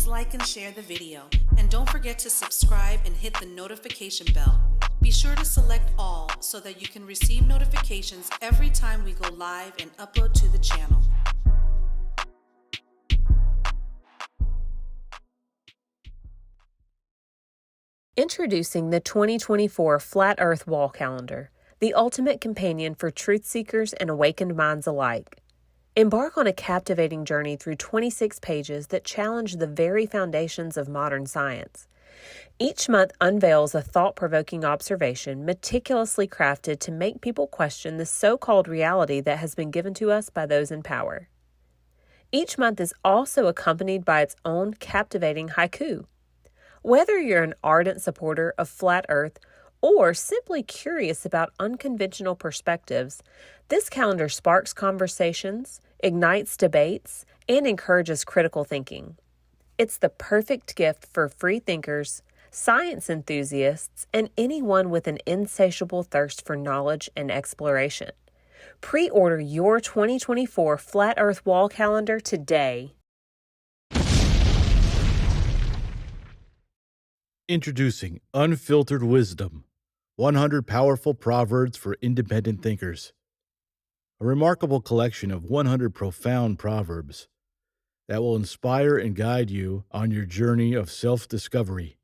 Please like and share the video, and don't forget to subscribe and hit the notification bell. Be sure to select all so that you can receive notifications every time we go live and upload to the channel. Introducing the 2024 Flat Earth Wall Calendar, the ultimate companion for truth seekers and awakened minds alike. Embark on a captivating journey through 26 pages that challenge the very foundations of modern science. Each month unveils a thought-provoking observation meticulously crafted to make people question the so-called reality that has been given to us by those in power. Each month is also accompanied by its own captivating haiku. Whether you're an ardent supporter of Flat Earth or simply curious about unconventional perspectives, this calendar sparks conversations, ignites debates, and encourages critical thinking. It's the perfect gift for free thinkers, science enthusiasts, and anyone with an insatiable thirst for knowledge and exploration. Pre-order your 2024 Flat Earth Wall Calendar today. Introducing Unfiltered Wisdom, 100 Powerful Proverbs for Independent Thinkers. A remarkable collection of 100 profound proverbs that will inspire and guide you on your journey of self-discovery.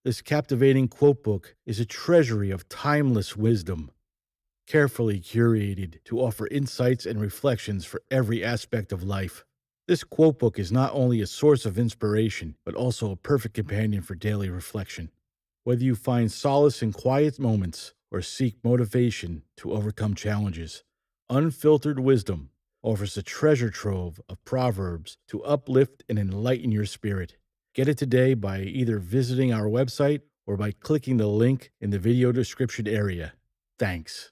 This captivating quote book is a treasury of timeless wisdom, carefully curated to offer insights and reflections for every aspect of life. This quote book is not only a source of inspiration, but also a perfect companion for daily reflection. Whether you find solace in quiet moments or seek motivation to overcome challenges, Unfiltered Wisdom offers a treasure trove of proverbs to uplift and enlighten your spirit. Get it today by either visiting our website or by clicking the link in the video description area. Thanks.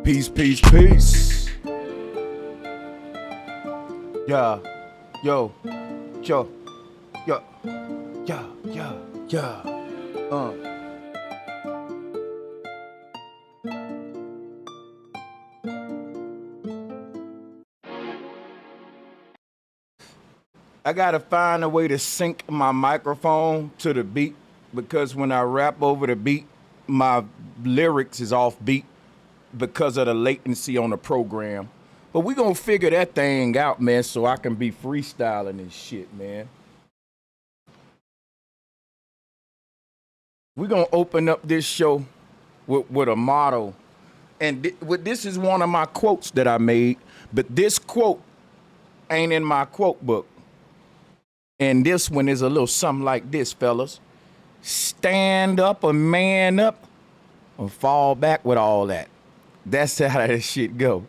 Peace, peace, peace. Yeah, yo, yo, yo, yeah, yeah, yeah. I gotta find a way to sync my microphone to the beat because when I rap over the beat, my lyrics is off beat because of the latency on the program. But we gonna figure that thing out, man, so I can be freestyling and shit, man. We gonna open up this show with a motto. And this is one of my quotes that I made, but this quote ain't in my quote book. And this one is a little something like this, fellas. Stand up or man up or fall back with all that. That's how that shit go.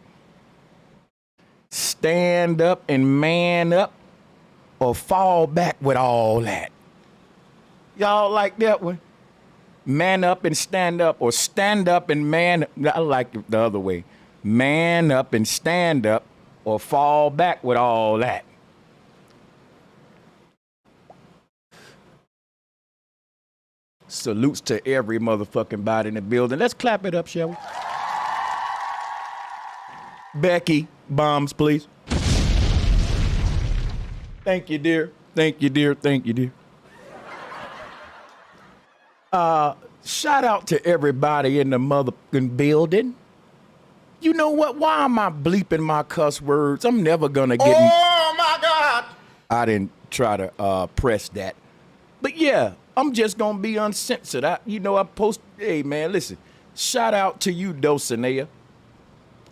Stand up and man up or fall back with all that. Y'all like that one? Man up and stand up, or stand up and man. I like it the other way. Man up and stand up or fall back with all that. Salutes to every motherfucking body in the building. Let's clap it up, shall we? Becky, bombs, please. Thank you, dear. Thank you, dear. Thank you, dear. Shout out to everybody in the motherfucking building. You know what? Why am I bleeping my cuss words? I'm never gonna get. Oh my God! I didn't try to press that, but yeah, I'm just gonna be uncensored. I post. Hey man, listen. Shout out to you, Dulcinea,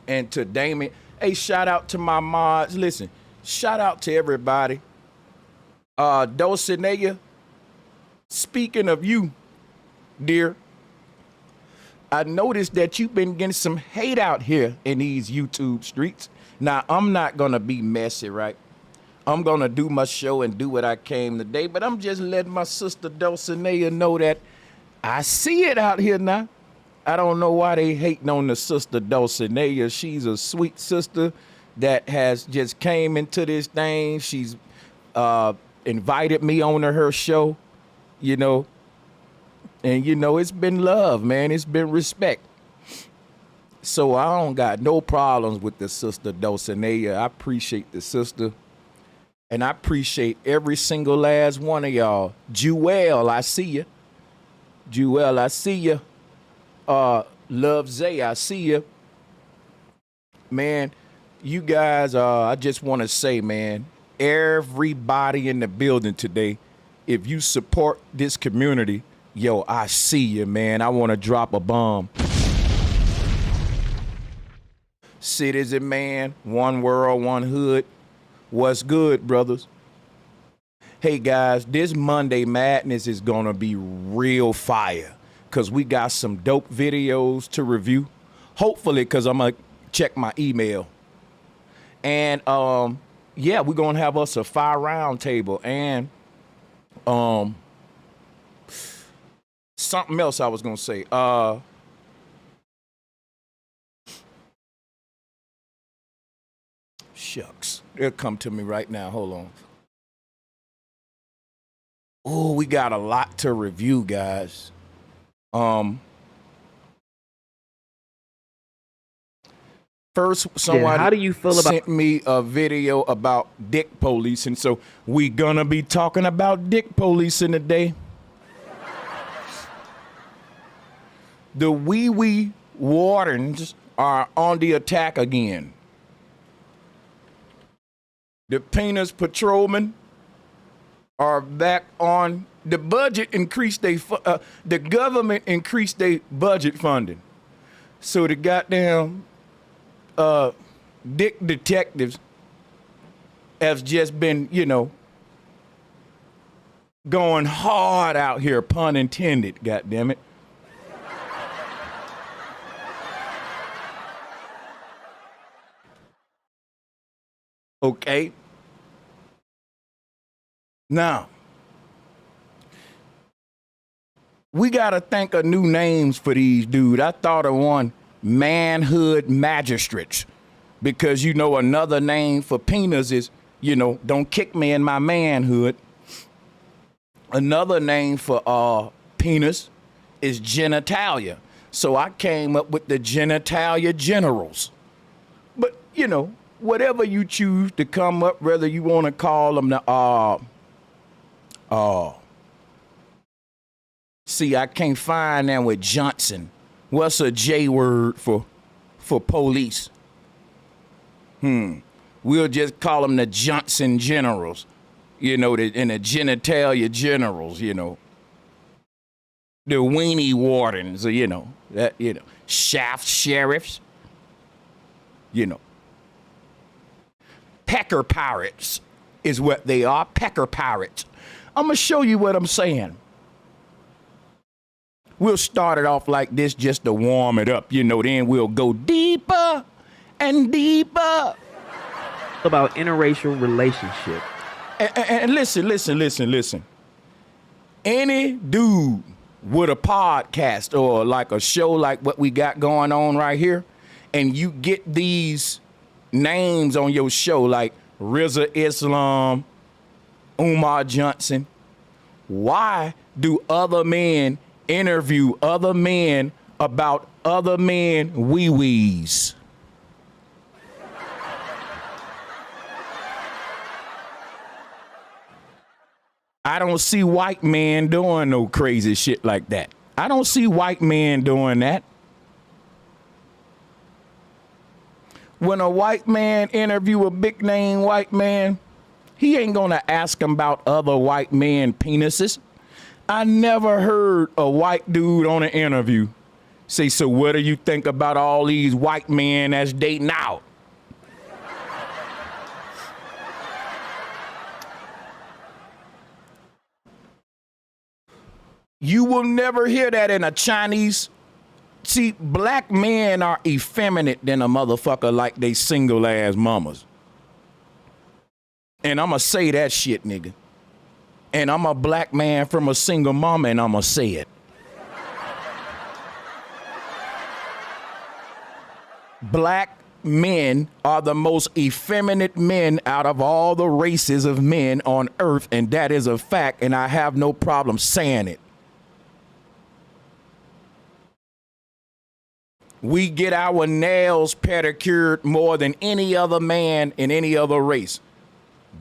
and to Damien. Hey, shout out to my mods. Listen, shout out to everybody. Dulcinea. Speaking of you, dear, I noticed that you've been getting some hate out here in these YouTube streets. Now, I'm not gonna be messy, right? I'm gonna do my show and do what I came today, but I'm just letting my sister Dulcinea know that I see it out here now. I don't know why they hating on the sister Dulcinea. She's a sweet sister that has just came into this thing. She's invited me on her show, and it's been love, man. It's been respect. So I don't got no problems with the sister Dulcinea. I appreciate the sister. And I appreciate every single last one of y'all. Jewel, I see you. Jewel, I see you. Love Zay, I see you. Man, you guys, I just want to say, man, everybody in the building today, if you support this community, yo, I see you, man. I want to drop a bomb. Citizen man, one world, one hood. What's good, brothers? Hey, guys, this Monday Madness is going to be real fire because we got some dope videos to review. Hopefully, because I'm going to check my email. And, yeah, we're going to have us a fire roundtable and something else I was going to say. Shucks. It'll come to me right now. Hold on. Oh, we got a lot to review, guys. First, someone how do you feel about sent me a video about dick policing, so we gonna be talking about dick policing today. The wee wardens are on the attack again. The penis patrolmen are back on the budget. The government increased their budget funding, so the goddamn dick detectives have just been, going hard out here, pun intended. Goddamn it. Okay. Now, we got to think of new names for these dudes. I thought of one manhood magistrates, because you know another name for penis is, you know, don't kick me in my manhood. Another name for penis is genitalia. So I came up with the genitalia generals. But, you know, whatever you choose to come up, whether you want to call them the, see, I can't find them with Johnson. What's a J word for police? We'll just call them the Johnson generals, you know, and the genitalia generals, you know. The weenie wardens, you know, that, you know, shaft sheriffs, you know. Pecker pirates is what they are, pecker pirates. I'm gonna show you what I'm saying. We'll start it off like this just to warm it up, you know, then we'll go deeper and deeper. About interracial relationship. And listen. Any dude with a podcast or like a show like what we got going on right here, and you get these names on your show like Rizza Islam, Umar Johnson, why do other men interview other men about other men wee-wees? I don't see white men doing no crazy shit like that. I don't see white men doing that. When a white man interview a big name white man, he ain't gonna ask him about other white men penises. I never heard a white dude on an interview say, so what do you think about all these white men that's dating out? You will never hear that in a Chinese. See, black men are effeminate than a motherfucker like they single ass mamas. And I'ma say that shit, nigga. And I'm a black man from a single mama, and I'ma say it. Black men are the most effeminate men out of all the races of men on earth, and that is a fact, and I have no problem saying it. We get our nails pedicured more than any other man in any other race.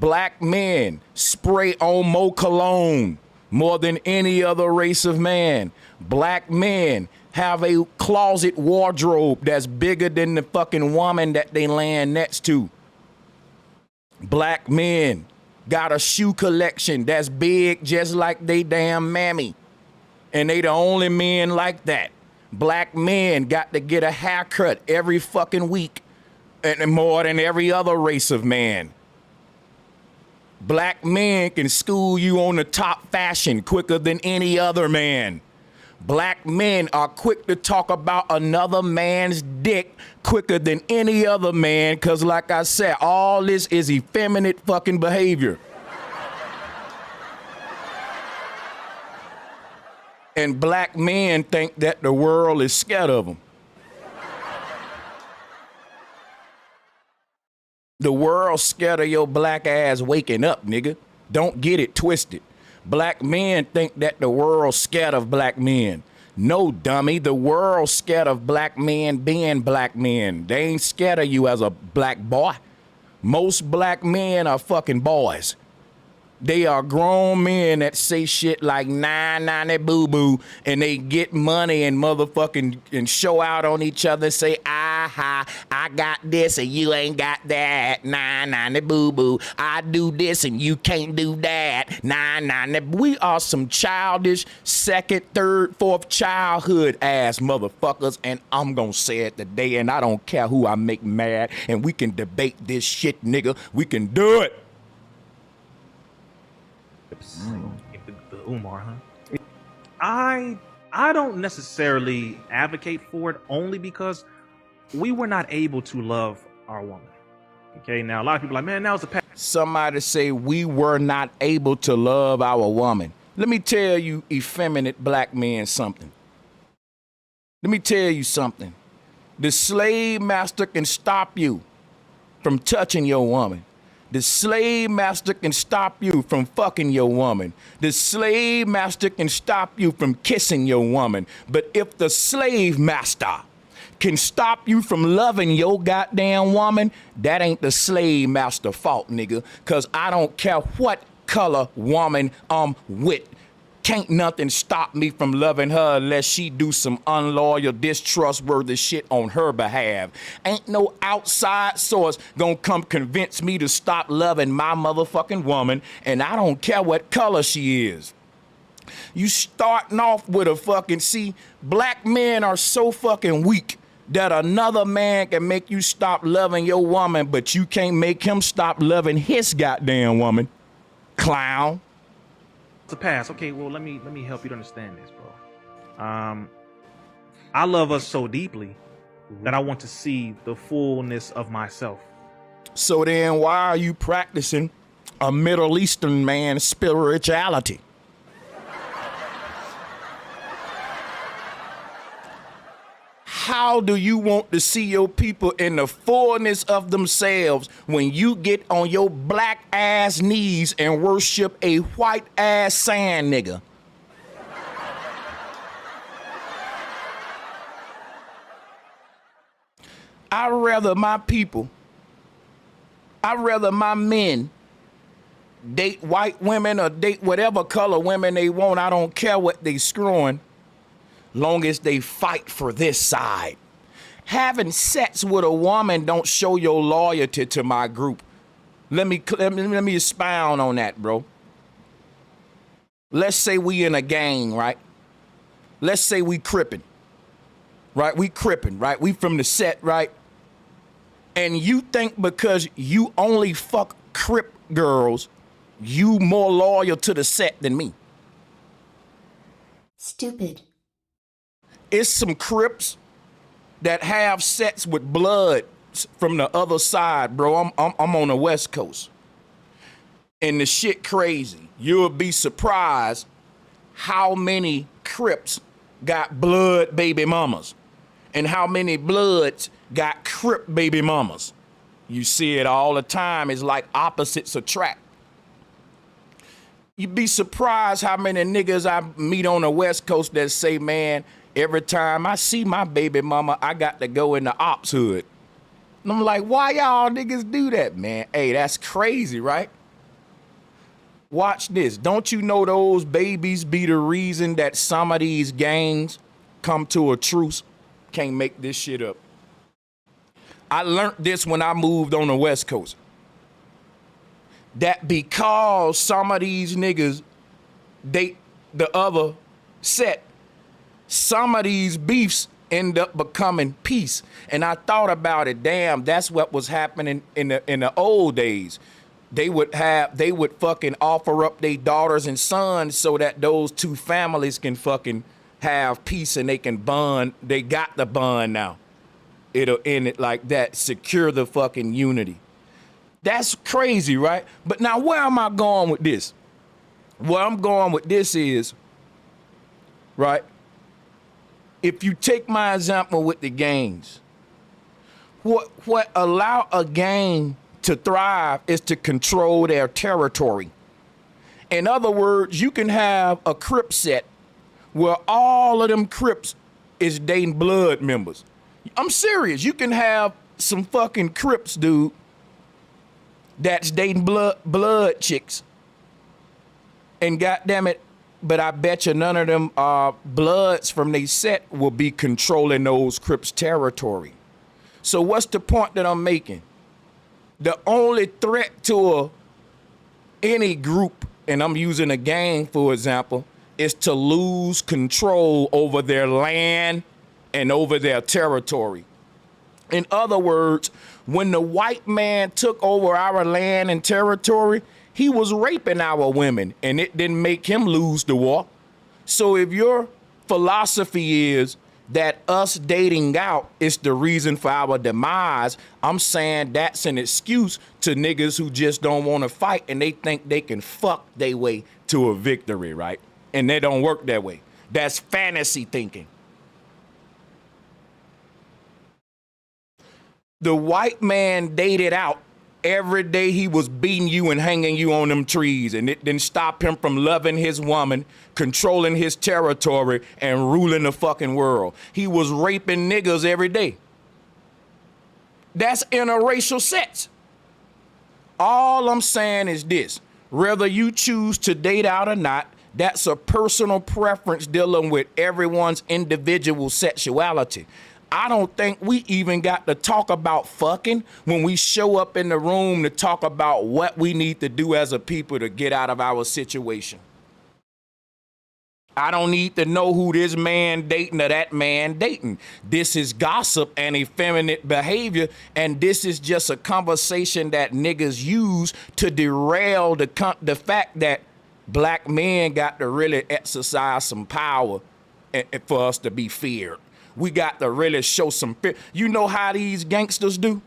Black men spray on more cologne more than any other race of man. Black men have a closet wardrobe that's bigger than the fucking woman that they laying next to. Black men got a shoe collection that's big just like they damn mammy. And they the only men like that. Black men got to get a haircut every fucking week, and more than every other race of man. Black men can school you on the top fashion quicker than any other man. Black men are quick to talk about another man's dick quicker than any other man, because like I said, all this is effeminate fucking behavior. And black men think that the world is scared of them. The world's scared of your black ass waking up, nigga. Don't get it twisted. Black men think that the world's scared of black men. No, dummy, the world's scared of black men being black men. They ain't scared of you as a black boy. Most black men are fucking boys. They are grown men that say shit like nah, boo-boo, and they get money and motherfucking and show out on each other and say, aha, I got this and you ain't got that. Nah, boo-boo. I do this and you can't do that. Nah. We are some childish second, third, fourth childhood ass motherfuckers, and I'm gonna say it today, and I don't care who I make mad, and we can debate this shit, nigga. We can do it. The Umar, huh? I don't necessarily advocate for it, only because we were not able to love our woman. Okay, now a lot of people are like, man, that was a past. Somebody say we were not able to love our woman. Let me tell you, effeminate black men, something. Let me tell you something. The slave master can stop you from touching your woman. The slave master can stop you from fucking your woman. The slave master can stop you from kissing your woman. But if the slave master can stop you from loving your goddamn woman, that ain't the slave master fault, nigga. Cause I don't care what color woman I'm with. Can't nothing stop me from loving her unless she do some unloyal, distrustworthy shit on her behalf. Ain't no outside source gonna come convince me to stop loving my motherfucking woman, and I don't care what color she is. You starting off with a fucking, see, black men are so fucking weak that another man can make you stop loving your woman, but you can't make him stop loving his goddamn woman. Clown. To pass. Okay, well, let me help you to understand this, bro. I love us so deeply that I want to see the fullness of myself. So then why are you practicing a Middle Eastern man's spirituality? How do you want to see your people in the fullness of themselves when you get on your black ass knees and worship a white ass sand nigga? I'd rather my men date white women or date whatever color women they want. I don't care what they screwing. Long as they fight for this side. Having sex with a woman don't show your loyalty to my group. Let me expound on that, bro. Let's say we in a gang, right? Let's say we crippin', right? We crippin', right? We from the set, right? And you think because you only fuck crip girls, you more loyal to the set than me. Stupid. It's some Crips that have sets with blood from the other side, bro. I'm on the West Coast. And the shit crazy. You'll be surprised how many Crips got blood baby mamas and how many Bloods got Crip baby mamas. You see it all the time. It's like opposites attract. You'd be surprised how many niggas I meet on the West Coast that say, man, every time I see my baby mama, I got to go in the ops hood. And I'm like, why y'all niggas do that, man? Hey, that's crazy, right? Watch this. Don't you know those babies be the reason that some of these gangs come to a truce? Can't make this shit up. I learned this when I moved on the West Coast. That because some of these niggas date the other set, some of these beefs end up becoming peace. And I thought about it, damn, that's what was happening in the old days. They would fucking offer up their daughters and sons so that those two families can fucking have peace and they can bond. They got the bond now. It'll end it like that, secure the fucking unity. That's crazy, right? But now where am I going with this? Where I'm going with this is, right? If you take my example with the gangs, what allow a gang to thrive is to control their territory. In other words, you can have a Crip set where all of them Crips is dating blood members. I'm serious. You can have some fucking Crips, dude, that's dating blood chicks. And goddamn it, but I bet you none of them Bloods from they set will be controlling those Crips' territory. So what's the point that I'm making? The only threat to any group, and I'm using a gang for example, is to lose control over their land and over their territory. In other words, when the white man took over our land and territory, he was raping our women, and it didn't make him lose the war. So if your philosophy is that us dating out is the reason for our demise, I'm saying that's an excuse to niggas who just don't want to fight and they think they can fuck their way to a victory, right? And they don't work that way. That's fantasy thinking. The white man dated out every day he was beating you and hanging you on them trees, and it didn't stop him from loving his woman, controlling his territory, and ruling the fucking world. He was raping niggas every day. That's interracial sex. All I'm saying is this: whether you choose to date out or not, that's a personal preference dealing with everyone's individual sexuality. I don't think we even got to talk about fucking when we show up in the room to talk about what we need to do as a people to get out of our situation. I don't need to know who this man dating or that man dating. This is gossip and effeminate behavior, and this is just a conversation that niggas use to derail the fact that black men got to really exercise some power for us to be feared. We got to really show some fear. You know how these gangsters do?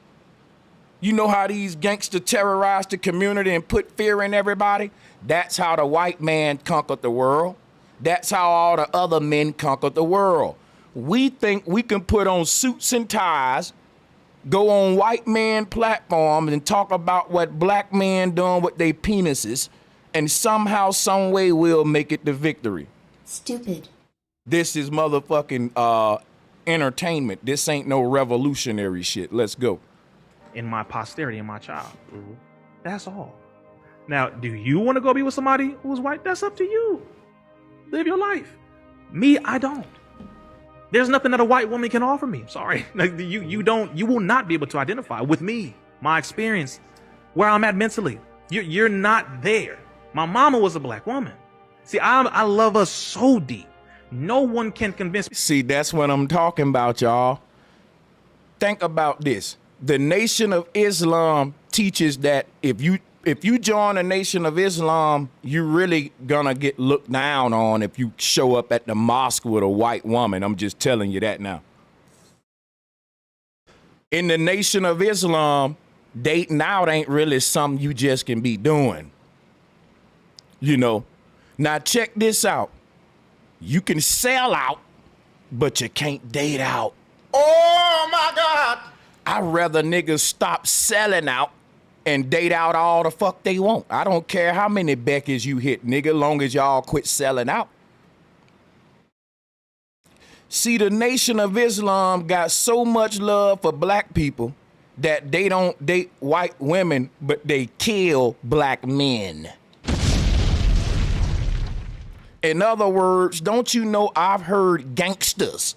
You know how these gangsters terrorize the community and put fear in everybody? That's how the white man conquered the world. That's how all the other men conquered the world. We think we can put on suits and ties, go on white man platforms and talk about what black men doing with their penises, and somehow, some way we'll make it to victory. Stupid. This is motherfucking entertainment. This ain't no revolutionary shit. Let's go. In my posterity, in my child. That's all. Now, do you want to go be with somebody who's white? That's up to you. Live your life. Me, I don't. There's nothing that a white woman can offer me. Sorry. Like, you will not be able to identify with me, my experience, where I'm at mentally. You're not there. My mama was a black woman. See, I love her so deep. No one can convince me. See, that's what I'm talking about, y'all. Think about this. The Nation of Islam teaches that if you join the Nation of Islam, you're really gonna get looked down on if you show up at the mosque with a white woman. I'm just telling you that now. In the Nation of Islam, dating out ain't really something you just can be doing. You know, now check this out. You can sell out, but you can't date out. Oh my God. I'd rather niggas stop selling out and date out all the fuck they want. I don't care how many Beckys you hit, nigga, long as y'all quit selling out. See, the Nation of Islam got so much love for black people that they don't date white women, but they kill black men. In other words, don't you know I've heard gangsters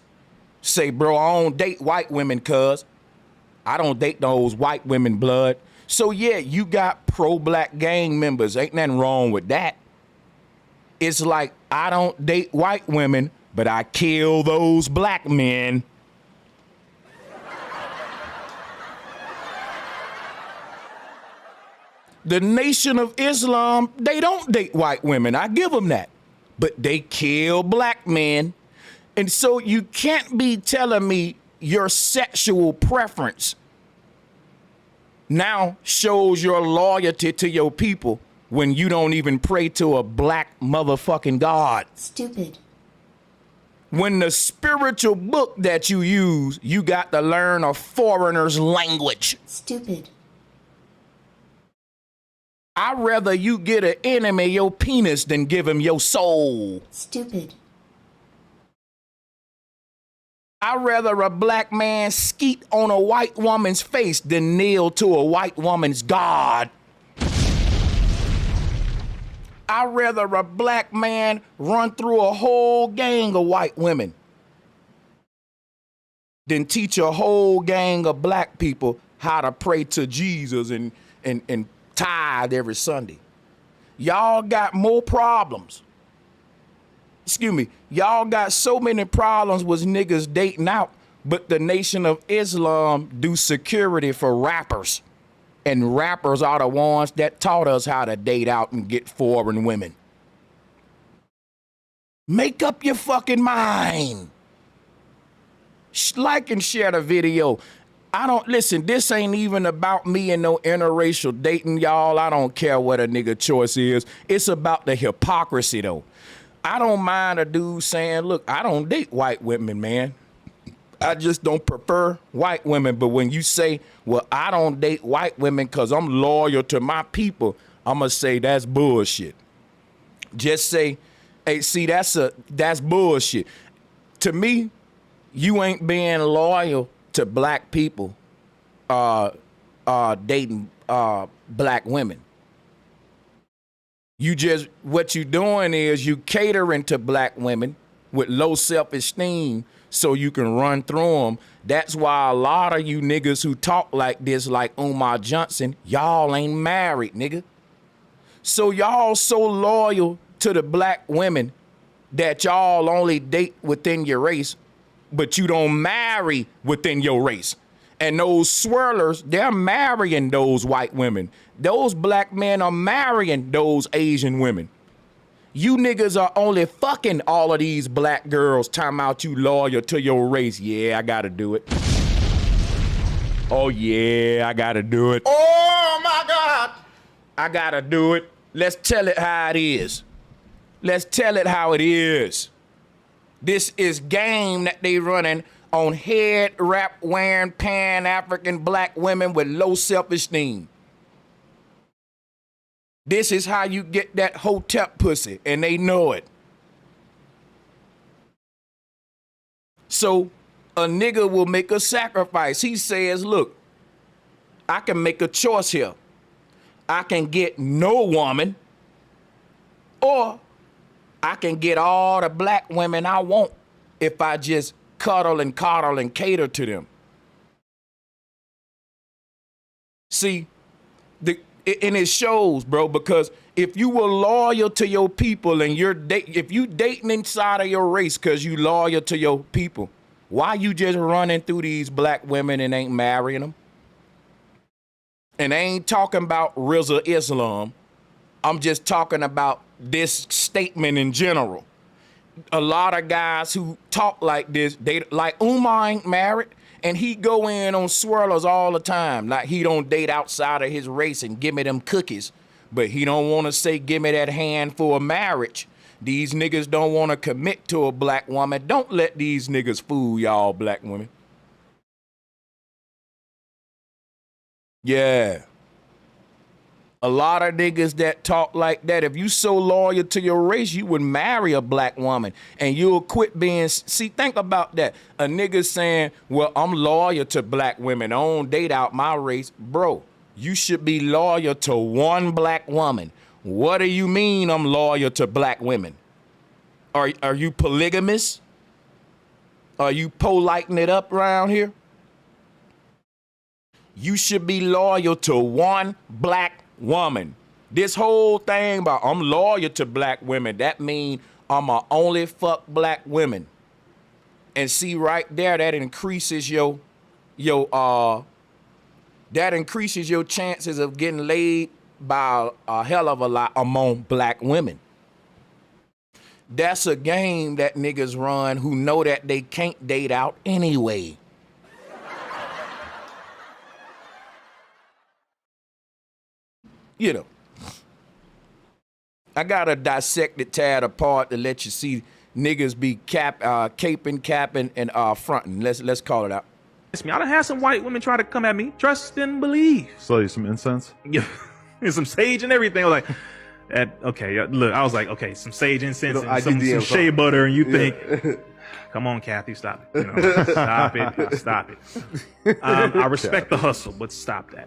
say, bro, I don't date white women cuz I don't date those white women blood. So yeah, you got pro-black gang members. Ain't nothing wrong with that. It's like, I don't date white women, but I kill those black men. The Nation of Islam, they don't date white women. I give them that. But they kill black men. And so you can't be telling me your sexual preference now shows your loyalty to your people when you don't even pray to a black motherfucking God. Stupid. When the spiritual book that you use, you got to learn a foreigner's language. Stupid. I'd rather you get an enemy your penis than give him your soul. Stupid. I'd rather a black man skeet on a white woman's face than kneel to a white woman's God. I'd rather a black man run through a whole gang of white women than teach a whole gang of black people how to pray to Jesus and tithe every Sunday. Y'all got more problems. Excuse me. Y'all got so many problems with niggas dating out, but the Nation of Islam do security for rappers. And rappers are the ones that taught us how to date out and get foreign women. Make up your fucking mind. Like and share the video. Listen, this ain't even about me and no interracial dating, y'all. I don't care what a nigga choice is. It's about the hypocrisy, though. I don't mind a dude saying, look, I don't date white women, man. I just don't prefer white women. But when you say, well, I don't date white women because I'm loyal to my people, I'm going to say that's bullshit. Just say, hey, see, that's bullshit. To me, you ain't being loyal to black people dating black women. What you doing is you catering to black women with low self-esteem so you can run through them. That's why a lot of you niggas who talk like this, like Umar Johnson, y'all ain't married, nigga. So y'all so loyal to the black women that y'all only date within your race, but you don't marry within your race. And those swirlers, they're marrying those white women. Those black men are marrying those Asian women. You niggas are only fucking all of these black girls, talking about you loyal to your race. Yeah, I gotta do it. Oh yeah, I gotta do it. Oh my God, I gotta do it. Let's tell it how it is. Let's tell it how it is. This is game that they running on head wrap wearing Pan-African black women with low self-esteem. This is how you get that hotep pussy, and they know it. So a nigga will make a sacrifice. He says, look, I can make a choice here. I can get no woman, or I can get all the black women I want if I just cuddle and coddle and cater to them. See, and it shows, bro, because if you were loyal to your people and if you dating inside of your race because you loyal to your people, why you just running through these black women and ain't marrying them? And I ain't talking about Rizza Islam. I'm just talking about this statement in general. A lot of guys who talk like this, they like Umar ain't married, and he go in on swirlers all the time. Like he don't date outside of his race and give me them cookies, but he don't want to say give me that hand for a marriage. These niggas don't want to commit to a black woman. Don't let these niggas fool y'all black women. Yeah. A lot of niggas that talk like that, if you so loyal to your race, you would marry a black woman and you'll quit being, see, think about that. A nigga saying, well, I'm loyal to black women. I don't date out my race. Bro, you should be loyal to one black woman. What do you mean I'm loyal to black women? Are you polygamous? Are you politing it up around here? You should be loyal to one black woman. This whole thing about I'm loyal to black women, that mean I'ma only fuck black women. And see right there, that increases your chances of getting laid by a hell of a lot among black women. That's a game that niggas run who know that they can't date out anyway. You know, I gotta dissect it, tear it apart to let you see niggas be caping, and fronting. Let's call it out. I done had some white women try to come at me. Trust and believe. Sell you some incense? Yeah, and some sage and everything. I was like, okay, look, I was like, okay, some sage incense and some shea butter, and you think, come on, Kathy, stop it. Stop it. Stop it. I respect the hustle, but stop that.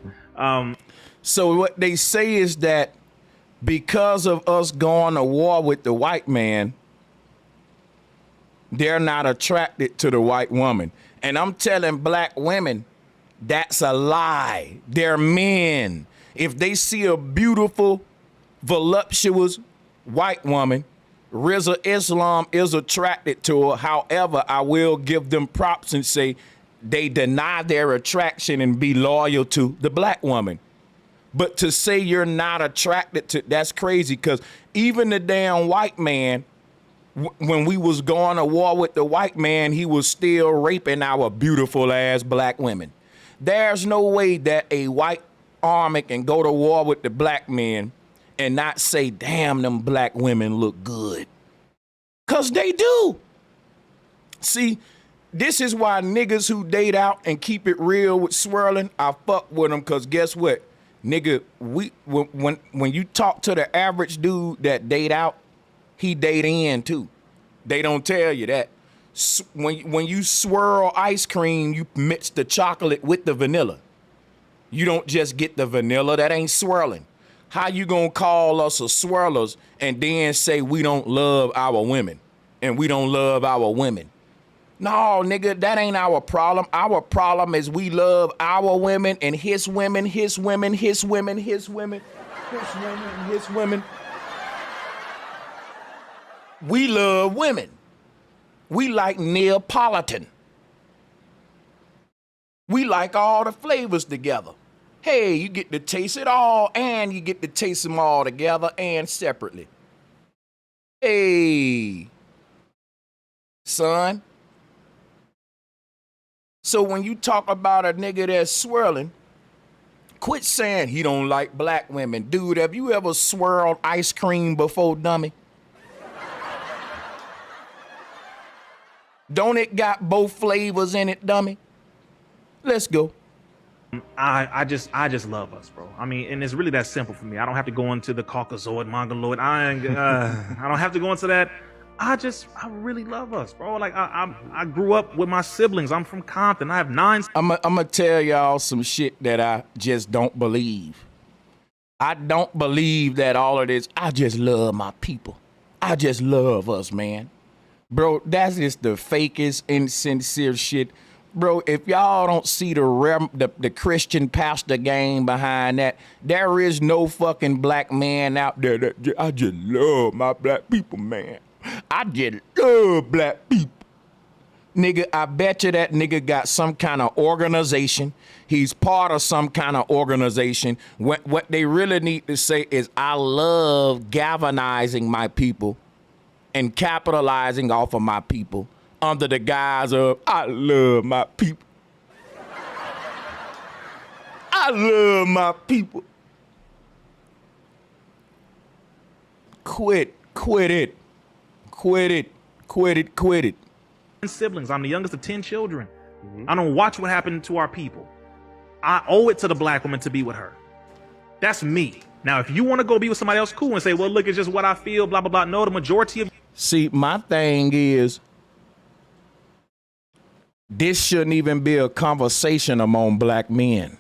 So what they say is that because of us going to war with the white man, they're not attracted to the white woman. And I'm telling black women, that's a lie. They're men. If they see a beautiful, voluptuous white woman, Rizza Islam is attracted to her. However, I will give them props and say they deny their attraction and be loyal to the black woman. But to say you're not attracted to, that's crazy, because even the damn white man, when we was going to war with the white man, he was still raping our beautiful ass black women. There's no way that a white army can go to war with the black men and not say, damn, them black women look good. Because they do. See, This is why niggas who date out and keep it real with swirling, I fuck with them, because guess what? Nigga, when you talk to the average dude that date out, he date in too. They don't tell you that. When you swirl ice cream, you mix the chocolate with the vanilla. You don't just get the vanilla, that ain't swirling. How you gonna call us a swirlers and then say we don't love our women and we don't love our women? No, nigga, that ain't our problem. Our problem is we love our women and his women, his women, his women, his women, his women, his women. We love women. We like Neapolitan. We like all the flavors together. Hey, you get to taste it all and you get to taste them all together and separately. Hey, son. So when you talk about a nigga that's swirling, quit saying he don't like black women. Dude, have you ever swirled ice cream before, dummy? Don't it got both flavors in it, dummy? Let's go. I just love us, bro. I mean, and it's really that simple for me. I don't have to go into the Caucasoid, Mongoloid. I don't have to go into that. I really love us, bro. Like I grew up with my siblings. I'm from Compton. I have 9. I'm gonna tell y'all some shit that I just don't believe. I don't believe that all of this. I just love my people. I just love us, man. Bro, that's just the fakest, insincere shit. Bro, if y'all don't see the Christian pastor game behind that, there is no fucking black man out there that I just love my black people, man. I just love black people. Nigga, I bet you that nigga got some kind of organization. He's part of some kind of organization. What they really need to say is, I love galvanizing my people and capitalizing off of my people under the guise of, I love my people. I love my people. Quit it. Quit it. Quit it. Siblings. I'm the youngest of 10 children. I don't watch what happened to our people. I owe it to the black woman to be with her. That's me. Now, if you want to go be with somebody else, cool, and say, well, look, it's just what I feel, blah, blah, blah. No, the majority of... See, my thing is, this shouldn't even be a conversation among black men.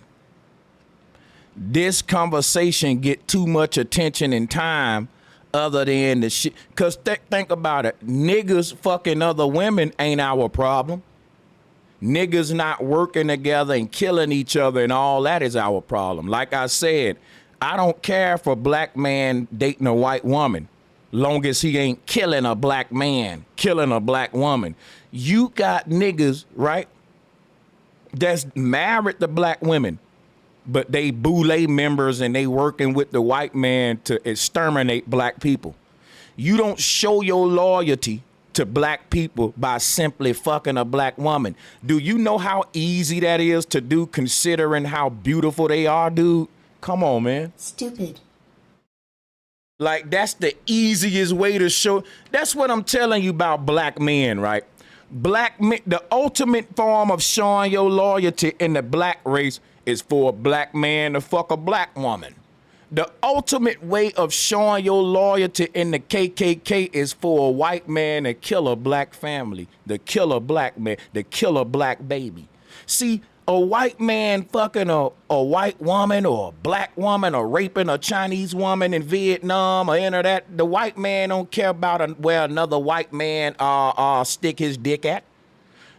This conversation get too much attention and time other than the shit. Because think about it. Niggas fucking other women ain't our problem. Niggas not working together and killing each other and all that is our problem. Like I said, I don't care for a black man dating a white woman, long as he ain't killing a black man, killing a black woman. You got niggas, right, that's married to black women, but they boule members and they working with the white man to exterminate black people. You don't show your loyalty to black people by simply fucking a black woman. Do you know how easy that is to do, considering how beautiful they are, dude? Come on, man. Stupid. Like, that's the easiest way to show. That's what I'm telling you about black men, right? Black men, the ultimate form of showing your loyalty in the black race is for a black man to fuck a black woman. The ultimate way of showing your loyalty in the KKK is for a white man to kill a black family, to kill a black man, to kill a black baby. See, a white man fucking a white woman or a black woman or raping a Chinese woman in Vietnam or any of that, the white man don't care about where another white man stick his dick at.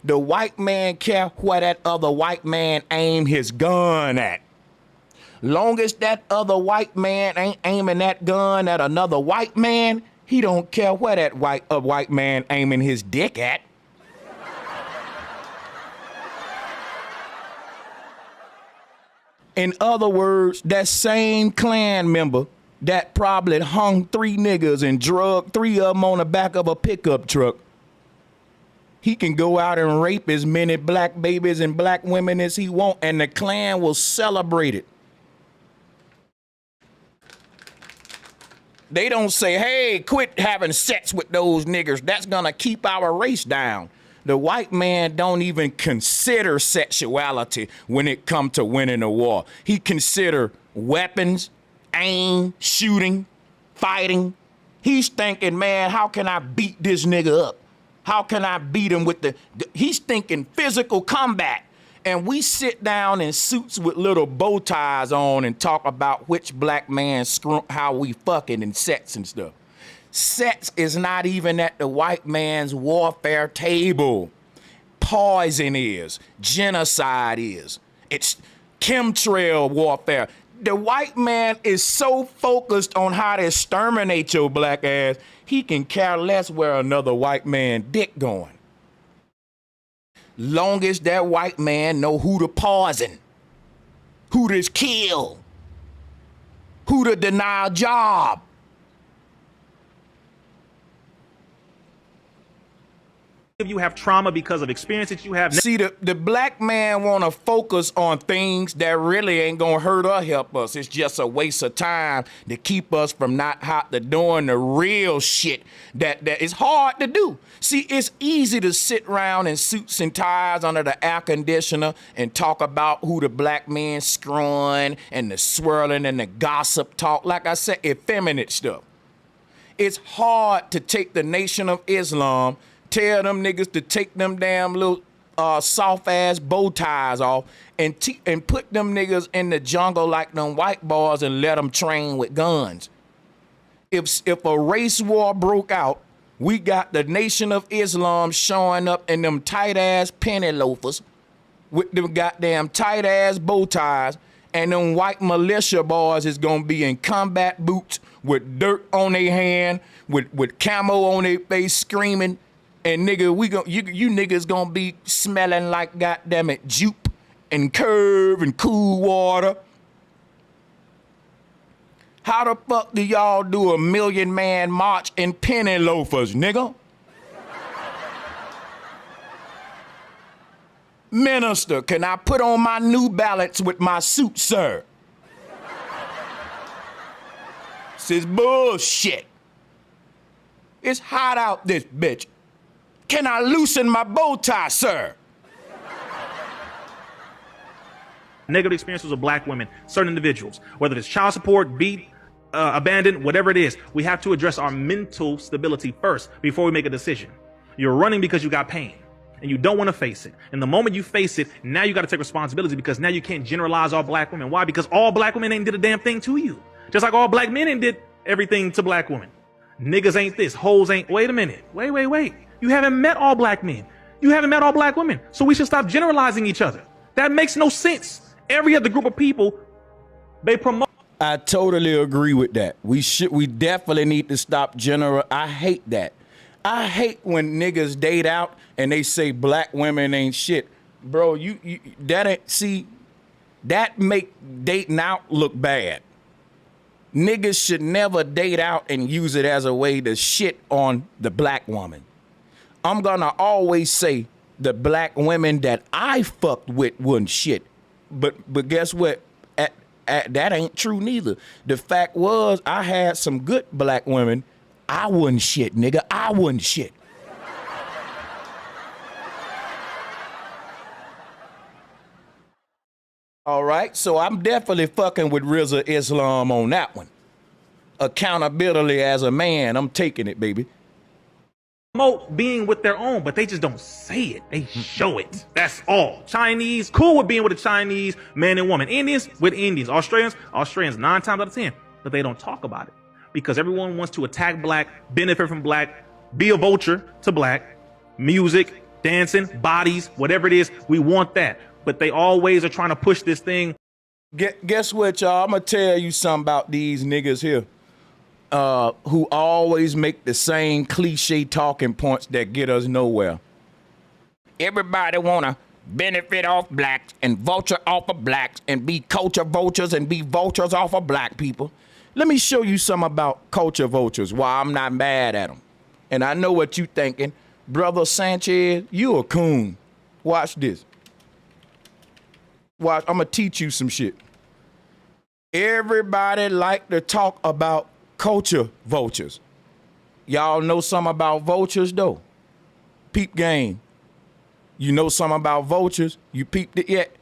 The white man care where that other white man aim his gun at. Long as that other white man ain't aiming that gun at another white man, he don't care where that white man aiming his dick at. In other words, that same Klan member that probably hung 3 niggas and drugged 3 of them on the back of a pickup truck, he can go out and rape as many black babies and black women as he want, and the Klan will celebrate it. They don't say, hey, quit having sex with those niggers. That's gonna keep our race down. The white man don't even consider sexuality when it comes to winning a war. He consider weapons, aim, shooting, fighting. He's thinking, man, how can I beat this nigga up? How can I beat him with he's thinking physical combat. And we sit down in suits with little bow ties on and talk about which black man how we fucking and sex and stuff. Sex is not even at the white man's warfare table. Poison is. Genocide is. It's chemtrail warfare. The white man is so focused on how to exterminate your black ass, he can care less where another white man dick going. Long as that white man know who to poison, who to kill, who to deny a job. If you have trauma because of experiences you have. See, the black man want to focus on things that really ain't gonna hurt or help us. It's just a waste of time to keep us from not doing the real shit that is hard to do. See, it's easy to sit around in suits and ties under the air conditioner and talk about who the black man screwing and the swirling and the gossip talk. Like I said, effeminate stuff. It's hard to take the Nation of Islam, tell them niggas to take them damn little soft ass bow ties off and put them niggas in the jungle like them white boys and let them train with guns. If a race war broke out, we got the Nation of Islam showing up in them tight ass penny loafers with them goddamn tight ass bow ties, and them white militia boys is gonna be in combat boots with dirt on their hand, with camo on their face, screaming. And nigga, you niggas gonna be smelling like goddamn it jupe and curve and cool water. How the fuck do y'all do a 1,000,000-man march in penny loafers, nigga? Minister, can I put on my New Balance with my suit, sir? This is bullshit. It's hot out this bitch. Can I loosen my bow tie, sir? Negative experiences of black women, certain individuals, whether it's child support, beat, abandoned, whatever it is, we have to address our mental stability first before we make a decision. You're running because you got pain and you don't want to face it. And the moment you face it, now you got to take responsibility, because now you can't generalize all black women. Why? Because all black women ain't did a damn thing to you. Just like all black men ain't did everything to black women. Niggas ain't this, hoes ain't. Wait a minute. Wait. You haven't met all black men. You haven't met all black women. So we should stop generalizing each other. That makes no sense. Every other group of people, they promote. I totally agree with that. We definitely need to stop I hate that. I hate when niggas date out and they say black women ain't shit. Bro, that make dating out look bad. Niggas should never date out and use it as a way to shit on the black woman. I'm gonna always say the black women that I fucked with wasn't shit. But guess what? That ain't true neither. The fact was, I had some good black women. I wasn't shit, nigga. I wasn't shit. All right, so I'm definitely fucking with Rizza Islam on that one. Accountability as a man, I'm taking it, baby. Promote being with their own, but they just don't say it. They show it. That's all. Chinese, cool with being with a Chinese man and woman. Indians with Indians. Australians 9 times out of 10. But they don't talk about it because everyone wants to attack black, benefit from black, be a vulture to black. Music, dancing, bodies, whatever it is, we want that. But they always are trying to push this thing. Guess what, y'all? I'm going to tell you something about these niggas here. Who always make the same cliche talking points that get us nowhere. Everybody wanna benefit off blacks and vulture off of blacks and be culture vultures and be vultures off of black people. Let me show you something about culture vultures, why I'm not mad at them. And I know what you thinking. Brother Sanchez, you a coon. Watch this. Watch, I'm gonna teach you some shit. Everybody like to talk about culture vultures. Y'all know something about vultures though? Peep game. You know something about vultures? You peeped it yet?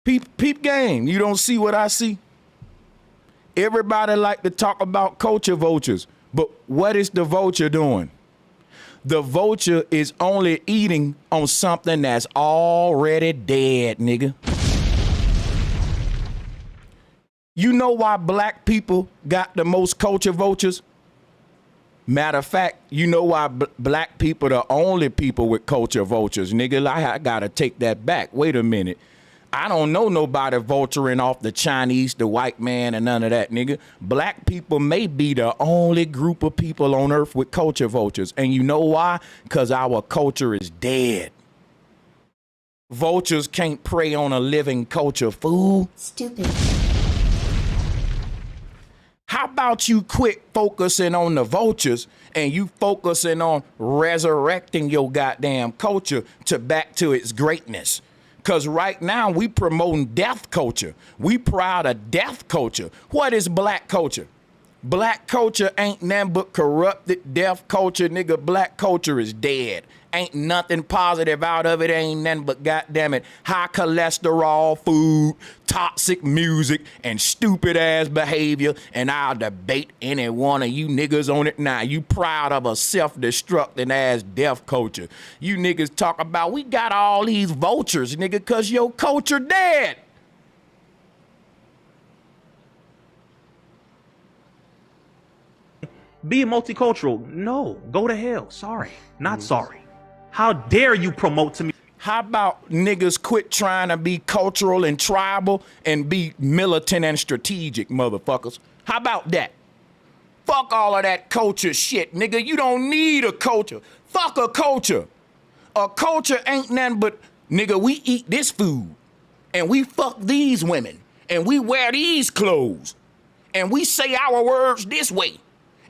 Peep game. You don't see what I see? Everybody like to talk about culture vultures, but what is the vulture doing? The vulture is only eating on something that's already dead, nigga. You know why black people got the most culture vultures? Matter of fact, you know why black people the only people with culture vultures, nigga? I gotta take that back. Wait a minute. I don't know nobody vulturing off the Chinese, the white man, and none of that, nigga. Black people may be the only group of people on earth with culture vultures. And you know why? Because our culture is dead. Vultures can't prey on a living culture, fool. Stupid. How about you quit focusing on the vultures and you focusing on resurrecting your goddamn culture back to its greatness? Because right now we promoting death culture. We proud of death culture. What is black culture? Black culture ain't nothing but corrupted death culture, nigga. Black culture is dead. Ain't nothing positive out of it. Ain't nothing but goddamn it high cholesterol food, toxic music, and stupid ass behavior. And I'll debate any one of you niggas on it now. You proud of a self-destructing ass death culture. You niggas talk about we got all these vultures, nigga, cause your culture dead. Be multicultural. No, go to hell. Sorry, not sorry. How dare you promote to me? How about niggas quit trying to be cultural and tribal and be militant and strategic, motherfuckers? How about that? Fuck all of that culture shit, nigga. You don't need a culture. Fuck a culture. A culture ain't nothing but, nigga, we eat this food and we fuck these women and we wear these clothes and we say our words this way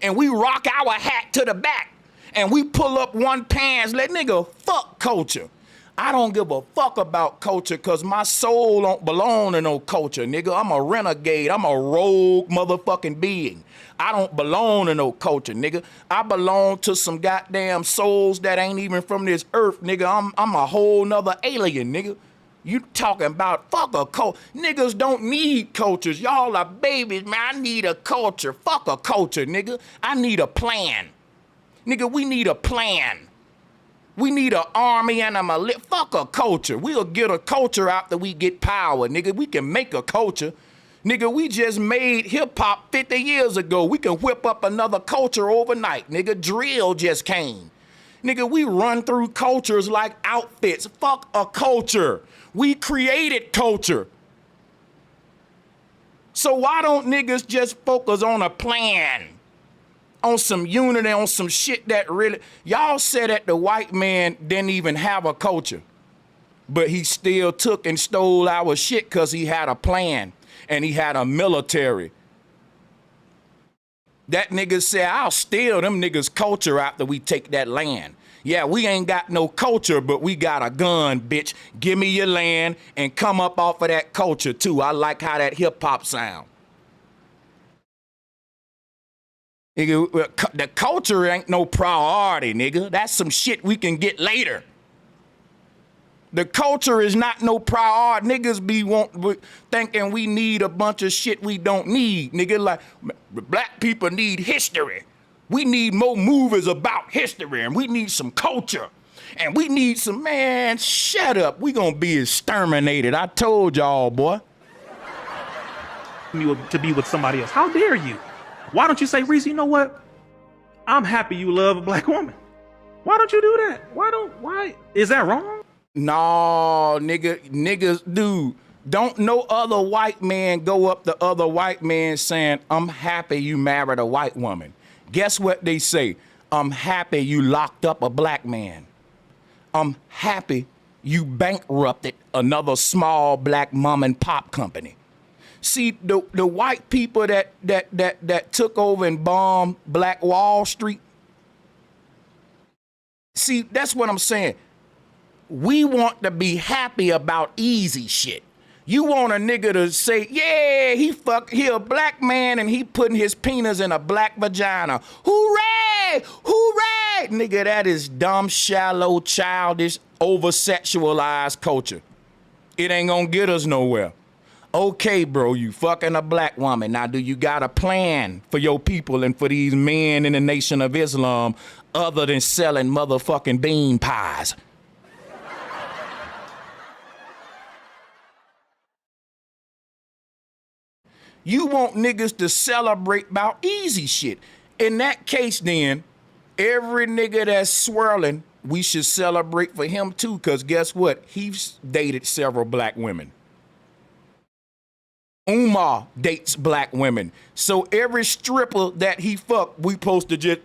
and we rock our hat to the back. And we pull up one pants, let nigga, fuck culture. I don't give a fuck about culture because my soul don't belong to no culture, nigga. I'm a renegade. I'm a rogue motherfucking being. I don't belong to no culture, nigga. I belong to some goddamn souls that ain't even from this earth, nigga. I'm a whole nother alien, nigga. You talking about fuck a culture. Niggas don't need cultures. Y'all are babies, man. I need a culture. Fuck a culture, nigga. I need a plan. Nigga, we need a plan. We need an army and a militia. Fuck a culture. We'll get a culture after we get power, nigga. We can make a culture. Nigga, we just made hip-hop 50 years ago. We can whip up another culture overnight, nigga. Drill just came. Nigga, we run through cultures like outfits. Fuck a culture. We created culture. So why don't niggas just focus on a plan? On some unity, on some shit that really... Y'all said that the white man didn't even have a culture. But he still took and stole our shit because he had a plan. And he had a military. That nigga said, I'll steal them niggas' culture after we take that land. Yeah, we ain't got no culture, but we got a gun, bitch. Give me your land and come up off of that culture, too. I like how that hip-hop sound. Nigga, the culture ain't no priority, nigga. That's some shit we can get later. The culture is not no priority. Niggas be thinking we need a bunch of shit we don't need. Nigga, like, black people need history. We need more movies about history, and we need some culture. And we need some, man, shut up. We gonna be exterminated. I told y'all, boy. To be with somebody else. How dare you? Why don't you say, Reese, you know what? I'm happy you love a black woman. Why don't you do that? Why? Is that wrong? No, niggas, dude. Don't no other white man go up to other white men saying, I'm happy you married a white woman. Guess what they say? I'm happy you locked up a black man. I'm happy you bankrupted another small black mom and pop company. See, the white people that took over and bombed Black Wall Street. See, that's what I'm saying. We want to be happy about easy shit. You want a nigga to say, yeah, he a black man and he putting his penis in a black vagina. Hooray! Hooray! right, nigga, that is dumb, shallow, childish, over-sexualized culture. It ain't gonna get us nowhere. Okay, bro, you fucking a black woman. Now, do you got a plan for your people and for these men in the Nation of Islam other than selling motherfucking bean pies? You want niggas to celebrate about easy shit. In that case, then, every nigga that's swirling, we should celebrate for him too, because guess what? He's dated several black women. Umar dates black women. So every stripper that he fucked, we supposed to just...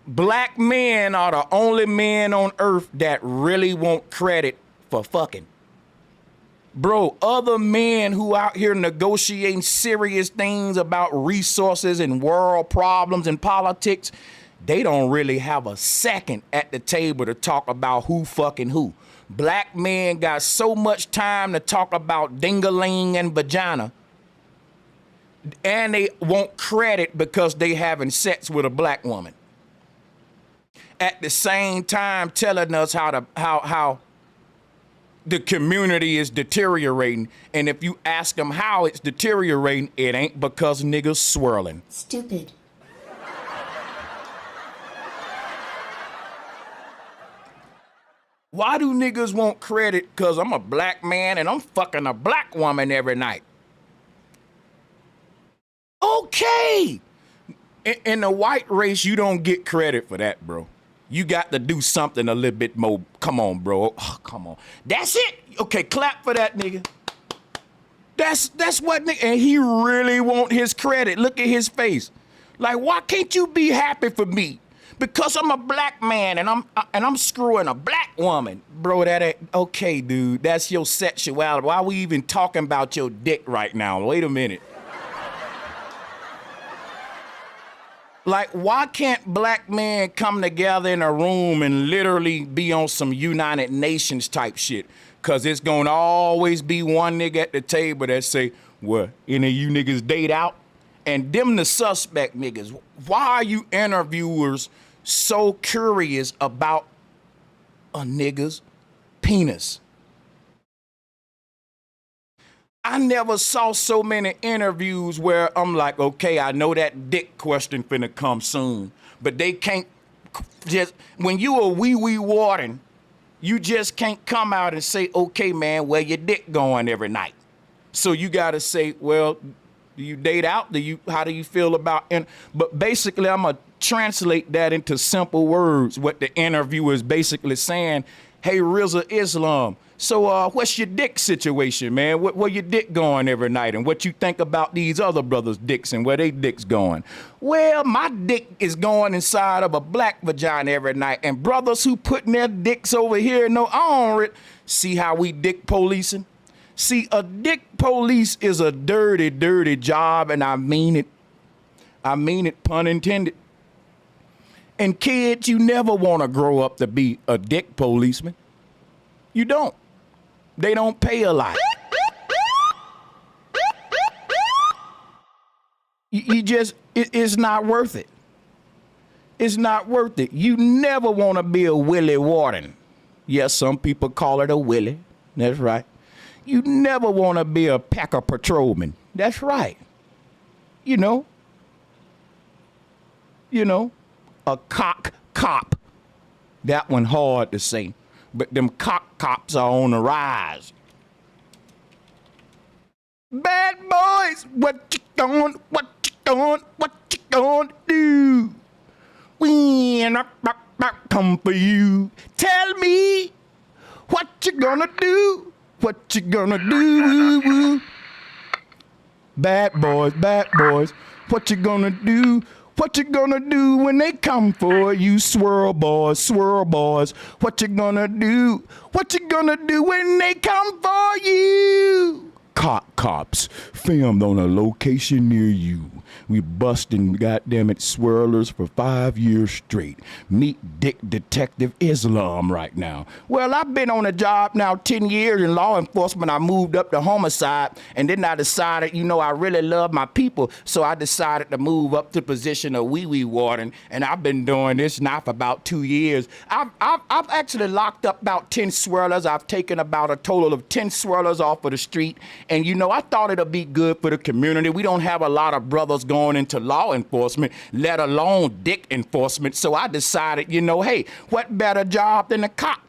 Black men are the only men on earth that really want credit for fucking. Bro, other men who out here negotiating serious things about resources and world problems and politics, they don't really have a second at the table to talk about who fucking who. Black men got so much time to talk about ding-a-ling and vagina, and they want credit because they having sex with a black woman. At the same time telling us how the community is deteriorating, and if you ask them how it's deteriorating, it ain't because niggas swirling. Stupid. Why do niggas want credit? Because I'm a black man and I'm fucking a black woman every night. Okay. In the white race, you don't get credit for that, bro. You got to do something a little bit more. Come on, bro. Oh, come on. That's it. Okay, clap for that nigga. That's what nigga. And he really want his credit. Look at his face. Like, why can't you be happy for me? Because I'm a black man and I'm screwing a black woman. Bro, that ain't okay, dude. That's your sexuality. Why are we even talking about your dick right now? Wait a minute. Like, why can't black men come together in a room and literally be on some United Nations type shit? Cause it's gonna always be one nigga at the table that say, well, any of you niggas date out? And them the suspect niggas. Why are you interviewers so curious about a nigga's penis? I never saw so many interviews where I'm like, okay, I know that dick question finna come soon, but they can't just, when you a wee Warden, you just can't come out and say, okay, man, where your dick going every night? So you gotta say, well, do you date out? How do you feel about, but basically I'm gonna translate that into simple words. What the interviewer is basically saying, hey, Rizza Islam, so what's your dick situation, man? Where your dick going every night? And what you think about these other brothers' dicks and where they dicks going? Well, my dick is going inside of a black vagina every night. And brothers who putting their dicks over here, no, I don't see how we dick policing? See, a dick police is a dirty, dirty job, and I mean it. I mean it, pun intended. And kids, you never want to grow up to be a dick policeman. You don't. They don't pay a lot. You just, it's not worth it. It's not worth it. You never want to be a Willie Warden. Yes, some people call it a Willie. That's right. You never want to be a Packer patrolman. That's right. You know, a cock cop. That one hard to say. But them cock cops are on the rise. Bad boys, what you gonna do? When I come for you, tell me what you gonna do. What you gonna do? Bad boys, what you gonna do? What you gonna do when they come for you? Swirl boys, what you gonna do? What you gonna do when they come for you? Cops filmed on a location near you. We busting goddammit swirlers for 5 years straight. Meet Dick Detective Islam right now. Well, I've been on a job now 10 years in law enforcement. I moved up to homicide, and then I decided, I really love my people, so I decided to move up to the position of wee-wee warden, and I've been doing this now for about 2 years. I've actually locked up about 10 swirlers. I've taken about a total of 10 swirlers off of the street, and I thought it'd be good for the community. We don't have a lot of brothers going into law enforcement, let alone dick enforcement. So I decided, hey, what better job than a cop,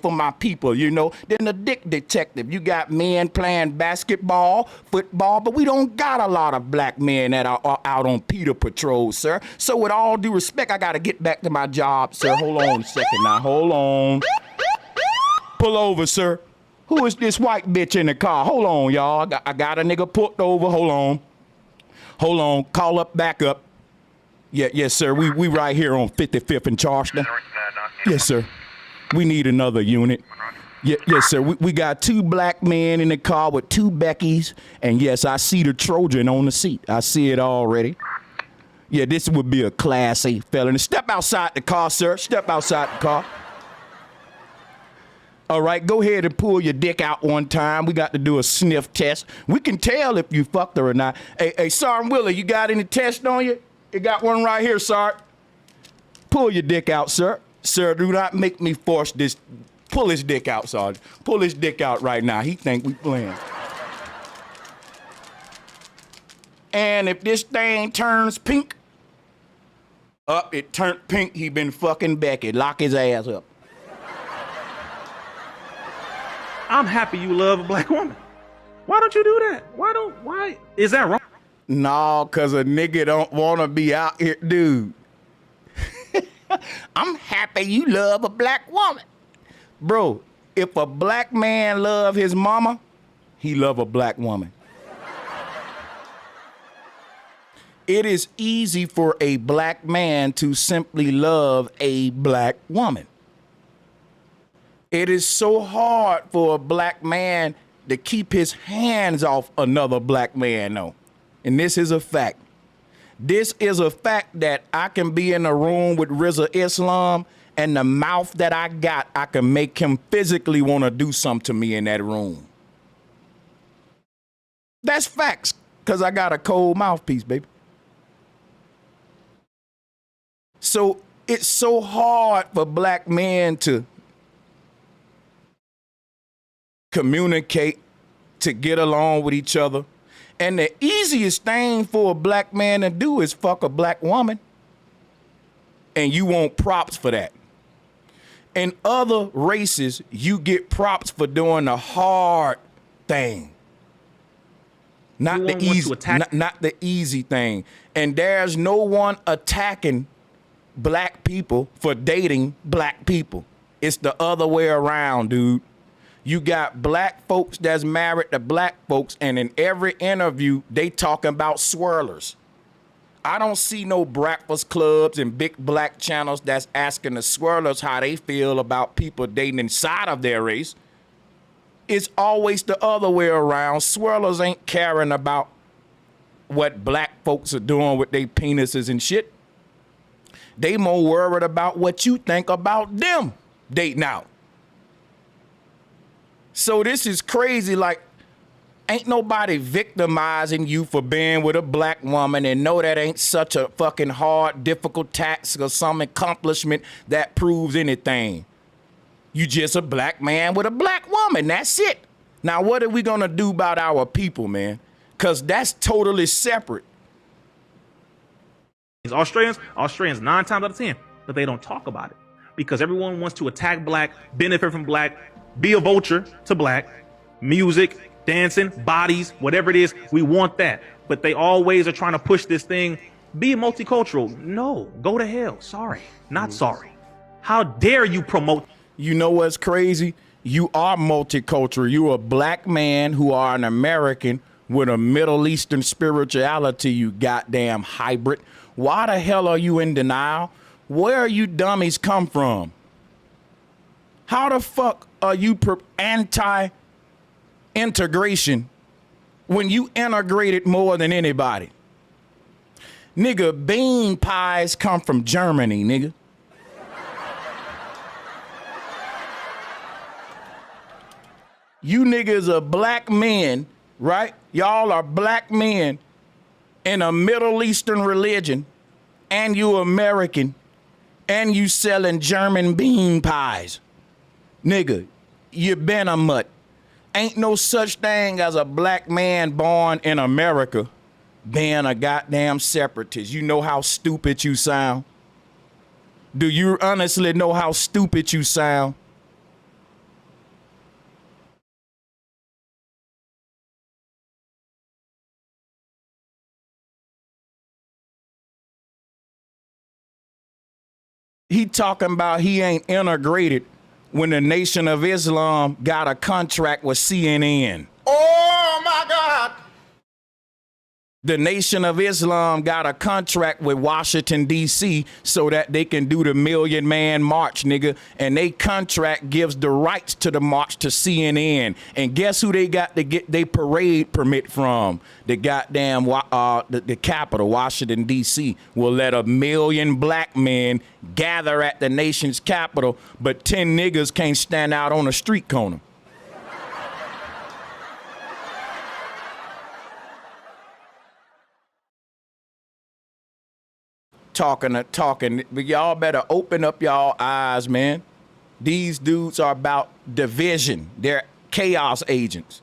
for my people, than a dick detective. You got men playing basketball, football, but we don't got a lot of black men that are out on Peter patrol, sir. So with all due respect, I got to get back to my job, sir. Hold on a second now. Hold on. Pull over, sir. Who is this white bitch in the car? Hold on, y'all. I got a nigga pulled over. Hold on. Call up, back up. Yes, sir. We right here on 55th and Charleston. Yes, sir. We need another unit. Yes, sir. We got 2 black men in the car with 2 Beckys. And yes, I see the Trojan on the seat. I see it already. Yeah, this would be a Class A felony. Step outside the car, sir. Step outside the car. All right, go ahead and pull your dick out one time. We got to do a sniff test. We can tell if you fucked her or not. Hey, Sergeant Willer, you got any test on you? You got one right here, Sergeant. Pull your dick out, sir. Sir, do not make me force this. Pull his dick out, Sergeant. Pull his dick out right now. He think we playing. And if this thing turns pink, it turned pink, he been fucking Becky. Lock his ass up. I'm happy you love a black woman. Why don't you do that? Why? Is that wrong? No, cause a nigga don't wanna be out here, dude. I'm happy you love a black woman. Bro, if a black man love his mama, he love a black woman. It is easy for a black man to simply love a black woman. It is so hard for a black man to keep his hands off another black man, though. And this is a fact. This is a fact that I can be in a room with Rizza Islam, and the mouth that I got, I can make him physically want to do something to me in that room. That's facts, because I got a cold mouthpiece, baby. So it's so hard for black men to communicate, to get along with each other. And the easiest thing for a black man to do is fuck a black woman. And you want props for that. In other races, you get props for doing the hard thing. Not the easy, not the easy thing. And there's no one attacking black people for dating black people. It's the other way around, dude. You got black folks that's married to black folks, and in every interview, they talking about swirlers. I don't see no breakfast clubs and big black channels that's asking the swirlers how they feel about people dating inside of their race. It's always the other way around. Swirlers ain't caring about what black folks are doing with their penises and shit. They more worried about what you think about them dating out. So this is crazy. Like, ain't nobody victimizing you for being with a black woman, and no, that ain't such a fucking hard, difficult task or some accomplishment that proves anything. You just a black man with a black woman. That's it. Now, what are we gonna do about our people, man? Because that's totally separate. Australians 9 times out of 10, but they don't talk about it because everyone wants to attack black, benefit from black, be a vulture to black, music, dancing, bodies, whatever it is, we want that. But they always are trying to push this thing, be multicultural. No, go to hell. Sorry, not sorry. How dare you promote? You know what's crazy? You are multicultural. You're a black man who are an American with a Middle Eastern spirituality, you goddamn hybrid. Why the hell are you in denial? Where are you dummies come from? How the fuck are you anti-integration when you integrated more than anybody. Nigga, bean pies come from Germany, nigga. You niggas are black men, right? Y'all are black men in a Middle Eastern religion, and you American, and you selling German bean pies. Nigga, you been a mutt. Ain't no such thing as a black man born in America being a goddamn separatist. You know how stupid you sound? Do you honestly know how stupid you sound? He talking about he ain't integrated when the Nation of Islam got a contract with CNN. Oh my God. The Nation of Islam got a contract with Washington, D.C. so that they can do the Million Man March, nigga. And they contract gives the rights to the march to CNN. And guess who they got to get their parade permit from? The goddamn, the capital, Washington, D.C. will let 1 million black men gather at the nation's capital, but 10 niggas can't stand out on a street corner. Talking, but y'all better open up y'all eyes, man. These dudes are about division. They're chaos agents.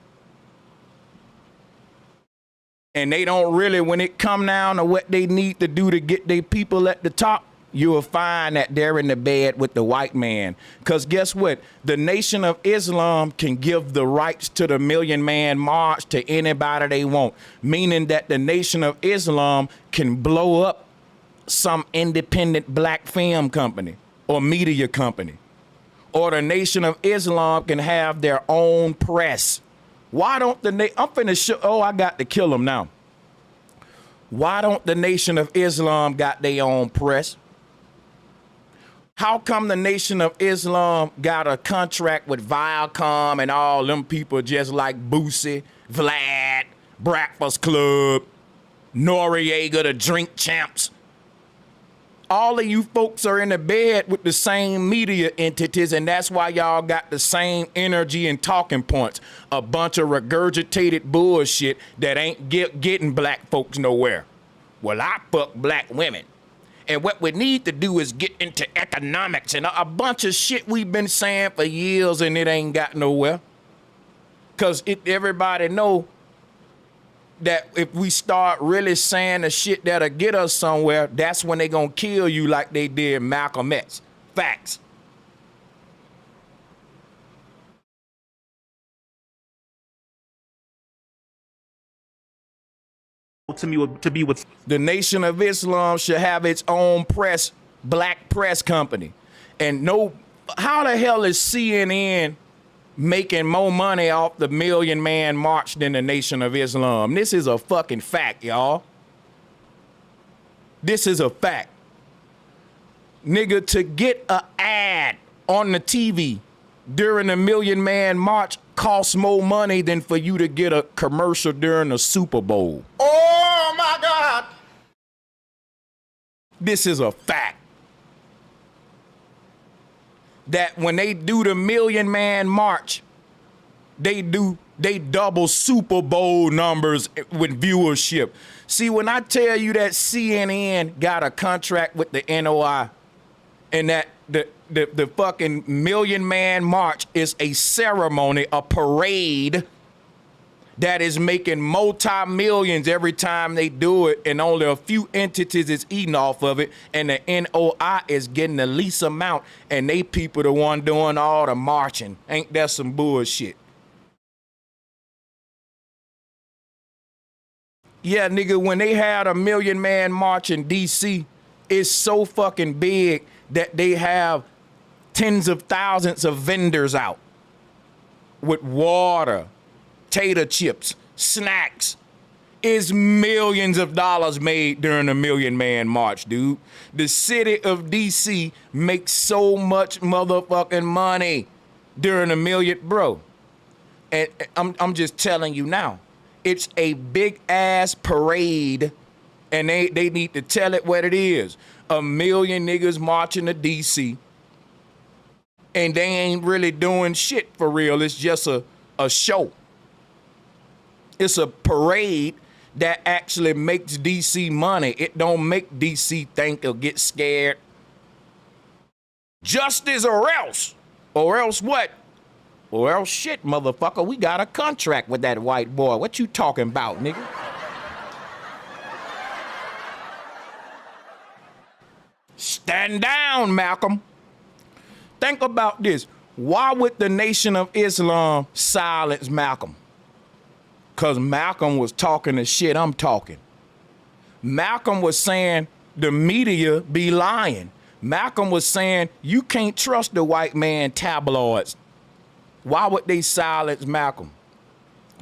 And they don't really, when it come down to what they need to do to get their people at the top, you'll find that they're in the bed with the white man. Because guess what? The Nation of Islam can give the rights to the Million Man March to anybody they want, meaning that the Nation of Islam can blow up some independent black film company or media company, or the Nation of Islam can have their own press. Why don't I'm finna show, oh, I got to kill them now. Why don't the Nation of Islam got their own press? How come the Nation of Islam got a contract with Viacom and all them people just like Boosie, Vlad, Breakfast Club, Noriega, the Drink Champs? All of you folks are in the bed with the same media entities, and that's why y'all got the same energy and talking points. A bunch of regurgitated bullshit that ain't getting black folks nowhere. Well, I fuck black women. And what we need to do is get into economics and a bunch of shit we've been saying for years, and it ain't got nowhere. Because everybody know that if we start really saying the shit that'll get us somewhere, that's when they gonna kill you like they did Malcolm X. Facts. To be with the Nation of Islam should have its own press, black press company. And no, how the hell is CNN making more money off the Million Man March than the Nation of Islam? This is a fucking fact, y'all. This is a fact. Nigga, to get an ad on the TV during the Million Man March costs more money than for you to get a commercial during the Super Bowl. Oh my God. This is a fact. That when they do the Million Man March, they double Super Bowl numbers with viewership. See, when I tell you that CNN got a contract with the NOI and that the fucking Million Man March is a ceremony, a parade that is making multi-millions every time they do it, and only a few entities is eating off of it, and the NOI is getting the least amount, and they people the one doing all the marching. Ain't that some bullshit? Yeah, nigga, when they had a Million Man March in D.C., it's so fucking big that they have tens of thousands of vendors out with water, tater chips, snacks. Is millions of dollars made during the Million Man March, dude. The city of DC makes so much motherfucking money during the million, bro. And I'm just telling you now, It's a big ass parade, and they need to tell it what it is. 1 million niggas marching to DC, and they ain't really doing shit for real. It's just a show. It's a parade that actually makes DC money. It don't make DC think or get scared. Justice or else. Or else what? Or else shit, motherfucker. We got a contract with that white boy. What you talking about, nigga? Stand down, Malcolm. Think about this. Why would the Nation of Islam silence Malcolm? Because Malcolm was talking the shit I'm talking. Malcolm was saying the media be lying. Malcolm was saying you can't trust the white man tabloids. Why would they silence Malcolm?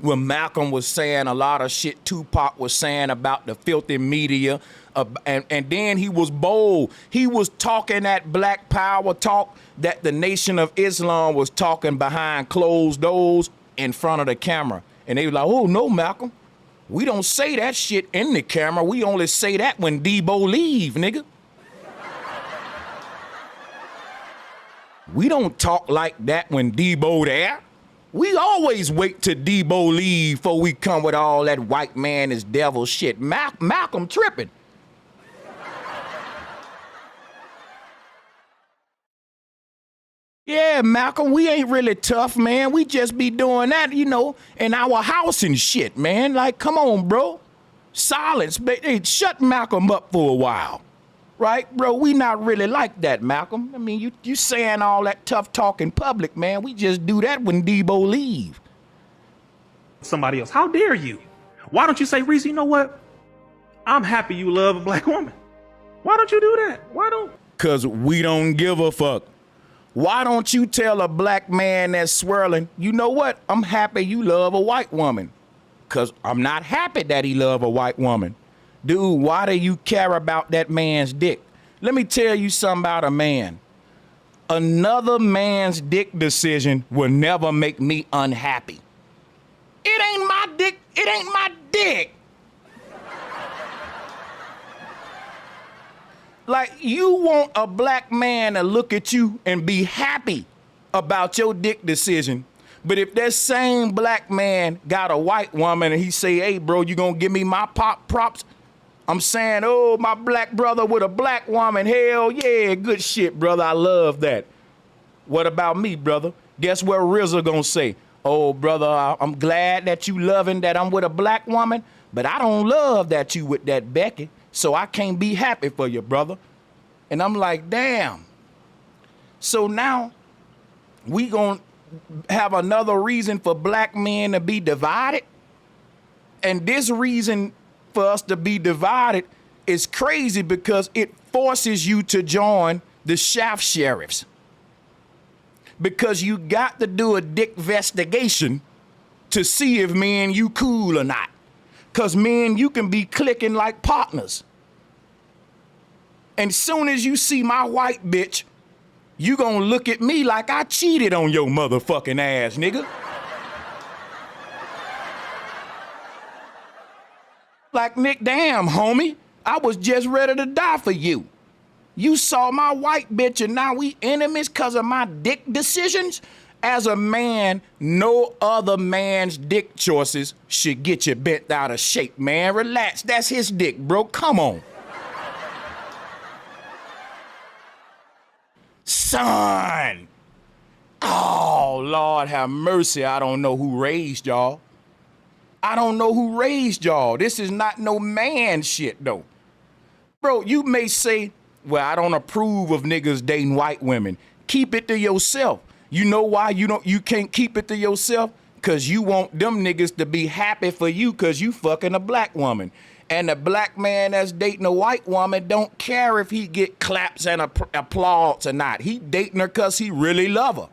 When Malcolm was saying a lot of shit Tupac was saying about the filthy media, and then he was bold. He was talking that black power talk that the Nation of Islam was talking behind closed doors in front of the camera. And they were like, oh, no, Malcolm, we don't say that shit in the camera. We only say that when Debo leave, nigga. We don't talk like that when Debo there. We always wait till Debo leave before we come with all that white man is devil shit. Malcolm tripping. Yeah, Malcolm, we ain't really tough, man. We just be doing that, you know, in our house and shit, man. Like, come on, bro. Silence. Hey, shut Malcolm up for a while. Right, bro? We not really like that, Malcolm. I mean, you saying all that tough talk in public, man. We just do that when Debo leave. Somebody else. How dare you? Why don't you say, Reese, you know what? I'm happy you love a black woman. Why don't you do that? Why don't? Because we don't give a fuck. Why don't you tell a black man that's swirling, you know what? I'm happy you love a white woman. Because I'm not happy that he love a white woman. Dude, why do you care about that man's dick? Let me tell you something about a man. Another man's dick decision will never make me unhappy. It ain't my dick. It ain't my dick. Like, you want a black man to look at you and be happy about your dick decision. But if that same black man got a white woman and he say, hey, bro, you gonna give me my props? I'm saying, oh, my black brother with a black woman. Hell yeah, good shit, brother. I love that. What about me, brother? Guess what RZA gonna say? Oh, brother, I'm glad that you loving that I'm with a black woman, but I don't love that you with that Becky, so I can't be happy for you, brother. And I'm like, damn. So now we gonna have another reason for black men to be divided? And this reason for us to be divided is crazy because it forces you to join the shaft sheriffs. Because you got to do a dick investigation to see if me and you cool or not. Because me and you can be clicking like partners. And soon as you see my white bitch, you gonna look at me like I cheated on your motherfucking ass, nigga. Like, Nick, damn, homie, I was just ready to die for you. You saw my white bitch and now we enemies because of my dick decisions? As a man, no other man's dick choices should get you bent out of shape, man. Relax, that's his dick, bro, come on. Son. Oh, Lord have mercy, I don't know who raised y'all. I don't know who raised y'all. This is not no man shit, though. Bro, you may say, well, I don't approve of niggas dating white women. Keep it to yourself. You know why you can't keep it to yourself? Because you want them niggas to be happy for you because you fucking a black woman. And the black man that's dating a white woman don't care if he get claps and applause or not. He dating her because he really love her.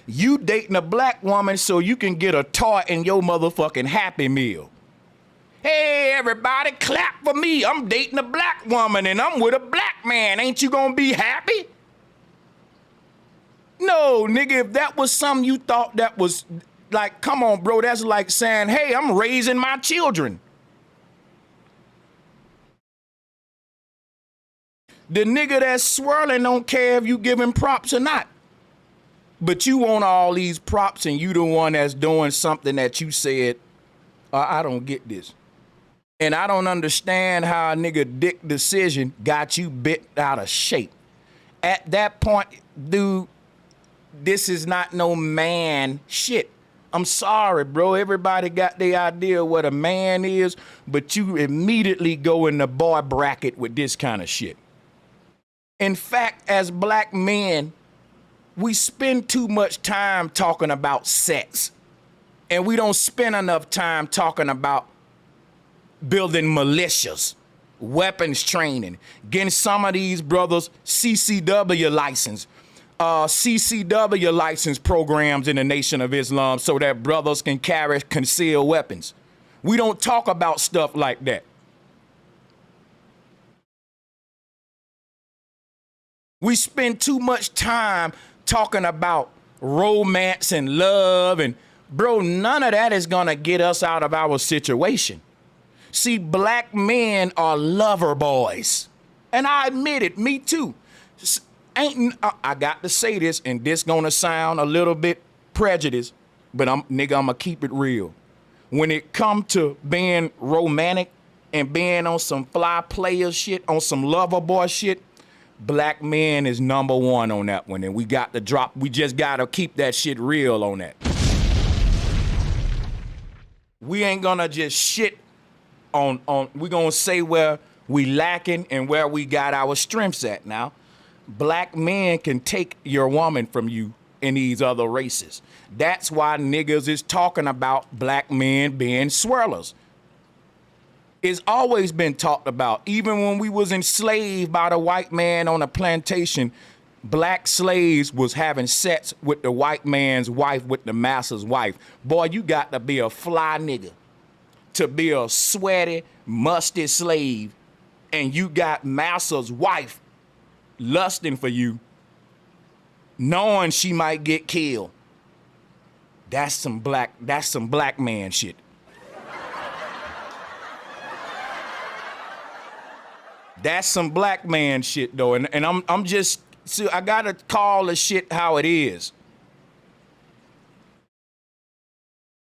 You dating a black woman so you can get a toy in your motherfucking Happy Meal. Hey, everybody, clap for me. I'm dating a black woman and I'm with a black man. Ain't you gonna be happy? No, nigga, if that was something you thought that was Like, come on, bro. That's like saying, hey, I'm raising my children. The nigga that's swirling don't care if you give him props or not. But you want all these props and you the one that's doing something that you said, I don't get this. And I don't understand how a nigga dick decision got you bit out of shape. At that point, dude, this is not no man shit. I'm sorry, bro. Everybody got their idea of what a man is, but you immediately go in the boy bracket with this kind of shit. In fact, as black men, we spend too much time talking about sex, and we don't spend enough time talking about building militias, weapons training, getting some of these brothers CCW license programs in the Nation of Islam so that brothers can carry concealed weapons. We don't talk about stuff like that. We spend too much time talking about romance and love, and bro, none of that is gonna get us out of our situation. See, black men are lover boys. And I admit it, me too. I got to say this, and this gonna sound a little bit prejudiced, but I'm gonna keep it real. When it come to being romantic and being on some fly player shit, on some lover boy shit, black men is number one on that one, and we just gotta keep that shit real on that. We ain't gonna just shit on we gonna say where we lacking and where we got our strengths at now. Black men can take your woman from you in these other races. That's why niggas is talking about black men being swirlers. It's always been talked about. Even when we was enslaved by the white man on a plantation, black slaves was having sex with the white man's wife, with the master's wife. Boy, you got to be a fly nigga to be a sweaty, musty slave, and you got master's wife lusting for you, knowing she might get killed. That's some black man shit. That's some black man shit though, and I'm just, see, I gotta call the shit how it is.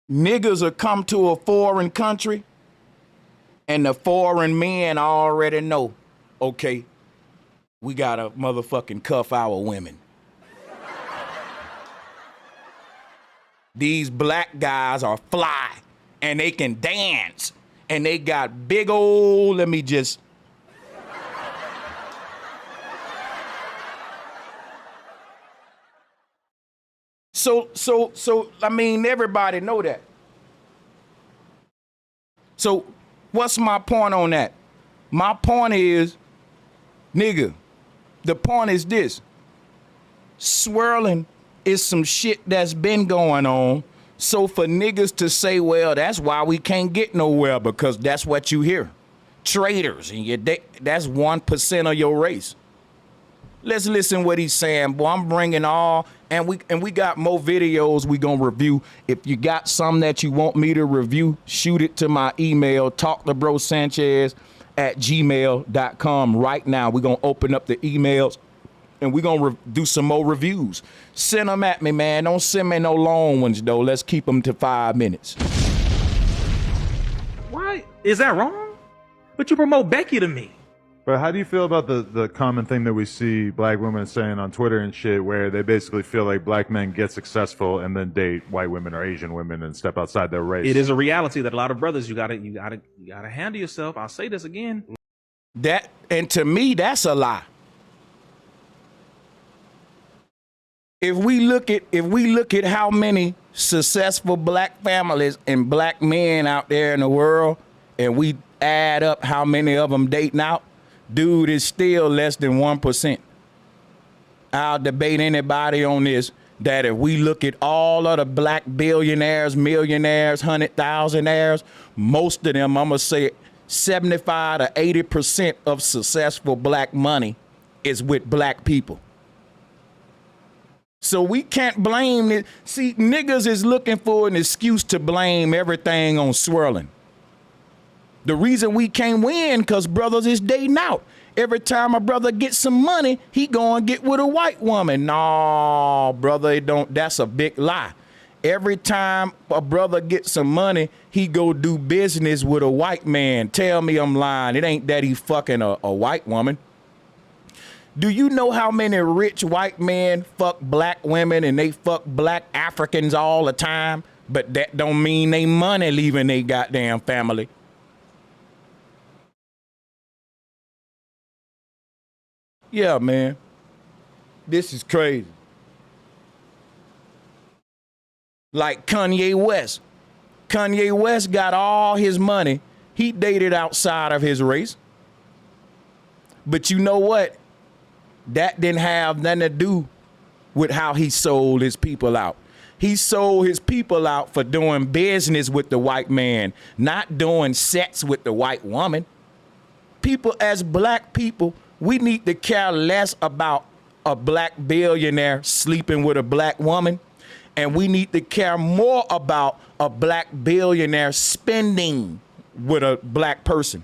Niggas will come to a foreign country, and the foreign men already know, okay, we gotta motherfucking cuff our women. These black guys are fly, and they can dance, and they got big old, let me just, So I mean, everybody know that. So what's my point on that? My point is, nigga, the point is this. Swirling is some shit that's been going on. So for niggas to say, well, that's why we can't get nowhere, because that's what you hear. Traitors, and that's 1% of your race. Let's listen what he's saying, boy. I'm bringing all, and we got more videos we gonna review. If you got some that you want me to review, shoot it to my email, talktobrosanchez@gmail.com right now. We're gonna open up the emails, and we're gonna do some more reviews. Send them at me, man. Don't send me no long ones, though. Let's keep them to 5 minutes. Why? Is that wrong? But you promote Becky to me. But how do you feel about the common thing that we see black women saying on Twitter and shit, where they basically feel like black men get successful and then date white women or Asian women and step outside their race? It is a reality that a lot of brothers, you gotta handle yourself. I'll say this again. That, and to me, that's a lie. If we look at how many successful black families and black men out there in the world, and we add up how many of them dating out, dude, is still less than 1%. I'll debate anybody on this, that if we look at all of the black billionaires, millionaires, 100,000aires, most of them, I'm gonna say 75 to 80% of successful black money is with black people. So we can't blame it. See, niggas is looking for an excuse to blame everything on swirling. The reason we can't win because brothers is dating out. Every time a brother gets some money, he go and get with a white woman. No, brother, it don't. That's a big lie. Every time a brother gets some money, he go do business with a white man. Tell me I'm lying. It ain't that he fucking a white woman. Do you know how many rich white men fuck black women and they fuck black Africans all the time? But that don't mean they money leaving they goddamn family. Yeah, man. This is crazy. Like Kanye West. Kanye West got all his money. He dated outside of his race. But you know what? That didn't have nothing to do with how he sold his people out. He sold his people out for doing business with the white man, not doing sex with the white woman. People, as black people, we need to care less about a black billionaire sleeping with a black woman, and we need to care more about a black billionaire spending with a black person.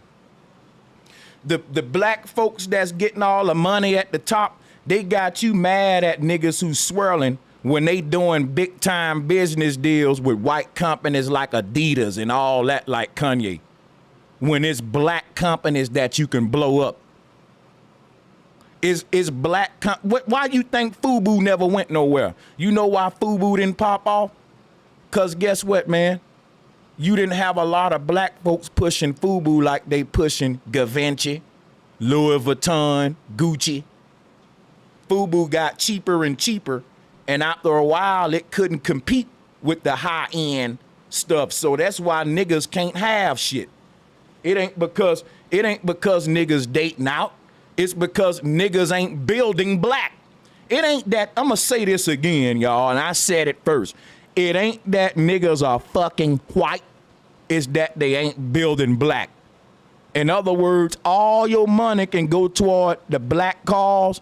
The black folks that's getting all the money at the top, they got you mad at niggas who swirling when they doing big time business deals with white companies like Adidas and all that, like Kanye. When it's black companies that you can blow up. Is black, why you think FUBU never went nowhere? You know why FUBU didn't pop off? Cause guess what, man? You didn't have a lot of black folks pushing FUBU like they pushing Givenchy, Louis Vuitton, Gucci. FUBU got cheaper and cheaper, and after a while, it couldn't compete with the high-end stuff. So that's why niggas can't have shit. It ain't because niggas dating out. It's because niggas ain't building black. It ain't that, I'm gonna say this again, y'all, and I said it first. It ain't that niggas are fucking white. It's that they ain't building black. In other words, all your money can go toward the black cause,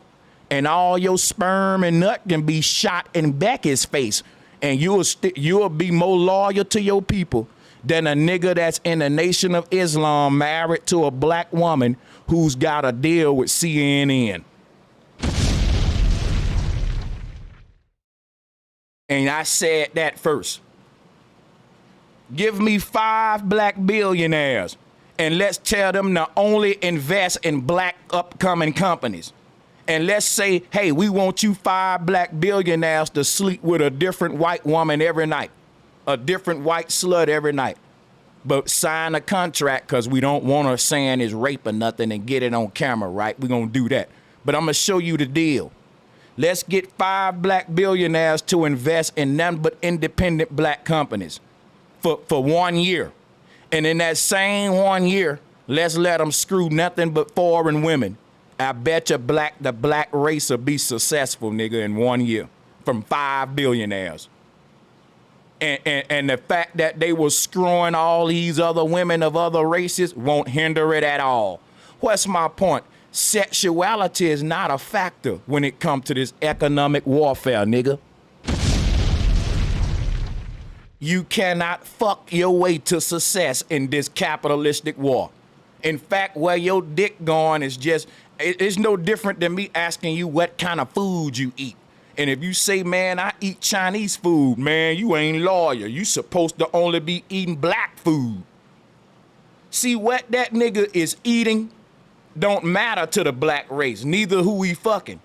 and all your sperm and nut can be shot in Becky's face, and you'll be more loyal to your people than a nigga that's in the Nation of Islam married to a black woman who's got a deal with CNN. And I said that first. Give me 5 black billionaires and let's tell them to only invest in black upcoming companies. And let's say, hey, we want you 5 black billionaires to sleep with a different white woman every night, a different white slut every night. But sign a contract because we don't want her saying it's rape or nothing and get it on camera, right? We're going to do that. But I'm going to show you the deal. Let's get 5 black billionaires to invest in none but independent black companies for 1 year. And in that same 1 year, let's let them screw nothing but foreign women. I bet you the black race will be successful, nigga, in 1 year from 5 billionaires. And the fact that they were screwing all these other women of other races won't hinder it at all. What's my point? Sexuality is not a factor when it comes to this economic warfare, nigga. You cannot fuck your way to success in this capitalistic war. In fact, where your dick going is just, it's no different than me asking you what kind of food you eat. And if you say, man, I eat Chinese food, man, you ain't loyal. You supposed to only be eating black food. See, what that nigga is eating don't matter to the black race, neither who he fucking.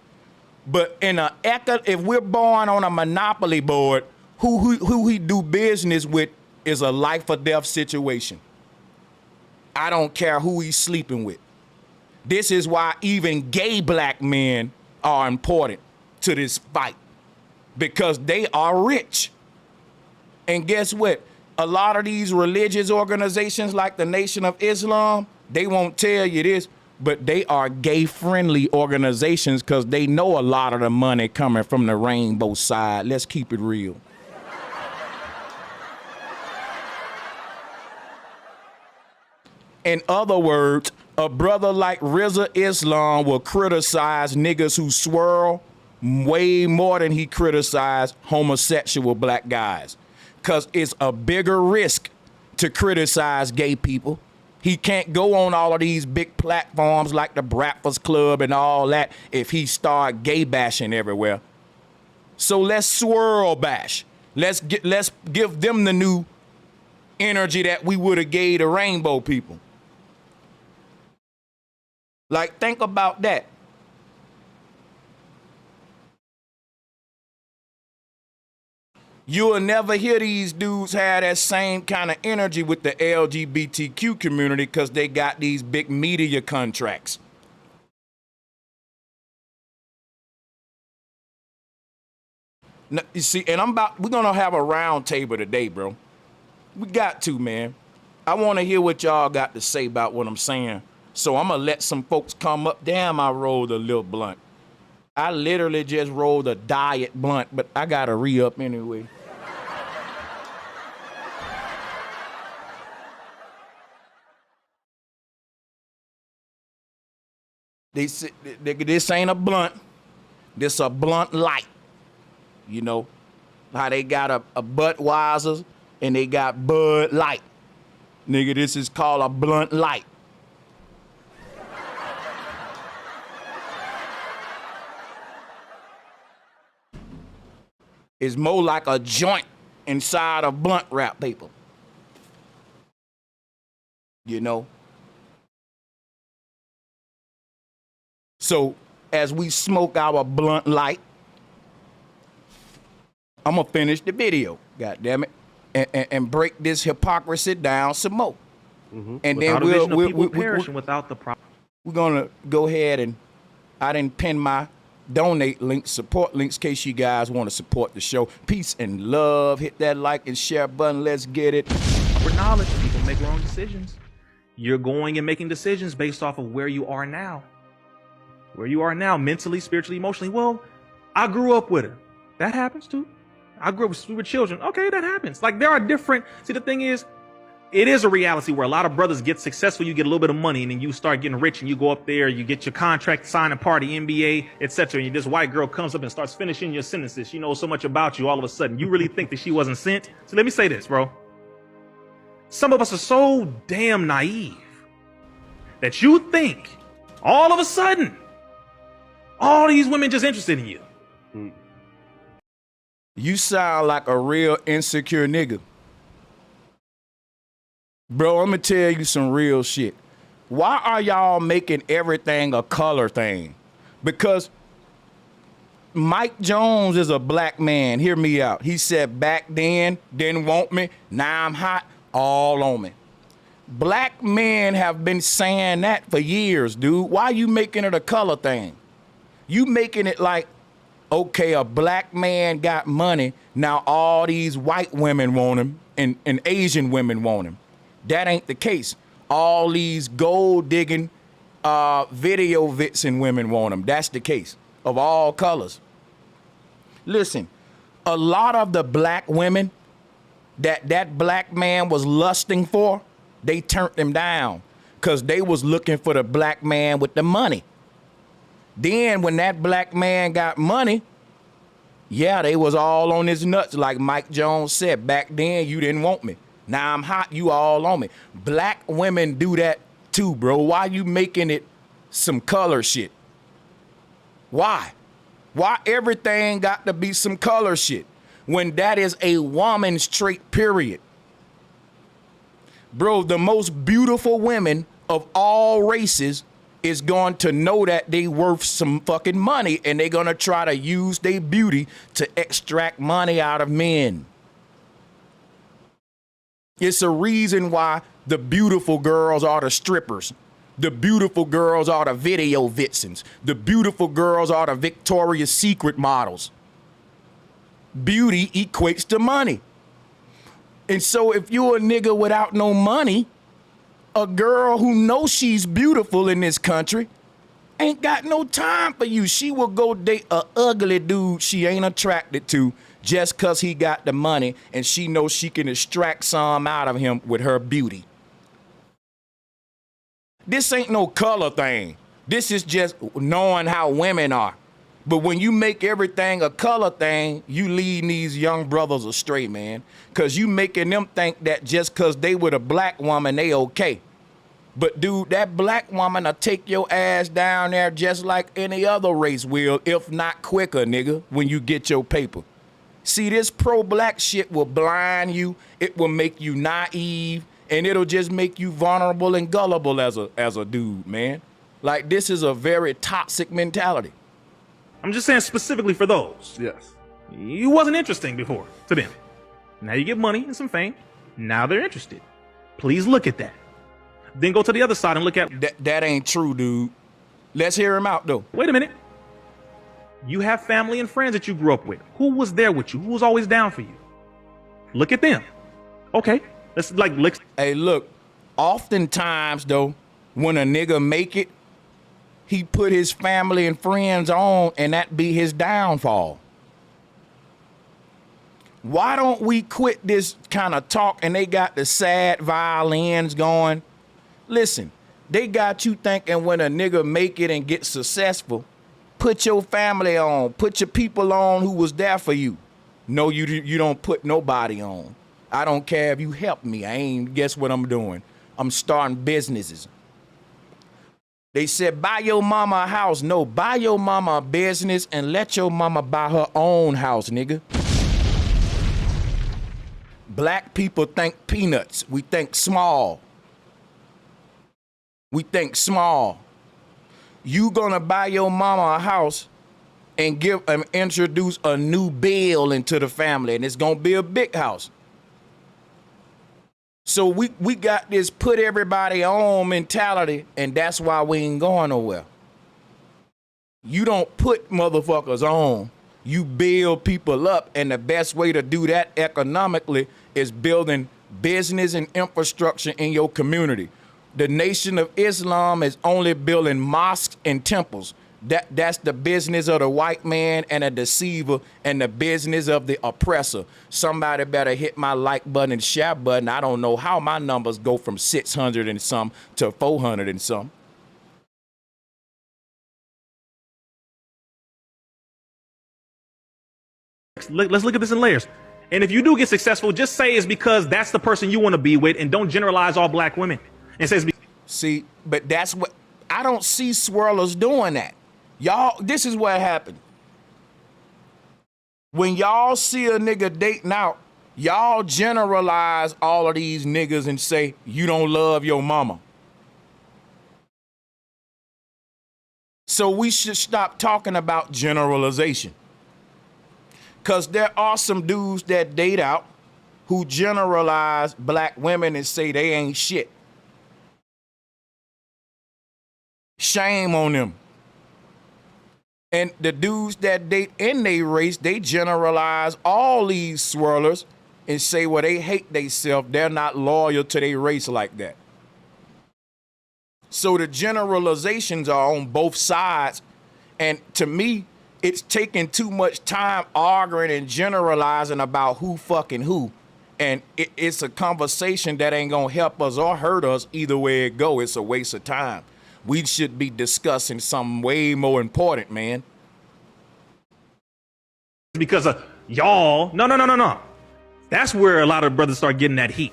But if we're born on a monopoly board, who he do business with is a life or death situation. I don't care who he's sleeping with. This is why even gay black men are important to this fight, because they are rich. And guess what? A lot of these religious organizations like the Nation of Islam, they won't tell you this, but they are gay-friendly organizations because they know a lot of the money coming from the rainbow side. Let's keep it real. In other words, a brother like Rizza Islam will criticize niggas who swirl way more than he criticized homosexual black guys, because it's a bigger risk to criticize gay people. He can't go on all of these big platforms like the Breakfast Club and all that if he start gay bashing everywhere. So let's swirl bash. Let's give them the new energy that we would have gave the rainbow people. Like, think about that. You'll never hear these dudes have that same kind of energy with the LGBTQ community because they got these big media contracts. Now, you see, and we're gonna have a round table today, bro. We got to, man. I want to hear what y'all got to say about what I'm saying. So I'm gonna let some folks come up. Damn, I rolled a little blunt. I literally just rolled a diet blunt, but I gotta re-up anyway. This ain't a blunt. This a blunt light. You know how they got a Budweiser and they got Bud Light. Nigga, this is called a blunt light. It's more like a joint inside of blunt wrap paper. You know? So as we smoke our blunt light, I'm gonna finish the video, God damn it, and break this hypocrisy down some more. Mm-hmm. And without then we're perishing without the problem. We're gonna go ahead and I didn't pin my donate links, support links, in case you guys want to support the show. Peace and love. Hit that like and share button. Let's get it. For knowledge, people make wrong decisions. You're going and making decisions based off of where you are now. Where you are now, mentally, spiritually, emotionally. Well, I grew up with it. That happens too. I grew up with children. Okay, that happens. Like, there are different. See, the thing is, it is a reality where a lot of brothers get successful. You get a little bit of money, and then you start getting rich, and you go up there, you get your contract, sign a party, NBA, etc. And this white girl comes up and starts finishing your sentences. She knows so much about you all of a sudden. You really think that she wasn't sent? So let me say this, bro. Some of us are so damn naive that you think all of a sudden all these women just interested in you. You sound like a real insecure nigga. Bro, I'm gonna tell you some real shit. Why are y'all making everything a color thing? Because Mike Jones is a black man. Hear me out. He said back then, didn't want me. Now I'm hot, all on me. Black men have been saying that for years, dude. Why you making it a color thing? You making it like, okay, a black man got money, now all these white women want him and Asian women want him. That ain't the case. All these gold digging video vixen women want him. That's the case, of all colors. Listen, a lot of the black women that black man was lusting for, they turned him down because they was looking for the black man with the money. Then when that black man got money, yeah, they was all on his nuts. Like Mike Jones said, back then you didn't want me. Now I'm hot, you all on me. Black women do that too, bro. Why you making it some color shit? Why? Why everything got to be some color shit when that is a woman's trait, period? Bro, the most beautiful women of all races is going to know that they worth some fucking money, and they're going to try to use their beauty to extract money out of men. It's a reason why the beautiful girls are the strippers. The beautiful girls are the video vixens. The beautiful girls are the Victoria's Secret models. Beauty equates to money. And so if you're a nigga without no money, a girl who knows she's beautiful in this country ain't got no time for you. She will go date a ugly dude she ain't attracted to just because he got the money, and she knows she can extract some out of him with her beauty. This ain't no color thing. This is just knowing how women are. But when you make everything a color thing, you lead these young brothers astray, man. Because you making them think that just because they with a black woman, they okay. But, dude, that black woman will take your ass down there just like any other race will, if not quicker, nigga, when you get your paper. See, this pro-black shit will blind you. It will make you naive. And it'll just make you vulnerable and gullible as a dude, man. Like, this is a very toxic mentality. I'm just saying specifically for those. Yes. You wasn't interesting before to them. Now you get money and some fame. Now they're interested. Please look at that. Then go to the other side and look at... That ain't true, dude. Let's hear him out, though. Wait a minute. You have family and friends that you grew up with. Who was there with you? Who was always down for you? Look at them. Okay. Let's Hey, look. Oftentimes, though, when a nigga make it, he put his family and friends on, and that be his downfall. Why don't we quit this kind of talk and they got the sad violins going? Listen, they got you thinking when a nigga make it and get successful, put your family on, put your people on who was there for you. No, you don't put nobody on. I don't care if you help me. I ain't, guess what I'm doing? I'm starting businesses. They said, buy your mama a house. No, buy your mama a business and let your mama buy her own house, nigga. Black people think peanuts. We think small. We think small. You gonna buy your mama a house and introduce a new bill into the family, and it's gonna be a big house. So we got this put everybody on mentality, and that's why we ain't going nowhere. You don't put motherfuckers on. You build people up, and the best way to do that economically is building business and infrastructure in your community. The Nation of Islam is only building mosques and temples. That's the business of the white man and a deceiver, and the business of the oppressor. Somebody better hit my like button and share button. I don't know how my numbers go from 600 and some to 400 and some. Let's look at this in layers. And if you do get successful, just say it's because that's the person you want to be with, and don't generalize all black women. And say see, but that's what I don't see swirlers doing that. Y'all, this is what happened. When y'all see a nigga dating out, y'all generalize all of these niggas and say, you don't love your mama. So we should stop talking about generalization. Because there are some dudes that date out who generalize black women and say they ain't shit. Shame on them. And the dudes that date in their race, they generalize all these swirlers and say, well, they hate themselves. They're not loyal to their race like that. So the generalizations are on both sides. And to me, it's taking too much time arguing and generalizing about who fucking who. And it's a conversation that ain't gonna help us or hurt us either way it go. It's a waste of time. We should be discussing something way more important, man. Because of y'all. No. That's where a lot of brothers start getting that heat.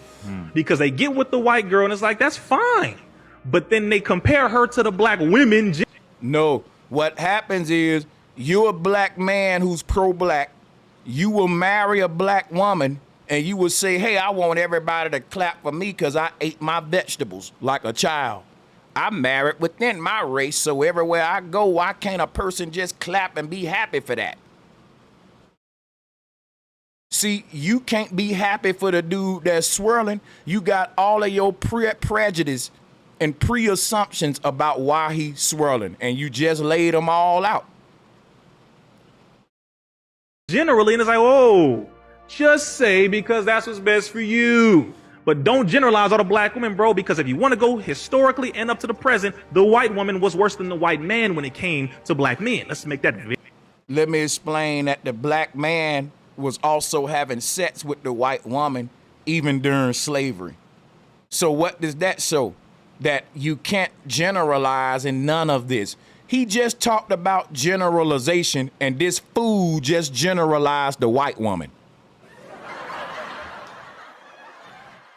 Because they get with the white girl and it's like, that's fine. But then they compare her to the black women. No, what happens is you're a black man who's pro-black. You will marry a black woman and you will say, hey, I want everybody to clap for me because I ate my vegetables like a child. I'm married within my race, so everywhere I go, why can't a person just clap and be happy for that? See, you can't be happy for the dude that's swirling. You got all of your prejudice and pre-assumptions about why he's swirling, and you just laid them all out. Generally, and it's like, oh, just say because that's what's best for you. But don't generalize all the black women, bro, because if you want to go historically and up to the present, the white woman was worse than the white man when it came to black men. Let's make that. Let me explain that the black man was also having sex with the white woman even during slavery. So what does that show? That you can't generalize in none of this. He just talked about generalization, and this fool just generalized the white woman.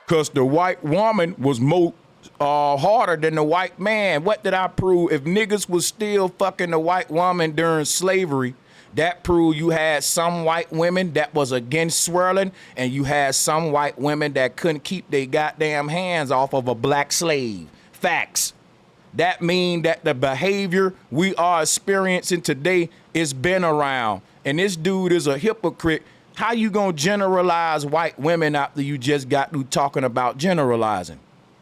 Because the white woman was more harder than the white man. What did I prove? If niggas was still fucking the white woman during slavery, that proved you had some white women that was against swirling, and you had some white women that couldn't keep their goddamn hands off of a black slave. Facts. That mean that the behavior we are experiencing today is been around. And this dude is a hypocrite. How you gonna generalize white women after you just got through talking about generalizing?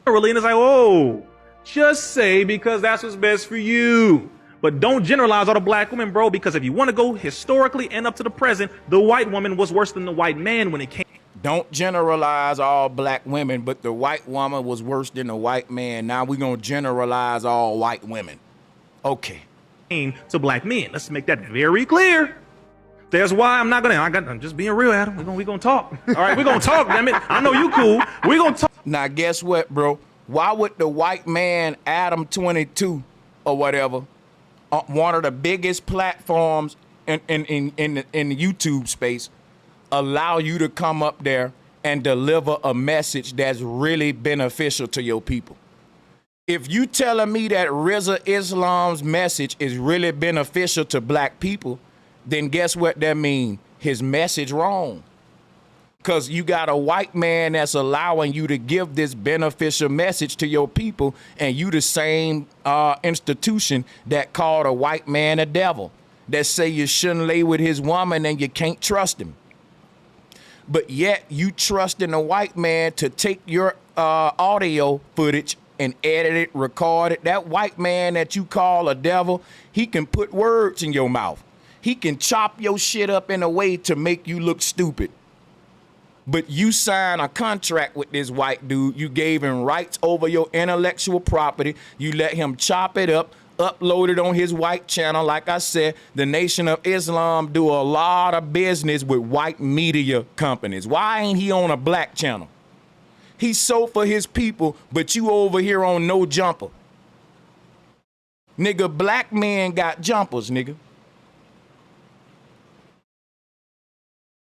Relina's like, oh, just say because that's what's best for you. But don't generalize all the black women, bro, because if you want to go historically and up to the present, the white woman was worse than the white man when it came. Don't generalize all black women, but the white woman was worse than the white man. Now we're going to generalize all white women. Okay. To black men. Let's make that very clear. That's why I'm not I'm just being real, Adam. We're going to talk. All right, we're going to talk, damn it. I know you cool. We're going to talk. Now, guess what, bro? Why would the white man, Adam 22 or whatever, one of the biggest platforms in the YouTube space, allow you to come up there and deliver a message that's really beneficial to your people? If you telling me that Rizza Islam's message is really beneficial to black people, then guess what that means? His message wrong. Because you got a white man that's allowing you to give this beneficial message to your people, and you the same institution that called a white man a devil, that say you shouldn't lay with his woman and you can't trust him. But yet you trust in a white man to take your audio footage and edit it, record it. That white man that you call a devil, he can put words in your mouth. He can chop your shit up in a way to make you look stupid. But you sign a contract with this white dude. You gave him rights over your intellectual property. You let him chop it up, upload it on his white channel. Like I said, the Nation of Islam do a lot of business with white media companies. Why ain't he on a black channel? He's so for his people, but you over here on no jumper. Nigga, black men got jumpers, nigga.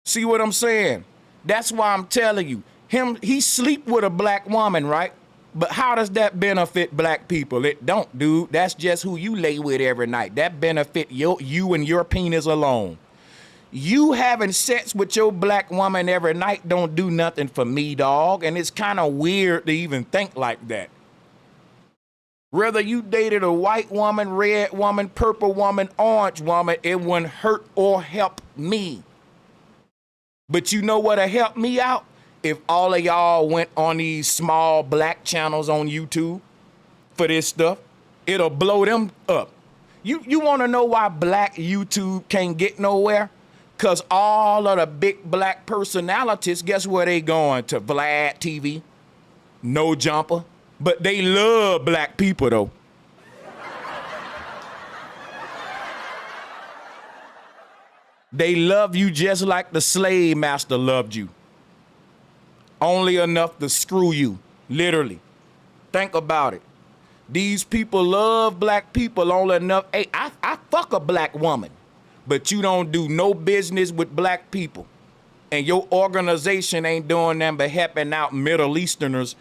See what I'm saying? That's why I'm telling you, he sleep with a black woman, right? But how does that benefit black people? It don't, dude. That's just who you lay with every night. That benefit you and your penis alone. You having sex with your black woman every night don't do nothing for me, dog. And it's kind of weird to even think like that. Whether you dated a white woman, red woman, purple woman, orange woman, it wouldn't hurt or help me. But you know what'll help me out? If all of y'all went on these small black channels on YouTube for this stuff, it'll blow them up. You want to know why black YouTube can't get nowhere? Because all of the big black personalities, guess where they going? To Vlad TV, No Jumper. But they love black people, though. They love you just like the slave master loved you. Only enough to screw you, literally. Think about it. These people love black people only enough. Hey, I fuck a black woman, but you don't do no business with black people. And your organization ain't doing nothing but helping out Middle Easterners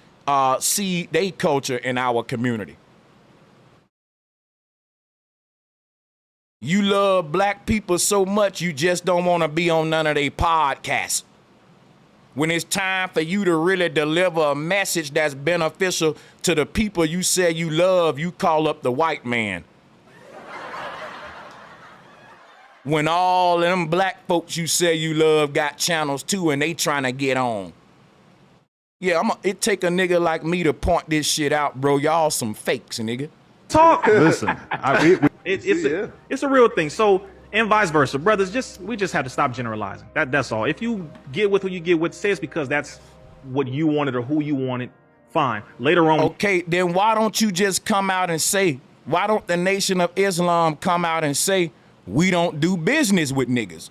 see their culture in our community. You love black people so much, you just don't want to be on none of their podcasts. When it's time for you to really deliver a message that's beneficial to the people you say you love, you call up the white man. When all them black folks you say you love got channels too and they trying to get on. Yeah, it take a nigga like me to point this shit out, bro. Y'all some fakes, nigga. Talk. Listen, it's a real thing. So, and vice versa, brothers. We just have to stop generalizing. That's all. If you get with who you get with, say it's because that's what you wanted or who you wanted. Fine. Later on. Okay, then why don't you just come out and say? Why don't the Nation of Islam come out and say we don't do business with niggas?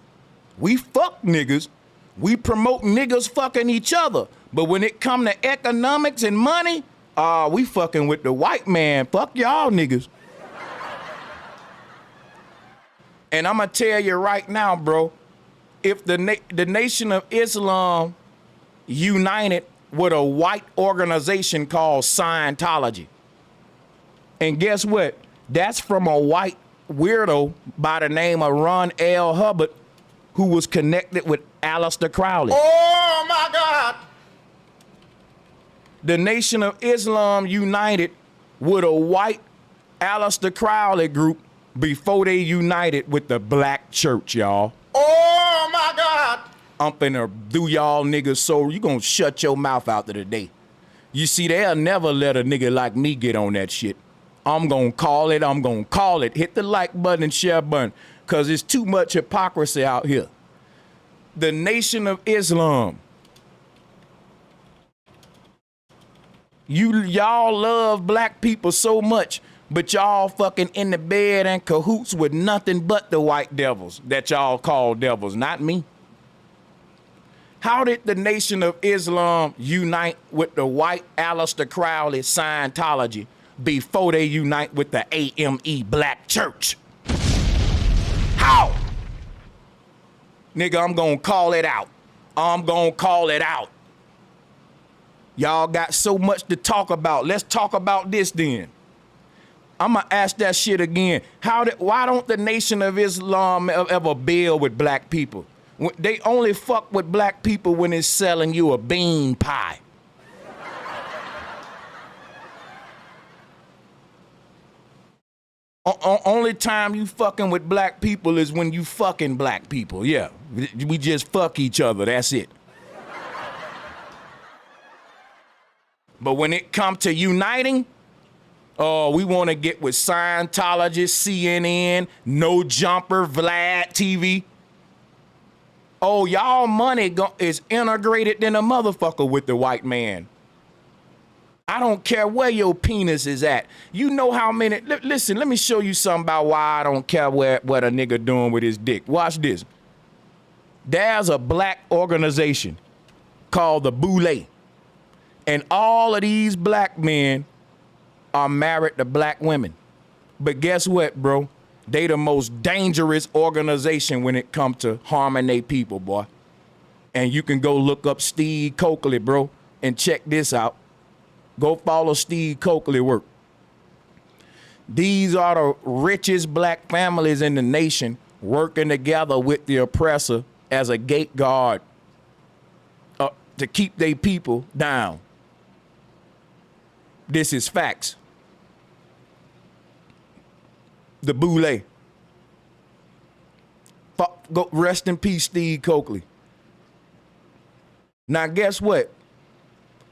We fuck niggas. We promote niggas fucking each other. But when it come to economics and money, we fucking with the white man. Fuck y'all niggas. And I'm going to tell you right now, bro, if the Nation of Islam united with a white organization called Scientology, and guess what? That's from a white weirdo by the name of Ron L. Hubbard, who was connected with Aleister Crowley. Oh, my God. The Nation of Islam united with a white Aleister Crowley group before they united with the black church, y'all. Oh, my God. I'm finna do y'all niggas so you gonna shut your mouth out of the day. You see, they'll never let a nigga like me get on that shit. I'm gonna call it, I'm gonna call it. Hit the like button and share button, because it's too much hypocrisy out here. The Nation of Islam. Y'all love black people so much, but y'all fucking in the bed and cahoots with nothing but the white devils that y'all call devils, not me. How did the Nation of Islam unite with the white Aleister Crowley Scientology before they unite with the AME Black Church? How? Nigga, I'm gonna call it out. I'm gonna call it out. Y'all got so much to talk about. Let's talk about this then. I'm gonna ask that shit again. Why don't the Nation of Islam ever build with black people? They only fuck with black people when it's selling you a bean pie. Only time you fucking with black people is when you fucking black people. Yeah, we just fuck each other, that's it. But when it comes to uniting, we want to get with Scientology, CNN, No Jumper, Vlad TV. Oh, y'all money is integrated in a motherfucker with the white man. I don't care where your penis is at. You know how many... Listen, let me show you something about why I don't care what a nigga doing with his dick. Watch this. There's a black organization called the Boule. And all of these black men are married to black women. But guess what, bro? They the most dangerous organization when it comes to harming their people, boy. And you can go look up Steve Coakley, bro, and check this out. Go follow Steve Coakley work. These are the richest black families in the nation working together with the oppressor as a gate guard to keep their people down. This is facts. The Boule. Go rest in peace, Steve Coakley. Now, guess what?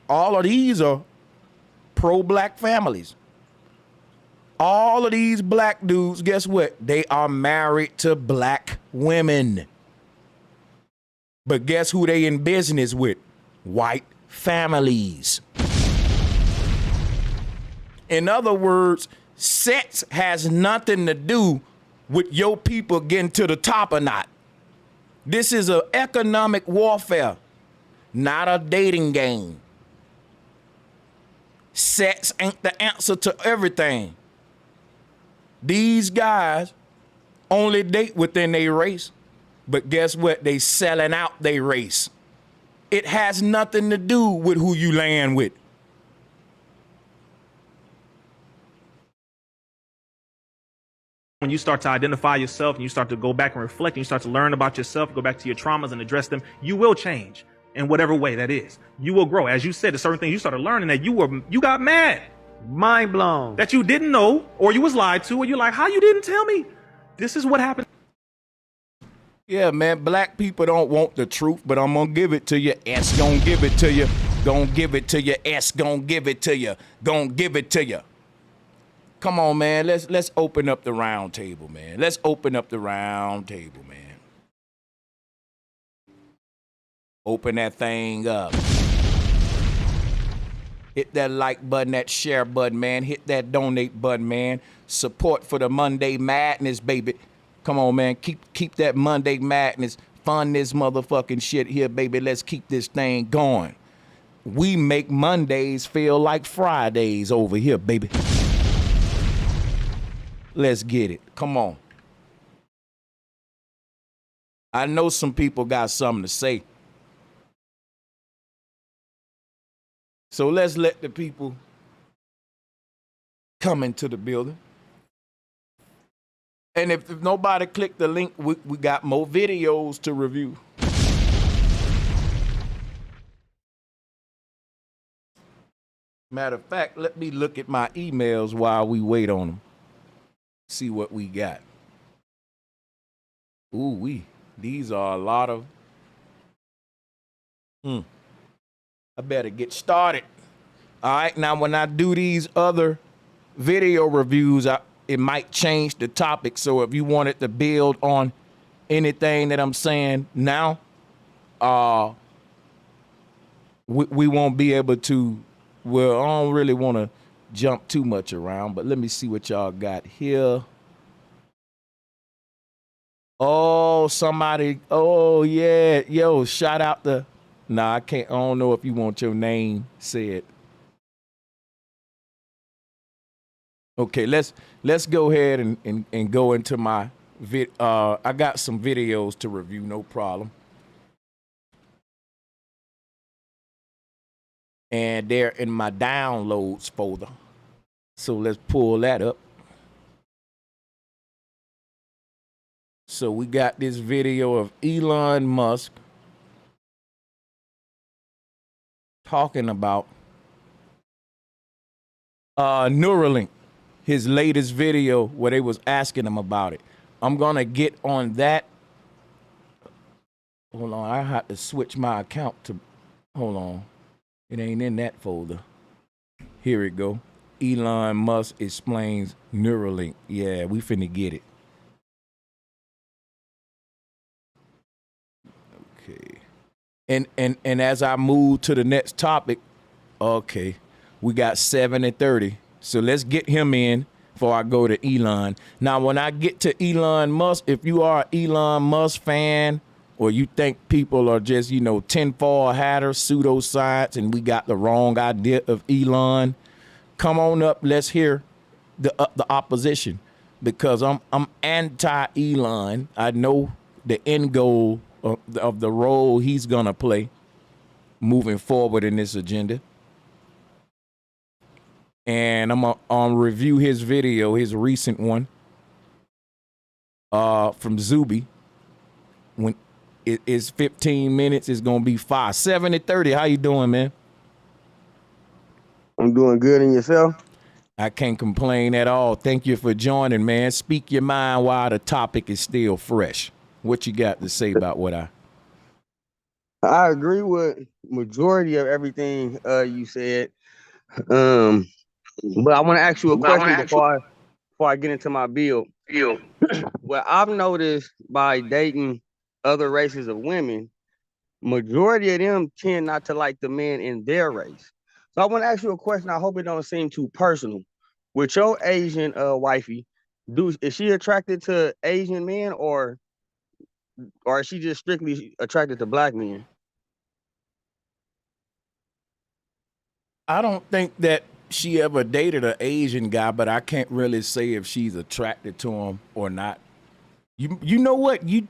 All of these are pro-black families. All of these black dudes, guess what? They are married to black women. But guess who they in business with? White families. In other words, sex has nothing to do with your people getting to the top or not. This is an economic warfare, not a dating game. Sex ain't the answer to everything. These guys only date within their race, but guess what? They selling out their race. It has nothing to do with who you land with. When you start to identify yourself and you start to go back and reflect and you start to learn about yourself, go back to your traumas and address them, you will change in whatever way that is. You will grow. As you said, there's certain things you started learning that you got mad. Mind blown. That you didn't know, or you was lied to, or you're like, how you didn't tell me? This is what happened. Yeah, man, black people don't want the truth, but I'm gonna give it to you. S gonna give it to you. Gonna give it to you. S gonna give it to you. Gonna give it to you. Come on, man. Let's open up the round table, man. Let's open up the round table, man. Open that thing up. Hit that like button, that share button, man. Hit that donate button, man. Support for the Monday Madness, baby. Come on, man. Keep that Monday Madness. Fund this motherfucking shit here, baby. Let's keep this thing going. We make Mondays feel like Fridays over here, baby. Let's get it. Come on. I know some people got something to say. So let's let the people come into the building. And if nobody clicked the link, we got more videos to review. Matter of fact, let me look at my emails while we wait on them. See what we got. Ooh, these are a lot of. I better get started. All right, now when I do these other video reviews, it might change the topic. So if you wanted to build on anything that I'm saying now, we won't be able to. Well, I don't really want to jump too much around, but let me see what y'all got here. Oh, somebody. Oh, yeah. Yo, shout out to. Nah, I can't. I don't know if you want your name said. Okay, let's go ahead and go into my I got some videos to review, no problem. And they're in my downloads folder. So let's pull that up. So we got this video of Elon Musk talking about Neuralink, his latest video where they was asking him about it. I'm gonna get on that. Hold on, I have to switch my account to, hold on. It ain't in that folder. Here it go. Elon Musk explains Neuralink. Yeah, we finna get it. Okay. And as I move to the next topic, okay, we got 7:30. So let's get him in before I go to Elon. Now, when I get to Elon Musk, if you are an Elon Musk fan, or you think people are just, tinfoil hatters, pseudoscience, and we got the wrong idea of Elon, come on up. Let's hear the opposition, because I'm anti-Elon. I know the end goal of the role he's gonna play moving forward in this agenda. And I'm gonna review his video, his recent one, from Zuby. When it is 15 minutes, it's gonna be 5. 7:30. How you doing, man? I'm doing good, and yourself? I can't complain at all. Thank you for joining, man. Speak your mind while the topic is still fresh. What you got to say about what I agree with majority of everything you said. But I want to ask you a question before I get into my build. Well, I've noticed by dating other races of women, majority of them tend not to like the men in their race. So I want to ask you a question. I hope it don't seem too personal. With your Asian wifey, is she attracted to Asian men, or is she just strictly attracted to black men? I don't think that she ever dated an Asian guy, but I can't really say if she's attracted to him or not. You know what? You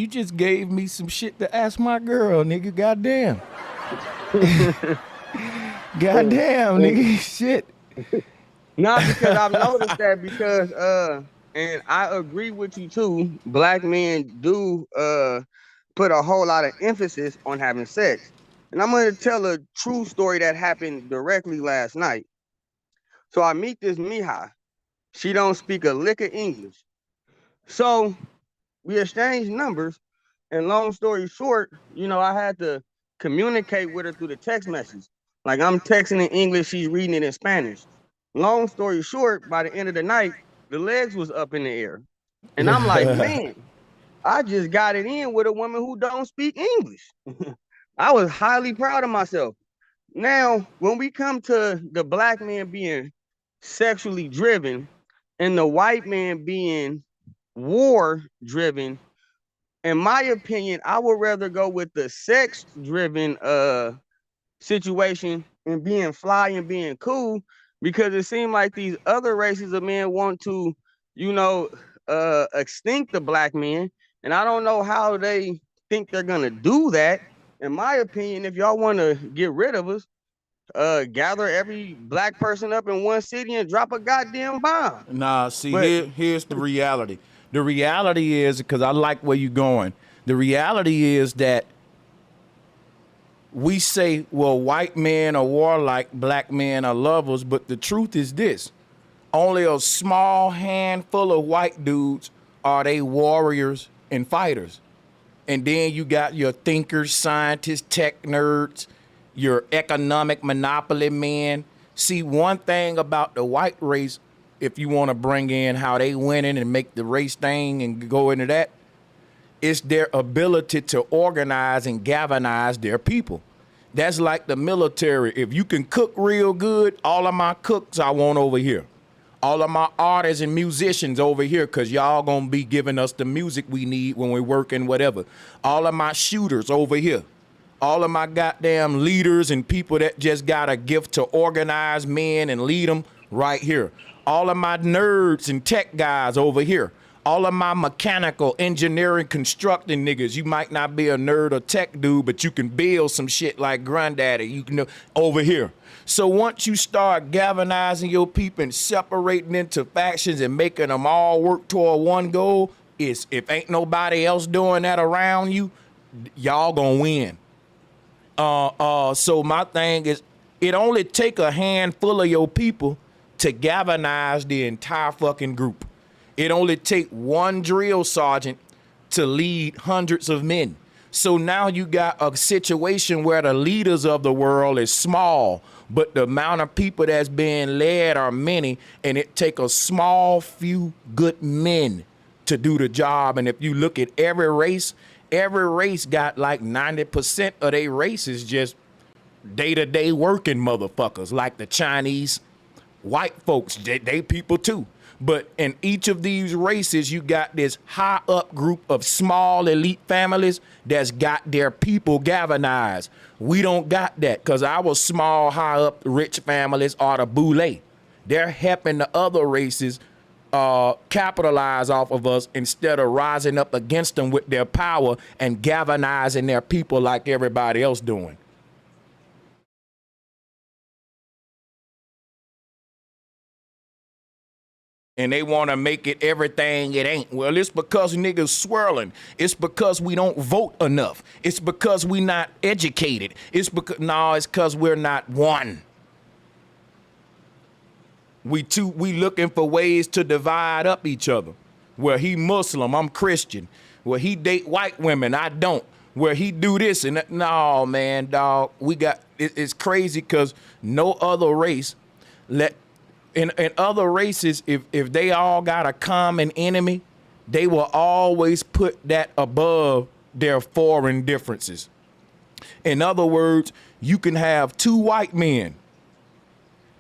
just gave me some shit to ask my girl, nigga. Goddamn. Goddamn, nigga. Shit. Not because I've noticed that, because and I agree with you too. Black men do put a whole lot of emphasis on having sex. And I'm going to tell a true story that happened directly last night. So I meet this Mija. She don't speak a lick of English. So we exchanged numbers, and long story short, I had to communicate with her through the text message. Like, I'm texting in English, she's reading it in Spanish. Long story short, by the end of the night, the legs was up in the air. And I'm like, man, I just got it in with a woman who don't speak English. I was highly proud of myself. Now, when we come to the black man being sexually driven and the white man being war driven, in my opinion, I would rather go with the sex driven situation and being fly and being cool, because it seems like these other races of men want to, extinct the black man And I don't know how they think they're gonna do that. In my opinion, if y'all want to get rid of us, gather every black person up in one city and drop a goddamn bomb. Nah, see, But here's the reality. The reality is, because I like where you're going, the reality is that we say, well, white men are warlike, black men are lovers, but the truth is this. Only a small handful of white dudes are they warriors and fighters. And then you got your thinkers, scientists, tech nerds, your economic monopoly men. See, one thing about the white race, if you want to bring in how they winning and make the race thing and go into that, it's their ability to organize and galvanize their people. That's like the military. If you can cook real good, all of my cooks I want over here. All of my artists and musicians over here, because y'all gonna be giving us the music we need when we're working, whatever. All of my shooters over here. All of my goddamn leaders and people that just got a gift to organize men and lead them right here. All of my nerds and tech guys over here. All of my mechanical, engineering, constructing niggas. You might not be a nerd or tech dude, but you can build some shit like Granddaddy. You can over here. So once you start galvanizing your people and separating into factions and making them all work toward one goal, is if ain't nobody else doing that around you, y'all gonna win. So my thing is, it only take a handful of your people to galvanize the entire fucking group. It only take one drill sergeant to lead hundreds of men. So now you got a situation where the leaders of the world is small, but the amount of people that's being led are many, and it take a small few good men to do the job. And if you look at every race got like 90% of their race is just day-to-day working motherfuckers, like the Chinese, white folks, they people too. But in each of these races, you got this high up group of small elite families that's got their people galvanized. We don't got that, because our small, high up rich families are the boule. They're helping the other races capitalize off of us instead of rising up against them with their power and galvanizing their people like everybody else doing. And they want to make it everything it ain't. Well, it's because niggas swirling. It's because we don't vote enough. It's because we not educated. It's because we're not one. We looking for ways to divide up each other. Where he Muslim, I'm Christian. Where he date white women, I don't. Where he do this and that. No, man, dog. It's crazy because no other race in other races, if they all got a common enemy, they will always put that above their foreign differences. In other words, you can have two white men,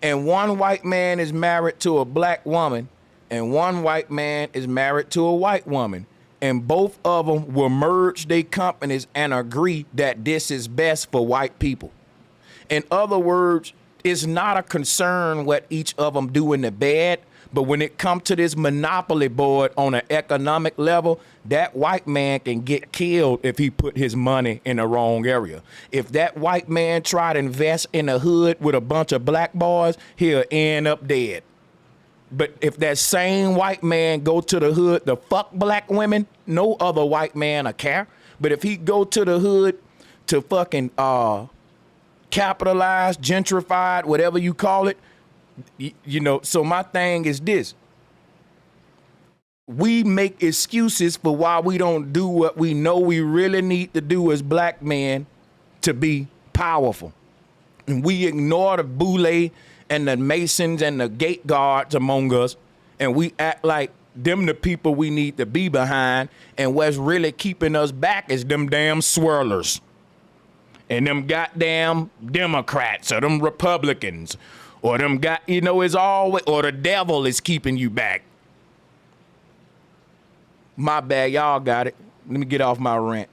and one white man is married to a black woman, and one white man is married to a white woman, and both of them will merge their companies and agree that this is best for white people. In other words, it's not a concern what each of them do in the bed, but when it comes to this monopoly board on an economic level, that white man can get killed if he put his money in the wrong area. If that white man try to invest in the hood with a bunch of black boys, he'll end up dead. But if that same white man go to the hood to fuck black women, no other white man will care. But if he go to the hood to fucking capitalized, gentrified, whatever you call it, so my thing is this. We make excuses for why we don't do what we know we really need to do as black men to be powerful. And we ignore the boule and the masons and the gate guards among us, and we act like them the people we need to be behind, and what's really keeping us back is them damn swirlers. And them goddamn Democrats or them Republicans or them it's always, or the devil is keeping you back. My bad, y'all got it. Let me get off my rant.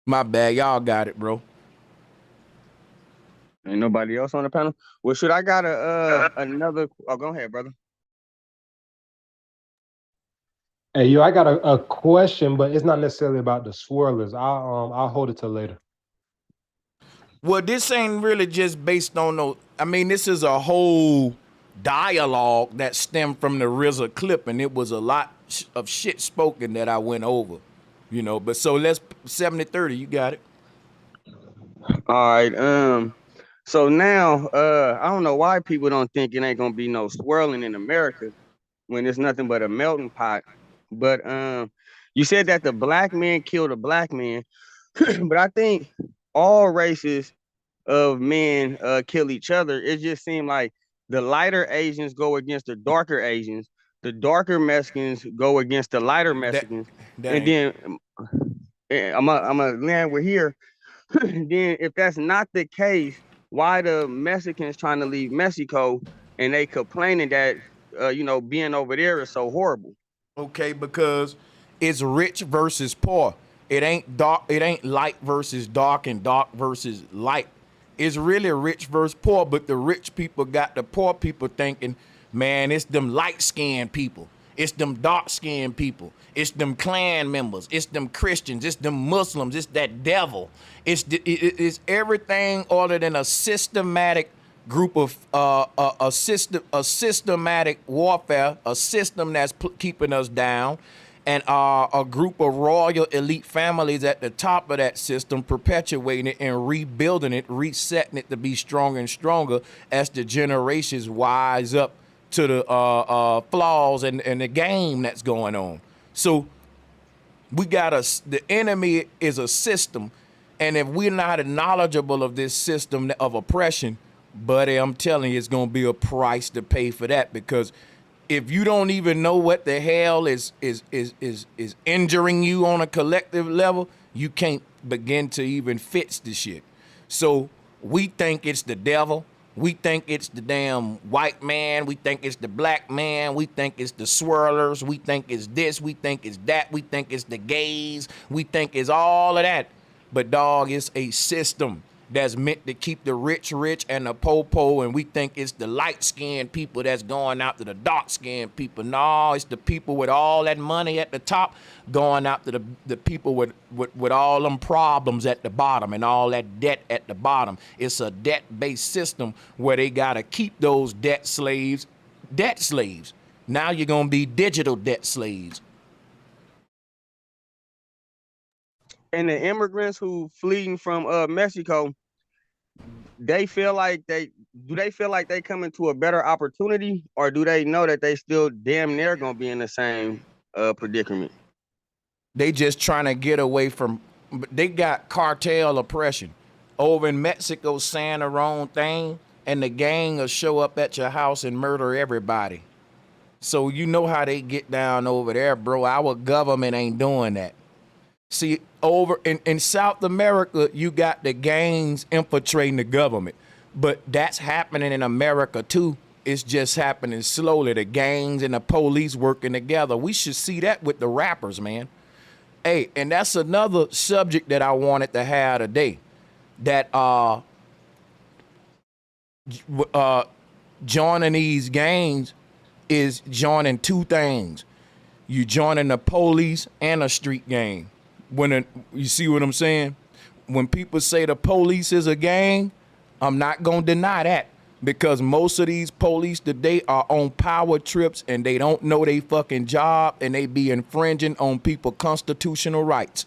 My bad, y'all got it, bro. Ain't nobody else on the panel. Well, should I got another? Oh, go ahead, brother. Hey, yo, I got a question, but it's not necessarily about the swirlers. I'll hold it till later. Well, this ain't really just based on no. I mean, this is a whole dialogue that stemmed from the RZA clip, and it was a lot of shit spoken that I went over, you know. But so let's 70-30. You got it. All right. So now, I don't know why people don't think it ain't gonna be no swirling in America when it's nothing but a melting pot. But you said that the black man killed a black man, but I think all races of men kill each other. It just seemed like the lighter Asians go against the darker Asians, the darker Mexicans go against the lighter That Mexicans, that and ain't. then I'm a land with here. Then if that's not the case, why the Mexicans trying to leave Mexico and they complaining that being over there is so horrible? Okay, because it's rich versus poor. It ain't dark. It ain't light versus dark and dark versus light. It's really rich versus poor. But the rich people got the poor people thinking, man, it's them light skinned people. It's them dark skinned people. It's them Klan members. It's them Christians. It's them Muslims. It's that devil. It's everything other than a systematic group of a systematic warfare, a system that's keeping us down, and a group of royal elite families at the top of that system, perpetuating it and rebuilding it, resetting it to be stronger and stronger as the generations wise up to the flaws and the game that's going on. So we got the enemy is a system, and if we're not knowledgeable of this system of oppression, buddy, I'm telling you, it's gonna be a price to pay for that. Because if you don't even know what the hell is injuring you on a collective level, you can't begin to even fix the shit. So we think it's the devil. We think it's the damn white man. We think it's the black man. We think it's the swirlers. We think it's this. We think it's that. We think it's the gays. We think it's all of that. But dog, it's a system that's meant to keep the rich rich and the po-po, and we think it's the light-skinned people that's going out to the dark-skinned people. No, it's the people with all that money at the top going out to the people with all them problems at the bottom and all that debt at the bottom. It's a debt-based system where they got to keep those debt slaves. Now you're going to be digital debt slaves. And the immigrants who fleeing from Mexico, they feel like they come into a better opportunity, or do they know that they still damn near gonna be in the same predicament? They just trying to get away from. They got cartel oppression over in Mexico, saying the wrong thing, and the gang will show up at your house and murder everybody. So you know how they get down over there, bro. Our government ain't doing that. See, over in South America, you got the gangs infiltrating the government. But that's happening in America too. It's just happening slowly. The gangs and the police working together. We should see that with the rappers, man. Hey, and that's another subject that I wanted to have today. That joining these gangs is joining two things. You joining the police and a street gang. You see what I'm saying? When people say the police is a gang, I'm not gonna deny that, because most of these police today are on power trips and they don't know they fucking job, and they be infringing on people's constitutional rights.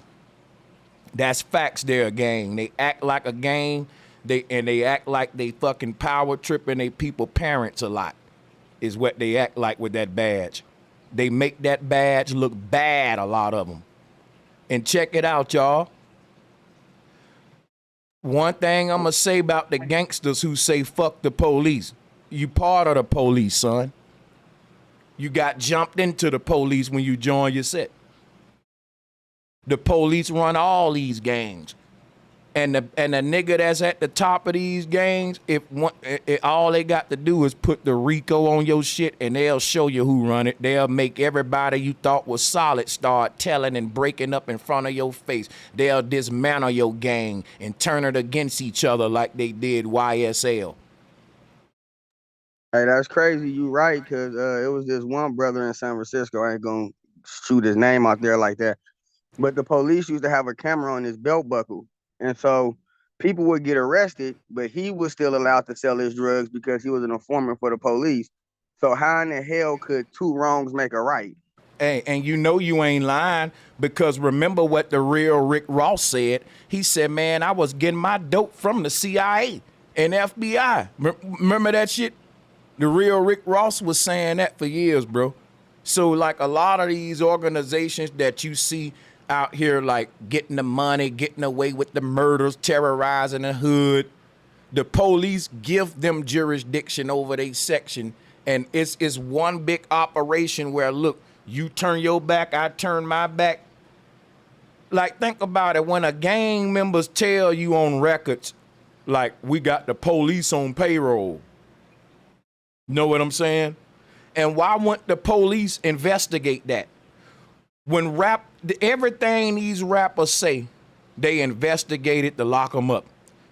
That's facts. They're a gang. They act like a gang. They act like they fucking power tripping they people parents a lot, is what they act like with that badge. They make that badge look bad, a lot of them. And check it out, y'all. One thing I'm going to say about the gangsters who say fuck the police. You part of the police, son. You got jumped into the police when you joined your set. The police run all these gangs. And the nigga that's at the top of these gangs, if all they got to do is put the RICO on your shit, and they'll show you who run it. They'll make everybody you thought was solid start telling and breaking up in front of your face. They'll dismantle your gang and turn it against each other like they did YSL. Hey, that's crazy. You right, because it was this one brother in San Francisco. I ain't gonna shoot his name out there like that. But the police used to have a camera on his belt buckle. And so people would get arrested, but he was still allowed to sell his drugs because he was an informant for the police. So how in the hell could two wrongs make a right? Hey, and you know you ain't lying, because remember what the real Rick Ross said. He said, man, I was getting my dope from the CIA and FBI. Remember that shit? The real Rick Ross was saying that for years, bro. So like a lot of these organizations that you see out here, like getting the money, getting away with the murders, terrorizing the hood, the police give them jurisdiction over their section. And it's one big operation where, look, you turn your back, I turn my back. Like, think about it. When a gang members tell you on records, like, we got the police on payroll. Know what I'm saying? And why wouldn't the police investigate that? When everything these rappers say, they investigated to lock them up.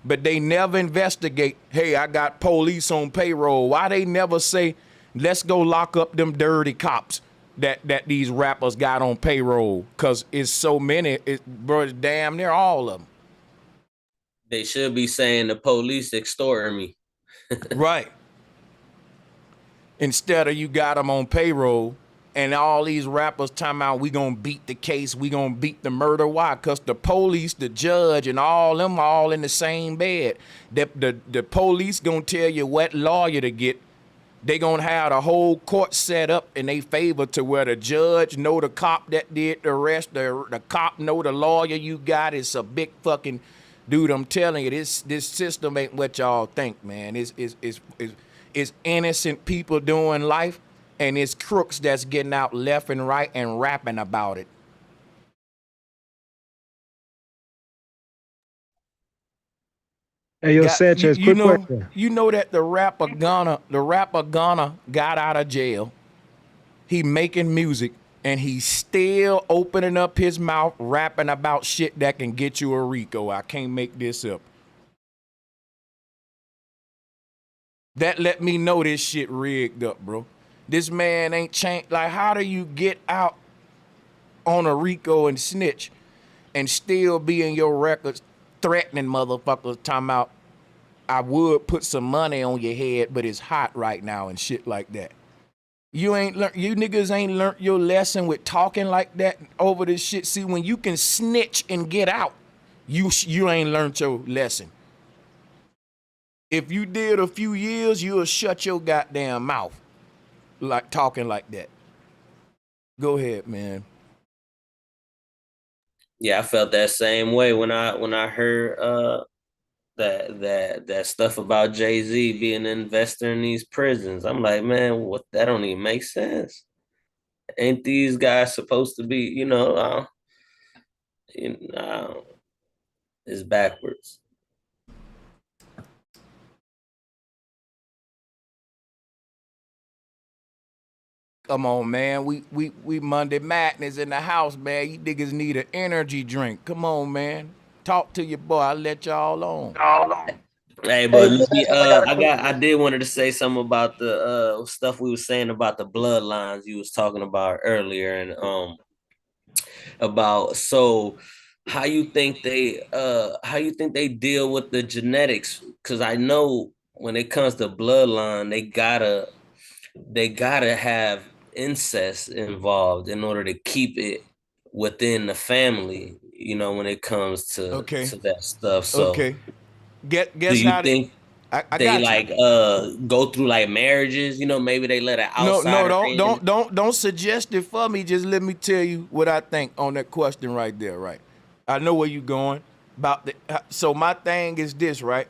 But they never investigate, hey, I got police on payroll. Why they never say, let's go lock up them dirty cops that these rappers got on payroll? Because it's so many, bro, it's damn near all of them. They should be saying the police extorting me. Right. Instead of you got them on payroll, and all these rappers talking about we gonna beat the case, we gonna beat the murder. Why? Because the police, the judge, and all them all in the same bed. The police gonna tell you what lawyer to get. They gonna have the whole court set up in their favor to where the judge know the cop that did the arrest, the cop know the lawyer you got. It's a big fucking dude. I'm telling you, this system ain't what y'all think, man. It's innocent people doing life. And it's crooks that's getting out left and right and rapping about it. Hey, yo, Sanchez, quick question. You know that the rapper Gunna got out of jail. He making music and he's still opening up his mouth, rapping about shit that can get you a RICO. I can't make this up. That let me know this shit rigged up, bro. This man ain't changed. Like, how do you get out on a RICO and snitch and still be in your records threatening motherfuckers talking about, I would put some money on your head, but it's hot right now and shit like that. You niggas ain't learned your lesson with talking like that over this shit. See, when you can snitch and get out, you ain't learned your lesson. If you did a few years, you'll shut your goddamn mouth. Like talking like that. Go ahead, man. Yeah, I felt that same way when I heard that stuff about Jay-Z being an investor in these prisons. I'm like, man, what? That don't even make sense. Ain't these guys supposed to be, it's backwards. Come on, man. We Monday Madness in the house, man. You niggas need an energy drink. Come on, man. Talk to your boy. I'll let y'all on. Hey, but I did wanted to say something about the stuff we were saying about the bloodlines you was talking about earlier, and about how you think they deal with the genetics? Because I know when it comes to bloodline, they gotta have incest involved in order to keep it within the family, when it comes to that stuff. So okay. Guess do you how think they go through like marriages? Maybe they let an outsider. Don't suggest it for me. Just let me tell you what I think on that question right there, right? I know where you're going about so my thing is this, right?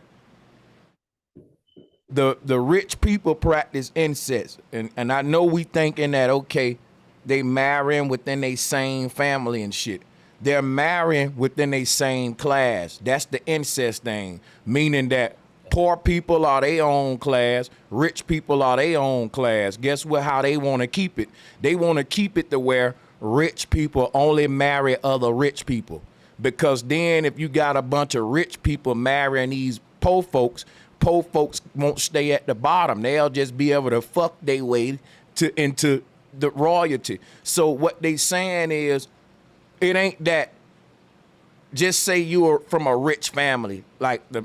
The rich people practice incest, and I know we thinking that, okay, they marrying within their same family and shit. They're marrying within their same class. That's the incest thing, meaning that poor people are their own class, rich people are their own class. Guess what? How they want to keep it? They want to keep it to where rich people only marry other rich people, because then if you got a bunch of rich people marrying these poor folks won't stay at the bottom. They'll just be able to fuck their way into the royalty. So what they saying is, it ain't that. Just say you are from a rich family, like the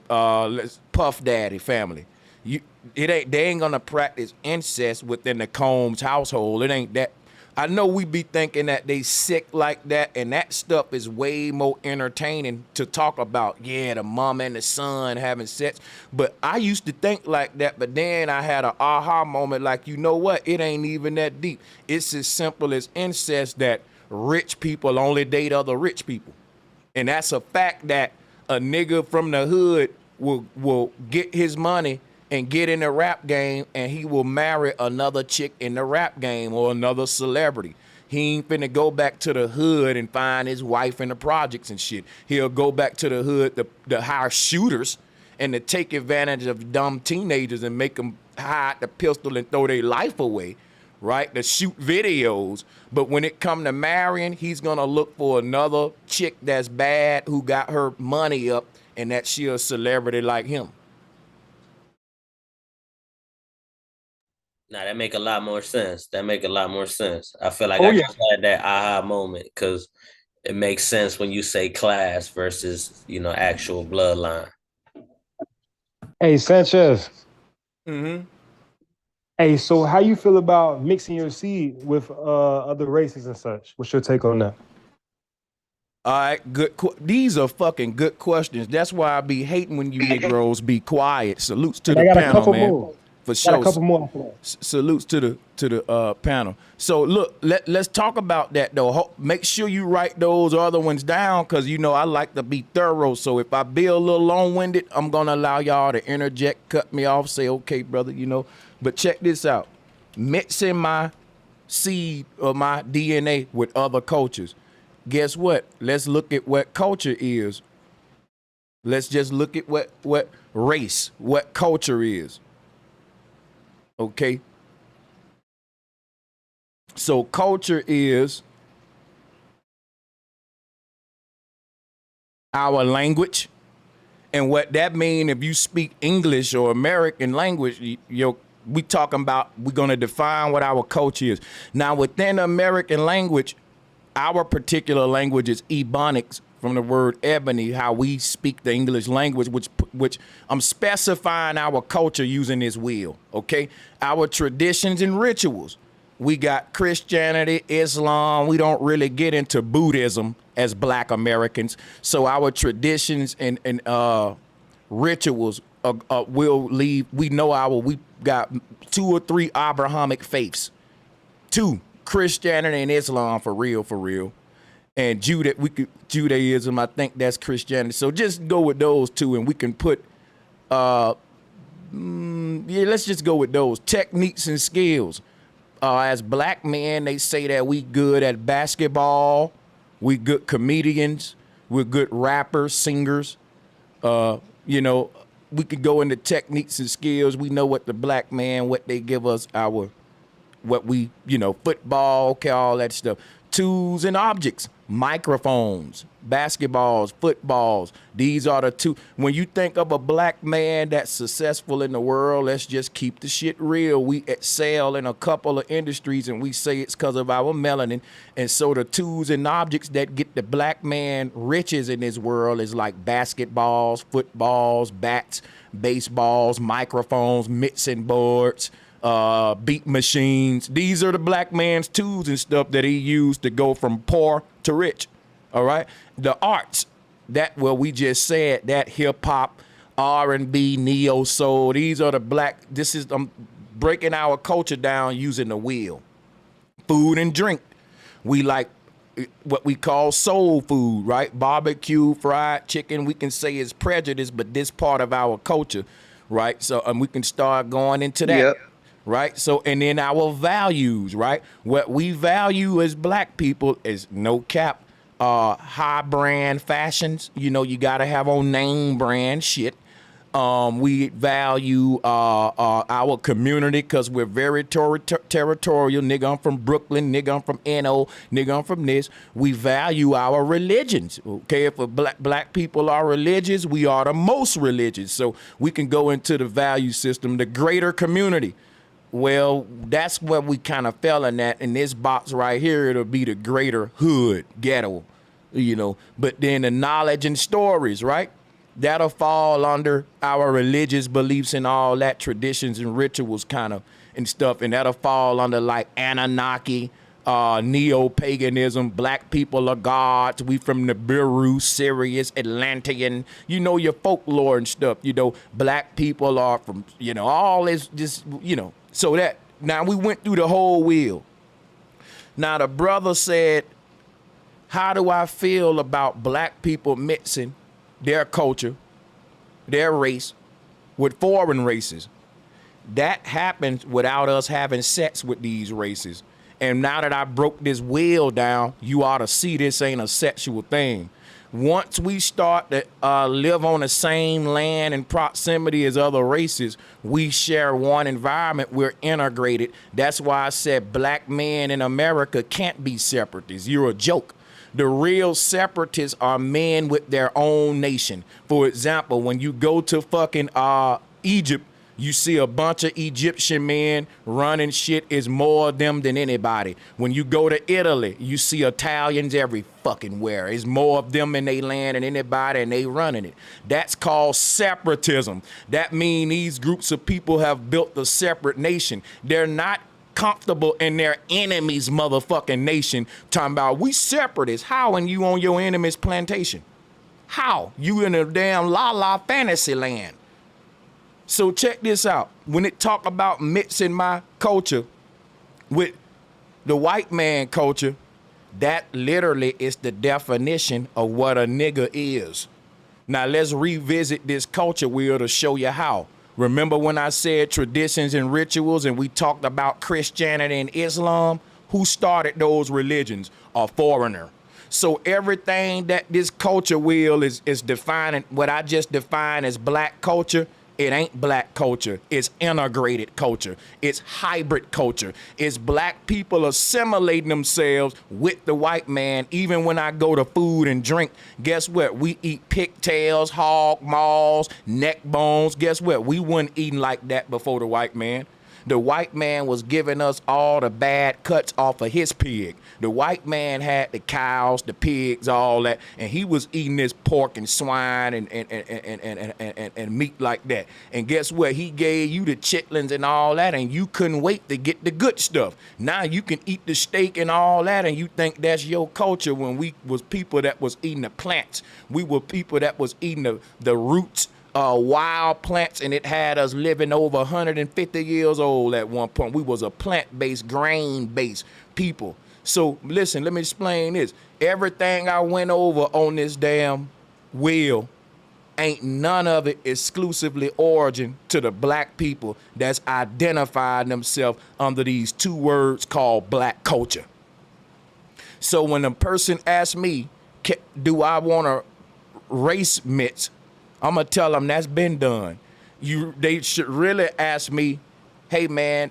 Puff Daddy family. They ain't gonna practice incest within the Combs household. It ain't that. I know we be thinking that they sick like that, and that stuff is way more entertaining to talk about. Yeah, the mom and the son having sex. But I used to think like that, but then I had an aha moment, like, you know what? It ain't even that deep. It's as simple as incest, that rich people only date other rich people. And that's a fact, that a nigga from the hood will get his money and get in the rap game, and he will marry another chick in the rap game or another celebrity. He ain't finna go back to the hood and find his wife in the projects and shit. He'll go back to the hood to hire shooters and to take advantage of dumb teenagers and make them hide the pistol and throw their life away, right? To shoot videos. But when it come to marrying, he's gonna look for another chick that's bad who got her money up and that she a celebrity like him. Nah, that make a lot more sense. I feel like Oh, I yeah. just had that aha moment, because it makes sense when you say class versus, actual bloodline. Hey, Sanchez. Mm-hmm. Hey, so how you feel about mixing your seed with other races and such? What's your take on that? All right, good. These are fucking good questions. That's why I be hating when you Negroes be quiet. Salutes to And I the got a panel, couple man. more. For Got sure. a couple more after that. Salutes to the panel. So look, let's talk about that though. Make sure you write those other ones down, because I like to be thorough. So if I be a little long-winded, I'm gonna allow y'all to interject, cut me off, say, okay, brother, But check this out. Mixing my seed or my DNA with other cultures. Guess what? Let's look at what culture is. Let's just look at what race, what culture is. Okay? So culture is our language. And what that mean, if you speak English or American language, we talking about, we're going to define what our culture is. Now, within American language, our particular language is Ebonics, from the word ebony, how we speak the English language, which I'm specifying our culture using this wheel, okay? Our traditions and rituals. We got Christianity, Islam. We don't really get into Buddhism as Black Americans. So our traditions and rituals will leave. We got 2 or 3 Abrahamic faiths. 2, Christianity and Islam, for real. And Judaism, I think that's Christianity. So just go with those 2, and we can put, let's just go with those techniques and skills. As Black men, they say that we good at basketball, we good comedians, we're good rappers, singers. We could go into techniques and skills. We know what the Black man, what they give us, football, okay, all that stuff. Tools and objects, microphones, basketballs, footballs. These are the 2. When you think of a Black man that's successful in the world, let's just keep the shit real. We excel in a couple of industries, and we say it's because of our melanin. And so the tools and objects that get the Black man riches in this world is like basketballs, footballs, bats, baseballs, microphones, mixing boards, beat machines. These are the Black man's tools and stuff that he used to go from poor to rich. All right. The arts, we just said that hip hop, R&B, neo soul. These are the Black. I'm breaking our culture down using the wheel. Food and drink. We like what we call soul food, right? Barbecue, fried chicken. We can say it's prejudice, but this part of our culture, right? So, we can start going into that. Yep. Right. So, and then our values, right? What we value as Black people is no cap, high brand fashions. You got to have on name brand shit. We value our community because we're very territorial. Nigga, I'm from Brooklyn. Nigga, I'm from NO. Nigga, I'm from this. We value our religions. Okay, if black people are religious, we are the most religious. So we can go into the value system, the greater community. Well, that's where we kind of fell in that. In this box right here, it'll be the greater hood, ghetto, you know. But then the knowledge and stories, right? That'll fall under our religious beliefs and all that, traditions and rituals kind of and stuff. And that'll fall under like Anunnaki, neo-paganism, black people are gods, we from the Biru, Sirius, Atlantean, you know, your folklore and stuff, you know, black people are from, you know, all this just, you know. So that, now we went through the whole wheel. Now the brother said, how do I feel about black people mixing their culture, their race, with foreign races? That happens without us having sex with these races. And now that I broke this wheel down, you ought to see this ain't a sexual thing. Once we start to live on the same land and proximity as other races, we share one environment, we're integrated. That's why I said black men in America can't be separatists. You're a joke. The real separatists are men with their own nation. For example, when you go to fucking Egypt, you see a bunch of Egyptian men running shit. Is more of them than anybody. When you go to Italy, you see Italians every fucking where. It's more of them in they land than anybody, and they running it. That's called separatism. That means these groups of people have built a separate nation. They're not comfortable in their enemy's motherfucking nation, talking about we separatists. How, and you on your enemy's plantation? How? You in a damn la fantasy land. So check this out. When it talk about mixing my culture with the white man culture, that literally is the definition of what a nigga is. Now let's revisit this culture wheel to show you how. Remember when I said traditions and rituals and we talked about Christianity and Islam? Who started those religions? A foreigner. So everything that this culture wheel is defining, what I just defined as black culture, it ain't black culture. It's integrated culture. It's hybrid culture. It's black people assimilating themselves with the white man. Even when I go to food and drink, guess what? We eat pigtails, hog maws, neck bones. Guess what? We weren't eating like that before the white man. The white man was giving us all the bad cuts off of his pig. The white man had the cows, the pigs, all that, and he was eating this pork and swine and meat like that. And guess what? He gave you the chitlins and all that, and you couldn't wait to get the good stuff. Now you can eat the steak and all that, and you think that's your culture. When we was people that was eating the plants, we were people that was eating the roots. Wild plants, and it had us living over 150 years old at one point. We was a plant-based, grain-based people. So listen, let me explain this. Everything I went over on this damn wheel, ain't none of it exclusively origin to the black people that's identified themselves under these two words called black culture. So when a person asks me, do I want to race mix, I'm gonna tell them that's been done. They should really ask me, hey man,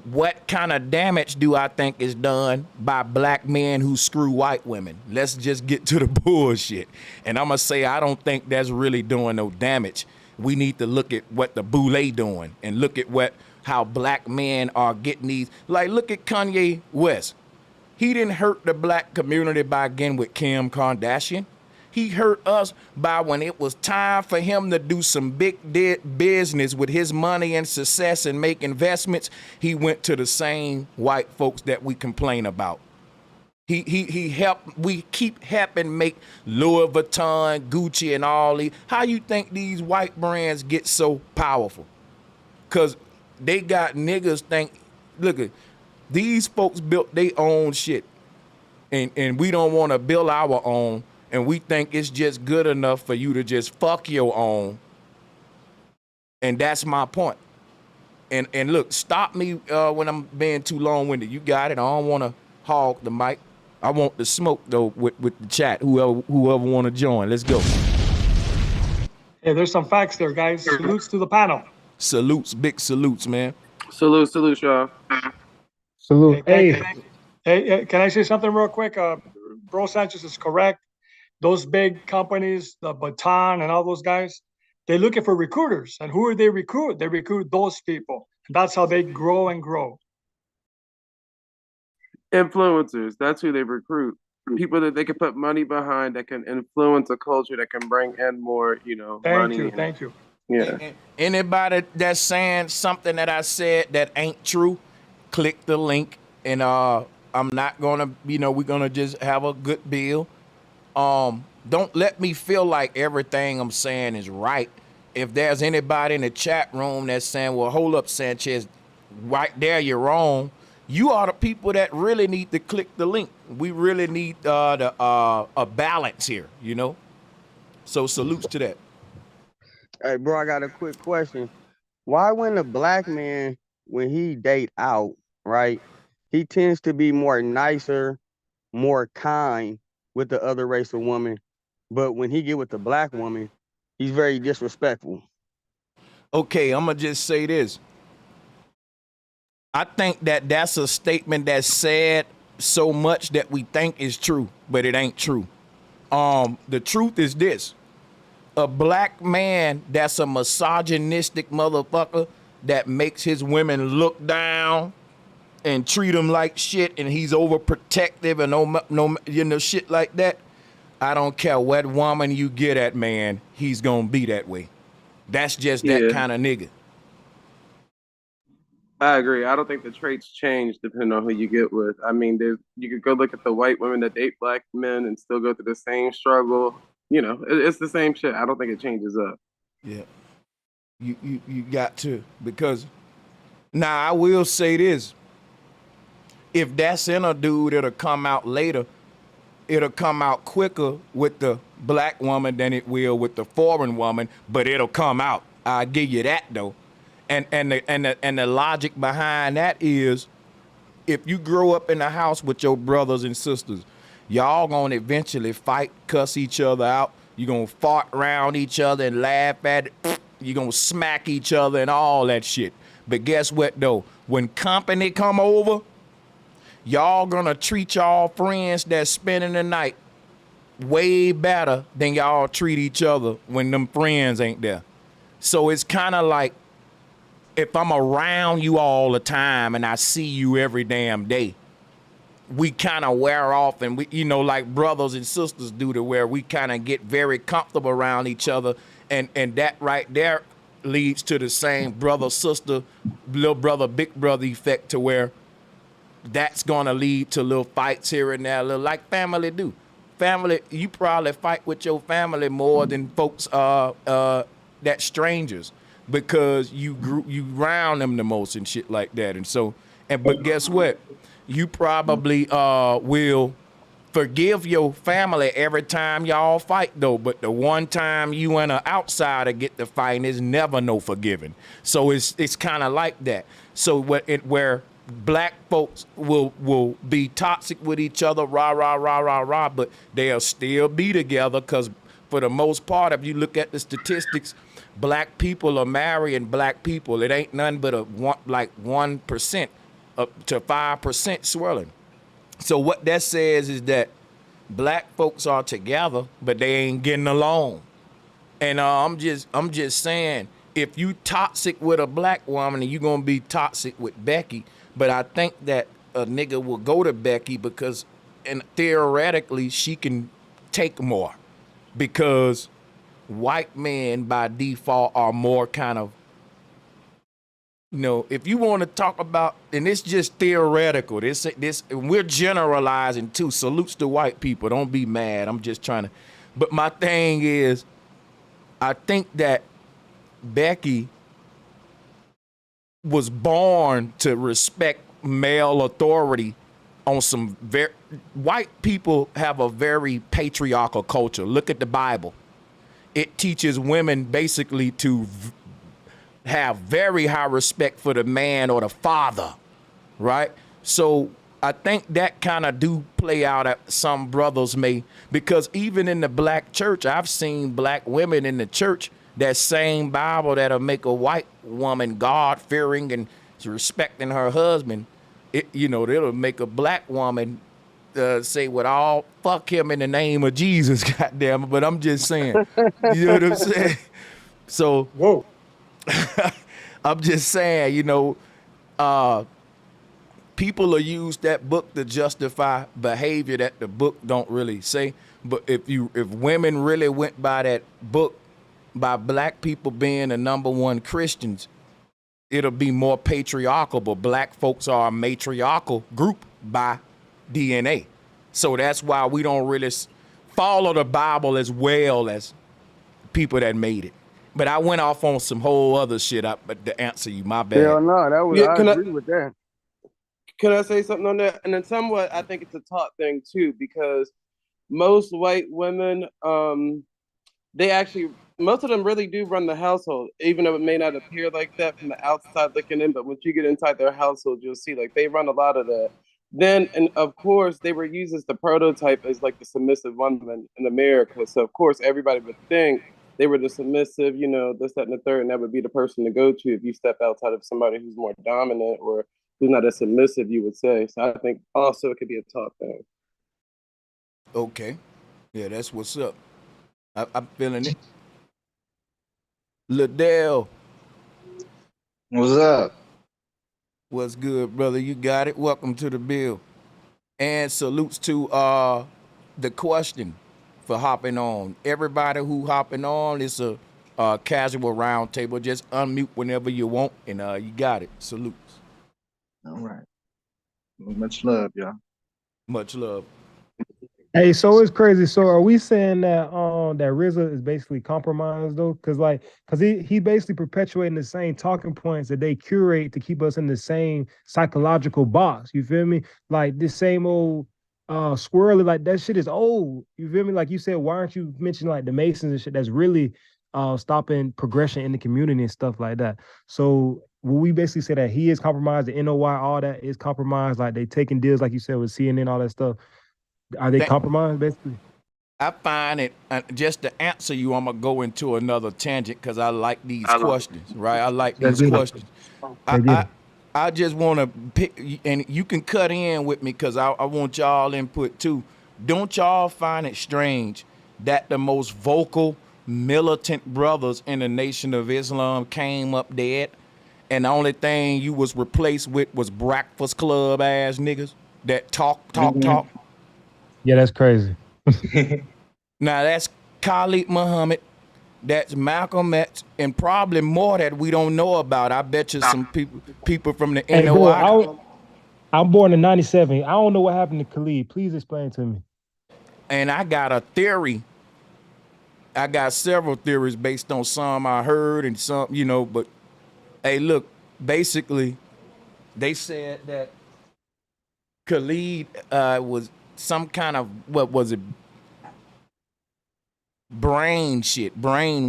what kind of damage do I think is done by black men who screw white women? Let's just get to the bullshit. And I'm gonna say, I don't think that's really doing no damage. We need to look at what the boule doing and look at how black men are getting these. Like, look at Kanye West. He didn't hurt the black community by getting with Kim Kardashian. He hurt us by when it was time for him to do some big business with his money and success and make investments. He went to the same white folks that we complain about. He helped. We keep helping make Louis Vuitton, Gucci, and all these. How you think these white brands get so powerful? Cause they got niggas think. Look at these folks built their own shit, and we don't want to build our own. And we think it's just good enough for you to just fuck your own. And that's my point. And look, stop me when I'm being too long-winded. You got it. I don't want to hog the mic. I want the smoke, though, with the chat. Whoever want to join. Let's go. Hey, there's some facts there, guys. Salutes to the panel. Salutes. Big salutes, man. Salute, y'all. Salute. Hey, can I say something real quick? Bro Sanchez is correct. Those big companies, the Baton and all those guys, they're looking for recruiters. And who are they recruit? They recruit those people. That's how they grow and grow. Influencers, that's who they recruit. People that they can put money behind, that can influence a culture, that can bring in more, money. Thank you. Yeah. Anybody that's saying something that I said that ain't true, click the link, and I'm not gonna, we're gonna just have a good bill. Don't let me feel like everything I'm saying is right. If there's anybody in the chat room that's saying, well, hold up, Sanchez, right there, you're wrong. You are the people that really need to click the link. We really need a balance here, So salutes to that. Hey, bro, I got a quick question. Why when a black man, when he date out, right, he tends to be more nicer, more kind with the other race of woman, but when he get with the black woman, he's very disrespectful? Okay, I'm going to just say this. I think that's a statement that's said so much that we think is true, but it ain't true. The truth is this. A black man that's a misogynistic motherfucker that makes his women look down and treat them like shit, and he's overprotective and no shit like that. I don't care what woman you get at, man, he's gonna be that way. That's just that kind of nigga. I agree. I don't think the traits change depending on who you get with. I mean, you could go look at the white women that date black men and still go through the same struggle. It's the same shit. I don't think it changes up. Yeah. You got to, because now I will say this. If that's in a dude, it'll come out later. It'll come out quicker with the black woman than it will with the foreign woman, but it'll come out. I'll give you that though. And the logic behind that is, if you grow up in the house with your brothers and sisters, y'all gonna eventually fight, cuss each other out. You're gonna fart around each other and laugh at it. You're gonna smack each other and all that shit. But guess what though? When company come over, y'all gonna treat y'all friends that's spending the night way better than y'all treat each other when them friends ain't there. So it's kind of like, if I'm around you all the time and I see you every damn day, we kind of wear off, and we, like brothers and sisters do, to where we kind of get very comfortable around each other. And that right there leads to the same brother, sister, little brother, big brother effect, to where that's going to lead to little fights here and there, like family do. Family, you probably fight with your family more than folks that strangers, because you round them the most and shit like that. And so, but guess what? You probably will forgive your family every time y'all fight though, but the one time you and an outsider get to fighting is never no forgiving. So it's kind of like that. So where black folks will be toxic with each other, rah, but they'll still be together, because for the most part, if you look at the statistics, black people are marrying black people. It ain't nothing but 1% up to 5% swirling. So what that says is that black folks are together, but they ain't getting along. And I'm just saying, if you toxic with a black woman, you gonna be toxic with Becky. But I think that a nigga will go to Becky because, and theoretically, she can take more, because white men by default are more kind of, if you want to talk about, and it's just theoretical, this we're generalizing too. Salutes to white people. Don't be mad. I'm just trying to, but my thing is, I think that Becky was born to respect male authority on some white people have a very patriarchal culture. Look at the Bible. It teaches women basically to have very high respect for the man or the father, right? So I think that kind of do play out at some brothers may, because even in the black church, I've seen black women in the church, that same Bible that'll make a white woman God-fearing and respecting her husband, it'll make a black woman say, well, all fuck him in the name of Jesus, goddamn it. But I'm just saying, you know what I'm saying? So, whoa. I'm just saying, you know, people will use that book to justify behavior that the book don't really say. But if women really went by that book, by black people being the number one Christians, it'll be more patriarchal. But black folks are a matriarchal group by DNA. So that's why we don't really follow the Bible as well as people that made it. But I went off on some whole other shit but to answer you, my bad. Hell no, that was I agree with that. Can I say something on that? And then somewhat, I think it's a taught thing too, because most white women, they actually, most of them really do run the household, even though it may not appear like that from the outside looking in. But once you get inside their household, you'll see like they run a lot of that. Then, and of course, they were used as the prototype as like the submissive woman in America. So of course, everybody would think they were the submissive, you know, this, that, and the third, and that would be the person to go to if you step outside of somebody who's more dominant or who's not as submissive, you would say. So I think also it could be a talk thing. Okay. Yeah, that's what's up. I'm feeling it. Liddell. What's up? What's good, brother? You got it. Welcome to the bill. And salutes to the question for hopping on. Everybody who hopping on, it's a casual roundtable. Just unmute whenever you want, and you got it. Salutes. All right. Much love, y'all. Much love. Hey, so it's crazy. So are we saying that that RZA is basically compromised though? Cause he basically perpetuating the same talking points that they curate to keep us in the same psychological box. You feel me? Like this same old squirrely, like that shit is old. You feel me? Like you said, why aren't you mentioning like the Masons and shit that's really stopping progression in the community and stuff like that? So will we basically say that he is compromised, the NOI, all that is compromised, like they taking deals, like you said, with CNN, all that stuff? Are they compromised, basically? I find it, just to answer you, I'm going to go into another tangent because I like these questions, right? I like these questions. I just want to pick, and you can cut in with me because I want y'all input too. Don't y'all find it strange that the most vocal, militant brothers in the Nation of Islam came up dead, and the only thing you was replaced with was Breakfast Club ass niggas that talk? Yeah, that's crazy. Now that's Khalid Muhammad, that's Malcolm X, and probably more that we don't know about. I bet you some people from the NOI. Bro, I'm born in '97. I don't know what happened to Khalid. Please explain to me. And I got a theory. I got several theories based on some I heard and some, you know, but hey, look, basically, they said that Khalid was some kind of, what was it? Brain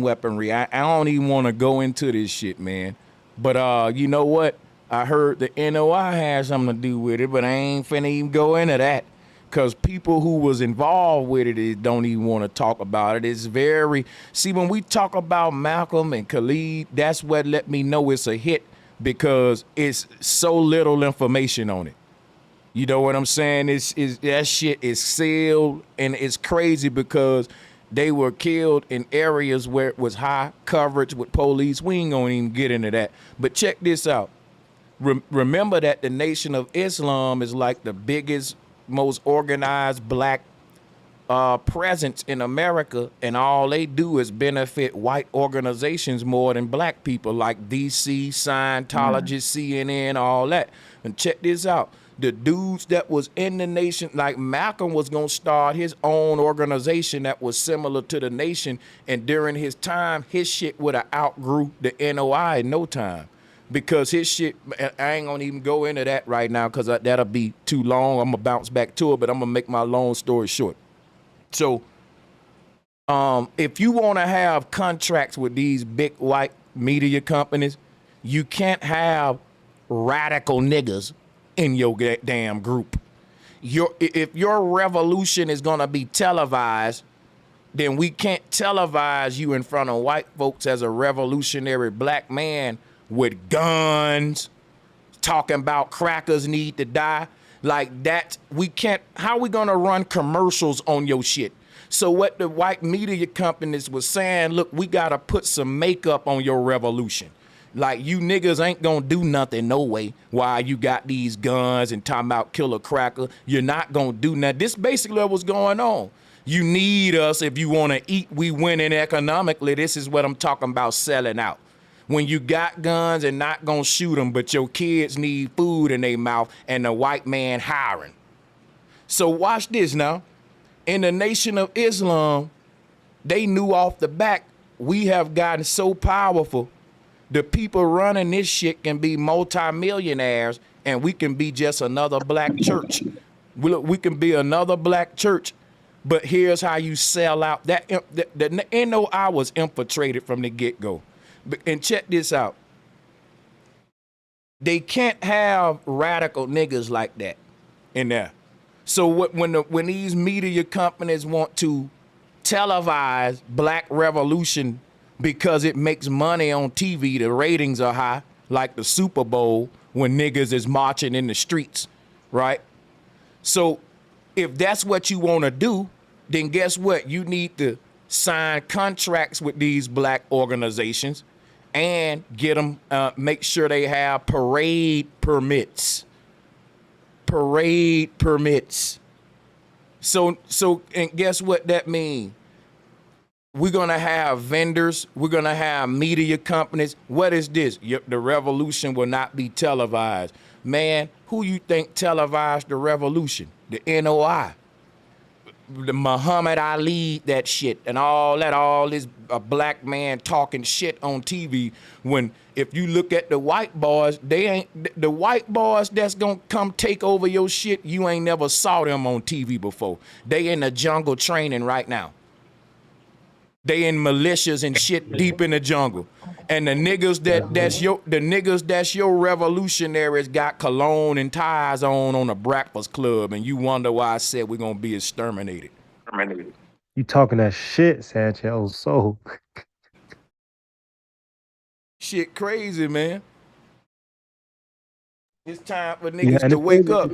weaponry. I don't even want to go into this shit, man. But you know what? I heard the NOI had something to do with it, but I ain't finna even go into that. Because people who was involved with it don't even want to talk about it. It's very, see, when we talk about Malcolm and Khalid, that's what let me know it's a hit, because it's so little information on it. You know what I'm saying? That shit is sealed, and it's crazy because they were killed in areas where it was high coverage with police. We ain't gonna even get into that. But check this out. Remember that the Nation of Islam is like the biggest, most organized black presence in America, and all they do is benefit white organizations more than black people, like DC, Scientology, CNN, all that. And check this out. The dudes that was in the Nation, like Malcolm was going to start his own organization that was similar to the Nation, and during his time, his shit would have outgrew the NOI in no time. Because his shit, I ain't going to even go into that right now because that'll be too long. I'm going to bounce back to it, but I'm going to make my long story short. So if you want to have contracts with these big white media companies, you can't have radical niggas in your damn group. If your revolution is gonna be televised, then we can't televise you in front of white folks as a revolutionary black man with guns, talking about crackers need to die. Like that, we can't, how we gonna run commercials on your shit? So what the white media companies was saying, look, we gotta put some makeup on your revolution. Like, you niggas ain't gonna do nothing no way while you got these guns and talking about kill a cracker. You're not gonna do nothing. This basically what's going on. You need us if you want to eat. We winning economically. This is what I'm talking about, selling out. When you got guns and not gonna shoot them, but your kids need food in their mouth and the white man hiring. So watch this now. In the Nation of Islam, they knew off the back, we have gotten so powerful. The people running this shit can be multimillionaires, and we can be just another black church. We can be another black church, but here's how you sell out. The NOI was infiltrated from the get-go. And check this out. They can't have radical niggas like that in there. So when these media companies want to televise Black Revolution because it makes money on TV, the ratings are high, like the Super Bowl when niggas is marching in the streets, right? So if that's what you want to do, then guess what? You need to sign contracts with these black organizations and get them, make sure they have parade permits. Parade permits. So, and guess what that means? We're going to have vendors. We're going to have media companies. What is this? The revolution will not be televised. Man, who you think televised the revolution? The NOI. The Muhammad Ali, that shit, and all this a black man talking shit on TV. When if you look at the white boys, they ain't the white boys that's gonna come take over your shit. You ain't never saw them on TV before. They in the jungle training right now. They in militias and shit deep in the jungle. And the niggas that's your revolutionaries got cologne and ties on the Breakfast Club, and you wonder why I said we're gonna be exterminated. You talking that shit, Sanchez. So shit crazy, man. It's time for niggas to wake up.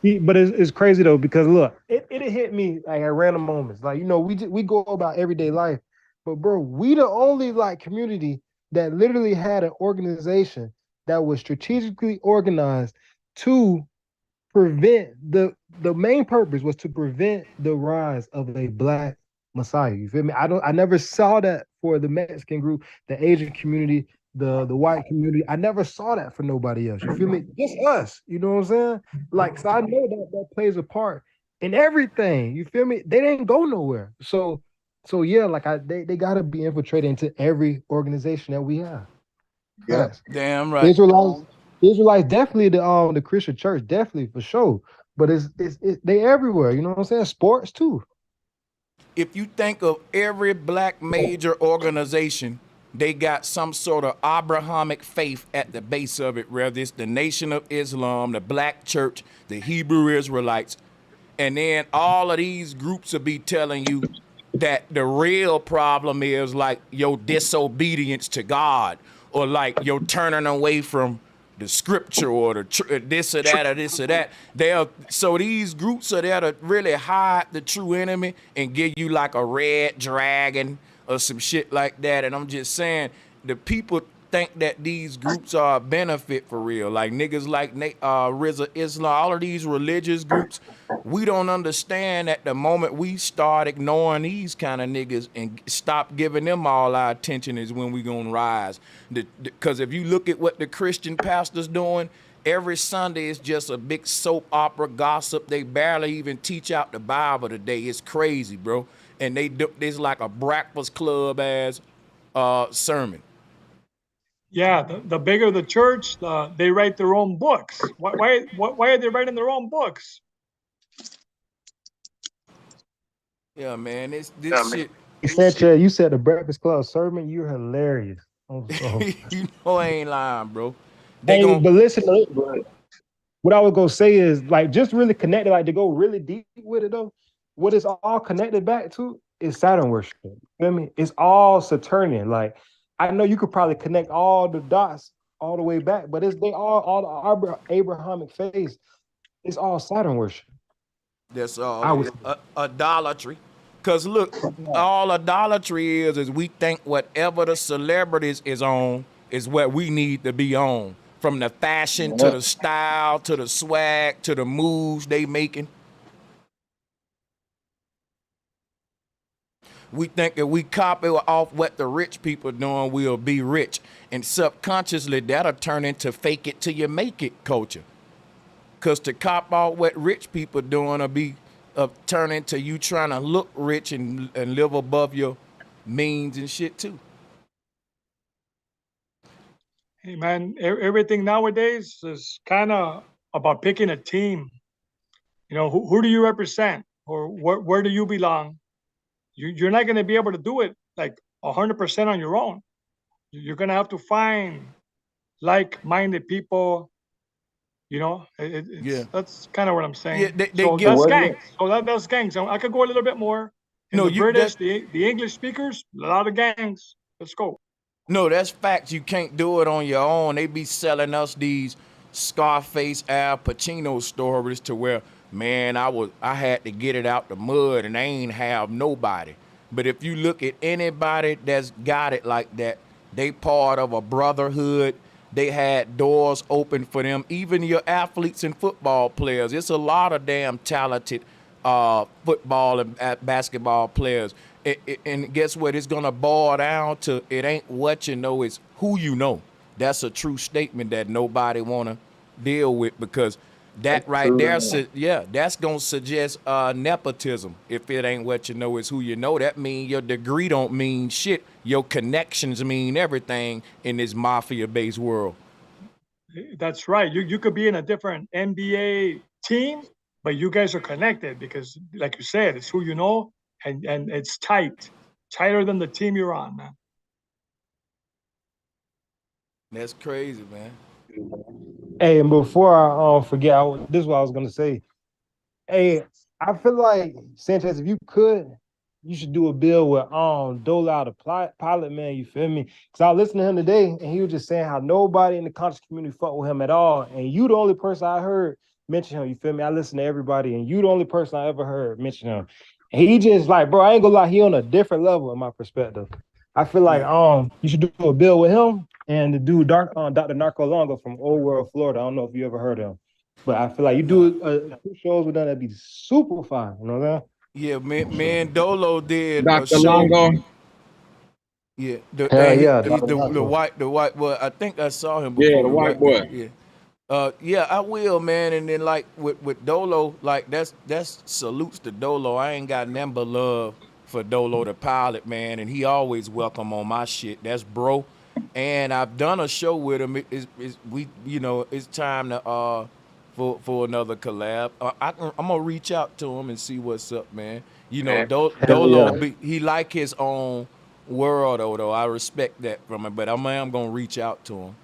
But it's crazy though, because look, it hit me like at random moments. Like, you know, we go about everyday life, but bro, we the only like community that literally had an organization that was strategically organized to prevent the main purpose was to prevent the rise of a black messiah. You feel me? I never saw that for the Mexican group, the Asian community, the white community. I never saw that for nobody else. You feel me? Just us. You know what I'm saying? Like, so I know that plays a part in everything. You feel me? They didn't go nowhere. So yeah, like they gotta be infiltrated into every organization that we have. Yeah, yes. Damn right. Israelites definitely the Christian church, definitely for sure. But it's they everywhere. You know what I'm saying? Sports too. If you think of every black major organization, they got some sort of Abrahamic faith at the base of it, whether it's the Nation of Islam, the Black Church, the Hebrew Israelites. And then all of these groups will be telling you that the real problem is like your disobedience to God, or like your turning away from the scripture, or the this or that or this or that. So these groups are there to really hide the true enemy and give you like a red dragon or some shit like that. And I'm just saying, the people think that these groups are a benefit for real. Like niggas like Islam, all of these religious groups, we don't understand at the moment we start ignoring these kind of niggas and stop giving them all our attention is when we gonna rise. Because if you look at what the Christian pastors doing, every Sunday is just a big soap opera gossip. They barely even teach out the Bible today. It's crazy, bro. And there's like a Breakfast Club ass sermon. Yeah, the bigger the church, they write their own books. Why are they writing their own books? Yeah, man, this shit. You said the Breakfast Club sermon. You're hilarious. You know I ain't lying, bro. But listen, what I was gonna say is like just really connected, like to go really deep with it though. What it's all connected back to is Saturn worship. You feel me? It's all Saturnian. Like, I know you could probably connect all the dots all the way back, but they all the Abrahamic faith. It's all Saturn worship. That's all idolatry. Cause look, all idolatry is we think whatever the celebrities is on, is what we need to be on. From the fashion to the style to the swag to the moves they making. We think if we copy off what the rich people doing, we'll be rich. And subconsciously, that'll turn into fake it till you make it culture. Because to cop off what rich people doing will be turn into you trying to look rich and live above your means and shit too. Hey man, everything nowadays is kind of about picking a team. You know, who do you represent, or where do you belong? You're not going to be able to do it like 100% on your own. You're going to have to find like-minded people. You know, that's kind of what I'm saying. Yeah, so give that's gangs. So that's gangs. I could go a little bit more. In the British, the English speakers, a lot of gangs. Let's go. No, that's facts. You can't do it on your own. They be selling us these Scarface, Al Pacino stories to where, man, I had to get it out the mud and I ain't have nobody. But if you look at anybody that's got it like that, they part of a brotherhood. They had doors open for them. Even your athletes and football players. It's a lot of damn talented football and basketball players. And guess what? It's going to boil down to it ain't what you know, it's who you know. That's a true statement that nobody want to deal with because that right there, that's going to suggest nepotism. If it ain't what you know, it's who you know. That means your degree don't mean shit. Your connections mean everything in this mafia-based world. That's right. You could be in a different NBA team, but you guys are connected because, like you said, it's who you know. And it's tighter than the team you're on, man. That's crazy, man. Hey, and before I forget, this is what I was gonna say. Hey, I feel like Sanchez, if you could, you should do a bill with Dolo the pilot, man. You feel me? Because I listened to him today, and he was just saying how nobody in the conscious community fuck with him at all, and you the only person I heard mention him. You feel me? I listen to everybody, and you the only person I ever heard mention him. And he just like, bro, I ain't gonna lie, he on a different level in my perspective. I feel like you should do a bill with him and the dude Dr. Narco Longo from Old World, Florida. I don't know if you ever heard of him, but I feel like you do 2 shows with them that'd be super fine. You know what I'm saying? Yeah, man, Dolo did Dr. a show. Longo. Yeah, the white boy. I think I saw him before. Yeah, the white boy. Yeah. Yeah, I will, man. And then like with Dolo, like that's salutes to Dolo. I ain't got nothing but love for Dolo the pilot, man, and he always welcome on my shit. That's bro. And I've done a show with him. It's time to for another collab. I'm gonna reach out to him and see what's up, man. You know, Dolo, he like his own world though. I respect that from him, but I'm gonna reach out to him.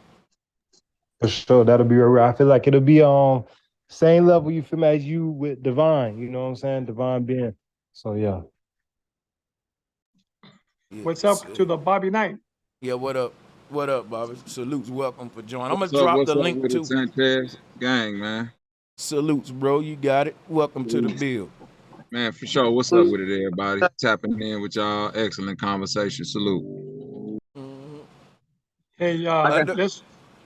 For sure, that'll be real. I feel like it'll be on same level you feel as you with Divine. You know what I'm saying? Divine being. So yeah. What's up to the Bobby Knight? Yeah, what up? What up, Bobby? Salutes, welcome for joining. I'm gonna drop the link with too. Sanchez gang, man. Salutes, bro. You got it. Welcome to the build. Man, for sure. What's up with it, everybody? Tapping in with y'all. Excellent conversation. Salute. Hey, let's.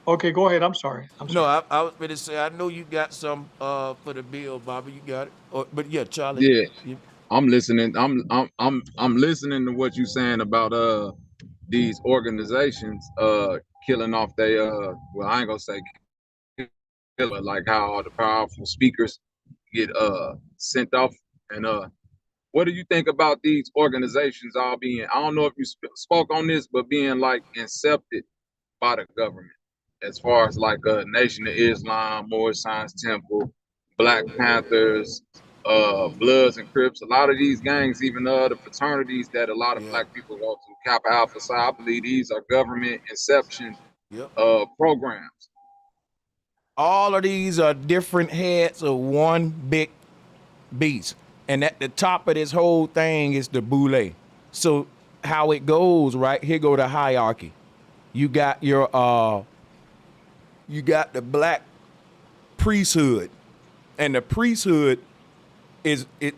Okay, go ahead. I'm sorry. No, I was going to say, I know you got some for the bill, Bobby. You got it. But yeah, Charlie. Yeah, I'm listening. I'm listening to what you're saying about these organizations killing off they well, I ain't gonna say kill, but like how all the powerful speakers get sent off. And what do you think about these organizations all being? I don't know if you spoke on this, but being like incepted by the government. As far as like Nation of Islam, Moorish Science Temple, Black Panthers, Bloods and Crips, a lot of these gangs, even the fraternities that a lot of Black people go to, Kappa Alpha Psi, I believe these are government inception programs. All of these are different heads of one big beast. And at the top of this whole thing is the boule. So how it goes, right? Here go the hierarchy. You got your you got the Black priesthood, and the priesthood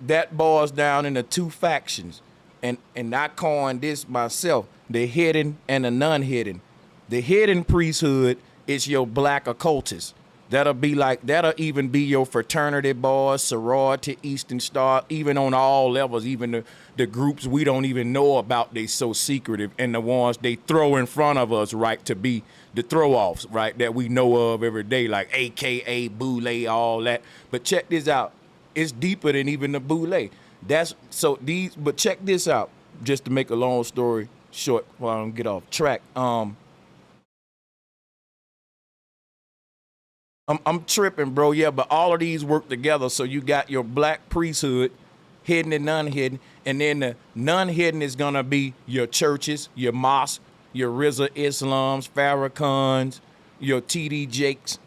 that boils down into 2 factions, and I coined this myself: the hidden and the non-hidden. The hidden priesthood is your black occultists. That'll even be your fraternity boys, sorority, Eastern Star, even on all levels, even the groups we don't even know about, they so secretive, and the ones they throw in front of us, right, to be the throw-offs, right, that we know of every day, like AKA, Boule, all that. But check this out. It's deeper than even the Boule. But check this out, just to make a long story short while I don't get off track. I'm tripping, bro. Yeah, but all of these work together. So you got your black priesthood, hidden and non-hidden, and then the non-hidden is gonna be your churches, your mosques, your Rizza Islams, Farrakhan's, your TD Jakes.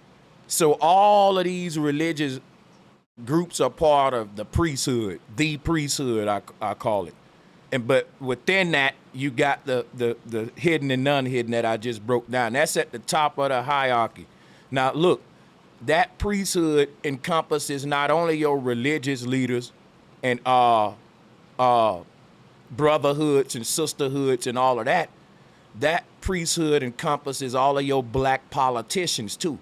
So all of these religious groups are part of the priesthood, I call it. But within that, you got the hidden and non-hidden that I just broke down. That's at the top of the hierarchy. Now look, that priesthood encompasses not only your religious leaders and brotherhoods and sisterhoods and all of that. That priesthood encompasses all of your black politicians too,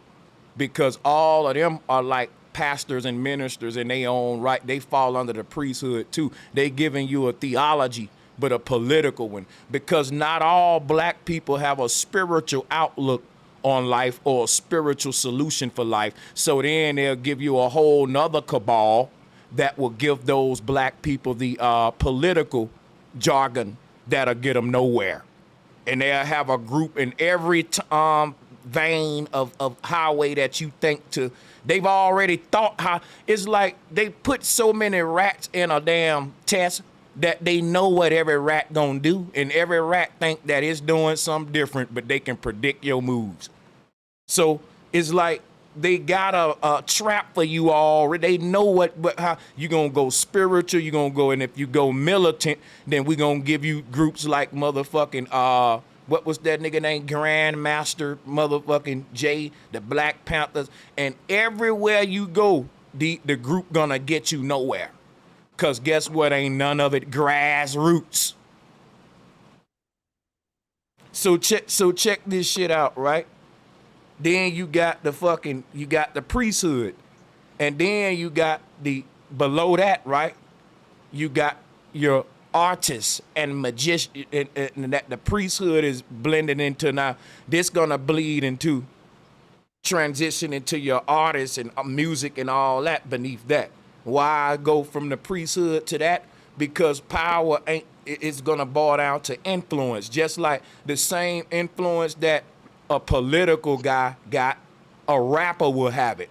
because all of them are like pastors and ministers in their own right. They fall under the priesthood too. They giving you a theology, but a political one, because not all black people have a spiritual outlook on life or a spiritual solution for life. So then they'll give you a whole nother cabal that will give those black people the political jargon that'll get them nowhere. And they'll have a group in every vein of highway that you think to. They've already thought how. It's like they put so many rats in a damn test that they know what every rat gonna do, and every rat think that it's doing something different, but they can predict your moves. So it's like they got a trap for you already. They know how you gonna go spiritual, you gonna go, and if you go militant, then we gonna give you groups like motherfucking what was that nigga named Grandmaster motherfucking J, the Black Panthers, and everywhere you go, the group gonna get you nowhere. Cause guess what? Ain't none of it grassroots. So check this shit out, right? Then you got the priesthood, and then you got below that, right? You got your artists and magicians, and that the priesthood is blended into now. This gonna bleed into transition into your artists and music and all that beneath that. Why I go from the priesthood to that? Because power it's gonna boil down to influence, just like the same influence that a political guy got, a rapper will have it.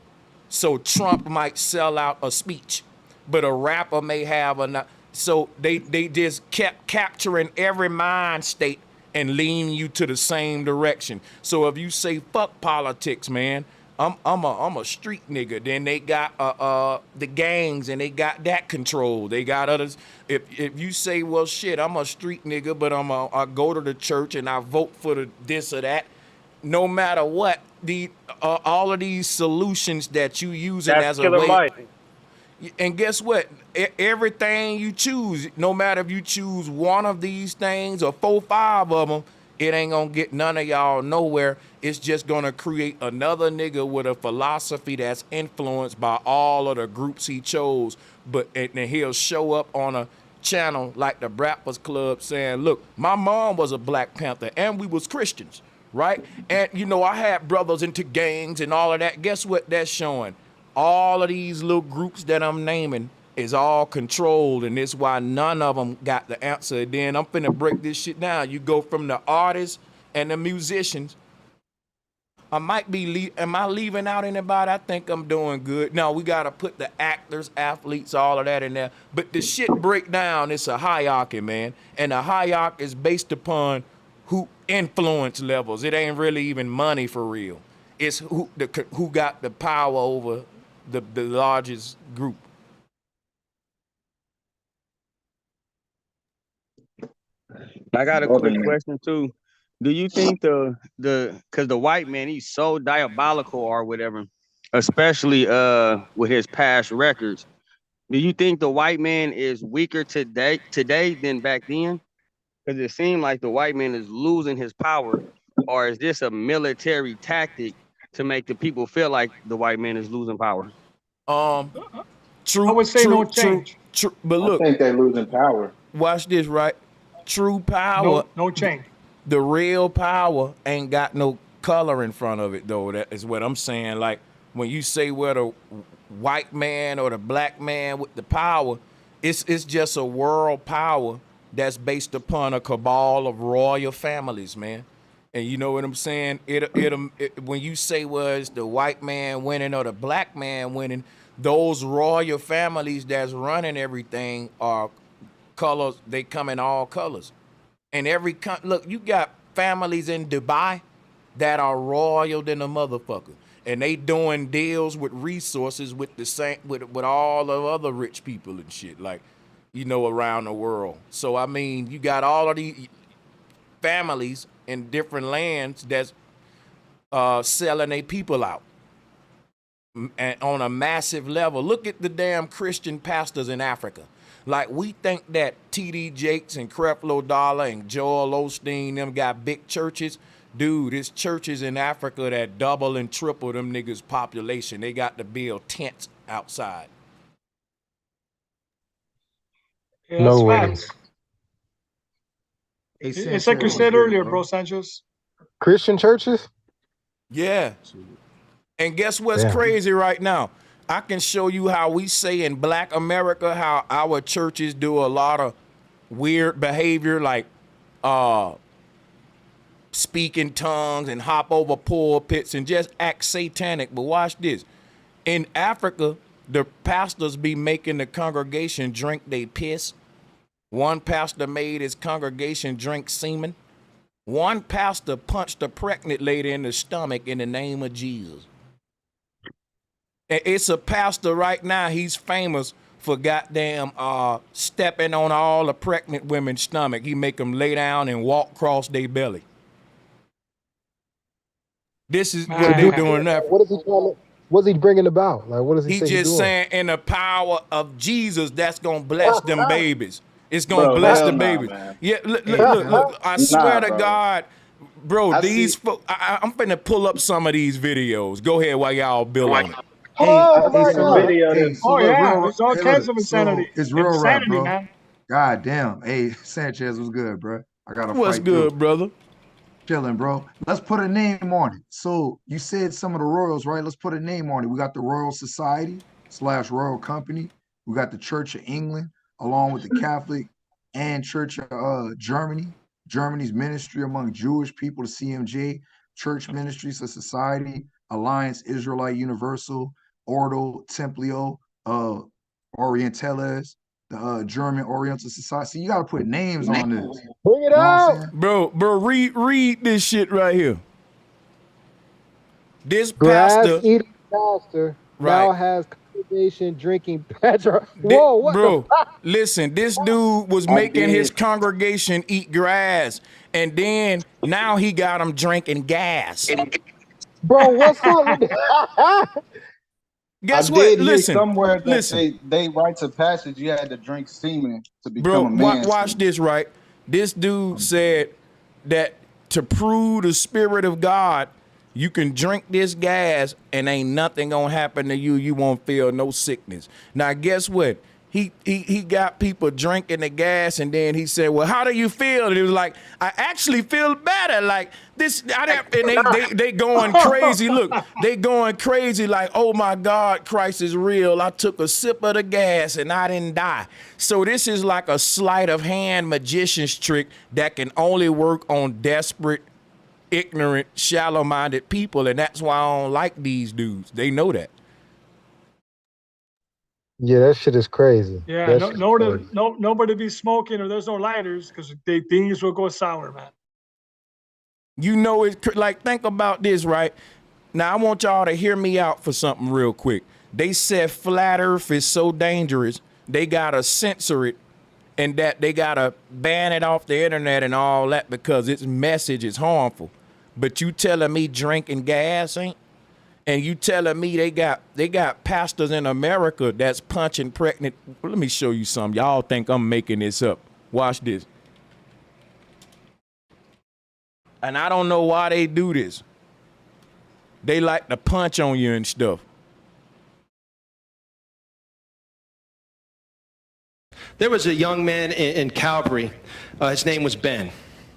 So Trump might sell out a speech, but a rapper may have a. So they just kept capturing every mind state and leading you to the same direction. So if you say fuck politics, man, I'm a street nigga. Then they got the gangs, and they got that control. They got others. If you say, well, shit, I'm a street nigga, but I go to the church and I vote for the this or that. No matter what, all of these solutions that you using as a way. And guess what? Everything you choose, no matter if you choose one of these things or 4, 5 of them, it ain't gonna get none of y'all nowhere. It's just gonna create another nigga with a philosophy that's influenced by all of the groups he chose. And he'll show up on a channel like the Breakfast Club saying, look, my mom was a Black Panther and we was Christians, right? And I had brothers into gangs and all of that. Guess what that's showing? All of these little groups that I'm naming is all controlled, and it's why none of them got the answer. Then I'm finna break this shit down. You go from the artists and the musicians. Am I leaving out anybody? I think I'm doing good. No, we gotta put the actors, athletes, all of that in there. But the shit break down, it's a hierarchy, man. And the hierarchy is based upon who influence levels. It ain't really even money for real. It's who got the power over the largest group. I got a quick question too. Do you think because the white man, he's so diabolical or whatever, especially with his past records, do you think the white man is weaker today than back then? Because it seemed like the white man is losing his power or is this a military tactic to make the people feel like the white man is losing power? True. I would say no change. True. But I look, think they're losing power. watch this, right? True power. No change. The real power ain't got no color in front of it, though. That is what I'm saying. Like when you say where the white man or the black man with the power, it's just a world power that's based upon a cabal of royal families, man. And you know what I'm saying? When you say was the white man winning or the black man winning, those royal families that's running everything are colors. They come in all colors. And look, you got families in Dubai that are royal than a motherfucker, and they doing deals with resources with the same with all the other rich people and shit, like, you know, around the world. So I mean, you got all of these families in different lands that's selling their people out and on a massive level. Look at the damn Christian pastors in Africa. Like, we think that T.D. Jakes and Creflo Dollar and Joel Osteen, them got big churches. Dude, it's churches in Africa that double and triple them niggas' population. They got to build tents outside. Yeah, No way. facts. It's like you said earlier, bro, Sanchez. Christian churches? Yeah. And guess what's crazy right now? I can show you how we say in Black America how our churches do a lot of weird behavior, like speak in tongues and hop over pulpits and just act satanic. But watch this. In Africa, the pastors be making the congregation drink they piss. One pastor made his congregation drink semen. One pastor punched a pregnant lady in the stomach in the name of Jesus. It's a pastor right now. He's famous for goddamn stepping on all the pregnant women's stomach. He make them lay down and walk across their belly. This is what they're doing now. What is he trying to? What's he bringing about? Like, what is he? He just saying in the power of Jesus, that's gonna bless them babies. It's gonna bless the babies. Man. Yeah, look. I swear to God, bro. I'm finna pull up some of these videos. Go ahead while y'all build on it. It's all kinds of insanity. It's real rap, bro. Man. God damn. Hey, Sanchez, what's good, bro? I got to What's good, brother? Chilling, bro. Let's put a name on it. So you said some of the royals, right? Let's put a name on it. We got the Royal Society / Royal Company. We got the Church of England, along with the Catholic and Church of Germany. Germany's Ministry Among Jewish People, the CMJ, Church Ministries, the Society, Alliance Israelite Universal, Ordo Templio, Orientales, the German Oriental Society. So you got to put names on this. Bring it out, bro. Read this shit right here. This grass-eating pastor now has congregation drinking petrol. Whoa, what bro? Listen, this dude was making his congregation eat grass, and then now he got them drinking gas. Bro, what's up with that? Guess what? Listen, somewhere that they write a passage you had to drink semen to become a man. Watch this, right? This dude said that to prove the spirit of God, you can drink this gas and ain't nothing gonna happen to you. You won't feel no sickness. Now, guess what? He got people drinking the gas, and then he said, "Well, how do you feel?" And he was like, "I actually feel better." Like this, and they going crazy. Look, they going crazy. Like, oh my God, Christ is real. I took a sip of the gas and I didn't die. So this is like a sleight of hand magician's trick that can only work on desperate, ignorant, shallow-minded people, and that's why I don't like these dudes. They know that. Yeah, that shit is crazy. Yeah, nobody be smoking or there's no lighters because things will go sour, man. You know, it like, think about this, right? Now, I want y'all to hear me out for something real quick. They said flat earth is so dangerous, they got to censor it and that they got to ban it off the internet and all that because its message is harmful. But you telling me drinking gas ain't? And you telling me they got pastors in America that's punching pregnant. Let me show you something. Y'all think I'm making this up. Watch this. And I don't know why they do this. They like to punch on you and stuff. There was a young man in Calvary. His name was Ben.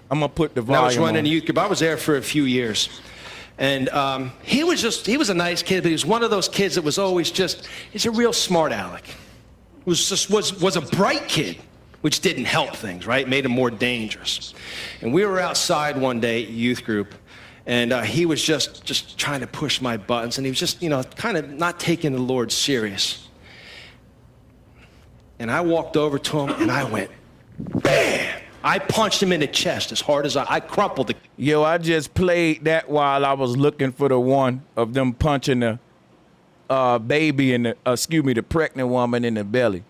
I'm going to put the And I was volume running on. a youth group. I was there for a few years. And he was a nice kid, but he was one of those kids that was always he's a real smart aleck. Was a bright kid, which didn't help things, right? Made him more dangerous. And we were outside one day at youth group, and he was just trying to push my buttons, and he was just, kind of not taking the Lord serious. And I walked over to him, and I went, bam! I punched him in the chest as hard as I crumpled the... Yo, I just played that while I was looking for the one of them punching the baby in the, the pregnant woman in the belly.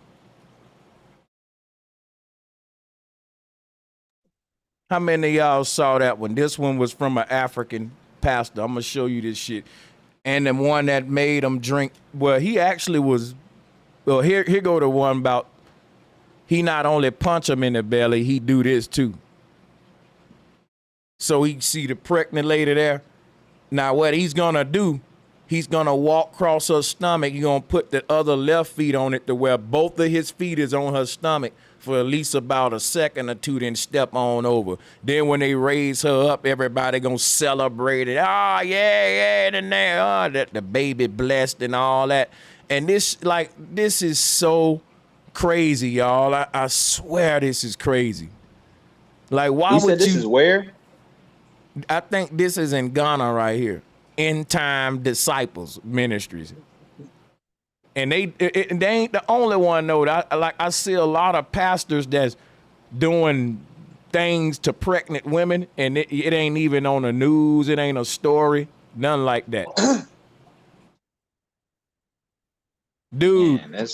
How many of y'all saw that one? This one was from an African pastor. I'm gonna show you this shit. And the one that made him drink, well, he actually was, well, here go the one about, he not only punch him in the belly, he do this too. So he see the pregnant lady there. Now what he's gonna do, he's gonna walk across her stomach. He's gonna put the other left feet on it to where both of his feet is on her stomach for at least about a second or two, then step on over. Then when they raise her up, everybody gonna celebrate it. Oh, yeah, and then that the baby blessed and all that. And this is so crazy, y'all. I swear this is crazy. Like, why You would said this is where? I think this is in Ghana right here. End Time Disciples Ministries. And they ain't the only one though. I see a lot of pastors that's doing things to pregnant women, and it ain't even on the news. It ain't a story. Nothing like that. Dude. Man,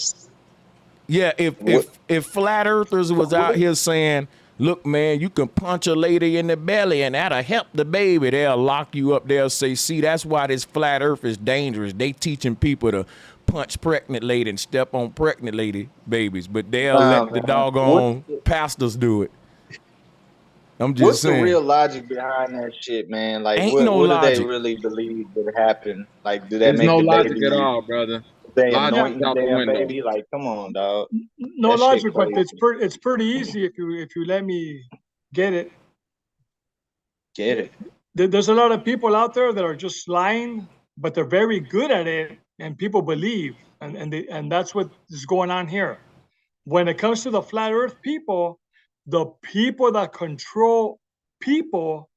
Yeah, if flat earthers was out here saying, look, man, you can punch a lady in the belly and that'll help the baby, they'll lock you up. They'll say, see, that's why this flat earth is dangerous. They teaching people to punch pregnant lady and step on pregnant lady babies, but they'll let the doggone pastors do it. I'm just What's saying. the real logic behind that shit, man? Like, Ain't what, no what do logic. they really believe would happen? Like, do that There's make no the logic baby? at all, brother. They Logic's anointing the out the damn window. baby? Like, come on, dog. No That shit logic, but crazy. it's pretty easy if you let me get it. Get it. There's a lot of people out there that are just lying, but they're very good at it, and people believe, and that's what is going on here. When it comes to the flat Earth people, the people that control people,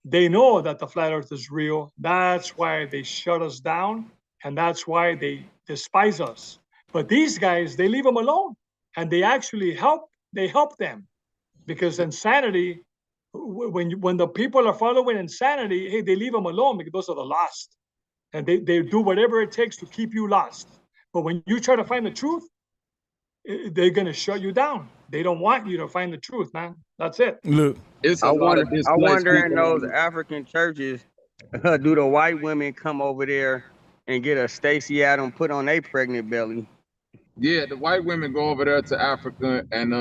they know that the flat Earth is real. That's why they shut us down, and that's why they despise us. But these guys, they leave them alone, and they actually help. They help them, because insanity. When the people are following insanity, hey, they leave them alone because those are the lost, and they do whatever it takes to keep you lost. But when you try to find the truth, they're gonna shut you down. They don't want you to find the truth, man. That's it. Look, it's I a lot of wonder displaced in people. those African churches, do the white women come over there and get a Stacey Adams put on their pregnant belly? Yeah, the white women go over there to Africa and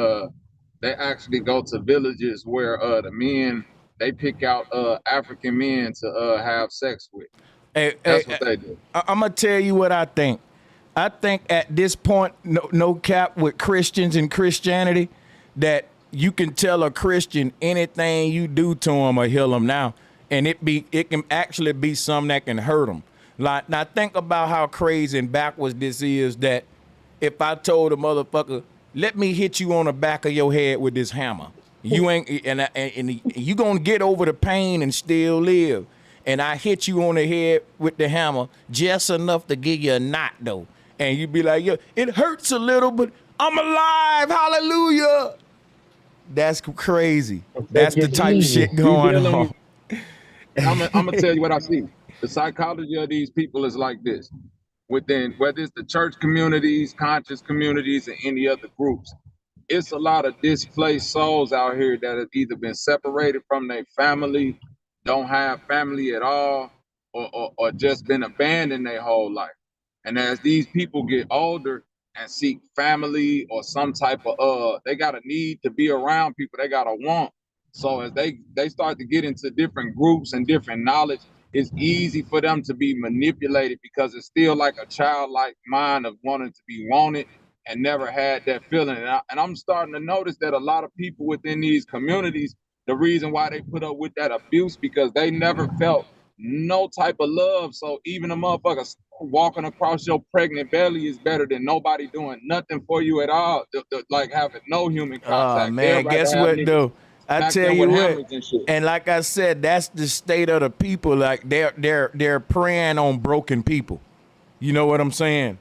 they actually go to villages where the men, they pick out African men to have sex with. That's what they do. I'm gonna tell you what I think. I think at this point, no cap with Christians and Christianity, that you can tell a Christian anything you do to them or heal them now, and it can actually be something that can hurt them. Like, now think about how crazy and backwards this is, that if I told a motherfucker, let me hit you on the back of your head with this hammer, you ain't, and you gonna get over the pain and still live. And I hit you on the head with the hammer just enough to give you a knot though. And you be like, yo, it hurts a little, but I'm alive, hallelujah. That's crazy. That's the type of shit going on. I'm gonna tell you what I see. The psychology of these people is like this. Within, whether it's the church communities, conscious communities, and any other groups, it's a lot of displaced souls out here that have either been separated from their family, don't have family at all, or just been abandoned their whole life. And as these people get older and seek family or some type of they got a need to be around people, they got a want So as they start to get into different groups and different knowledge, it's easy for them to be manipulated because it's still like a childlike mind of wanting to be wanted and never had that feeling. And I'm starting to notice that a lot of people within these communities, the reason why they put up with that abuse because they never felt no type of love. So even a motherfucker walking across your pregnant belly is better than nobody doing nothing for you at all, like having no human contact. Man, guess what though? I Back tell then you with what, hammers and shit. and like I said, that's the state of the people. Like they're preying on broken people. You know what I'm saying?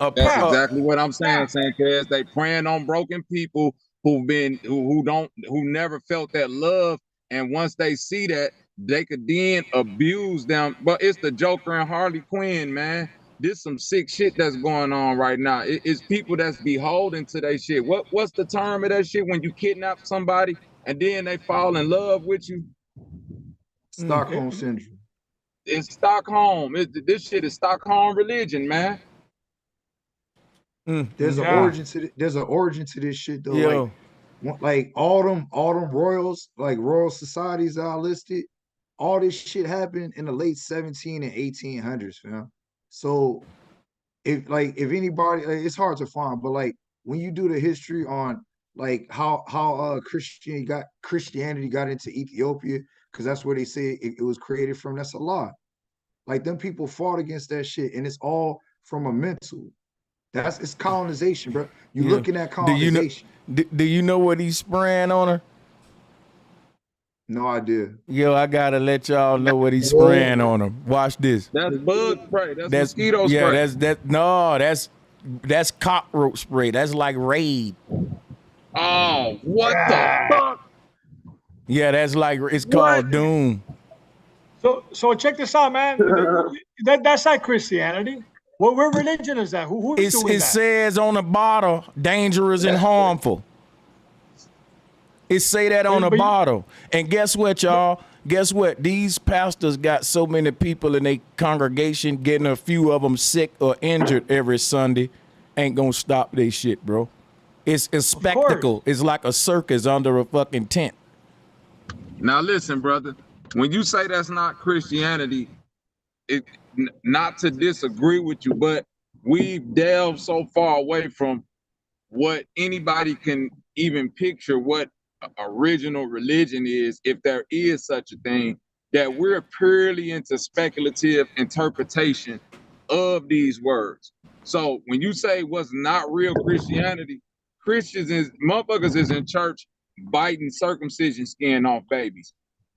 That's exactly what I'm saying, Sanchez. They preying on broken people who never felt that love, and once they see that, they could then abuse them. But it's the Joker and Harley Quinn, man. This some sick shit that's going on right now. It's people that's beholden to that shit. What's the term of that shit when you kidnap somebody and then they fall in love with you? Stockholm syndrome. It's Stockholm. This shit is Stockholm religion, man. There's an origin to there's an origin to this shit though. Yo. Like all them royals, like royal societies that I listed, all this shit happened in the late 17 and 1800s, fam. So if anybody, it's hard to find, but like when you do the history on like how Christianity got into Ethiopia, because that's where they say it was created from. That's a lie. Like them people fought against that shit, and it's all from a mental. It's colonization, bro. You looking at colonization. Do you know what he's spraying on her? No idea. Yo, I gotta let y'all know what he's spraying on her. Watch this. That's bug spray. That's mosquito spray. Yeah, that's cockroach spray. That's like Raid. Oh, what the fuck? Yeah, that's like it's called Doom. So check this out, man. That's not Christianity. What religion is that? Who's doing that? It says on the bottle, dangerous and harmful. It say that on the bottle. And guess what, y'all? Guess what? These pastors got so many people in their congregation, getting a few of them sick or injured every Sunday. Ain't gonna stop their shit, bro. It's a spectacle. It's like a circus under a fucking tent. Now listen, brother. When you say that's not Christianity, not to disagree with you, but we've delved so far away from what anybody can even picture what original religion is, if there is such a thing, that we're purely into speculative interpretation of these words. So when you say what's not real Christianity, motherfuckers is in church biting circumcision skin off babies.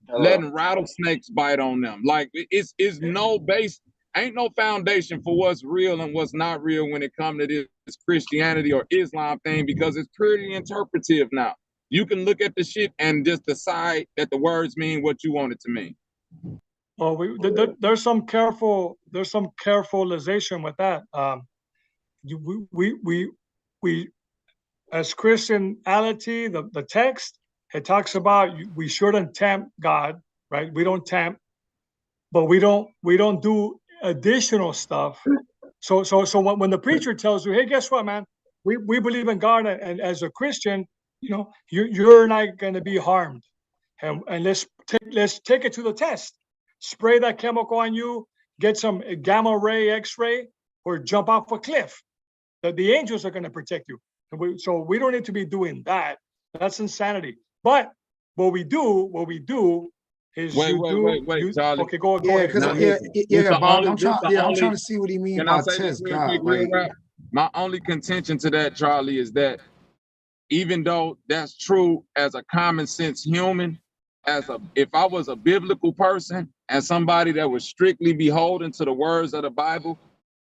Letting rattlesnakes bite on them. Like it's no base, ain't no foundation for what's real and what's not real when it comes to this Christianity or Islam thing, because it's purely interpretive now. You can look at the shit and just decide that the words mean what you want it to mean. Well, there's some carefulization with that. We as Christianity, the text, it talks about we shouldn't tempt God, right? We don't tempt, but we don't do additional stuff. So when the preacher tells you, hey, guess what, man? We believe in God, and as a Christian, you know, you're not going to be harmed, and let's take it to the test. Spray that chemical on you, get some gamma ray, X-ray, or jump off a cliff. The angels are going to protect you. So we don't need to be doing that. That's insanity. But what we do is wait, Charlie. Okay, go Yeah, ahead. Bob. I'm trying to see what he means by test God. My only contention to that, Charlie, is that even though that's true as a common sense human, if I was a biblical person and somebody that was strictly beholden to the words of the Bible,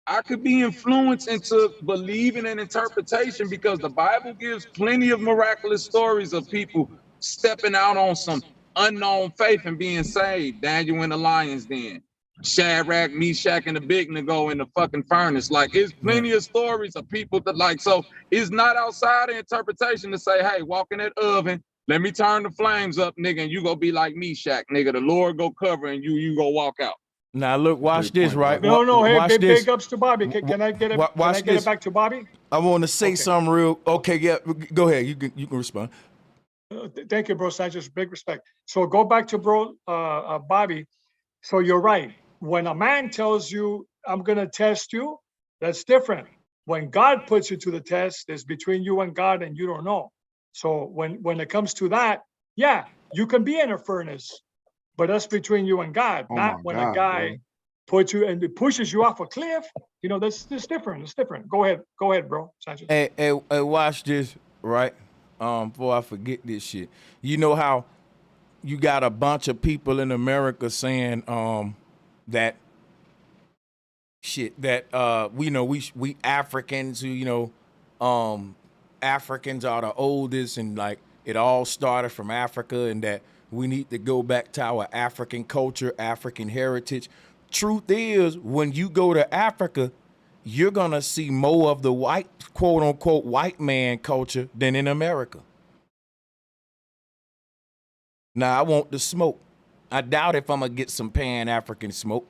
I could be influenced into believing an interpretation, because the Bible gives plenty of miraculous stories of people stepping out on some unknown faith and being saved. Daniel in the lion's den, Shadrach, Meshach, and Abednego in the fucking furnace. Like, it's plenty of stories of people that like, so it's not outside of interpretation to say, hey, walk in that oven, let me turn the flames up, nigga, and you go be like Meshach, nigga. The Lord go cover and you go walk out. Now look, watch this, right? No, hey, watch big ups to Bobby. Can I get it? Can I get it back to Bobby? I want to say something real. Okay, yeah, go ahead. You can respond. Thank you, bro Sanchez. Big respect. So go back to bro Bobby. So you're right. When a man tells you, I'm going to test you, that's different. When God puts you to the test, it's between you and God and you don't know. So when it comes to that, yeah, you can be in a furnace, but that's between you and God, Oh not my when a God, guy bro. puts you and it pushes you off a cliff. You know, that's different. It's different. Go ahead, bro Sanchez. Hey, watch this, right? Before I forget this shit. You know how you got a bunch of people in America saying that shit that we know we Africans who, you know, Africans are the oldest and like it all started from Africa and that we need to go back to our African culture, African heritage. Truth is, when you go to Africa, you're gonna see more of the white, quote unquote, white man culture than in America. Now, I want the smoke. I doubt if I'm gonna get some Pan-African smoke,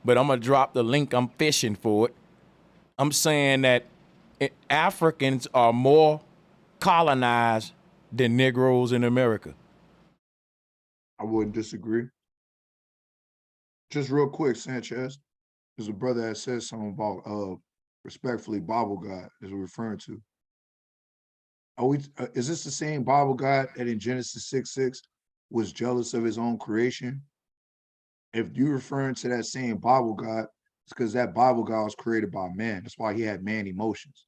but I'm gonna drop the link. I'm fishing for it. I'm saying that Africans are more colonized than Negroes in America. I wouldn't disagree. Just real quick, Sanchez, there's a brother that says something about respectfully Bible God is we're referring to. Are we? Is this the same Bible God that in Genesis 6:6 was jealous of his own creation? If you're referring to that same Bible God, it's because that Bible God was created by man. That's why he had man emotions.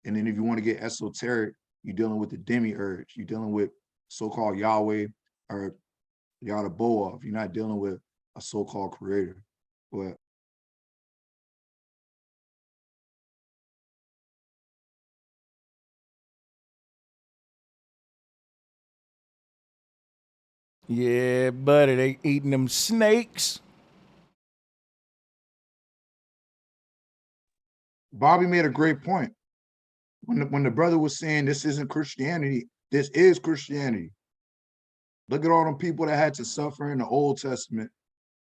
And then if you want to get esoteric, you're dealing with the demiurge. You're dealing with so-called Yahweh or Yahweh. You're not dealing with a so-called creator. But Yeah, buddy, they eating them snakes. Bobby made a great point. When the brother was saying this isn't Christianity, this is Christianity. Look at all them people that had to suffer in the Old Testament.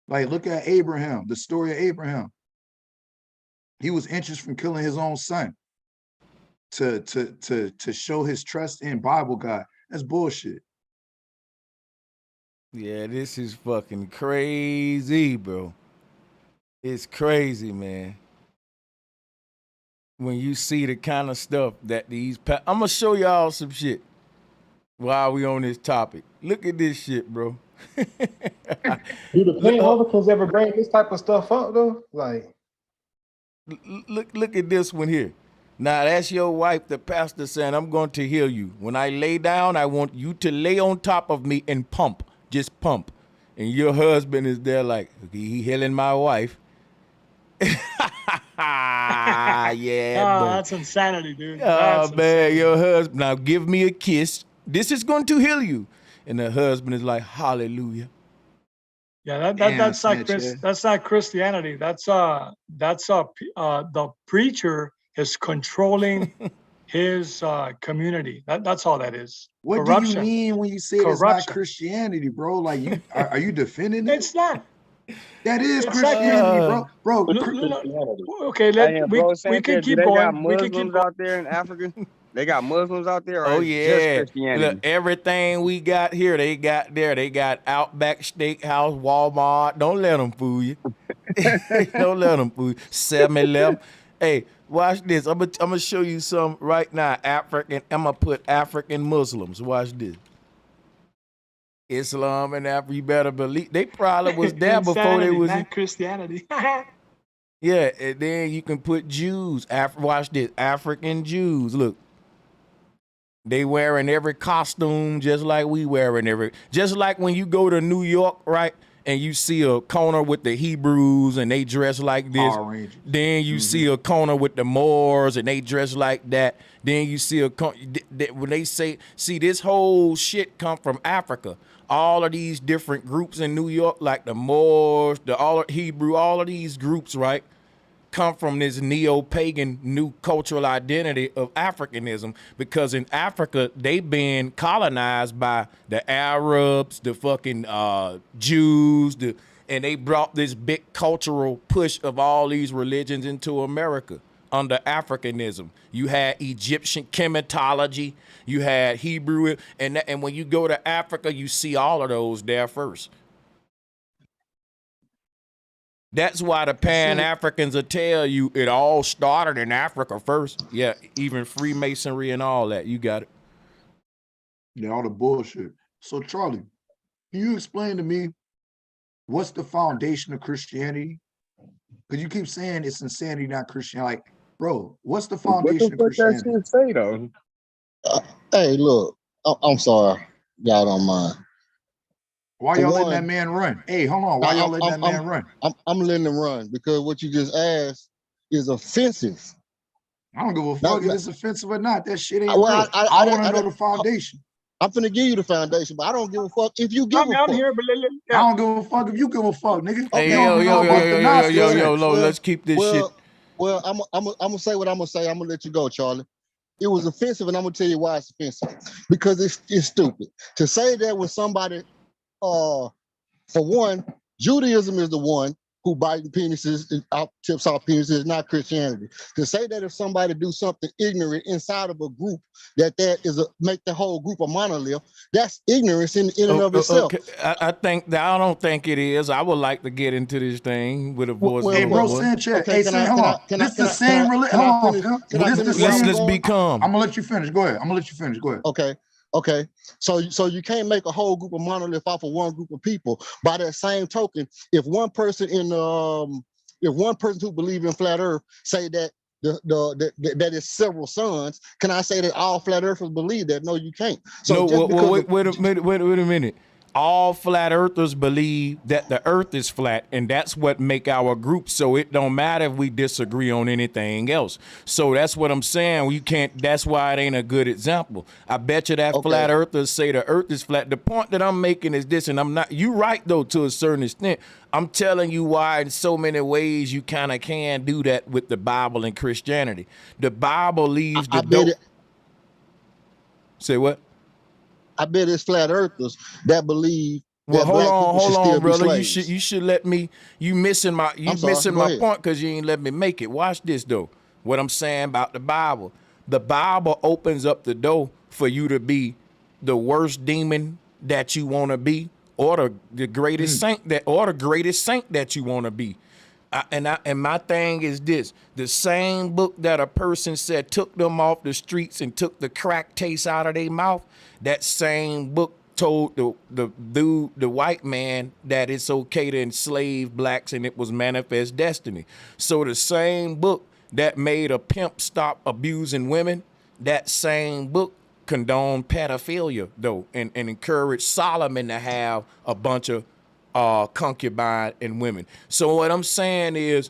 Like, look at Abraham, the story of Abraham. He was inches from killing his own son to show his trust in Bible God. That's bullshit. Yeah, this is fucking crazy, bro. It's crazy, man. When you see the kind of stuff that I'm gonna show y'all some shit while we on this topic. Look at this shit, bro. Do the Pan-Africans ever bring this type of stuff up though? Like, look at this one here. Now that's your wife, the pastor saying, I'm going to heal you. When I lay down, I want you to lay on top of me and pump, just pump. And your husband is there like, he healing my wife. Yeah, boy. That's insanity, dude. Oh, man, your husband, now give me a kiss. This is going to heal you. And the husband is like, hallelujah. Yeah, that's not Christianity. That's the preacher is controlling his community. That's all that is. What Corruption. do you mean when you say it's not Christianity, bro? Like, you are you defending it? It's not. That is Christianity, bro. Okay, we can keep going. We can keep out there in Africa. They got Muslims out there. Oh, just yeah. Christianity? Look, everything we got here, they got there. They got Outback Steakhouse, Walmart. Don't let them fool you. Don't let them fool you. 7-Eleven. Hey, watch this. I'm gonna show you some right now. African. I'm gonna put African Muslims. Watch this. Islam and Africa. You better believe they probably was there before they was not Christianity. Yeah, and then you can put Jews. Watch this. African Jews. Look. They wearing every costume just like we wearing every. Just like when you go to New York, right? And you see a corner with the Hebrews and they dress like this. Then you see a corner with the Moors and they dress like that. Then you see when they say, see, this whole shit come from Africa. All of these different groups in New York, like the Moors, all of Hebrew, all of these groups, right, come from this neo-pagan new cultural identity of Africanism, because in Africa they've been colonized by the Arabs, the fucking Jews, and they brought this big cultural push of all these religions into America. under Africanism. You had Egyptian chematology, you had Hebrew, and when you go to Africa, you see all of those there first. That's why the Pan-Africans will tell you it all started in Africa first. Yeah, even Freemasonry and all that. You got it. Yeah, all the bullshit. So Charlie, can you explain to me what's the foundation of Christianity? Because you keep saying it's insanity, not Christian. Like, bro, what's the foundation of Christianity? That shit say though? Hey, look, I'm sorry, y'all don't mind. Why y'all letting that man run? Hey, hold on. Why y'all letting that man run? I'm letting him run because what you just asked is offensive. I don't give a fuck if it's offensive or not. That shit ain't Well, real. I want to know the foundation. I'm finna give you the foundation, but I don't give a fuck if you give a fuck. Here, but I don't give a fuck if you give a fuck, nigga. Hey, You don't know about the Gnostics. let's keep this shit. Well, I'm gonna say what I'm gonna say. I'm gonna let you go, Charlie. It was offensive, and I'm gonna tell you why it's offensive. Because it's stupid to say that when somebody, for one, Judaism is the one who bites penises and tips off penises, not Christianity. To say that if somebody do something ignorant inside of a group, that is make the whole group a monolith, that's ignorance in and of itself. Okay. I don't think it is. I would like to get into this thing with a voice. Hey, bro, Sanchez. Hey, hold on. This the same religion. Hold on. Let's be calm. I'm gonna let you finish. Go ahead. Okay. So you can't make a whole group of monolith off of one group of people. By that same token, if one person who believe in flat Earth say that that is several suns, can I say that all flat earthers believe that? No, you can't. So wait a minute. All flat earthers believe that the earth is flat, and that's what make our group. So it don't matter if we disagree on anything else. So that's what I'm saying. You can't. That's why it ain't a good example. I bet you that flat earthers say the earth is flat. The point that I'm making is this, and I'm not. You right though to a certain extent. I'm telling you why in so many ways you kind of can do that with the Bible and Christianity. The Bible leaves the door. Say what? I bet it's flat earthers that believe. Well, hold on, brother. You should let me. You missing my point because you ain't let me make it. Watch this though. What I'm saying about the Bible. The Bible opens up the door for you to be the worst demon that you want to be, or the greatest saint that you want to be. And my thing is this: the same book that a person said took them off the streets and took the crack taste out of their mouth. That same book told the white man that it's okay to enslave blacks and it was manifest destiny. So the same book that made a pimp stop abusing women, that same book condoned pedophilia though, and encouraged Solomon to have a bunch of concubine and women. So what I'm saying is,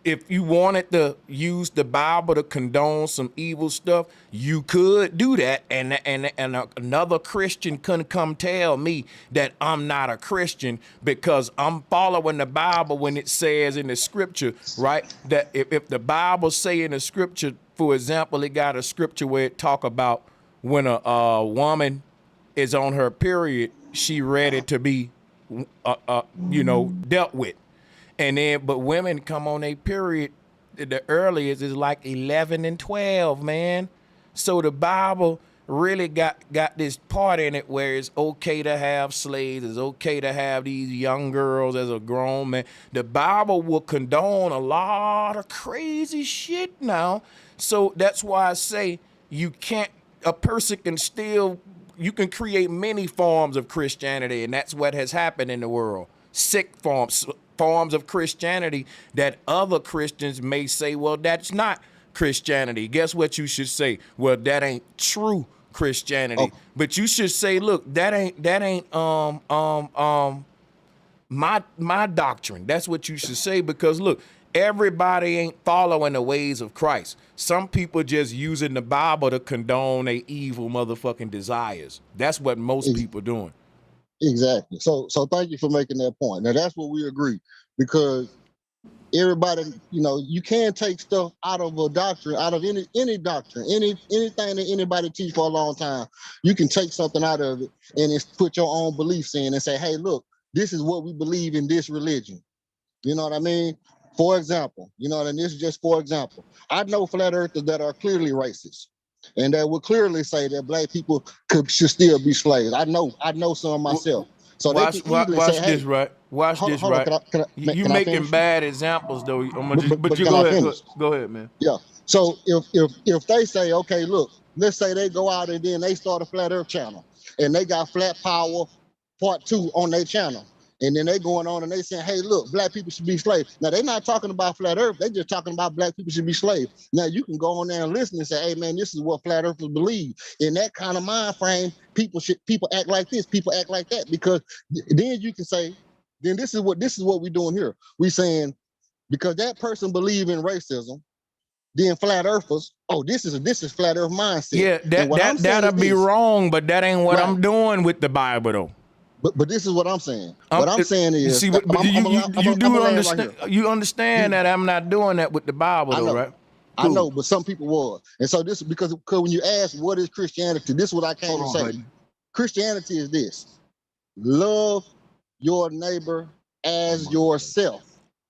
if you wanted to use the Bible to condone some evil stuff, you could do that, and another Christian couldn't come tell me that I'm not a Christian because I'm following the Bible when it says in the scripture, right? That if the Bible say in the scripture, for example, it got a scripture where it talk about when a woman is on her period, she ready to be, dealt with. And then, but women come on a period, the earliest is like 11 and 12, man. So the Bible really got this part in it where it's okay to have slaves, it's okay to have these young girls as a grown man. The Bible will condone a lot of crazy shit now. So that's why I say you can create many forms of Christianity, and that's what has happened in the world. Sick forms of Christianity that other Christians may say, well, that's not Christianity. Guess what you should say? Well, that ain't true Christianity. But you should say, look, that ain't my doctrine. That's what you should say, because look, everybody ain't following the ways of Christ. Some people just using the Bible to condone their evil motherfucking desires. That's what most people doing. Exactly. So thank you for making that point. Now that's what we agree, because everybody, you can take stuff out of a doctrine, out of any doctrine, anything that anybody teach for a long time. You can take something out of it and it's put your own beliefs in and say, hey, look, this is what we believe in this religion. You know what I mean? For example, you know, and this is just for example, I know flat earthers that are clearly racist, and that will clearly say that black people should still be slaves. I know some myself. So they can easily say, hey, this, right? Watch hold, this, hold on, right? You can I making finish? bad examples though. But You can go I ahead. finish? Go ahead, man. Yeah. So if they say, okay, look, let's say they go out and then they start a flat earth channel and they got Flat Power Part 2 on their channel. And then they going on and they saying, hey, look, black people should be slaves. Now they're not talking about flat earth, they just talking about black people should be slaves. Now you can go on there and listen and say, hey man, this is what flat earthers believe. In that kind of mind frame, people act like this, people act like that, because then you can say, then this is what we're doing here. We saying, because that person believe in racism, then flat earthers, oh, this is flat earth mindset. Yeah, And what I'm saying that'll is be this, wrong, but that ain't what right. I'm doing with the Bible though. But this is what I'm saying. What I'm saying is, you see, but you do understand. Right, you understand that I'm not doing that with the Bible though, right? I know, but some people was. And so this, because when you ask what is Christianity, this is what I came to say. Buddy. Christianity is this: love your neighbor as yourself.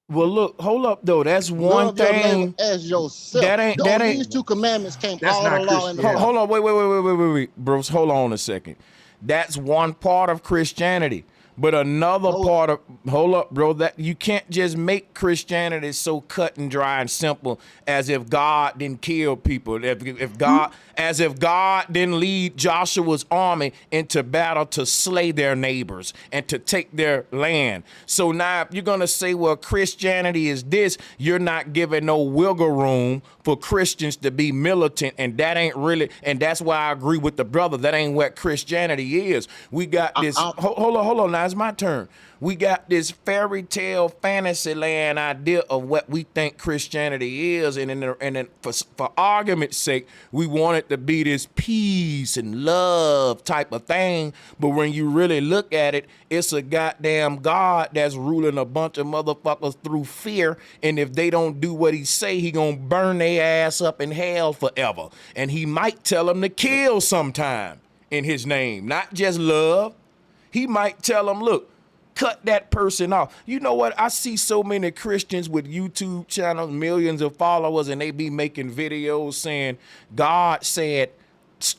Well, look, hold up though. That's one Love your thing. neighbor as yourself. That ain't. These two commandments came That's all not the law and the Christianity. Hold on, wait, bros. Hold on a second. That's one part of Christianity. But another part of, hold up, bro, that you can't just make Christianity so cut and dry and simple as if God didn't kill people. If God, as if God didn't lead Joshua's army into battle to slay their neighbors and to take their land. So now if you're going to say, well, Christianity is this, you're not giving no wiggle room for Christians to be militant, and that ain't really, and that's why I agree with the brother. That ain't what Christianity is. We got this, hold on, now it's my turn. We got this fairy tale fantasy land idea of what we think Christianity is, and for argument's sake, we want it to be this peace and love type of thing. But when you really look at it, it's a goddamn God that's ruling a bunch of motherfuckers through fear, and if they don't do what he say, he gonna burn their ass up in hell forever. And he might tell them to kill sometime in his name, not just love. He might tell them, look, cut that person off. You know what? I see so many Christians with YouTube channels, millions of followers, and they be making videos saying, God said,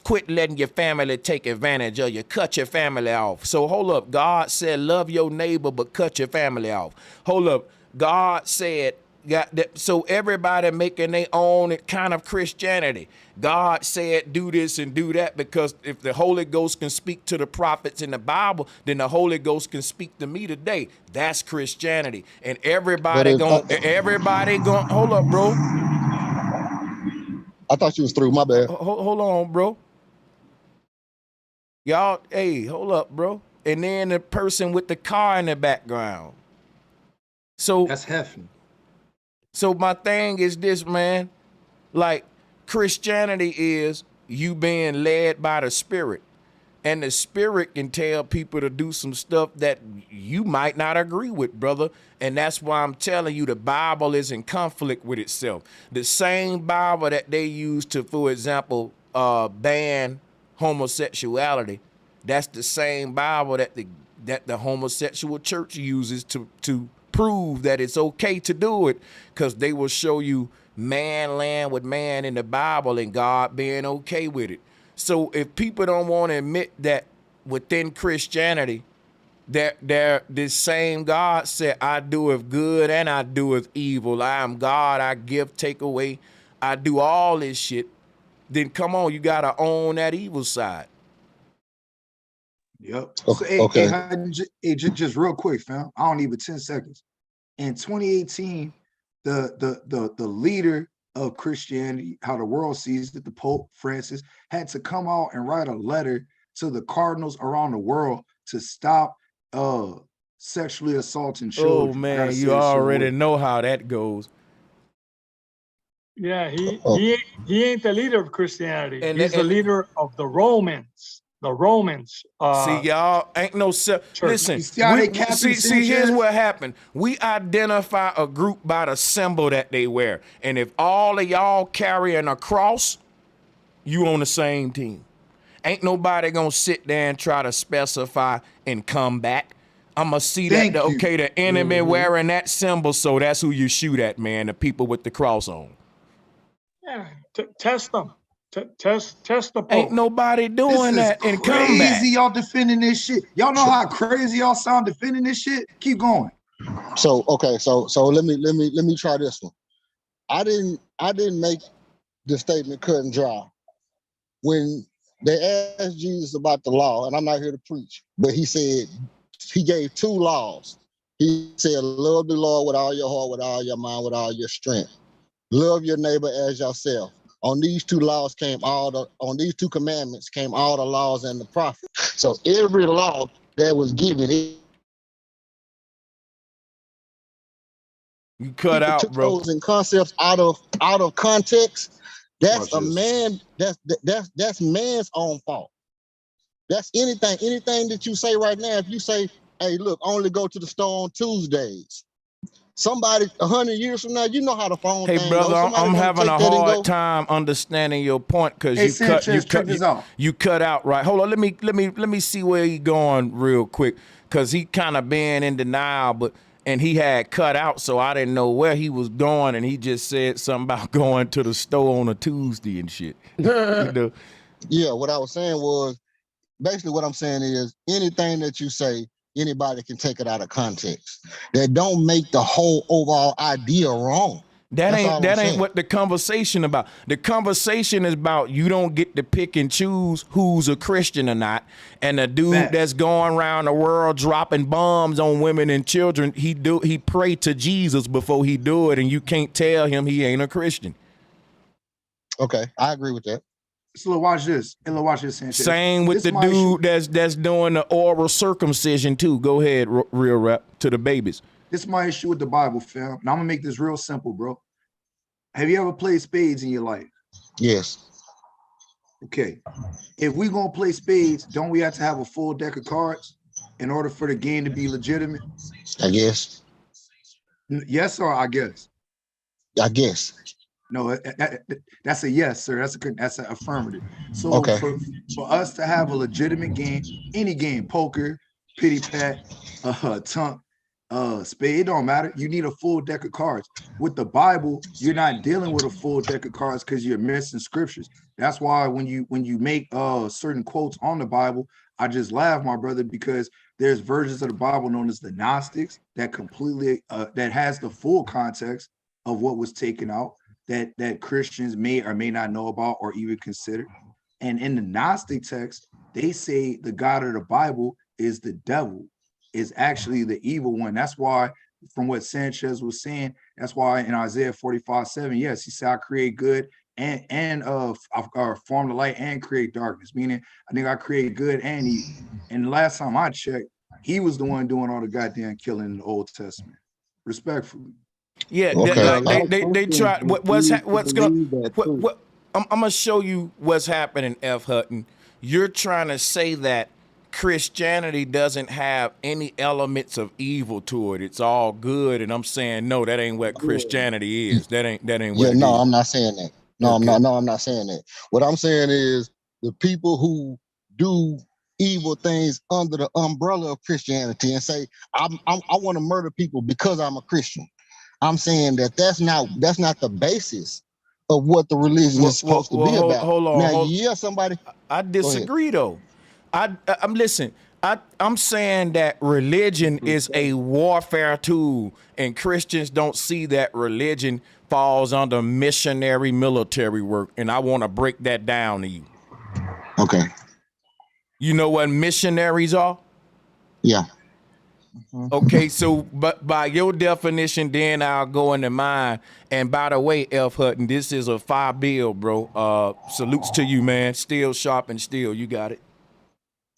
quit letting your family take advantage of you. Cut your family off. So hold up. God said, love your neighbor, but cut your family off. Hold up. God said, got that. So everybody making their own kind of Christianity. God said do this and do that, because if the Holy Ghost can speak to the prophets in the Bible, then the Holy Ghost can speak to me today. That's Christianity. And everybody going hold up, bro. I thought you was through, my bad. Hold on, bro. Y'all, hey, hold up, bro. And then the person with the car in the background. So that's hefty. So my thing is this, man. Like, Christianity is you being led by the Spirit. And the Spirit can tell people to do some stuff that you might not agree with, brother. And that's why I'm telling you the Bible is in conflict with itself. The same Bible that they use to, for example, ban homosexuality, that's the same Bible that the homosexual church uses to prove that it's okay to do it, because they will show you man laying with man in the Bible and God being okay with it. So if people don't want to admit that within Christianity, this same God said, I doeth good and I doeth evil. I am God, I give, take away. I do all this shit. Then come on, you got to own that evil side. Yep. So, hey, just real quick, fam. I don't need but 10 seconds. In 2018, the leader of Christianity, how the world sees it, the Pope Francis, had to come out and write a letter to the cardinals around the world to stop sexually assaulting children. Oh man, you already know how that goes. Yeah, he ain't the leader of Christianity. He's the leader of the Romans. The Romans. See, y'all ain't no listen. See, here's what happened. We identify a group by the symbol that they wear, and if all of y'all carrying a cross, you on the same team. Ain't nobody gonna sit there and try to specify and come back. I'ma see Thank that you. the enemy wearing that symbol, so that's who you shoot at, man. The people with the cross on. Yeah, test them. Test the Pope. Ain't nobody This doing is that in combat. crazy. Y'all defending this shit. Y'all know how crazy y'all sound defending this shit. Keep going. So okay, so let me try this one. I didn't make the statement cut and dry. When they asked Jesus about the law, and I'm not here to preach, but he said he gave 2 laws. He said, love the Lord with all your heart, with all your mind, with all your strength. Love your neighbor as yourself. On these 2 commandments came all the laws and the prophets. So every law that was given, You cut out, took bro. those and concepts out of context. That's Watch a this. man. That's man's own fault. That's anything that you say right now. If you say, "Hey, look, only go to the store on Tuesdays," somebody 100 years from now, you know how the phone Hey, thing brother, goes. Somebody I'm gonna having take a that and hard go. time understanding your point because Hey, Sanchez, check this out. you cut out right. Hold on, let me see where he going real quick because he kind of been in denial, and he had cut out, so I didn't know where he was going, and he just said something about going to the store on a Tuesday and shit. You know? Yeah, what I was saying was basically what I'm saying is anything that you say, anybody can take it out of context. That don't make the whole overall idea wrong. That That's ain't all I'm saying. what the conversation about. The conversation is about you don't get to pick and choose who's a Christian or not. And the dude Facts. that's going around the world dropping bombs on women and children, he pray to Jesus before he do it, and you can't tell him he ain't a Christian. Okay, I agree with that. So watch this. Watch this, Sanchez. Same with This the my issue. dude that's doing the oral circumcision too. Go ahead, real rap to the babies. This is my issue with the Bible, fam. And I'm gonna make this real simple, bro. Have you ever played spades in your life? Yes. Okay. If we gonna play spades, don't we have to have a full deck of cards in order for the game to be legitimate? I guess. Yes, or I guess? I guess. No, that's a yes, sir. That's an affirmative. So Okay. for us to have a legitimate game, any game, poker, pity pat, tunk, spade, it don't matter. You need a full deck of cards. With the Bible, you're not dealing with a full deck of cards because you're missing scriptures. That's why when you make certain quotes on the Bible, I just laugh, my brother, because there's versions of the Bible known as the Gnostics that completely that has the full context of what was taken out that Christians may or may not know about or even consider. And in the Gnostic text, they say the God of the Bible is the devil, is actually the evil one. That's why, from what Sanchez was saying, that's why in Isaiah 45:7, yes, he said, I create good and form the light and create darkness, meaning I think I create good and evil. And the last time I checked, he was the one doing all the goddamn killing in the Old Testament. Respectfully. Yeah, Okay. they try. I'm gonna show you what's happening, F. Hutton. You're trying to say that Christianity doesn't have any elements of evil to it. It's all good, and I'm saying no, that ain't what Christianity is. That ain't what Yeah, it no, is. I'm not saying that. No, Okay. I'm not saying that. What I'm saying is the people who do evil things under the umbrella of Christianity and say, I want to murder people because I'm a Christian. I'm saying that's not the basis of what the religion is supposed to be about. Hold on. Now, yeah, somebody. I disagree though. I'm listen. I'm saying that religion is a warfare tool, and Christians don't see that religion falls under missionary military work, and I want to break that down to you. Okay. You know what missionaries are? Yeah. Okay, so but by your definition, then I'll go into mine. And by the way, F. Hutton, this is a fire bill, bro. Salutes to you, man. Still sharp and still. You got it.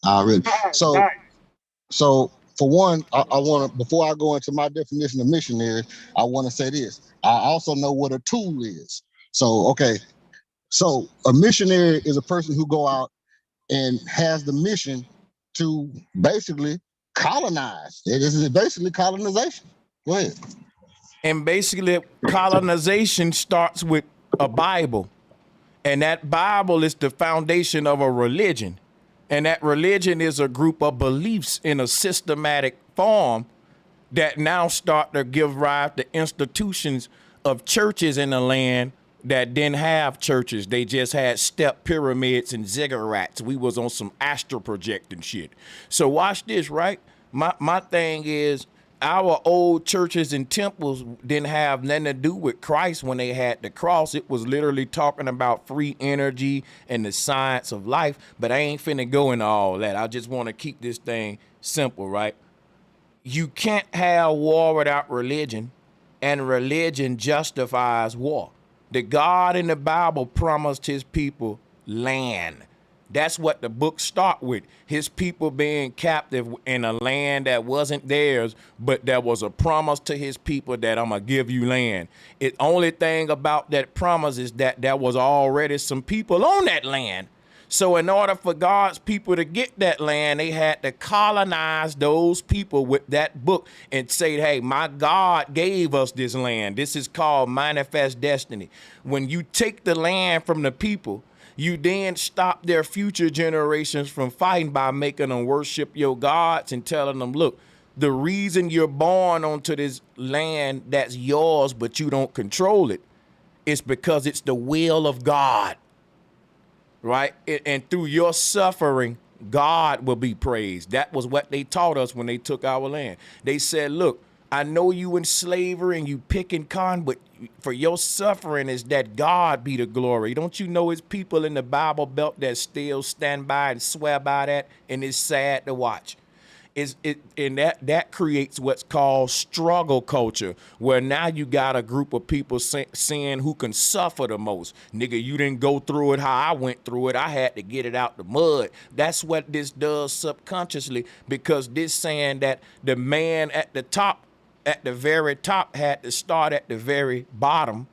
Really. So for one, I want to, before I go into my definition of missionary, I want to say this. I also know what a tool is. So, okay. So a missionary is a person who go out and has the mission to basically colonize. This is basically colonization. Go ahead. And basically, colonization starts with a Bible. And that Bible is the foundation of a religion. And that religion is a group of beliefs in a systematic form that now start to give rise to institutions of churches in the land that didn't have churches. They just had step pyramids and ziggurats. We was on some astral projecting shit. So watch this, right? My thing is, our old churches and temples didn't have nothing to do with Christ when they had the cross. It was literally talking about free energy and the science of life. But I ain't finna go into all that. I just want to keep this thing simple, right? You can't have war without religion, and religion justifies war. The God in the Bible promised his people land. That's what the book start with. His people being captive in a land that wasn't theirs, but there was a promise to his people that I'm gonna give you land. The only thing about that promise is that there was already some people on that land. So in order for God's people to get that land, they had to colonize those people with that book and say, hey, my God gave us this land. This is called manifest destiny. When you take the land from the people, you then stop their future generations from fighting by making them worship your gods and telling them, look, the reason you're born onto this land that's yours, but you don't control it, is because it's the will of God, right? And through your suffering, God will be praised. That was what they taught us when they took our land. They said, look, I know you in slavery and you picking con, but for your suffering is that God be the glory. Don't you know it's people in the Bible Belt that still stand by and swear by that, and it's sad to watch. And that creates what's called struggle culture, where now you got a group of people saying who can suffer the most. Nigga, you didn't go through it how I went through it. I had to get it out the mud. That's what this does subconsciously, because this saying that the man at the top, at the very top, had to start at the very bottom,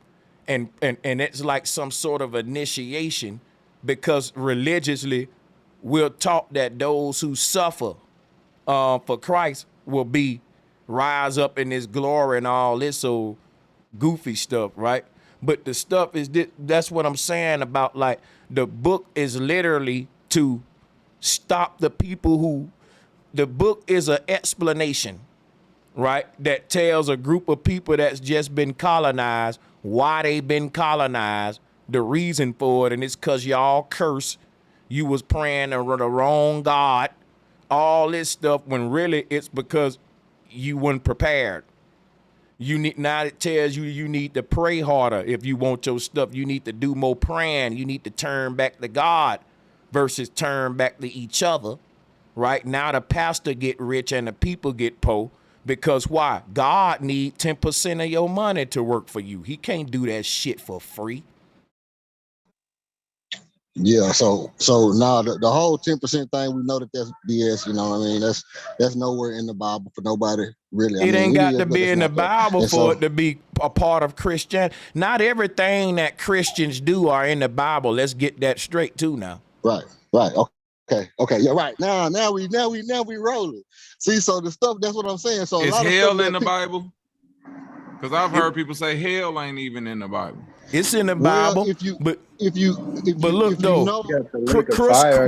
and it's like some sort of initiation, because religiously we're taught that those who suffer for Christ will be rise up in his glory and all this old goofy stuff, right? But the stuff is that's what I'm saying about, like, the book is literally to stop the people who, the book is an explanation, right, that tells a group of people that's just been colonized why they been colonized, the reason for it, and it's because y'all curse, you was praying to the wrong God, all this stuff, when really it's because you weren't prepared. You need, now it tells you you need to pray harder if you want your stuff. You need to do more praying. You need to turn back to God versus turn back to each other. Right now, the pastor get rich and the people get poor, because why? God need 10% of your money to work for you. He can't do that shit for free. Yeah, so now the whole 10% thing, we know that that's BS. You know what I mean? That's nowhere in the Bible for nobody, really. It ain't got to but be it's in the not there. Bible And for so, it to be a part of Christian. Not everything that Christians do are in the Bible. Let's get that straight too now. right, okay, yeah, right. Now we rolling. See, so the stuff, that's what I'm saying. So a Is lot of hell stuff in the Bible? Because I've heard people say hell ain't even in the Bible. It's in the Well, Bible, if you look though, know,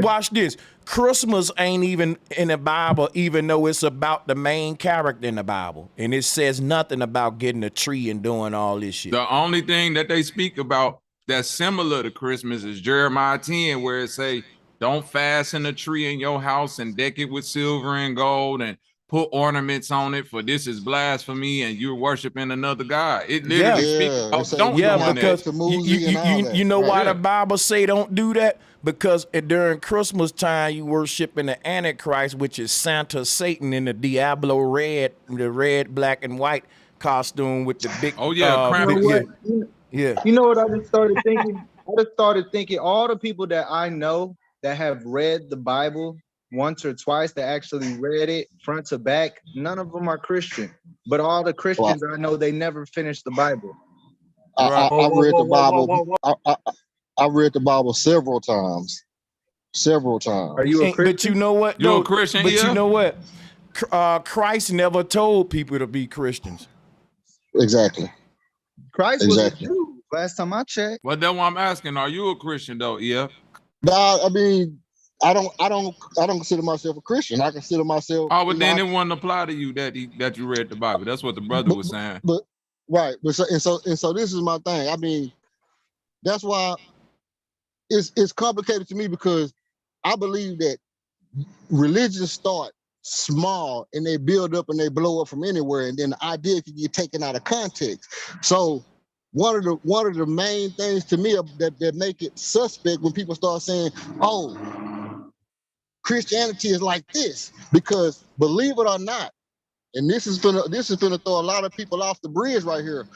watch this. Christmas ain't even in the Bible, even though it's about the main character in the Bible, and it says nothing about getting a tree and doing all this shit. The only thing that they speak about that's similar to Christmas is Jeremiah 10, where it say, don't fasten a tree in your house and deck it with silver and gold and put ornaments on it, for this is blasphemy and you're worshiping another God. It literally speaks about don't doing because that. you know why Yeah. the Bible say don't do that? Because during Christmas time you worshiping the Antichrist, which is Santa, Satan, in the Diablo red, the red, black, and white costume with the big. Oh yeah, You know what? Yeah. You know what I just started thinking? I just started thinking all the people that I know that have read the Bible once or twice, that actually read it front to back, none of them are Christian. But all the Christians I know, they never finished the Bible. I read the Bible. I read the Bible several times. Are you a Christian? But you know what? You a Christian? But yeah? you know what? Christ never told people to be Christians. Exactly. Christ was a Jew last time I checked. Well, that's what I'm asking. Are you a Christian though? Yeah. Nah, I mean, I don't consider myself a Christian. I consider myself. Oh, but You know, then it wouldn't apply to you that you read the Bible. That's what the brother was saying. but right, but so this is my thing. I mean, that's why it's complicated to me, because I believe that religions start small and they build up and they blow up from anywhere, and then the idea can get taken out of context. So one of the main things to me that make it suspect when people start saying, "Oh, Christianity is like this," because believe it or not, and this is gonna throw a lot of people off the bridge right here.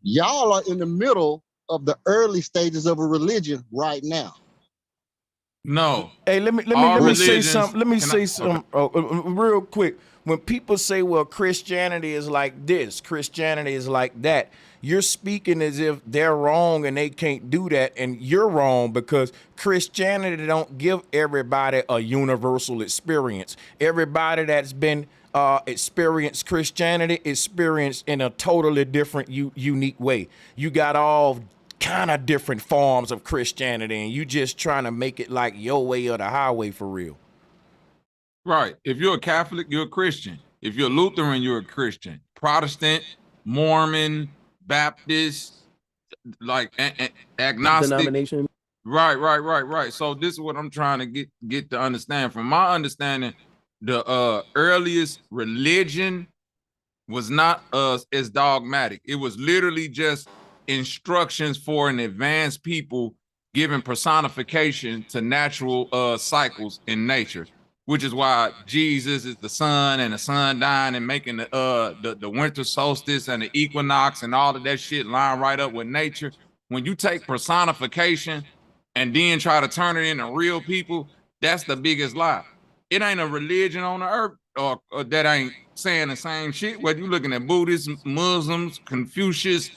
Y'all are in the middle of the early stages of a religion right now. No. Hey, let me say something. Let me say something real quick. When people say, "Well, Christianity is like this, Christianity is like that," you're speaking as if they're wrong and they can't do that, and you're wrong, because Christianity don't give everybody a universal experience. Everybody that's been experienced Christianity experienced in a totally different, unique way. You got all kind of different forms of Christianity, and you just trying to make it like your way or the highway for real. Right. If you're a Catholic, you're a Christian. If you're Lutheran, you're a Christian. Protestant, Mormon, Baptist, like agnostic. Denomination. Right. So this is what I'm trying to get to understand. From my understanding, the earliest religion was not as dogmatic. It was literally just instructions for an advanced people giving personification to natural cycles in nature, which is why Jesus is the sun, and the sun dying and making the winter solstice and the equinox and all of that shit line right up with nature. When you take personification and then try to turn it into real people, that's the biggest lie. It ain't a religion on the earth or that ain't saying the same shit. Whether you're looking at Buddhists, Muslims, Confucius,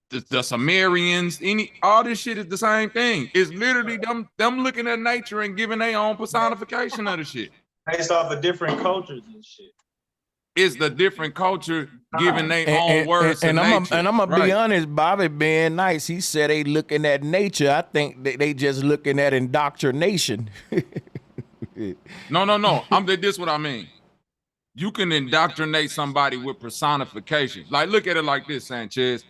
the Sumerians, all this shit is the same thing. It's literally them looking at nature and giving their own personification of the shit. Based off of different cultures and shit. It's the different culture giving their own words and to I'm nature. gonna be honest, Bobby being nice, he said they looking at nature. I think they just looking at indoctrination. No. This is what I mean. You can indoctrinate somebody with personification. Like, look at it like this, Sanchez.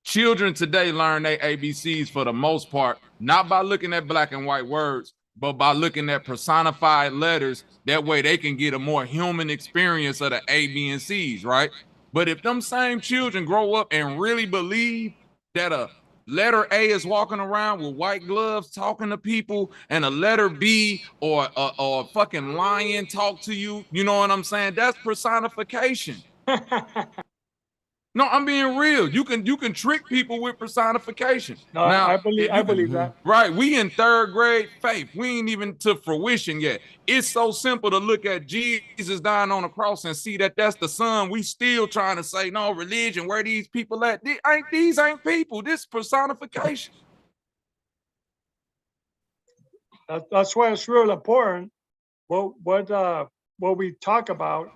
Children today learn their ABCs for the most part, not by looking at black and white words, but by looking at personified letters. That way they can get a more human experience of the A, B, and C's, right? But if them same children grow up and really believe that a letter A is walking around with white gloves talking to people, and a letter B or a fucking lion talk to you, you know what I'm saying? That's personification. No, I'm being real. You can trick people with personification. No, now, I believe that. Right, we in third grade faith. We ain't even to fruition yet. It's so simple to look at Jesus dying on the cross and see that that's the son. We still trying to say, no, religion, where these people at? These ain't people. This personification. That's why it's real important what we talk about,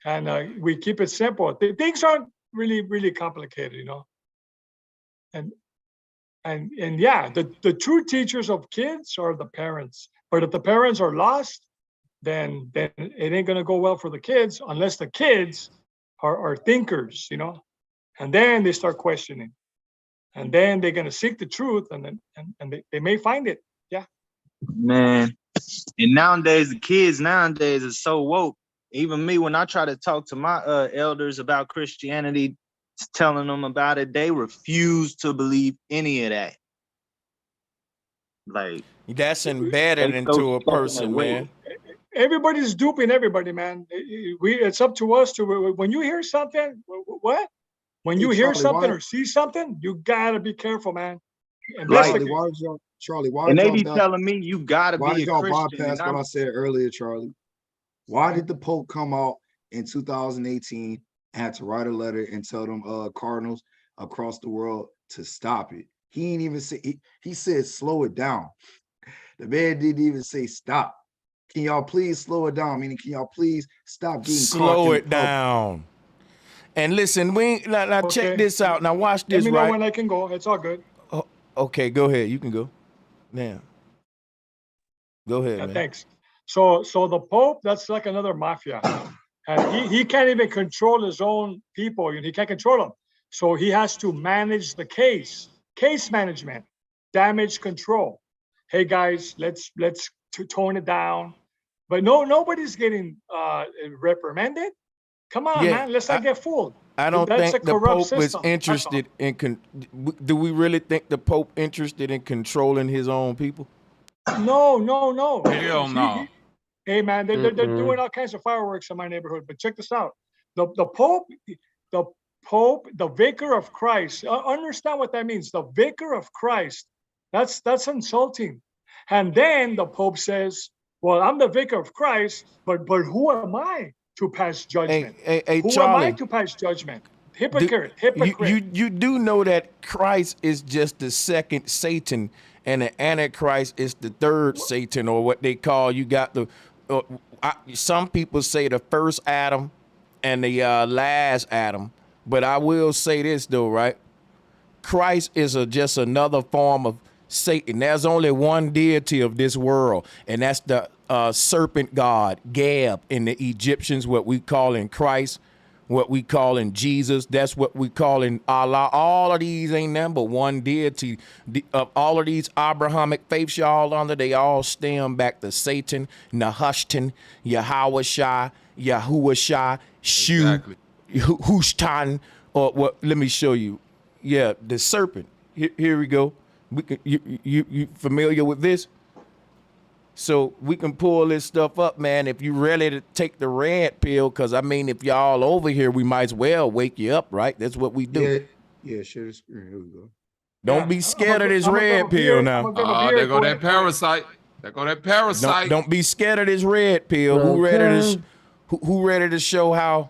and we keep it simple. Things aren't really complicated, you know. And yeah, the true teachers of kids are the parents. But if the parents are lost, then it ain't gonna go well for the kids unless the kids are thinkers, you know. And then they start questioning, and then they're gonna seek the truth, and they may find it. Yeah. Man, and nowadays the kids nowadays are so woke. Even me, when I try to talk to my elders about Christianity, telling them about it, they refuse to believe any of that. Like, that's embedded into a person, man. Everybody's duping everybody, man. It's up to us to, when you hear something, what? When you hear something or see something, you gotta be careful, man. And Charlie, why and did they y'all be back, telling me you gotta why be did a y'all Christian. bypass what I said earlier, Charlie? Why did the Pope come out in 2018 and had to write a letter and tell them cardinals across the world to stop it? He ain't even say, he said slow it down. The man didn't even say stop. Can y'all please slow it down? Meaning, can y'all please stop getting slow it down? And listen, now check this out. Now watch this. Let me know right? when I can go. It's all good. Oh, okay, go ahead. You can go. Now, go ahead, man. Thanks. So the Pope, that's like another mafia. And he can't even control his own people. He can't control them. So he has to manage the case management, damage control. Hey guys, let's tone it down. But nobody's getting reprimanded. Come on, Yeah, man, let's not get fooled. I don't That's think a the corrupt Pope is system. interested in. Do we really think the Pope interested in controlling his own people? No. Hell no. Hey man, they're doing all kinds of fireworks in my neighborhood. But check this out: the Pope, the Vicar of Christ. Understand what that means? The Vicar of Christ. That's insulting. And then the Pope says, "Well, I'm the Vicar of Christ, but who am I to pass judgment? Hey, Who Charlie, am I to pass judgment? Hypocrite. You do know that Christ is just the second Satan, and the Antichrist is the third Satan, or what they call. You got the some people say the first Adam and the last Adam, but I will say this though, right? Christ is just another form of Satan. There's only one deity of this world, and that's the serpent god, Gab, in the Egyptians, what we call in Christ, what we call in Jesus, that's what we call in Allah. All of these ain't nothing but one deity. Of all of these Abrahamic faiths y'all under, they all stem back to Satan, Nehushtan, Yahushua, Shu, Hushtan, or what? Let me show you. Yeah, the serpent. Here we go. We can, you familiar with this? So we can pull this stuff up, man. If you ready to take the red pill, because I mean, if y'all over here, we might as well wake you up, right? That's what we do. Yeah, share the screen. Here we go. Don't be scared of this red pill now. Oh, there go that parasite. There go that parasite. Don't be scared of this red pill. Who ready to show how?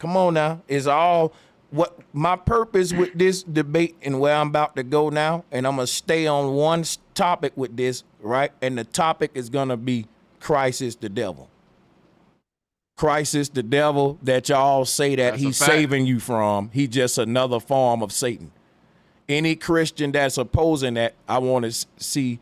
Come on now. It's all what my purpose with this debate and where I'm about to go now, and I'm gonna stay on one topic with this, right? And the topic is gonna be Christ is the devil. Christ is the devil that y'all say that he's saving you from. He just another form of Satan. Any Christian that's opposing that, I want to see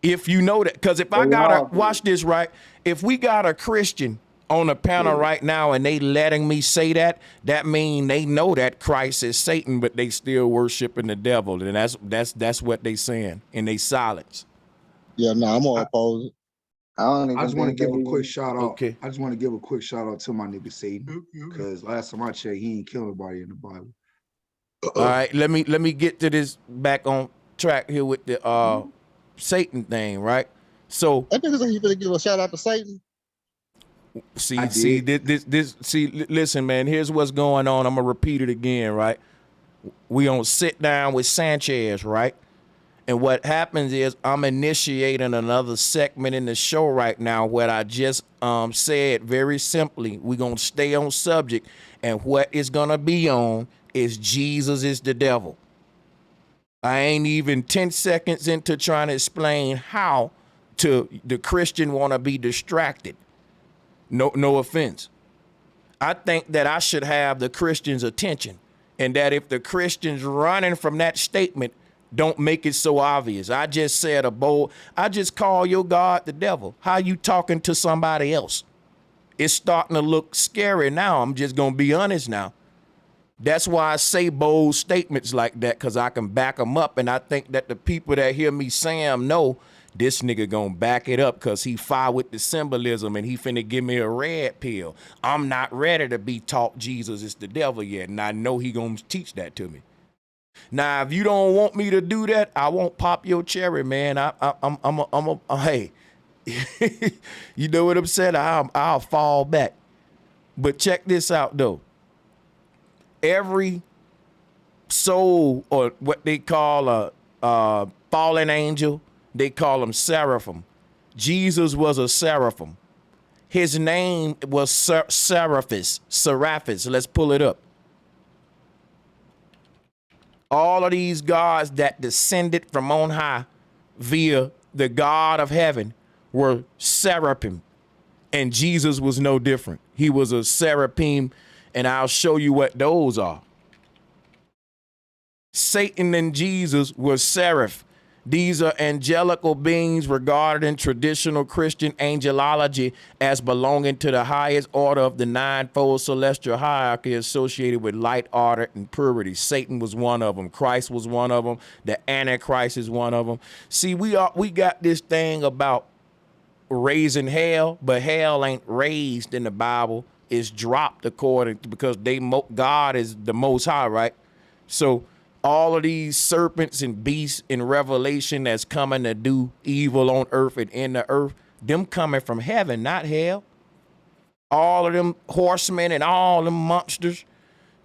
if you know that. Because if I gotta watch this right, if we got a Christian on the panel right now and they letting me say that, that mean they know that Christ is Satan, but they still worshiping the devil, and that's what they saying in they silence. Yeah, no, I'm gonna oppose it. I just want to give a quick shout out. Okay. I just want to give a quick shout out to my nigga Satan, because last time I checked, he ain't kill nobody in the Bible. All right, let me get to this back on track here with the Satan thing, right? So I think you gonna give a shout out to Satan. Listen, man, here's what's going on. I'm gonna repeat it again, right? We on sit down with Sanchez, right? And what happens is I'm initiating another segment in the show right now. What I just said very simply, we're gonna stay on subject, and what it's gonna be on is Jesus is the devil. I ain't even 10 seconds into trying to explain how to the Christian want to be distracted. No offense. I think that I should have the Christian's attention, and that if the Christian's running from that statement, don't make it so obvious. I just said I just call your God the devil. How you talking to somebody else? It's starting to look scary now. I'm just going to be honest now. That's why I say bold statements like that, because I can back them up. And I think that the people that hear me say them know this nigga gonna back it up, because he fire with the symbolism and he finna give me a red pill. I'm not ready to be taught Jesus is the devil yet, and I know he gonna teach that to me. Now, if you don't want me to do that, I won't pop your cherry, man. Hey, you know what I'm saying? I'll fall back. But check this out, though. Every soul, or what they call a fallen angel, they call them seraphim. Jesus was a seraphim. His name was Seraphis. Let's pull it up. All of these gods that descended from on high via the God of heaven were seraphim. And Jesus was no different. He was a seraphim, and I'll show you what those are. Satan and Jesus were seraph, These are angelical beings regarded in traditional Christian angelology as belonging to the highest order of the ninefold celestial hierarchy associated with light, order, and purity. Satan was one of them. Christ was one of them. The Antichrist is one of them. See, we got this thing about raising hell, but hell ain't raised in the Bible. It's dropped according to, because God is the Most High, right? So all of these serpents and beasts in Revelation that's coming to do evil on earth and in the earth, them coming from heaven, not hell. All of them horsemen and all them monsters,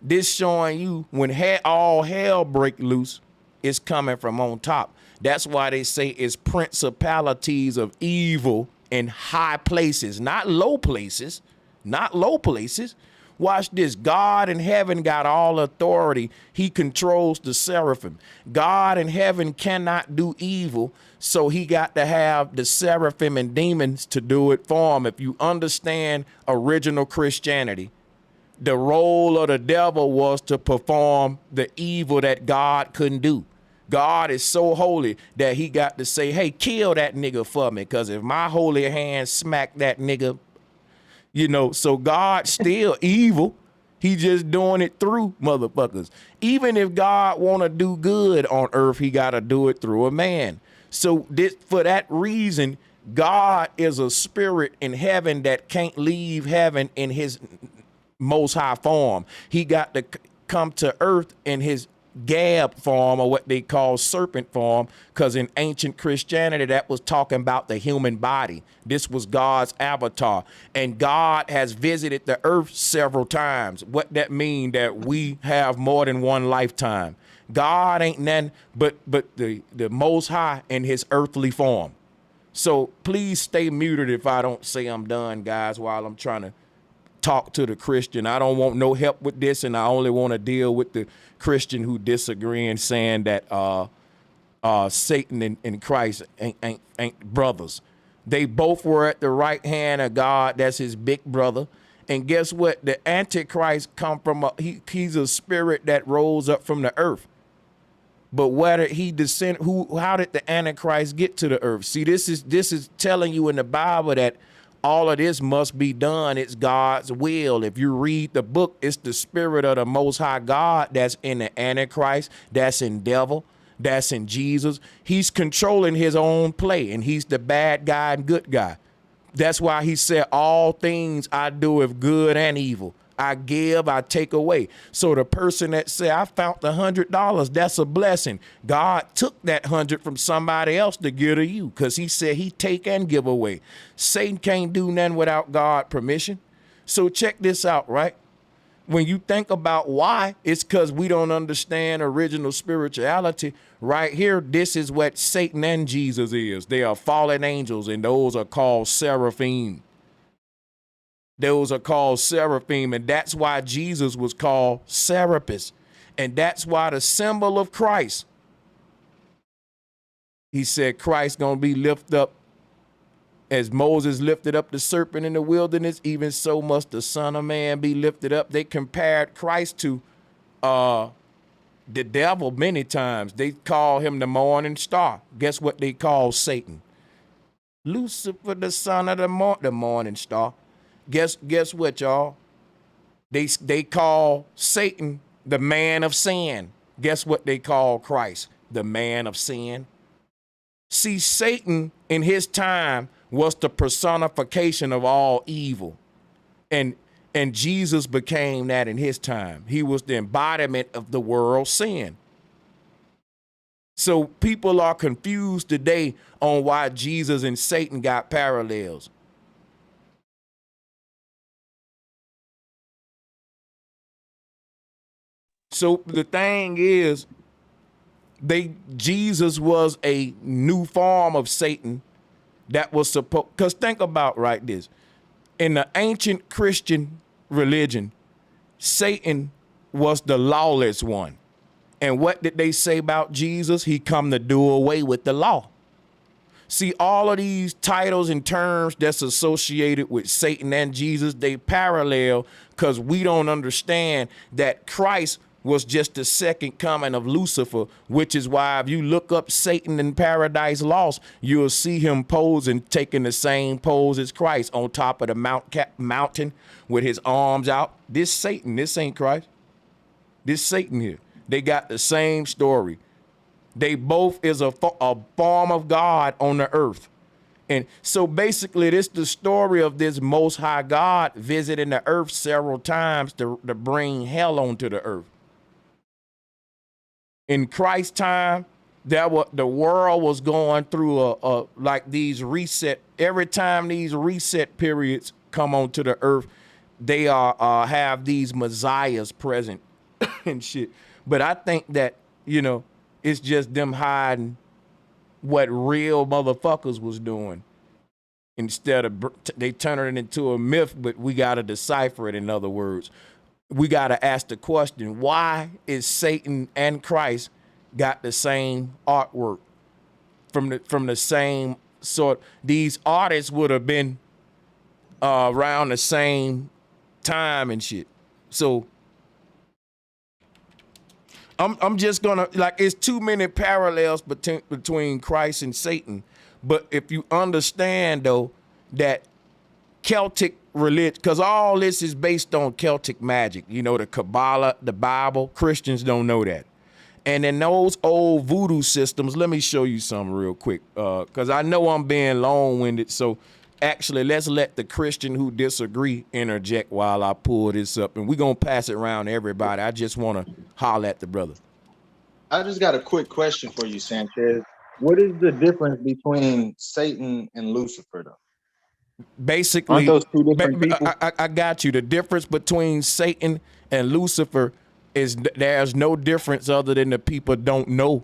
this showing you when all hell break loose, it's coming from on top. That's why they say it's principalities of evil in high places, not low places, not low places. Watch this. God in heaven got all authority. He controls the seraphim. God in heaven cannot do evil, so he got to have the seraphim and demons to do it for him. If you understand original Christianity, the role of the devil was to perform the evil that God couldn't do. God is so holy that he got to say, hey, kill that nigga for me, because if my holy hand smack that nigga, you know, so God's still evil. He just doing it through motherfuckers. Even if God want to do good on earth, he got to do it through a man. So for that reason, God is a spirit in heaven that can't leave heaven in his most high form. He got to come to earth in his gab form, or what they call serpent form, because in ancient Christianity that was talking about the human body. This was God's avatar, and God has visited the earth several times. What that mean? That we have more than one lifetime. God ain't none but the Most High in his earthly form. So please stay muted if I don't say I'm done, guys, while I'm trying to talk to the Christian. I don't want no help with this, and I only want to deal with the Christian who disagree and saying that Satan and Christ ain't brothers. They both were at the right hand of God. That's his big brother. And guess what? The Antichrist come from he's a spirit that rose up from the earth. But whether he descend, how did the Antichrist get to the earth? See, this is telling you in the Bible that all of this must be done. It's God's will. If you read the book, it's the spirit of the Most High God that's in the Antichrist, that's in devil, that's in Jesus. He's controlling his own play, and he's the bad guy and good guy. That's why he said, all things I do of good and evil. I give, I take away. So the person that said, I found $100, that's a blessing. God took that 100 from somebody else to give to you, because he said he take and give away. Satan can't do nothing without God's permission. So check this out, right? When you think about why, it's because we don't understand original spirituality. Right here, this is what Satan and Jesus is. They are fallen angels, and those are called seraphim. Those are called seraphim, and that's why Jesus was called Serapis. And that's why the symbol of Christ, he said Christ gonna be lifted up as Moses lifted up the serpent in the wilderness, even so must the Son of Man be lifted up. They compared Christ to the devil many times. They call him the morning star. Guess what they call Satan? Lucifer, the son of the morning star. Guess what, y'all? They call Satan the man of sin. Guess what they call Christ? The man of sin. See, Satan in his time was the personification of all evil. And Jesus became that in his time. He was the embodiment of the world's sin. So people are confused today on why Jesus and Satan got parallels. So the thing is, Jesus was a new form of Satan that was supposed, because think about this. In the ancient Christian religion, Satan was the lawless one. And what did they say about Jesus? He come to do away with the law. See, all of these titles and terms that's associated with Satan and Jesus, they parallel because we don't understand that Christ was just the second coming of Lucifer, which is why if you look up Satan in Paradise Lost, you'll see him posing, taking the same pose as Christ on top of the mountain with his arms out. This Satan, this ain't Christ. This Satan here. They got the same story. They both is a form of God on the earth. And so basically, this is the story of this Most High God visiting the earth several times to bring hell onto the earth. In Christ's time, the world was going through like these reset. Every time these reset periods come onto the earth, they have these messiahs present and shit. But I think that, you know, it's just them hiding what real motherfuckers was doing. Instead of they turn it into a myth, but we got to decipher it. In other words, we got to ask the question, why is Satan and Christ got the same artwork from the same sort? These artists would have been around the same time and shit. So I'm just gonna, like, it's too many parallels between Christ and Satan. But if you understand, though, that Celtic religion, because all this is based on Celtic magic, you know, the Kabbalah, the Bible, Christians don't know that. And in those old voodoo systems, let me show you something real quick, because I know I'm being long-winded. So actually, let's let the Christian who disagree interject while I pull this up. And we're going to pass it around to everybody. I just want to holler at the brother. I just got a quick question for you, Sanchez. What is the difference between Satan and Lucifer, though? Basically, aren't those two different people? I got you. The difference between Satan and Lucifer is there's no difference other than the people don't know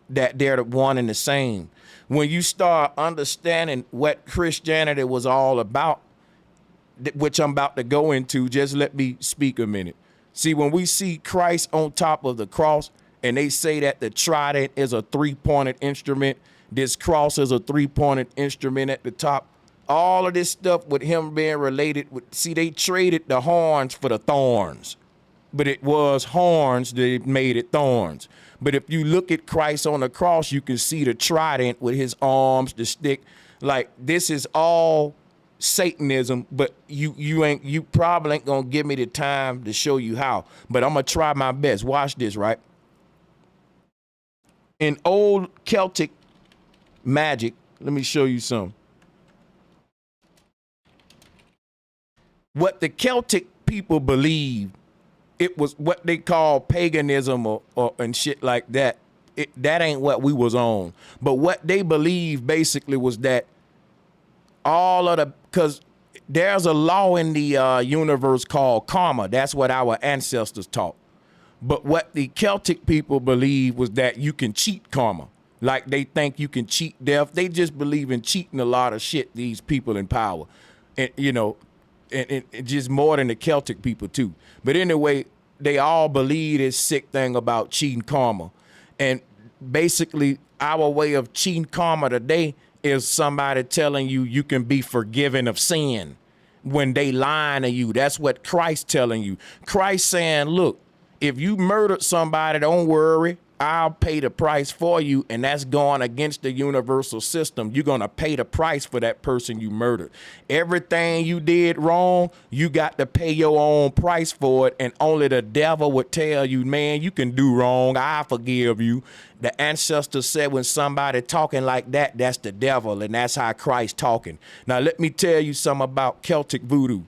that they're the one and the same. When you start understanding what Christianity was all about, which I'm about to go into, just let me speak a minute. See, when we see Christ on top of the cross, and they say that the trident is a three-pointed instrument, this cross is a three-pointed instrument at the top, all of this stuff with him being related with, see, they traded the horns for the thorns, but it was horns that made it thorns. But if you look at Christ on the cross, you can see the trident with his arms, the stick. Like, this is all Satanism, but you probably ain't gonna give me the time to show you how. But I'm gonna try my best. Watch this, right? In old Celtic magic, let me show you some. What the Celtic people believed, it was what they call paganism or and shit like that. That ain't what we was on. But what they believed basically was that all of the, because there's a law in the universe called karma. That's what our ancestors taught. But what the Celtic people believe was that you can cheat karma. Like, they think you can cheat death. They just believe in cheating a lot of shit, these people in power. And, you know, and just more than the Celtic people, too. But anyway, they all believe this sick thing about cheating karma. And basically, our way of cheating karma today is somebody telling you you can be forgiven of sin when they lying to you. That's what Christ telling you. Christ saying, look, if you murdered somebody, don't worry, I'll pay the price for you, and that's going against the universal system. You're going to pay the price for that person you murdered. Everything you did wrong, you got to pay your own price for it, and only the devil would tell you, man, you can do wrong, I forgive you. The ancestors said when somebody talking like that, that's the devil, and that's how Christ talking. Now, let me tell you something about Celtic voodoo.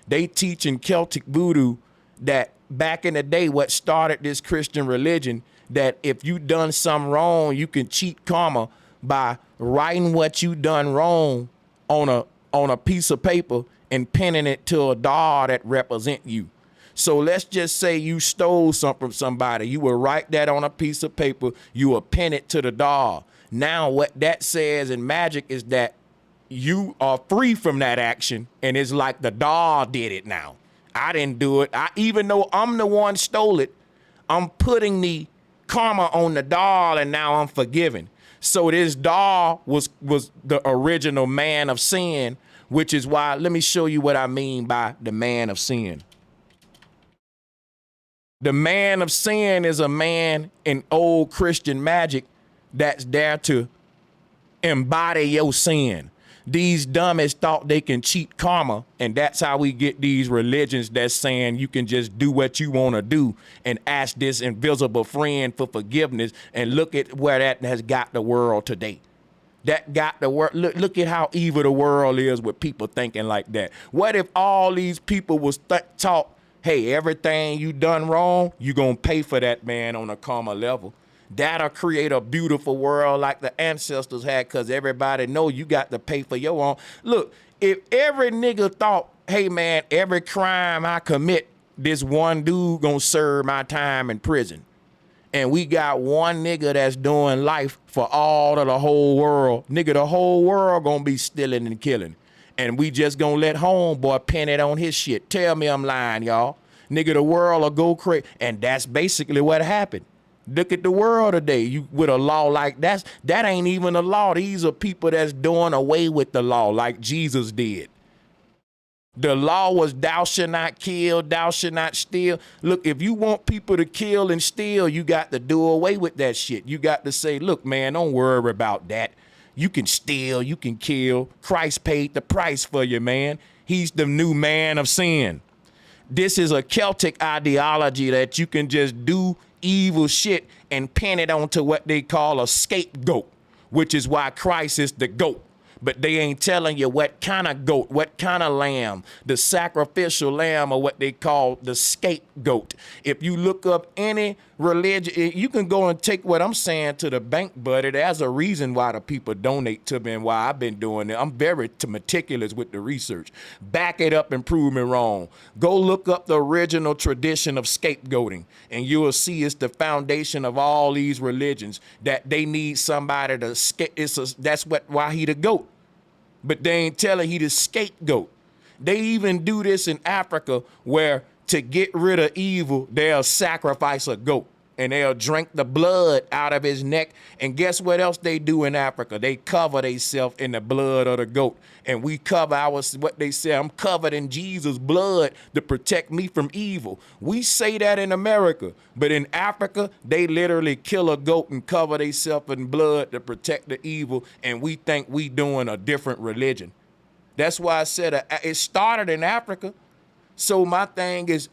They teach in Celtic voodoo that back in the day, what started this Christian religion, that if you done something wrong, you can cheat karma by writing what you done wrong on a piece of paper and pinning it to a doll that represent you. So let's just say you stole something from somebody. You will write that on a piece of paper. You will pin it to the doll. Now what that says in magic is that you are free from that action, and it's like the doll did it now. I didn't do it. Even though I'm the one stole it, I'm putting the karma on the doll, and now I'm forgiven. So this doll was the original man of sin, which is why, let me show you what I mean by the man of sin. The man of sin is a man in old Christian magic that's there to embody your sin. These dummies thought they can cheat karma, and that's how we get these religions that's saying you can just do what you want to do and ask this invisible friend for forgiveness. And look at where that has got the world today. That got the world. Look at how evil the world is with people thinking like that. What if all these people was taught, hey, everything you done wrong, you gonna pay for that, man, on a karma level? That'll create a beautiful world like the ancestors had, because everybody know you got to pay for your own. Look, if every nigga thought, hey, man, every crime I commit, this one dude gonna serve my time in prison, and we got one nigga that's doing life for all of the whole world, nigga, the whole world gonna be stealing and killing. And we just gonna let homeboy pin it on his shit. Tell me I'm lying, y'all. Nigga, the world will go crazy. And that's basically what happened. Look at the world today. You with a law like that ain't even a law. These are people that's doing away with the law like Jesus did. The law was thou shalt not kill, thou shalt not steal. Look, if you want people to kill and steal, you got to do away with that shit. You got to say, look, man, don't worry about that. You can steal, you can kill. Christ paid the price for you, man. He's the new man of sin. This is a Celtic ideology that you can just do evil shit and pin it onto what they call a scapegoat, which is why Christ is the goat. But they ain't telling you what kind of goat, what kind of lamb, the sacrificial lamb, or what they call the scapegoat. If you look up any religion, you can go and take what I'm saying to the bank, buddy. There's a reason why the people donate to me and why I've been doing it. I'm very meticulous with the research. Back it up and prove me wrong. Go look up the original tradition of scapegoating, and you will see it's the foundation of all these religions, that they need somebody to that's why he the goat. But they ain't telling he the scapegoat. They even do this in Africa, where to get rid of evil, they'll sacrifice a goat and they'll drink the blood out of his neck. And guess what else they do in Africa? They cover themselves in the blood of the goat. And we cover what they say, I'm covered in Jesus' blood to protect me from evil. We say that in America, but in Africa, they literally kill a goat and cover themselves in blood to protect the evil. And we think we doing a different religion. That's why I said it started in Africa. So my thing is,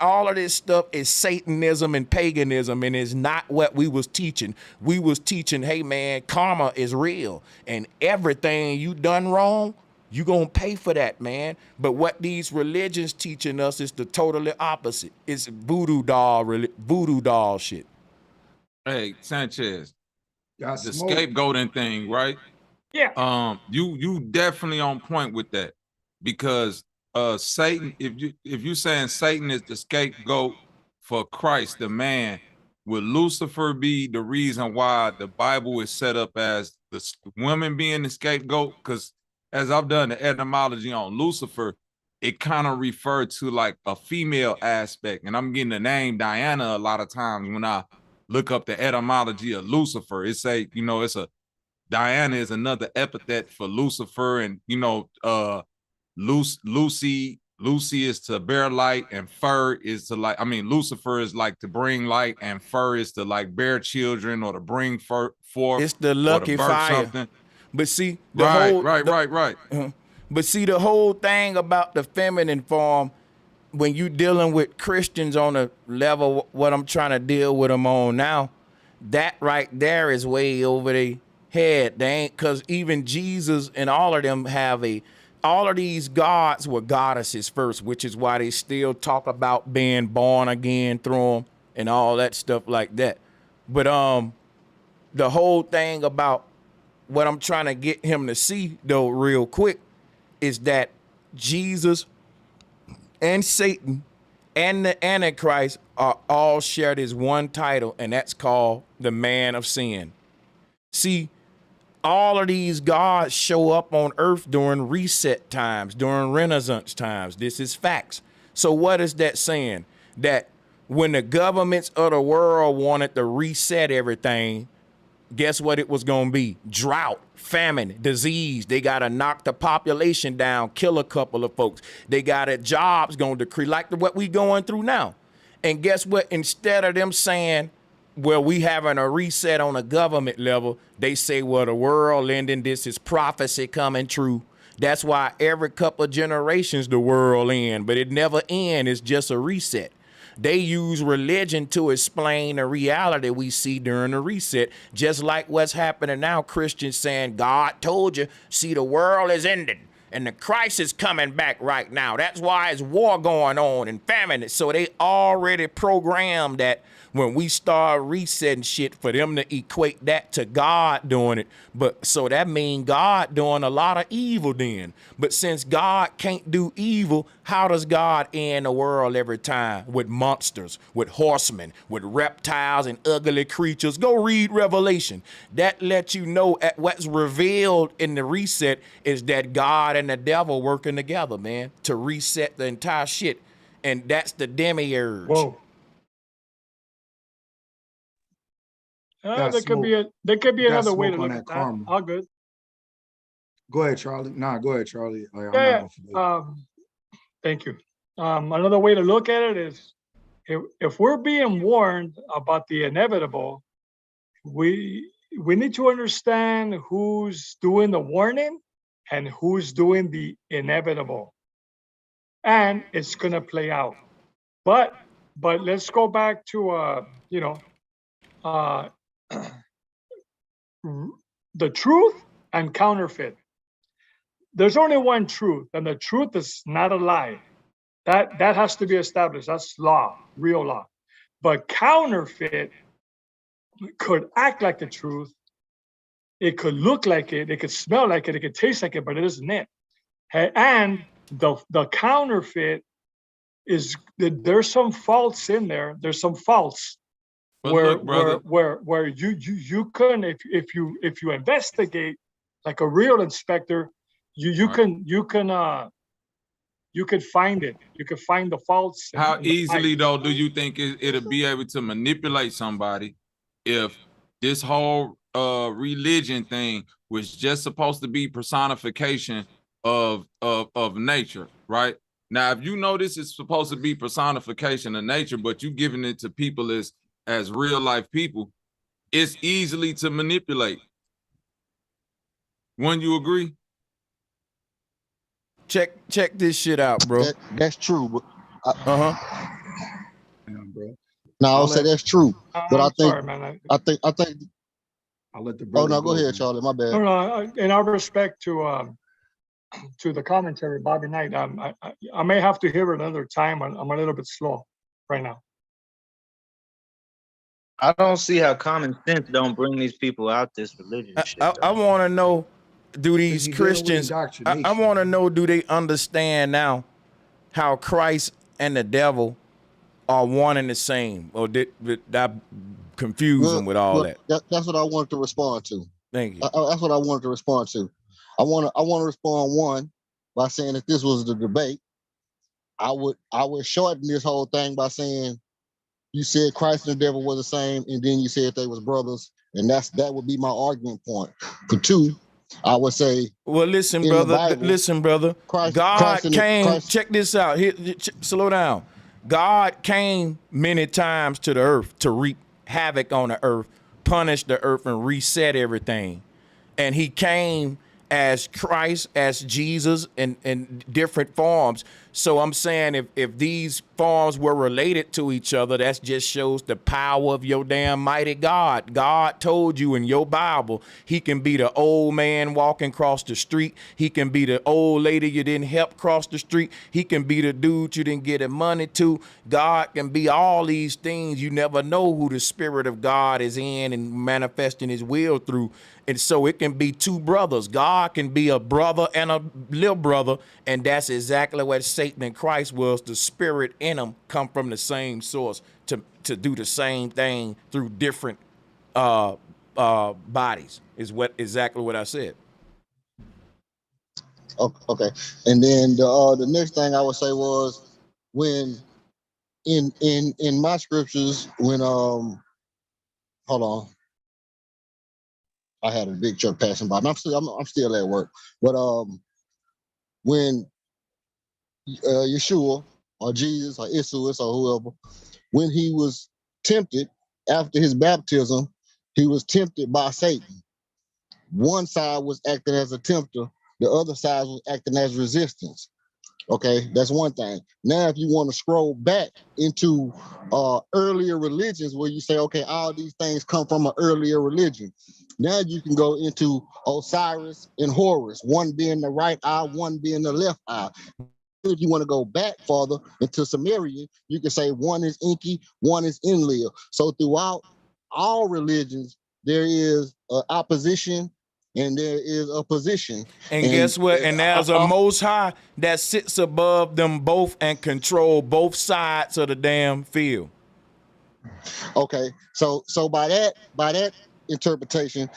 all of this stuff is Satanism and paganism, and it's not what we was teaching. We was teaching, hey man, karma is real, and everything you done wrong, you gonna pay for that, man. But what these religions teaching us is the totally opposite. It's voodoo doll shit. Hey, Sanchez, the smoke. scapegoating thing, right? Yeah. You definitely on point with that, because Satan, if you saying Satan is the scapegoat for Christ, the man, would Lucifer be the reason why the Bible is set up as the women being the scapegoat? Because as I've done the etymology on Lucifer, it kind of referred to like a female aspect, and I'm getting the name Diana a lot of times when I look up the etymology of Lucifer. It say, it's a Diana is another epithet for Lucifer, and Lucy is to bear light, and fur is to Lucifer is like to bring light, and fur is to like bear children or to bring forth. It's the lucky fire. Something. But see, right. But see, the whole thing about the feminine form, when you dealing with Christians on a level, what I'm trying to deal with them on now, that right there is way over their head. They ain't, because even Jesus and all of them all of these gods were goddesses first, which is why they still talk about being born again through them and all that stuff like that. But the whole thing about what I'm trying to get him to see, though, real quick, is that Jesus and Satan and the Antichrist are all shared as one title, and that's called the man of sin. See, all of these gods show up on earth during reset times, during Renaissance times. This is facts. So what is that saying? That when the governments of the world wanted to reset everything, guess what it was going to be? Drought, famine, disease. They got to knock the population down, kill a couple of folks. They got jobs going to decrease, like what we going through now. And guess what? Instead of them saying, well, we having a reset on a government level, they say, well, the world ending, this is prophecy coming true. That's why every couple of generations the world end, but it never end. It's just a reset. They use religion to explain the reality we see during the reset, just like what's happening now. Christians saying, God told you, see, the world is ending and the Christ is coming back right now. That's why it's war going on and famine. So they already programmed that when we start resetting shit for them to equate that to God doing it. But so that means God doing a lot of evil then. But since God can't do evil, how does God end the world every time? With monsters, with horsemen, with reptiles and ugly creatures. Go read Revelation. That lets you know at what's revealed in the reset is that God and the devil working together, man, to reset the entire shit. And that's the demiurge. Whoa. Got There could be smoke. another way to Smoke on look that at that. karma. All good. Go ahead, Charlie. Nah, go ahead, Charlie. Like, I'm not Yeah. gonna forget. Thank you. Another way to look at it is if we're being warned about the inevitable, we need to understand who's doing the warning and who's doing the inevitable. And it's gonna play out. But let's go back to the truth and counterfeit. There's only one truth, and the truth is not a lie. That has to be established. That's law, real law. But counterfeit could act like the truth. It could look like it. It could smell like it. It could taste like it, but it isn't it. And the counterfeit is there's some faults in there. There's some faults But where look, brother. where you can if you investigate like a real inspector, you could find it. You could find the faults. How in the easily pipe. though do you think it'll be able to manipulate somebody if this whole religion thing was just supposed to be personification of nature, right? Now, if you know this is supposed to be personification of nature, but you giving it to people as real life people, it's easily to manipulate. Wouldn't you agree? Check this shit out, bro. That's true. But Damn, bro. no, I'll say that's true. But I'm I think sorry, man. I think I'll let the oh brother no, go ahead, man. Charlie. My bad. No, in our respect to the commentary, Bobby Knight, I may have to hear it another time. I'm a little bit slow right now. I don't see how common sense don't bring these people out this religion shit. I want to know, do these He dealing with Christians, I indoctrination. want to know, do they understand now how Christ and the devil are one and the same? Or did I confuse them with all that? That's what I wanted to respond to. Thank you. That's what I wanted to respond to. I want to respond one by saying if this was the debate, I would shorten this whole thing by saying you said Christ and the devil were the same, and then you said they was brothers, and that would be my argument point. For two, I would say, well, listen, brother. God came. Check this out. Slow down. God came many times to the earth to wreak havoc on the earth, punish the earth, and reset everything. And he came as Christ, as Jesus, in different forms. So I'm saying if these forms were related to each other, that just shows the power of your damn mighty God. God told you in your Bible, he can be the old man walking across the street. He can be the old lady you didn't help cross the street. He can be the dude you didn't get the money to. God can be all these things. You never know who the Spirit of God is in and manifesting his will through. And so it can be two brothers. God can be a brother and a little brother. And that's exactly what Satan and Christ was. The spirit in them come from the same source to do the same thing through different bodies is exactly what I said. Okay. And then the next thing I would say was when in my scriptures, when hold on. I had a big truck passing by. I'm still at work. But when Yeshua or Jesus or Isus or whoever when he was tempted after his baptism, he was tempted by Satan. One side was acting as a tempter, the other side was acting as resistance. Okay, that's one thing. Now, if you want to scroll back into earlier religions where you say, okay, all these things come from an earlier religion. Now you can go into Osiris and Horus, one being the right eye, one being the left eye. If you want to go back farther into Sumerian, you can say one is Enki, one is Enlil. So throughout all religions, there is opposition and there is a position. And guess what? And there's a Most High that sits above them both and control both sides of the damn field. Okay, so by that interpretation,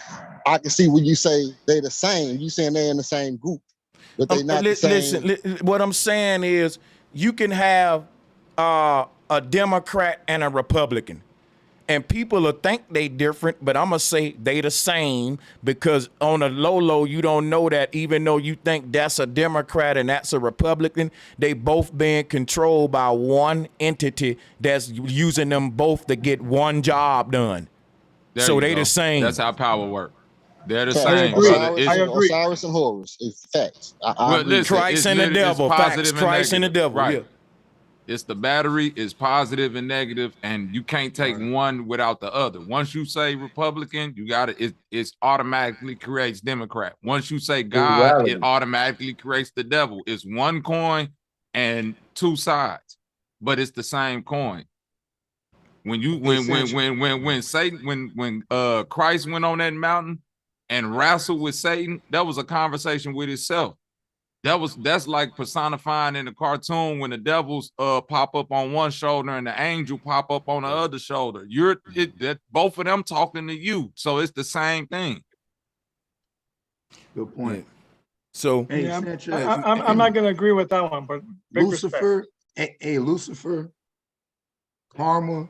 I can see when you say they the same. You saying they're in the same group, but they not the same. Listen, what I'm saying is you can have a Democrat and a Republican. And people will think they different, but I'm going to say they the same because on a low, you don't know that even though you think that's a Democrat and that's a Republican, they both being controlled by one entity that's using them both to get one job done. There so you they go. the same. That's how power works. They're the So same, brother. I agree. Osiris and Horus. It's facts. I agree. Listen, Christ and the devil. Facts. and Christ and the negative. devil. Right. Yeah. It's the battery, it's positive and negative, and you can't take one without the other. Once you say Republican, you got it automatically creates Democrat. Once you say God, it automatically creates the devil. It's one coin and two sides, but it's the same coin. When Christ went on that mountain and wrestled with Satan, that was a conversation with himself. That's like personifying in the cartoon when the devils pop up on one shoulder and the angel pop up on the other shoulder. Both of them talking to you, so it's the same thing. Good point. So hey, I'm not gonna agree with that one, but Lucifer, Lucifer, karma,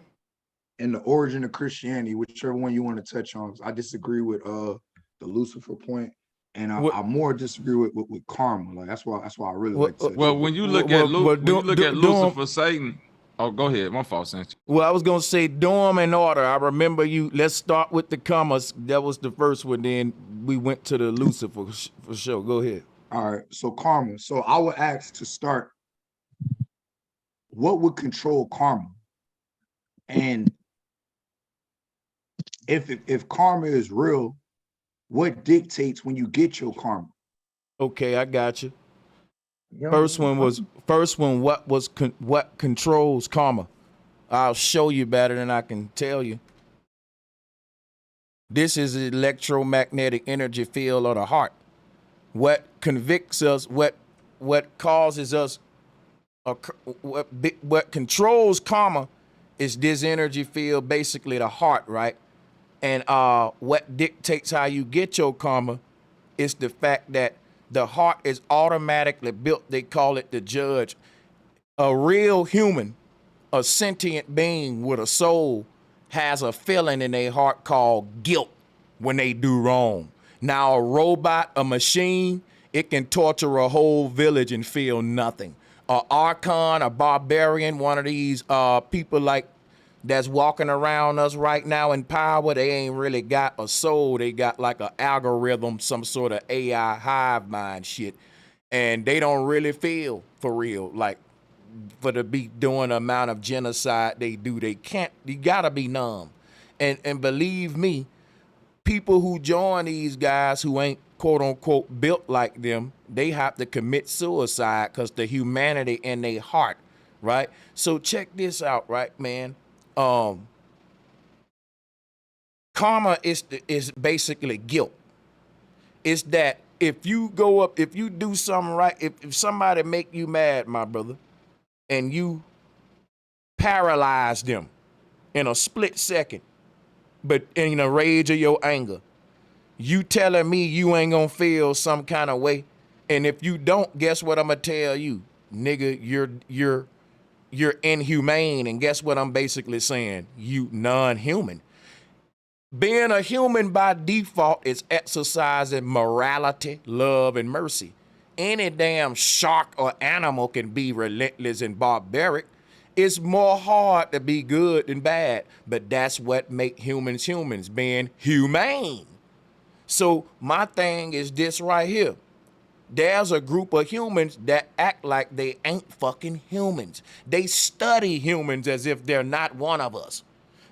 and the origin of Christianity, whichever one you want to touch on. I disagree with the Lucifer point. And I more disagree with karma. Like that's why I really like to. Well, when you look at Lucifer, Satan. Oh, go ahead. My fault, Sanchez. Well, I was gonna say do them in order. I remember you. Let's start with the commas. That was the first one. Then we went to the Lucifer for sure. Go ahead. All right. So karma. So I would ask to start. What would control karma? And if karma is real, what dictates when you get your karma? Okay, I got you. First one, what controls karma? I'll show you better than I can tell you. This is the electromagnetic energy field of the heart. What convicts us, what causes us, what controls karma is this energy field, basically the heart, right? And what dictates how you get your karma is the fact that the heart is automatically built. They call it the judge. A real human, a sentient being with a soul, has a feeling in their heart called guilt when they do wrong. Now, a robot, a machine, it can torture a whole village and feel nothing. A archon, a barbarian, one of these people like that's walking around us right now in power, they ain't really got a soul. They got like an algorithm, some sort of AI hive mind shit. And they don't really feel for real. Like for to be doing the amount of genocide they do, they can't, you gotta be numb. And believe me, people who join these guys who ain't quote unquote built like them, they have to commit suicide because the humanity in their heart, right? So check this out, right, man? Karma is basically guilt. It's that if you go up, if you do something right, if somebody make you mad, my brother, and you paralyze them in a split second, but in the rage of your anger, you telling me you ain't gonna feel some kind of way, and if you don't, guess what I'm gonna tell you, nigga, you're inhumane, and guess what I'm basically saying? You non-human. Being a human by default is exercising morality, love, and mercy. Any damn shark or animal can be relentless and barbaric, It's more hard to be good than bad, but that's what make humans humans, being humane. So my thing is this right here. There's a group of humans that act like they ain't fucking humans. They study humans as if they're not one of us.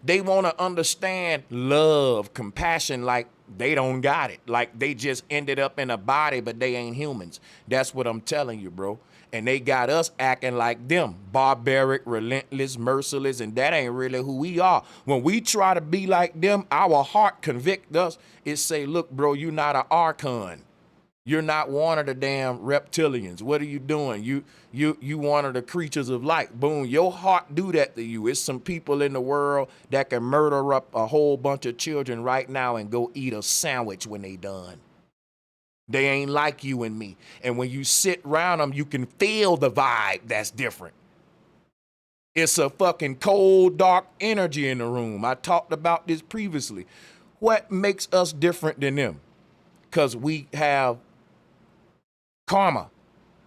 They want to understand love, compassion, like they don't got it. Like they just ended up in a body, but they ain't humans. That's what I'm telling you, bro. And they got us acting like them, barbaric, relentless, merciless, and that ain't really who we are. When we try to be like them, our heart convict us. It say, look, bro, you not an archon. You're not one of the damn reptilians. What are you doing? You one of the creatures of light. Boom, your heart do that to you. It's some people in the world that can murder up a whole bunch of children right now and go eat a sandwich when they done. They ain't like you and me. And when you sit around them, you can feel the vibe that's different. It's a fucking cold, dark energy in the room. I talked about this previously. What makes us different than them? Because we have karma.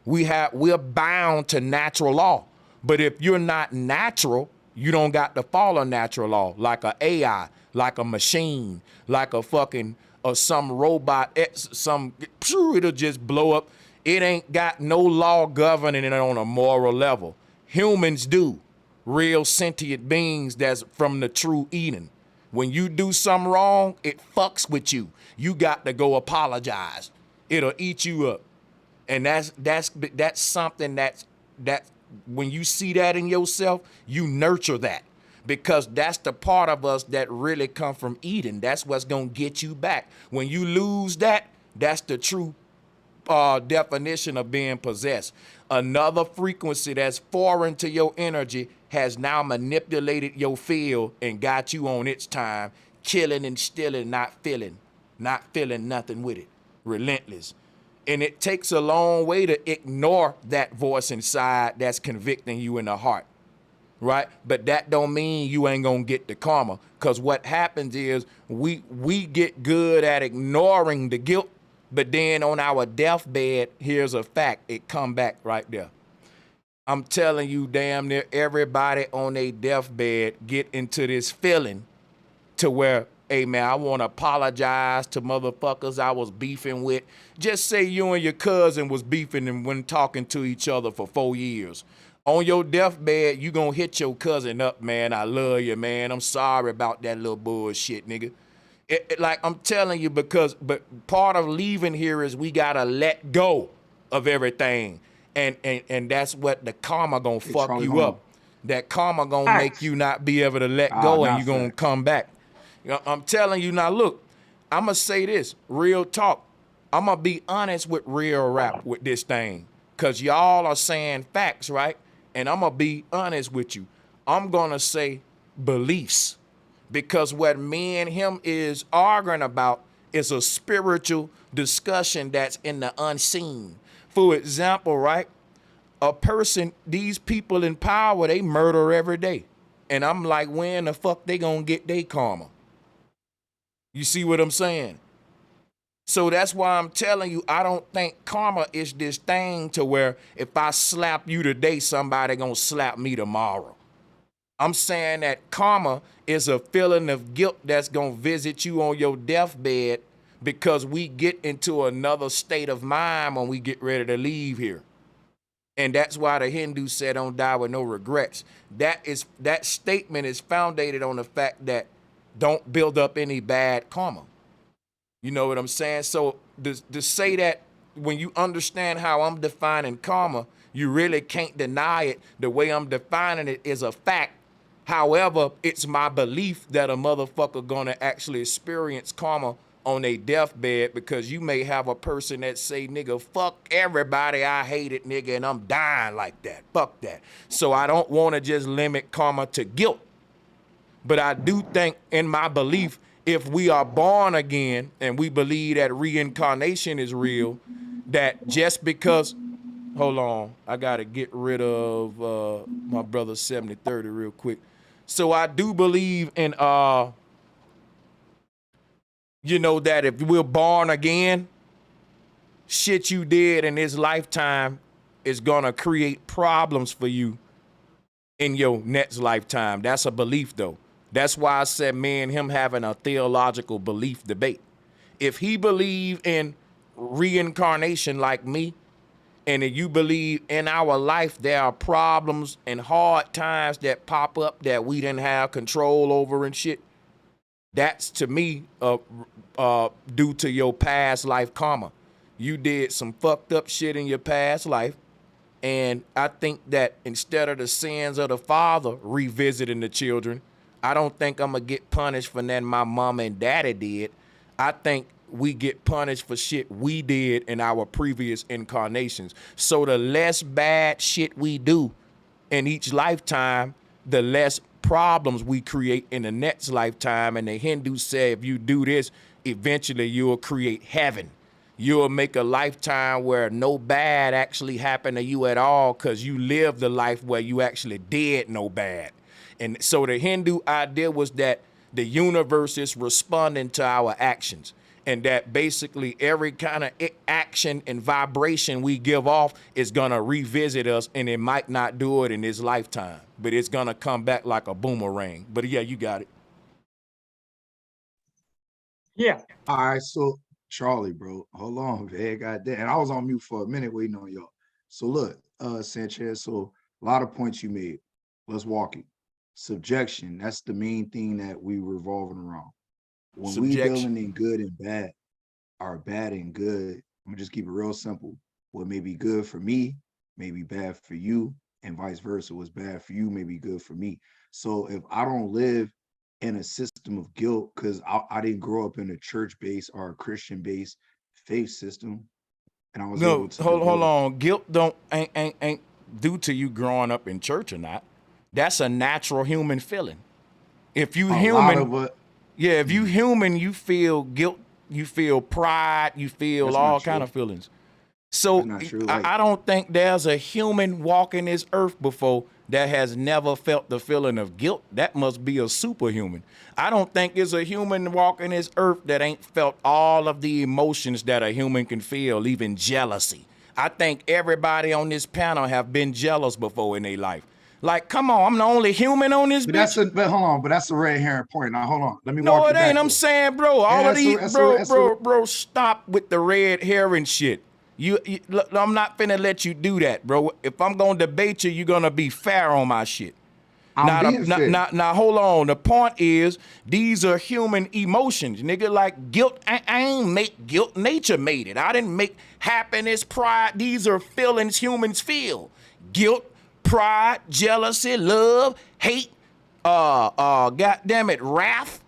We're bound to natural law. But if you're not natural, you don't got to follow natural law, like a AI, like a machine, like a fucking or some robot, it'll just blow up. It ain't got no law governing it on a moral level. Humans do. Real sentient beings that's from the true Eden. When you do something wrong, it fucks with you. You got to go apologize. It'll eat you up. And that's something that when you see that in yourself, you nurture that. Because that's the part of us that really come from Eden. That's what's going to get you back. When you lose that, that's the true definition of being possessed. Another frequency that's foreign to your energy has now manipulated your field and got you on its time, killing and stealing, not feeling nothing with it. Relentless. And it takes a long way to ignore that voice inside that's convicting you in the heart. Right? But that don't mean you ain't gonna get the karma. Because what happens is we get good at ignoring the guilt, but then on our deathbed, here's a fact, it come back right there. I'm telling you, damn near everybody on their deathbed get into this feeling to where, hey man, I want to apologize to motherfuckers I was beefing with. Just say you and your cousin was beefing and when talking to each other for 4 years. On your deathbed, you gonna hit your cousin up, man. I love you, man. I'm sorry about that little bullshit, nigga. Like I'm telling you, but part of leaving here is we gotta let go of everything, and that's what the karma gonna fuck you up. That karma gonna make you not be able to let go, and you gonna come back. You know, I'm telling you now. Look, I'm gonna say this, real talk. I'm gonna be honest with real rap with this thing, cause y'all are saying facts, right? And I'm going to be honest with you. I'm going to say beliefs. Because what me and him is arguing about is a spiritual discussion that's in the unseen. For example, right? A person, these people in power, they murder every day. And I'm like, when the fuck they going to get their karma? You see what I'm saying? So that's why I'm telling you, I don't think karma is this thing to where if I slap you today, somebody gonna slap me tomorrow. I'm saying that karma is a feeling of guilt that's gonna visit you on your deathbed because we get into another state of mind when we get ready to leave here. And that's why the Hindu said don't die with no regrets. That statement is founded on the fact that don't build up any bad karma. You know what I'm saying? So to say that when you understand how I'm defining karma, you really can't deny it. The way I'm defining it is a fact. However, it's my belief that a motherfucker gonna actually experience karma on a deathbed, because you may have a person that say, nigga, fuck everybody, I hate it, nigga, and I'm dying like that. Fuck that. So I don't want to just limit karma to guilt. But I do think in my belief, if we are born again and we believe that reincarnation is real, that just because, hold on, I got to get rid of my brother 7030 real quick. So I do believe in, you know, that if we're born again, shit you did in this lifetime is going to create problems for you in your next lifetime. That's a belief, though. That's why I said me and him having a theological belief debate. If he believed in reincarnation like me, and if you believe in our life there are problems and hard times that pop up that we didn't have control over and shit, that's to me due to your past life karma. You did some fucked up shit in your past life. And I think that instead of the sins of the father revisiting the children, I don't think I'm going to get punished for nothing my mama and daddy did. I think we get punished for shit we did in our previous incarnations. So the less bad shit we do in each lifetime, the less problems we create in the next lifetime. And the Hindus say if you do this, eventually you'll create heaven. You'll make a lifetime where no bad actually happened to you at all because you lived the life where you actually did no bad. And so the Hindu idea was that the universe is responding to our actions, and that basically every kind of action and vibration we give off is going to revisit us, and it might not do it in this lifetime, but it's going to come back like a boomerang. But yeah, you got it. Yeah. All right, so Charlie, bro, hold on, man. Goddamn. And I was on mute for a minute waiting on y'all. So look, Sanchez, so a lot of points you made. Let's walk it. Subjection, that's the main thing that we revolving around. When we dealing in good and bad, or bad and good, I'm gonna just keep it real simple. What may be good for me, may be bad for you, and vice versa. What's bad for you may be good for me. So if I don't live in a system of guilt, because I didn't grow up in a church-based or a Christian-based faith system, and I was able to hold on. Guilt ain't due to you growing up in church or not. That's a natural human feeling. If you human, if you human, you feel guilt, you feel pride, you feel all kind of feelings. So I don't think there's a human walking this earth before that has never felt the feeling of guilt. That must be a superhuman. I don't think there's a human walking this earth that ain't felt all of the emotions that a human can feel, even jealousy. I think everybody on this panel have been jealous before in their life. Like, come on, I'm the only human on this bitch. But hold on, but that's a red herring point. Now, hold on. Let me walk it back. No, it ain't. I'm saying, bro, all of these, bro, stop with the red herring shit. Look, I'm not finna let you do that, bro. If I'm gonna debate you, you're gonna be fair on my shit. Now, hold on. The point is, these are human emotions, nigga. Like guilt, I ain't make guilt. Nature made it. I didn't make happiness, pride. These are feelings humans feel. Guilt, pride, jealousy, love, hate, goddamn it, wrath.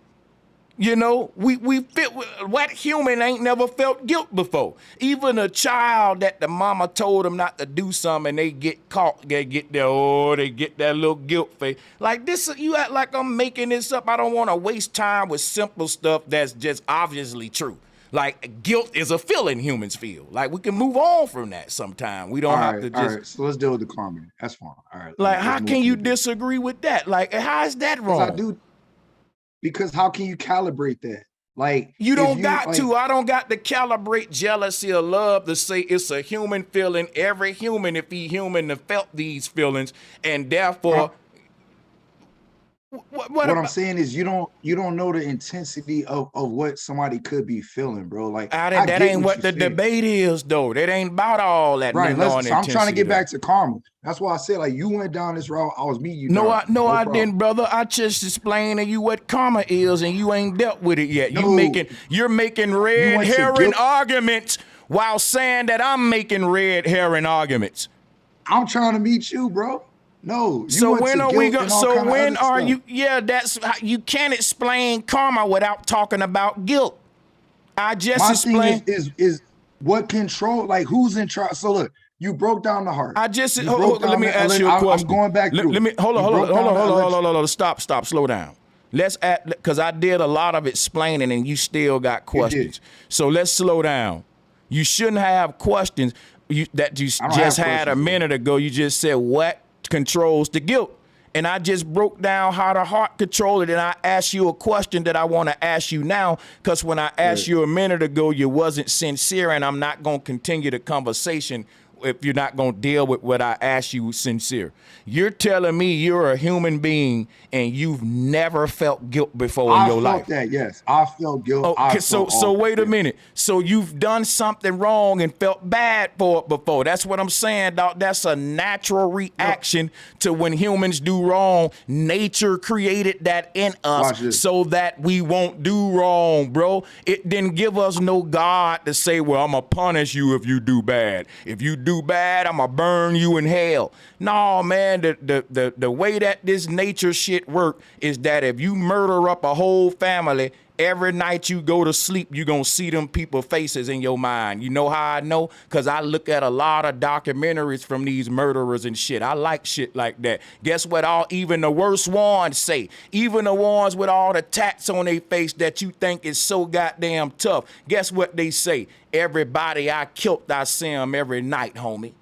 You know, we fit. What human ain't never felt guilt before? Even a child that the mama told them not to do something and they get caught, they get that little guilt face. Like this, you act like I'm making this up. I don't want to waste time with simple stuff that's just obviously true. Like guilt is a feeling humans feel. Like we can move on from that sometime. We don't have to just. All right, so let's deal with the karma. That's fine. All right. Like, how can you disagree with that? Like, how is that wrong? I do. Because how can you calibrate that? Like you don't got to. I don't got to calibrate jealousy or love to say it's a human feeling. Every human, if he human, have felt these feelings, and therefore. What I'm saying is you don't know the intensity of what somebody could be feeling, bro. Like that ain't what the debate is, though. That ain't about all that. Right. So I'm trying to get back to karma. That's why I said like you went down this route. I was meeting you. No, I didn't, brother. I just explained to you what karma is, and you ain't dealt with it yet. No. You're making red herring arguments while saying that I'm making red herring arguments. I'm trying to meet you, bro. No. So when are we going? So when are you? Yeah, that's you can't explain karma without talking about guilt. I just explained. Is what control? Like who's in charge? So look, you broke down the heart. I just let me ask you a question. I'm going back. Let me hold on. Stop. Slow down. Let's because I did a lot of explaining and you still got questions. So let's slow down. You shouldn't have questions that you just had a minute ago. You just said what controls the guilt, and I just broke down how the heart controls it, and I asked you a question that I want to ask you now, because when I asked you a minute ago you wasn't sincere, and I'm not going to continue the conversation if you're not gonna deal with what I ask you sincere. You're telling me you're a human being and you've never felt guilt before in I your felt life. that, yes. I felt guilt. Okay, so wait a minute. So you've done something wrong and felt bad for it before. That's what I'm saying, dog. That's a natural reaction to when humans do wrong. Nature created that in us so that we won't do wrong, bro. It didn't give us no God to say, well, I'm gonna punish you if you do bad. If you do bad, I'm gonna burn you in hell. No, man, the way that this nature shit work is that if you murder up a whole family, every night you go to sleep, you're going to see them people faces in your mind. You know how I know? Because I look at a lot of documentaries from these murderers and shit. I like shit like that. Guess what? Even the worst ones say, even the ones with all the tats on their face that you think is so goddamn tough. Guess what they say? Everybody I killed, I see them every night, homie.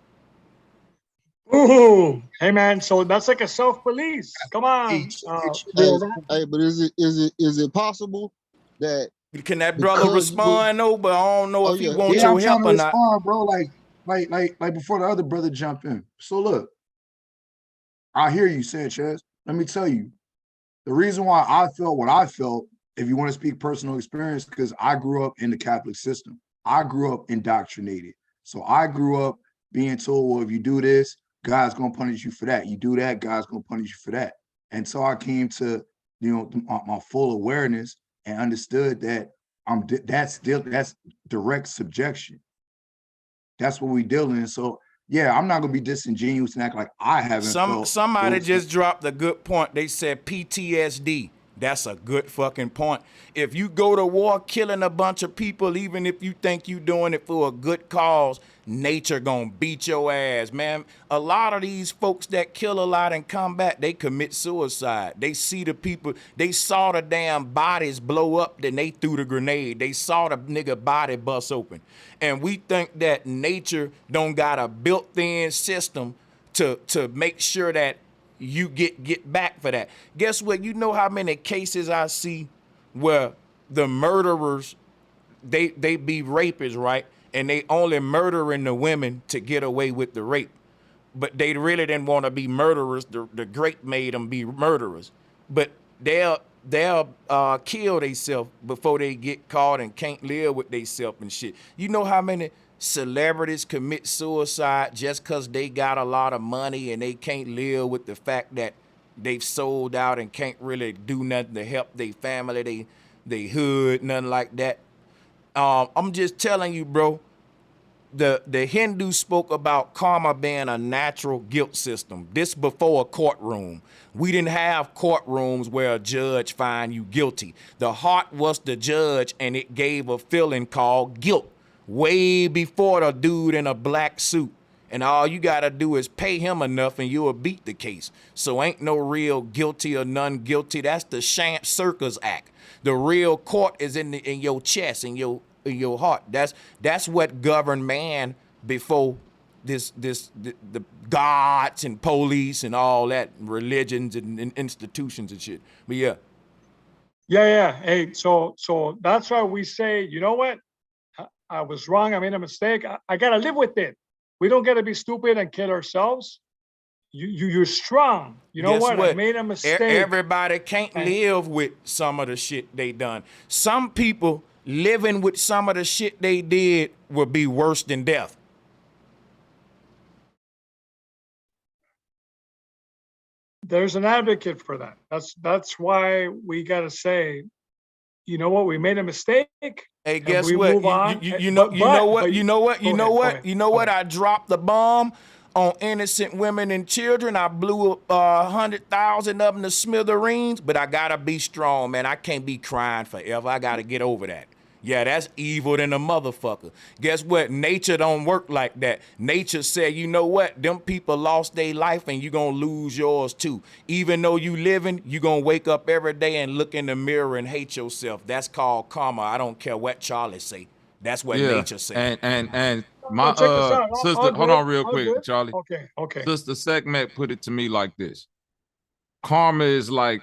Ooh, hey man, so that's like a self-police. Come on. Hey, but is it possible that can that brother respond though? But I don't know if he wants your your help or not. Respond, bro. Like before the other brother jump in. So look, I hear you, Sanchez. Let me tell you, the reason why I felt what I felt, if you want to speak personal experience, because I grew up in the Catholic system. I grew up indoctrinated. So I grew up being told, well, if you do this, God's gonna punish you for that. You do that, God's gonna punish you for that. And so I came to, my full awareness and understood that that's direct subjection. That's what we dealing in. So yeah, I'm not gonna be disingenuous and act like I haven't felt. Somebody just dropped a good point. They said PTSD. That's a good fucking point. If you go to war killing a bunch of people, even if you think you doing it for a good cause, nature gonna beat your ass, man. A lot of these folks that kill a lot in combat, they commit suicide. They see the people, they saw the damn bodies blow up, then they threw the grenade. They saw the nigga body bust open. And we think that nature don't got a built-in system to make sure that you get back for that. Guess what? You know how many cases I see where the murderers, they be rapists, right? And they only murdering the women to get away with the rape. But they really didn't want to be murderers. The grape made them be murderers. But they'll kill themselves before they get caught and can't live with themselves and shit. You know how many celebrities commit suicide just because they got a lot of money and they can't live with the fact that they've sold out and can't really do nothing to help their family, they hood, nothing like that. I'm just telling you, bro, the Hindu spoke about karma being a natural guilt system. This before a courtroom. We didn't have courtrooms where a judge find you guilty. The heart was the judge and it gave a feeling called guilt. Way before the dude in a black suit. And all you gotta do is pay him enough and you'll beat the case. So ain't no real guilty or none guilty. That's the Sham Circus Act. The real court is in your chest, in your heart. That's what governed man before the gods and police and all that, religions and institutions and shit. But yeah. Yeah. Hey, so that's why we say, you know what? I was wrong. I made a mistake. I gotta live with it. We don't gotta be stupid and kill ourselves. You're strong. You know what? I made a mistake. Everybody can't live with some of the shit they done. Some people living with some of the shit they did will be worse than death. There's an advocate for that. That's why we gotta say, you know what? We made a mistake. Hey, guess what? You know what? I dropped the bomb on innocent women and children. I blew 100,000 of them to smithereens, but I gotta be strong, man. I can't be crying forever. I gotta get over that. Yeah, that's evil than a motherfucker. Guess what? Nature don't work like that. Nature said, you know what? Them people lost their life and you gonna lose yours too. Even though you living, you gonna wake up every day and look in the mirror and hate yourself. That's called karma. I don't care what Charlie say. That's what nature said. And my sister, hold on real quick, Charlie. Okay. Sister Sekhmet put it to me like this. Karma is like,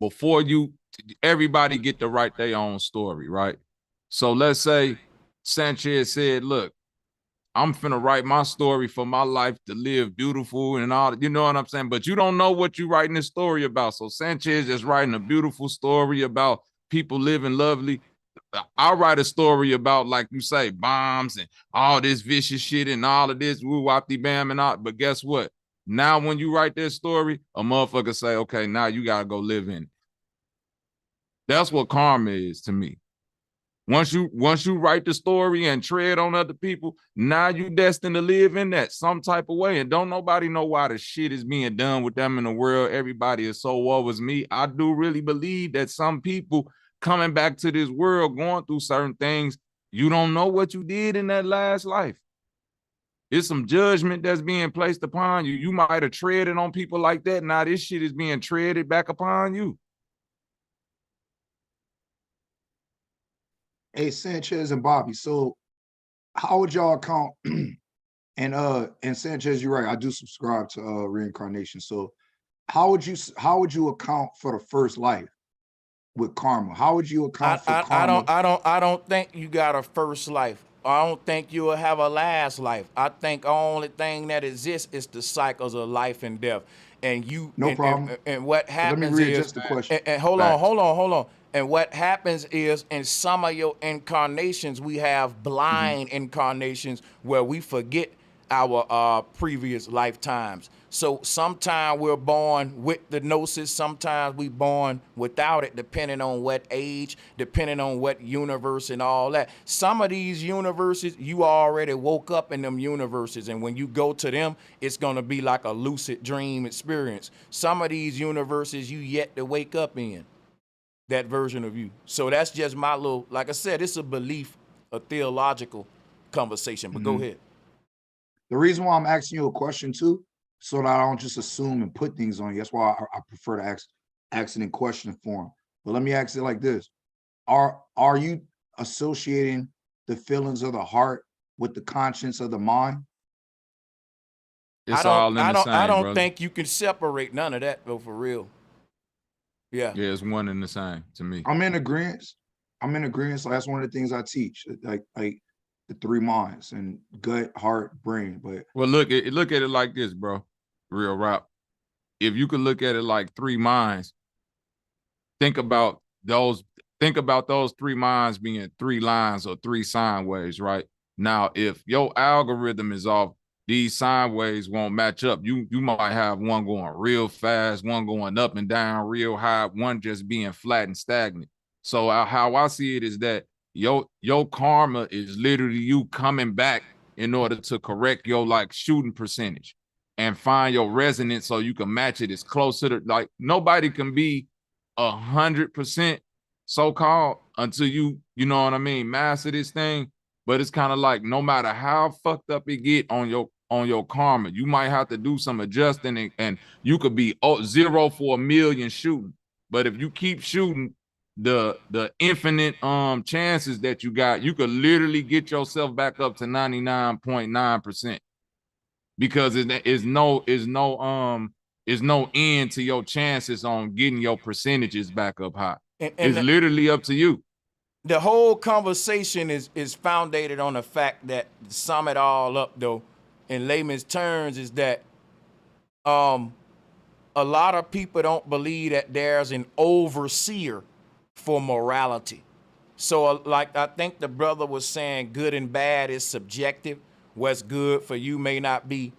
before everybody get to write their own story, right? So let's say Sanchez said, look, I'm finna write my story for my life to live beautiful and all, you know what I'm saying? But you don't know what you writing this story about. So Sanchez is writing a beautiful story about people living lovely. I'll write a story about, like you say, bombs and all this vicious shit and all of this woo wop bam and all. But guess what? Now when you write that story, a motherfucker say, okay, now you gotta go live in it. That's what karma is to me. Once you write the story and tread on other people, now you destined to live in that some type of way. And don't nobody know why the shit is being done with them in the world. Everybody is so woe is me. I do really believe that some people coming back to this world going through certain things, you don't know what you did in that last life. It's some judgment that's being placed upon you. You might have treaded on people like that. Now this shit is being treaded back upon you. Hey, Sanchez and Bobby. So how would y'all account and Sanchez, you're right. I do subscribe to reincarnation. So how would you account for the first life with karma? How would you account for karma? I don't think you got a first life. I don't think you will have a last life. I think the only thing that exists is the cycles of life and death. And you No problem. And what happens Let me readjust the question. And hold on. And what happens is in some of your incarnations, we have blind incarnations where we forget our previous lifetimes. So sometimes we're born with the gnosis, sometimes we born without it, depending on what age, depending on what universe and all that. Some of these universes, you already woke up in them universes, and when you go to them, it's gonna be like a lucid dream experience. Some of these universes you yet to wake up in that version of you. So that's just my little, like I said, it's a belief, a theological conversation, but go ahead. The reason why I'm asking you a question too, so that I don't just assume and put things on you. That's why I prefer to ask it in question form. But let me ask it like this. Are you associating the feelings of the heart with the conscience of the mind? It's all in the same, I don't brother. think you can separate none of that though, for real. Yeah. Yeah, it's one and the same to me. I'm in agreement. So that's one of the things I teach, like the three minds and gut, heart, brain. But well, look at it like this, bro. Real rap. If you could look at it like three minds, think about those three minds being three lines or three sine waves, right? Now, if your algorithm is off, these sine waves won't match up. You might have one going real fast, one going up and down real high, one just being flat and stagnant. So how I see it is that your karma is literally you coming back in order to correct your like shooting percentage and find your resonance so you can match it as close to the, like nobody can be 100% so-called until you know what I mean, master this thing. But it's kind of like no matter how fucked up it get on your karma, you might have to do some adjusting and you could be 0 for 1,000,000 shooting. But if you keep shooting the infinite chances that you got, you could literally get yourself back up to 99.9% because is no end to your chances on getting your percentages back up high. And it's literally up to you. The whole conversation is founded on the fact that, to sum it all up though, in layman's terms, is that a lot of people don't believe that there's an overseer for morality. So like I think the brother was saying, good and bad is subjective. What's good for you may not be,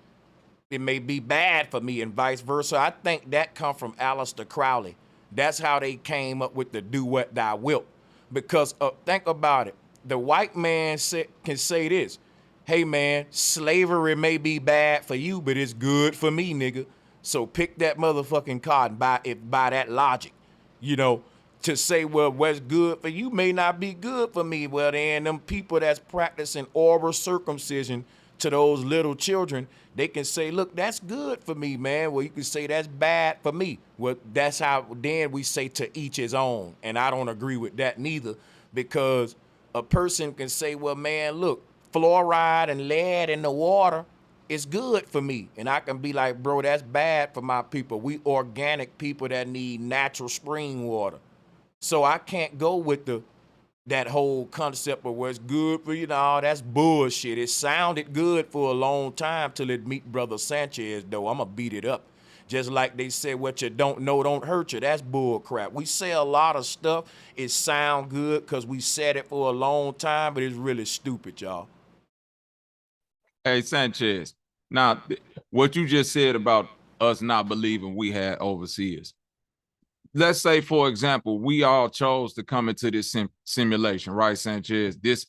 it may be bad for me, and vice versa. I think that come from Aleister Crowley. That's how they came up with the do what thou wilt. Because think about it. The white man can say this, hey man, slavery may be bad for you, but it's good for me, nigga. So pick that motherfucking cotton by that logic, you know, to say, well, what's good for you may not be good for me. Well, then them people that's practicing oral circumcision to those little children, they can say, look, that's good for me, man. Well, you can say that's bad for me. Well, that's how then we say to each his own. And I don't agree with that neither, because a person can say, well, man, look, fluoride and lead in the water is good for me. And I can be like, bro, that's bad for my people. We organic people that need natural spring water. So I can't go with the that whole concept of what's good for you. No, that's bullshit. It sounded good for a long time till it meet Brother Sanchez, though. I'm going to beat it up. Just like they say, what you don't know don't hurt you. That's bull crap. We say a lot of stuff. It sound good because we said it for a long time, but it's really stupid, y'all. Hey, Sanchez. Now, what you just said about us not believing we had overseers. Let's say, for example, we all chose to come into this simulation, right, Sanchez? This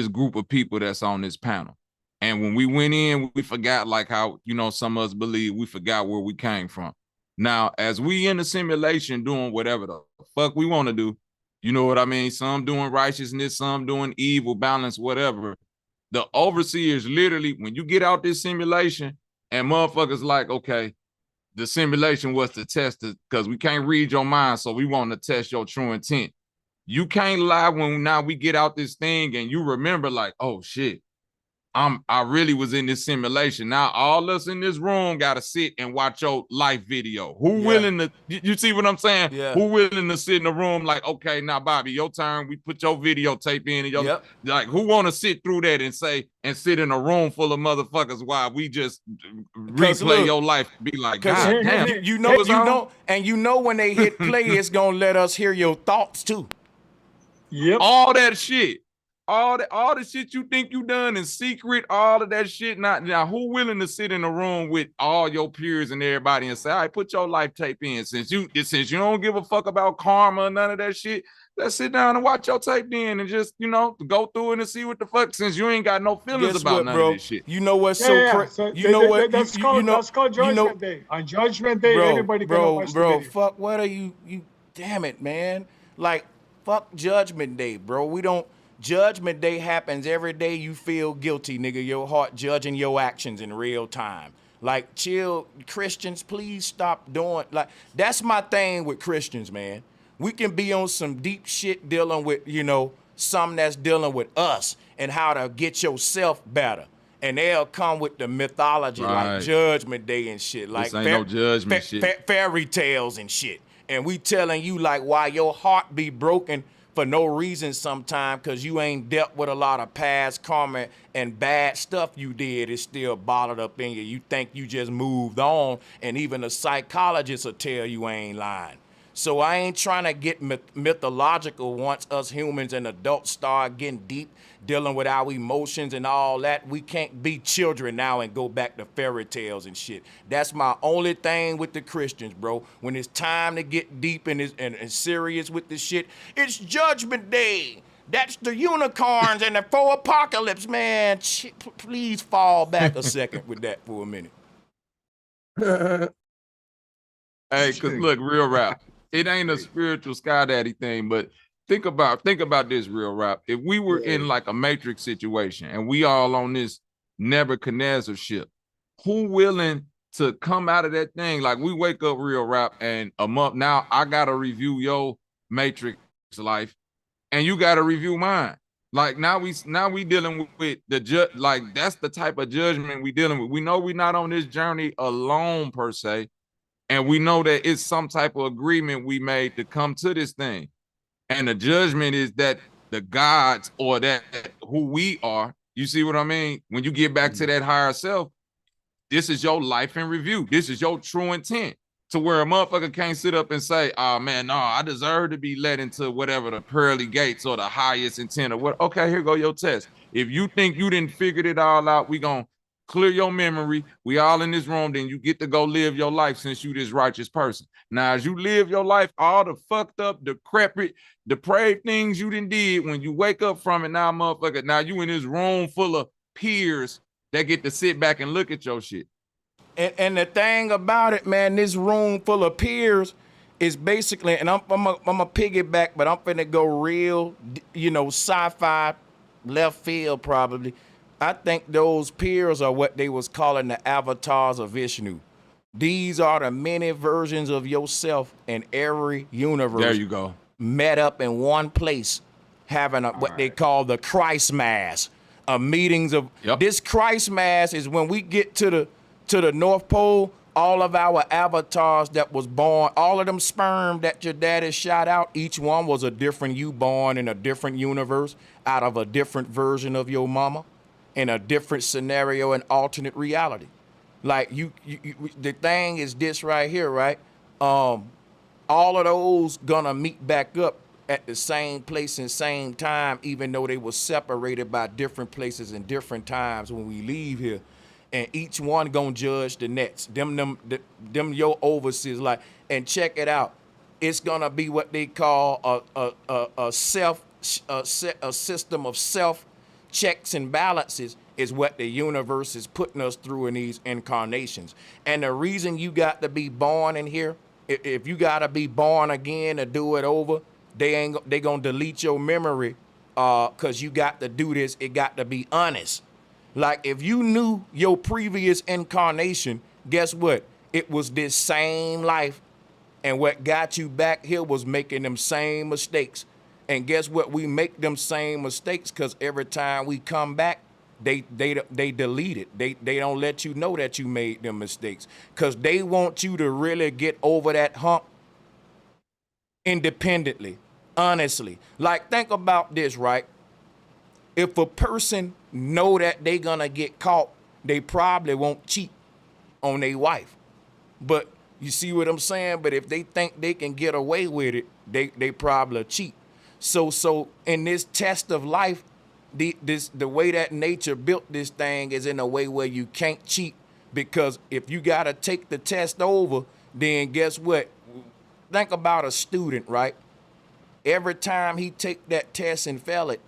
group of people that's on this panel. And when we went in, we forgot, like how, you know, some of us believe we forgot where we came from. Now, as we in the simulation doing whatever the fuck we want to do, you know what I mean? Some doing righteousness, some doing evil, balance, whatever. The overseers literally, when you get out this simulation and motherfuckers like, okay, the simulation was to test it because we can't read your mind, so we want to test your true intent. You can't lie when now we get out this thing and you remember like, oh shit, I really was in this simulation. Now all us in this room got to sit and watch your life video. Who willing to, you see what I'm saying? Yeah. Who willing to sit in the room like, okay, now Bobby, your turn. We put your videotape in. And your, like, who want to sit through that and say, and sit in a room full of motherfuckers while we just replay look, your life? Be like, God damn. You know when they hit play, it's gonna let us hear your thoughts too. Yep. All that shit. All the shit you think you done in secret, all of that shit. Now, who willing to sit in a room with all your peers and everybody and say, all right, put your life tape in. Since you don't give a fuck about karma or none of that shit, let's sit down and watch your tape in and just, you know, go through it and see what the fuck, since you ain't got no feelings about none of this shit. You know what's That's called Judgment Day. On Judgment Day, everybody can watch the video. Fuck, what are you damn it, man. Like, fuck Judgment Day, bro. We don't. Judgment Day happens every day you feel guilty, nigga. Your heart judging your actions in real time. Like, chill, Christians, please stop doing, like, that's my thing with Christians, man. We can be on some deep shit dealing with, you know, something that's dealing with us and how to get yourself better. And they'll come with the mythology, like Judgment Day and shit. Like, this ain't no judgment shit. Fairy tales and shit. And we telling you, like, why your heart be broken for no reason sometimes, because you ain't dealt with a lot of past karma and bad stuff you did is still bottled up in you. You think you just moved on, and even a psychologist will tell you ain't lying. So I ain't trying to get mythological once us humans and adults start getting deep, dealing with our emotions and all that. We can't be children now and go back to fairy tales and shit. That's my only thing with the Christians, bro. When it's time to get deep and serious with the shit, it's Judgment Day. That's the unicorns and the four apocalypse, man. Please fall back a second with that for a minute. Hey, cause look, real rap. It ain't a spiritual sky daddy thing, but think about this, real rap. If we were in like a Matrix situation and we all on this Nebuchadnezzar ship, who willing to come out of that thing? Like, we wake up, real rap, and a month now I gotta review your Matrix life, and you gotta review mine. Like, now we dealing with the like, that's the type of judgment we dealing with. We know we're not on this journey alone per se. And we know that it's some type of agreement we made to come to this thing. And the judgment is that the gods, or that who we are, you see what I mean? When you get back to that higher self, this is your life in review. This is your true intent. To where a motherfucker can't sit up and say, oh man, no, I deserve to be led into whatever the pearly gates or the highest intent or what. Okay, here go your test. If you think you didn't figure it all out, we gonna clear your memory. We all in this room, then you get to go live your life since you this righteous person. Now, as you live your life, all the fucked up, decrepit, depraved things you done did, when you wake up from it, now, motherfucker, now you in this room full of peers that get to sit back and look at your shit. And the thing about it, man, this room full of peers is basically, and I'm a piggyback, but I'm finna go real, you know, sci-fi, left field probably. I think those peers are what they was calling the avatars of Vishnu. These are the many versions of yourself in every universe. There you go. Met up in one place, having what they call the Christ Mass. Meetings of this Christ Mass is when we get to the North Pole, All of our avatars that was born, all of them sperm that your daddy shot out, each one was a different you born in a different universe out of a different version of your mama in a different scenario and alternate reality. Like the thing is this right here, right? All of those gonna meet back up at the same place and same time, even though they were separated by different places and different times when we leave here. And each one gonna judge the next. Them your overseers, like, and check it out. It's gonna be what they call a system of self checks and balances is what the universe is putting us through in these incarnations. And the reason you got to be born in here, if you got to be born again to do it over, they gonna delete your memory because you got to do this. It got to be honest. Like if you knew your previous incarnation, guess what? It was this same life, and what got you back here was making them same mistakes. And guess what? We make them same mistakes because every time we come back, they delete it. They don't let you know that you made them mistakes because they want you to really get over that hump independently, honestly. Like think about this, right? If a person know that they gonna get caught, they probably won't cheat on their wife. But you see what I'm saying? But if they think they can get away with it, they probably cheat. So in this test of life, the way that nature built this thing is in a way where you can't cheat, because if you gotta take the test over, then guess what? Think about a student, right? Every time he take that test and fail it,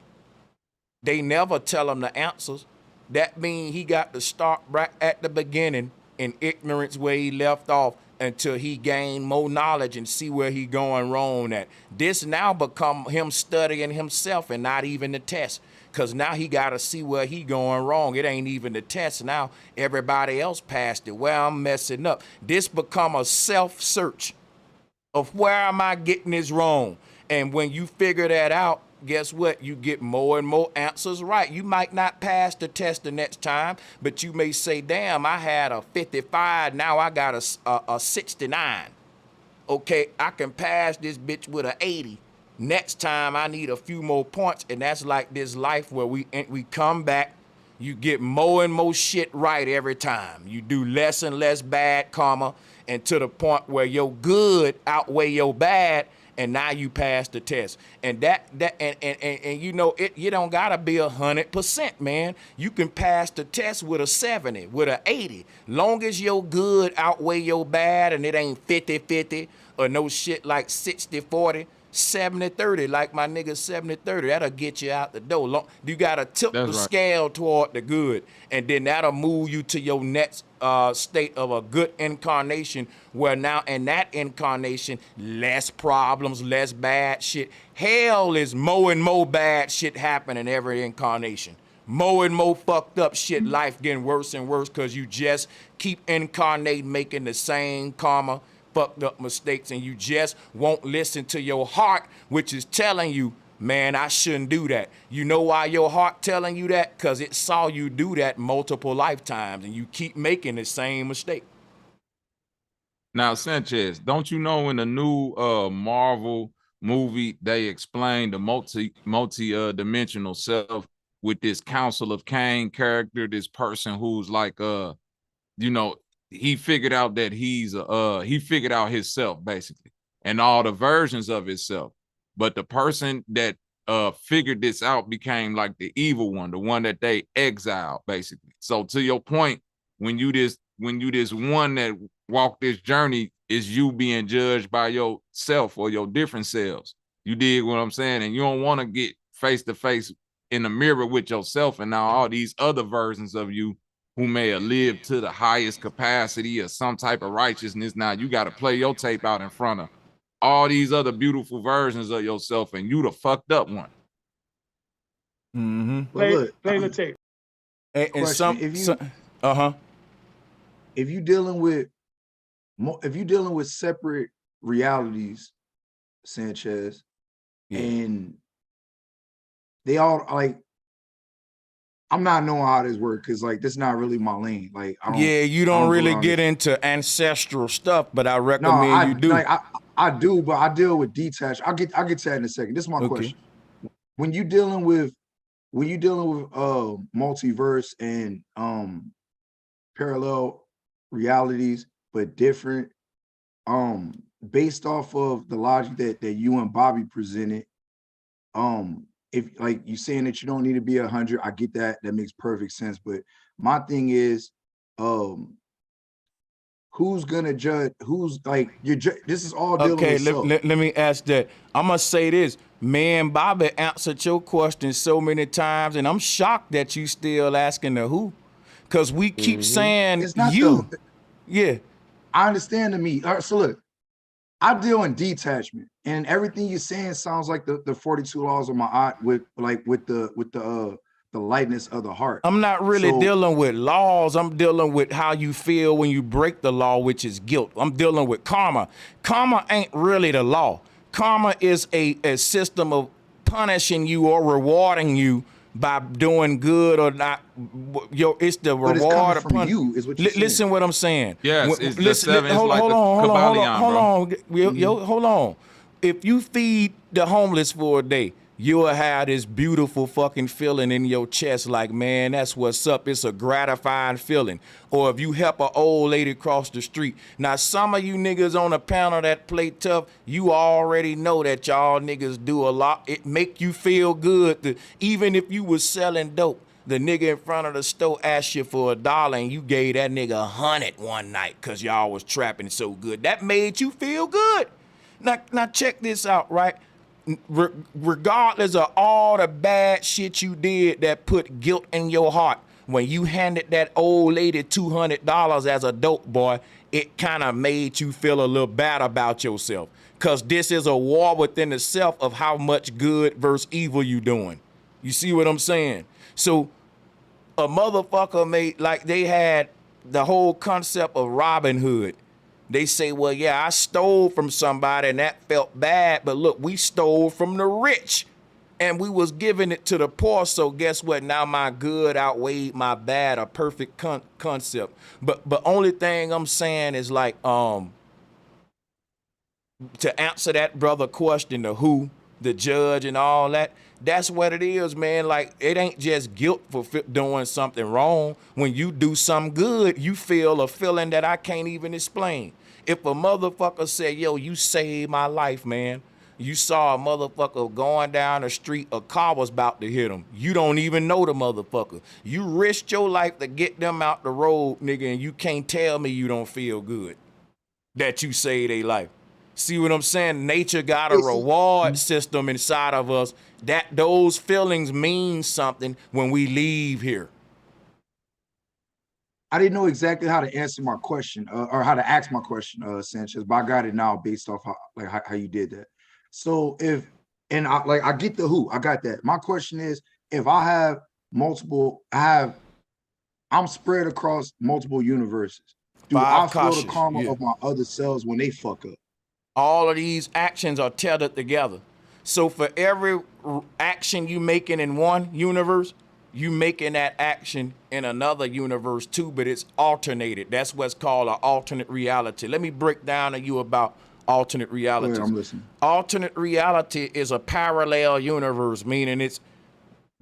they never tell him the answers. That means he got to start right at the beginning in ignorance where he left off until he gained more knowledge and see where he going wrong at. This now become him studying himself and not even the test. Because now he got to see where he going wrong. It ain't even the test now. Everybody else passed it. Where I'm messing up. This become a self-search of where am I getting this wrong? And when you figure that out, guess what? You get more and more answers right. You might not pass the test the next time, but you may say, damn, I had a 55, now I got a 69. Okay, I can pass this bitch with a 80. Next time I need a few more points, and that's like this life where we come back, you get more and more shit right every time. You do less and less bad karma, and to the point where your good outweigh your bad, and now you pass the test. And and you know it. You don't gotta be 100%, man. You can pass the test with a 70, with a 80, long as your good outweigh your bad, and it ain't 50-50 or no shit like 60-40. 70-30, like my nigga 70-30, that'll get you out the door. You gotta tilt the scale toward the good, and then that'll move you to your next state of a good incarnation, where now in that incarnation, less problems, less bad shit. Hell is more and more bad shit happening every incarnation. More and more fucked up shit, life getting worse and worse because you just keep incarnating, making the same karma, fucked up mistakes, and you just won't listen to your heart, which is telling you, man, I shouldn't do that. You know why your heart telling you that? Because it saw you do that multiple lifetimes, and you keep making the same mistake. Now, Sanchez, don't you know in the new Marvel movie they explained the multi-dimensional self with this Council of Cain character, this person who's like you know, he figured out that he figured out himself basically and all the versions of himself. But the person that figured this out became like the evil one, the one that they exiled basically. So to your point, when you this one that walked this journey, is you being judged by yourself or your different selves. You dig what I'm saying? And you don't want to get face to face in the mirror with yourself and now all these other versions of you who may have lived to the highest capacity or some type of righteousness. Now you got to play your tape out in front of all these other beautiful versions of yourself, and you the fucked up one. Mm-hmm. Play the tape. And Question, if you dealing with separate realities, Sanchez, and they all like, I'm not knowing how this works because like this not really my lane. Like I don't. Yeah, you I don't go really down get this- into ancestral stuff, but I No, recommend you do. I do, but I deal with detached. I'll get to that in a second. This is my Okay. question. When you dealing with multiverse and parallel realities, but different, based off of the logic that you and Bobby presented, if like you saying that you don't need to be 100, I get that. That makes perfect sense. But my thing is, who's gonna judge? Who's like this is all dealing Okay, with self. let me ask that. I'm gonna say this. Man, Bobby answered your question so many times, and I'm shocked that you still asking the who. Cause we keep saying It's not you. the Yeah. I understand to me. All right, so look, I deal in detachment, and everything you're saying sounds like the 42 laws of my art with the lightness of the heart. I'm not really So- dealing with laws. I'm dealing with how you feel when you break the law, which is guilt. I'm dealing with karma. Karma ain't really the law. Karma is a system of punishing you or rewarding you by doing good or not. It's the But it's reward coming of from you, is what you're saying. Listen what I'm saying. Yes, it's the Listen, seven. It's hold like on, the hold on, Kabbalion, bro. hold on. If you feed the homeless for a day, you'll have this beautiful fucking feeling in your chest like, man, that's what's up. It's a gratifying feeling. Or if you help an old lady cross the street. Now, some of you niggas on the panel that play tough, you already know that y'all niggas do a lot. It make you feel good. Even if you was selling dope, the nigga in front of the store asked you for $1 and you gave that nigga 100 one night because y'all was trapping so good. That made you feel good. Now check this out, right? Regardless of all the bad shit you did that put guilt in your heart, when you handed that old lady $200 as a dope boy, it kind of made you feel a little bad about yourself. Because this is a war within the self of how much good versus evil you doing. You see what I'm saying? So a motherfucker made, like they had the whole concept of Robin Hood. They say, well, yeah, I stole from somebody and that felt bad, but look, we stole from the rich and we was giving it to the poor. So guess what? Now my good outweighed my bad, a perfect concept. But only thing I'm saying is like, to answer that brother question, the who, the judge and all that, that's what it is, man. Like, it ain't just guilt for doing something wrong. When you do something good, you feel a feeling that I can't even explain. If a motherfucker say, yo, you saved my life, man. You saw a motherfucker going down the street, a car was about to hit him. You don't even know the motherfucker. You risked your life to get them out the road, nigga, and you can't tell me you don't feel good that you saved their life. See what I'm saying? Nature got a reward system inside of us that those feelings mean something when we leave here. I didn't know exactly how to answer my question or how to ask my question, Sanchez, but I got it now based off how you did that. So I get the who, I got that. My question is, if I have I'm spread across multiple universes. Do I feel the karma of my other selves when they fuck up? All of these actions are tethered together. So for every action you making in one universe, you making that action in another universe too, but it's alternated. That's what's called an alternate reality. Let me break down to you about alternate realities. I'm listening. Alternate reality is a parallel universe, meaning it's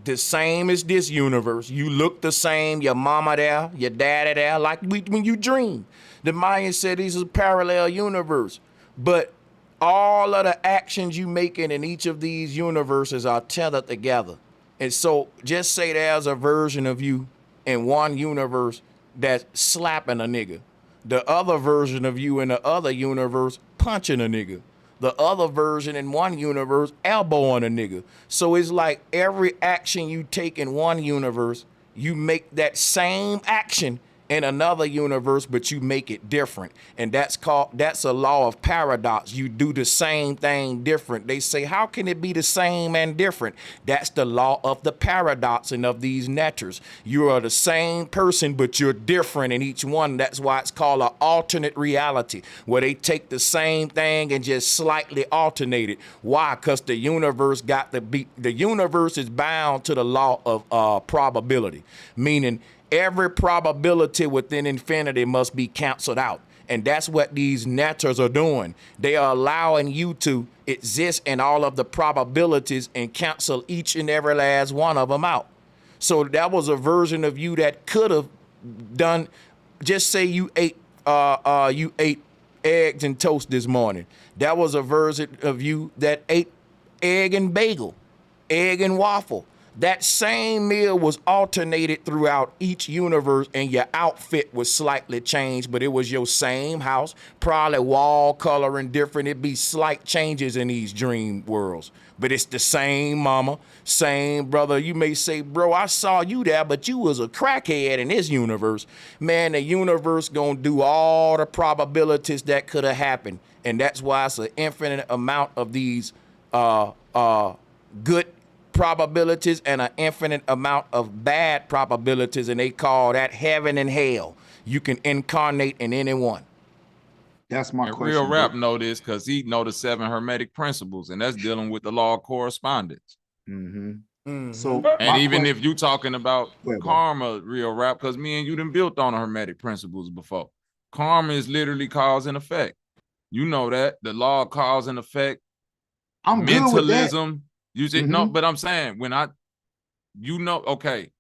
the same as this universe. You look the same, your mama there, your daddy there, like when you dream. The Mayans said this is a parallel universe. But all of the actions you making in each of these universes are tethered together. And so just say there's a version of you in one universe that's slapping a nigga. The other version of you in the other universe punching a nigga. The other version in one universe elbowing a nigga. So it's like every action you take in one universe, you make that same action in another universe, but you make it different. And that's a law of paradox. You do the same thing different. They say, how can it be the same and different? That's the law of the paradox and of these netters. You are the same person, but you're different in each one. That's why it's called an alternate reality, where they take the same thing and just slightly alternate it. Why? Because the universe the universe is bound to the law of probability, meaning every probability within infinity must be canceled out. And that's what these netters are doing. They are allowing you to exist in all of the probabilities and cancel each and every last one of them out. So that was a version of you that could have done, just say you ate eggs and toast this morning. That was a version of you that ate egg and bagel, egg and waffle. That same meal was alternated throughout each universe, and your outfit was slightly changed, but it was your same house, probably wall coloring different. It'd be slight changes in these dream worlds, but it's the same mama, same brother. You may say, bro, I saw you there, but you was a crackhead in this universe. Man, the universe gonna do all the probabilities that could have happened, and that's why it's an infinite amount of these good probabilities and an infinite amount of bad probabilities, and they call that heaven and hell. You can incarnate in any one. That's my and question. Real Rap know this because he know the 7 Hermetic principles, and that's dealing with the law of correspondence. So, and even if you talking about karma, Real Rap, because me and you done built on the Hermetic principles before. Karma is literally cause and effect. You know that the law of cause and effect. I'm mentalism. good with that. You said no, but I'm saying okay,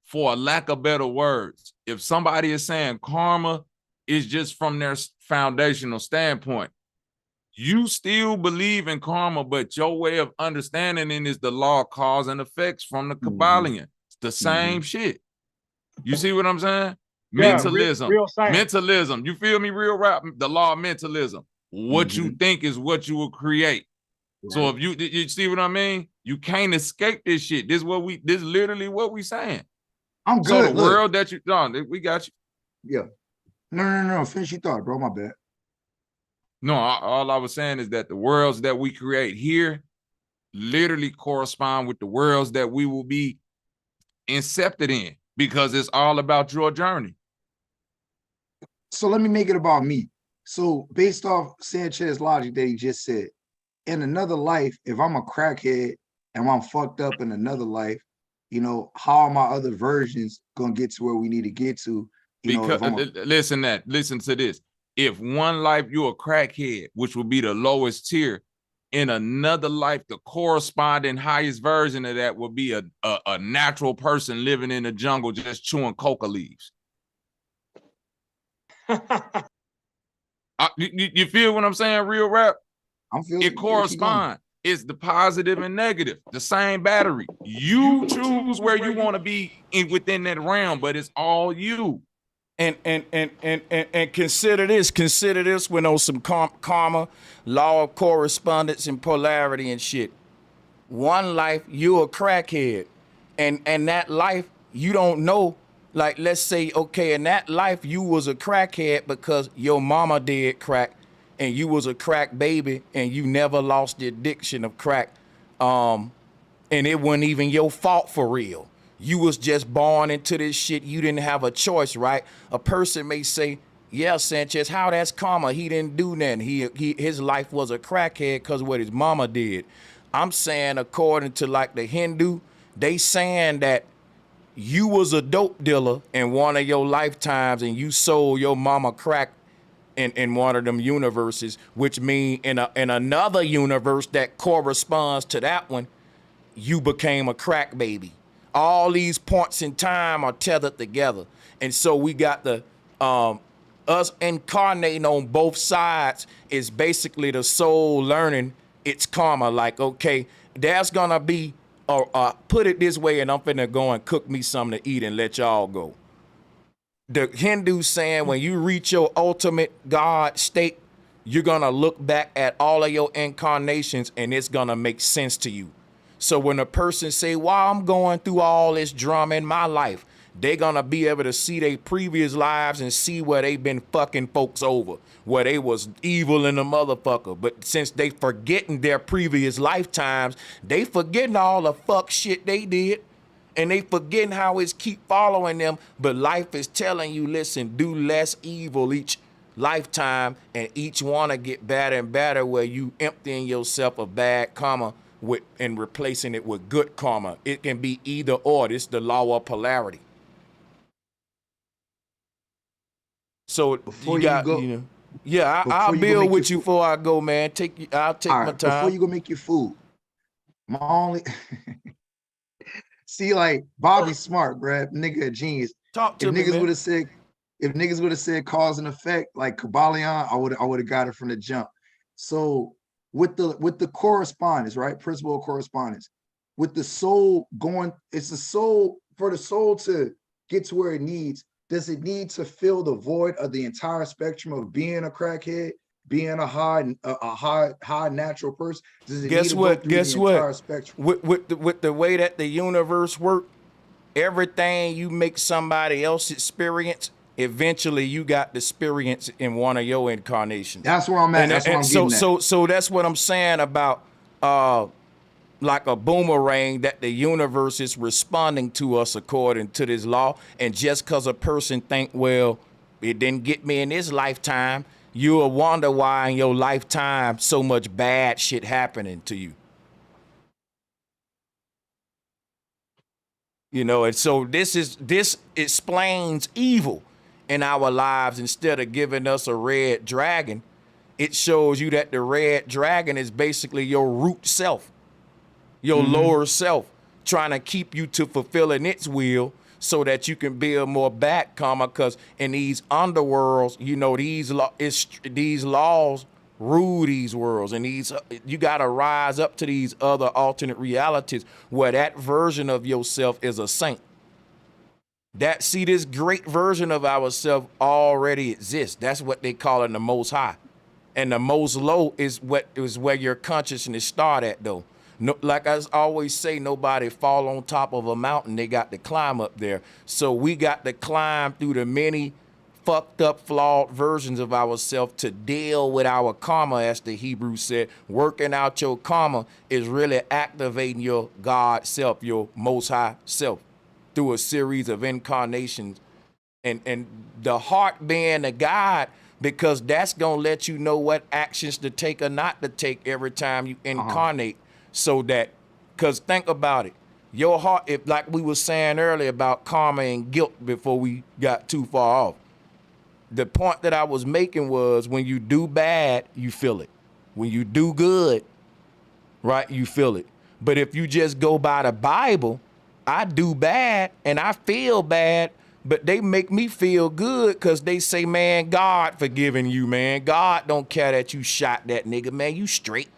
for a lack of better words, if somebody is saying karma is just from their foundational standpoint, you still believe in karma, but your way of understanding it is the law of cause and effects from the Kabbalion. It's the same shit. You see what I'm saying? Yeah, Mentalism. real science. Mentalism. You feel me? Real Rap. The law of mentalism. What you think is what you will create. So if you see what I mean, you can't escape this shit. This is literally what we saying. I'm good. So the world that you done, we got you. Yeah. No. Finish your thought, bro. My bad. No, all I was saying is that the worlds that we create here literally correspond with the worlds that we will be incepted in, because it's all about your journey. So let me make it about me. So based off Sanchez logic that he just said, in another life, if I'm a crackhead and I'm fucked up in another life, how are my other versions gonna get to where we need to get to? Listen to this. If one life you're a crackhead, which will be the lowest tier, in another life, the corresponding highest version of that will be a natural person living in the jungle just chewing coca leaves. You feel what I'm saying, Real Rap? It corresponds. It's the positive and negative, the same battery. You choose where you want to be within that realm, but it's all you. And consider this when on some karma, law of correspondence and polarity and shit. One life you're a crackhead, and that life you don't know. Like, let's say, okay, in that life you was a crackhead because your mama did crack, and you was a crack baby, and you never lost the addiction of crack, and it wasn't even your fault for real. You was just born into this shit. You didn't have a choice, right? A person may say, yeah, Sanchez, how that's karma? He didn't do nothing. His life was a crackhead because of what his mama did. I'm saying, according to like the Hindu, they saying that you was a dope dealer in one of your lifetimes, and you sold your mama crack in one of them universes, which mean in another universe that corresponds to that one, you became a crack baby. All these points in time are tethered together. And so we got the us incarnating on both sides is basically the soul learning its karma. Like, okay, there's gonna be put it this way, and I'm finna go and cook me something to eat and let y'all go. The Hindus saying when you reach your ultimate God state, you're gonna look back at all of your incarnations and it's gonna make sense to you. So when a person say, well, I'm going through all this drama in my life, They gonna be able to see their previous lives and see where they been fucking folks over, where they was evil in the motherfucker. But since they forgetting their previous lifetimes, they forgetting all the fuck shit they did. And they forgetting how it's keep following them. But life is telling you, listen, do less evil each lifetime, and each one to get better and better, where you emptying yourself of bad karma and replacing it with good karma. It can be either or. This is the law of polarity. So Before you got, go, you know, yeah, I'll before you go build make with your you before I go, man. I'll take all my right, time. before you go make your food, my only see, like Bobby's smart, bruh. Nigga a genius. Talk to If me, niggas man. would have said, if niggas would have said cause and effect, like Kabalion, I would have got it from the jump. So with the correspondence, right? Principle of correspondence, with the soul going, it's the soul, for the soul to get to where it needs. Does it need to fill the void of the entire spectrum of being a crackhead, being a high natural person? Does it need Guess to what? go through Guess the what? entire spectrum? With the way that the universe works, everything you make somebody else experience, eventually you got the experience in one of your incarnations. That's where I'm at. That's what I'm so getting at. so that's what I'm saying about like a boomerang, that the universe is responding to us according to this law. And just because a person think, well, it didn't get me in this lifetime, you'll wonder why in your lifetime so much bad shit happening to you. You know, and so this explains evil in our lives. Instead of giving us a red dragon, it shows you that the red dragon is basically your root self, your lower self, trying to keep you to fulfilling its will so that you can build more back karma. Because in these underworlds, you know, these laws rule these worlds, and you got to rise up to these other alternate realities where that version of yourself is a saint. This great version of ourselves already exists. That's what they call it, the most high. And the most low is where your consciousness start at, though. No, like I always say, nobody fall on top of a mountain. They got to climb up there. So we got to climb through the many fucked up, flawed versions of ourselves to deal with our karma, as the Hebrew said. Working out your karma is really activating your God self, your most high self, through a series of incarnations. And the heart being the guide, because that's gonna let you know what actions to take or not to take every time you incarnate. So that, because think about it, your heart, if like we were saying earlier about karma and guilt before we got too far off, the point that I was making was, when you do bad, you feel it. When you do good, right, you feel it. But if you just go by the Bible, I do bad and I feel bad, but they make me feel good because they say, man, God forgiving you, man. God don't care that you shot that nigga, man. You straight.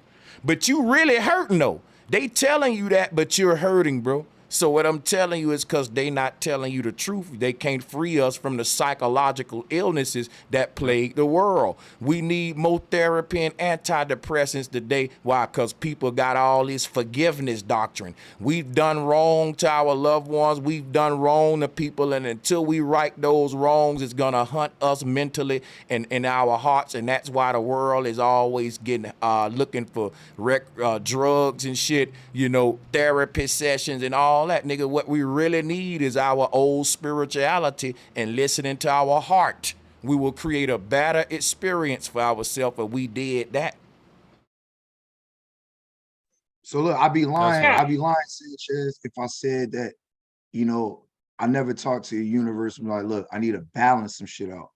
But you really hurting, though. They telling you that, but you're hurting, bro. So what I'm telling you is because they not telling you the truth. They can't free us from the psychological illnesses that plague the world. We need more therapy and antidepressants today. Why? Because people got all this forgiveness doctrine. We've done wrong to our loved ones. We've done wrong to people. And until we right those wrongs, it's going to hunt us mentally and in our hearts. And that's why the world is always getting looking for drugs and shit, you know, therapy sessions and all that, nigga. What we really need is our old spirituality and listening to our heart. We will create a better experience for ourselves if we did that. So look, I'd be lying, Sanchez, if I said that, you know, I never talked to the universe and be like, look, I need to balance some shit out.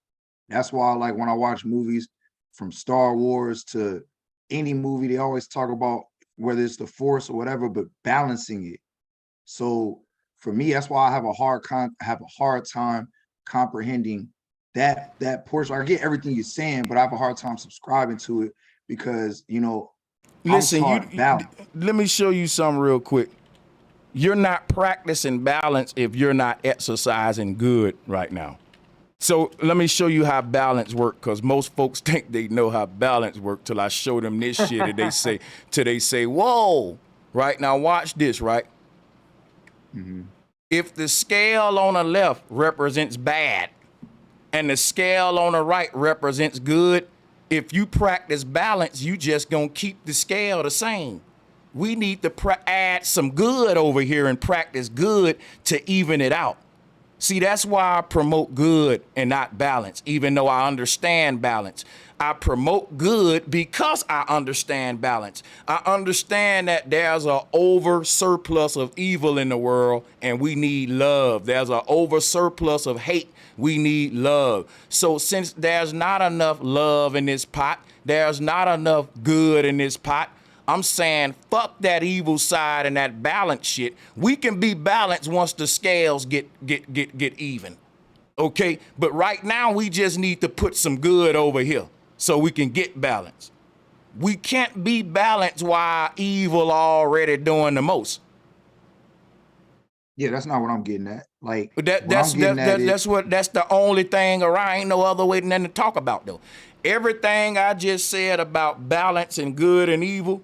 That's why, like, when I watch movies, from Star Wars to any movie, they always talk about whether it's the Force or whatever, but balancing it. So for me, that's why I have a hard time comprehending that portion. I get everything you're saying, but I have a hard time subscribing to it because, you know, listen, let me show you something real quick. You're not practicing balance if you're not exercising good right now. So let me show you how balance works, because most folks think they know how balance works till I show them this shit and they say, whoa, right? Now watch this, right? If the scale on the left represents bad and the scale on the right represents good, if you practice balance, you just gonna keep the scale the same. We need to add some good over here and practice good to even it out. See, that's why I promote good and not balance, even though I understand balance. I promote good because I understand balance. I understand that there's an over surplus of evil in the world and we need love. There's an over surplus of hate. We need love. So since there's not enough love in this pot, there's not enough good in this pot, I'm saying fuck that evil side and that balance shit. We can be balanced once the scales get even. Okay? But right now we just need to put some good over here so we can get balance. We can't be balanced while evil already doing the most. Yeah, that's not what I'm getting at. Like that's the only thing around. Ain't no other way than to talk about though. Everything I just said about balance and good and evil,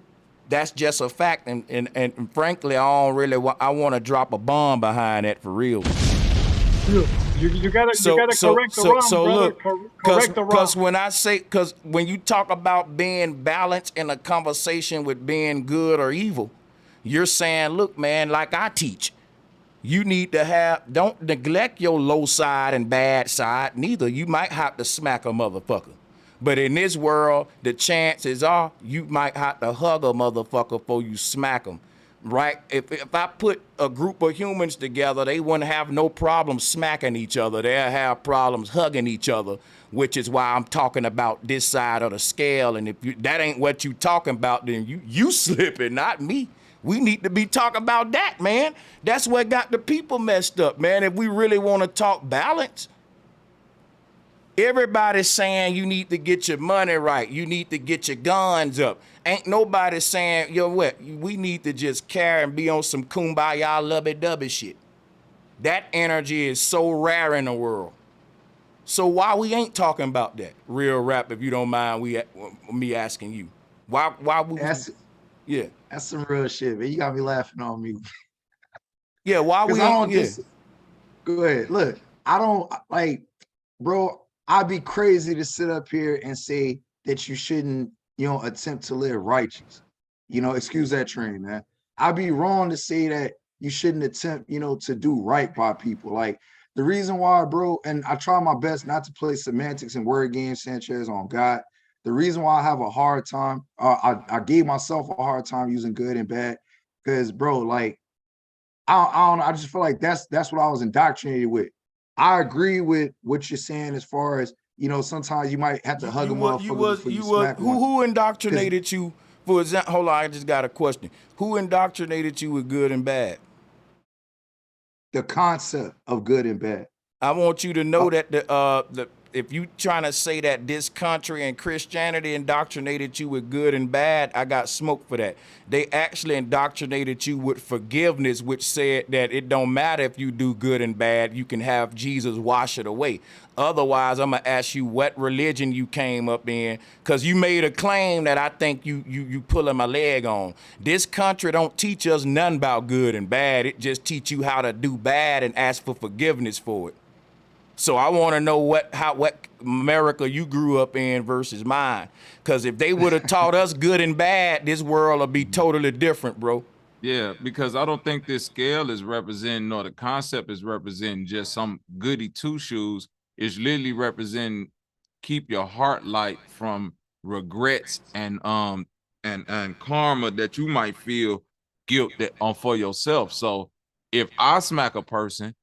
that's just a fact, and frankly, I don't really I want to drop a bomb behind that for real. You gotta correct the wrong, brother. Look, Correct the wrong. Because when you talk about being balanced in a conversation with being good or evil, you're saying, look, man, like I teach, you need to don't neglect your low side and bad side. Neither. You might have to smack a motherfucker. But in this world, the chances are you might have to hug a motherfucker before you smack them, right? If I put a group of humans together, they wouldn't have no problem smacking each other. They'll have problems hugging each other, which is why I'm talking about this side of the scale. And if that ain't what you talking about, then you slipping, not me. We need to be talking about that, man. That's what got the people messed up, man. If we really want to talk balance, everybody's saying you need to get your money right. You need to get your guns up. Ain't nobody saying, yo, what? We need to just care and be on some kumbaya lovey-dovey shit. That energy is so rare in the world. So why we ain't talking about that? Real rap, if you don't mind me asking you. Why we... Yeah. That's some real shit, man. You got me laughing on me. Yeah, why we ain't... Go ahead. Look, I don't, like, bro, I'd be crazy to sit up here and say that you shouldn't, attempt to live righteous. Excuse that train, man. I'd be wrong to say that you shouldn't attempt, to do right by people. Like, the reason why, bro, and I try my best not to play semantics and word games, Sanchez, on God. The reason why I have a hard time, I gave myself a hard time using good and bad, because, bro, like, I don't know, I just feel like that's what I was indoctrinated with. I agree with what you're saying as far as, sometimes you might have to hug a motherfucker before you smack one. Who indoctrinated you? For example, hold on, I just got a question. Who indoctrinated you with good and bad? The concept of good and bad. I want you to know that if you trying to say that this country and Christianity indoctrinated you with good and bad, I got smoke for that. They actually indoctrinated you with forgiveness, which said that it don't matter if you do good and bad, you can have Jesus wash it away. Otherwise, I'm gonna ask you what religion you came up in, because you made a claim that I think you pulling my leg on. This country don't teach us nothing about good and bad. It just teach you how to do bad and ask for forgiveness for it. So I want to know what America you grew up in versus mine. Because if they would have taught us good and bad, this world would be totally different, bro. Yeah, because I don't think this scale is representing, or the concept is representing just some goody two-shoes. It's literally representing keep your heart light from regrets and karma that you might feel guilt for yourself. So if I smack a person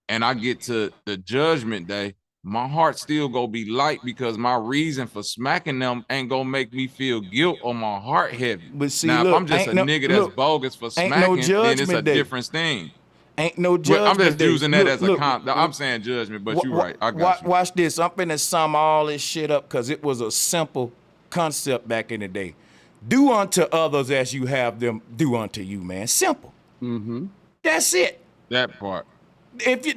and I get to the judgment day, my heart still gonna be light because my reason for smacking them ain't gonna make me feel guilt or my heart heavy. But see, now, look, if I'm just a nigga that's bogus for smacking, then it's a different thing. Ain't no judgment. I'm just using that as a I'm saying judgment, but you're right. I got you. Watch this. I'm finna sum all this shit up because it was a simple concept back in the day. Do unto others as you have them do unto you, man. Simple. Mm-hmm. That's it. That part.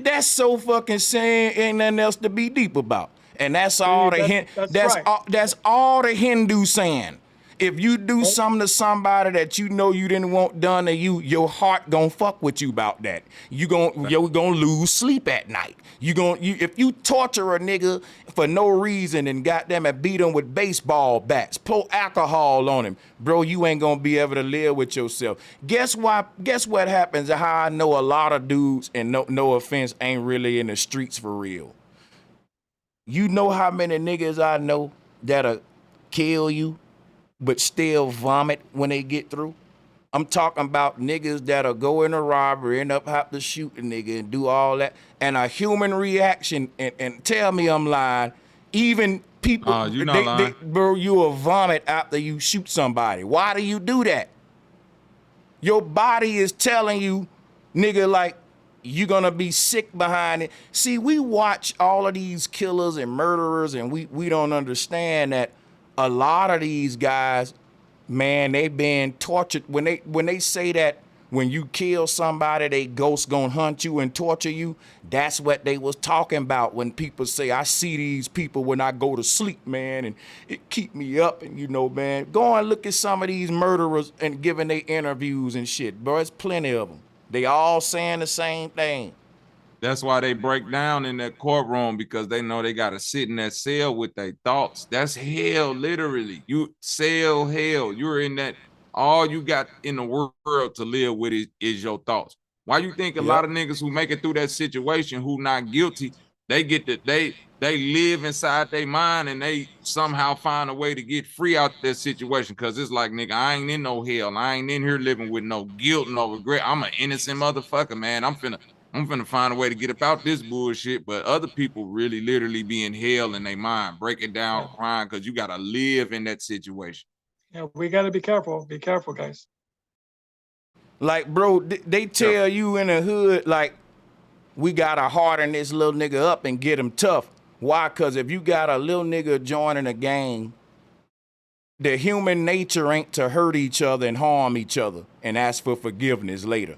That's so fucking saying, ain't nothing else to be deep about. And that's all that's all the Hindu saying. If you do something to somebody that you know you didn't want done to you, your heart gonna fuck with you about that. You're gonna lose sleep at night. If you torture a nigga for no reason and goddamn it beat him with baseball bats, pour alcohol on him, bro, you ain't gonna be able to live with yourself. Guess what happens? How I know a lot of dudes, and no offense, ain't really in the streets for real. You know how many niggas I know that'll kill you but still vomit when they get through? I'm talking about niggas that'll go in a robbery, end up have to shoot a nigga and do all that. And a human reaction, and tell me I'm lying, even people, you not lying. bro, you will vomit after you shoot somebody. Why do you do that? Your body is telling you, nigga, like, you're gonna be sick behind it. See, we watch all of these killers and murderers, and we don't understand that a lot of these guys, man, they been tortured. When they say that when you kill somebody, they ghost gonna hunt you and torture you, that's what they was talking about when people say, I see these people when I go to sleep, man, and it keep me up. And man, go and look at some of these murderers and giving their interviews and shit, bro. There's plenty of them. They all saying the same thing. That's why they break down in that courtroom, because they know they got to sit in that cell with their thoughts. That's hell, literally. You cell hell. You're in that. All you got in the world to live with is your thoughts. Why you think a lot of niggas who make it through that situation, who not guilty, they live inside their mind and they somehow find a way to get free out that situation? Because it's like, nigga, I ain't in no hell. I ain't in here living with no guilt, no regret. I'm an innocent motherfucker, man. I'm finna find a way to get about this bullshit. But other people really literally be in hell in their mind, breaking down, crying, because you gotta live in that situation. Yeah, we gotta be careful. Be careful, guys. Like, bro, they tell you in the hood, like, we gotta harden this little nigga up and get him tough. Why? Because if you got a little nigga joining a gang, the human nature ain't to hurt each other and harm each other and ask for forgiveness later.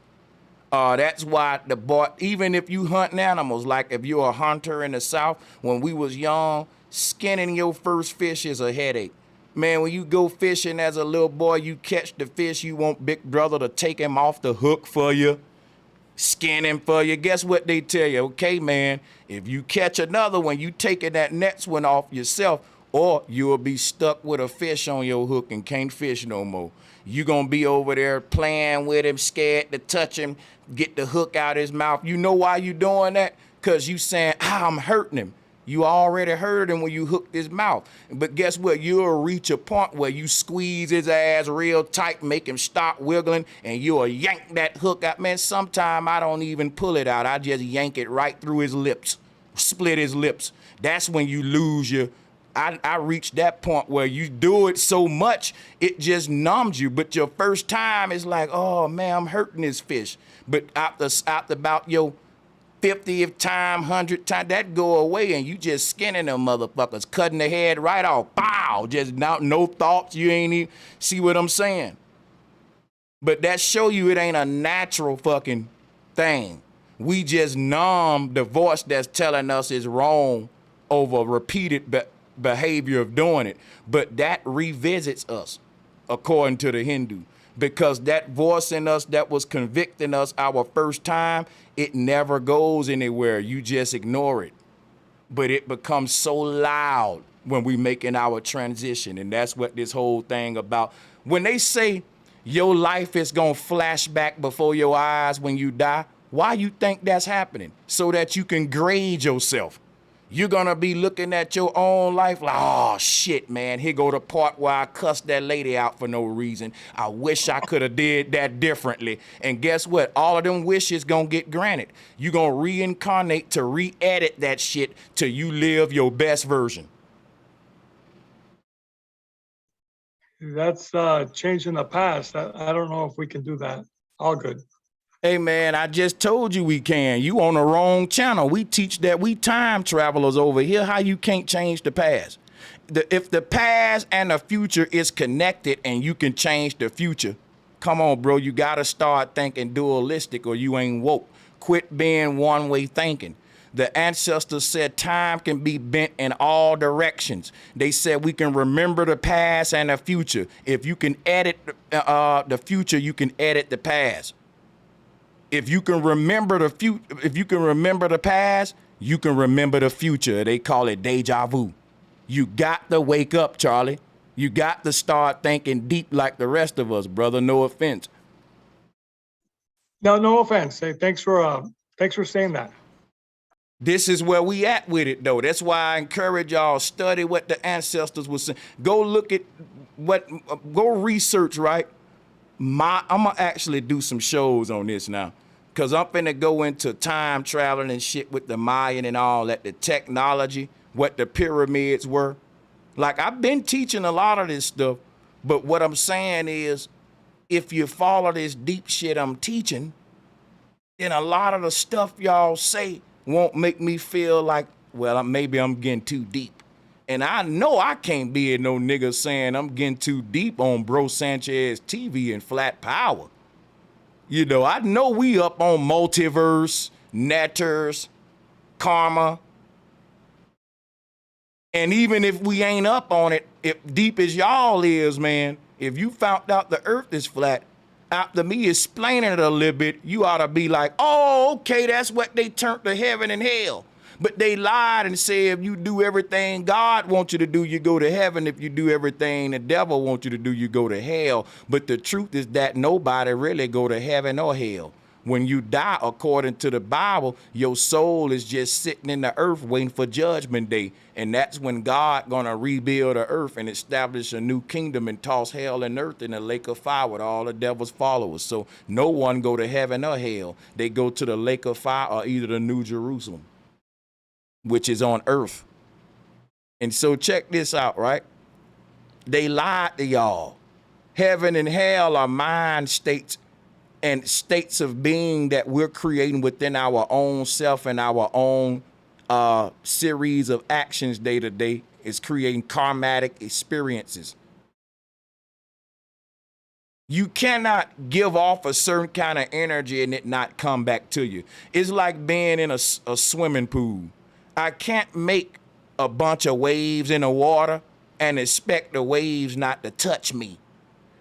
That's why even if you hunting animals, like if you're a hunter in the South, when we was young, skinning your first fish is a headache. Man, when you go fishing as a little boy, you catch the fish, you want big brother to take him off the hook for you, skin him for you. Guess what they tell you? Okay, man, if you catch another one, you taking that next one off yourself, or you will be stuck with a fish on your hook and can't fish no more. You gonna be over there playing with him, scared to touch him, get the hook out his mouth. You know why you doing that? Because you saying, I'm hurting him. You already hurt him when you hooked his mouth. But guess what? You'll reach a point where you squeeze his ass real tight, make him stop wiggling, and you'll yank that hook out. Man, sometime I don't even pull it out. I just yank it right through his lips, split his lips. That's when you lose your... I reached that point where you do it so much, it just numbs you. But your first time is like, oh, man, I'm hurting this fish. But after about your 50th time, 100th time, that go away and you just skinning them motherfuckers, cutting the head right off. Pow! Just no thoughts. You ain't even... See what I'm saying? But that show you it ain't a natural fucking thing. We just numb the voice that's telling us is wrong over repeated behavior of doing it. But that revisits us, according to the Hindu, because that voice in us that was convicting us our first time, it never goes anywhere. You just ignore it. But it becomes so loud when we making our transition. And that's what this whole thing about. When they say your life is gonna flash back before your eyes when you die, why you think that's happening? So that you can grade yourself. You're gonna be looking at your own life like, oh shit, man, here go the part where I cussed that lady out for no reason. I wish I could have did that differently. And guess what? All of them wishes gonna get granted. You're gonna reincarnate to re-edit that shit till you live your best version. That's changing the past. I don't know if we can do that. All good. Hey man, I just told you we can. You on the wrong channel. We teach that we time travelers over here, how you can't change the past. If the past and the future is connected and you can change the future, come on, bro, you gotta start thinking dualistic or you ain't woke. Quit being one-way thinking. The ancestors said time can be bent in all directions. They said we can remember the past and the future. If you can edit the future, you can edit the past. If you can remember the past, you can remember the future. They call it deja vu. You got to wake up, Charlie. You got to start thinking deep like the rest of us, brother. No offense. No offense. Hey, thanks for saying that. This is where we at with it, though. That's why I encourage y'all, study what the ancestors were saying. Go look at go research, right? I'm gonna actually do some shows on this now, because I'm finna go into time traveling and shit with the Mayan and all that, the technology, what the pyramids were. Like, I've been teaching a lot of this stuff, but what I'm saying is, if you follow this deep shit I'm teaching, then a lot of the stuff y'all say won't make me feel like, well, maybe I'm getting too deep. And I know I can't be no nigga saying I'm getting too deep on Bro Sanchez TV and Flat Power. You know, I know we up on multiverse, netters, karma. And even if we ain't up on it, if deep as y'all is, man, if you found out the earth is flat, after me explaining it a little bit, you ought to be like, oh, okay, that's what they turned to heaven and hell. But they lied and said, if you do everything God wants you to do, you go to heaven. If you do everything the devil wants you to do, you go to hell. But the truth is that nobody really go to heaven or hell. When you die, according to the Bible, your soul is just sitting in the earth waiting for judgment day. And that's when God gonna rebuild the earth and establish a new kingdom and toss hell and earth in a lake of fire with all the devil's followers. So no one go to heaven or hell. They go to the lake of fire or either the New Jerusalem, which is on earth. And so check this out, right? They lied to y'all. Heaven and hell are mind states and states of being that we're creating within our own self and our own series of actions day to day. Is creating karmatic experiences. You cannot give off a certain kind of energy and it not come back to you. It's like being in a swimming pool. I can't make a bunch of waves in the water and expect the waves not to touch me.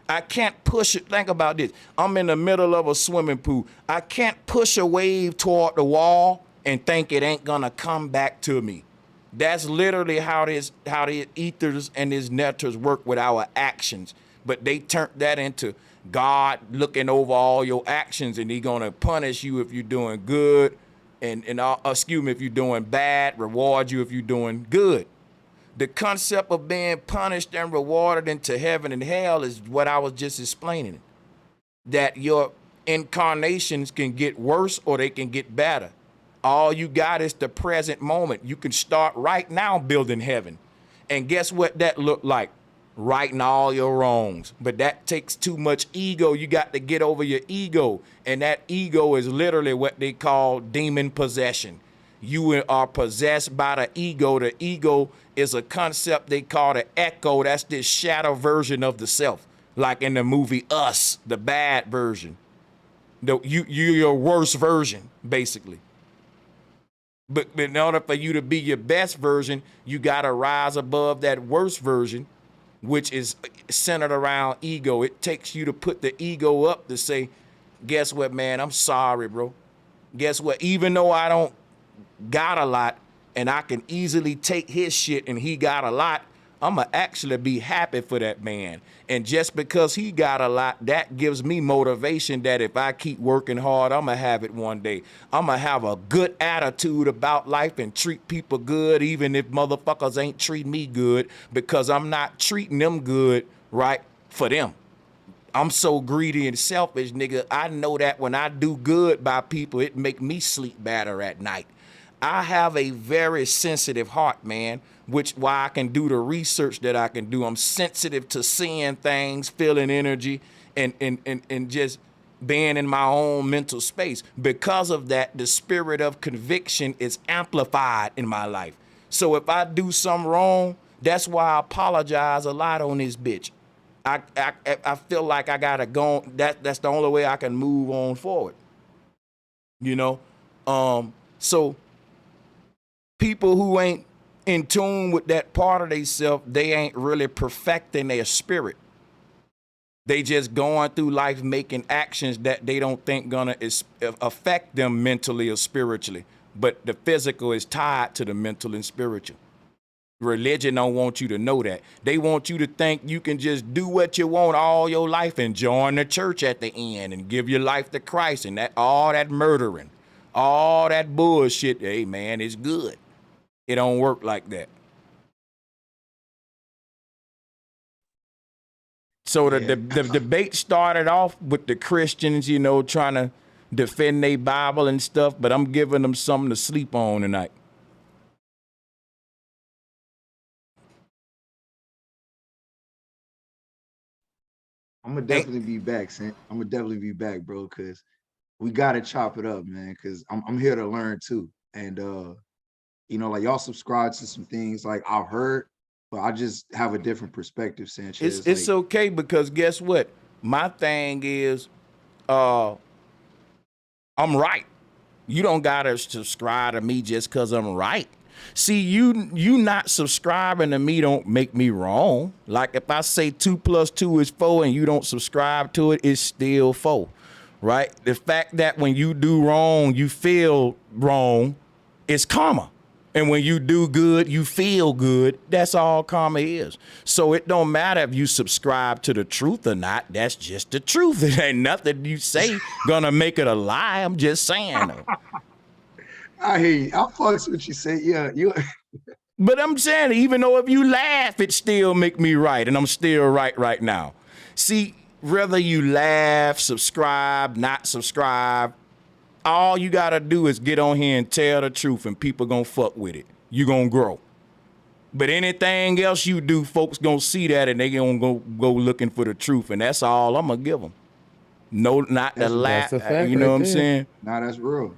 I can't push it. Think about this. I'm in the middle of a swimming pool. I can't push a wave toward the wall and think it ain't gonna come back to me. That's literally how the ethers and these netters work with our actions. But they turned that into God looking over all your actions, and He gonna punish you if you're doing good, and excuse me, if you're doing bad, reward you if you're doing good. The concept of being punished and rewarded into heaven and hell is what I was just explaining. That your incarnations can get worse or they can get better. All you got is the present moment. You can start right now building heaven. And guess what that looked like? Righting all your wrongs. But that takes too much ego. You got to get over your ego. And that ego is literally what they call demon possession. You are possessed by the ego. The ego is a concept they call the echo. That's this shadow version of the self. Like in the movie Us, the bad version. You're your worst version, basically. But in order for you to be your best version, you got to rise above that worst version, which is centered around ego. It takes you to put the ego up to say, guess what, man? I'm sorry, bro. Guess what? Even though I don't got a lot and I can easily take his shit and he got a lot, I'ma actually be happy for that man. And just because he got a lot, that gives me motivation that if I keep working hard, I'ma have it one day. I'ma have a good attitude about life and treat people good, even if motherfuckers ain't treating me good, because I'm not treating them good, right, for them. I'm so greedy and selfish, nigga. I know that when I do good by people, it make me sleep better at night. I have a very sensitive heart, man, which why I can do the research that I can do. I'm sensitive to seeing things, feeling energy, and just being in my own mental space. Because of that, the spirit of conviction is amplified in my life. So if I do something wrong, that's why I apologize a lot on this bitch. I feel like I gotta go. That's the only way I can move on forward. You know, so people who ain't in tune with that part of themselves, they ain't really perfecting their spirit. They just going through life making actions that they don't think gonna affect them mentally or spiritually. But the physical is tied to the mental and spiritual. Religion don't want you to know that. They want you to think you can just do what you want all your life and join the church at the end and give your life to Christ, and that all that murdering, all that bullshit, hey man, it's good. It don't work like that. So the debate started off with the Christians, you know, trying to defend their Bible and stuff, but I'm giving them something to sleep on tonight. I'm gonna definitely be back, Sam. I'm gonna definitely be back, bro, because we gotta chop it up, man. Because I'm here to learn too, and you know, like y'all subscribe to some things like I've heard, but I just have a different perspective, Sanchez. It's like, okay, because guess what? My thing is, I'm right. You don't gotta subscribe to me just because I'm right. See, you not subscribing to me don't make me wrong. Like if I say 2 + 2 is 4 and you don't subscribe to it, it's still 4, right? The fact that when you do wrong, you feel wrong, is karma. And when you do good, you feel good. That's all karma is. So it don't matter if you subscribe to the truth or not. That's just the truth. It ain't nothing you say gonna make it a lie. I'm just saying though. I hear you. I fucks what you say. Yeah, you. But I'm saying, even though if you laugh, it still make me right, and I'm still right now. See, whether you laugh, subscribe, not subscribe, all you gotta do is get on here and tell the truth, and people gonna fuck with it. You gonna grow. But anything else you do, folks gonna see that, and they gonna go looking for the truth, and that's all I'm gonna give them. No, not the laugh. You know what I'm saying? Nah, that's real.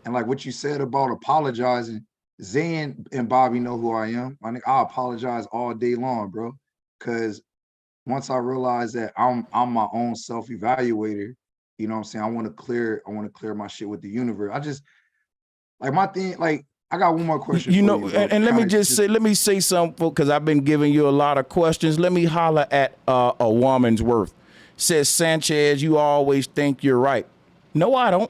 And like what you said about apologizing, Zan and Bobby know who I am. I apologize all day long, bro. Cause once I realized that I'm my own self-evaluator, you know what I'm saying? I want to clear my shit with the universe. I just like my thing, like I got one more question. You for know, you, bro. and let me say something, because I've been giving you a lot of questions. Let me holler at a woman's worth. Says, Sanchez, you always think you're right. No, I don't.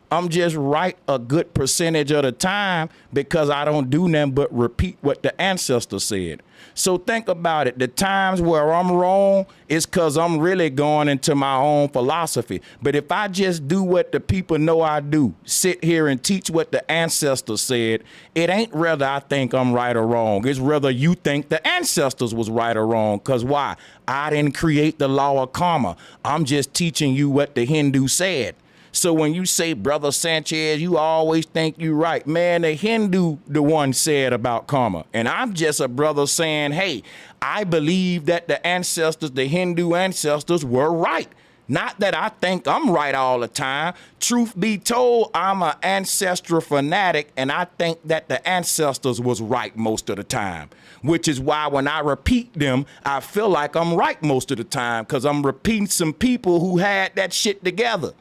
I'm just right a good percentage of the time, because I don't do nothing but repeat what the ancestors said. So think about it. The times where I'm wrong is because I'm really going into my own philosophy. But if I just do what the people know I do, sit here and teach what the ancestors said, it ain't whether I think I'm right or wrong. It's whether you think the ancestors was right or wrong. Because why? I didn't create the law of karma. I'm just teaching you what the Hindu said. So when you say, Brother Sanchez, you always think you're right. Man, the Hindu, the one said about karma. And I'm just a brother saying, hey, I believe that the ancestors, the Hindu ancestors, were right. Not that I think I'm right all the time. Truth be told, I'm an ancestral fanatic, and I think that the ancestors was right most of the time. Which is why when I repeat them, I feel like I'm right most of the time, because I'm repeating some people who had that shit together.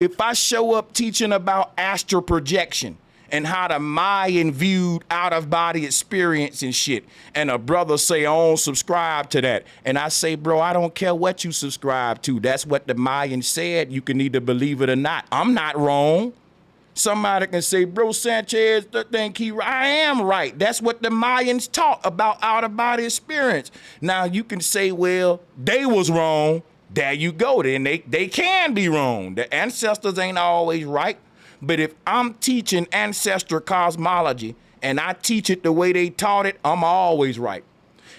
If I show up teaching about astral projection and how the Mayan viewed out-of-body experience and shit, and a brother say, I don't subscribe to that, and I say, bro, I don't care what you subscribe to. That's what the Mayans said. You can either believe it or not. I'm not wrong. Somebody can say, bro, Sanchez, I am right. That's what the Mayans taught about out-of-body experience. Now, you can say, well, they was wrong. There you go. Then they can be wrong. The ancestors ain't always right. But if I'm teaching ancestral cosmology and I teach it the way they taught it, I'm always right.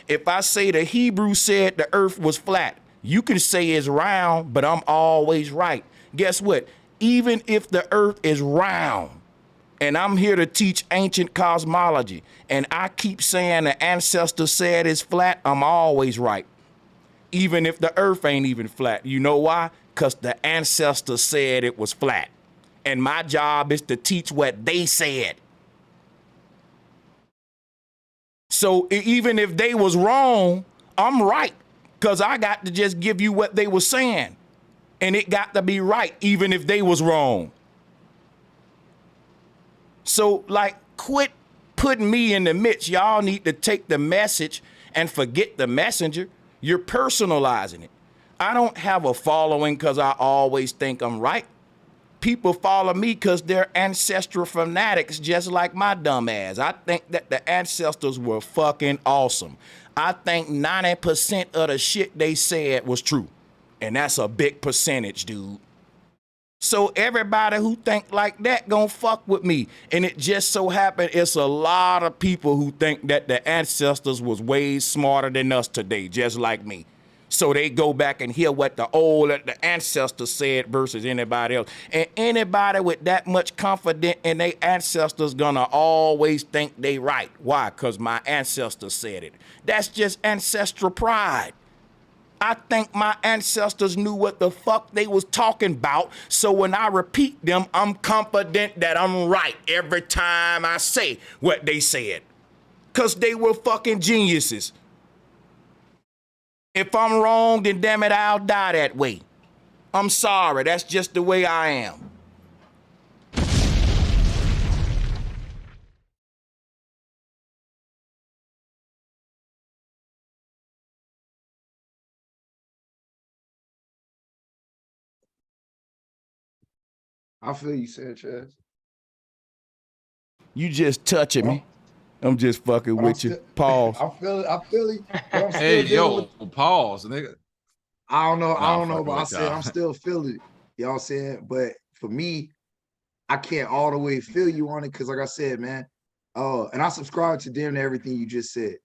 If I say the Hebrew said the earth was flat, you can say it's round, but I'm always right. Guess what? Even if the earth is round, and I'm here to teach ancient cosmology, and I keep saying the ancestors said it's flat, I'm always right. Even if the earth ain't even flat. You know why? Because the ancestors said it was flat. And my job is to teach what they said. So even if they was wrong, I'm right, because I got to just give you what they were saying. And it got to be right, even if they was wrong. So, like, quit putting me in the midst. Y'all need to take the message and forget the messenger. You're personalizing it. I don't have a following because I always think I'm right. People follow me because they're ancestral fanatics, just like my dumb ass. I think that the ancestors were fucking awesome. I think 90% of the shit they said was true. And that's a big percentage, dude. So everybody who think like that gonna fuck with me. And it just so happened it's a lot of people who think that the ancestors was way smarter than us today, just like me. So they go back and hear what the ancestors said versus anybody else. And anybody with that much confidence in their ancestors gonna always think they right. Why? Because my ancestors said it. That's just ancestral pride. I think my ancestors knew what the fuck they was talking about, so when I repeat them, I'm confident that I'm right every time I say what they said. Because they were fucking geniuses. If I'm wrong, then damn it, I'll die that way. I'm sorry, that's just the way I am. I feel you, Sanchez. You just touching me. I'm just fucking with you. Pause. I feel it. But I'm still Hey, dealing yo, with, pause, nigga. I don't know, Nah, but I said y'all. I'm still feeling it. Y'all saying, but for me, I can't all the way feel you on it because, like I said, man, and I subscribe to damn near everything you just said.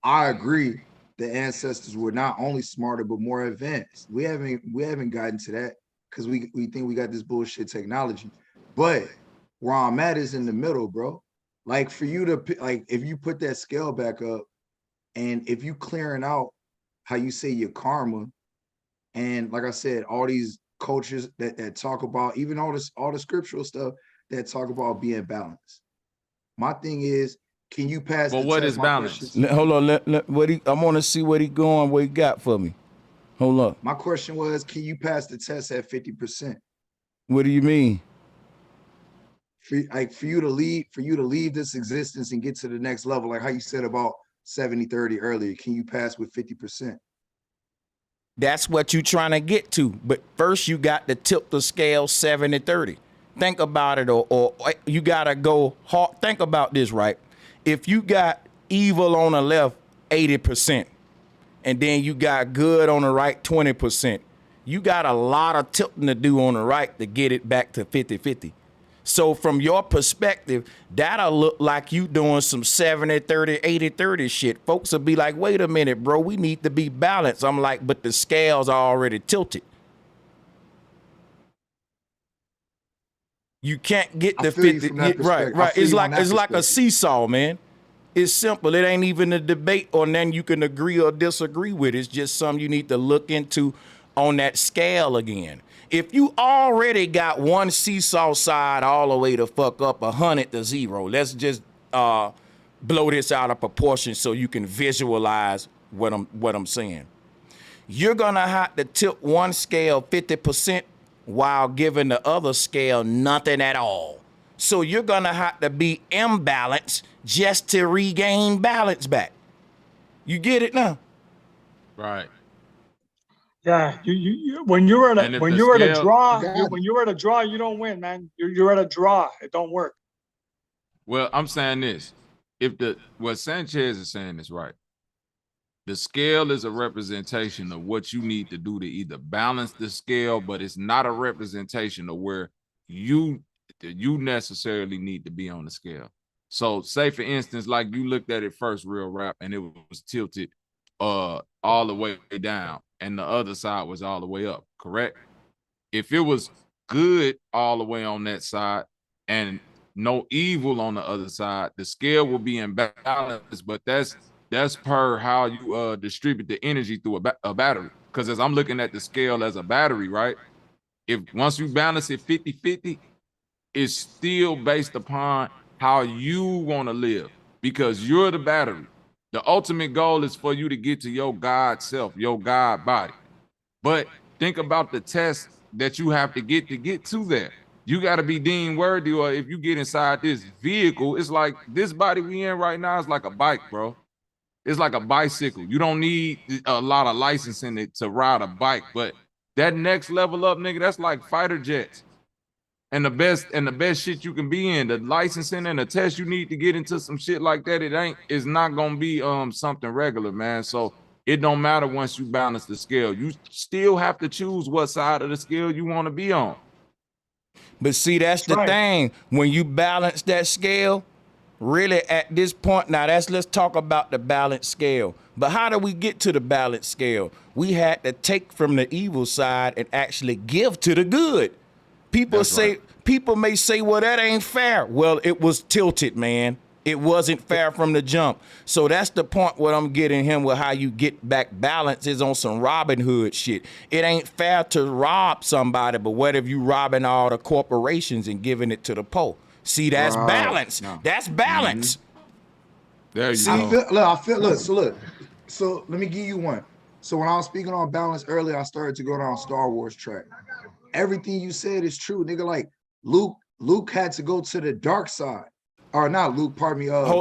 I agree. The ancestors were not only smarter but more advanced. We haven't gotten to that because we think we got this bullshit technology. But where I'm at is in the middle, bro. Like for you to like, if you put that scale back up, and if you clearing out how you say your karma, and like I said, all these cultures that talk about even all the scriptural stuff that talk about being balanced. My thing is, can you pass But the what test? is My balance? question- Hold on, I want to see what he going, what he got for me. Hold up. My question was, can you pass the test at 50%? What do you mean? For you to leave this existence and get to the next level, like how you said about 70-30 earlier, can you pass with 50%? That's what you trying to get to. But first you got to tilt the scale 70-30. Think about it, or you gotta go hard. Think about this, right? If you got evil on the left 80%, and then you got good on the right 20%, you got a lot of tilting to do on the right to get it back to 50-50. So from your perspective, that'll look like you doing some 70-30, 80-30 shit. Folks will be like, wait a minute, bro, we need to be balanced. I'm like, but the scales are already tilted. You can't get the 50. Right. It's like a seesaw, man. It's simple. It ain't even a debate or nothing you can agree or disagree with. It's just something you need to look into on that scale again. If you already got one seesaw side all the way to fuck up 100 to 0, let's just blow this out of proportion so you can visualize what I'm saying. You're gonna have to tilt one scale 50% while giving the other scale nothing at all. So you're gonna have to be imbalanced just to regain balance back. You get it now? Right. Yeah, when you're at a draw, you don't win, man. You're at a draw. It don't work. Well, I'm saying this. What Sanchez is saying is right. The scale is a representation of what you need to do to either balance the scale, but it's not a representation of where you necessarily need to be on the scale. So say for instance, like you looked at it first, real rap, and it was tilted all the way down, and the other side was all the way up, correct? If it was good all the way on that side and no evil on the other side, the scale will be in balance, but that's per how you distribute the energy through a battery. Because as I'm looking at the scale as a battery, right? If once you balance it 50-50, it's still based upon how you want to live, because you're the battery. The ultimate goal is for you to get to your God self, your God body. But think about the test that you have to get to there. You got to be deemed worthy, or if you get inside this vehicle, it's like this body we in right now is like a bike, bro. It's like a bicycle. You don't need a lot of licensing to ride a bike, but that next level up, nigga, that's like fighter jets. And the best shit you can be in, the licensing and the test you need to get into some shit like that, it's not gonna be something regular, man. So it don't matter once you balance the scale. You still have to choose what side of the scale you want to be on. But see, that's the thing. When you balance that scale, really at this point, now let's talk about the balance scale. But how do we get to the balance scale? We had to take from the evil side and actually give to the good. People may say, well, that ain't fair. Well, it was tilted, man. It wasn't fair from the jump. So that's the point what I'm getting him with how you get back balance is on some Robin Hood shit. It ain't fair to rob somebody, but what if you robbing all the corporations and giving it to the poor? See, that's balance. No. That's balance. There you go. So let me give you one. So when I was speaking on balance earlier, I started to go down Star Wars track. Everything you said is true, nigga. Like Luke had to go to the dark side. Or not Luke, pardon me. Hold on.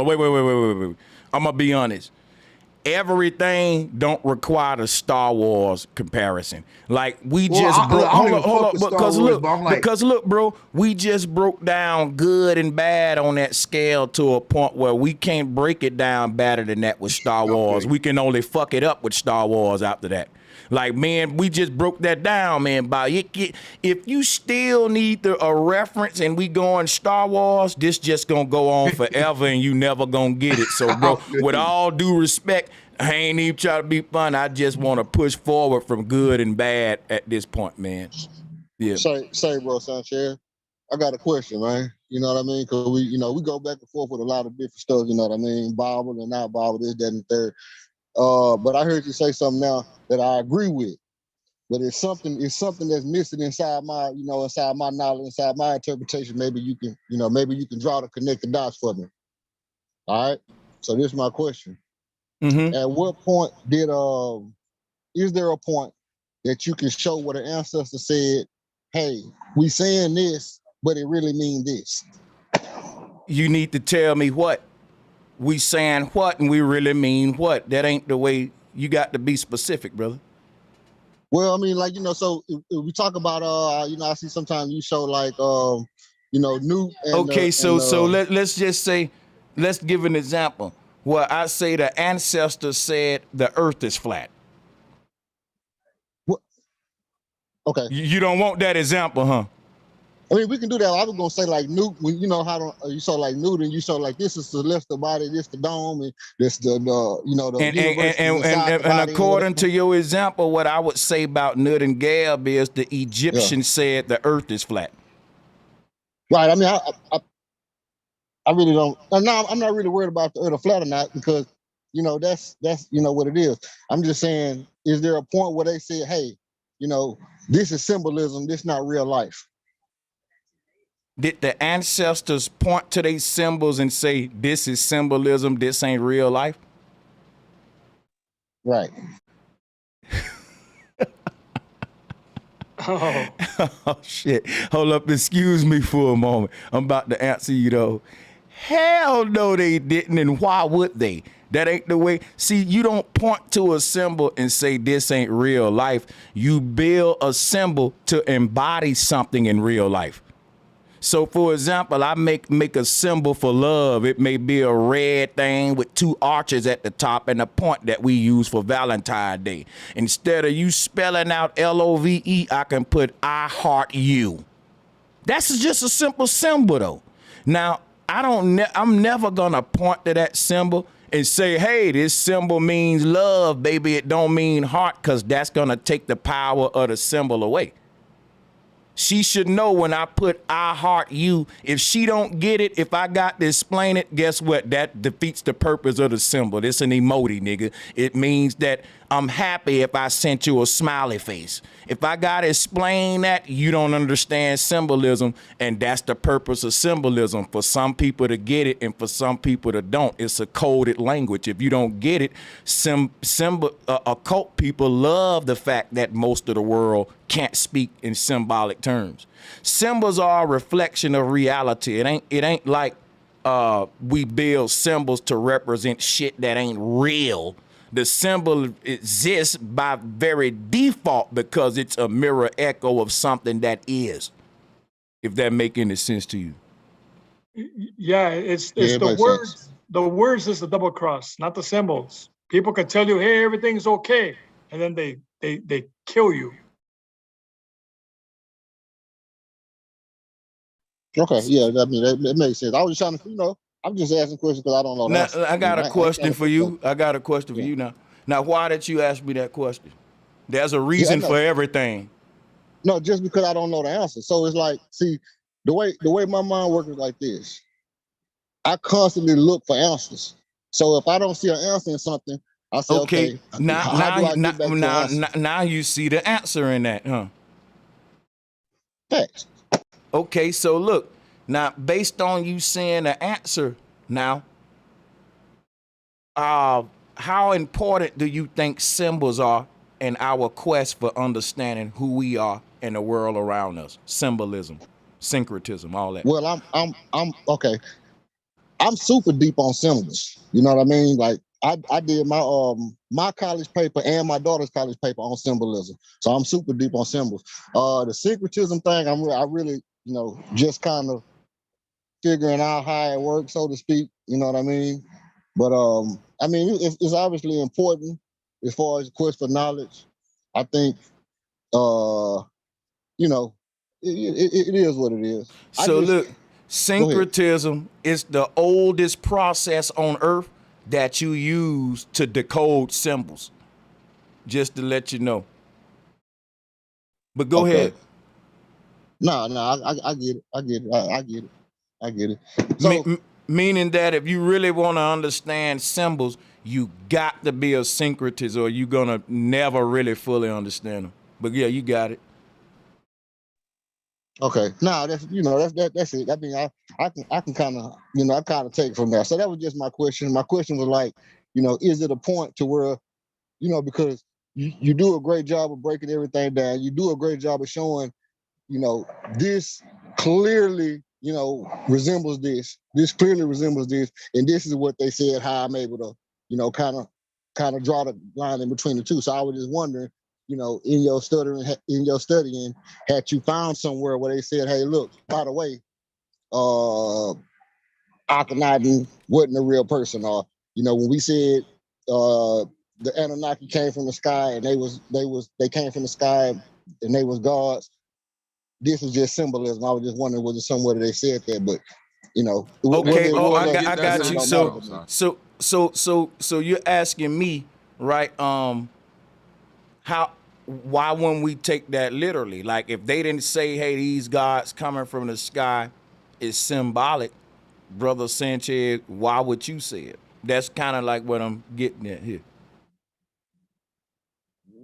Wait. I'm gonna be honest. Everything don't require the Star Wars comparison. Like we just because look, bro, we just broke down good and bad on that scale to a point where we can't break it down better than that with Star Wars. We can only fuck it up with Star Wars after that. Like, man, we just broke that down, man. If you still need a reference and we going Star Wars, this just gonna go on forever and you never gonna get it. So, bro, with all due respect, I ain't even trying to be fun. I just want to push forward from good and bad at this point, man. Yeah. Say, bro, Sanchez, I got a question, man. You know what I mean? Because we go back and forth with a lot of different stuff. You know what I mean? Bible and not Bible, this, that, and the third. But I heard you say something now that I agree with. But it's something that's missing inside my knowledge, inside my interpretation. Maybe you can draw the connect the dots for me. All right. So this is my question. Mm-hmm. At what point is there a point that you can show what an ancestor said, hey, we saying this, but it really mean this? You need to tell me what. We saying what and we really mean what. That ain't the way. You got to be specific, brother. Well, I mean, so if we talk about, I see sometimes you show like, Newt. Let's just say, let's give an example. Well, I say the ancestors said the earth is flat. What? Okay. You don't want that example, huh? I mean, we can do that. I was gonna say like Newt, when you saw like Newt, and you saw like this is the celestial body, this the dome, and this the universe. And according to your example, what I would say about Nut and Gab is the Egyptians said the earth is flat. Right. I mean, I really don't. No, I'm not really worried about the earth flat or not because that's what it is. I'm just saying, is there a point where they say, hey, this is symbolism, this not real life? Did the ancestors point to their symbols and say, this is symbolism, this ain't real life? Right. Oh, shit. Hold up, excuse me for a moment. I'm about to answer you, though. Hell no, they didn't, and why would they? That ain't the way. See, you don't point to a symbol and say this ain't real life. You build a symbol to embody something in real life. So, for example, I make a symbol for love. It may be a red thing with two arches at the top and a point that we use for Valentine's Day. Instead of you spelling out LOVE, I can put I heart you. That's just a simple symbol, though. Now, I'm never gonna point to that symbol and say, hey, this symbol means love, baby. It don't mean heart, because that's gonna take the power of the symbol away. She should know when I put I heart you. If she don't get it, if I got to explain it, guess what? That defeats the purpose of the symbol. It's an emoji, nigga. It means that I'm happy if I sent you a smiley face. If I got to explain that, you don't understand symbolism, and that's the purpose of symbolism, for some people to get it and for some people to don't. It's a coded language. If you don't get it, occult people love the fact that most of the world can't speak in symbolic terms. Symbols are a reflection of reality. It ain't like we build symbols to represent shit that ain't real. The symbol exists by very default because it's a mirror echo of something that is. If that make any sense to you. Yeah, it's the words. Sense. The words is the double cross, not the symbols. People can tell you, hey, everything's okay, and then they kill you. Okay, yeah, I mean that makes sense. I was just trying to, I'm just asking questions because I don't know. Now, I got a question for you. I got a question for you now. Now, why did you ask me that question? There's a reason for everything. No, just because I don't know the answer. So it's like, see, the way my mind works is like this. I constantly look for answers. So if I don't see an answer in something, I say, okay, now you see the answer in that, huh? Facts. Okay, so look, now based on you seeing the answer now, how important do you think symbols are in our quest for understanding who we are and the world around us? Symbolism, syncretism, all that. Well, I'm okay. I'm super deep on symbols. You know what I mean? Like I did my college paper and my daughter's college paper on symbolism. So I'm super deep on symbols. The syncretism thing, I really, just kind of figuring out how it works, so to speak. You know what I mean? But I mean, it's obviously important as far as the quest for knowledge. I think, it is what it is. So look, syncretism is the oldest process on earth that you use to decode symbols. Just to let you know. But go ahead. No, I get it. I get it. So, meaning that if you really want to understand symbols, you got to be a syncretist or you're going to never really fully understand them. But yeah, you got it. Okay. No, that's it. I mean, I can kind of, I kind of take from there. So that was just my question. My question was like, is it a point to where, because you do a great job of breaking everything down. You do a great job of showing, this clearly, resembles this. This clearly resembles this. And this is what they said, how I'm able to, kind of draw the line in between the two. So I was just wondering, in your studying, had you found somewhere where they said, hey, look, by the way, Akhenaten wasn't a real person, or, when we said the Anunnaki came from the sky and they came from the sky and they was gods. This is just symbolism. I was just wondering, was it somewhere that they said that? But okay. I got you. So you're asking me, right? Why wouldn't we take that literally? Like if they didn't say, hey, these gods coming from the sky is symbolic, Brother Sanchez, why would you say it? That's kind of like what I'm getting at here.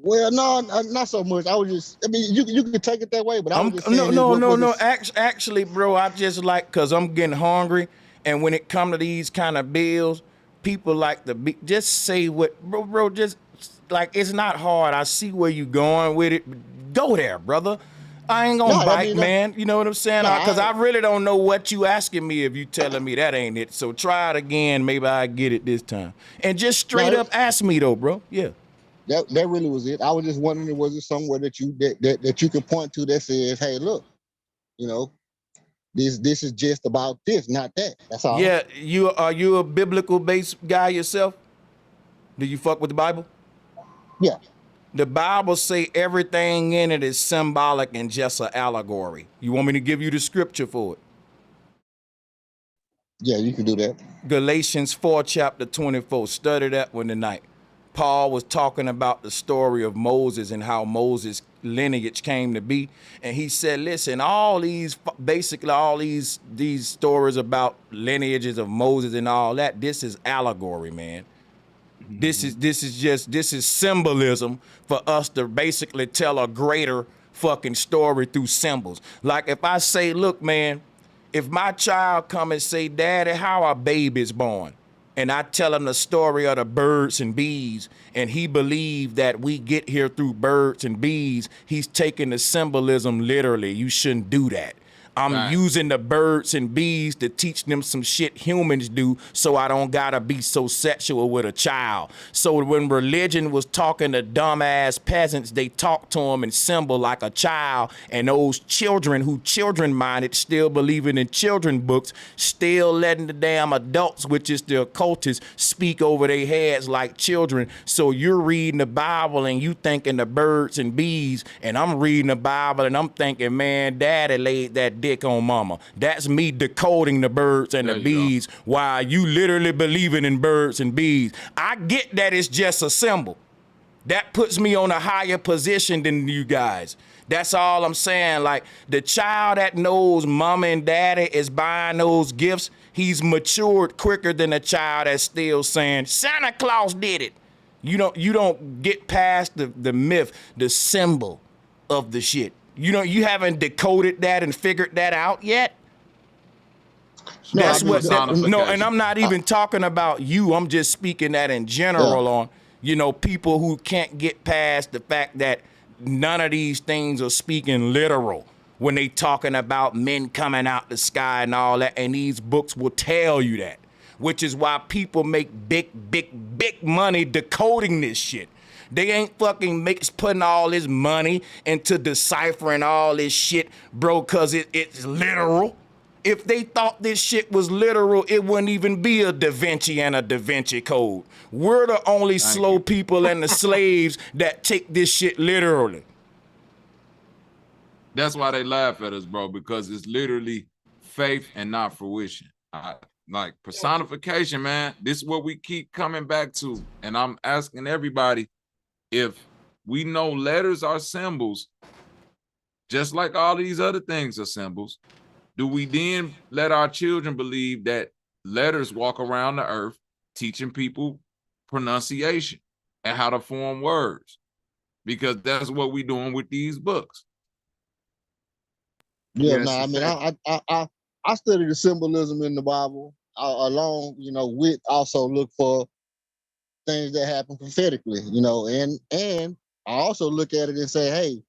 Well, no, not so much. I was just, I mean, you could take it that way, but I was just saying no. Actually, bro, I just like, cause I'm getting hungry, and when it come to these kind of bills, people like to be, just say what, bro, just like, it's not hard. I see where you going with it. Go there, brother. I ain't gonna bite, man. You know what I'm saying? Cause I really don't know what you asking me if you telling me that ain't it. So try it again. Maybe I get it this time. And just straight up ask me though, bro. Yeah. That really was it. I was just wondering, was it somewhere that you can point to that says, hey, look, this is just about this, not that. That's all. Yeah, are you a biblical based guy yourself? Do you fuck with the Bible? Yeah. The Bible say everything in it is symbolic and just an allegory. You want me to give you the scripture for it? Yeah, you can do that. Galatians 4, chapter 24. Study that one tonight. Paul was talking about the story of Moses and how Moses lineage came to be. And he said, listen, all these stories about lineages of Moses and all that, this is allegory, man. This is symbolism for us to basically tell a greater fucking story through symbols. Like if I say, look, man, if my child come and say, Daddy, how are babies born? And I tell him the story of the birds and bees, and he believed that we get here through birds and bees, he's taking the symbolism literally. You shouldn't do that. I'm using the birds and bees to teach them some shit humans do, so I don't gotta be so sexual with a child. So when religion was talking to dumbass peasants, they talked to them in symbol like a child, and those children who children-minded, still believing in children books, still letting the damn adults, which is the occultists, speak over their heads like children. So you're reading the Bible and you thinking the birds and bees, and I'm reading the Bible and I'm thinking, man, Daddy laid that dick on mama. That's me decoding the birds and the bees while you literally believing in birds and bees. I get that it's just a symbol. That puts me on a higher position than you guys. That's all I'm saying. Like the child that knows mama and daddy is buying those gifts, he's matured quicker than a child that's still saying Santa Claus did it. You don't get past the myth, the symbol of the shit. You haven't decoded that and figured that out yet. No, That's what. And I'm not even talking about you. I'm just speaking that in general on, people who can't get past the fact that none of these things are speaking literal when they talking about men coming out the sky and all that. And these books will tell you that, which is why people make big money decoding this shit. They ain't fucking putting all this money into deciphering all this shit, bro, because it's literal. If they thought this shit was literal, it wouldn't even be a Da Vinci and a Da Vinci Code. We're the only slow people and the slaves that take this shit literally. That's why they laugh at us, bro, because it's literally faith and not fruition. Like personification, man, this is what we keep coming back to. And I'm asking everybody, if we know letters are symbols, just like all these other things are symbols, do we then let our children believe that letters walk around the earth teaching people pronunciation and how to form words? Because that's what we're doing with these books. Yeah, no, I mean, I study the symbolism in the Bible along, with also look for things that happen prophetically, and I also look at it and say, hey,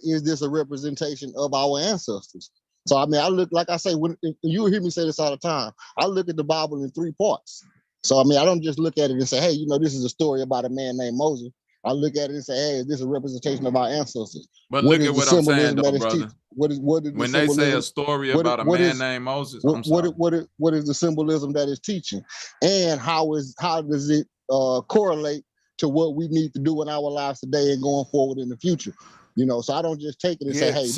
is this a representation of our ancestors? So, I mean, I look, like I say, when you hear me say this all the time, I look at the Bible in 3 parts. So, I mean, I don't just look at it and say, hey, this is a story about a man named Moses. I look at it and say, hey, is this a representation of our ancestors? But look at what I'm saying, though, brother. When they say a story about a man named Moses, what is the symbolism that is teaching? And how does it correlate to what we need to do in our lives today and going forward in the future? So I don't just take it and say, hey, this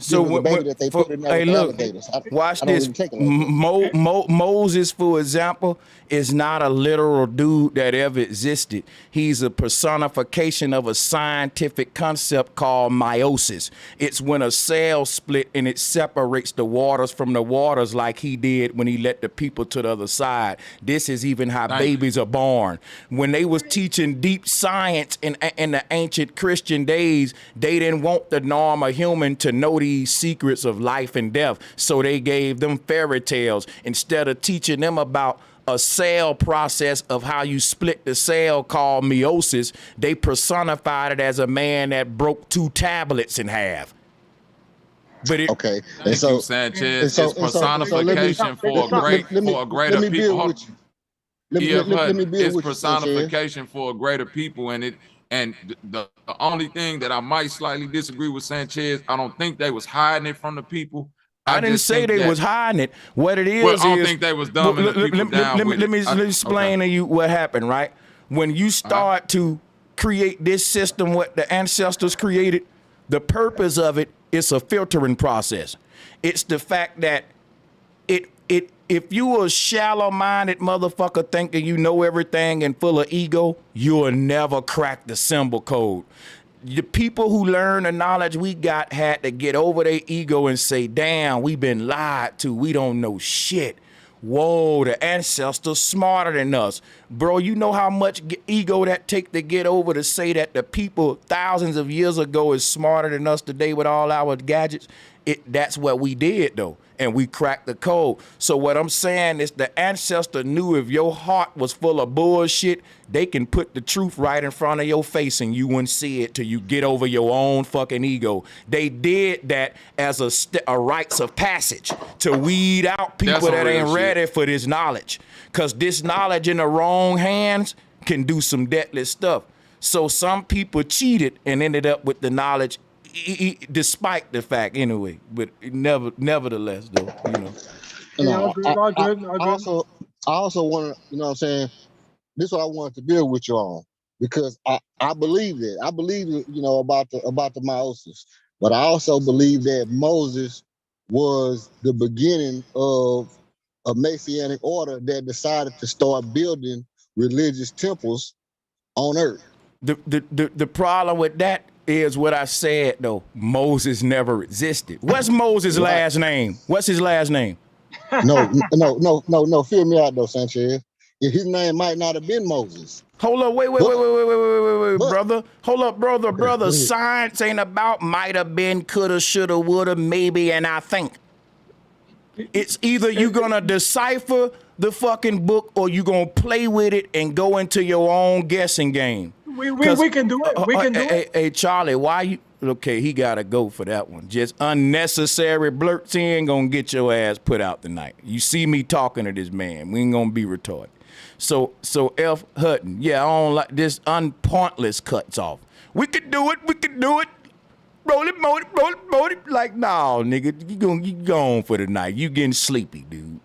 is a baby that they put in there with alligators. Watch this. Moses, for example, is not a literal dude that ever existed. He's a personification of a scientific concept called meiosis. It's when a cell split and it separates the waters from the waters, like he did when he let the people to the other side. This is even how babies are born. When they was teaching deep science in the ancient Christian days, they didn't want the normal human to know these secrets of life and death. So they gave them fairy tales instead of teaching them about a cell process of how you split the cell called meiosis. They personified it as a man that broke 2 tablets in half. But Thank you, Sanchez. It's personification for a greater people. It's personification for a greater people, and the only thing that I might slightly disagree with Sanchez, I don't think they was hiding it from the people. I didn't say they was hiding it. What it is, I don't think they was dumbing the people down with it. Let me explain to you what happened, right? When you start to create this system, what the ancestors created, the purpose of it is a filtering process. It's the fact that if you a shallow-minded motherfucker thinking you know everything and full of ego, you'll never crack the symbol code. the people who learned the knowledge we got had to get over their ego and say, damn, we been lied to. We don't know shit. Whoa, the ancestors smarter than us. Bro, you know how much ego that take to get over to say that the people thousands of years ago is smarter than us today with all our gadgets? That's what we did, though, and we cracked the code. So what I'm saying is the ancestor knew if your heart was full of bullshit, they can put the truth right in front of your face and you wouldn't see it till you get over your own fucking ego. They did that as a rites of passage to weed out people that ain't ready for this knowledge. Because this knowledge in the wrong hands can do some deadly stuff. So some people cheated and ended up with the knowledge despite the fact anyway, but nevertheless though, you know. I also want to, you know what I'm saying, this is what I wanted to build with you on, because I believe that. I believe, you know, about the meiosis, but I also believe that Moses was the beginning of a Messianic order that decided to start building religious temples on earth. The problem with that is what I said though. Moses never existed. What's Moses' last name? What's his last name? No. Feel me out though, Sanchez. His name might not have been Moses. Hold up, wait, brother. Hold up, brother. Science ain't about might have been, coulda, shoulda, woulda, maybe, and I think. It's either you gonna decipher the fucking book or you gonna play with it and go into your own guessing game. We can do it. We can do it. Hey, Charlie, why you? Okay, he gotta go for that one. Just unnecessary blurts. He ain't gonna get your ass put out tonight. You see me talking to this man. We ain't gonna be retarded. So F. Hutton, yeah, I don't like this unpointless cuts off. We could do it. Roll it. Like, no, nigga, you gone for the night. You getting sleepy, dude.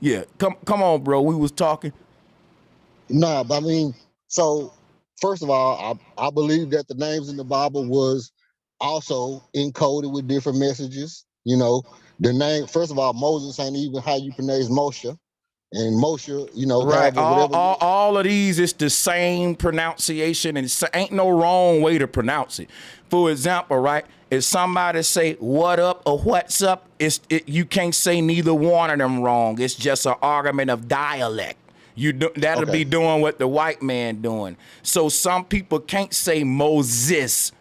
Yeah, come on, bro. We was talking. Nah, but I mean, so first of all, I believe that the names in the Bible was also encoded with different messages. You know, the name, first of all, Moses ain't even how you pronounce Moshe. And Moshe, you know, right? All of these is the same pronunciation, and ain't no wrong way to pronounce it. For example, right? If somebody say "what up" or "what's up," you can't say neither one of them wrong. It's just an argument of dialect. That'll be doing what the white man doing. So some people can't say Moses,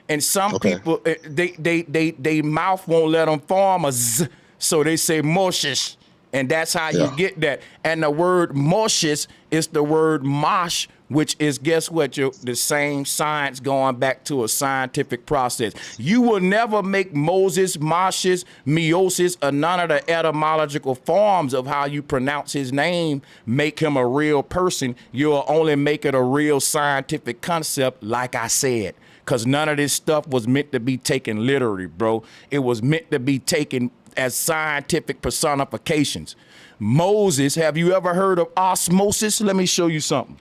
and some people they mouth won't let them form a z, so they say Moshes. And that's how you get that. And the word Moshes is the word mosh, which is, guess what, the same science going back to a scientific process. You will never make Moses, Moshes, meiosis, or none of the etymological forms of how you pronounce his name make him a real person. You'll only make it a real scientific concept, like I said. Because none of this stuff was meant to be taken literally, bro. It was meant to be taken as scientific personifications. Moses, have you ever heard of osmosis? Let me show you something.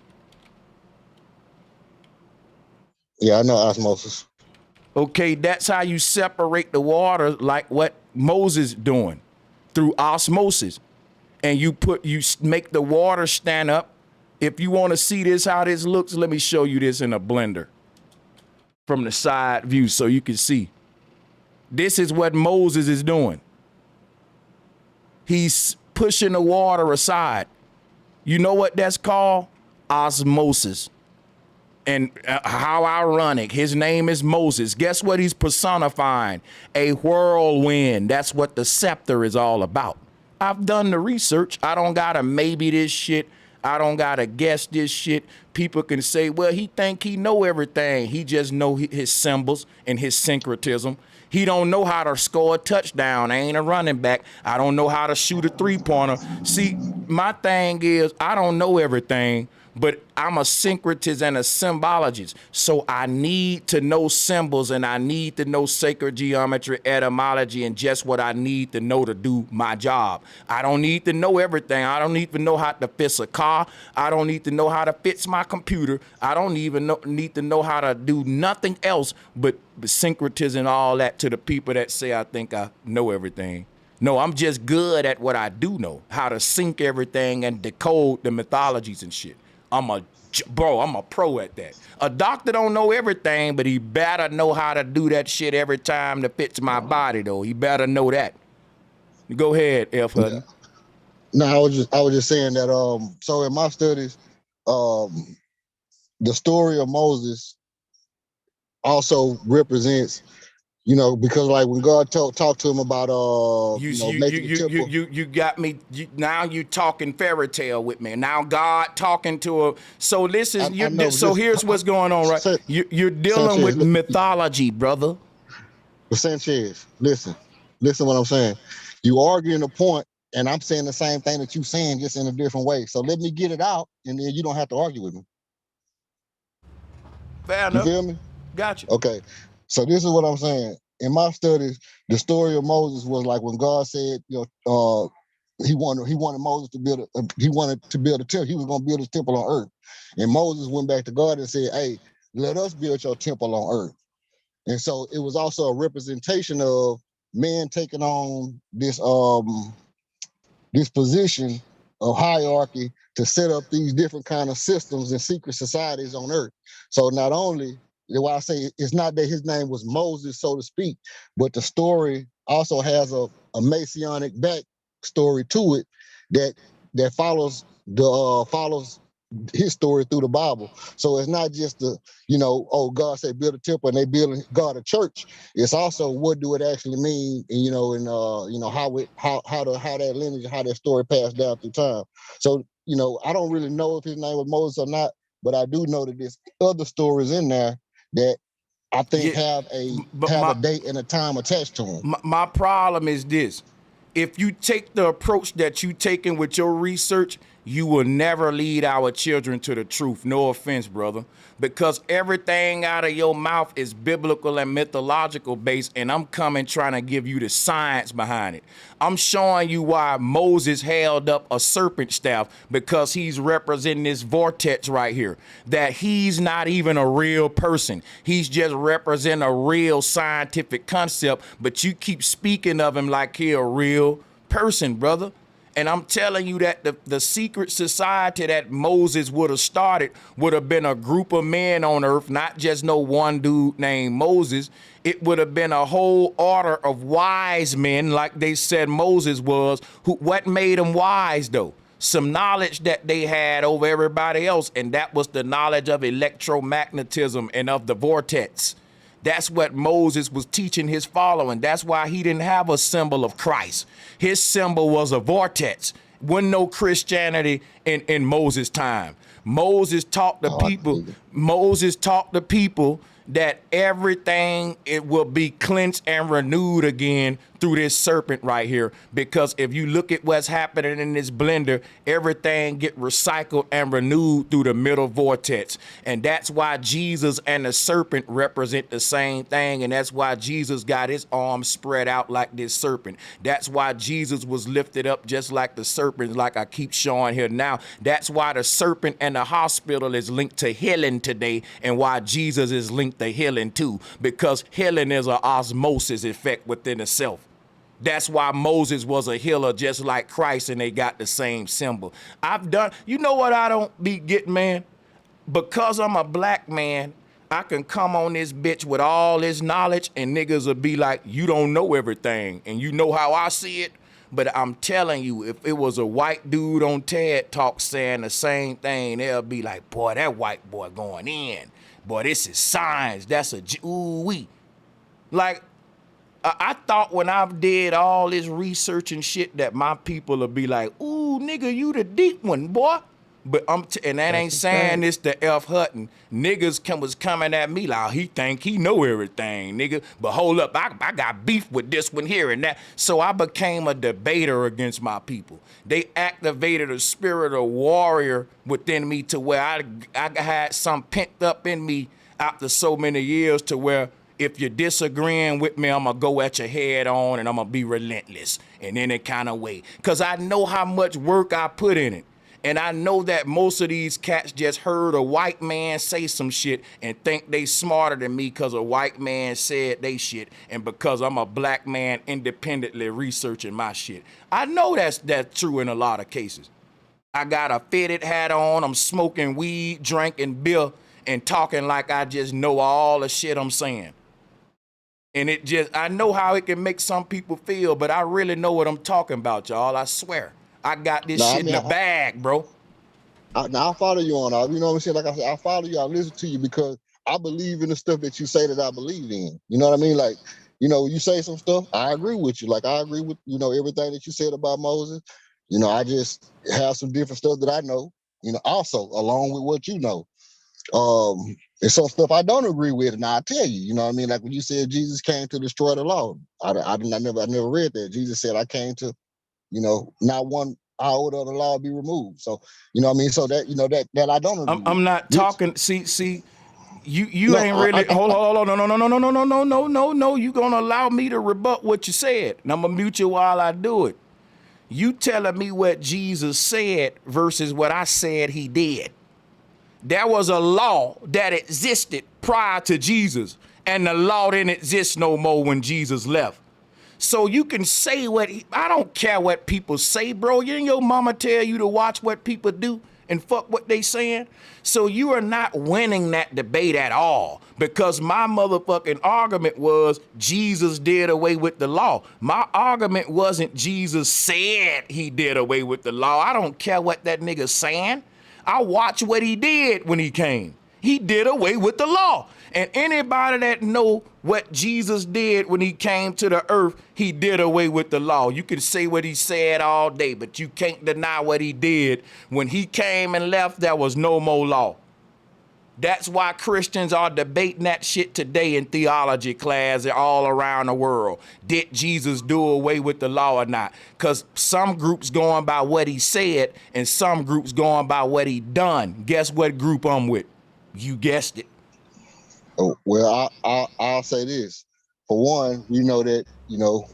Yeah, I know osmosis. Okay, that's how you separate the water, like what Moses doing, through osmosis. And you make the water stand up. If you want to see this, how this looks, let me show you this in a blender from the side view so you can see. This is what Moses is doing. He's pushing the water aside. You know what that's called? Osmosis. And how ironic. His name is Moses. Guess what he's personifying? A whirlwind. That's what the scepter is all about. I've done the research. I don't gotta maybe this shit. I don't gotta guess this shit. People can say, well, he think he know everything. He just know his symbols and his syncretism. He don't know how to score a touchdown. I ain't a running back. I don't know how to shoot a three-pointer. See, my thing is, I don't know everything, but I'm a syncretist and a symbologist. So I need to know symbols, and I need to know sacred geometry, etymology, and just what I need to know to do my job. I don't need to know everything. I don't need to know how to fix a car. I don't need to know how to fix my computer. I don't even need to know how to do nothing else but syncretism and all that to the people that say I think I know everything. No, I'm just good at what I do know, how to sync everything and decode the mythologies and shit. I'm a pro at that. A doctor don't know everything, but he better know how to do that shit every time that fits my body, though. He better know that. Go ahead, F. Hutton. No, I was just saying that so in my studies, the story of Moses also represents, because like when God talked to him about making the temple. You got me. Now you talking fairy tale with me. Now God talking to him. So this is here's what's going on, right? You're dealing with mythology, brother. Sanchez, listen what I'm saying. You arguing a point, and I'm saying the same thing that you saying, just in a different way. So let me get it out, and then you don't have to argue with me. Fair enough. You feel me? Gotcha. Okay. So this is what I'm saying. In my studies, the story of Moses was like when God said, he wanted Moses to build a temple. He was going to build his temple on earth. And Moses went back to God and said, hey, let us build your temple on earth. And so it was also a representation of men taking on this position of hierarchy to set up these different kind of systems and secret societies on earth. So not only, why I say it's not that his name was Moses, so to speak, but the story also has a Messianic backstory to it that follows his story through the Bible. So it's not just God said build a temple and they building God a church. It's also what do it actually mean, and how that lineage, how that story passed down through time. So I don't really know if his name was Moses or not, but I do know that there's other stories in there that I think have a date and a time attached to them. My problem is this. If you take the approach that you taking with your research, you will never lead our children to the truth. No offense, brother. Because everything out of your mouth is biblical and mythological based, and I'm coming trying to give you the science behind it. I'm showing you why Moses held up a serpent staff, because he's representing this vortex right here, that he's not even a real person. He's just representing a real scientific concept, but you keep speaking of him like he a real person, brother. And I'm telling you that the secret society that Moses would have started would have been a group of men on earth, not just no one dude named Moses. It would have been a whole order of wise men, like they said Moses was. What made them wise, though? Some knowledge that they had over everybody else, and that was the knowledge of electromagnetism and of the vortex. That's what Moses was teaching his following. That's why he didn't have a symbol of Christ. His symbol was a vortex. Wasn't no Christianity in Moses' time. Moses taught the people that everything, it will be cleansed and renewed again through this serpent right here. Because if you look at what's happening in this blender, everything get recycled and renewed through the middle vortex. And that's why Jesus and the serpent represent the same thing. And that's why Jesus got his arms spread out like this serpent. That's why Jesus was lifted up just like the serpent, like I keep showing here now. That's why the serpent and the hospital is linked to healing today, and why Jesus is linked to healing too, because healing is an osmosis effect within itself. That's why Moses was a healer just like Christ, and they got the same symbol. You know what I don't be getting, man? Because I'm a black man, I can come on this bitch with all this knowledge and niggas will be like, you don't know everything, and you know how I see it. But I'm telling you, if it was a white dude on TED Talk saying the same thing, they'll be like, boy, that white boy going in. Boy, this is science. That's a ooh-wee. Like, I thought when I did all this research and shit that my people would be like, ooh, nigga, you the deep one, boy. But and that ain't saying this to F. Hutton. Niggas was coming at me like, he think he know everything, nigga. But hold up, I got beef with this one here and that. So I became a debater against my people. They activated a spirit of warrior within me to where I had some pent up in me after so many years to where if you're disagreeing with me, I'm going to go at your head on and I'm going to be relentless in any kind of way. Because I know how much work I put in it. And I know that most of these cats just heard a white man say some shit and think they smarter than me because a white man said they shit and because I'm a black man independently researching my shit. I know that's true in a lot of cases. I got a fitted hat on. I'm smoking weed, drinking beer, and talking like I just know all the shit I'm saying. And it just, I know how it can make some people feel, but I really know what I'm talking about, y'all. I swear. I got this shit in the bag, bro. Now I follow you on all. You know what I'm saying? Like I said, I follow you. I listen to you because I believe in the stuff that you say that I believe in. You know what I mean? Like, you know, you say some stuff, I agree with you. Like I agree with, you know, everything that you said about Moses. You know, I just have some different stuff that I know, you know, also along with what you know. And some stuff I don't agree with, and I'll tell you, you know what I mean? Like when you said Jesus came to destroy the law. I never read that. Jesus said, I came to, you know, not one hour of the law be removed. So, you know what I mean? So that, you know, that I don't agree with. I'm not talking, see, you ain't really, hold on, no. You gonna allow me to rebut what you said. And I'm gonna mute you while I do it. You telling me what Jesus said versus what I said he did. There was a law that existed prior to Jesus, and the law didn't exist no more when Jesus left. So you can say I don't care what people say, bro. Didn't your mama tell you to watch what people do and fuck what they saying? So you are not winning that debate at all, because my motherfucking argument was Jesus did away with the law. My argument wasn't Jesus said he did away with the law. I don't care what that nigga's saying. I watch what he did when he came. He did away with the law. And anybody that know what Jesus did when he came to the earth, he did away with the law. You can say what he said all day, but you can't deny what he did. When he came and left, there was no more law. That's why Christians are debating that shit today in theology class all around the world. Did Jesus do away with the law or not? Because some groups going by what he said and some groups going by what he done. Guess what group I'm with? You guessed it. Oh, well, I'll say this. For one, you know that, you know,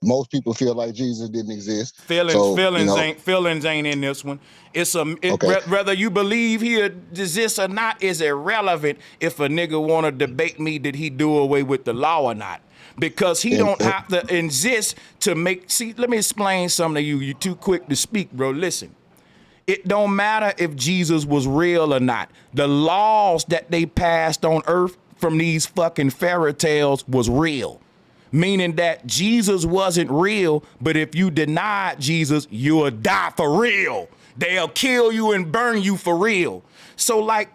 most people feel like Jesus didn't exist. Feelings ain't in this one. Whether you believe he exists or not is irrelevant if a nigga want to debate me did he do away with the law or not. Because he don't have to exist to make, see, let me explain something to you. You're too quick to speak, bro. Listen. It don't matter if Jesus was real or not. The laws that they passed on earth from these fucking fairy tales was real. Meaning that Jesus wasn't real, but if you deny Jesus, you'll die for real. They'll kill you and burn you for real. So like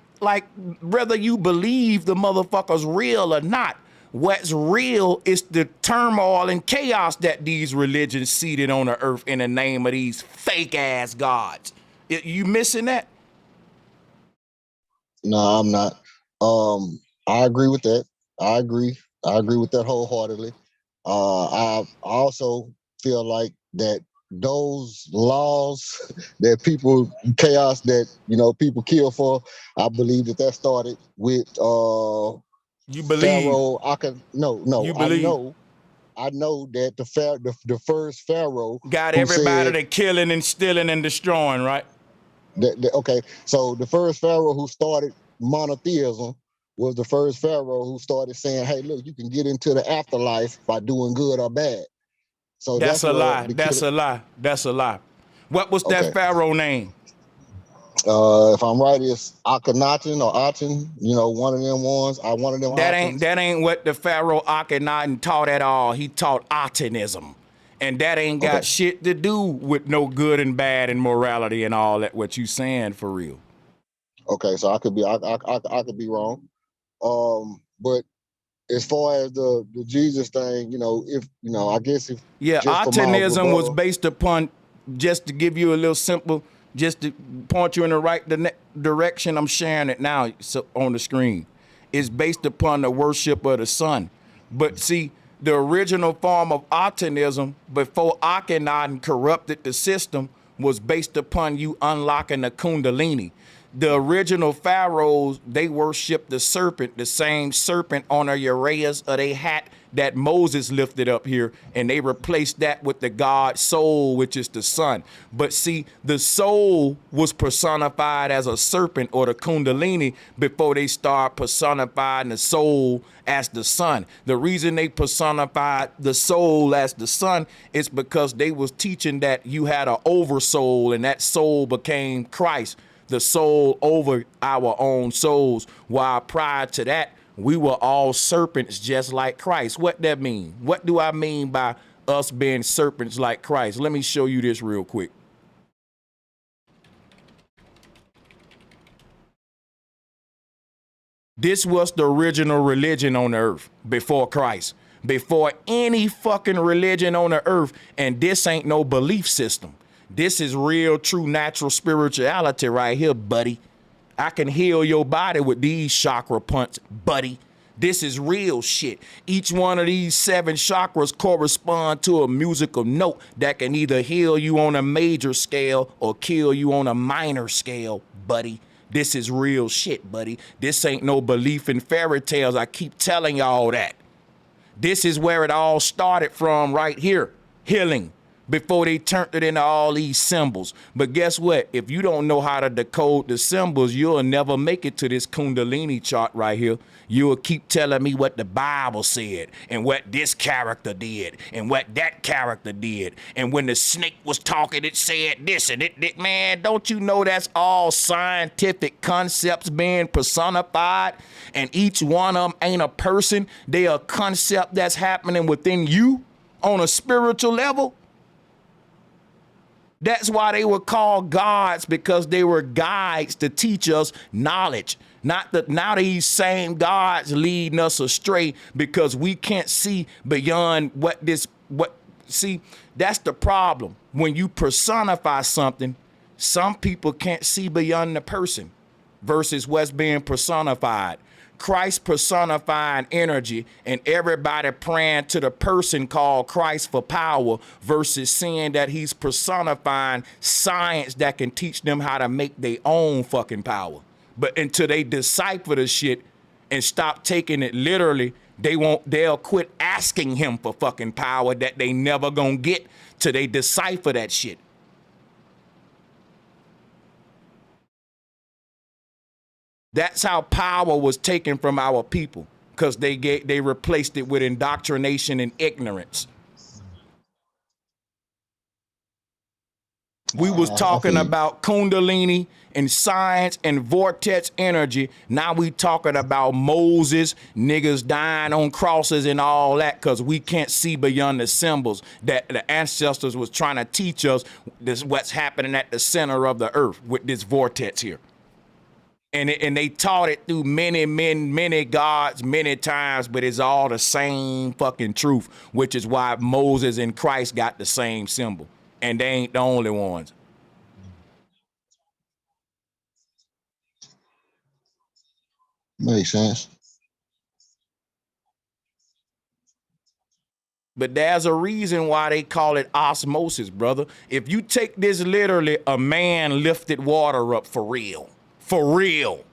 whether you believe the motherfucker's real or not, what's real is the turmoil and chaos that these religions seeded on the earth in the name of these fake ass gods. You missing that? No, I'm not. I agree with that. I agree with that wholeheartedly. I also feel like that those laws that chaos that, you know, people kill for, I believe that started with you believe Pharaoh. You believe. I know that the first Pharaoh got everybody to killing and stealing and destroying, right? Okay, so the first Pharaoh who started monotheism was the first Pharaoh who started saying, hey, look, you can get into the afterlife by doing good or bad. So that's a lie. That's a lie. What was that Pharaoh name? If I'm right, it's Akhenaten or Aten, you know, one of them ones. That ain't what the Pharaoh Akhenaten taught at all. He taught Atenism. And that ain't got shit to do with no good and bad and morality and all that, what you saying for real. Okay, so I could be wrong. But as far as the Jesus thing, you know, I guess if Atenism was based upon, just to give you a little simple, just to point you in the right direction, I'm sharing it now on the screen. It's based upon the worship of the sun. But see, the original form of Atenism before Akhenaten corrupted the system was based upon you unlocking the Kundalini. The original pharaohs, they worshiped the serpent, the same serpent on a ureus of their hat that Moses lifted up here, and they replaced that with the God soul, which is the sun. But see, the soul was personified as a serpent or the kundalini before they start personifying the soul as the sun. The reason they personified the soul as the sun is because they was teaching that you had an oversoul, and that soul became Christ, the soul over our own souls, while prior to that, we were all serpents just like Christ. What that mean? What do I mean by us being serpents like Christ? Let me show you this real quick. This was the original religion on the earth before Christ, before any fucking religion on the earth. And this ain't no belief system. This is real, true, natural spirituality right here, buddy. I can heal your body with these chakra punts, buddy. This is real shit. Each one of these 7 chakras correspond to a musical note that can either heal you on a major scale or kill you on a minor scale, buddy. This is real shit, buddy. This ain't no belief in fairy tales. I keep telling y'all that. This is where it all started from right here, healing, before they turned it into all these symbols. But guess what? If you don't know how to decode the symbols, you'll never make it to this Kundalini chart right here. You'll keep telling me what the Bible said and what this character did and what that character did. And when the snake was talking, it said this and it man, don't you know that's all scientific concepts being personified? And each one of them ain't a person. They are a concept that's happening within you on a spiritual level. That's why they were called gods, because they were guides to teach us knowledge. Not that now these same gods leading us astray because we can't see beyond see, that's the problem. When you personify something, some people can't see beyond the person versus what's being personified. Christ personifying energy and everybody praying to the person called Christ for power versus seeing that he's personifying science that can teach them how to make their own fucking power. But until they decipher the shit and stop taking it literally, they'll quit asking him for fucking power that they never gonna get till they decipher that shit. That's how power was taken from our people, because they replaced it with indoctrination and ignorance. We was talking about Kundalini and science and vortex energy. Now we talking about Moses, niggas dying on crosses and all that, because we can't see beyond the symbols that the ancestors was trying to teach us. This what's happening at the center of the earth with this vortex here. And they taught it through many men, many gods, many times, but it's all the same fucking truth, which is why Moses and Christ got the same symbol. And they ain't the only ones. Makes sense. But there's a reason why they call it osmosis, brother. If you take this literally, a man lifted water up for real. For real.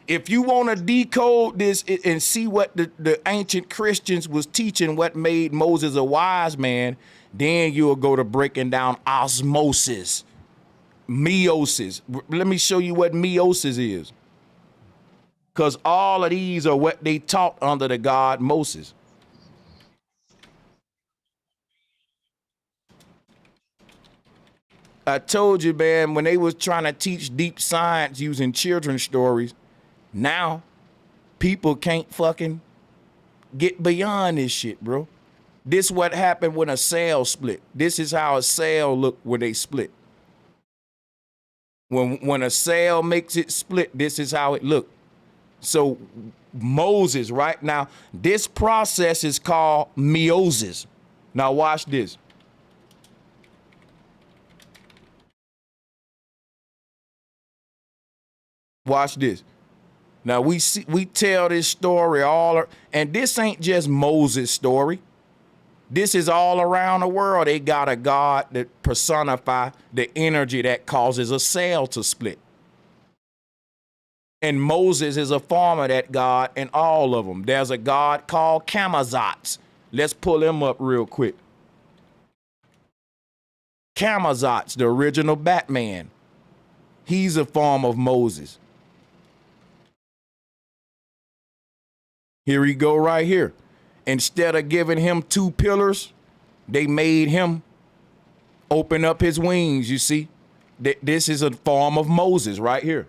If you want to decode this and see what the ancient Christians was teaching, what made Moses a wise man, then you'll go to breaking down osmosis, meiosis. Let me show you what meiosis is. Because all of these are what they taught under the god Moses. I told you, man, when they was trying to teach deep science using children's stories, now people can't fucking get beyond this shit, bro. This what happened when a cell split. This is how a cell look when they split. When a cell makes it split, this is how it look. So Moses, right now, this process is called meiosis. Now watch this. Watch this. Now we tell this story and this ain't just Moses' story. This is all around the world. They got a God that personify the energy that causes a cell to split. And Moses is a form of that God in all of them. There's a God called Camazotz. Let's pull him up real quick. Camazotz, the original Batman. He's a form of Moses. Here we go right here. Instead of giving him 2 pillars, they made him open up his wings, you see. This is a form of Moses right here.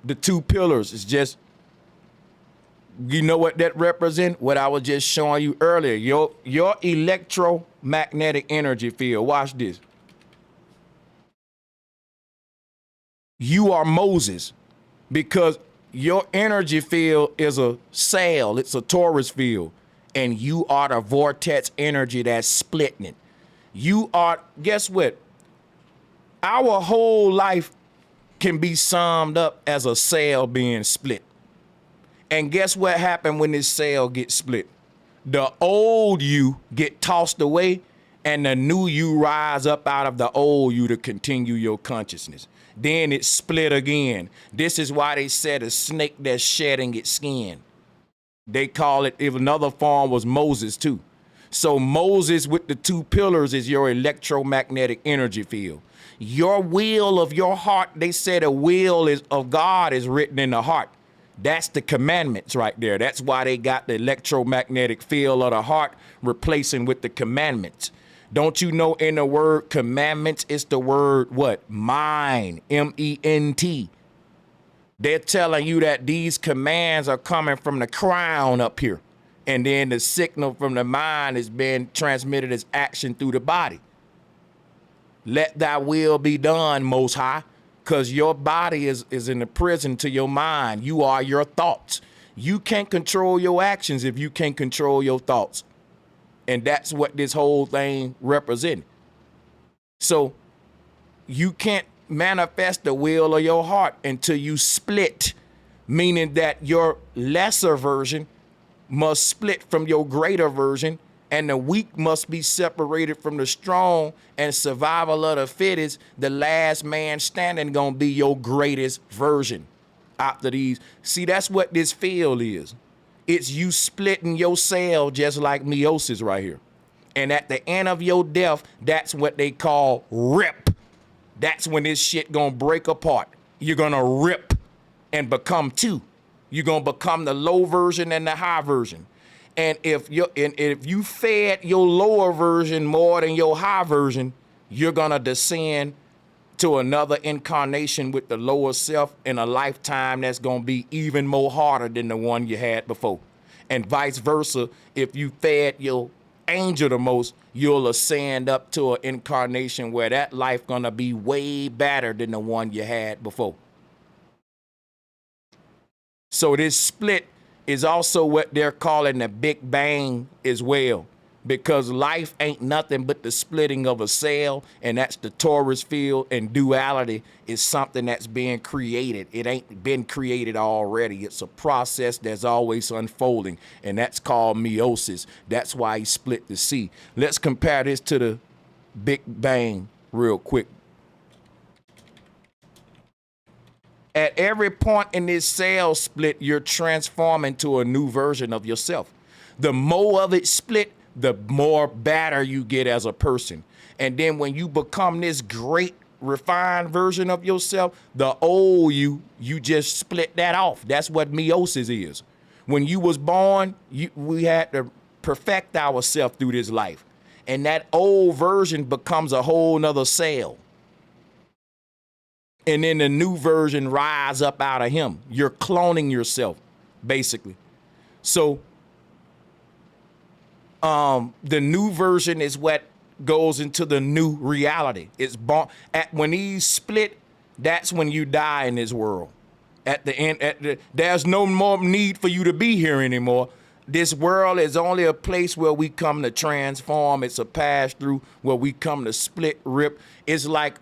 The 2 pillars is just, you know what that represents? What I was just showing you earlier. Your electromagnetic energy field. Watch this. You are Moses because your energy field is a sail. It's a torus field. And you are the vortex energy that's splitting it. You are, guess what? Our whole life can be summed up as a sail being split. And guess what happened when this sail gets split? The old you get tossed away and the new you rise up out of the old you to continue your consciousness. Then it's split again. This is why they said a snake that's shedding its skin. They call it, if another form was Moses too. So Moses with the 2 pillars is your electromagnetic energy field. Your will of your heart, they said a will of God is written in the heart. That's the commandments right there. That's why they got the electromagnetic field of the heart replacing with the commandments. Don't you know in the word commandments, it's the word what? Mind, M-E-N-T. They're telling you that these commands are coming from the crown up here. And then the signal from the mind is being transmitted as action through the body. Let thy will be done, Most High, because your body is in the prison to your mind. You are your thoughts. You can't control your actions if you can't control your thoughts. And that's what this whole thing represents. So you can't manifest the will of your heart until you split, meaning that your lesser version must split from your greater version, and the weak must be separated from the strong, and survival of the fittest, the last man standing gonna be your greatest version after these. See, that's what this field is. It's you splitting your cell just like meiosis right here. And at the end of your death, that's what they call rip. That's when this shit gonna break apart. You're gonna rip and become 2. You're gonna become the low version and the high version. And if you fed your lower version more than your high version, you're gonna descend to another incarnation with the lower self in a lifetime that's gonna be even more harder than the one you had before. And vice versa, if you fed your angel the most, you'll ascend up to an incarnation where that life gonna be way better than the one you had before. So this split is also what they're calling the Big Bang as well, because life ain't nothing but the splitting of a cell, and that's the torus field, and duality is something that's being created. It ain't been created already. It's a process that's always unfolding, and that's called meiosis. That's why he split the sea. Let's compare this to the Big Bang real quick. At every point in this cell split, you're transforming to a new version of yourself. The more of it split, the more better you get as a person. And then when you become this great refined version of yourself, the old you just split that off. That's what meiosis is. When you was born, we had to perfect ourselves through this life. And that old version becomes a whole nother cell. And then the new version rise up out of him. You're cloning yourself, basically. So the new version is what goes into the new reality. It's born when he's split, that's when you die in this world. At the end, there's no more need for you to be here anymore. This world is only a place where we come to transform. It's a pass through where we come to split, rip. It's like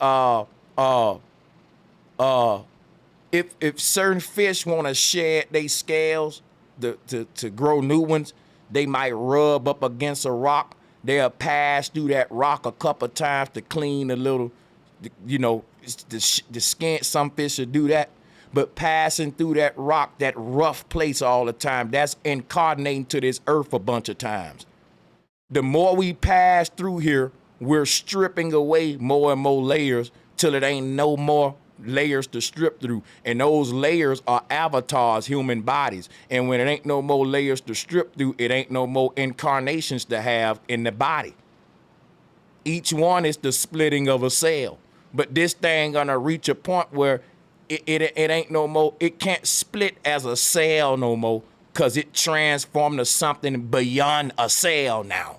if certain fish want to shed their scales to grow new ones, they might rub up against a rock. They'll pass through that rock a couple of times to clean a little, the skin. Some fish will do that. but passing through that rock, that rough place all the time. That's incarnating to this earth a bunch of times. The more we pass through here, we're stripping away more and more layers till it ain't no more layers to strip through. And those layers are avatars, human bodies. And when it ain't no more layers to strip through, it ain't no more incarnations to have in the body. Each one is the splitting of a cell. But this thing gonna reach a point where it ain't no more, it can't split as a cell no more, because it transformed to something beyond a cell now.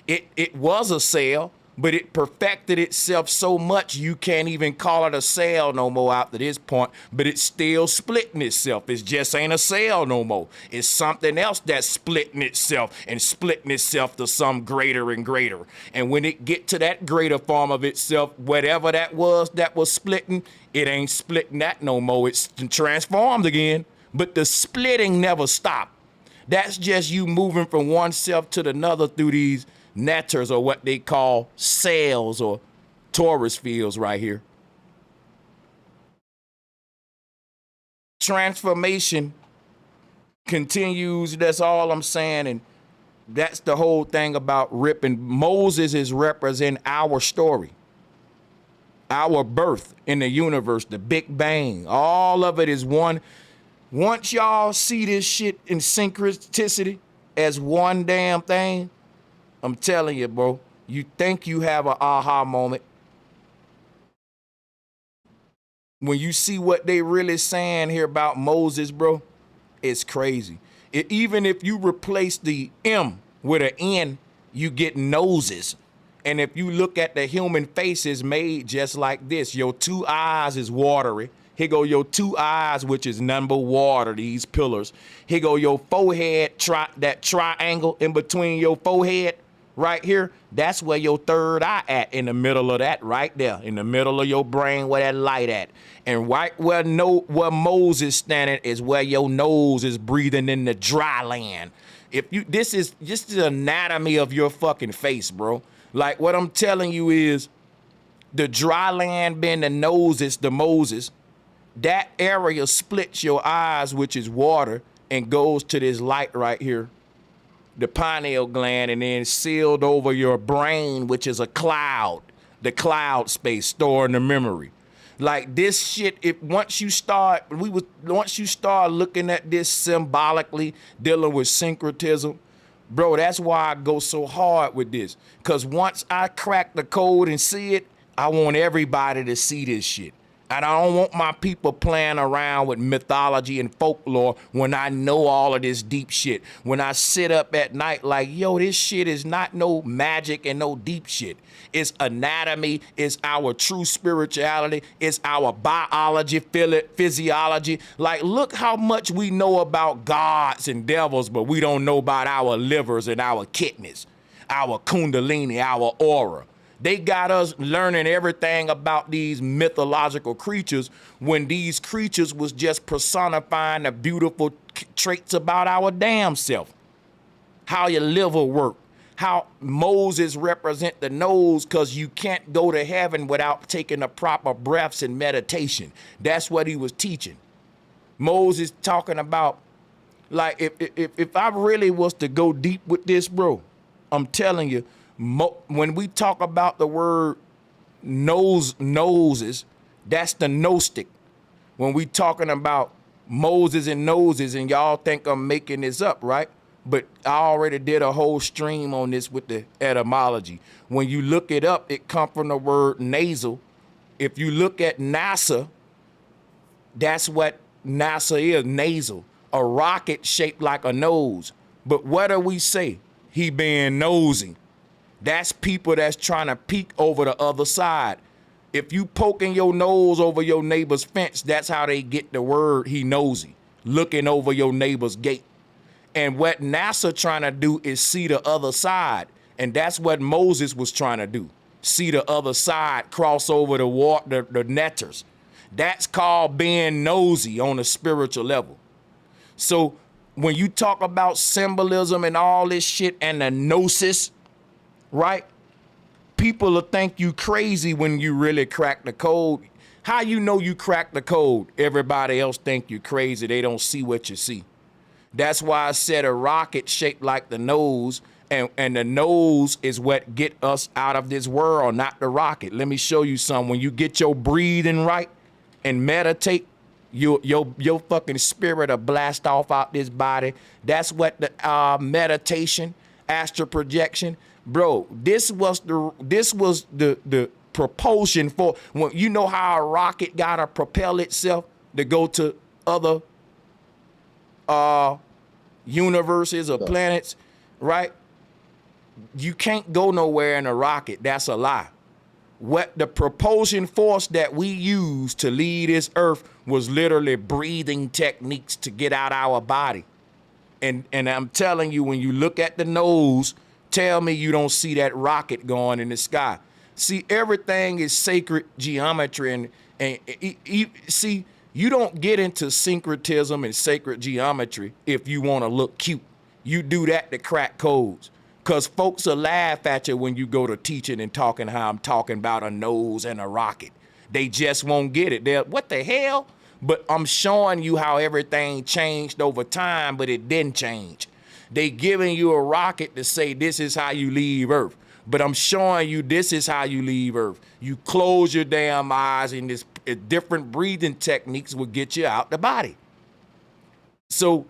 It was a cell, but it perfected itself so much you can't even call it a cell no more after this point, but it's still splitting itself. It just ain't a cell no more. It's something else that's splitting itself and splitting itself to some greater and greater. And when it get to that greater form of itself, whatever that was splitting, it ain't splitting that no more. It's transformed again, but the splitting never stopped. That's just you moving from one self to another through these netters, or what they call cells or torus fields right here. Transformation continues, that's all I'm saying, and that's the whole thing about ripping. Moses is representing our story, our birth in the universe, the Big Bang. All of it is one. Once y'all see this shit in synchronicity as one damn thing, I'm telling you, bro, you think you have an aha moment. When you see what they really saying here about Moses, bro, it's crazy. Even if you replace the M with an N, you get noses. And if you look at the human face, is made just like this. Your two eyes is watery. Here go your two eyes, which is number water, these pillars. Here go your forehead, that triangle in between your forehead. Right here, that's where your third eye at, in the middle of that, right there, in the middle of your brain, where that light at. And right where Moses standing is where your nose is breathing in the dry land. This is just the anatomy of your fucking face, bro. Like, what I'm telling you is, the dry land being the noses, the Moses, that area splits your eyes, which is water, and goes to this light right here, the pineal gland, and then sealed over your brain, which is a cloud, the cloud space storing the memory. Like this shit, once you start looking at this symbolically, dealing with syncretism, bro, that's why I go so hard with this. Cause once I crack the code and see it, I want everybody to see this shit. And I don't want my people playing around with mythology and folklore when I know all of this deep shit. When I sit up at night like, yo, this shit is not no magic and no deep shit. It's anatomy, it's our true spirituality, it's our biology, physiology. Like, look how much we know about gods and devils, but we don't know about our livers and our kidneys, our kundalini, our aura. They got us learning everything about these mythological creatures when these creatures was just personifying the beautiful traits about our damn self. How your liver work, how Moses represent the nose, because you can't go to heaven without taking the proper breaths and meditation. That's what he was teaching. Moses talking about, like, if I really was to go deep with this, bro, I'm telling you, when we talk about the word noses, that's the gnostic. When we talking about Moses and noses, and y'all think I'm making this up, right? But I already did a whole stream on this with the etymology. When you look it up, it comes from the word nasal. If you look at NASA, that's what NASA is, nasal. A rocket shaped like a nose. But what do we say? He being nosy. That's people that's trying to peek over the other side. If you poking your nose over your neighbor's fence, that's how they get the word he nosy, looking over your neighbor's gate. And what NASA trying to do is see the other side. And that's what Moses was trying to do. See the other side, cross over the netters. That's called being nosy on a spiritual level. So when you talk about symbolism and all this shit and the gnosis, right? People will think you crazy when you really crack the code. How you know you cracked the code? Everybody else think you're crazy. They don't see what you see. That's why I said a rocket shaped like the nose, and the nose is what get us out of this world, not the rocket. Let me show you something. When you get your breathing right and meditate, your fucking spirit will blast off out this body. That's what the meditation, astral projection, bro. This was the propulsion for when you know how a rocket gotta propel itself to go to other universes or planets, right? You can't go nowhere in a rocket. That's a lie. What the propulsion force that we use to leave this earth was literally breathing techniques to get out our body. And I'm telling you, when you look at the nose, tell me you don't see that rocket going in the sky. See, everything is sacred geometry, and see, you don't get into syncretism and sacred geometry if you want to look cute. You do that to crack codes. Because folks will laugh at you when you go to teaching and talking how I'm talking about a nose and a rocket. They just won't get it. They're, what the hell? But I'm showing you how everything changed over time, but it didn't change. They giving you a rocket to say this is how you leave Earth. But I'm showing you this is how you leave Earth. You close your damn eyes, and this different breathing techniques will get you out the body. So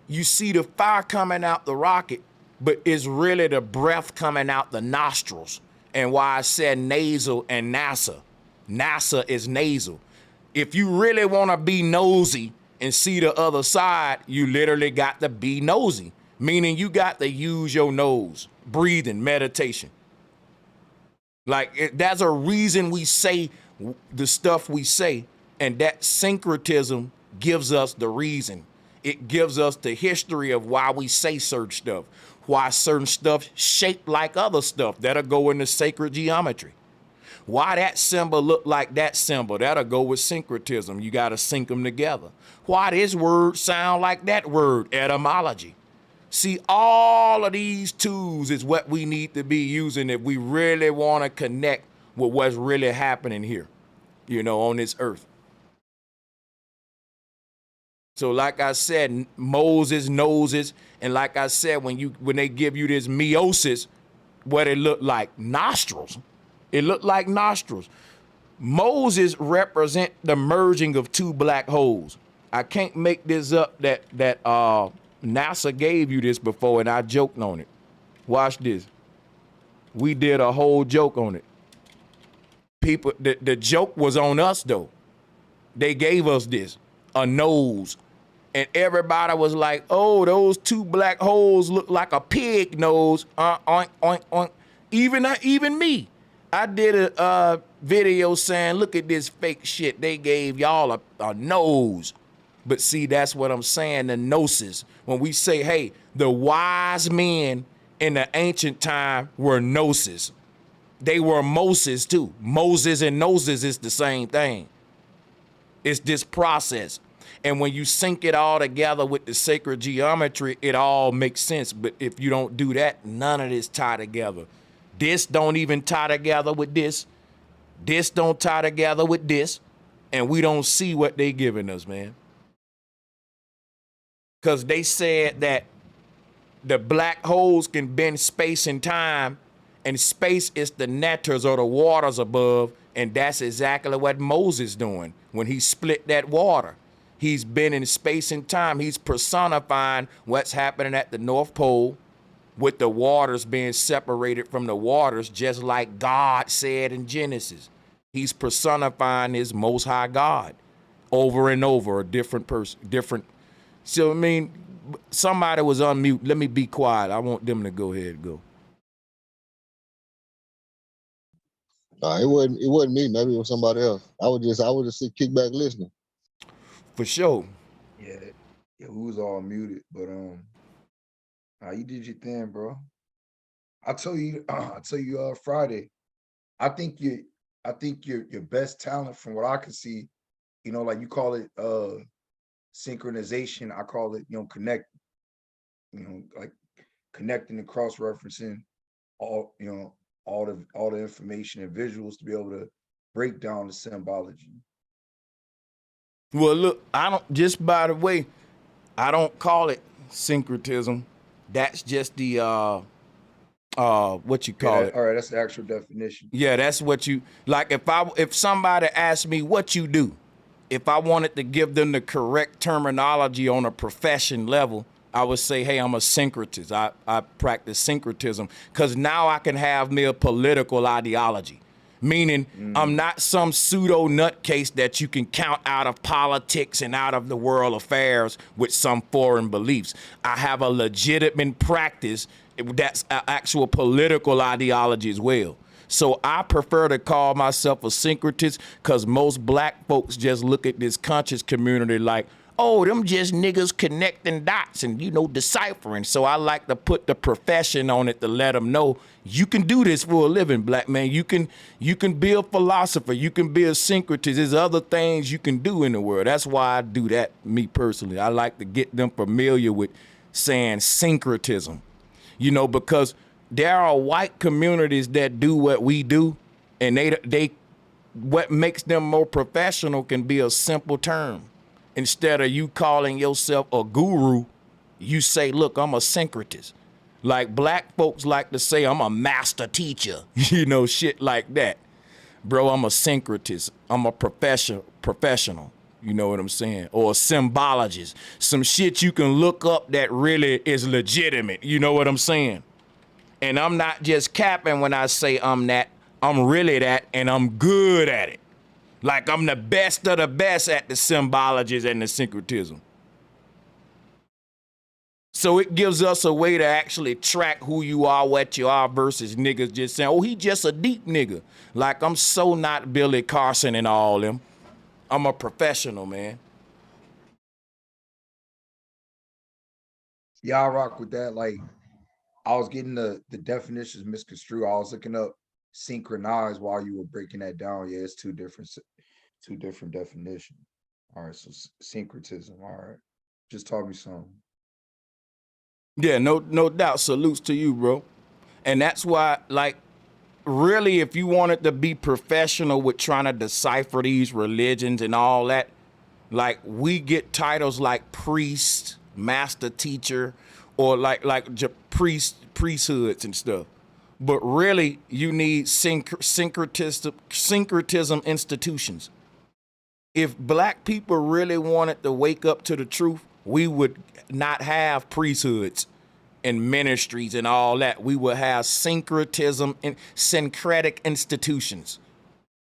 you see the fire coming out the rocket, but it's really the breath coming out the nostrils. And why I said nasal and NASA. NASA is nasal. If you really want to be nosy and see the other side, you literally got to be nosy, meaning you got to use your nose, breathing, meditation. Like, that's a reason we say the stuff we say, and that syncretism gives us the reason. It gives us the history of why we say certain stuff, why certain stuff shaped like other stuff that'll go into sacred geometry. Why that symbol look like that symbol, that'll go with syncretism. You got to sync them together. Why this word sound like that word, etymology. See, all of these tools is what we need to be using if we really want to connect with what's really happening here, you know, on this earth. So like I said, Moses noses, and like I said, when they give you this meiosis, what it looked like, nostrils. It looked like nostrils. Moses represent the merging of two black holes. I can't make this up that NASA gave you this before, and I joked on it. Watch this. We did a whole joke on it. People, the joke was on us though. They gave us this, a nose. And everybody was like, oh, those two black holes look like a pig nose. Oink, oink, oink. Even me. I did a video saying, look at this fake shit. They gave y'all a nose. But see, that's what I'm saying, the gnosis. When we say, hey, the wise men in the ancient time were gnosis. They were Moses too. Moses and gnosis is the same thing. It's this process. And when you sync it all together with the sacred geometry, it all makes sense. But if you don't do that, none of this tie together. This don't even tie together with this. This don't tie together with this. And we don't see what they giving us, man. Because they said that the black holes can bend space and time, and space is the netters or the waters above, and that's exactly what Moses doing when he split that water. He's been in space and time. He's personifying what's happening at the North Pole with the waters being separated from the waters, just like God said in Genesis. He's personifying his Most High God over and over, a different person, different. So, I mean, somebody was on mute. Let me be quiet. I want them to go ahead and go. It wasn't me. Maybe it was somebody else. I would just sit kick back listening. For sure. Yeah, we was all muted, but you did your thing, bro. I'll tell you Friday. I think your best talent, from what I can see, you know, like you call it synchronization. I call it, connect. Like connecting and cross-referencing all the information and visuals to be able to break down the symbology. Well, look, I don't, just by the way, I don't call it syncretism. That's just the what you call it. All right, that's the actual definition. Yeah, that's what you like. If somebody asked me what you do, if I wanted to give them the correct terminology on a profession level, I would say, hey, I'm a syncretist. I practice syncretism because now I can have me a political ideology. Meaning I'm not some pseudo nutcase that you can count out of politics and out of the world affairs with some foreign beliefs. I have a legitimate practice that's an actual political ideology as well. So I prefer to call myself a syncretist because most black folks just look at this conscious community like, oh, them just niggas connecting dots and, you know, deciphering. So I like to put the profession on it to let them know you can do this for a living, black man. You can be a philosopher. You can be a syncretist. There's other things you can do in the world. That's why I do that, me personally. I like to get them familiar with saying syncretism, you know, because there are white communities that do what we do, and they what makes them more professional can be a simple term. Instead of you calling yourself a guru, you say, look, I'm a syncretist. Like black folks like to say, I'm a master teacher, you know, shit like that. Bro, I'm a syncretist. I'm a professional. You know what I'm saying? Or a symbologist. Some shit you can look up that really is legitimate. You know what I'm saying? And I'm not just capping when I say I'm that. I'm really that, and I'm good at it. Like I'm the best of the best at the symbologies and the syncretism. So it gives us a way to actually track who you are, what you are, versus niggas just saying, oh, he just a deep nigga. Like I'm so not Billy Carson and all them. I'm a professional, man. Yeah, I rock with that. Like I was getting the definitions misconstrued. I was looking up synchronized while you were breaking that down. Yeah, it's two different definitions. All right, so syncretism. All right, just taught me something. Yeah, no doubt. Salutes to you, bro. And that's why, like, really, if you wanted to be professional with trying to decipher these religions and all that, like, we get titles like priest, master teacher, or like priesthoods and stuff. But really, you need syncretism institutions. If black people really wanted to wake up to the truth, we would not have priesthoods and ministries and all that. We would have syncretism and syncretic institutions.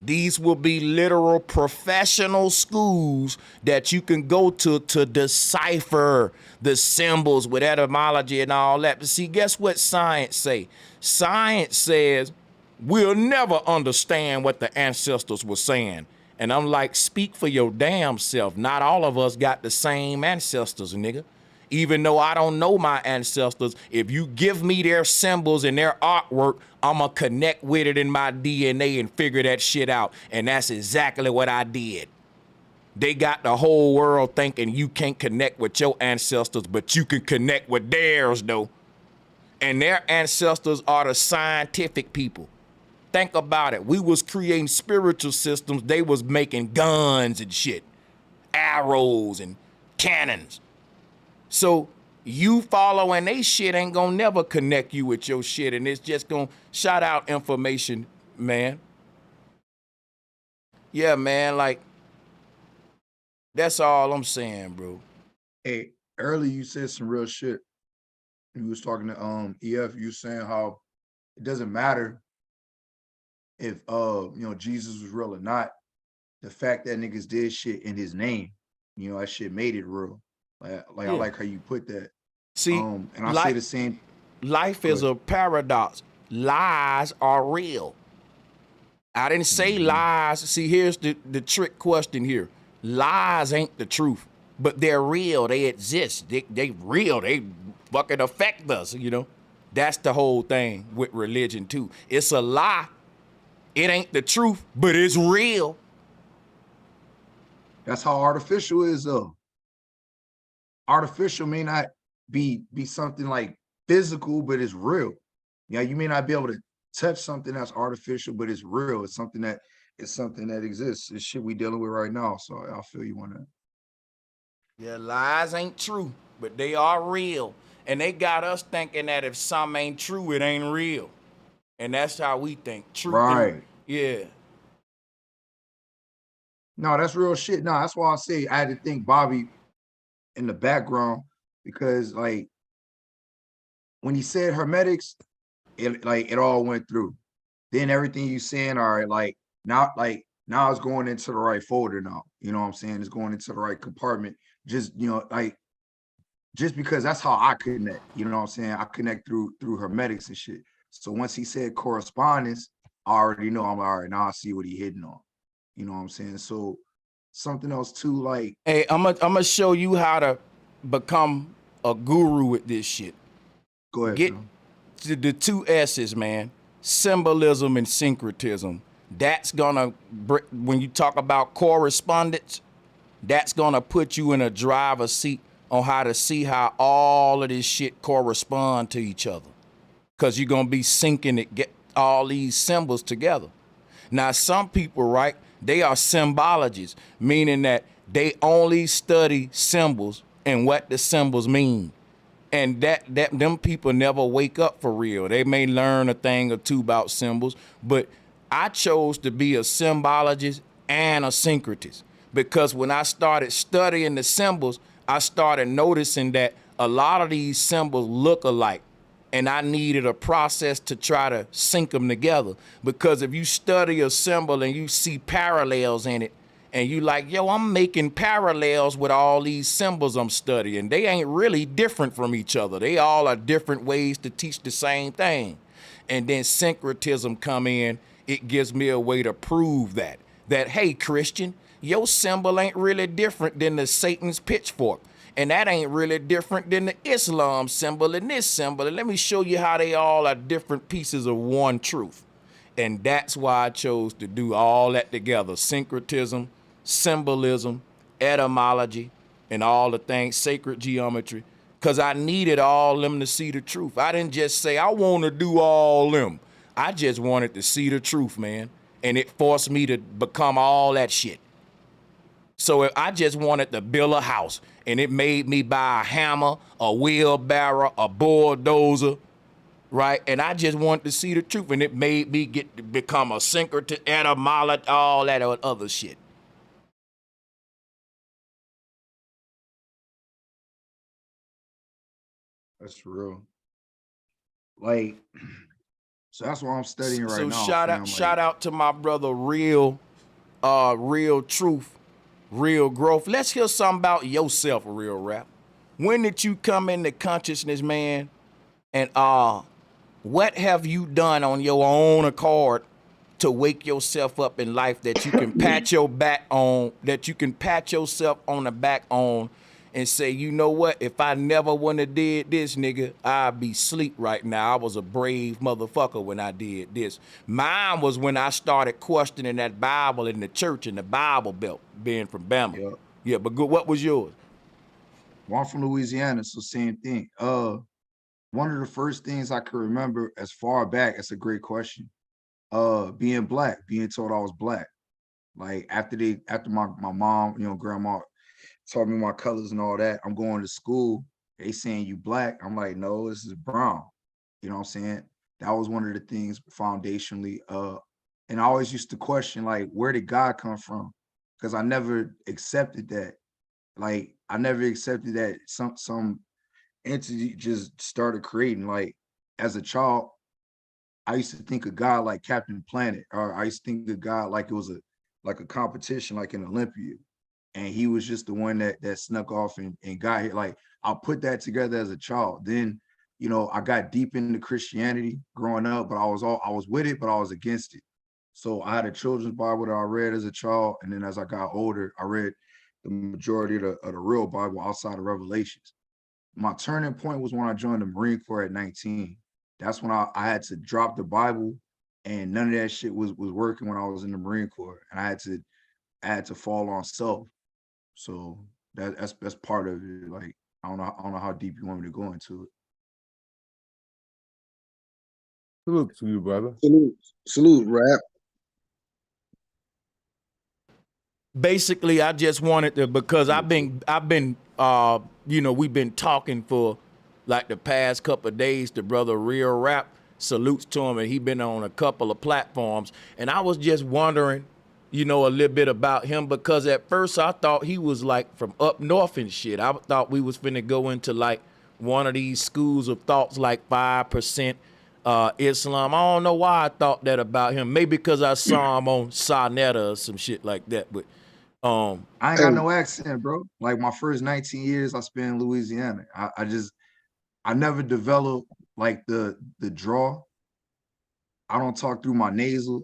These will be literal professional schools that you can go to decipher the symbols with etymology and all that. But see, guess what science say? Science says we'll never understand what the ancestors were saying. And I'm like, speak for your damn self. Not all of us got the same ancestors, nigga. Even though I don't know my ancestors, if you give me their symbols and their artwork, I'ma connect with it in my DNA and figure that shit out. And that's exactly what I did. They got the whole world thinking you can't connect with your ancestors, but you can connect with theirs, though. And their ancestors are the scientific people. Think about it. We was creating spiritual systems. They was making guns and shit, arrows and cannons. So you following they shit ain't gonna never connect you with your shit, and it's just gonna shout out information, man. Yeah, man, like, that's all I'm saying, bro. Hey, earlier you said some real shit. You was talking to EF, you saying how it doesn't matter if you know, Jesus was real or not. The fact that niggas did shit in his name, you know, that shit made it real. Like yeah. I like how you put that. See, and I say the same. Life is a paradox. Lies are real. I didn't say lies. See, here's the trick question here. Lies ain't the truth, but they're real. They exist. They real. They fucking affect us, you know? That's the whole thing with religion too. It's a lie. It ain't the truth, but it's real. That's how artificial is though. Artificial may not be something like physical, but it's real. Yeah, you may not be able to touch something that's artificial, but it's real. It's something that it's something that exists. It's shit we dealing with right now. So I feel you on that. Yeah, lies ain't true, but they are real. And they got us thinking that if something ain't true, it ain't real. And that's how we think. Truth. Right. Yeah. No, that's real shit. No, that's why I say I had to think Bobby in the background, because like when he said hermetics, it all went through. Then everything you saying, all right, like now it's going into the right folder now. You know what I'm saying? It's going into the right compartment. Just, you know, like just because that's how I connect. You know what I'm saying? I connect through hermetics and shit. So once he said correspondence, I already know. I'm like, all right, now I see what he hitting on. You know what I'm saying? So something else too, like, Hey, I'm gonna show you how to become a guru with this shit. Go ahead. Get to the 2 S's, man. Symbolism and syncretism. That's gonna, when you talk about correspondence, that's gonna put you in a driver's seat on how to see how all of this shit correspond to each other. Cause you're gonna be syncing it, get all these symbols together. Now, some people, right, they are symbologists, meaning that they only study symbols and what the symbols mean. And that them people never wake up for real. They may learn a thing or two about symbols, but I chose to be a symbologist and a syncretist, because when I started studying the symbols, I started noticing that a lot of these symbols look alike. And I needed a process to try to sync them together. Because if you study a symbol and you see parallels in it, and you like, yo, I'm making parallels with all these symbols I'm studying. They ain't really different from each other. They all are different ways to teach the same thing. And then syncretism come in. It gives me a way to prove that, hey, Christian, your symbol ain't really different than the Satan's pitchfork. And that ain't really different than the Islam symbol and this symbol. And let me show you how they all are different pieces of one truth. And that's why I chose to do all that together. Syncretism, symbolism, etymology, and all the things, sacred geometry. Because I needed all them to see the truth. I didn't just say, I want to do all them. I just wanted to see the truth, man. And it forced me to become all that shit. So if I just wanted to build a house, and it made me buy a hammer, a wheelbarrow, a bulldozer, right? And I just wanted to see the truth, and it made me become a syncretist, etymologist, all that other shit. that's real. Like, so that's what I'm studying right So now. shout out to my brother Real Truth, Real Growth. Let's hear something about yourself, Real Rap. When did you come into consciousness, man? And what have you done on your own accord to wake yourself up in life that you can pat your back on, that you can pat yourself on the back on and say, you know what, if I never wouldn't have did this, nigga, I'd be asleep right now. I was a brave motherfucker when I did this. Mine was when I started questioning that Bible in the church and the Bible Belt, being from Bama. Yeah, but good, what was yours? Well, I'm from Louisiana, so same thing. One of the first things I could remember as far back, that's a great question. Being black, being told I was black. Like after my mom, you know, grandma taught me my colors and all that, I'm going to school, they saying you black. I'm like, no, this is brown. You know what I'm saying? That was one of the things foundationally. And I always used to question, like, where did God come from? Because I never accepted that. Like, I never accepted that some entity just started creating. Like, as a child, I used to think of God like Captain Planet, or I used to think of God like it was a competition, like an Olympia. And he was just the one that snuck off and got here. Like, I'll put that together as a child. Then, you know, I got deep into Christianity growing up, but I was with it, but I was against it. So I had a children's Bible that I read as a child, and then as I got older, I read the majority of the real Bible outside of Revelations. My turning point was when I joined the Marine Corps at 19. That's when I had to drop the Bible, and none of that shit was working when I was in the Marine Corps, and I had to fall on self. So that's part of it. Like, I don't know how deep you want me to go into it. Salute to you, brother. Salute, Rap. basically, I just wanted to, because I've been we've been talking for like the past couple of days. The brother Real Rap, salutes to him, and he been on a couple of platforms, and I was just wondering, a little bit about him, because at first I thought he was like from up north and shit. I thought we was finna go into like one of these schools of thoughts, like 5% Islam. I don't know why I thought that about him. Maybe because I saw him on Sarnetta or some shit like that. But I ain't got no accent, bro. Like my first 19 years I spent in Louisiana. I never developed like the draw. I don't talk through my nasal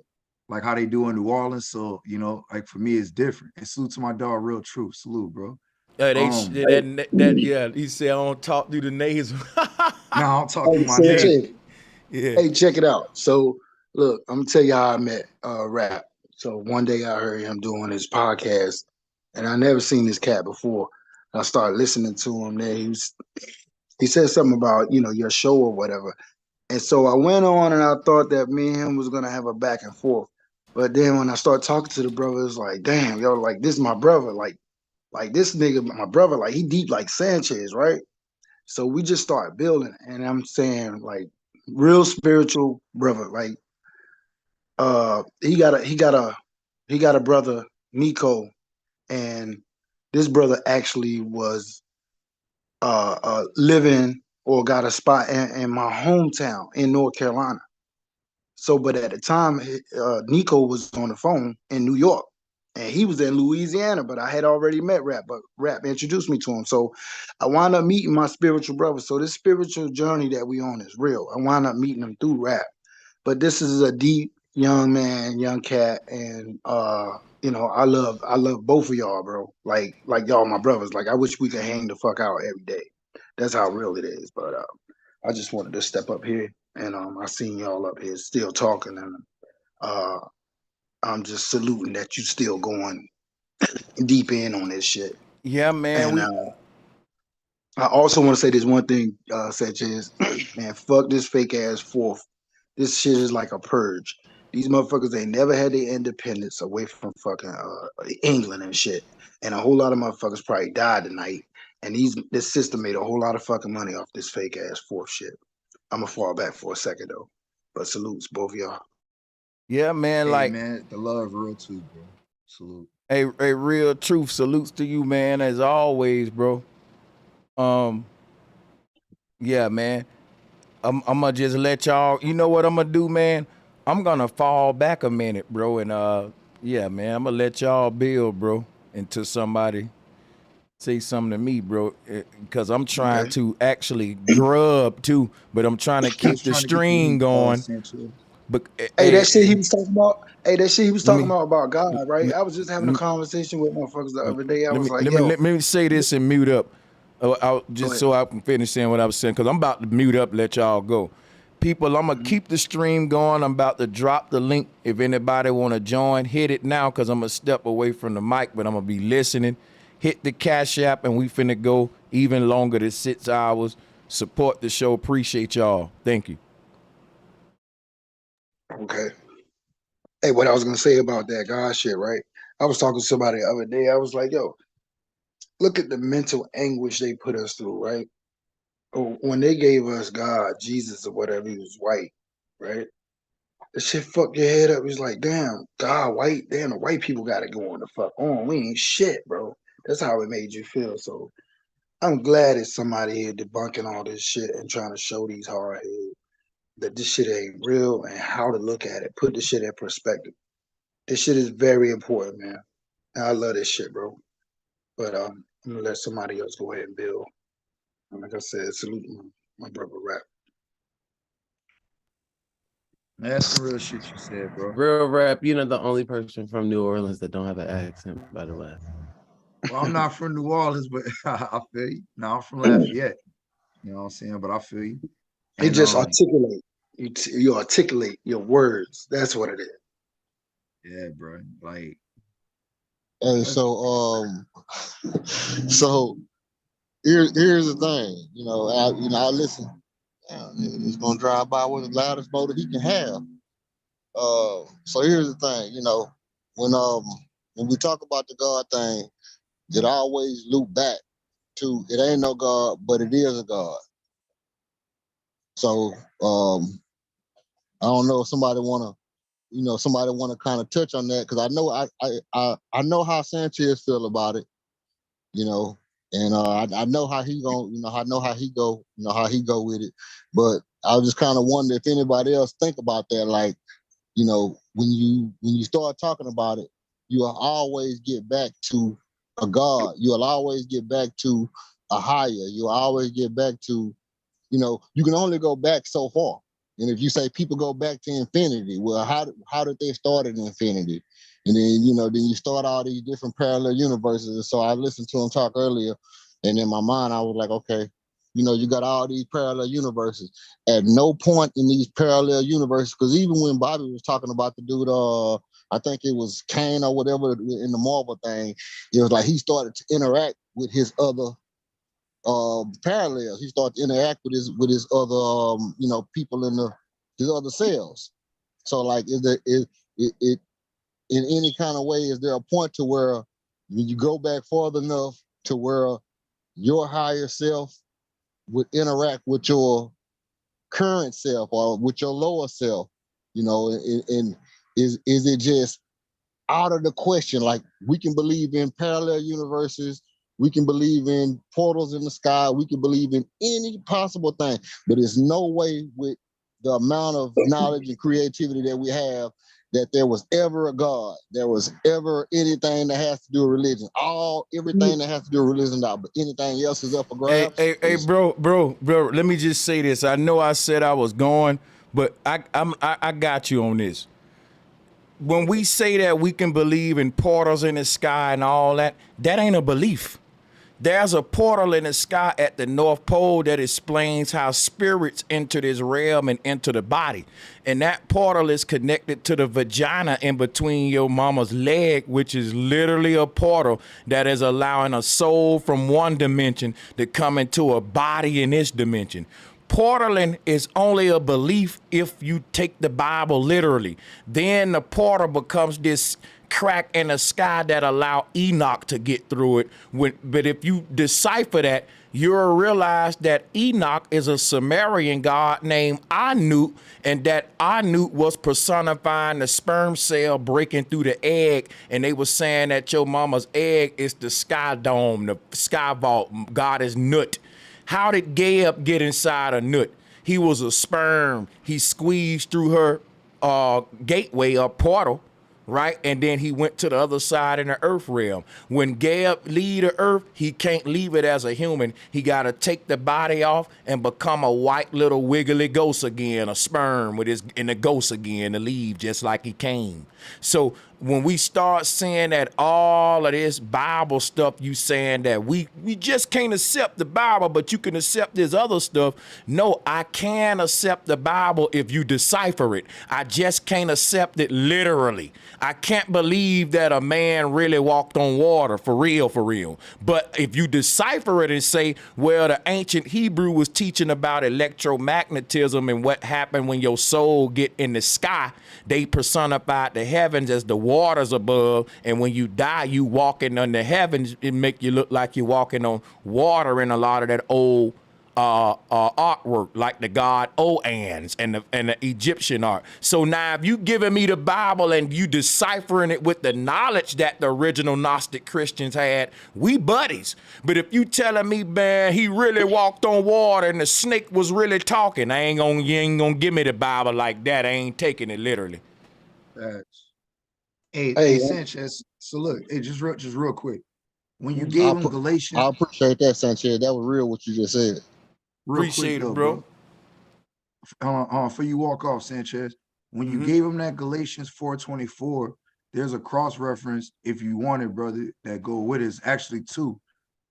like how they do in New Orleans. So, like for me, it's different. And salute to my dog, Real Truth. Salute, bro. He said I don't talk through the nasal. No, I don't talk through my Sanchez. nasal. Yeah. Hey, check it out. So, look, I'm gonna tell you how I met Rap. So one day I heard him doing his podcast, and I never seen this cat before. I started listening to him. There, he said something about your show or whatever, and so I went on and I thought that me and him was gonna have a back and forth. But then when I started talking to the brother, it's like, damn, yo, like this is my brother, like this nigga, my brother, like he deep like Sanchez, right? So we just started building, and I'm saying like real spiritual brother. Like he got a brother, Nico, and this brother actually was living or got a spot in my hometown in North Carolina. So, but at the time, Nico was on the phone in New York, and he was in Louisiana. But I had already met Rap, but Rap introduced me to him. So, I wound up meeting my spiritual brother. So, this spiritual journey that we on is real. I wound up meeting him through Rap. But this is a deep young man, young cat, and I love both of y'all, bro. Like y'all my brothers. Like I wish we could hang the fuck out every day. That's how real it is. But I just wanted to step up here, and I seen y'all up here still talking, and I'm just saluting that you still going deep in on this shit. Yeah, man. And I also want to say this one thing, Sanchez. Man, fuck this fake ass fourth. This shit is like a purge. These motherfuckers ain't never had their independence away from fucking England and shit. And a whole lot of motherfuckers probably died tonight. And this system made a whole lot of fucking money off this fake ass fourth shit. I'm gonna fall back for a second though. But salutes both of y'all. Yeah, man. Hey, like, man, the love real too, bro. Salute. Hey, Real Truth, salutes to you, man, as always, bro. Yeah, man. I'm gonna just let y'all. You know what I'm gonna do, man? I'm gonna fall back a minute, bro, and yeah, man. I'm gonna let y'all build, bro, until somebody say something to me, bro, because I'm trying to actually grub too, but I'm trying to keep the stream going. But hey, that shit he was talking about. Hey, that shit he was talking about God, right? I was just having a conversation with motherfuckers the other day. I was like, yo, let me say this and mute up. Just so I can finish saying what I was saying, because I'm about to mute up and let y'all go. People, I'm going to keep the stream going. I'm about to drop the link. If anybody want to join, hit it now, because I'm going to step away from the mic, but I'm going to be listening. Hit the Cashapp, and we finna go even longer than 6 hours. Support the show. Appreciate y'all. Thank you. okay. Hey, what I was going to say about that God shit, right? I was talking to somebody the other day. I was like, yo, look at the mental anguish they put us through, right? When they gave us God, Jesus or whatever, he was white, right? The shit fucked your head up. It's like, damn, God white, damn, the white people gotta go on the fuck on. We ain't shit, bro. That's how it made you feel. So I'm glad it's somebody here debunking all this shit and trying to show these hard heads that this shit ain't real and how to look at it. Put this shit in perspective. This shit is very important, man. And I love this shit, bro. But I'm gonna let somebody else go ahead and build. And like I said, salute my brother Rap. That's some real shit you said, bro. Real Rap, you're not the only person from New Orleans that don't have an accent, by the way. Well, I'm not from New Orleans, but I feel you. No, I'm from Lafayette. You know what I'm saying? But I feel you. It just articulate. You articulate your words. That's what it is. Yeah, bro. Like, and so here's the thing. I listen. He's gonna drive by with the loudest motor he can have. So here's the thing. When when we talk about the God thing, it always loop back to it ain't no God, but it is a God. So I don't know if somebody wanna kind of touch on that, because I know how Sanchez feel about it, and I know how he how he go with it. But I just kind of wonder if anybody else think about that, like, when you start talking about it, you'll always get back to a God. You'll always get back to a higher. You'll always get back to, you can only go back so far. And if you say people go back to infinity, well, how did they start at infinity? And then you start all these different parallel universes. And so I listened to him talk earlier, and in my mind I was like, okay, you got all these parallel universes. At no point in these parallel universes, because even when Bobby was talking about the dude, I think it was Kane or whatever in the Marvel thing, it was like he started to interact with his other parallels. He started to interact with his other people in his other cells. So like, is it in any kind of way, is there a point to where when you go back far enough to where your higher self would interact with your current self or with your lower self, and is it just out of the question? Like, we can believe in parallel universes, we can believe in portals in the sky, we can believe in any possible thing, but there's no way with the amount of knowledge and creativity that we have that there was ever a God, there was ever anything that has to do with religion. Everything that has to do with religion now, but anything else is up for grabs. Hey, bro, let me just say this. I know I said I was going, but I got you on this. When we say that we can believe in portals in the sky and all that, that ain't a belief. There's a portal in the sky at the North Pole that explains how spirits enter this realm and enter the body. And that portal is connected to the vagina in between your mama's leg, which is literally a portal that is allowing a soul from one dimension to come into a body in this dimension. Portaling is only a belief if you take the Bible literally. Then the portal becomes this crack in the sky that allow Enoch to get through it. But if you decipher that, you'll realize that Enoch is a Sumerian god named Anu, and that Anu was personifying the sperm cell breaking through the egg, and they were saying that your mama's egg is the sky dome, the sky vault, God is Nut. How did Gab get inside a Nut? He was a sperm. He squeezed through her gateway or portal, right? And then he went to the other side in the earth realm. When Gab leave the earth, he can't leave it as a human. He got to take the body off and become a white little wiggly ghost again, a sperm in the ghost again, to leave just like he came. So when we start saying that all of this Bible stuff, you saying that we just can't accept the Bible, but you can accept this other stuff. No, I can accept the Bible if you decipher it. I just can't accept it literally. I can't believe that a man really walked on water for real. But if you decipher it and say, well, the ancient Hebrew was teaching about electromagnetism and what happened when your soul get in the sky, they personified the heavens as the waters above, and when you die, you walking on the heavens. It make you look like you're walking on water in a lot of that old artwork, like the god Oans and the Egyptian art. So now if you giving me the Bible and you deciphering it with the knowledge that the original Gnostic Christians had, we buddies. But if you telling me, man, he really walked on water and the snake was really talking, you ain't gonna give me the Bible like that. I ain't taking it literally. Facts. Hey, Sanchez. So look, hey, just real quick. When you gave him Galatians, I appreciate that, Sanchez. That was real what you just said. Appreciate it, bro. For you walk off, Sanchez. When you gave him that Galatians 4:24, there's a cross reference if you want it, brother, that go with it. It's actually two.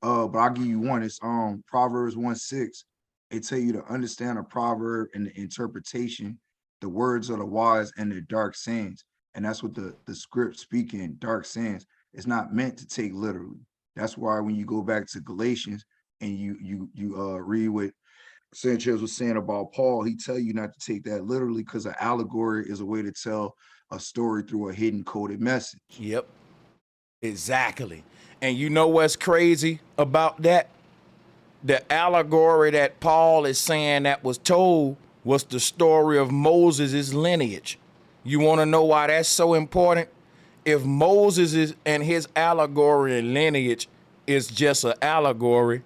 But I'll give you one. It's Proverbs 1:6. It tell you to understand a proverb and the interpretation, the words of the wise and their dark sayings. And that's what the script speaking, dark sayings. It's not meant to take literally. That's why when you go back to Galatians and you read what Sanchez was saying about Paul, he tell you not to take that literally, because an allegory is a way to tell a story through a hidden coded message. Yep. Exactly. And you know what's crazy about that? The allegory that Paul is saying that was told was the story of Moses' lineage. You want to know why that's so important? If Moses is and his allegory and lineage is just an allegory,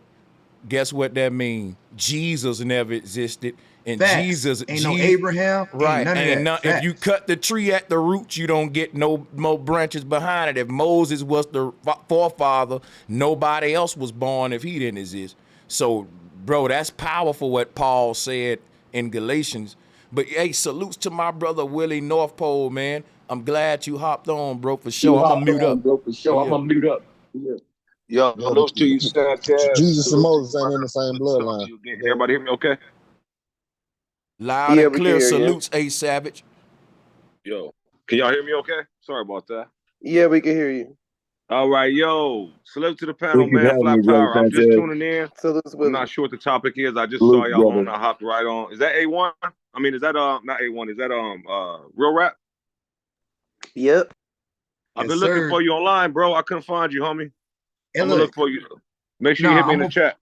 guess what that means? Jesus never existed. And Facts. Jesus, Ain't no Abraham. Ain't right. none of Ain't that. if you Facts. cut the tree at the roots, you don't get no more branches behind it. If Moses was the forefather, nobody else was born if he didn't exist. So, bro, that's powerful what Paul said in Galatians. But hey, salutes to my brother Willie North Pole, man. I'm glad you hopped on, bro, for sure. I'm gonna mute up. Yeah. Yo, Yeah, salute to you, Sanchez. Jesus and Salute to you, Moses ain't in brother. the same Good to talk to bloodline. you again. Can everybody hear me okay? Loud Yeah, and we can clear. hear you. Salutes, A Savage. Yo, can y'all hear me okay? Sorry about that. Yeah, we can hear you. All right, yo. Salute to the panel, Thank you for man. having me, Flat brother Power. I'm just Sanchez. tuning in. Salute, I'm Willie. not sure what the topic is. I just saw Salute, y'all brother. on. I hopped right on. Is that A1? I mean, is that not A1? Is that Real Rap? Yep. I've Yes, been looking sir. for you online, bro. I couldn't find you, homie. And I'm gonna look, look for you. Make sure you hit me in the chat.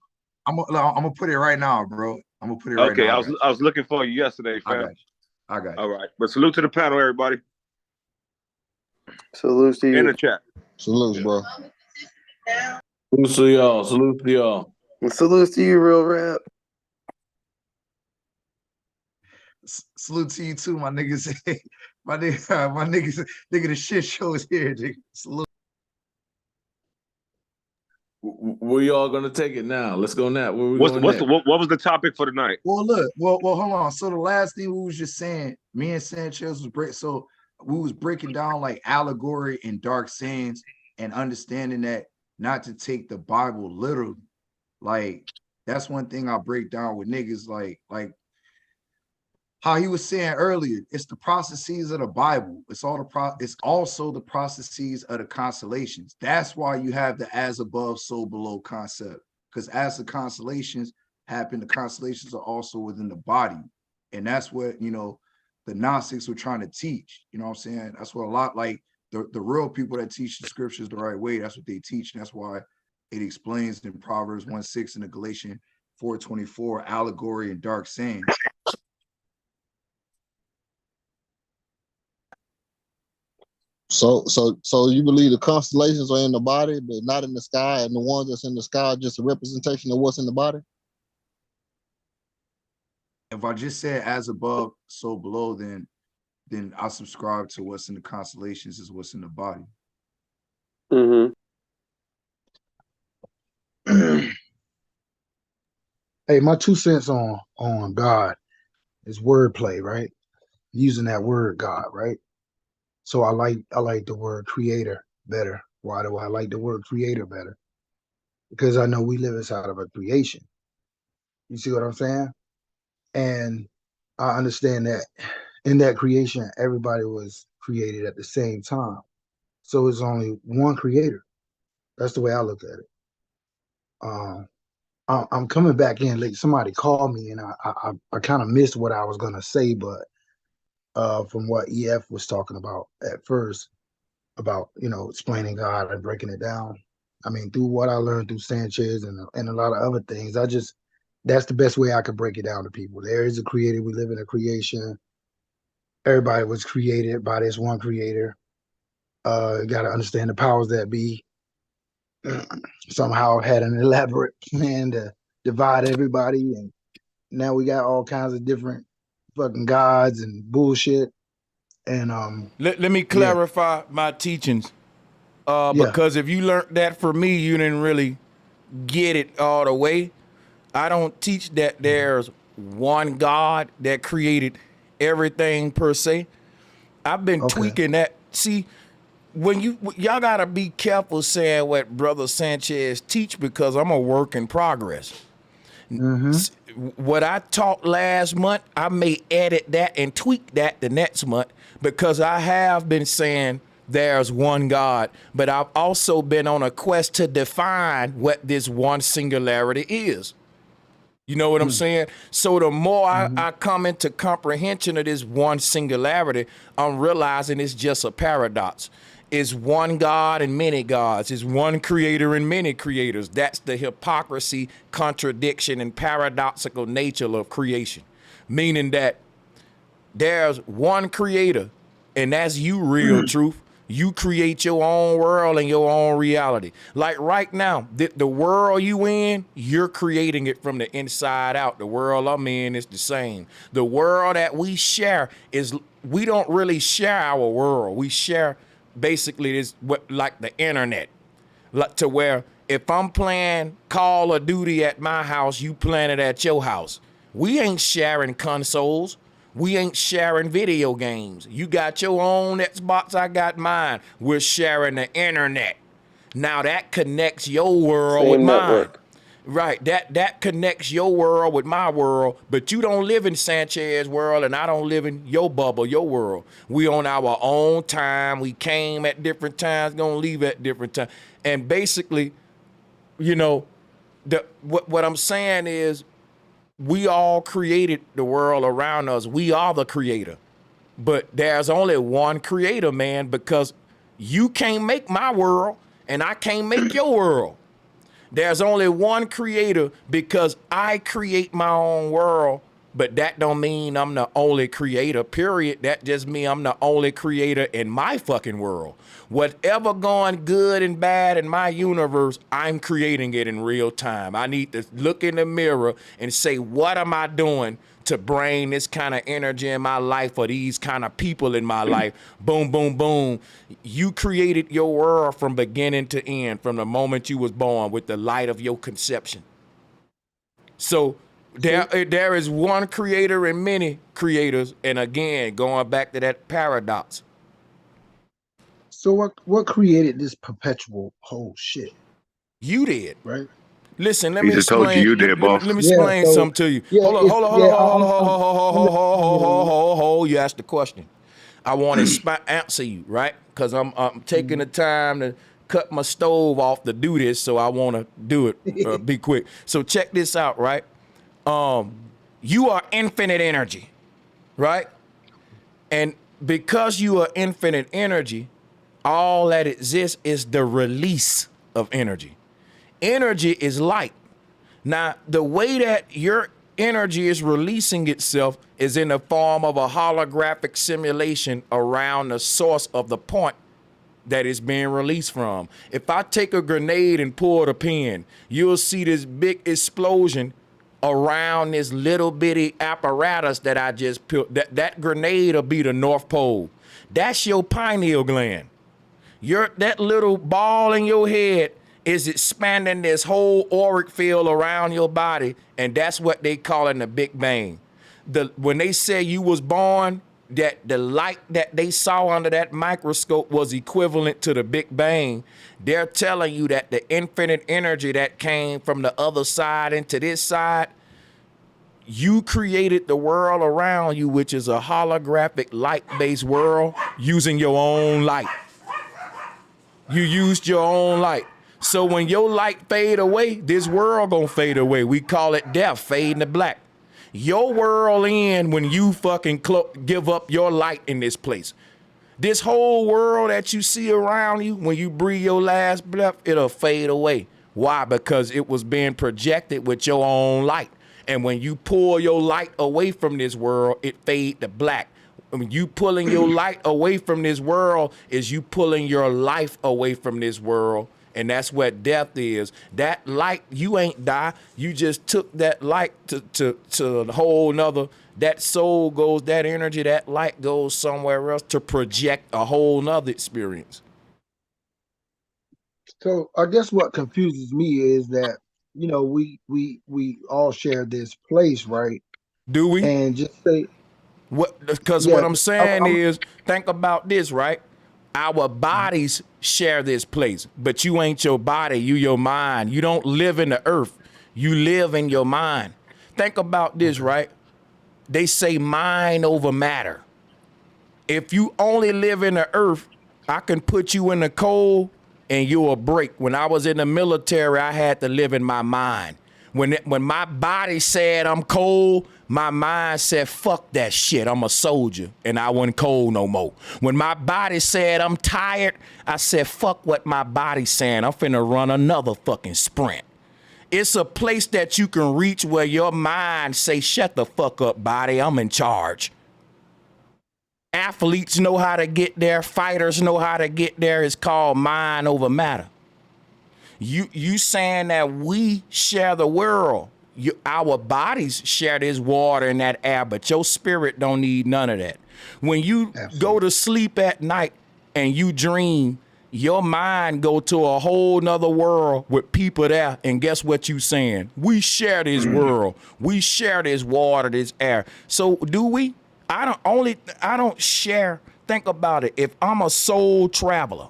I'm gonna put it right now, bro. I'm gonna put it right Okay, now. I was looking for you yesterday, I fam. got you. I got you. All right, but salute to the panel, everybody. Salute to you. In the chat. Salutes, bro. Salute to y'all. Salute to y'all. Salute to you, Real Rap. Salute to you too, my niggas. my niggas, nigga, the shit show is here, nigga. Salute. Where y'all gonna take it now? Let's go now. Where we What going next? was the topic for tonight? Well, look, well, hold on. So the last thing we was just saying, me and Sanchez was so we was breaking down like allegory and dark sayings and understanding that not to take the Bible literally. Like that's one thing I break down with niggas, like how he was saying earlier, it's the processes of the Bible. It's also the processes of the constellations. That's why you have the as above, so below concept. Because as the constellations happen, the constellations are also within the body. And that's what, the Gnostics were trying to teach. You know what I'm saying? That's what a lot like the real people that teach the scriptures the right way, that's what they teach. And that's why it explains in Proverbs 1:6 and the Galatians 4:24, allegory and dark sayings. So you believe the constellations are in the body, but not in the sky, and the ones that's in the sky are just a representation of what's in the body? If I just said as above, so below, then I subscribe to what's in the constellations is what's in the body. Hey, my 2 cents on God is wordplay, right? Using that word God, right? So I like the word creator better. Why do I like the word creator better? Because I know we live inside of a creation. You see what I'm saying? And I understand that in that creation, everybody was created at the same time. So it's only one creator. That's the way I look at it. I'm coming back in late. Somebody called me and I kind of missed what I was gonna say, but from what EF was talking about at first, about explaining God and breaking it down. I mean, through what I learned through Sanchez and a lot of other things, that's the best way I could break it down to people. There is a creator. We live in a creation. Everybody was created by this one creator. You got to understand the powers that be somehow had an elaborate plan to divide everybody, and now we got all kinds of different fucking gods and bullshit. And Let me clarify my teachings. Because if you learned that from me, you didn't really get it all the way. I don't teach that there's one God that created everything per se. I've been tweaking that. See, when y'all gotta be careful saying what Brother Sanchez teach, because I'm a work in progress. What I taught last month, I may edit that and tweak that the next month, because I have been saying there's one God, but I've also been on a quest to define what this one singularity is. You know what I'm saying? So the more I come into comprehension of this one singularity, I'm realizing it's just a paradox. is one God and many gods, is one creator and many creators. That's the hypocrisy, contradiction, and paradoxical nature of creation. Meaning that there's one creator, and that's you, real truth. You create your own world and your own reality. Like right now, the world you in, you're creating it from the inside out. The world I'm in is the same. The world that we share is, we don't really share our world. We share basically this, what, like the internet, like, to where if I'm playing Call of Duty at my house, you playing it at your house. We ain't sharing consoles. We ain't sharing video games. You got your own Xbox, I got mine. We're sharing the internet. Now that connects your world with mine. Right, that connects your world with my world, but you don't live in Sanchez world and I don't live in your bubble, your world. We on our own time. We came at different times, gonna leave at different times. And basically, you know, what I'm saying is, we all created the world around us. We are the creator. But there's only one creator, man, because you can't make my world and I can't make your world. There's only one creator because I create my own world, but that don't mean I'm the only creator, period. That just means I'm the only creator in my fucking world. Whatever going good and bad in my universe, I'm creating it in real time. I need to look in the mirror and say, what am I doing to bring this kind of energy in my life or these kind of people in my life? Boom, boom, boom. You created your world from beginning to end, from the moment you was born with the light of your conception. So there is one creator and many creators. And again, going back to that paradox. So what created this perpetual whole shit? You did. Right? Listen, let He me just told explain. you did, boss. Let me explain something to you. Hold. You asked the question. I want to answer you, right? Because I'm taking the time to cut my stove off to do this, so I want to do it. Be quick. So check this out, right? You are infinite energy, right? And because you are infinite energy, all that exists is the release of energy. Energy is light. Now, the way that your energy is releasing itself is in the form of a holographic simulation around the source of the point that is being released from. If I take a grenade and pull the pin, you'll see this big explosion around this little bitty apparatus that I just put. That grenade will be the North Pole. That's your pineal gland. That little ball in your head is expanding this whole auric field around your body, and that's what they call in the Big Bang. When they say you was born, that the light that they saw under that microscope was equivalent to the Big Bang, they're telling you that the infinite energy that came from the other side into this side, you created the world around you, which is a holographic light-based world using your own light. You used your own light. So when your light fade away, this world gonna fade away. We call it death, fading to black. Your world end when you fucking give up your light in this place. This whole world that you see around you, when you breathe your last breath, it'll fade away. Why? Because it was being projected with your own light. And when you pull your light away from this world, it fade to black. When you pulling your light away from this world is you pulling your life away from this world. And that's what death is. That light, you ain't die. You just took that light to a whole nother. That soul goes, that energy, that light goes somewhere else to project a whole nother experience. So I guess what confuses me is that, you know, we all share this place, right? Do we? And just say because what I'm saying is, think about this, right? Our bodies share this place, but you ain't your body, you your mind. You don't live in the earth. You live in your mind. Think about this, right? They say mind over matter. If you only live in the earth, I can put you in the cold and you'll break. When I was in the military, I had to live in my mind. When my body said I'm cold, my mind said, fuck that shit. I'm a soldier and I wasn't cold no more. When my body said I'm tired, I said, fuck what my body's saying. I'm finna run another fucking sprint. It's a place that you can reach where your mind say, shut the fuck up, body. I'm in charge. Athletes know how to get there. Fighters know how to get there. It's called mind over matter. You saying that we share the world. Our bodies share this water and that air, but your spirit don't need none of that. When you go to sleep at night and you dream, your mind go to a whole nother world with people there. And guess what you saying? We share this world. We share this water, this air. So do we? I don't share. Think about it. If I'm a soul traveler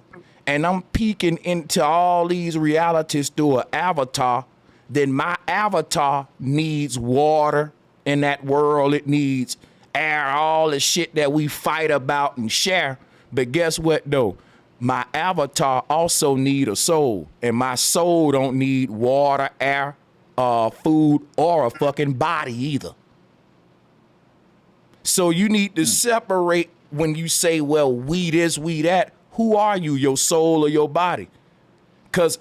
and I'm peeking into all these realities through an avatar, then my avatar needs water in that world. It needs air, all the shit that we fight about and share. But guess what though? My avatar also need a soul, and my soul don't need water, air, food, or a fucking body either. So you need to separate when you say, well, we this, we that. Who are you, your soul or your body? Because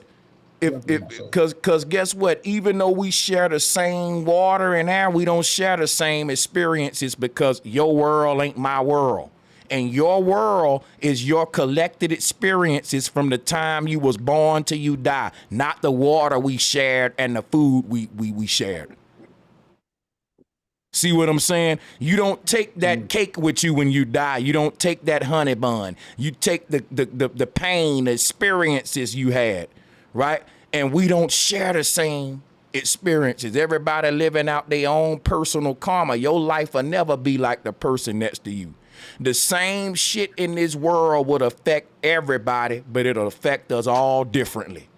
guess what? Even though we share the same water and air, we don't share the same experiences because your world ain't my world. And your world is your collected experiences from the time you was born till you die, not the water we shared and the food we shared. See what I'm saying? You don't take that cake with you when you die. You don't take that honey bun. You take the pain, the experiences you had, right? And we don't share the same experiences. Everybody living out their own personal karma. Your life will never be like the person next to you. The same shit in this world would affect everybody, but it'll affect us all differently.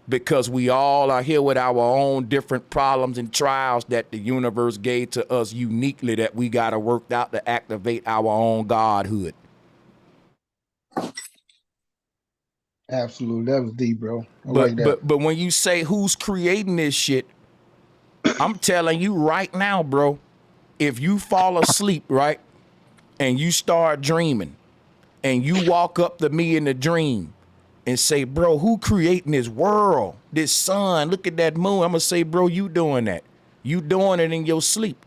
Because we all are here with our own different problems and trials that the universe gave to us uniquely that we got to work out to activate our own godhood. Absolutely. That was deep, bro. I like that. But when you say who's creating this shit, I'm telling you right now, bro, if you fall asleep, right, and you start dreaming and you walk up to me in the dream and say, bro, who creating this world, this sun? Look at that moon. I'm going to say, bro, you doing that. You doing it in your sleep.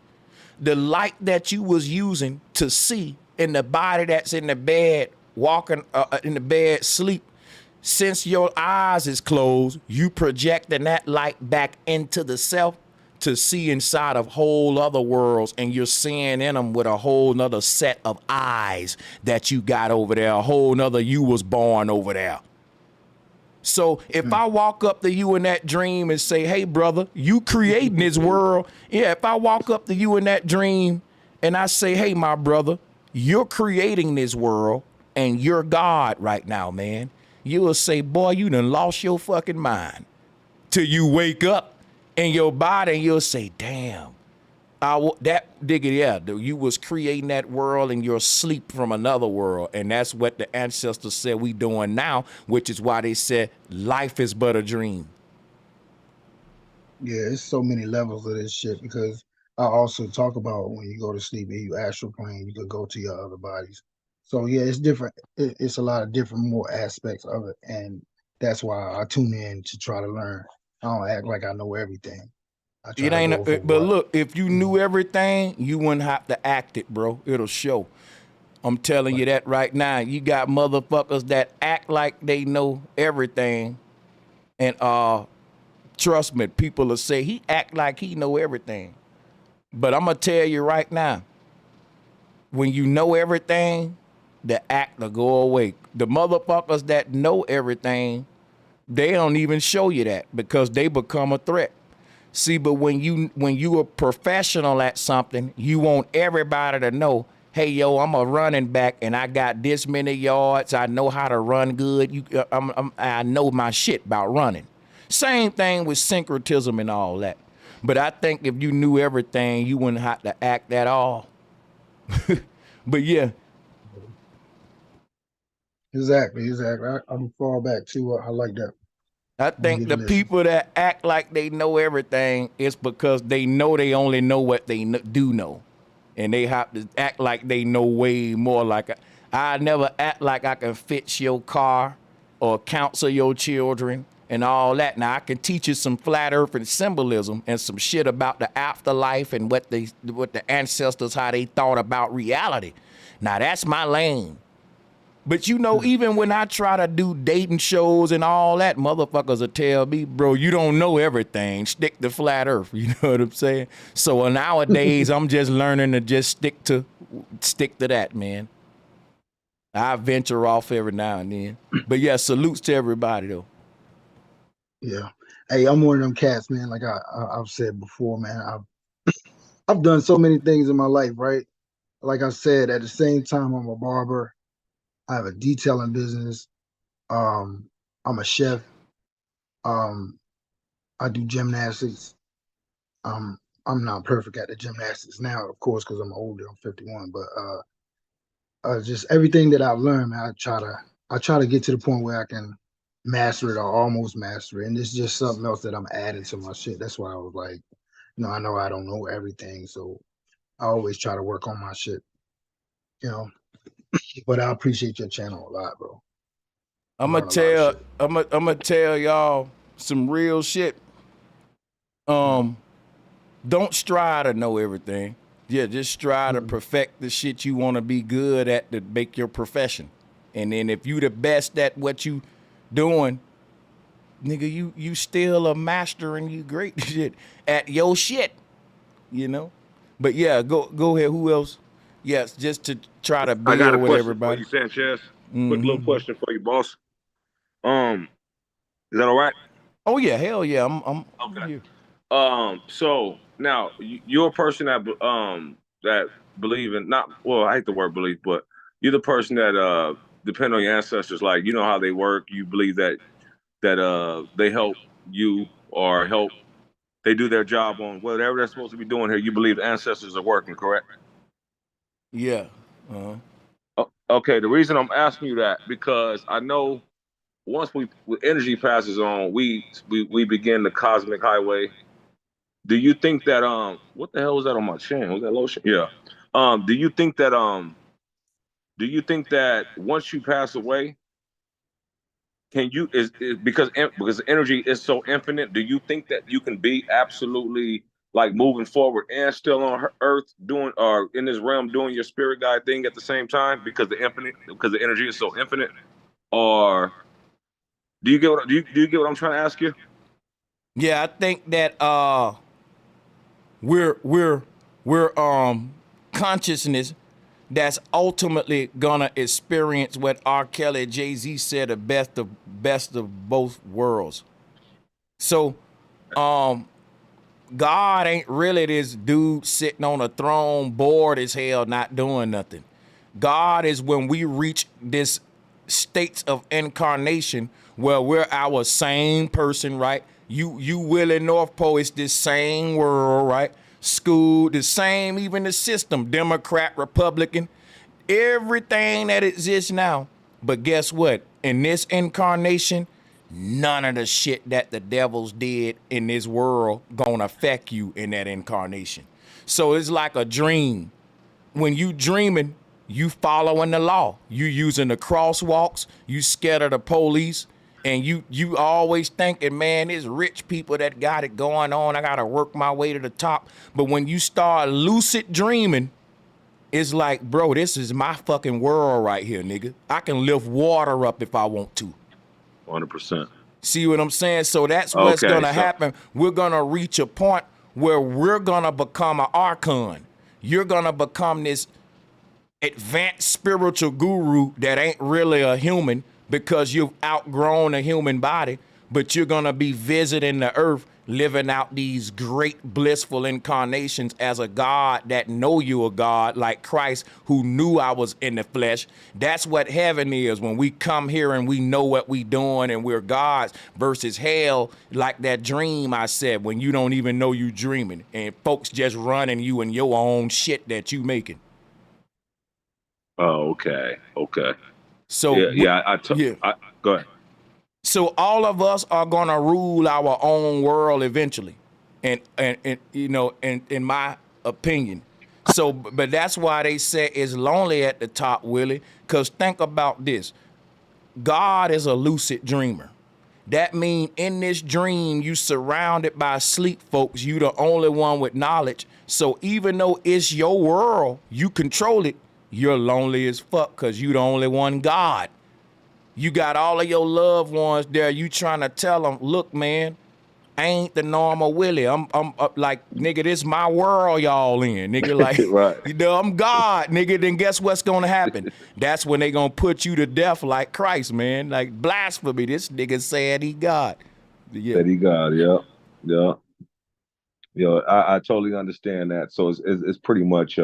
The light that you was using to see in the body that's in the bed, walking in the bed, sleep, since your eyes is closed, you projecting that light back into the self to see inside of whole other worlds, and you're seeing in them with a whole nother set of eyes that you got over there, a whole nother you was born over there. So if I walk up to you in that dream and say, hey, brother, you creating this world. Yeah, if I walk up to you in that dream and I say, hey, my brother, you're creating this world and you're God right now, man. You will say, boy, you done lost your fucking mind. Till you wake up in your body and you'll say, damn, that diggity, yeah, you was creating that world in your sleep from another world. And that's what the ancestors said we doing now, which is why they said life is but a dream. Yeah, it's so many levels of this shit because I also talk about when you go to sleep and you astral plane, you could go to your other bodies. So yeah, it's different. It's a lot of different more aspects of it. And that's why I tune in to try to learn. I don't act like I know everything. It ain't, but look, if you knew everything, you wouldn't have to act it, bro. It'll show. I'm telling you that right now. You got motherfuckers that act like they know everything. And trust me, people will say he act like he know everything. But I'm gonna tell you right now, when you know everything, the act will go away. The motherfuckers that know everything, they don't even show you that because they become a threat. See, but when you a professional at something, you want everybody to know, hey, yo, I'm a running back and I got this many yards. I know how to run good. I know my shit about running. Same thing with syncretism and all that. But I think if you knew everything, you wouldn't have to act at all. But yeah. Exactly. I'm far back too. I like that. I think the people that act like they know everything is because they know they only know what they do know. And they have to act like they know way more. Like I never act like I can fix your car or counsel your children and all that. Now I can teach you some flat earth and symbolism and some shit about the afterlife and what the ancestors, how they thought about reality. Now that's my lane. But you know, even when I try to do dating shows and all that, motherfuckers will tell me, bro, you don't know everything. Stick to flat earth. You know what I'm saying? So nowadays, I'm just learning to just stick to that, man. I venture off every now and then. But yeah, salutes to everybody though. Yeah. Hey, I'm one of them cats, man. Like I've said before, man. I've done so many things in my life, right? Like I said, at the same time, I'm a barber. I have a detailing business. I'm a chef. I do gymnastics. I'm not perfect at the gymnastics now, of course, because I'm older. I'm 51. But just everything that I've learned, man, I try to get to the point where I can master it or almost master it. And it's just something else that I'm adding to my shit. That's why I was like, I know I don't know everything, so I always try to work on my shit. But I appreciate your channel a lot, bro. I'm gonna tell y'all some real shit. Don't strive to know everything. Yeah, just strive to perfect the shit you want to be good at to make your profession. And then if you the best at what you doing, nigga, you still a master and you great shit at your shit, you know? But yeah, go ahead. Who else? Yes, just to try to I got a build with question everybody. for you, Sanchez. Quick little question for you, boss. Is that all right? Oh yeah, hell yeah. I'm okay. Here. So now you're a person that believe in I hate the word believe, but you're the person that depend on your ancestors. Like you know how they work. You believe that they help you or they do their job on whatever they're supposed to be doing here. You believe the ancestors are working, correct? Yeah. Okay. The reason I'm asking you that because I know once energy passes on, we begin the cosmic highway. Do you think that what the hell was that on my chin? Was that lotion? Yeah. Do you think that once you pass away, can you because energy is so infinite, do you think that you can be absolutely like moving forward and still on earth doing or in this realm doing your spirit guide thing at the same time because the energy is so infinite? Or do you get what I'm trying to ask you? Yeah, I think that we're consciousness that's ultimately gonna experience what R. Kelly, Jay-Z said, the best of both worlds. So God ain't really this dude sitting on a throne bored as hell not doing nothing. God is when we reach this states of incarnation where we're our same person, right? You Willie North Pole, it's this same world, right? School, the same, even the system, Democrat, Republican, everything that exists now. But guess what? In this incarnation, none of the shit that the devils did in this world gonna affect you in that incarnation. So it's like a dream. When you dreaming, you following the law. You using the crosswalks, you scared of the police, and you always thinking, man, it's rich people that got it going on. I gotta work my way to the top. But when you start lucid dreaming, it's like, bro, this is my fucking world right here, nigga. I can lift water up if I want to. 100%. See what I'm saying? So that's what's gonna happen. We're gonna reach a point where we're gonna become an archon. You're gonna become this advanced spiritual guru that ain't really a human because you've outgrown a human body, but you're gonna be visiting the earth, living out these great blissful incarnations as a God that know you a God, like Christ who knew I was in the flesh. That's what heaven is, when we come here and we know what we doing and we're gods, versus hell, like that dream I said, when you don't even know you dreaming and folks just running you and your own shit that you making. Oh, okay. So I go ahead. So all of us are gonna rule our own world eventually, and you know, in my opinion. So, but that's why they say it's lonely at the top, Willie. Cause think about this: God is a lucid dreamer. That mean in this dream, you surrounded by sleep folks. You the only one with knowledge. So even though it's your world, you control it. You're lonely as fuck because you the only one God. You got all of your loved ones there. You trying to tell them, look, man, I ain't the normal Willie. I'm like, nigga, this my world y'all in. Nigga, like, Right. you know, I'm God, nigga. Then guess what's gonna happen? That's when they gonna put you to death like Christ, man. Like blasphemy. This nigga said he God. Yeah. That he got, yeah. Yeah. I totally understand that. So it's pretty much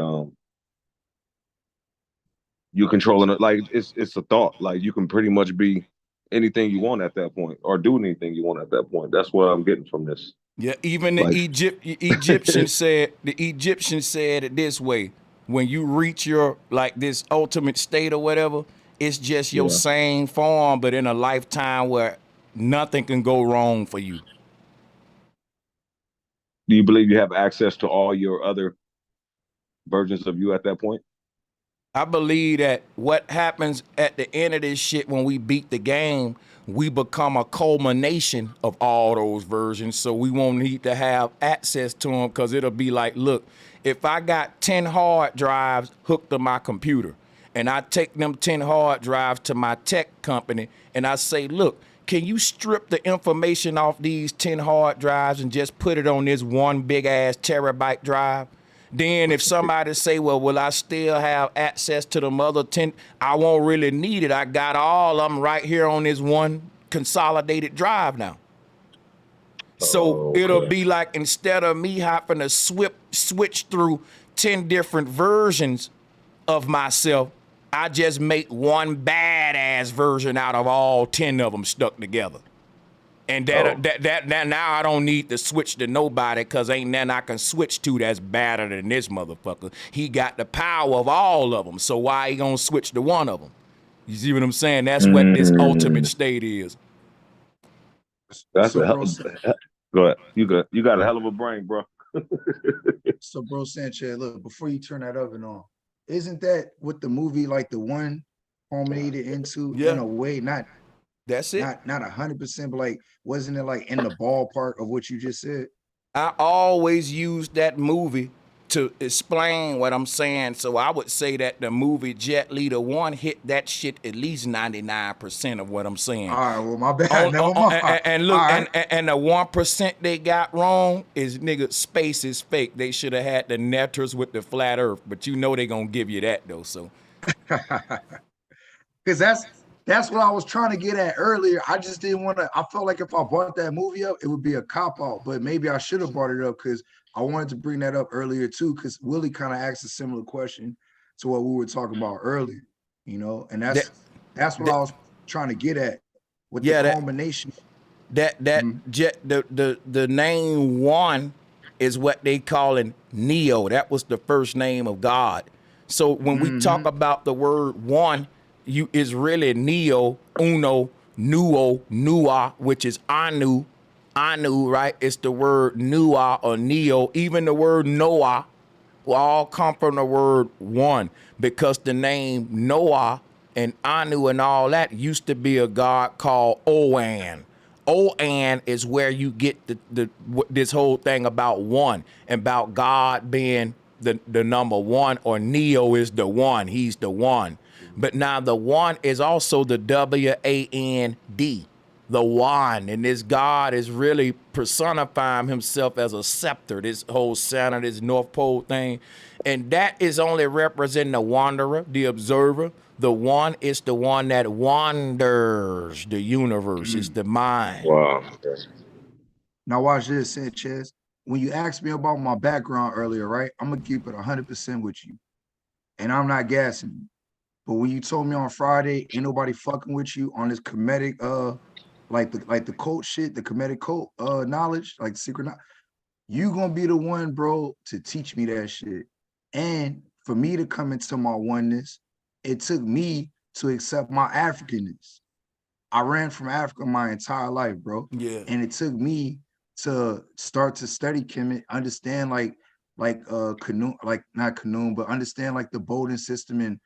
you controlling it, like it's a thought. Like you can pretty much be anything you want at that point, or do anything you want at that point. That's what I'm getting from this. Yeah, even the Like, Egyptian said it this way: when you reach your like this ultimate state or whatever, it's just your Yeah. same form, but in a lifetime where nothing can go wrong for you. do you believe you have access to all your other versions of you at that point? I believe that what happens at the end of this shit when we beat the game, we become a culmination of all those versions. So we won't need to have access to them because it'll be like, look, if I got 10 hard drives hooked to my computer and I take them 10 hard drives to my tech company and I say, look, can you strip the information off these 10 hard drives and just put it on this one big ass terabyte drive? Then if somebody say, well, will I still have access to the other 10? I won't really need it. I got all of them right here on this one consolidated drive now. So it'll be like, instead of me having to switch through 10 different versions of myself, I just make one badass version out of all 10 of them stuck together. And that now I don't need to switch to nobody because ain't nothing I can switch to that's better than this motherfucker. He got the power of all of them. So why he gonna switch to one of them? You see what I'm saying? That's what this ultimate state is. That's So, a hell. bro, Go ahead. You got a hell of a brain, bro. so bro Sanchez, look, before you turn that oven on, isn't that what the movie like the one made it into in a way? Not that's it. Not 100%, but like, wasn't it like in the ballpark of what you just said? I always use that movie to explain what I'm saying. So I would say that the movie Jet Li, the one, hit that shit at least 99% of what I'm saying. All right, well, my bad. Never mind. And look, All right. and the 1% they got wrong is, nigga, space is fake. They should have had the netters with the flat earth, but you know they gonna give you that though. So Because that's what I was trying to get at earlier. I just didn't want to. I felt like if I brought that movie up, it would be a cop out. But maybe I should have brought it up because I wanted to bring that up earlier too. Because Willie kind of asked a similar question to what we were talking about earlier. You know, and that's what I was trying to get at with the combination. The name one is what they calling Neo. That was the first name of God. So when we talk about the word one, is really Neo, Uno, Nuo, Nua, which is Anu, right? It's the word Nua or Neo. Even the word Noah will all come from the word one, because the name Noah and Anu and all that used to be a god called Oan. Oan is where you get this whole thing about one, and about God being the number one, or Neo is the one. He's the one. But now the one is also the W-A-N-D, the one. And this God is really personifying himself as a scepter, this whole center, this North Pole thing. And that is only representing the wanderer, the observer. The one is the one that wanders the universe. It's the mind. Wow. Now watch this, Sanchez. When you asked me about my background earlier, right? I'm going to keep it 100% with you. And I'm not gassing you. But when you told me on Friday, ain't nobody fucking with you on this comedic, like the cult shit, the comedic cult knowledge, like secret knowledge, you gonna be the one, bro, to teach me that shit. And for me to come into my oneness, it took me to accept my Africanness. I ran from Africa my entire life, bro. Yeah. And it took me to start to study Kemet, understand canoe, like not canoe, but understand like the boating system and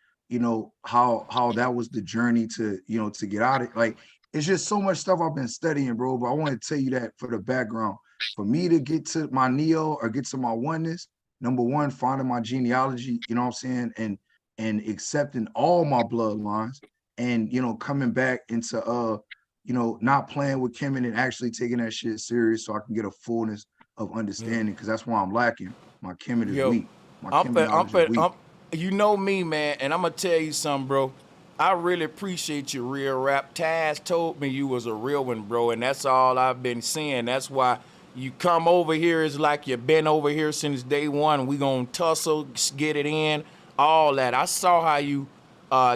how that was the journey to to get out of it. Like it's just so much stuff I've been studying, bro. But I want to tell you that for the background, for me to get to my neo or get to my oneness, number one, finding my genealogy, you know what I'm saying, and accepting all my bloodlines, and coming back into not playing with Kemet and actually taking that shit serious so I can get a fullness of understanding, because that's why I'm lacking. My Kemet is weak. My Kemet knowledge is weak. You know me, man, and I'm gonna tell you something, bro. I really appreciate your real rap. Taz told me you was a real one, bro, and that's all I've been seeing. That's why you come over here, it's like you've been over here since day one. We gonna tussle, get it in, all that. I saw how you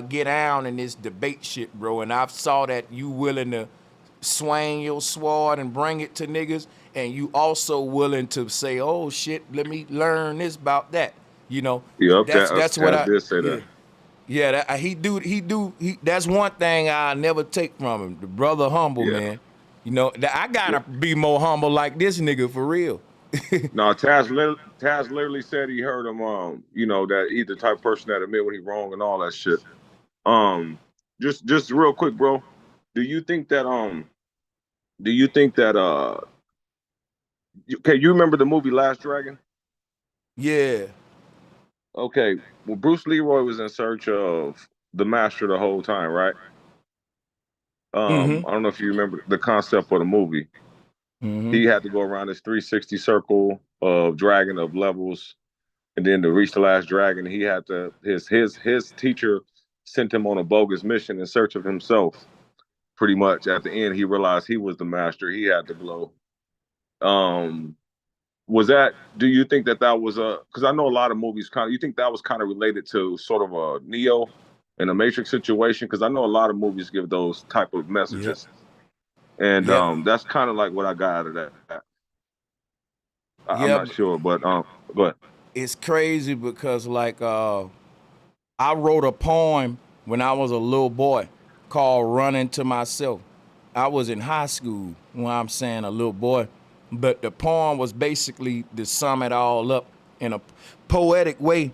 get down in this debate shit, bro, and I saw that you willing to swing your sword and bring it to niggas, and you also willing to say, oh shit, let me learn this about that. Yep, that's what I did say that. Yeah, he do. That's one thing I never take from him. The brother humble, man. I gotta be more humble like this nigga for real. No, Taz literally said he heard him. That he's the type of person that admit when he's wrong and all that shit. Just real quick, bro. Do you think that okay, you remember the movie Last Dragon? Yeah. Okay. Well, Bruce Leroy was in search of the master the whole time, right? I don't know if you remember the concept of the movie. He had to go around this 360 circle of dragon of levels, and then to reach the last dragon, he had to his teacher sent him on a bogus mission in search of himself. Pretty much at the end, he realized he was the master. He had to blow. Do you think that was because I know a lot of movies you think that was kind of related to sort of a Neo and a Matrix situation? Because I know a lot of movies give those type of messages. And that's kind of like what I got out of that. I'm not sure, but go ahead. It's crazy because like I wrote a poem when I was a little boy called Running to Myself. I was in high school when I'm saying a little boy, but the poem was basically to sum it all up in a poetic way.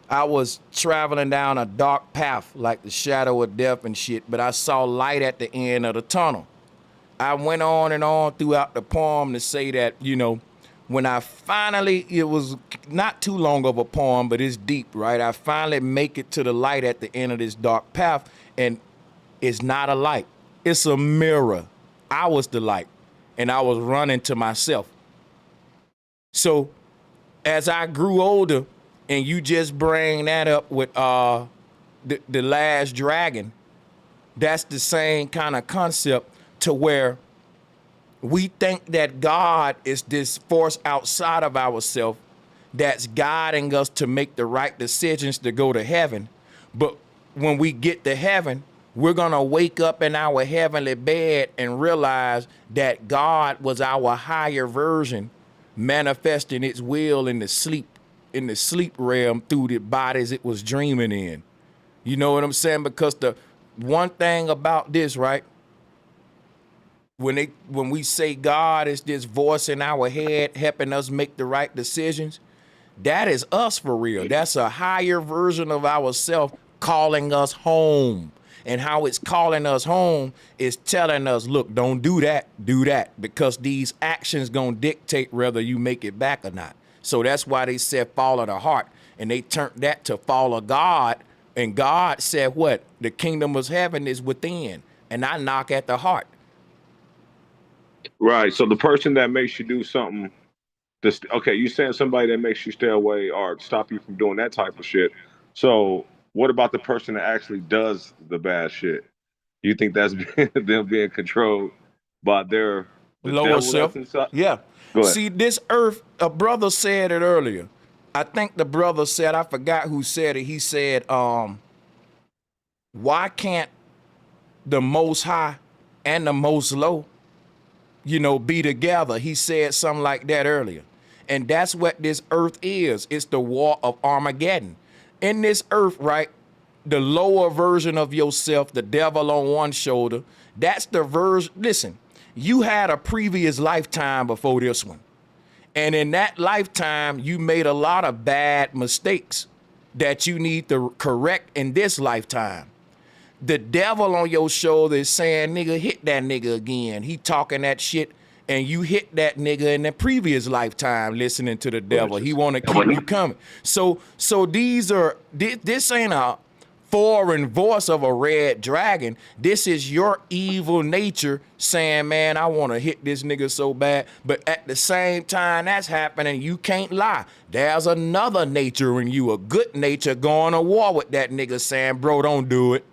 I was traveling down a dark path like the shadow of death and shit, but I saw light at the end of the tunnel. I went on and on throughout the poem to say that, when I finally, it was not too long of a poem, but it's deep, right? I finally make it to the light at the end of this dark path, and it's not a light. It's a mirror. I was the light, and I was running to myself. So as I grew older, and you just bring that up with the last dragon, that's the same kind of concept, to where we think that God is this force outside of ourselves that's guiding us to make the right decisions to go to heaven. But when we get to heaven, we're going to wake up in our heavenly bed and realize that God was our higher version manifesting its will in the sleep realm through the bodies it was dreaming in. You know what I'm saying? Because the one thing about this, right? When we say God is this voice in our head helping us make the right decisions, that is us for real. That's a higher version of ourselves calling us home. And how it's calling us home is telling us, look, don't do that, because these actions gonna dictate whether you make it back or not. So that's why they said follow the heart, and they turned that to follow God. And God said what? The kingdom of heaven is within, and I knock at the heart. Right. So the person that makes you do something, okay, you saying somebody that makes you stay away or stop you from doing that type of shit. So what about the person that actually does the bad shit? You think that's them being controlled by the lower self? Yeah. See, this earth, a brother said it earlier. I think the brother said, I forgot who said it. He said, why can't the most high and the most low, be together? He said something like that earlier. And that's what this earth is. It's the war of Armageddon. In this earth, right, the lower version of yourself, the devil on one shoulder. That's the version. Listen, you had a previous lifetime before this one. And in that lifetime, you made a lot of bad mistakes that you need to correct in this lifetime. The devil on your shoulder is saying, nigga, hit that nigga again. He talking that shit, and you hit that nigga in the previous lifetime listening to the devil. He want to keep you coming. So this ain't a foreign voice of a red dragon. This is your evil nature saying, man, I want to hit this nigga so bad. But at the same time that's happening, you can't lie. There's another nature in you, a good nature, going to war with that nigga saying, bro, don't do it.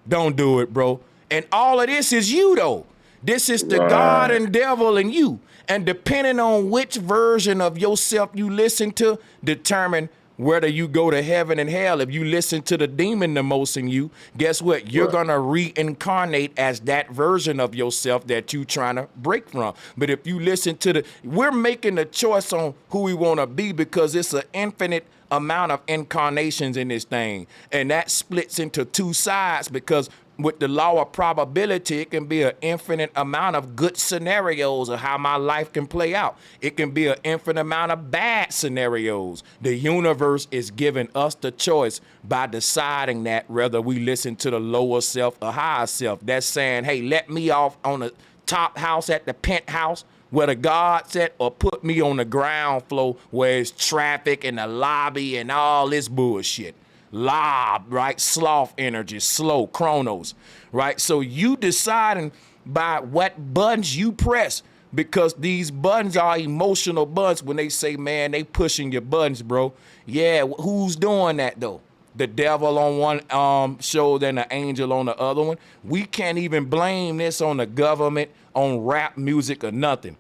Don't do it, bro. And all of this is you, though. This is the God and devil in you. And depending on which version of yourself you listen to, determine whether you go to heaven and hell. If you listen to the demon the most in you, guess what? You're going to reincarnate as that version of yourself that you trying to break from. But if you listen to we're making a choice on who we want to be because it's an infinite amount of incarnations in this thing. And that splits into two sides because with the law of probability, it can be an infinite amount of good scenarios of how my life can play out. It can be an infinite amount of bad scenarios. The universe is giving us the choice by deciding that whether we listen to the lower self or higher self. That's saying, hey, let me off on the top house at the penthouse where the God's at, or put me on the ground floor where it's traffic and the lobby and all this bullshit. Lob, right? Sloth energy, slow, chronos, right? So you deciding by what buttons you press, because these buttons are emotional buttons. When they say, man, they pushing your buttons, bro. Yeah, who's doing that though? The devil on one shoulder and the angel on the other one. We can't even blame this on the government, on rap music or nothing.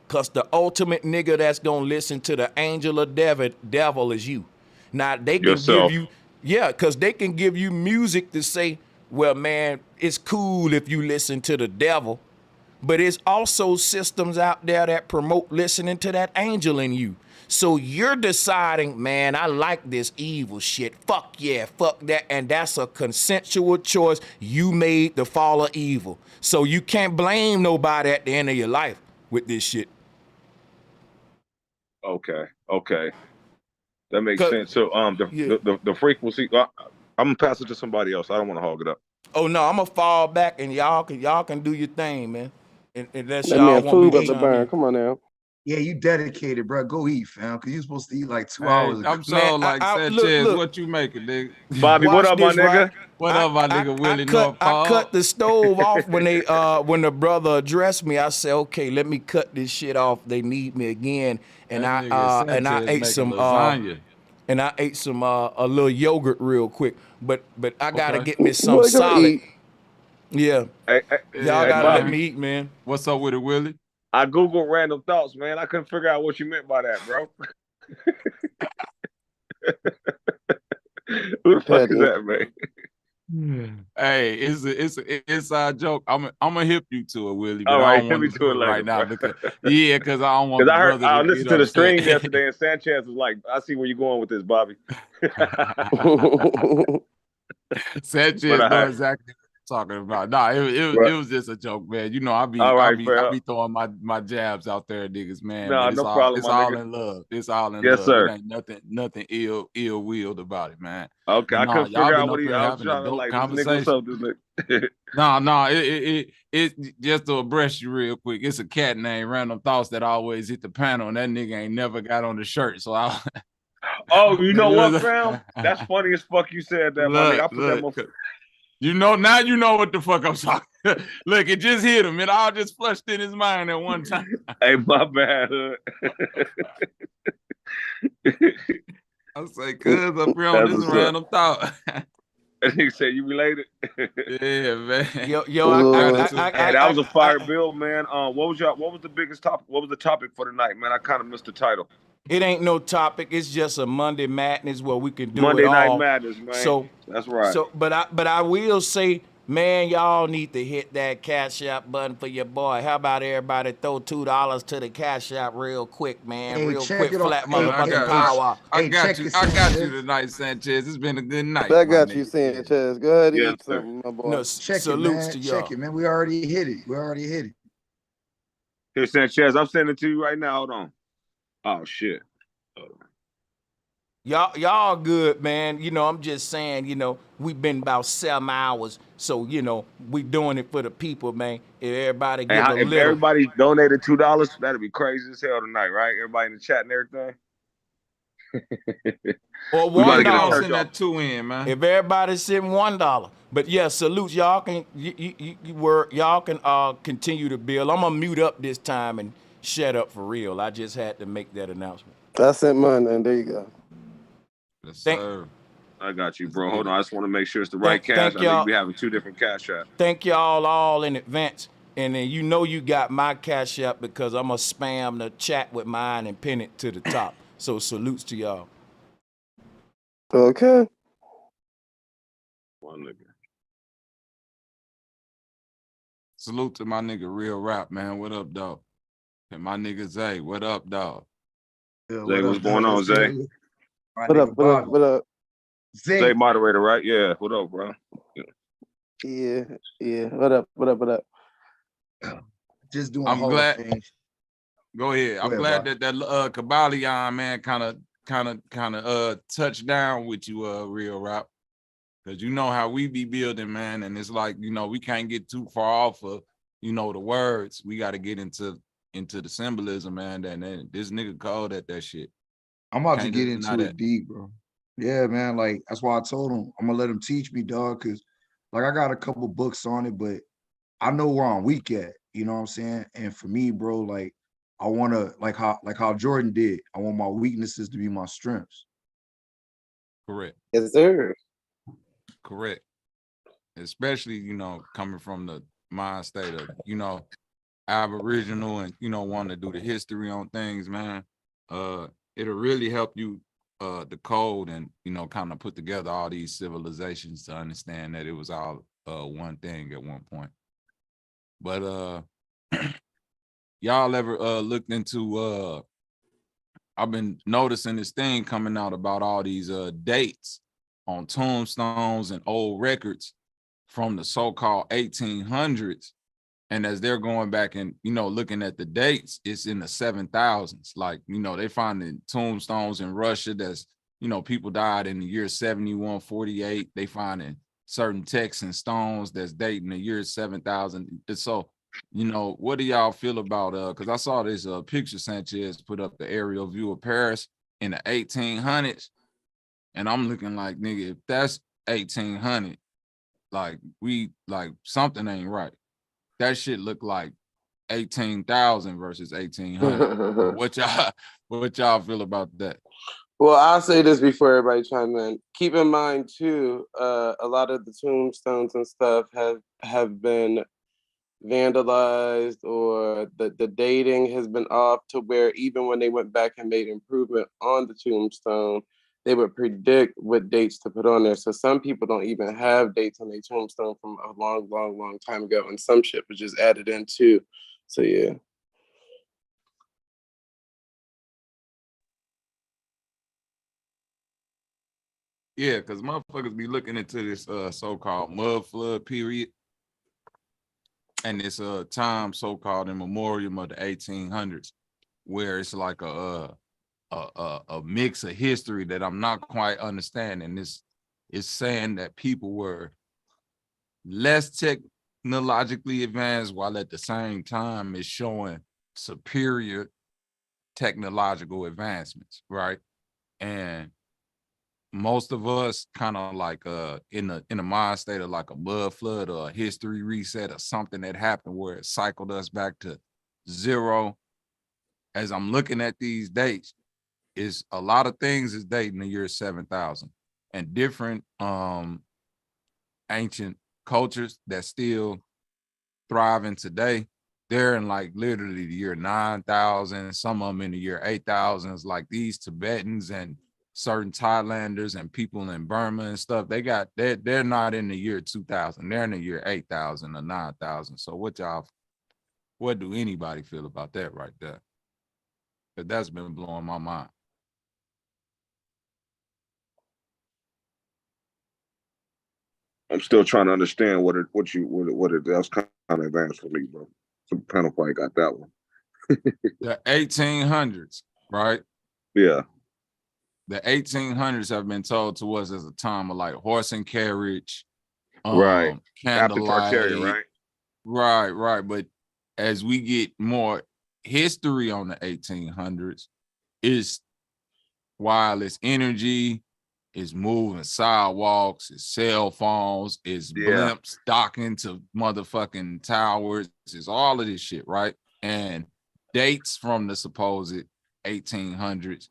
Cause the ultimate nigga that's gonna listen to the angel or devil is you. Now they can give you, because they can give you music to say, well, man, it's cool if you listen to the devil, but it's also systems out there that promote listening to that angel in you. So you're deciding, man, I like this evil shit. Fuck yeah, fuck that. And that's a consensual choice you made to follow evil. So you can't blame nobody at the end of your life with this shit. Okay. That makes sense. So the frequency, I'm gonna pass it to somebody else. I don't want to hog it up. Oh no, I'm gonna fall back and y'all can do your thing, man. Unless That y'all man want food me up to the chime in. burn. Come on now. Yeah, you dedicated, bro. Go eat, fam, because you supposed to eat like 2 hours ago. I'm so like Sanchez, what you making, nigga? Bobby, what up, my nigga? Right? What up, my nigga Willie North I cut the stove off when they when the brother addressed me. I said, okay, let me cut this shit off. They need me again. And I ate some lasagna. And I ate some a little yogurt real quick. But I gotta get me some solid. Yeah. Hey, y'all gotta let me eat, man. What's up with it, Willie? I Googled random thoughts, man. I couldn't figure out what you meant by that, bro. Who the fuck is that, man? Hey, it's an inside joke. I'm gonna hip you to it, Willie. But All right, I don't hit me want to it later, right now bro. because I don't want. Because I listened to the stream yesterday, and Sanchez was like, "I see where you're going with this, Bobby." Sanchez knows exactly what you're talking about. Nah, it was just a joke, man. You know, I be throwing my jabs out there, niggas, man. Nah, no problem. It's all in love. It's all in yes, love. Sir. It ain't nothing ill-willed about it, man. Okay, I couldn't figure out what I was trying to like. Conversation. No, it just to abreast you real quick. It's a cat named Random Thoughts that always hit the panel, and that nigga ain't never got on the shirt. So I. Oh, you know what, fam? That's funny as fuck. You said that, my nigga. I put that motherfucker. You know, now you know what the fuck I'm talking. Look, it just hit him. It all just flushed in his mind at one time. Hey, my bad. I say, cuz up here on this random thought. That nigga said you related. Yeah, man. That was a fire build, man. What was the biggest topic? What was the topic for tonight, man? I kind of missed the title. It ain't no topic. It's just a Monday Madness where we can do Monday it all. Night Madness, man. So that's right. So, but I will say Man, y'all need to hit that Cash App button for your boy. How about everybody throw $2 to the Cash App real quick, man? Hey, Real check quick, it on. flat Hey, motherfucking hey, power. hey, check it, I got you Sanchez. tonight, Sanchez. It's been a good night, I my got you, nigga. Sanchez. Go ahead and Yes, eat sir. something, my boy. No, Check it, salutes man. to Check y'all. it, man. We already hit it. We already hit it. Here, Sanchez, I'm sending it to you right now. Hold on. Oh shit. Y'all good, man. You know, I'm just saying, you know, we've been about 7 hours. So, you know, we doing it for the people, man. If everybody Hey, give a if little. everybody donated $2, that'd be crazy as hell tonight, right? Everybody in the chat and everything. Or We about to get a $1. church Send off. that 2 in, man. If everybody's sitting $1. But yeah, salutes. Y'all can y'all can continue to build. I'm gonna mute up this time and shut up for real. I just had to make that announcement. I sent mine, and there you go. Yes, Thank- sir. I got you, Let's bro. get Hold it. on. I just want to make sure it's the right cash. Thank I know you y'all. be having 2 different cash apps. Thank y'all all in advance. And then you know you got my Cash App because I'm gonna spam the chat with mine and pin it to the top. So salutes to y'all. Okay. One nigga. Salute to my nigga Real Rap, man. What up, dog? And my nigga Zay, what up, dog? Yeah, Zay, what's going on, Zay? My What up? nigga What up? Bobby. What up? Zay. Zay moderator, right? Yeah. What up, bro? Yeah, yeah. What up? What up? What up? Just doing I'm Hall glad. of Fame. Go ahead. I'm Go glad ahead, Bob. that Kabalion, man, kind of touched down with you, Real Rap. Cause you know how we be building, man, and it's like, you know, we can't get too far off of, you know, the words. We got to get into the symbolism, man. And this nigga cold at that shit. I'm about to Can't get deny into that. it deep, bro. Yeah, man. Like that's why I told him I'm gonna let him teach me, dog. Cause like I got a couple books on it, but I know where I'm weak at. You know what I'm saying? And for me, bro, like I wanna like how Jordan did. I want my weaknesses to be my strengths. Correct. Yes, sir. Correct. Especially, you know, coming from the mind state of, you know, Aboriginal and, you know, wanting to do the history on things, man. It'll really help you decode and, you know, kind of put together all these civilizations to understand that it was all one thing at one point. But y'all ever looked into I've been noticing this thing coming out about all these dates on tombstones and old records from the so-called 1800s. And as they're going back and, you know, looking at the dates, it's in the 7,000s. Like, you know, they finding tombstones in Russia that's, you know, people died in the year 7148. They finding certain texts and stones that's dating the year 7,000. So, you know, what do y'all feel about, because I saw this picture Sanchez put up, the aerial view of Paris in the 1800s. And I'm looking like, nigga, if that's 1800, like something ain't right. That shit look like 18,000 versus 1,800. What y'all feel about that? Well, I'll say this before everybody chime in. Keep in mind too, a lot of the tombstones and stuff have been vandalized, or the dating has been off to where even when they went back and made improvement on the tombstone, they would predict what dates to put on there. So some people don't even have dates on their tombstone from a long, long, long time ago, and some shit was just added in too. So yeah. Yeah, because motherfuckers be looking into this so-called mud flood period and this time so-called in memoriam of the 1800s, where it's like a mix of history that I'm not quite understanding. This is saying that people were less technologically advanced, while at the same time it's showing superior technological advancements, right? And most of us kind of like in a mind state of like a mud flood or a history reset or something that happened where it cycled us back to zero. As I'm looking at these dates, is a lot of things is dating the year 7,000 and different ancient cultures that still thriving today. They're in like literally the year 9,000, some of them in the year 8,000s, like these Tibetans and certain Thailanders and people in Burma and stuff, they're not in the year 2000. They're in the year 8,000 or 9,000. So what do anybody feel about that right there? But that's been blowing my mind. I'm still trying to understand what it that's kind of advanced for me, bro. Some panel probably got that one. The 1800s, right? Yeah. The 1800s have been told to us as a time of like horse and carriage, Right. After candlelight, Tartarian, right? right. But as we get more history on the 1800s, is wireless energy, is moving sidewalks, is cell phones, is blimps docking to motherfucking towers, is all of this shit, right? And dates from the supposed 1800s,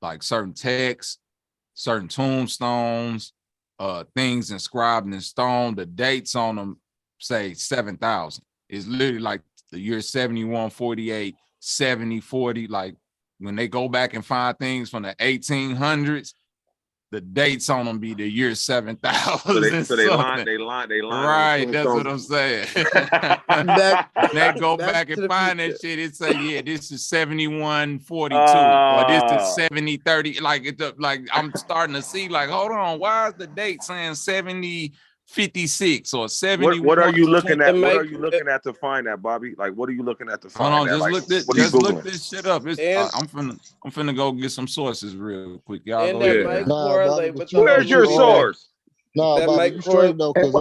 like certain texts, certain tombstones, things inscribed in stone, the dates on them say 7,000. It's literally like the year 7148, 7040. Like when they go back and find things from the 1800s, the dates on them be the year 7,000. So they line. Right, that's what I'm saying. They go back and find that shit. It say, yeah, this is 7142 or this is 7030. Like I'm starting to see, like, hold on, why is the date saying 7056 or 70? What are you looking at? What are you looking at to find that, Bobby? Like, what are you looking at to find Hold on, that? just Like, look this. what are you Just look Googling? this shit up. I'm finna go get some sources real quick. Y'all And go that ahead. might Man. correlate with Where's your source? Nah, That Bobby, might you correlate. straight though, because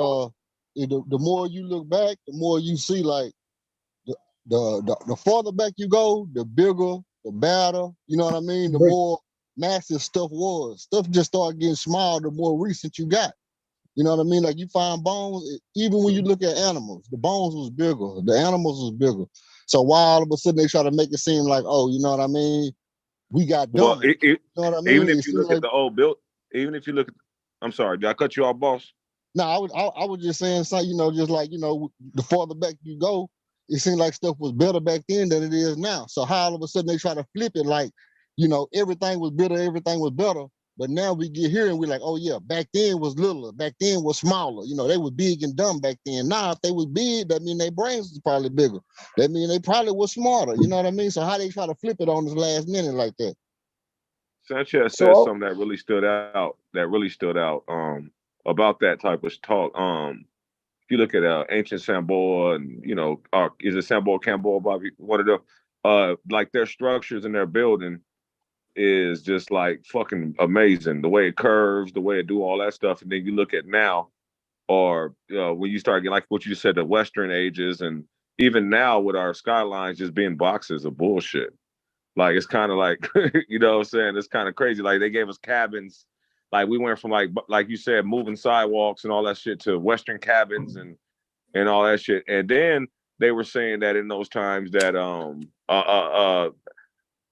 the more you look back, the more you see like the farther back you go, the bigger, the badder. You know what I mean? The more massive stuff was. Stuff just started getting smaller the more recent you got. You know what I mean? Like you find bones, even when you look at animals, the bones was bigger, the animals was bigger. So why all of a sudden they try to make it seem like, oh, you know what I mean? We got dumb. Well, You know what I mean? even if It you seemed look like, at the old build, even if you look at, I'm sorry, did I cut you off, boss? no, I was just saying something, you know, just like, you know, the farther back you go, it seemed like stuff was better back then than it is now. So how all of a sudden they try to flip it like, you know, everything was better, everything was better. But now we get here and we're like, oh yeah, back then was littler, back then was smaller. You know, they were big and dumb back then. Now, if they was big, that mean their brains was probably bigger. That mean they probably was smarter. You know what I mean? So how they try to flip it on this last minute like that? Sanchez said something that really stood out. About that type of talk. If you look at ancient Samboa and is it Samboa, Camboa, Bobby? One of them. Like their structures and their building is just like fucking amazing. The way it curves, the way it do all that stuff, and then you look at now, or when you start getting like what you said, the Western ages, and even now with our skylines just being boxes of bullshit. Like it's kind of like you know what I'm saying? It's kind of crazy. Like they gave us cabins. Like we went from like you said, moving sidewalks and all that shit to Western cabins and all that shit. And then they were saying that in those times that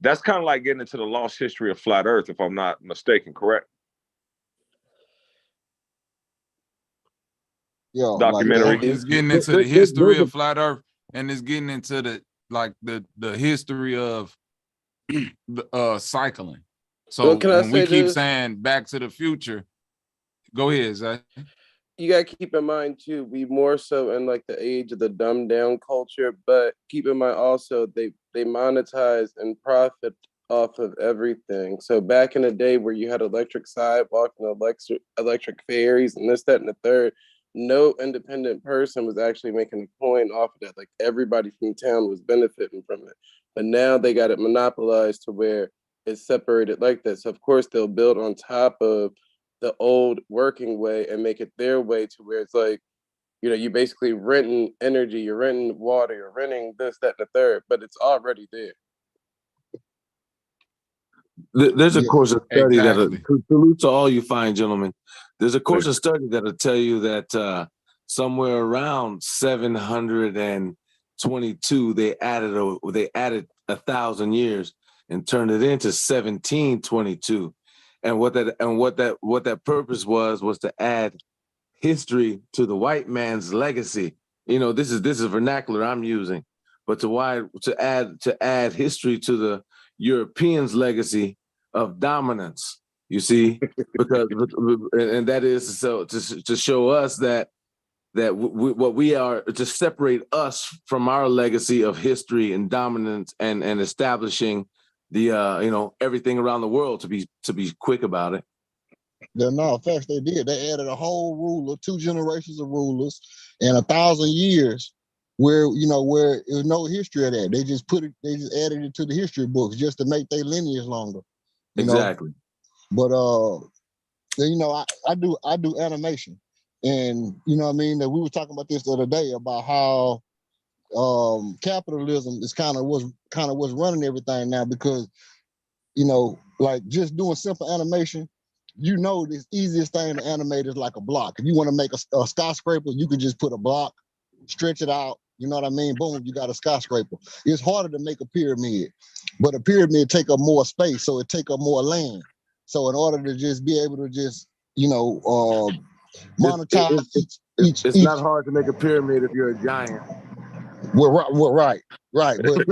that's kind of like getting into the lost history of flat Earth, if I'm not mistaken, correct? Yeah, documentary. It's getting into the history of flat Earth, and it's getting into the history of cycling. So when we keep saying Back to the Future, go ahead, Zach. You gotta keep in mind too, we more so in like the age of the dumbed down culture, but keep in mind also they monetize and profit off of everything. So back in the day where you had electric sidewalk and electric ferries and this, that, and the third, no independent person was actually making a coin off of that. Like everybody from town was benefiting from it. But now they got it monopolized to where it's separated like that. So of course they'll build on top of the old working way and make it their way to where it's like, you know, you're basically renting energy, you're renting water, you're renting this, that, and the third, but it's already there. There's a course of study that salute to all you fine gentlemen. There's a course of study that'll tell you that somewhere around 722 they added 1,000 years and turned it into 1722. And what that purpose was to add history to the white man's legacy. You know, this is vernacular I'm using, but to add history to the Europeans' legacy of dominance. You see, and that is so to show us that what we are, to separate us from our legacy of history and dominance and establishing the everything around the world, to be quick about it. Yeah, no, facts they did. They added a whole ruler, 2 generations of rulers, and 1,000 years where where there's no history of that. They just added it to the history books just to make their lineage longer. Exactly. But I do animation, and you know what I mean, that we were talking about this the other day about how capitalism is kind of what's running everything now, because like just doing simple animation, the easiest thing to animate is like a block. If you want to make a skyscraper, you can just put a block, stretch it out, you know what I mean? Boom, you got a skyscraper. It's harder to make a pyramid, but a pyramid take up more space, so it take up more land. So in order to just be able to just, monetize it's not hard to make a pyramid if you're a giant. Right. But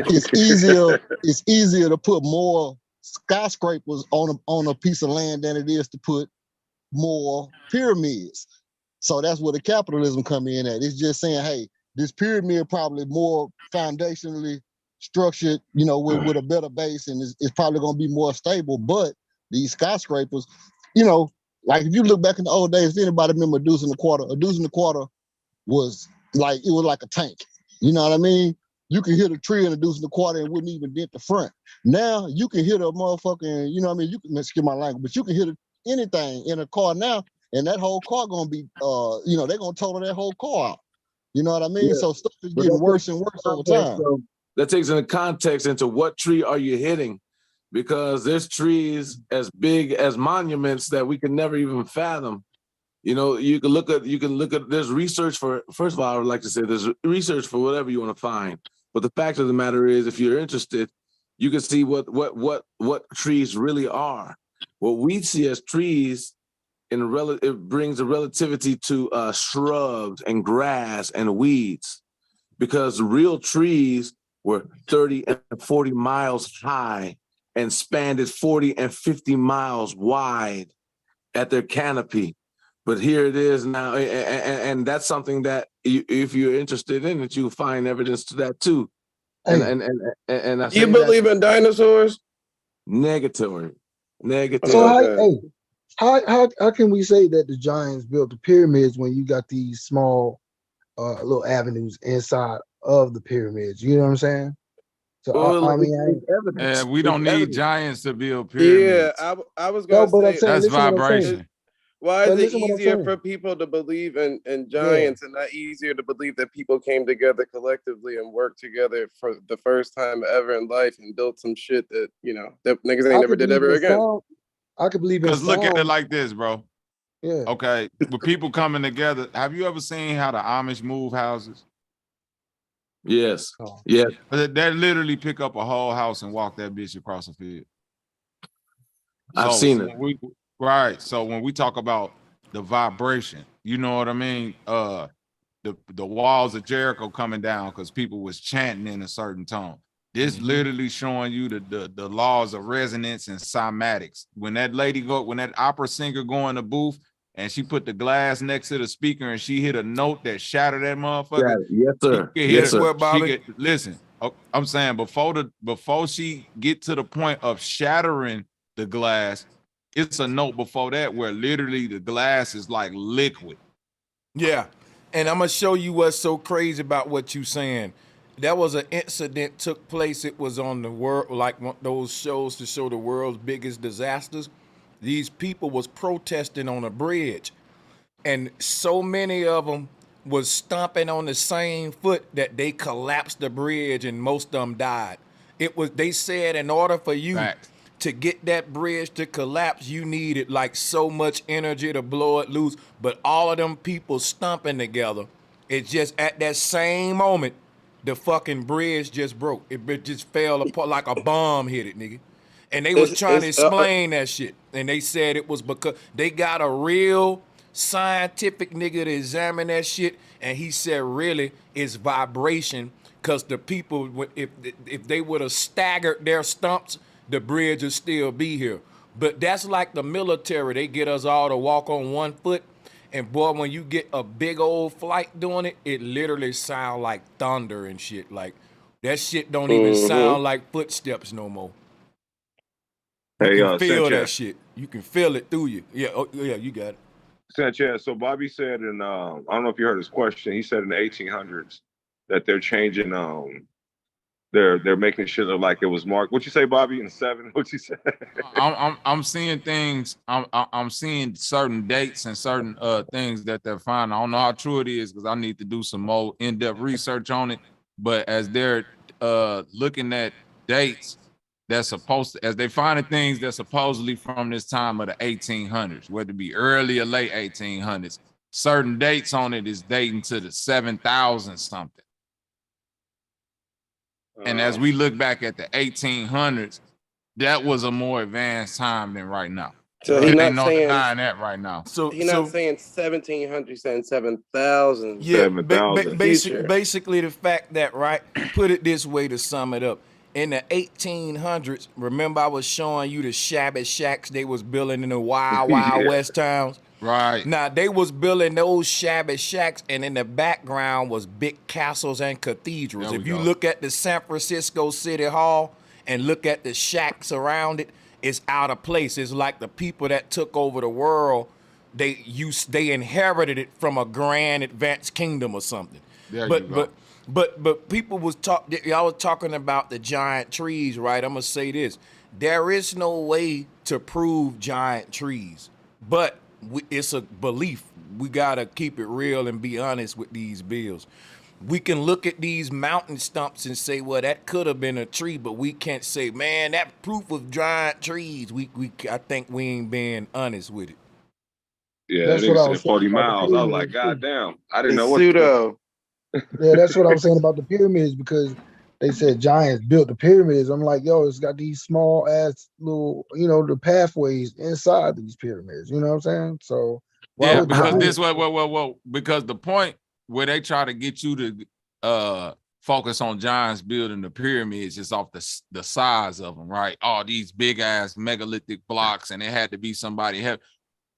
it's easier to put more skyscrapers on a piece of land than it is to put more pyramids. So that's where the capitalism come in at. It's just saying, hey, this pyramid probably more foundationally structured, with a better base, and it's probably going to be more stable. But these skyscrapers, like if you look back in the old days, if anybody remember a deuce and a quarter was like a tank. You know what I mean? You can hit a tree in a deuce and a quarter and wouldn't even dent the front. Now you can hit a motherfucking, you know what I mean? You can, excuse my language, but you can hit anything in a car now, and that whole car gonna be, they're gonna total that whole car out. You know what I mean? Yeah. So stuff is getting worse and worse over time. So that takes into context into what tree are you hitting, because there's trees as big as monuments that we can never even fathom. You can look at, there's research for, first of all, I would like to say there's research for whatever you want to find. But the fact of the matter is, if you're interested, you can see what trees really are. What we see as trees, it brings a relativity to shrubs and grass and weeds, because real trees were 30 and 40 miles high and spanned 40 and 50 miles wide at their canopy. But here it is now, and that's something that if you're interested in it, you'll find evidence to that too. And I you believe in dinosaurs? Negatory. So how can we say that the giants built the pyramids when you got these small little avenues inside of the pyramids? You know what I'm saying? So well, we don't need giants to build pyramids. Yeah, I was gonna say that's vibration. Why is it easier for people to believe in giants and not easier to believe that people came together collectively and worked together for the first time ever in life and built some shit that, that niggas ain't never did ever again? I could believe in because look at it like this, bro. Yeah. Okay, with people coming together, have you ever seen how the Amish move houses? Yes. Yeah. They literally pick up a whole house and walk that bitch across the field. I've seen it. Right. So when we talk about the vibration, you know what I mean? The walls of Jericho coming down because people was chanting in a certain tone. This literally showing you the laws of resonance and cymatics. When that opera singer go in the booth and she put the glass next to the speaker and she hit a note that shattered that motherfucker. Yes, sir. Yes, sir. Listen, I'm saying before she get to the point of shattering the glass, it's a note before that where literally the glass is like liquid. Yeah. And I'm going to show you what's so crazy about what you saying. That was an incident took place. It was on the world, like those shows to show the world's biggest disasters. These people was protesting on a bridge, and so many of them was stomping on the same foot that they collapsed the bridge, and most of them died. They said in order for you to get that bridge to collapse, you needed like so much energy to blow it loose. But all of them people stomping together, it's just at that same moment, the fucking bridge just broke. It just fell apart like a bomb hit it, nigga. And they was trying to explain that shit. And they said it was because they got a real scientific nigga to examine that shit. And he said really it's vibration, because the people, if they would have staggered their stumps, the bridge would still be here. But that's like the military. They get us all to walk on one foot. And boy, when you get a big old flight doing it, it literally sound like thunder and shit. Like that shit don't even sound like footsteps no more. You Hey, can feel that Sanchez. shit. You can feel it through you. Yeah, yeah, you got it. Sanchez. So Bobby said, and I don't know if you heard his question. He said in the 1800s that they're changing. They're making shit look like it was marked. What you say, Bobby? In '7? What you say? I'm seeing things. I'm seeing certain dates and certain things that they're finding. I don't know how true it is because I need to do some more in-depth research on it. But as they're looking at dates, that's supposed to, as they finding things that's supposedly from this time of the 1800s, whether it be early or late 1800s, certain dates on it is dating to the 7,000 something. And as we look back at the 1800s, that was a more advanced time than right now. So he's not no saying denying that right now. So he's not saying 1,700, he's saying 7,000. Yeah, 7,000. basically the fact that, right, put it this way to sum it up. In the 1800s, remember I was showing you the shabby shacks they was building in the wild west towns? Right. Now, they was building those shabby shacks, and in the background was big castles and cathedrals. There If we you go. look at the San Francisco City Hall and look at the shacks around it, it's out of place. It's like the people that took over the world, they inherited it from a grand advanced kingdom or something. There you go. But people y'all was talking about the giant trees, right? I'm gonna say this: there is no way to prove giant trees, but it's a belief. We gotta keep it real and be honest with these bills. We can look at these mountain stumps and say, well, that could have been a tree, but we can't say, man, that proof of giant trees. I think we ain't being honest with it. Yeah, That's that what I nigga was said saying 40 about the miles. I was like, pyramids, God too. damn. I didn't It's know what pseudo. Yeah, that's what I was saying about the pyramids because they said giants built the pyramids. I'm like, yo, it's got these small ass little, the pathways inside these pyramids. You know what I'm saying? So why Yeah, would because giants? because the point where they try to get you to focus on giants building the pyramids is off the size of them, right? All these big ass megalithic blocks, and it had to be somebody heavy.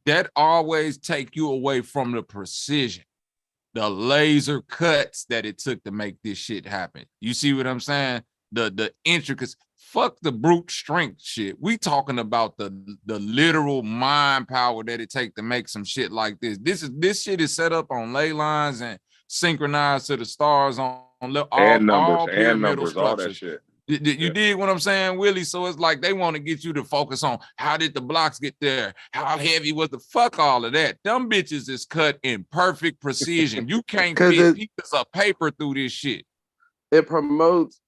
That always take you away from the precision, the laser cuts that it took to make this shit happen. You see what I'm saying? The intricacies. Fuck the brute strength shit. We talking about the literal mind power that it take to make some shit like this. This shit is set up on ley lines and synchronized to the stars on all pyramidal all that structures. shit. You dig what I'm saying, Willie? So it's like they want to get you to focus on how did the blocks get there? How heavy was the fuck all of that? Them bitches is cut in perfect precision. You can't fit pieces of paper through this shit. It promotes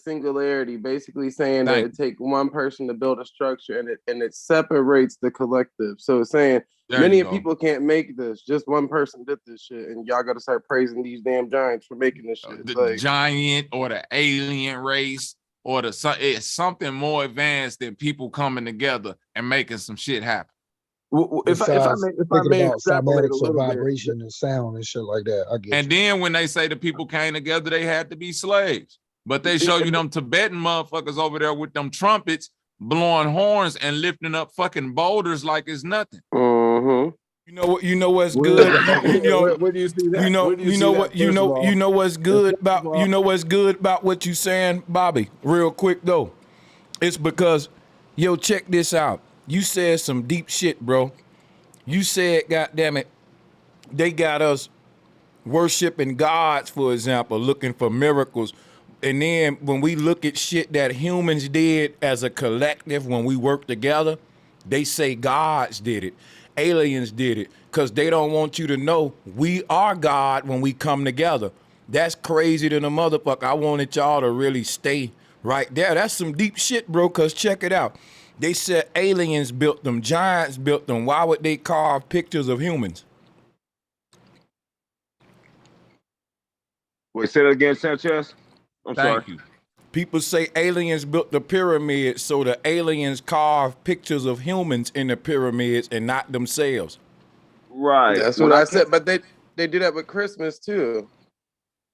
singularity, basically saying that it take one person to build a structure and it separates the collective. So it's saying many people can't make this. Just one person did this shit, and y'all got to start praising these damn giants for making this shit. The giant or the alien race or it's something more advanced than people coming together and making some shit happen. If I may about extrapolate a cymatics or little bit, vibration and sound and shit like that, I get And then when they say the people came together, they had to be slaves. But they show you them Tibetan motherfuckers over there with them trumpets, blowing horns and lifting up fucking boulders like it's nothing. You know what's good. Where do you see that? You know what's good about what you saying, Bobby. Real quick though, it's because, yo, check this out. You said some deep shit, bro. You said, goddamn it, they got us worshiping gods, for example, looking for miracles. And then when we look at shit that humans did as a collective, when we work together, they say gods did it. Aliens did it, because they don't want you to know we are God when we come together. That's crazy than a motherfucker. I wanted y'all to really stay right there. That's some deep shit, bro, because check it out. They said aliens built them, giants built them. Why would they carve pictures of humans? Wait, say that again, Sanchez? I'm sorry. Thank you. People say aliens built the pyramids, so the aliens carved pictures of humans in the pyramids and not themselves. Right. That's what I said. But they do that with Christmas too.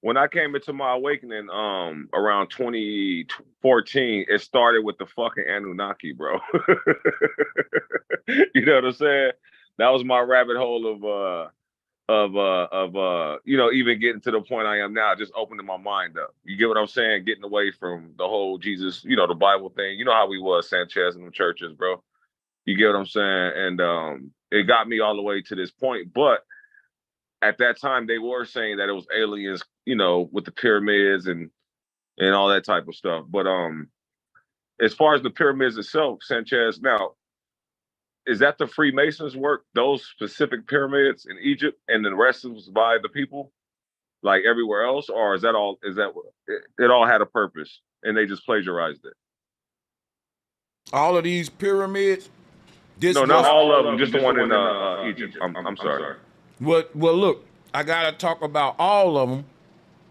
when I came into my awakening, around 2014, it started with the fucking Anunnaki, bro. You know what I'm saying? That was my rabbit hole of you know, even getting to the point I am now, just opening my mind up. You get what I'm saying? Getting away from the whole Jesus, you know, the Bible thing. You know how we was Sanchez in the churches, bro. You get what I'm saying? And it got me all the way to this point. But at that time, they were saying that it was aliens, you know, with the pyramids and all that type of stuff. But as far as the pyramids itself, Sanchez, now, is that the Freemasons' work, those specific pyramids in Egypt, and the rest was by the people, like everywhere else? Or is that all, it all had a purpose and they just plagiarized it? All of these pyramids? No, not all of them, just the one in Egypt. I'm sorry. Well, look, I gotta talk about all of them.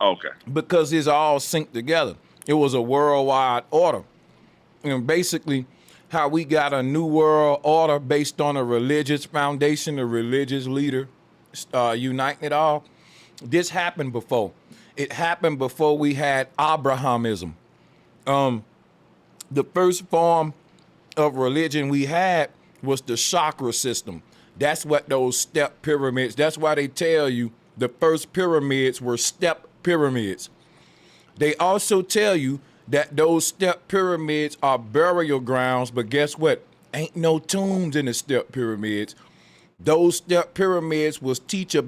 Okay. Because it's all synced together. It was a worldwide order. And basically, how we got a new world order based on a religious foundation, a religious leader uniting it all. This happened before. It happened before we had Abrahamism. The first form of religion we had was the chakra system. That's what those step pyramids, that's why they tell you the first pyramids were step pyramids. They also tell you that those step pyramids are burial grounds, but guess what? Ain't no tombs in the step pyramids. Those step pyramids was teaching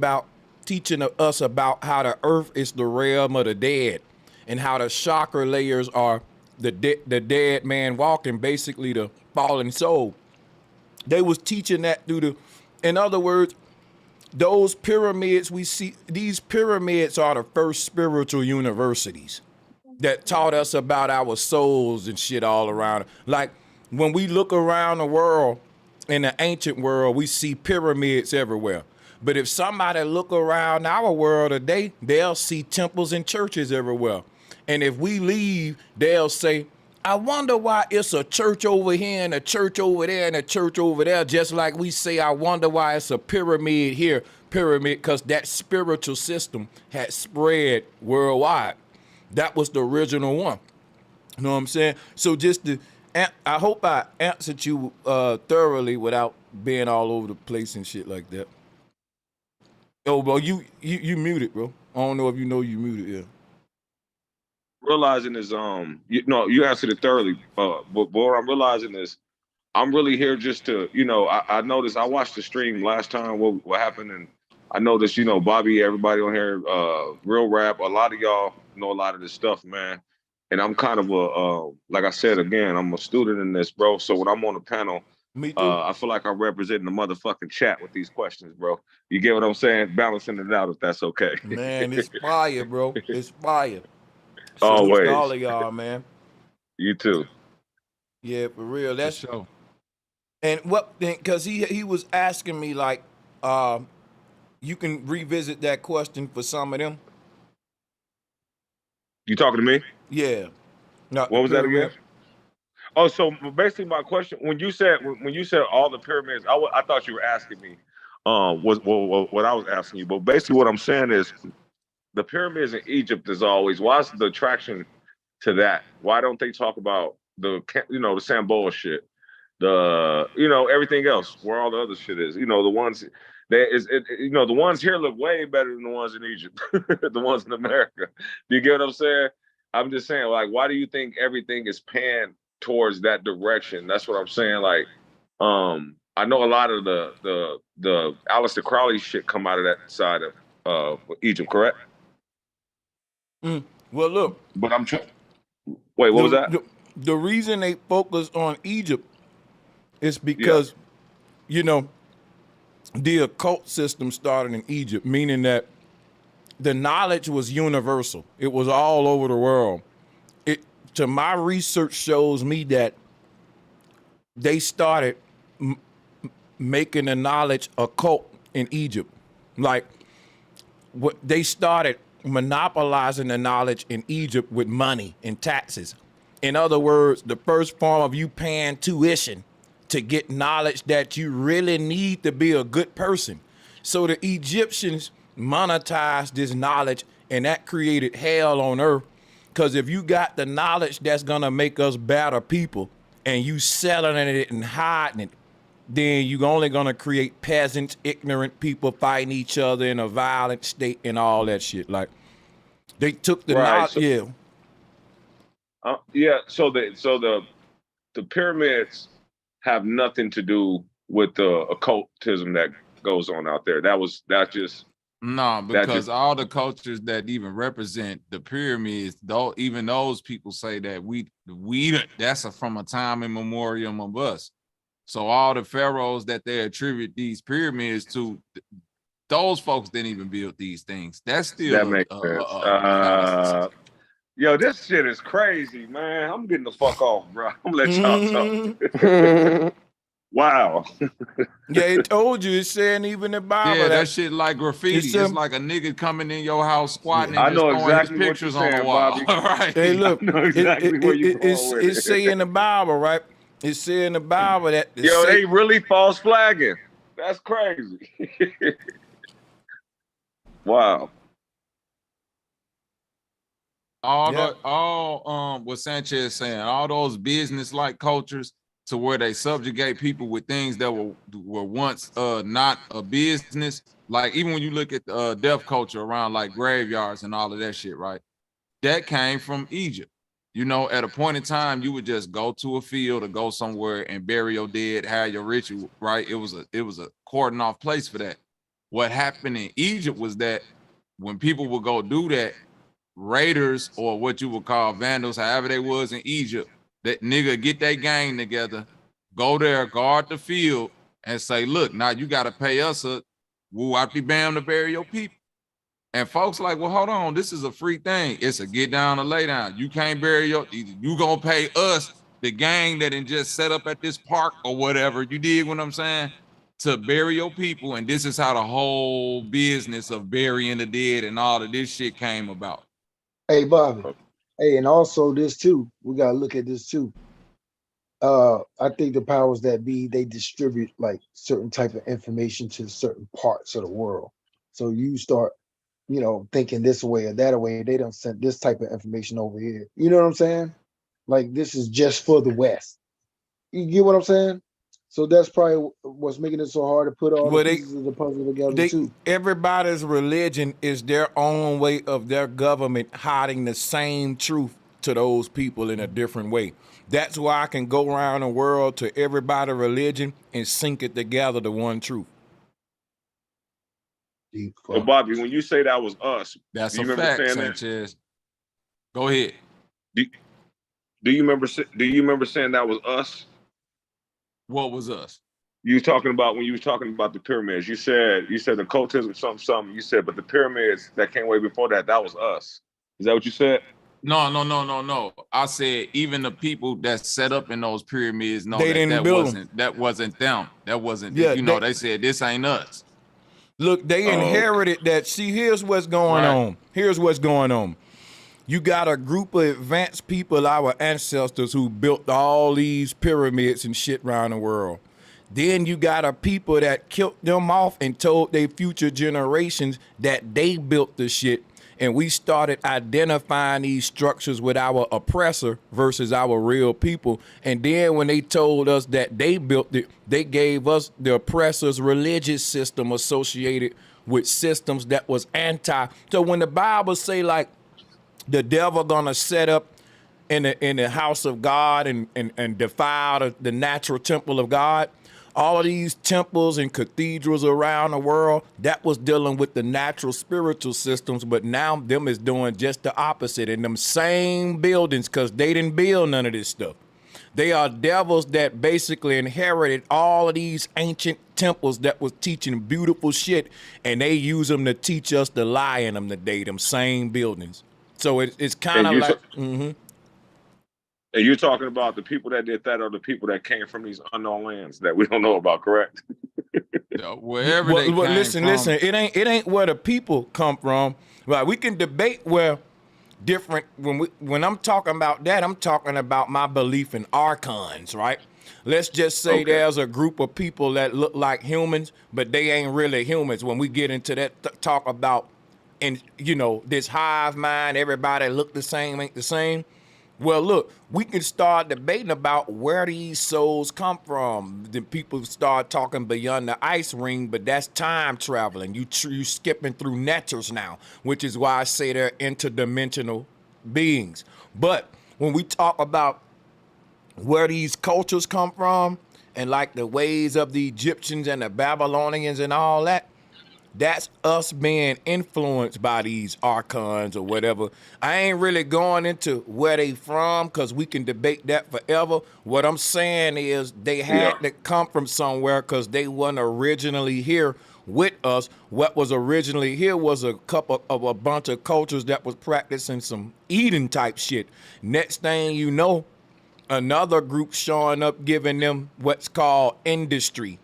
us about how the earth is the realm of the dead and how the chakra layers are the dead man walking, basically the fallen soul. They was teaching that through in other words, those pyramids we see, these pyramids are the first spiritual universities that taught us about our souls and shit all around. Like when we look around the world, in the ancient world, we see pyramids everywhere. But if somebody look around our world today, they'll see temples and churches everywhere. And if we leave, they'll say, I wonder why it's a church over here and a church over there and a church over there. Just like we say, I wonder why it's a pyramid here, because that spiritual system had spread worldwide. That was the original one. You know what I'm saying? So just I hope I answered you thoroughly without being all over the place and shit like that. Oh, bro, you muted, bro. I don't know if you know you muted, yeah. Realizing is you answered it thoroughly, but what I'm realizing is I'm really here just to, you know, I noticed, I watched the stream last time what happened, and I noticed, you know, Bobby, everybody on here, real rap, a lot of y'all know a lot of this stuff, man. And I'm kind of like I said again, I'm a student in this, bro. So when I'm on the panel, I feel like I'm representing the motherfucking chat with these questions, bro. You get what I'm saying? Balancing it out, if that's okay. Man, it's fire, bro. It's fire. Always. All of y'all, man. You too. Yeah, for real. That's so. And what? Because he was asking me like, you can revisit that question for some of them. You talking to me? Yeah. No, what was that again? Oh, so basically my question, when you said all the pyramids, I thought you were asking me what I was asking you, but basically what I'm saying is the pyramids in Egypt is always, why's the attraction to that? Why don't they talk about the Samboa shit, everything else, where all the other shit is? You know, the ones the ones here look way better than the ones in Egypt, the ones in America. Do you get what I'm saying? I'm just saying, like, why do you think everything is panned towards that direction? That's what I'm saying. Like, I know a lot of the Aleister Crowley shit come out of that side of Egypt, correct? Well, look. But I'm trying. Wait, what was that? The reason they focus on Egypt is because, you know, the occult system started in Egypt, meaning that the knowledge was universal. It was all over the world. To my research shows me that they started making the knowledge occult in Egypt. Like, what they started monopolizing the knowledge in Egypt with money and taxes. In other words, the first form of you paying tuition to get knowledge that you really need to be a good person. So the Egyptians monetized this knowledge and that created hell on earth. Because if you got the knowledge that's gonna make us better people, and you selling it and hiding it, then you're only gonna create peasants, ignorant people fighting each other in a violent state and all that shit. Like they took the Right. knowledge. So, Yeah. yeah. So the pyramids have nothing to do with the occultism that goes on out there. That's just No, that because just all the cultures that even represent the pyramids, though, even those people say that we that's from a time immemorial of us. So all the pharaohs that they attribute these pyramids to, those folks didn't even build these things. That's that still makes a sense. Yo, this shit is crazy, man. I'm getting the fuck off, bro. I'm gonna let y'all talk. Wow. Yeah, it told you. It's saying even the Bible. Yeah, that shit like graffiti. It's, It's like a nigga coming in your house squatting I and just know throwing his exactly what you're pictures on the saying, wall. Bobby. Right. Hey, look, I know exactly where you're going with it's saying the Bible, right? It's saying the Bible that Yo, they really false flagging. That's crazy. Wow. What Sanchez saying, all those business like cultures to where they subjugate people with things that were once not a business. Like even when you look at death culture around like graveyards and all of that shit, right? That came from Egypt. You know, at a point in time, you would just go to a field or go somewhere and bury your dead, have your ritual, right? It was a cordon off place for that. What happened in Egypt was that when people would go do that, raiders or what you would call vandals, however they was in Egypt, that nigga get their gang together, go there, guard the field, and say, look, now you got to pay us a woo-wop-de-bam to bury your people. And folks like, well, hold on, this is a free thing. It's a get down or lay down. You can't bury you gonna pay us, the gang that didn't just set up at this park or whatever. You dig what I'm saying? To bury your people. And this is how the whole business of burying the dead and all of this shit came about. Hey, Bobby. Hey, and also this too. We gotta look at this too. I think the powers that be, they distribute like certain type of information to certain parts of the world. So you start, thinking this way or that way. They don't send this type of information over here. You know what I'm saying? Like this is just for the West. You get what I'm saying? So that's probably what's making it so hard to put all the pieces of the puzzle together too. Everybody's religion is their own way of their government hiding the same truth to those people in a different way. That's why I can go around the world to everybody's religion and sync it together to one truth. So Bobby, when you say that was us, that's do you a remember fact, saying Sanchez. Go ahead. Do you remember saying that was us? What was us? You was talking about when you was talking about the pyramids. You said occultism, something. You said, but the pyramids that came way before that was us. Is that what you said? No. I said even the people that set up in those pyramids know that wasn't them. That wasn't. Yeah, they said this ain't us. Look, they inherited that. See, here's what's going on. Here's what's going on. You got a group of advanced people, our ancestors, who built all these pyramids and shit around the world. Then you got a people that killed them off and told their future generations that they built the shit. And we started identifying these structures with our oppressor versus our real people. And then when they told us that they built it, they gave us the oppressor's religious system associated with systems that was anti. So when the Bible say like the devil gonna set up in the house of God and defile the natural temple of God, all of these temples and cathedrals around the world, that was dealing with the natural spiritual systems, but now them is doing just the opposite in them same buildings because they didn't build none of this stuff. They are devils that basically inherited all of these ancient temples that was teaching beautiful shit, and they use them to teach us to lie in them today, them same buildings. So it's kind of like... And you're talking about the people that did that are the people that came from these unknown lands that we don't know about, correct? Wherever they came listen, from. it ain't where the people come from. Right? We can debate where different. When I'm talking about that, I'm talking about my belief in archons, right? Let's just say there's a group of people that look like humans, but they ain't really humans. When we get into that talk about and you know, this hive mind, everybody look the same, ain't the same. Well, look, we can start debating about where these souls come from. Then people start talking beyond the ice ring, but that's time traveling. You skipping through neters now, which is why I say they're interdimensional beings. But when we talk about where these cultures come from, and like the ways of the Egyptians and the Babylonians and all that, that's us being influenced by these archons or whatever. I ain't really going into where they from because we can debate that forever. What I'm saying is they had to come from somewhere because they weren't originally here with us. What was originally here was a bunch of cultures that was practicing some Eden type shit. Next thing you know, another group showing up giving them what's called industry,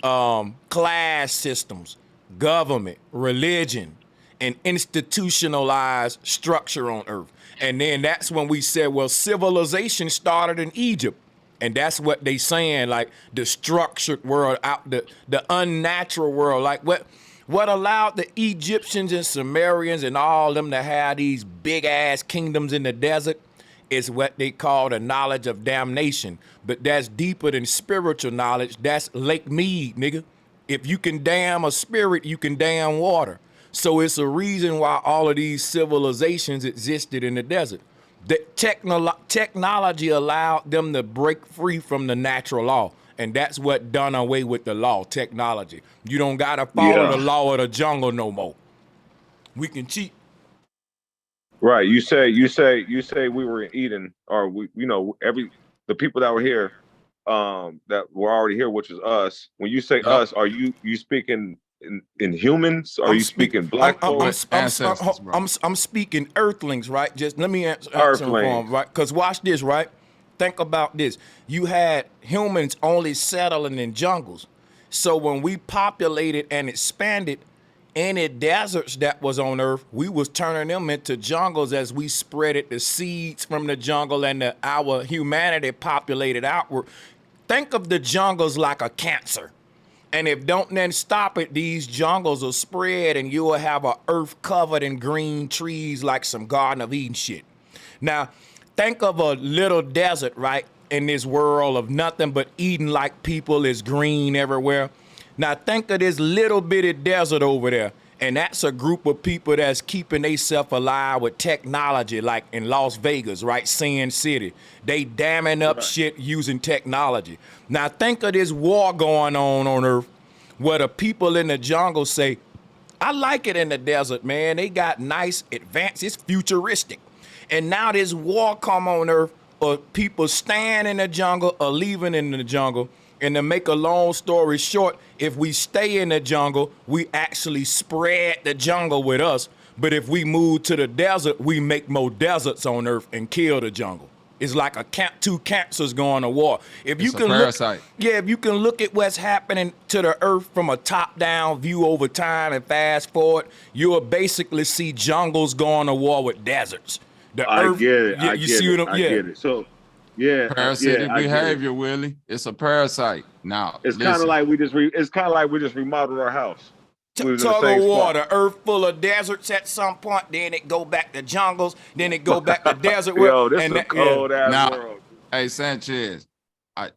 class systems, government, religion, and institutionalized structure on earth. And then that's when we said, well, civilization started in Egypt. And that's what they saying, like the structured world, out the unnatural world. Like what allowed the Egyptians and Sumerians and all them to have these big ass kingdoms in the desert is what they call the knowledge of damnation. But that's deeper than spiritual knowledge. That's Lake Mead, nigga. If you can damn a spirit, you can damn water. So it's a reason why all of these civilizations existed in the desert. The technology allowed them to break free from the natural law. And that's what done away with the law, technology. You don't gotta follow the law of the jungle no more. We can cheat. Right. You say we were in Eden, or we, you know, the people that were here, that were already here, which is us. When you say us, are you speaking in humans? Or are you speaking black folks? I'm speaking earthlings, right? Just let me answer for them, right? Because watch this, right? Think about this. You had humans only settling in jungles. So when we populated and expanded, any deserts that was on earth, we was turning them into jungles as we spreaded the seeds from the jungle and our humanity populated outward. Think of the jungles like a cancer. And if don't then stop it, these jungles will spread and you will have a earth covered in green trees like some Garden of Eden shit. Now, think of a little desert, right? In this world of nothing but Eden-like people, is green everywhere. Now think of this little bitty desert over there, and that's a group of people that's keeping themselves alive with technology, like in Las Vegas, right? Sin City. They damming up shit using technology. Now think of this war going on Earth, where the people in the jungle say, I like it in the desert, man. They got nice advances, it's futuristic. And now this war come on Earth, or people staying in the jungle or leaving in the jungle. And to make a long story short, if we stay in the jungle, we actually spread the jungle with us. But if we move to the desert, we make more deserts on Earth and kill the jungle. It's like two cancers going to war. If you can look, if you can look at what's happening to the Earth from a top-down view over time and fast forward, you'll basically see jungles going to war with deserts. I get it. I get it. So. Yeah, parasitic behavior, Willie. It's a parasite. Now it's kind of like we just remodeled our house. Tug of war, the Earth full of deserts at some point. Then it go back to jungles. Then it go back to desert. Yo, this is a cold ass world. Hey Sanchez, I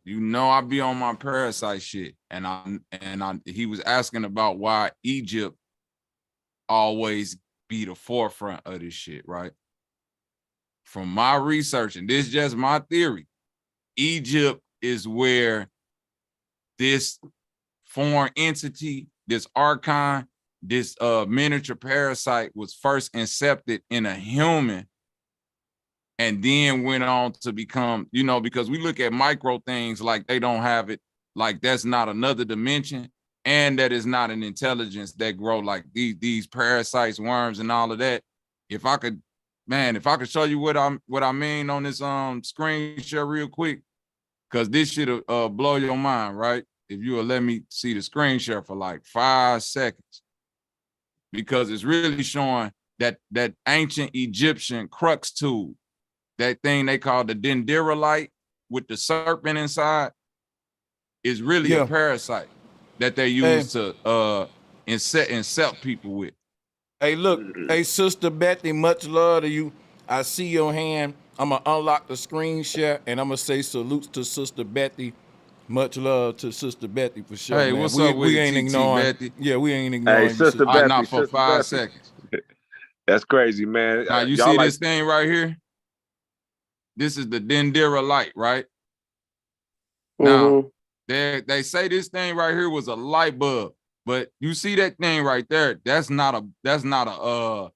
be on my parasite shit, and he was asking about why Egypt always be the forefront of this shit, right? From my research, and this is just my theory, Egypt is where this foreign entity, this archon, this miniature parasite was first incepted in a human and then went on to become, because we look at micro things like they don't have it, like that's not another dimension, and that is not an intelligence that grow like these parasites, worms, and all of that. If I could show you what I mean on this screen share real quick, because this should blow your mind, right? If you will let me see the screen share for like 5 seconds, because it's really showing that ancient Egyptian crux tool, that thing they call the dendrolite with the serpent inside, is really a parasite that they use to incect people with. Hey, look. Hey, Sister Betty, much love to you. I see your hand. I'm going to unlock the screen share, and I'm going to say salutes to Sister Betty. Much love to Sister Betty for sure, Hey, man. what's up with We it, ain't TT ignoring. Betty? Yeah, we ain't Hey, ignoring you, Sister Sister Betty, Not for Sister 5 Betty. seconds. That's crazy, man. Now, you Y'all see like this thing right here? This is the Dendera light, right? Now, they say this thing right here was a light bulb, but you see that thing right there? That's not a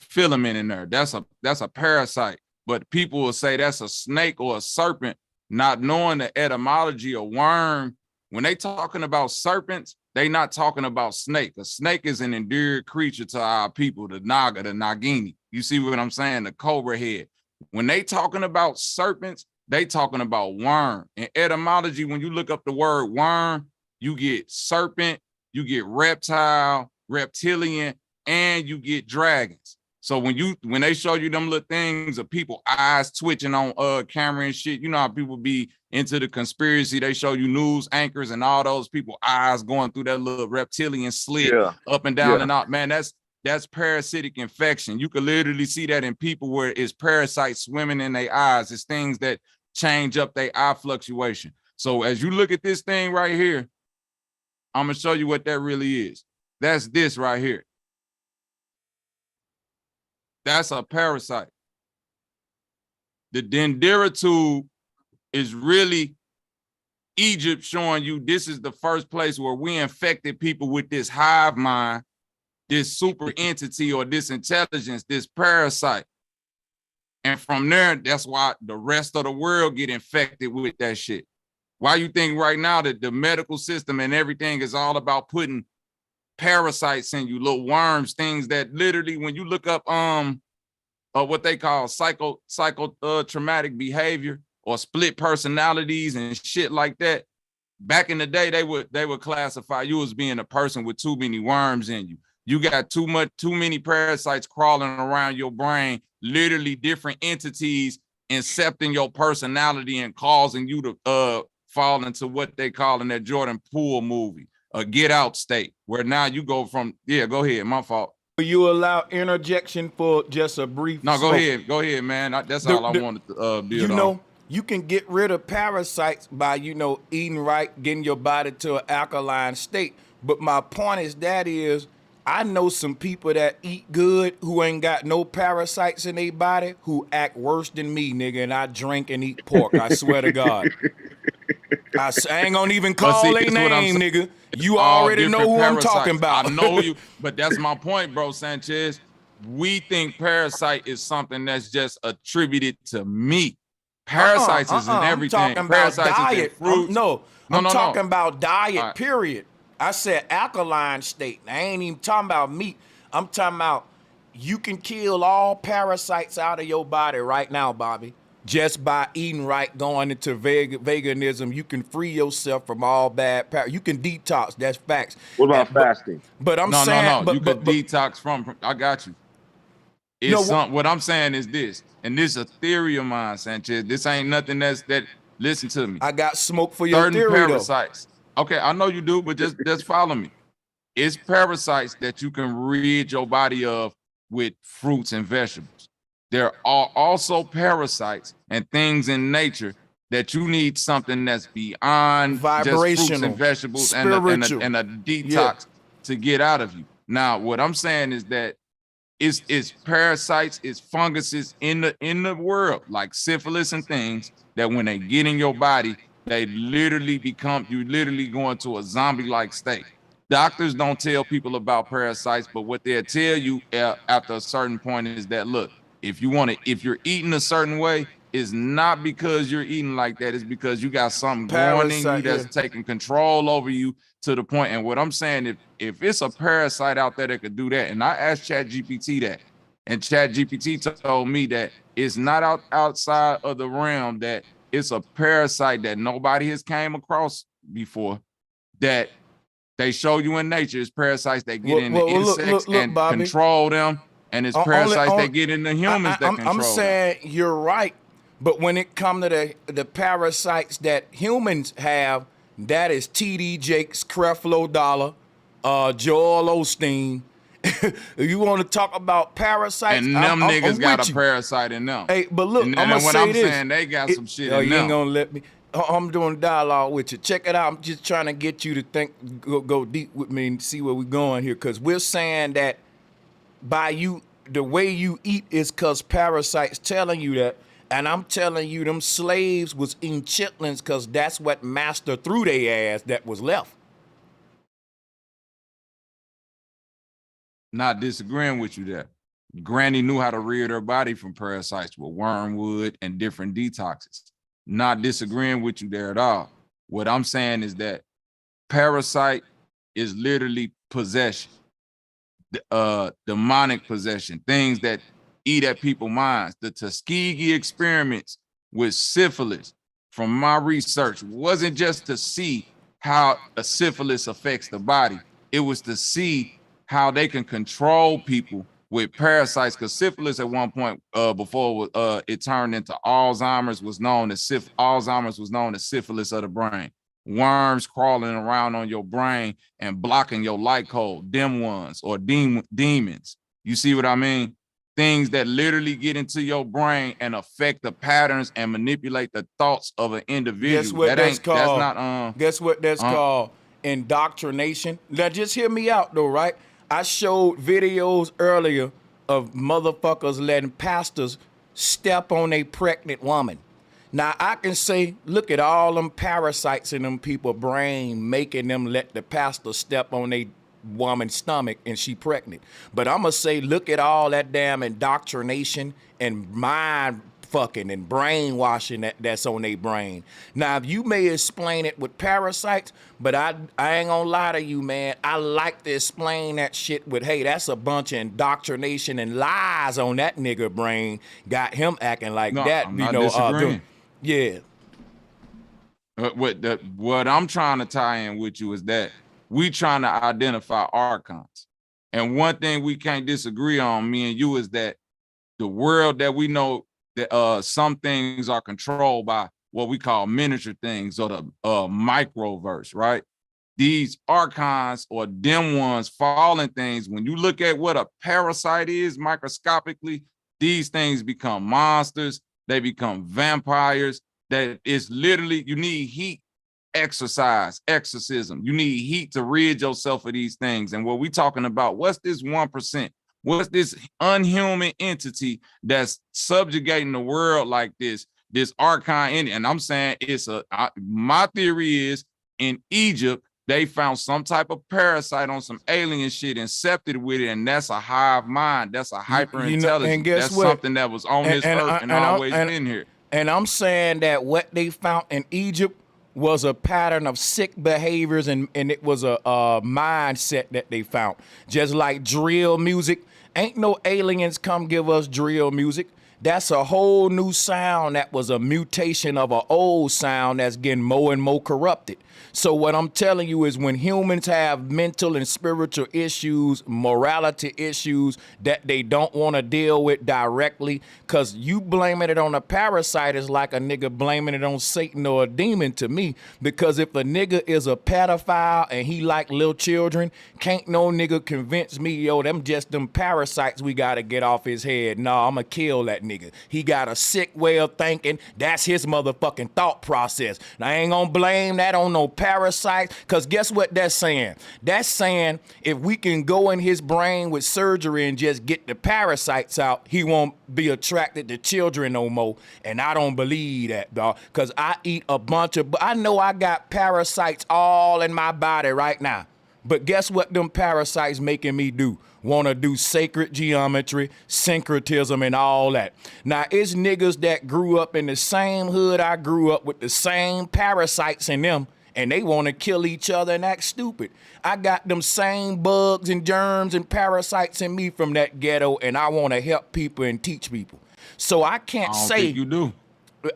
filament in there. That's a parasite. But people will say that's a snake or a serpent, not knowing the etymology of worm. When they talking about serpents, they not talking about snake. A snake is an endeared creature to our people, the Naga, the Nagini. You see what I'm saying? The cobra head. When they talking about serpents, they talking about worm. In etymology, when you look up the word worm, you get serpent, you get reptile, reptilian, and you get dragons. So when they show you them little things of people eyes twitching on camera and shit, you know how people be into the conspiracy. They show you news anchors and all those people eyes going through that little reptilian slit up and down and out. Man, that's parasitic infection. You could literally see that in people where it's parasites swimming in their eyes. It's things that change up their eye fluctuation. So as you look at this thing right here, I'm gonna show you what that really is. That's this right here. That's a parasite. The Dendera tube is really Egypt showing you this is the first place where we infected people with this hive mind, this super entity or this intelligence, this parasite. And from there, that's why the rest of the world get infected with that shit. Why you think right now that the medical system and everything is all about putting parasites in you, little worms, things that literally when you look up what they call traumatic behavior or split personalities and shit like that. Back in the day, they would classify you as being a person with too many worms in you. You got too many parasites crawling around your brain, literally different entities incepting your personality and causing you to fall into what they call in that Jordan Poole movie, a get out state, where now you go from, go ahead, my fault. Will you allow interjection for just a brief? No, go ahead, man. That's all I wanted to build you on. know, you can get rid of parasites by, eating right, getting your body to an alkaline state. But my point is I know some people that eat good who ain't got no parasites in their body who act worse than me, nigga, and I drink and eat pork. I swear to God. I ain't gonna even call their name, nigga. You already know who I'm talking about. I know you, but that's my point, bro, Sanchez. We think parasite is something that's just attributed to meat. Parasites is in everything. I'm talking Parasites about diet. is in fruits. I'm talking about diet, period. I said alkaline state. I ain't even talking about meat. I'm talking about you can kill all parasites out of your body right now, Bobby. Just by eating right, going into veganism, you can free yourself from all bad you can detox. That's facts. What about fasting? But I'm no, saying, you can detox from. I got you. It's what I'm saying is this, and this is a theory of mine, Sanchez. This ain't nothing that. Listen to me. I got smoke for your certain theory, parasites. Okay, I know you do, but just follow me. It's parasites that you can rid your body of with fruits and vegetables. There are also parasites and things in nature that you need something that's beyond just fruits and vegetables and a detox to get out of you. Now, what I'm saying is that it's parasites, it's funguses in the world, like syphilis and things that when they get in your body, they literally you literally go into a zombie-like state. Doctors don't tell people about parasites, but what they'll tell you after a certain point is that, look, if you're eating a certain way, it's not because you're eating like that. It's because you got something growing in you that's taking control over you to the point. And what I'm saying, if it's a parasite out there that could do that, and I asked ChatGPT that, and ChatGPT told me that it's not outside of the realm, that it's a parasite that nobody has came across before, that they show you in nature. It's parasites that get into insects and Bobby, control them. And it's parasites that get into humans that control I'm saying them. You're right. But when it comes to the parasites that humans have, that is T.D. Jakes, Creflo Dollar, Joel Osteen, You want to talk about parasites? And them niggas I'm got with a you. parasite in them. Hey, but look, and I'm gonna what say I'm this. saying, they got some shit Oh, in you ain't them. gonna let me. I'm doing dialogue with you. Check it out. I'm just trying to get you to think, go deep with me and see where we're going here. Cause we're saying that by you, the way you eat is cause parasites telling you that. And I'm telling you, them slaves was eating chitlins cause that's what master threw their ass that was left. Not disagreeing with you there. Granny knew how to rid her body from parasites with wormwood and different detoxes. Not disagreeing with you there at all. What I'm saying is that parasite is literally possession, demonic possession, things that eat at people's minds. The Tuskegee experiments with syphilis, from my research, wasn't just to see how a syphilis affects the body. It was to see how they can control people with parasites, because syphilis at one point before it turned into Alzheimer's was known as syphilis of the brain. Worms crawling around on your brain and blocking your light code, them ones, or demons. You see what I mean? Things that literally get into your brain and affect the patterns and manipulate the thoughts of an individual. Guess what that's called? That's not guess what that's called? Indoctrination. Now just hear me out though, right? I showed videos earlier of motherfuckers letting pastors step on a pregnant woman. Now I can say, look at all them parasites in them people's brain making them let the pastor step on a woman's stomach and she pregnant. But I'm gonna say, look at all that damn indoctrination and mind fucking and brainwashing that's on their brain. Now, if you may explain it with parasites, but I ain't gonna lie to you, man. I like to explain that shit with, hey, that's a bunch of indoctrination and lies on that nigga brain. Got him acting like that. I'm not disagreeing. Yeah. What I'm trying to tie in with you is that we trying to identify archons. And one thing we can't disagree on, me and you, is that the world that we know, that some things are controlled by what we call miniature things, or the microverse, right? These archons, or them ones, fallen things, when you look at what a parasite is microscopically, these things become monsters, they become vampires. That is literally, you need heat, exercise, exorcism. You need heat to rid yourself of these things. And what we talking about, what's this 1%? What's this unhuman entity that's subjugating the world like this archon? And I'm saying my theory is, in Egypt, they found some type of parasite on some alien shit, incepted with it, and that's a hive mind. That's a hyper intelligence. And guess that's what? something that was on this earth and always been here. And I'm saying that what they found in Egypt was a pattern of sick behaviors, and it was a mindset that they found. Just like drill music. Ain't no aliens come give us drill music. That's a whole new sound that was a mutation of an old sound that's getting more and more corrupted. So what I'm telling you is, when humans have mental and spiritual issues, morality issues that they don't want to deal with directly, because you blaming it on a parasite is like a nigga blaming it on Satan or a demon to me. Because if a nigga is a pedophile and he like little children, can't no nigga convince me, yo, them just them parasites we got to get off his head. No, I'm going to kill that nigga. He got a sick way of thinking. That's his motherfucking thought process. Now, I ain't gonna blame that on no parasites, because guess what that's saying? That's saying if we can go in his brain with surgery and just get the parasites out, he won't be attracted to children no more. And I don't believe that, dog, because I eat a bunch of, I know I got parasites all in my body right now. But guess what them parasites making me do? Want to do sacred geometry, syncretism, and all that. Now, it's niggas that grew up in the same hood I grew up with, the same parasites in them, and they want to kill each other and act stupid. I got them same bugs and germs and parasites in me from that ghetto, and I want to help people and teach people. So I can't say think you do.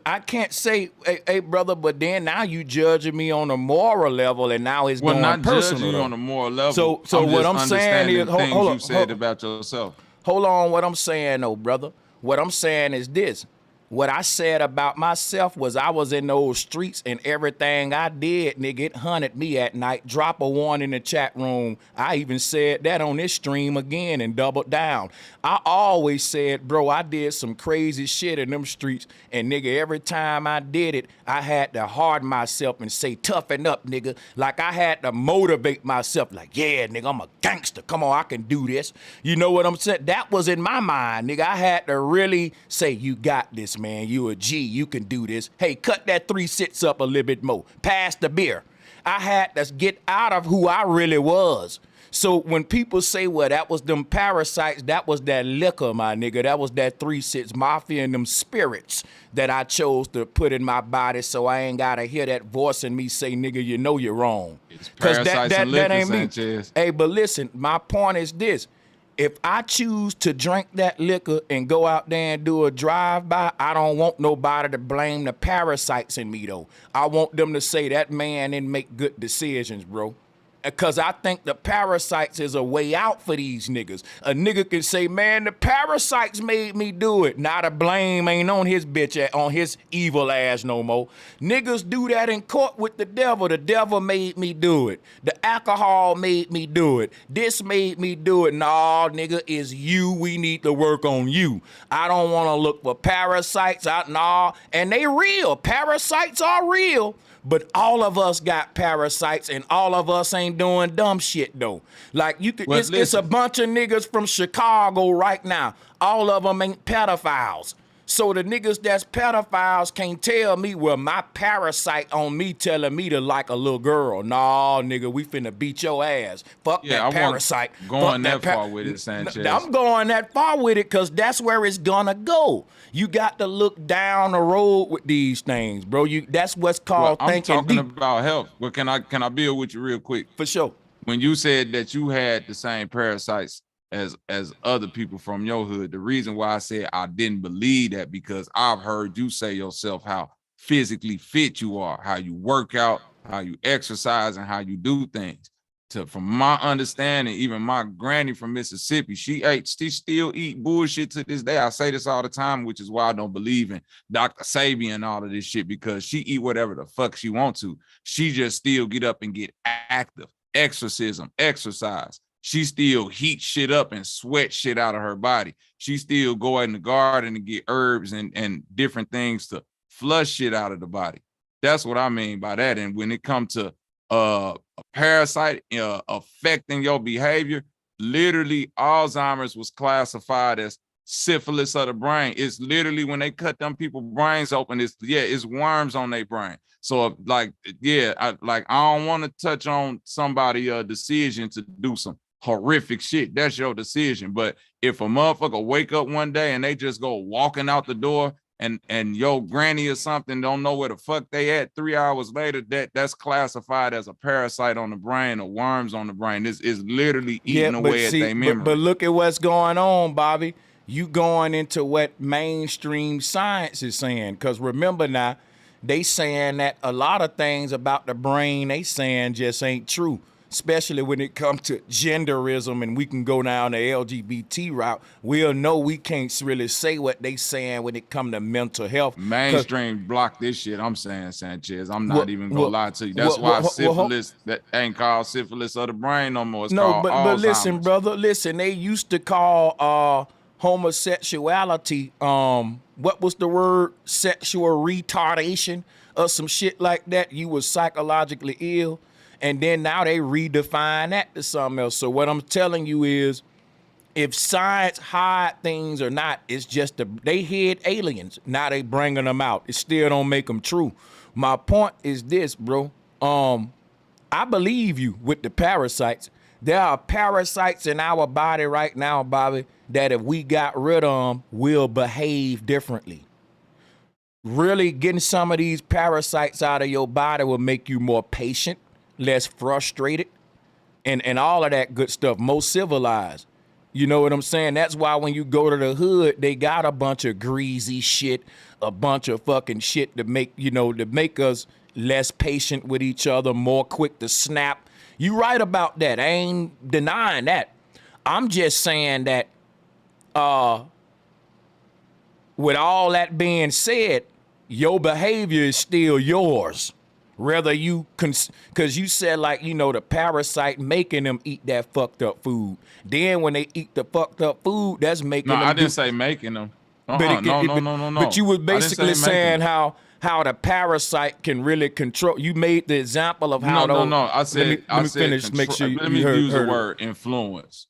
I can't say, hey, brother, but then now you judging me on a moral level, and now it's going not personal. judging you on a moral level. So what I'm saying is, hold on, you said about yourself. Hold on, what I'm saying though, brother. What I'm saying is this: What I said about myself was I was in those streets and everything I did, nigga, it hunted me at night. Drop a one in the chat room. I even said that on this stream again and doubled down. I always said, bro, I did some crazy shit in them streets, and nigga, every time I did it, I had to harden myself and say, toughen up, nigga. Like I had to motivate myself, like, yeah, nigga, I'm a gangster. Come on, I can do this. You know what I'm saying? That was in my mind, nigga. I had to really say, you got this, man. You a G, you can do this. Hey, cut that 3 sits up a little bit more. Pass the beer. I had to get out of who I really was. So when people say, well, that was them parasites, that was that liquor, my nigga. That was that 3 sits mafia and them spirits that I chose to put in my body, so I ain't gotta hear that voice in me say, nigga, you know you're wrong. Because that ain't me. Sanchez. Hey, but listen, my point is this. If I choose to drink that liquor and go out there and do a drive-by, I don't want nobody to blame the parasites in me, though. I want them to say that man didn't make good decisions, bro. Because I think the parasites is a way out for these niggas. A nigga can say, man, the parasites made me do it. Now the blame ain't on his bitch, on his evil ass no more. Niggas do that in court with the devil. The devil made me do it. The alcohol made me do it. This made me do it. Nah, nigga, it's you. We need to work on you. I don't want to look for parasites out. Nah, and they real. Parasites are real. But all of us got parasites, and all of us ain't doing dumb shit though. Like you could, Well, it's a bunch of niggas from Chicago right now. All of them ain't pedophiles. So the niggas that's pedophiles can't tell me, well, my parasite on me telling me to like a little girl. Nah, nigga, we finna beat your ass. Fuck that parasite. Going that far with it, Sanchez. I'm going that far with it because that's where it's gonna go. You got to look down the road with these things, bro. That's what's called thinking I'm talking deep. about health. But can I build with you real quick? For sure. When you said that you had the same parasites as other people from your hood, the reason why I said I didn't believe that, because I've heard you say yourself how physically fit you are, how you work out, how you exercise, and how you do things. From my understanding, even my granny from Mississippi, she still eat bullshit to this day. I say this all the time, which is why I don't believe in Dr. Sabi and all of this shit, because she eat whatever the fuck she want to. She just still get up and get active, exercise. She still heat shit up and sweat shit out of her body. She still go in the garden and get herbs and different things to flush shit out of the body. That's what I mean by that. And when it comes to a parasite affecting your behavior, literally Alzheimer's was classified as syphilis of the brain. It's literally when they cut them people's brains open, it's worms on their brain. So I don't want to touch on somebody's decision to do some horrific shit. That's your decision. But if a motherfucker wake up one day and they just go walking out the door and your granny or something don't know where the fuck they at 3 hours later, that's classified as a parasite on the brain or worms on the brain. This is literally eating away at their memory. But look at what's going on, Bobby. You going into what mainstream science is saying. Because remember now, they saying that a lot of things about the brain they saying just ain't true. Especially when it comes to genderism, and we can go down the LGBT route. We'll know we can't really say what they saying when it come to mental health. Mainstream block this shit, I'm saying, Sanchez. I'm not even gonna lie to you. That's why syphilis, that ain't called syphilis of the brain no more. It's called Alzheimer's. But listen, brother, they used to call homosexuality, what was the word? Sexual retardation or some shit like that. You was psychologically ill. And then now they redefine that to something else. So what I'm telling you is, if science hide things or not, it's just they hid aliens. Now they bringing them out. It still don't make them true. My point is this, bro. I believe you with the parasites. There are parasites in our body right now, Bobby, that if we got rid of them, we'll behave differently. Really getting some of these parasites out of your body will make you more patient, less frustrated, and all of that good stuff, more civilized. You know what I'm saying? That's why when you go to the hood, they got a bunch of greasy shit, a bunch of fucking shit to make us less patient with each other, more quick to snap. You right about that. I ain't denying that. I'm just saying that with all that being said, your behavior is still yours. Whether you, because you said like, you know, the parasite making them eat that fucked up food. Then when they eat the fucked up food, that's making them. No, I didn't say making them. No. But you was basically saying how the parasite can really control. You made the example of how. No. I said. Let me finish. Make sure Let me use the word influence.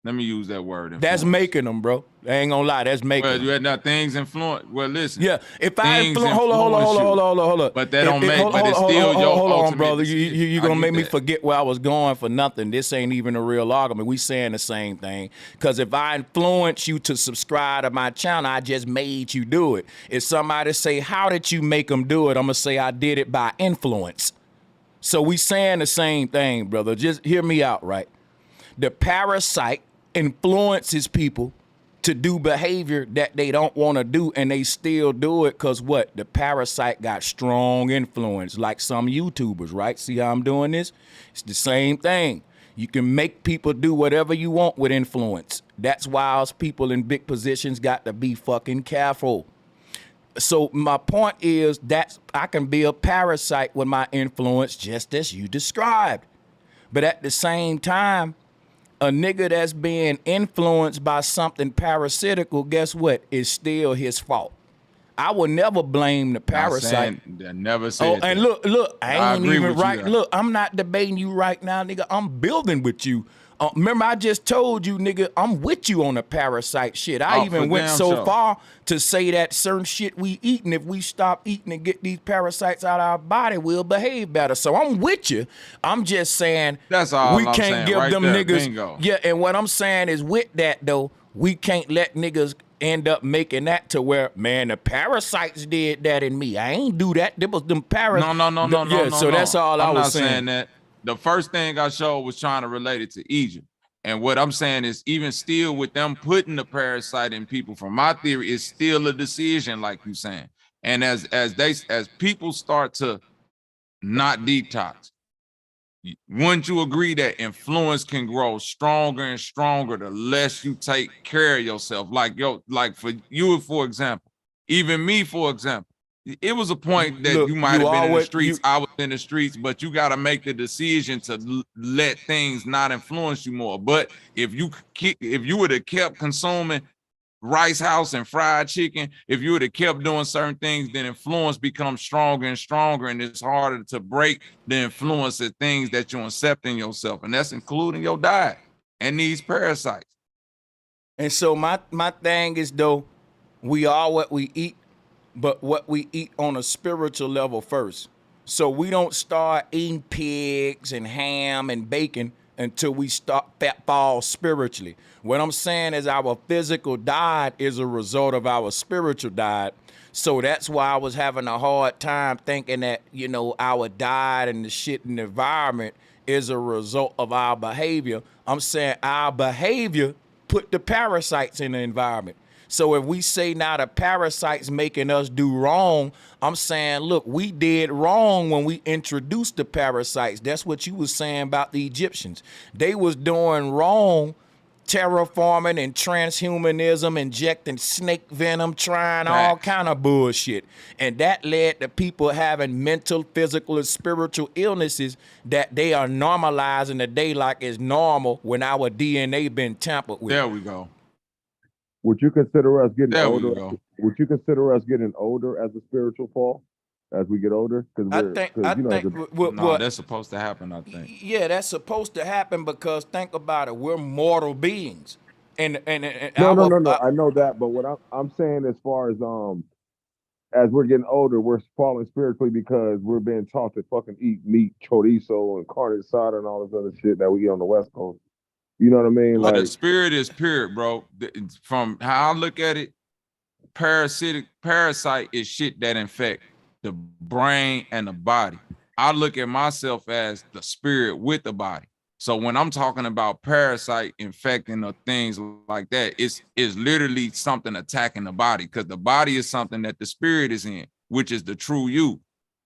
Let me use that word. Influence. That's making them, bro. I ain't gonna lie. That's making. Well, you had not things influence. Well, listen. Yeah. If I influence, hold on. But that don't make. But it's still your. Hold on, brother. You gonna make me forget where I was going for nothing. This ain't even a real argument. We saying the same thing. Because if I influence you to subscribe to my channel, I just made you do it. If somebody say, "How did you make them do it?" I'm gonna say, "I did it by influence." So we saying the same thing, brother. Just hear me out, right? The parasite influences people to do behavior that they don't want to do, and they still do it because what? The parasite got strong influence, like some YouTubers, right? See how I'm doing this? It's the same thing. You can make people do whatever you want with influence. That's why us people in big positions got to be fucking careful. So my point is that I can be a parasite with my influence just as you described. But at the same time, a nigga that's being influenced by something parasitical, guess what? It's still his fault. I will never blame the parasite. Never said. And that. look, I ain't even right. Look, I'm not debating you right now, nigga. I'm building with you. Remember, I just told you, nigga, I'm with you on the parasite shit. I even went so far to say that certain shit we eating, if we stop eating and get these parasites out of our body, we'll behave better. So I'm with you. I'm just saying that's all we I'm can't saying give right them there. niggas. Bingo. Yeah, and what I'm saying is with that though, we can't let niggas end up making that to where, man, the parasites did that in me. I ain't do that. There was them parasites. No. Yeah, so that's all I was saying. I'm not saying that. The first thing I showed was trying to relate it to Egypt. And what I'm saying is, even still with them putting the parasite in people, from my theory, it's still a decision, like you saying. And as people start to not detox, wouldn't you agree that influence can grow stronger and stronger the less you take care of yourself? Like for you, for example, even me, for example. It was a point that you might have been in the streets, I was in the streets, but you got to make the decision to let things not influence you more. But if you would have kept consuming Rice House and fried chicken, if you would have kept doing certain things, then influence becomes stronger and stronger, and it's harder to break the influence of things that you accept in yourself, and that's including your diet and these parasites. And so my thing is, though, we are what we eat, but what we eat on a spiritual level first. So we don't start eating pigs and ham and bacon until we fall spiritually. What I'm saying is our physical diet is a result of our spiritual diet. So that's why I was having a hard time thinking that, you know, our diet and the shit in the environment is a result of our behavior. I'm saying our behavior put the parasites in the environment. So if we say now the parasites making us do wrong, I'm saying, look, we did wrong when we introduced the parasites. That's what you was saying about the Egyptians. They was doing wrong, terraforming and transhumanism, injecting snake venom, trying all kind of bullshit. And that led to people having mental, physical, and spiritual illnesses that they are normalizing today like it's normal when our DNA been tampered with. There we go. Would you consider us getting there older? Would you consider us getting older as a spiritual fall as we get older? Because that's supposed to happen. I think. Yeah, that's supposed to happen because think about it. We're mortal beings, and no. I know that, but what I'm saying as far as we're getting older, we're falling spiritually because we're being taught to fucking eat meat, chorizo, and carne asada, and all this other shit that we eat on the West Coast. You know what I mean? Like the spirit is pure, bro. From how I look at it, parasite is shit that infect the brain and the body. I look at myself as the spirit with the body. So when I'm talking about parasite infecting or things like that, it's literally something attacking the body, because the body is something that the spirit is in, which is the true you,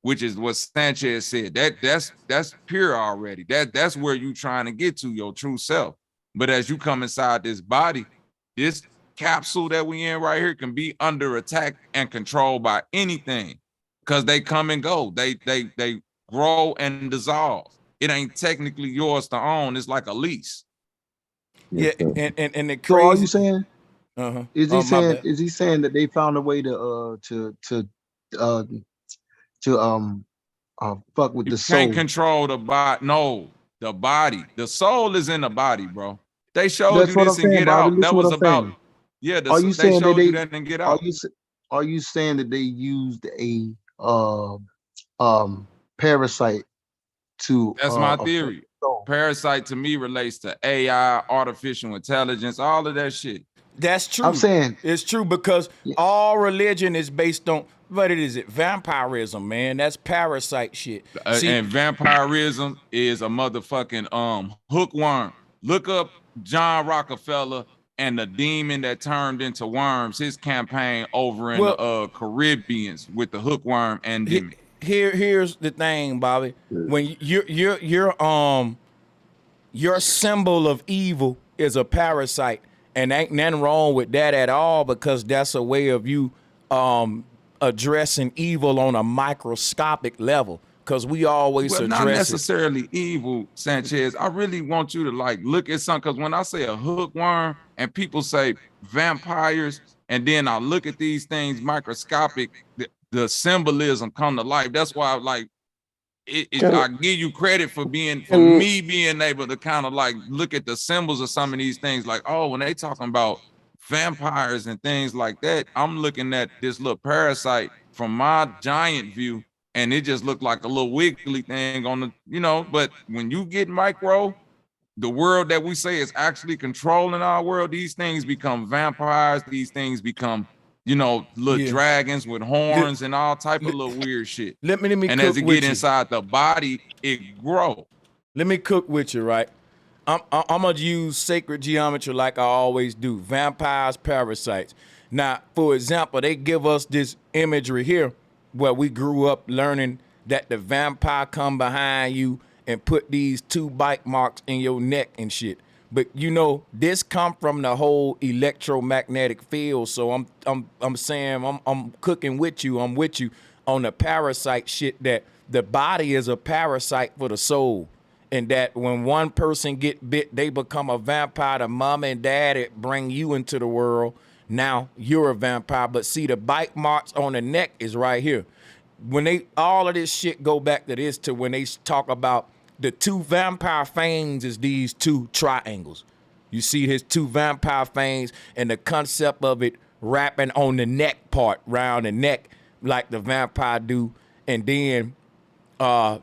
which is what Sanchez said. That's pure already. That's where you trying to get to, your true self. But as you come inside this body, this capsule that we in right here can be under attack and controlled by anything, because they come and go. They grow and dissolve. It ain't technically yours to own. It's like a lease. Yeah, and the So are you crazy. saying? Uh-huh. Is he My saying? bad. Is he saying that they found a way to uh fuck with You the can't soul? control the body. No, the body. The soul is in the body, bro. They showed That's you what I'm this and saying, Get Bobby. Out. That Listen what was I'm about, saying. yeah, Are you they saying that showed you that and Get Out. are you saying that they used a parasite to That's my affect theory. the soul? Parasite to me relates to AI, artificial intelligence, all of that shit. That's true. I'm saying it's true because all religion is based on what is it? Vampirism, man. That's parasite shit. See, And vampirism is a motherfucking hookworm. Look up John Rockefeller and the demon that turned into worms. His campaign over in the Caribbeans with the hookworm endemic. here's the thing, Bobby. When your symbol of evil is a parasite, and ain't nothing wrong with that at all, because that's a way of you addressing evil on a microscopic level. Because we always Well, not address it. necessarily evil, Sanchez. I really want you to like look at something, because when I say a hookworm and people say vampires, and then I look at these things microscopic, the symbolism come to life. That's why like I give you credit for me being able to kind of like look at the symbols of some of these things. Like, oh, when they talking about vampires and things like that, I'm looking at this little parasite from my giant view, and it just looked like a little wiggly thing on the, but when you get micro, the world that we say is actually controlling our world, these things become vampires, these things become, little dragons with horns and all type of little weird shit. Let me and cook as it with get you. inside the body, it grow. Let me cook with you, right? I'm gonna use sacred geometry like I always do. Vampires, parasites. Now, for example, they give us this imagery here where we grew up learning that the vampire come behind you and put these 2 bite marks in your neck and shit. But this come from the whole electromagnetic field. So I'm saying I'm cooking with you. I'm with you on the parasite shit, that the body is a parasite for the soul. And that when one person get bit, they become a vampire. The mom and dad that bring you into the world, now you're a vampire. But see, the bite marks on the neck is right here. When all of this shit go back to this, to when they talk about the 2 vampire fangs is these 2 triangles. You see his 2 vampire fangs, and the concept of it wrapping on the neck part, round the neck, like the vampire do, and then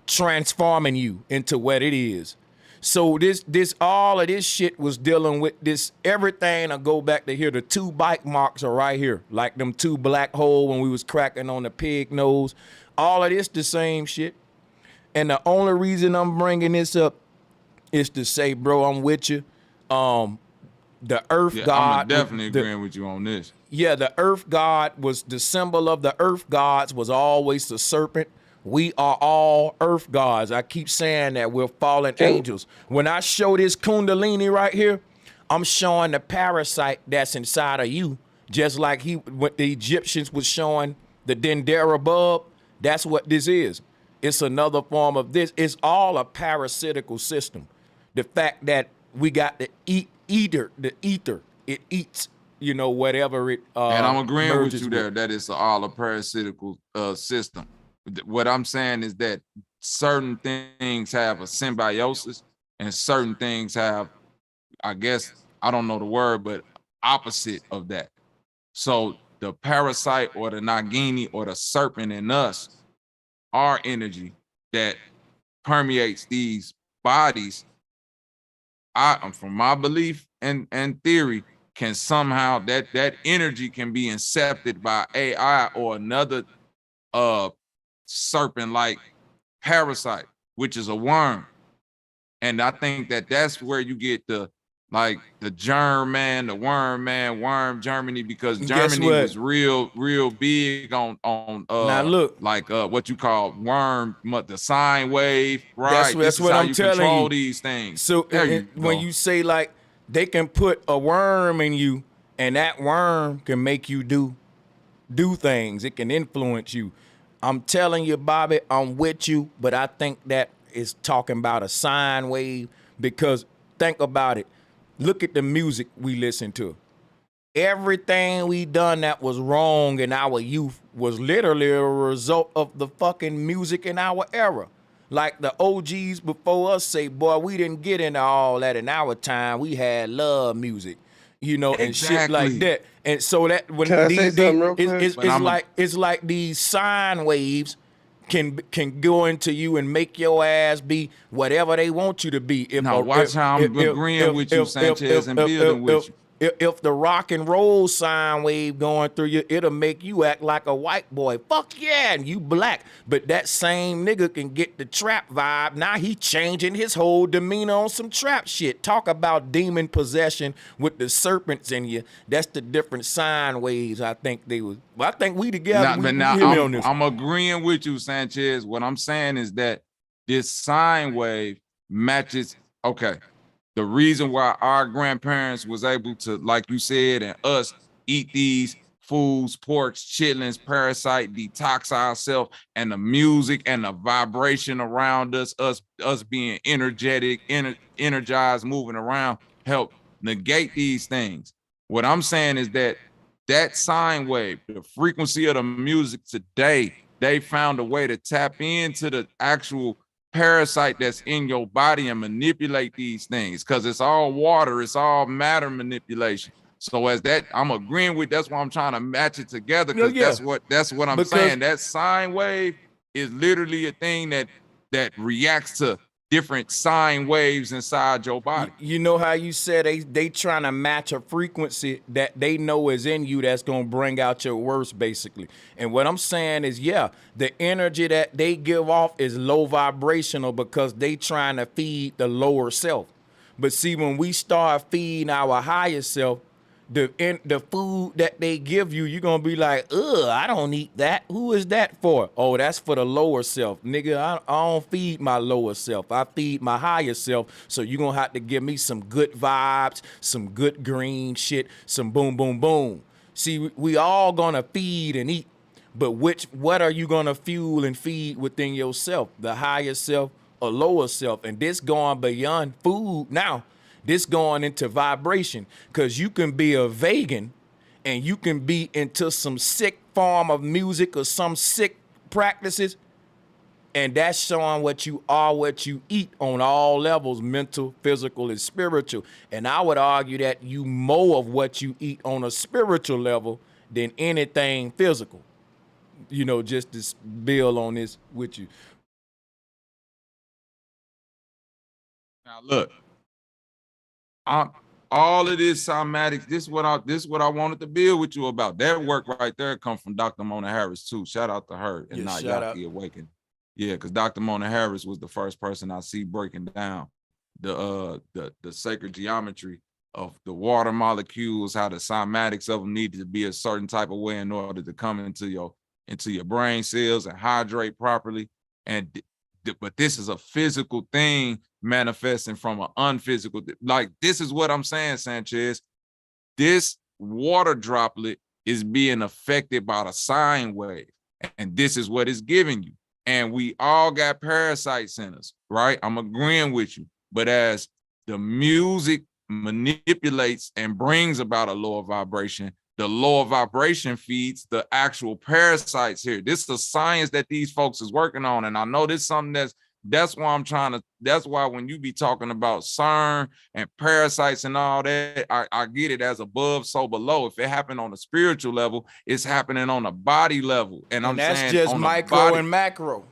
transforming you into what it is. So this all of this shit was dealing with this, everything. I go back to here. The 2 bite marks are right here, like them 2 black hole when we was cracking on the pig nose. All of this the same shit. And the only reason I'm bringing this up is to say, bro, I'm with you. The earth god. I'm definitely agreeing with you on this. Yeah, the earth god was the symbol of the earth gods was always the serpent. We are all earth gods. I keep saying that we're fallen angels. When I show this kundalini right here, I'm showing the parasite that's inside of you. Just like what the Egyptians was showing the Dendera bulb. That's what this is. It's another form of this. It's all a parasitical system. The fact that we got the ether, it eats, whatever it and I'm agreeing with merges you there that it's all a parasitical system. What I'm saying is that certain things have a symbiosis and certain things have, I guess, I don't know the word, but opposite of that. So the parasite or the Nagini or the serpent in us, our energy that permeates these bodies, from my belief and theory, can somehow that energy can be incepted by AI or another serpent-like parasite, which is a worm. And I think that's where you get the germ man, the worm man, worm Germany, because Germany was real big on now look, what you call worm, the sine wave, right? That's This is what how I'm you telling control you. these things. So there you when go. you say like they can put a worm in you And that worm can make you do things. It can influence you. I'm telling you, Bobby, I'm with you, but I think that is talking about a sine wave, because think about it. Look at the music we listen to. Everything we done that was wrong in our youth was literally a result of the fucking music in our era. Like the OGs before us say, boy, we didn't get into all that in our time. We had love music, you know, and shit like that. And so that when Can I say something real quick? it's like these sine waves can go into you and make your ass be whatever they want you to be. Now watch how I'm agreeing with you, Sanchez, and building with you. If the rock and roll sine wave going through you, it'll make you act like a white boy. Fuck yeah, and you black. But that same nigga can get the trap vibe. Now he changing his whole demeanor on some trap shit. Talk about demon possession with the serpents in you. That's the different sine waves. I think they was. Well, I think we together. I'm agreeing with you, Sanchez. What I'm saying is that this sine wave matches. Okay. The reason why our grandparents was able to, like you said, and us eat these foods, porks, chitlins, parasite, detox ourselves, and the music and the vibration around us being energetic, energized, moving around, help negate these things. What I'm saying is that sine wave, the frequency of the music today, they found a way to tap into the actual parasite that's in your body and manipulate these things, because it's all water, it's all matter manipulation. So as that, I'm agreeing with, that's why I'm trying to match it together, because that's what I'm saying. That sine wave is literally a thing that reacts to different sine waves inside your body. You know how you said they trying to match a frequency that they know is in you that's gonna bring out your worst, basically. And what I'm saying is, yeah, the energy that they give off is low vibrational because they trying to feed the lower self. But see, when we start feeding our higher self, the food that they give you, you're gonna be like, ugh, I don't eat that. Who is that for? Oh, that's for the lower self. Nigga, I don't feed my lower self. I feed my higher self. So you're gonna have to give me some good vibes, some good green shit, some boom, boom, boom. See, we all gonna feed and eat, but what are you gonna fuel and feed within yourself? The higher self or lower self? And this going beyond food now. This going into vibration, because you can be a vegan and you can be into some sick form of music or some sick practices, and that's showing what you are, what you eat on all levels, mental, physical, and spiritual. And I would argue that you more of what you eat on a spiritual level than anything physical. You know, just to build on this with you. Now look. All of this somatics, this is what I wanted to build with you about. That work right there come from Dr. Mona Harris too. Shout out to her and not Yaki Awaken. Yeah, because Dr. Mona Harris was the first person I see breaking down the sacred geometry of the water molecules, how the cymatics of them needed to be a certain type of way in order to come into your brain cells and hydrate properly. But this is a physical thing manifesting from an unphysical. Like, this is what I'm saying, Sanchez. This water droplet is being affected by the sine wave, and this is what it's giving you. And we all got parasites in us, right? I'm agreeing with you. But as the music manipulates and brings about a lower vibration, the lower vibration feeds the actual parasites here. This is the science that these folks is working on. And I know this is something that's why when you be talking about CERN and parasites and all that, I get it as above, so below. If it happened on a spiritual level, it's happening on a body level. And I'm that's saying just on micro and macro.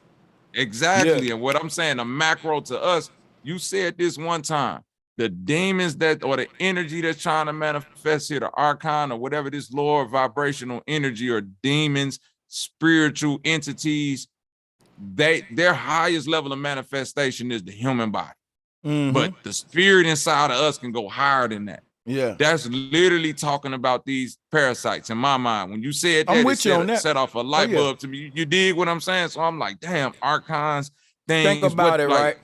Exactly. Yeah. And what I'm saying, the macro to us, you said this one time, the demons or the energy that's trying to manifest here, the archon or whatever, this lower vibrational energy or demons, spiritual entities, their highest level of manifestation is the human body. Mm-hmm. But the spirit inside of us can go higher than that. Yeah. That's literally talking about these parasites in my mind. When you said that, I'm with you on that. Set off a light bulb to me. You dig what I'm saying? So I'm like, damn, archons, things. Think about it, like, right?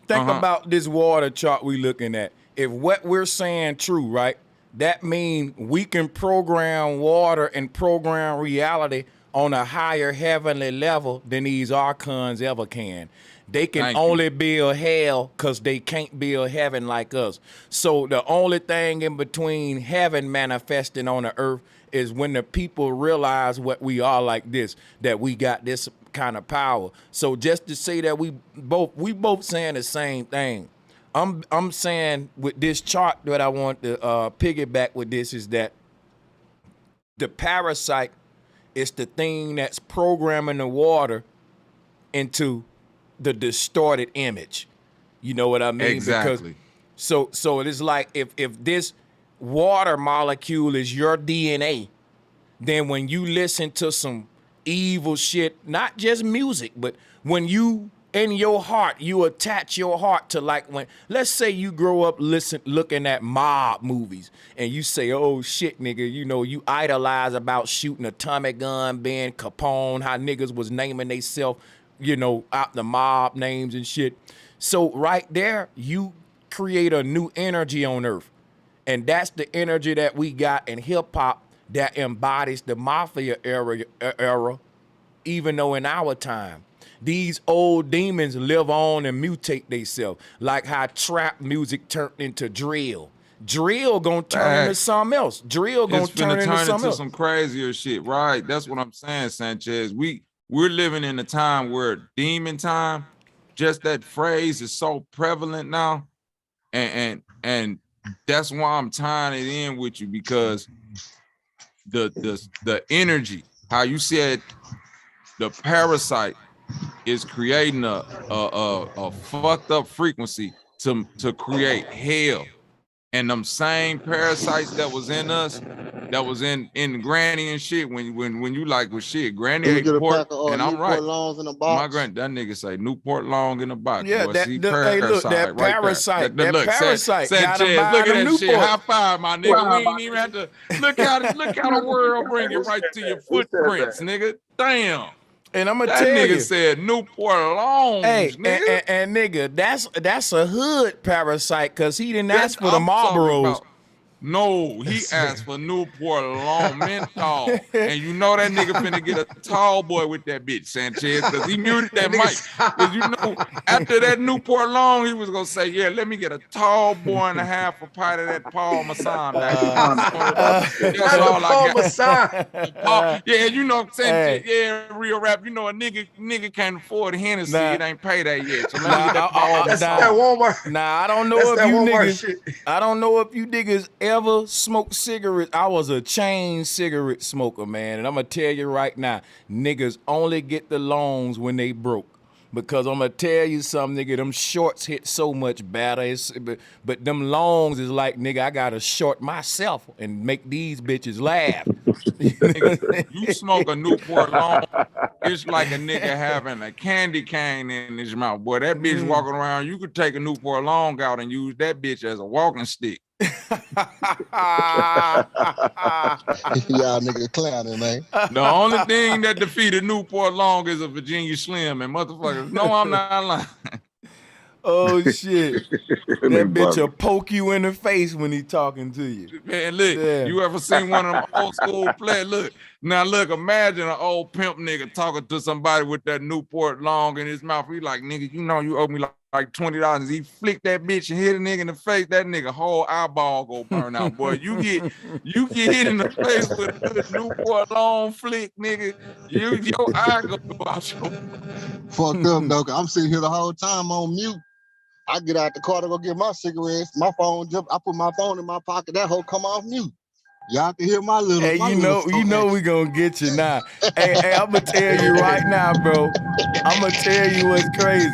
Think about this water chart we looking at. If what we're saying true, right? that means we can program water and program reality on a higher heavenly level than these archons ever can. They can Thank you. only build hell because they can't build heaven like us. So the only thing in between heaven manifesting on the earth is when the people realize what we are like this, that we got this kind of power. So just to say that we both saying the same thing. I'm saying with this chart that I want to piggyback with this is that the parasite is the thing that's programming the water into the distorted image. You know what I mean? Exactly. Because so it is like if this water molecule is your DNA, then when you listen to some evil shit, not just music, but when you in your heart, you attach your heart to, like, when, let's say you grow up looking at mob movies and you say, oh shit, nigga, you know, you idolize about shooting a Tommy gun, being Capone, how niggas was naming theyself, you know, out the mob names and shit. So right there, you create a new energy on earth. And that's the energy that we got in hip hop that embodies the mafia era, even though in our time. These old demons live on and mutate themselves, like how trap music turned into drill. Drill gonna turn into something else. Drill gonna turn into something else. Some crazier shit, right? That's what I'm saying, Sanchez. We're living in a time where demon time, just that phrase is so prevalent now, and that's why I'm tying it in with you, because the energy, how you said the parasite is creating a fucked up frequency to create hell. And them same parasites that was in us, that was in Granny and shit, when you like, well, shit, Granny ate pork, and I'm right. Longs in a box. My granny, that nigga say Newport Long in a box. Yeah, boy. that, See, hey, look, that right parasite, there. that parasite got him Sanchez, buying look at them that shit. Newport. High five, my nigga. We ain't even have to look how the world bring it right to your footprints, nigga. Damn. And I'm gonna that tell nigga you, said Newport Longs, hey, nigga. and nigga, that's a hood parasite, cause he didn't ask for the Marlboros. No, he asked for Newport Long menthol, and you know that nigga finna get a tall boy with that bitch, Sanchez, because he muted that mic. Because you know, after that Newport Long, he was gonna say, "Yeah, let me get a tall boy and a half a pint of that Paul Masson back." That's all I got. Yeah, you know, Sanchez, yeah, real rap. You know, a nigga can't afford Hennessy. It ain't payday yet. So let me get that Paul Masson. Nah, I don't know if you niggas. I don't know if you niggas ever smoked cigarettes. I was a chain cigarette smoker, man, and I'm gonna tell you right now, niggas only get the loans when they broke. Because I'm gonna tell you something, nigga, them shorts hit so much better. But them longs is like, nigga, I gotta short myself and make these bitches laugh. You smoke a Newport Long, it's like a nigga having a candy cane in his mouth. Boy, that bitch walking around, you could take a Newport Long out and use that bitch as a walking stick. Y'all nigga clowning, man. The only thing that defeated Newport Long is a Virginia Slim, and motherfuckers, no, I'm not lying. Oh shit. That bitch will poke you in the face when he talking to you. Man, look, you ever seen one of them old school players? Look, now look, imagine an old pimp nigga talking to somebody with that Newport Long in his mouth. He like, nigga, you know you owe me like $20. He flick that bitch and hit a nigga in the face. That nigga whole eyeball go burn out. Boy, you get hit in the face with a good Newport Long flick, nigga. Your eye go out your. Fucked up, though. I'm sitting here the whole time on mute. I get out the car to go get my cigarettes. My phone jump. I put my phone in my pocket. That hoe come off mute. Y'all can hear my little. Hey, you know we gonna get you now. hey, I'm gonna tell you right now, bro. I'm gonna tell you what's crazy.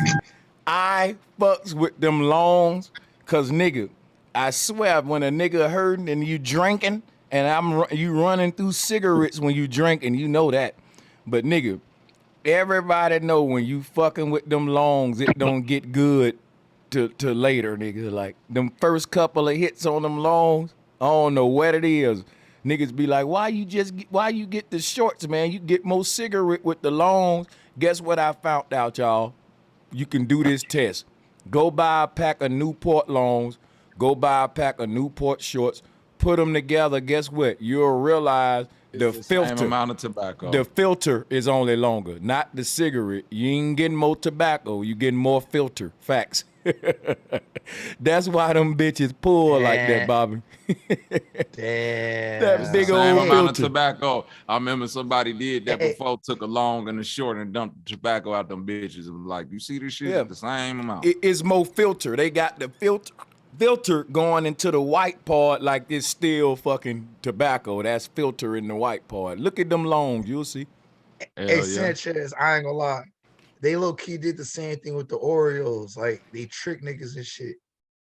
I fucks with them longs, cause nigga, I swear when a nigga hurting and you drinking, and you running through cigarettes when you drinking, you know that. But nigga, everybody know when you fucking with them longs, it don't get good to later, nigga. Like them first couple of hits on them longs, I don't know what it is. Niggas be like, why you get the shorts, man? You get more cigarette with the longs. Guess what I found out, y'all? You can do this test. Go buy a pack of Newport longs, go buy a pack of Newport shorts, put them together, guess what? You'll realize the It's the same filter. amount of tobacco. The filter is only longer, not the cigarette. You ain't getting more tobacco. You getting more filter. Facts. That's why them bitches pull like that, Bobby. That big Same old amount of filter. tobacco. I remember somebody did that before, took a long and a short and dumped the tobacco out them bitches. And was like, you see this shit? Yeah. It's the same amount. It's more filter. They got the filter going into the white part like it's still fucking tobacco. That's filter in the white part. Look at them longs, you'll see. Hey, Sanchez, I ain't gonna lie. They low key did the same thing with the Oreos. Like they trick niggas and shit.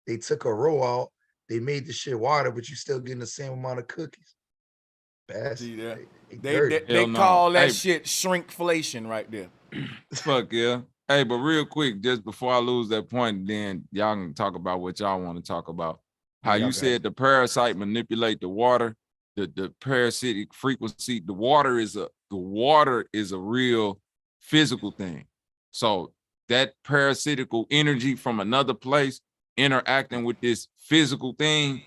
They took a row out, they made the shit water, but you still getting the same amount of cookies. See that? They They call that shit shrinkflation right there. Fuck yeah. Hey, but real quick, just before I lose that point, then y'all can talk about what y'all want to talk about. How Y'all you got said the parasite manipulate the water, the parasitic frequency. The water is a real physical thing. So that parasitical energy from another place interacting with this physical thing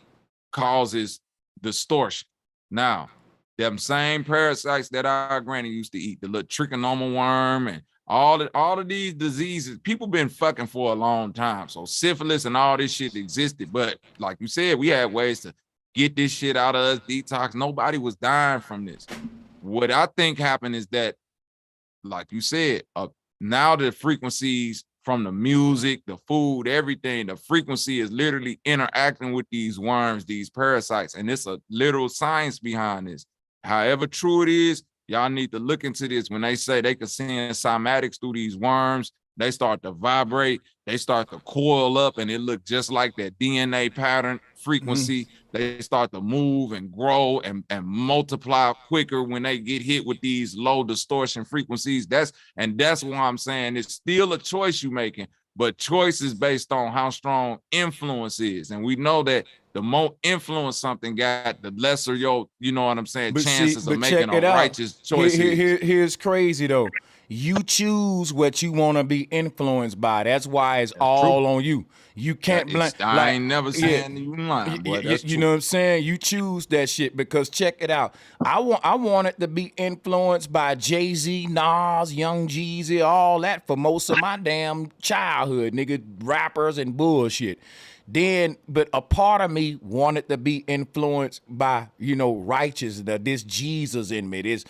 causes distortion. Now, them same parasites that our granny used to eat, the little trichonoma worm and all of these diseases, people been fucking for a long time. So syphilis and all this shit existed. But like you said, we had ways to get this shit out of us, detox. Nobody was dying from this. What I think happened is that, like you said, now the frequencies from the music, the food, everything, the frequency is literally interacting with these worms, these parasites. And it's a literal science behind this. However true it is, y'all need to look into this. When they say they can send cymatics through these worms, they start to vibrate, they start to coil up, and it look just like that DNA pattern frequency. They start to move and grow and multiply quicker when they get hit with these low distortion frequencies. That's why I'm saying it's still a choice you're making, but choice is based on how strong influence is. And we know that the more influence something got, the lesser your, you know what I'm saying, chances of making a righteous choice. Here's crazy though. You choose what you want to be influenced by. That's why it's all on you. You can't blame. I ain't never saying you lying, boy. That's you know what I'm saying? You choose that shit because check it out. I wanted to be influenced by Jay-Z, Nas, Young Jeezy, all that for most of my damn childhood, nigga, rappers and bullshit. Then, but a part of me wanted to be influenced by, righteous, this Jesus in me, this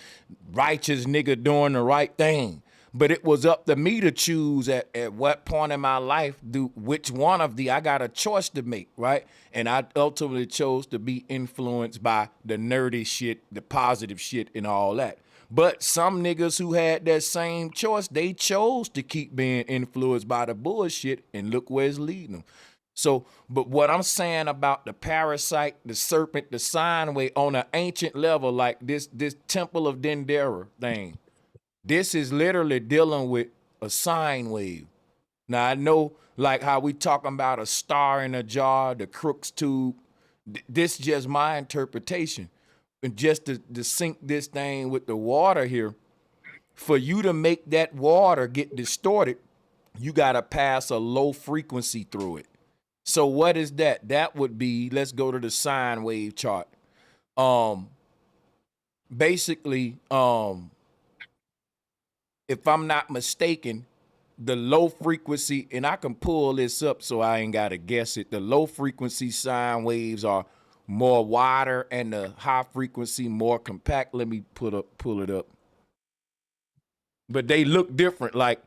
righteous nigga doing the right thing. But it was up to me to choose at what point in my life which one of I got a choice to make, right? And I ultimately chose to be influenced by the nerdy shit, the positive shit and all that. But some niggas who had that same choice, they chose to keep being influenced by the bullshit, and look where it's leading them. So, but what I'm saying about the parasite, the serpent, the sine wave on an ancient level, like this Temple of Dendera thing, this is literally dealing with a sine wave. Now I know, like how we talking about a star in a jar, the Crookes tube. This is just my interpretation, and just to sync this thing with the water here, for you to make that water get distorted, you gotta pass a low frequency through it. So what is that? That would be, let's go to the sine wave chart. Basically, if I'm not mistaken, the low frequency, and I can pull this up so I ain't got to guess it. The low frequency sine waves are more wider and the high frequency more compact. Let me pull it up. But they look different. Like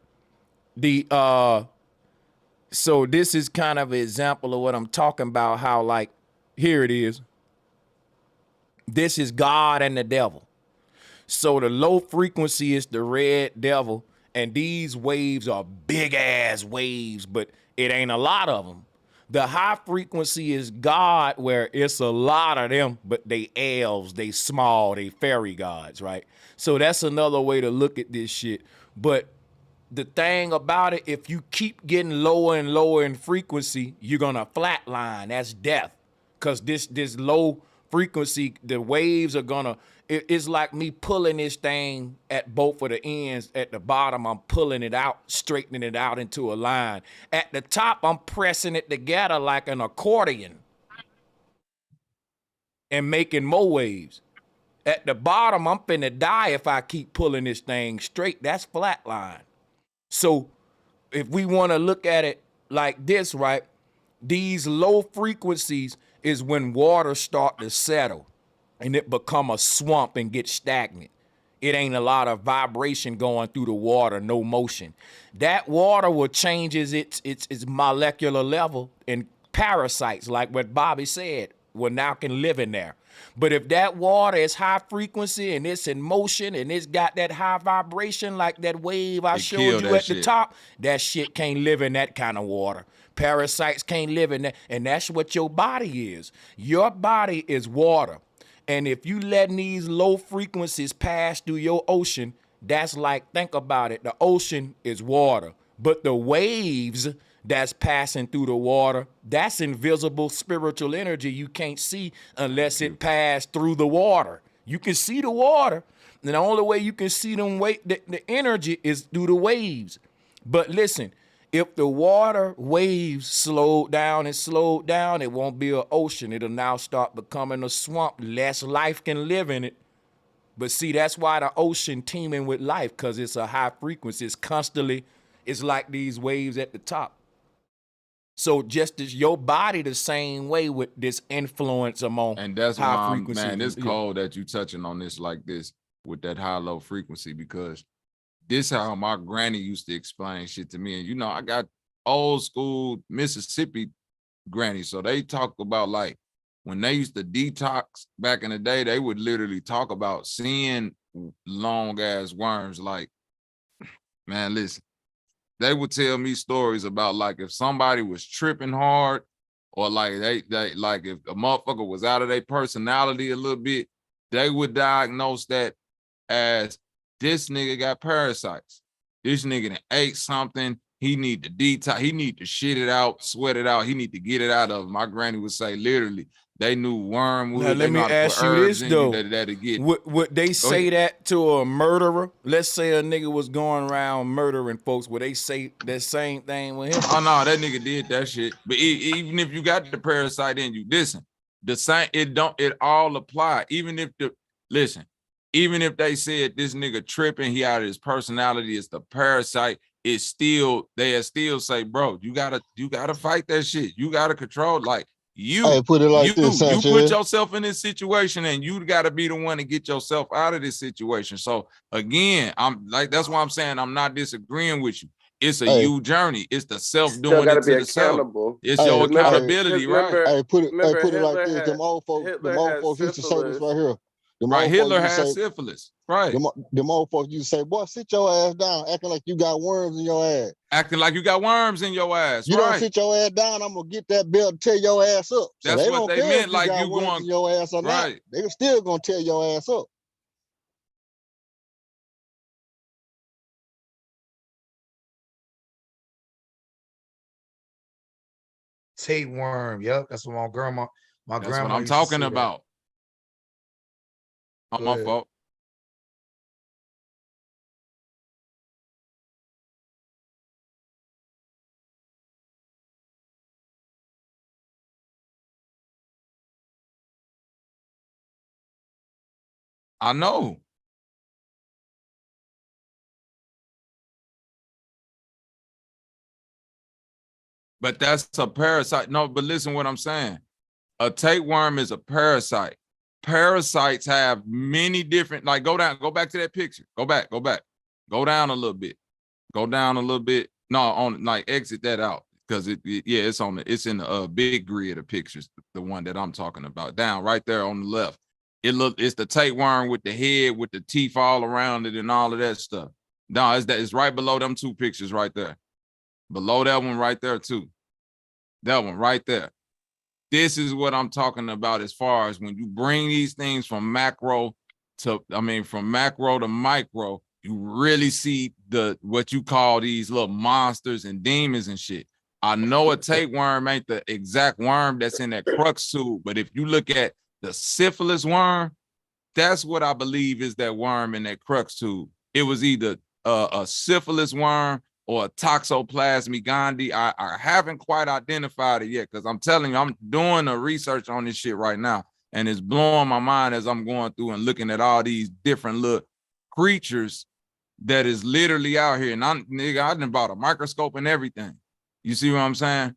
so this is kind of an example of what I'm talking about, how like, here it is. This is God and the devil. So the low frequency is the red devil, and these waves are big ass waves, but it ain't a lot of them. The high frequency is God, where it's a lot of them, but they elves, they small, they fairy gods, right? So that's another way to look at this shit. But the thing about it, if you keep getting lower and lower in frequency, you're gonna flatline. That's death. Cause this low frequency, the waves are gonna, it's like me pulling this thing at both of the ends. At the bottom, I'm pulling it out, straightening it out into a line. At the top, I'm pressing it together like an accordion. and making more waves. At the bottom, I'm finna die if I keep pulling this thing straight. That's flatline. So if we want to look at it like this, right? These low frequencies is when water start to settle and it become a swamp and get stagnant. It ain't a lot of vibration going through the water, no motion. That water will changes its molecular level, and parasites, like what Bobby said, will now can live in there. But if that water is high frequency and it's in motion and it's got that high vibration, like that wave I showed you at the top, that shit can't live in that kind of water. Parasites can't live in that, and that's what your body is. Your body is water. And if you letting these low frequencies pass through your ocean, that's like, think about it, the ocean is water. But the waves that's passing through the water, that's invisible spiritual energy you can't see unless it passed through the water. You can see the water, and the only way you can see them the energy is through the waves. But listen, if the water waves slowed down, it won't be an ocean. It'll now start becoming a swamp. Less life can live in it. But see, that's why the ocean teeming with life, because it's a high frequency. It's constantly, it's like these waves at the top. So just as your body the same way with this influence among and that's high why frequency. man, it's cold that you touching on this like this with that high-low frequency, because this how my granny used to explain shit to me. And you know, I got old school Mississippi granny. So they talk about like when they used to detox back in the day, they would literally talk about seeing long ass worms. Like, man, listen, they would tell me stories about like if somebody was tripping hard, or like they like if a motherfucker was out of their personality a little bit, they would diagnose that as this nigga got parasites. This nigga done ate something. He need to detox. He need to shit it out, sweat it out. He need to get it out of him. My granny would say literally, they knew wormwood. Now let me ask you this though: would they say that to a murderer? Let's say a nigga was going around murdering folks. Would they say that same thing with him? Oh no, that nigga did that shit. But even if you got the parasite in you, listen, the same. It all apply. Even if even if they said this nigga tripping, he out of his personality, it's the parasite. It's still, they'll still say, bro, you gotta fight that shit. You gotta control, like you put it like this, you Sanchez. put yourself in this situation, and you gotta be the one to get yourself out of this situation. So again, I'm like, that's why I'm saying I'm not disagreeing with you. It's a you journey. It's the self doing it to the self. It's your accountability, right? Hey, put it like this. Them old folks used to say this right here. Right, Hitler had syphilis. Right. Them old folks used to say, boy, sit your ass down, acting like you got worms in your ass. Acting like you got worms in your ass. You right. don't sit your ass down, I'm gonna get that belt and tear your ass up. So that's they what don't they care meant, if like got you worms going in your ass or not. They still gonna tear your ass up. Tapeworm, yep, that's what my grandma That's what I'm used to talking say about. Not my fault. I know. But that's a parasite. No, but listen what I'm saying. A tapeworm is a parasite. Parasites have many different, like go back to that picture. Go back. Go down a little bit. Go down a little bit. No, on like exit that out. Because it's in the big grid of pictures, the one that I'm talking about. Down right there on the left. It's the tapeworm with the head, with the teeth all around it and all of that stuff. No, it's right below them two pictures right there. Below that one right there too. That one right there. This is what I'm talking about as far as when you bring these things from macro to micro, you really see what you call these little monsters and demons and shit. I know a tapeworm ain't the exact worm that's in that crux tube, but if you look at the syphilis worm, that's what I believe is that worm in that crux tube. It was either a syphilis worm or a toxoplasmic gondii. I haven't quite identified it yet, because I'm telling you, I'm doing a research on this shit right now. and it's blowing my mind as I'm going through and looking at all these different little creatures that is literally out here. And I done bought a microscope and everything. You see what I'm saying?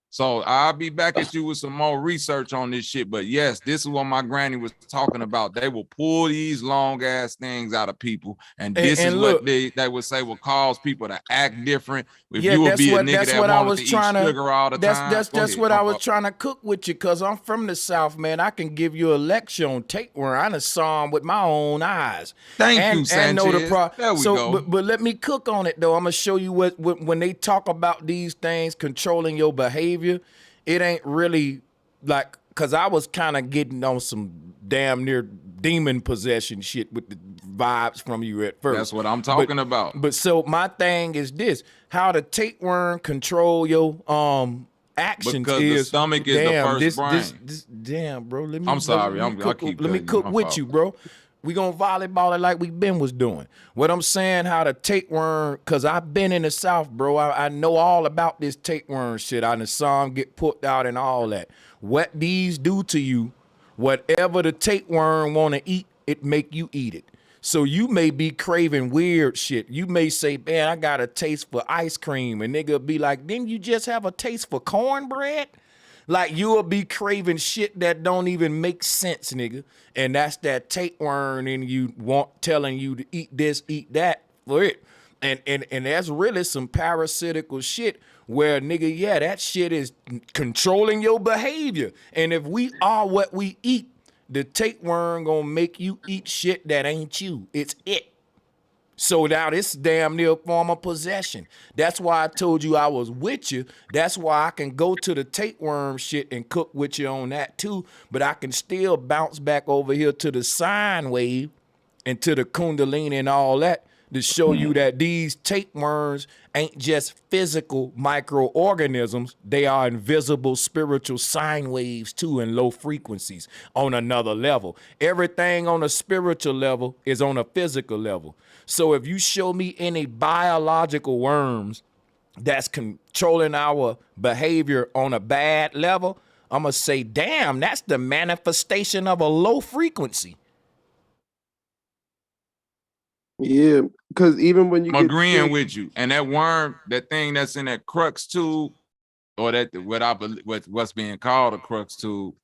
So I'll be back at you with some more research on this shit. But yes, this is what my granny was talking about. They will pull these long ass things out of people, and this is look, what they would say will cause people to act different. If yeah, you would that's be a what nigga that's that what I wanted was to eat trying to. sugar all the time. That's what I was trying to cook with you, cause I'm from the South, man. I can give you a lecture on tapeworm. I done saw them with my own eyes. Thank you, And know the Sanchez. There we go. But let me cook on it though. I'm gonna show you what when they talk about these things controlling your behavior. It ain't really like, cause I was kind of getting on some damn near demon possession shit with the vibes from you at first. That's what I'm talking about. But so my thing is this: how the tapeworm control your actions because is the stomach is the first brain. This damn bro. Let me. I'm sorry. Let me I'll cook, keep let me cutting you. cook My with fault. you, bro. We gonna volleyball it like we been was doing. What I'm saying, how the tapeworm, cause I've been in the South, bro. I know all about this tapeworm shit. I done saw them get put out and all that. What these do to you, whatever the tapeworm wanna eat, it make you eat it. So you may be craving weird shit. You may say, man, I got a taste for ice cream. And nigga be like, didn't you just have a taste for cornbread? Like you'll be craving shit that don't even make sense, nigga. And that's that tapeworm in you telling you to eat this, eat that for it. And that's really some parasitical shit where, nigga, yeah, that shit is controlling your behavior. And if we are what we eat, the tapeworm gonna make you eat shit that ain't you. It's it. So now this damn near form of possession. That's why I told you I was with you. That's why I can go to the tapeworm shit and cook with you on that too. But I can still bounce back over here to the sine wave and to the kundalini and all that to show you that these tapeworms ain't just physical microorganisms. They are invisible spiritual sine waves too, in low frequencies on another level. Everything on a spiritual level is on a physical level. So if you show me any biological worms that's controlling our behavior on a bad level, I'm gonna say, damn, that's the manifestation of a low frequency. Yeah, because even when you I'm get agreeing sick, with you. And that worm, that thing that's in that crux tube, or that what I believe what's being called a crux tube,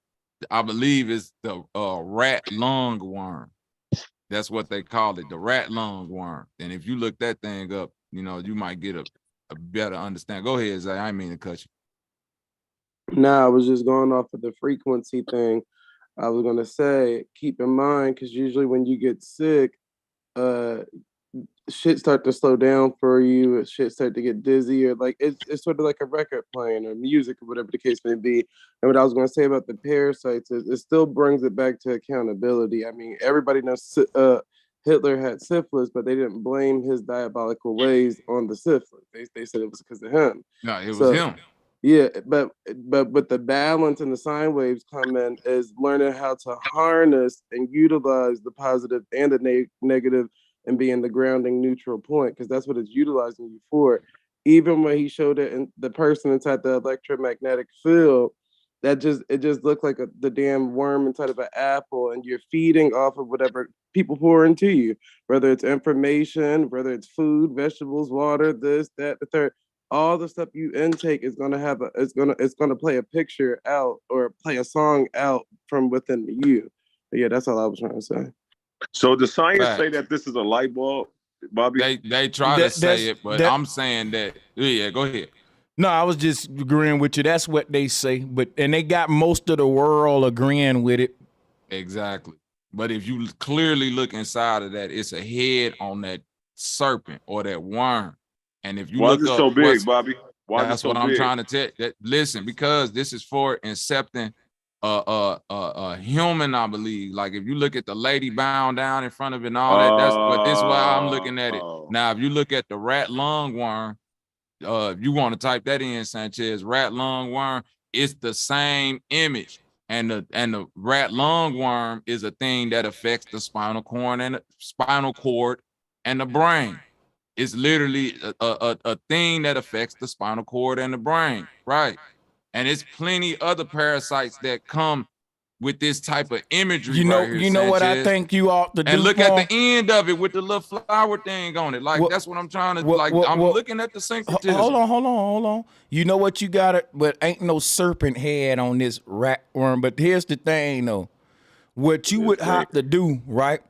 I believe is the rat lung worm. That's what they call it, the rat lung worm. And if you look that thing up, you know, you might get a better understanding. Go ahead, Zay. I didn't mean to cut you. nah, I was just going off of the frequency thing. I was gonna say, keep in mind, because usually when you get sick, shit start to slow down for you. Shit start to get dizzy, or like it's sort of like a record playing or music or whatever the case may be. And what I was going to say about the parasites is it still brings it back to accountability. I mean, everybody knows Hitler had syphilis, but they didn't blame his diabolical ways on the syphilis. They said it was because of him. No, it was him. Yeah, but the balance and the sine waves come in is learning how to harness and utilize the positive and the negative and being the grounding neutral point, because that's what it's utilizing you for. Even when he showed it in the person inside the electromagnetic field, it just looked like the damn worm inside of an apple, and you're feeding off of whatever people pour into you, whether it's information, whether it's food, vegetables, water, this, that, the third. All the stuff you intake is gonna have it's gonna play a picture out or play a song out from within you. But yeah, that's all I was trying to say. So does science say that this is a light bulb, Bobby? They try to say it, but I'm saying that. Yeah, go ahead. No, I was just agreeing with you. That's what they say, and they got most of the world agreeing with it. Exactly. But if you clearly look inside of that, it's a head on that serpent or that worm. And if you Why look is it up so big, Bobby? Why that's is it so what I'm big? trying to tell. That listen, because this is for incepting a human, I believe. Like if you look at the lady bound down in front of it and all that, that's but this is why I'm looking at it. Now, if you look at the rat lung worm, if you want to type that in, Sanchez, rat lung worm, it's the same image. And the rat lung worm is a thing that affects the spinal cord and the brain. It's literally a thing that affects the spinal cord and the brain, right? And it's plenty other parasites that come with this type of imagery You know, right here, you know what I Sanchez. think you ought to do. And look Paul? at the end of it with the little flower thing on it. Like that's what I'm trying to I'm looking at the syncretism. Hold on. You know what you got it, but ain't no serpent head on this rat worm. But here's the thing though. What you would have to do, right?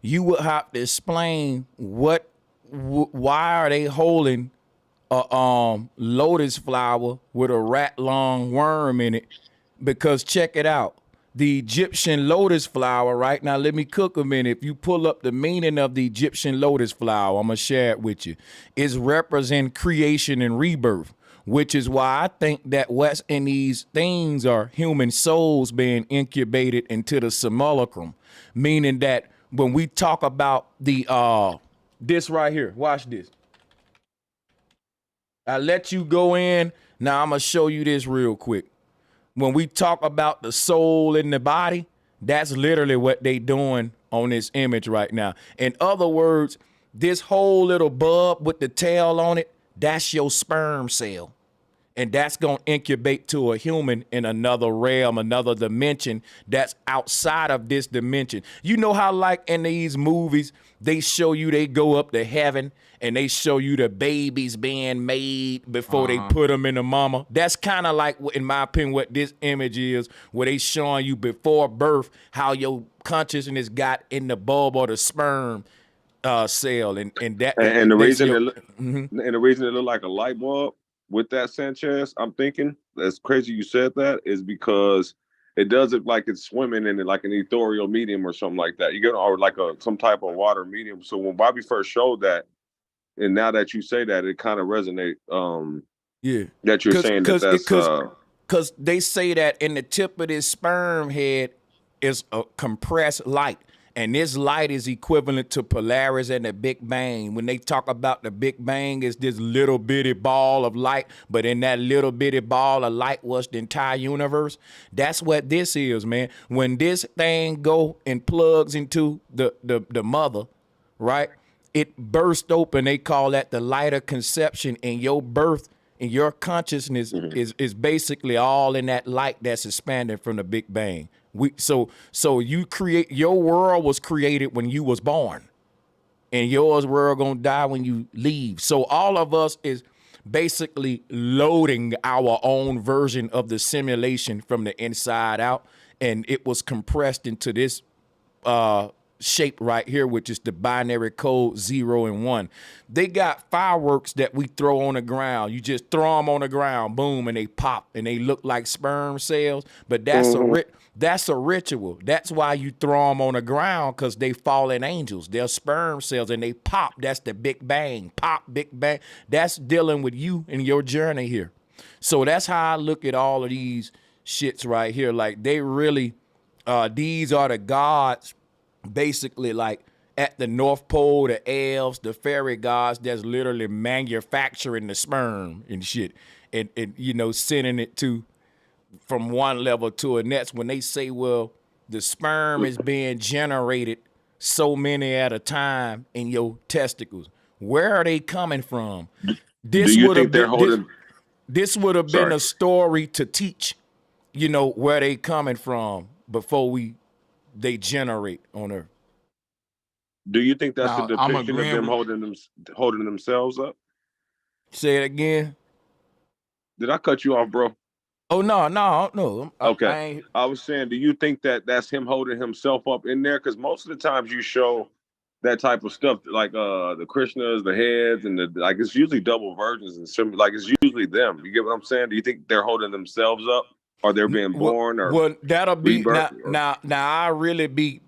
You would have to explain why are they holding a lotus flower with a rat long worm in it? Because check it out. The Egyptian lotus flower, right? Now let me cook a minute. If you pull up the meaning of the Egyptian lotus flower, I'm gonna share it with you. It's represent creation and rebirth, which is why I think that what's in these things are human souls being incubated into the simulacrum, meaning that when we talk about the this right here, watch this. I let you go in. Now I'm gonna show you this real quick. When we talk about the soul in the body, that's literally what they doing on this image right now. In other words, this whole little bulb with the tail on it, that's your sperm cell. And that's going to incubate to a human in another realm, another dimension that's outside of this dimension. You know how like in these movies, they show you they go up to heaven and they show you the babies being made before they put them in the mama. That's kind of like, in my opinion, what this image is, where they showing you before birth how your consciousness got in the bulb or the sperm cell. And the reason and the reason it look like a light bulb with that, Sanchez, I'm thinking, that's crazy you said that, is because it does look like it's swimming in like an ethereal medium or something like that. You get, or like some type of water medium. So when Bobby first showed that, and now that you say that, it kind of resonate. Yeah, that you're saying that's because they say that in the tip of this sperm head is a compressed light. And this light is equivalent to Polaris and the Big Bang. When they talk about the Big Bang, it's this little bitty ball of light, but in that little bitty ball of light was the entire universe. That's what this is, man. When this thing go and plugs into the mother, right? It burst open. They call that the light of conception, and your birth and your consciousness is basically all in that light that's expanded from the Big Bang. So you create, your world was created when you was born, and yours world gonna die when you leave. So all of us is basically loading our own version of the simulation from the inside out, and it was compressed into this shape right here, which is the binary code 0 and 1. They got fireworks that we throw on the ground. You just throw them on the ground, boom, and they pop, and they look like sperm cells. But that's that's a ritual. That's why you throw them on the ground, because they fallen angels. They're sperm cells, and they pop. That's the Big Bang. Pop, Big Bang. That's dealing with you and your journey here. So that's how I look at all of these shits right here. Like, they really, these are the gods, basically, like at the North Pole, the elves, the fairy gods that's literally manufacturing the sperm and shit, and you know, sending it to from one level to the next. When they say, well, the sperm is being generated so many at a time in your testicles, where are they coming from? This would have been this would have been a story to teach, you know, where they coming from before they generate on Earth. Do you think that's a depiction of them holding themselves up? Say it again. Did I cut you off, bro? Oh no. Okay. I was saying, do you think that that's him holding himself up in there? Because most of the times you show that type of stuff, like the Krishnas, the heads, and like it's usually double virgins and some, like it's usually them. You get what I'm saying? Do you think they're holding themselves up, or they're being born, or well, that'll be now? I really be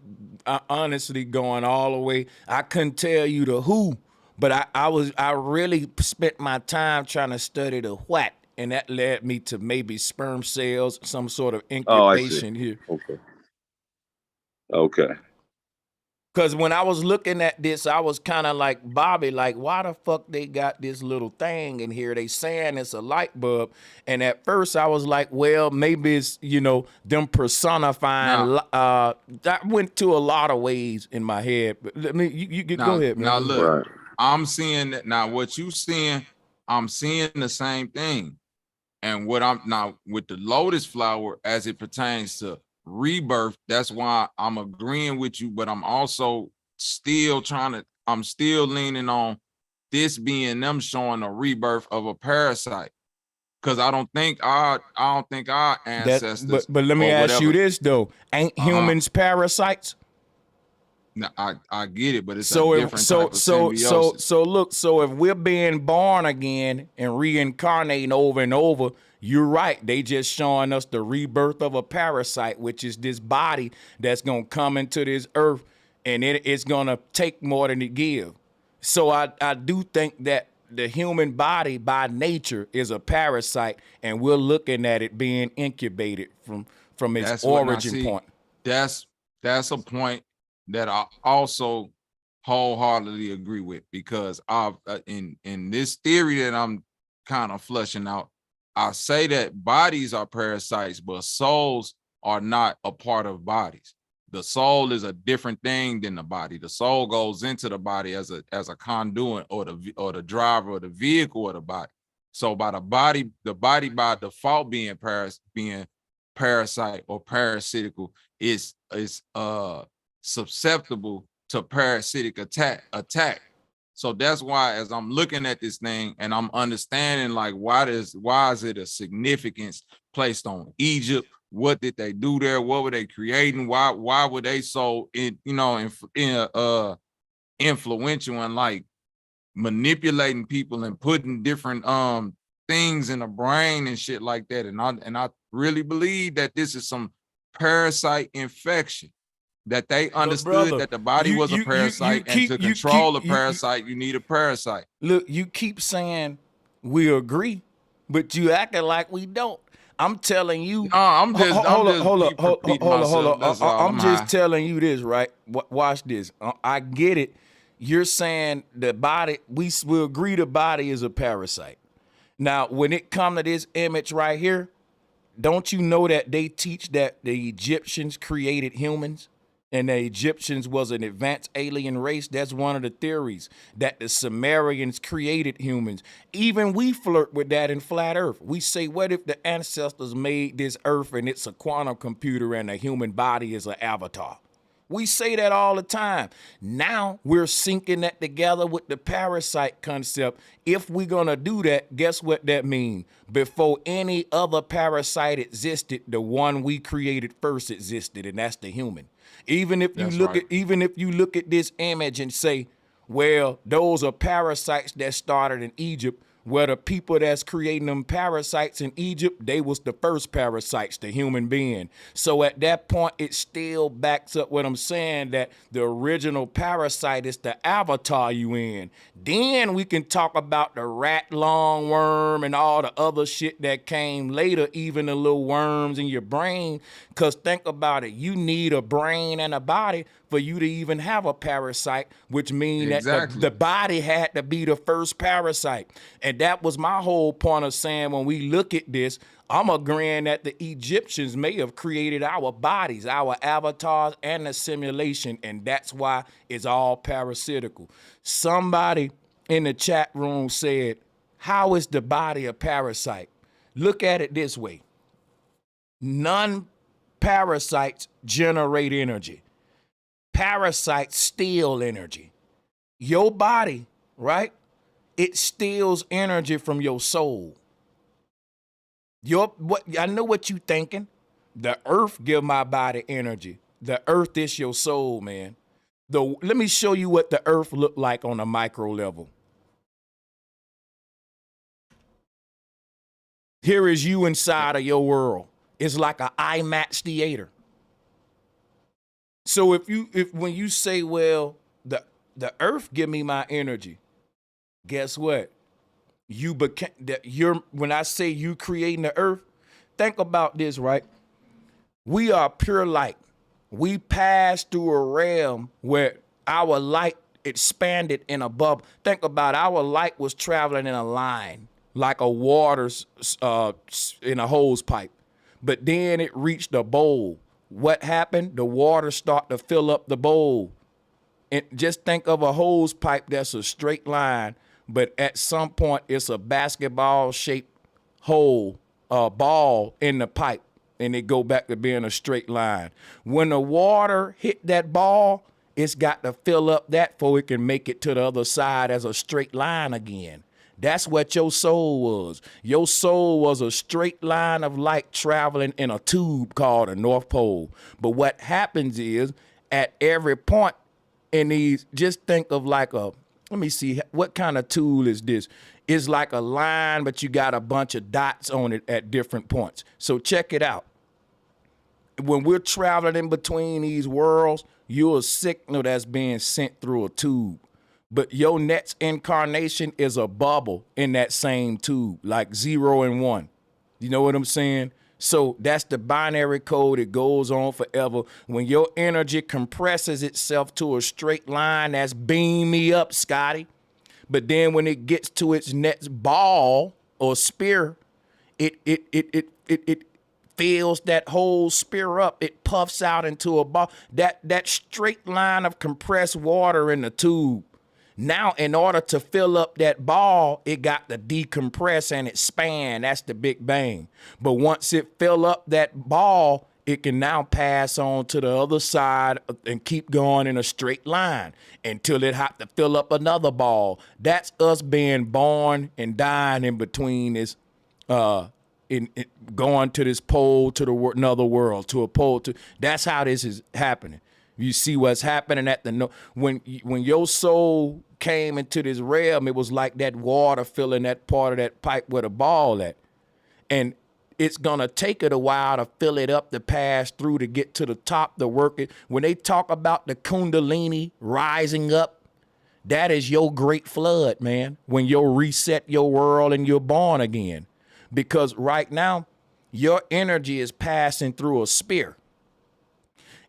honestly going all the way. I couldn't tell you the who, but I really spent my time trying to study the what, and that led me to maybe sperm cells, some sort of incubation here. Okay. Because when I was looking at this, I was kind of like, Bobby, like, why the fuck they got this little thing in here? They saying it's a light bulb. And at first I was like, well, maybe it's, you know, them personifying. That went to a lot of ways in my head. But let me, you go ahead, man. Now look, I'm seeing that now. What you seeing, I'm seeing the same thing. And what I'm now with the lotus flower, as it pertains to rebirth. That's why I'm agreeing with you, but I'm also still I'm still leaning on this being them showing a rebirth of a parasite. Because I don't think our ancestors but let me or ask you whatever. this though. Ain't humans parasites? No, I get it, but it's So a if different type of symbiosis. so if we're being born again and reincarnating over and over, you're right. They just showing us the rebirth of a parasite, which is this body that's gonna come into this earth, and it's gonna take more than it give. So I do think that the human body by nature is a parasite, and we're looking at it being incubated from its That's what I origin see. point. That's a point that I also wholeheartedly agree with, because I've in this theory that I'm kind of flushing out, I say that bodies are parasites, but souls are not a part of bodies. The soul is a different thing than the body. The soul goes into the body as a conduit or the driver or the vehicle of the body. So by the body by default being parasite or parasitical is susceptible to parasitic attack. So that's why, as I'm looking at this thing and I'm understanding, like, why is it a significance placed on Egypt? What did they do there? What were they creating? Why were they so influential and like manipulating people and putting different things in the brain and shit like that? And I really believe that this is some parasite infection, that they understood brother, that the body was a parasite, and to control a parasite, you need a parasite. Look, you keep saying we agree, but you acting like we don't. I'm telling you. No, I'm just hold up. I'm just high. telling you this, right? Watch this. I get it. You're saying the body, we agree the body is a parasite. Now, when it comes to this image right here, don't you know that they teach that the Egyptians created humans? And the Egyptians was an advanced alien race? That's one of the theories, that the Sumerians created humans. Even we flirt with that in Flat Earth. We say, what if the ancestors made this earth and it's a quantum computer and the human body is an avatar? We say that all the time. Now we're syncing that together with the parasite concept. If we're gonna do that, guess what that means? Before any other parasite existed, the one we created first existed, and that's the human. Even if you look at this image and say, well, those are parasites that started in Egypt, where the people that's creating them parasites in Egypt, they was the first parasites, the human being. So at that point, it still backs up what I'm saying, that the original parasite is the avatar you in. Then we can talk about the rat lungworm and all the other shit that came later, even the little worms in your brain. Because think about it, you need a brain and a body for you to even have a parasite, which means that the body had to be the first parasite. And that was my whole point of saying, when we look at this, I'm agreeing that the Egyptians may have created our bodies, our avatars, and the simulation, and that's why it's all parasitical. Somebody in the chat room said, how is the body a parasite? Look at it this way. Non-parasites generate energy. Parasites steal energy. Your body, right? It steals energy from your soul. I know what you thinking. The earth give my body energy. The earth is your soul, man. Let me show you what the earth look like on a micro level. Here is you inside of your world. It's like an IMAX theater. So when you say, well, the earth give me my energy, guess what? When I say you creating the earth, think about this, right? We are pure light. We pass through a realm where our light expanded in a bubble. Think about it. Our light was traveling in a line, like a water's in a hose pipe. But then it reached a bowl. What happened? The water started to fill up the bowl. And just think of a hose pipe that's a straight line, but at some point it's a basketball-shaped hole, ball in the pipe. and it go back to being a straight line. When the water hit that ball, it's got to fill up that before it can make it to the other side as a straight line again. That's what your soul was. Your soul was a straight line of light traveling in a tube called a North Pole. But what happens is, at every point in these, just think of like a, let me see, what kind of tool is this? It's like a line, but you got a bunch of dots on it at different points. So check it out. When we're traveling in between these worlds, you're a signal that's being sent through a tube. But your next incarnation is a bubble in that same tube, like 0 and 1. You know what I'm saying? So that's the binary code. It goes on forever. When your energy compresses itself to a straight line, that's beam me up, Scotty. But then when it gets to its next ball or spear, it fills that whole spear up. It puffs out into a ball. That straight line of compressed water in the tube. Now, in order to fill up that ball, it got to decompress and expand. That's the Big Bang. But once it fill up that ball, it can now pass on to the other side and keep going in a straight line until it have to fill up another ball. That's us being born and dying in between this, in going to this pole to the another world, to a pole to. That's how this is happening. You see what's happening at the when your soul came into this realm, it was like that water filling that part of that pipe where the ball at, and it's gonna take it a while to fill it up, to pass through, to get to the top, to work it. When they talk about the Kundalini rising up, that is your great flood, man. When you reset your world and you're born again, because right now your energy is passing through a spear.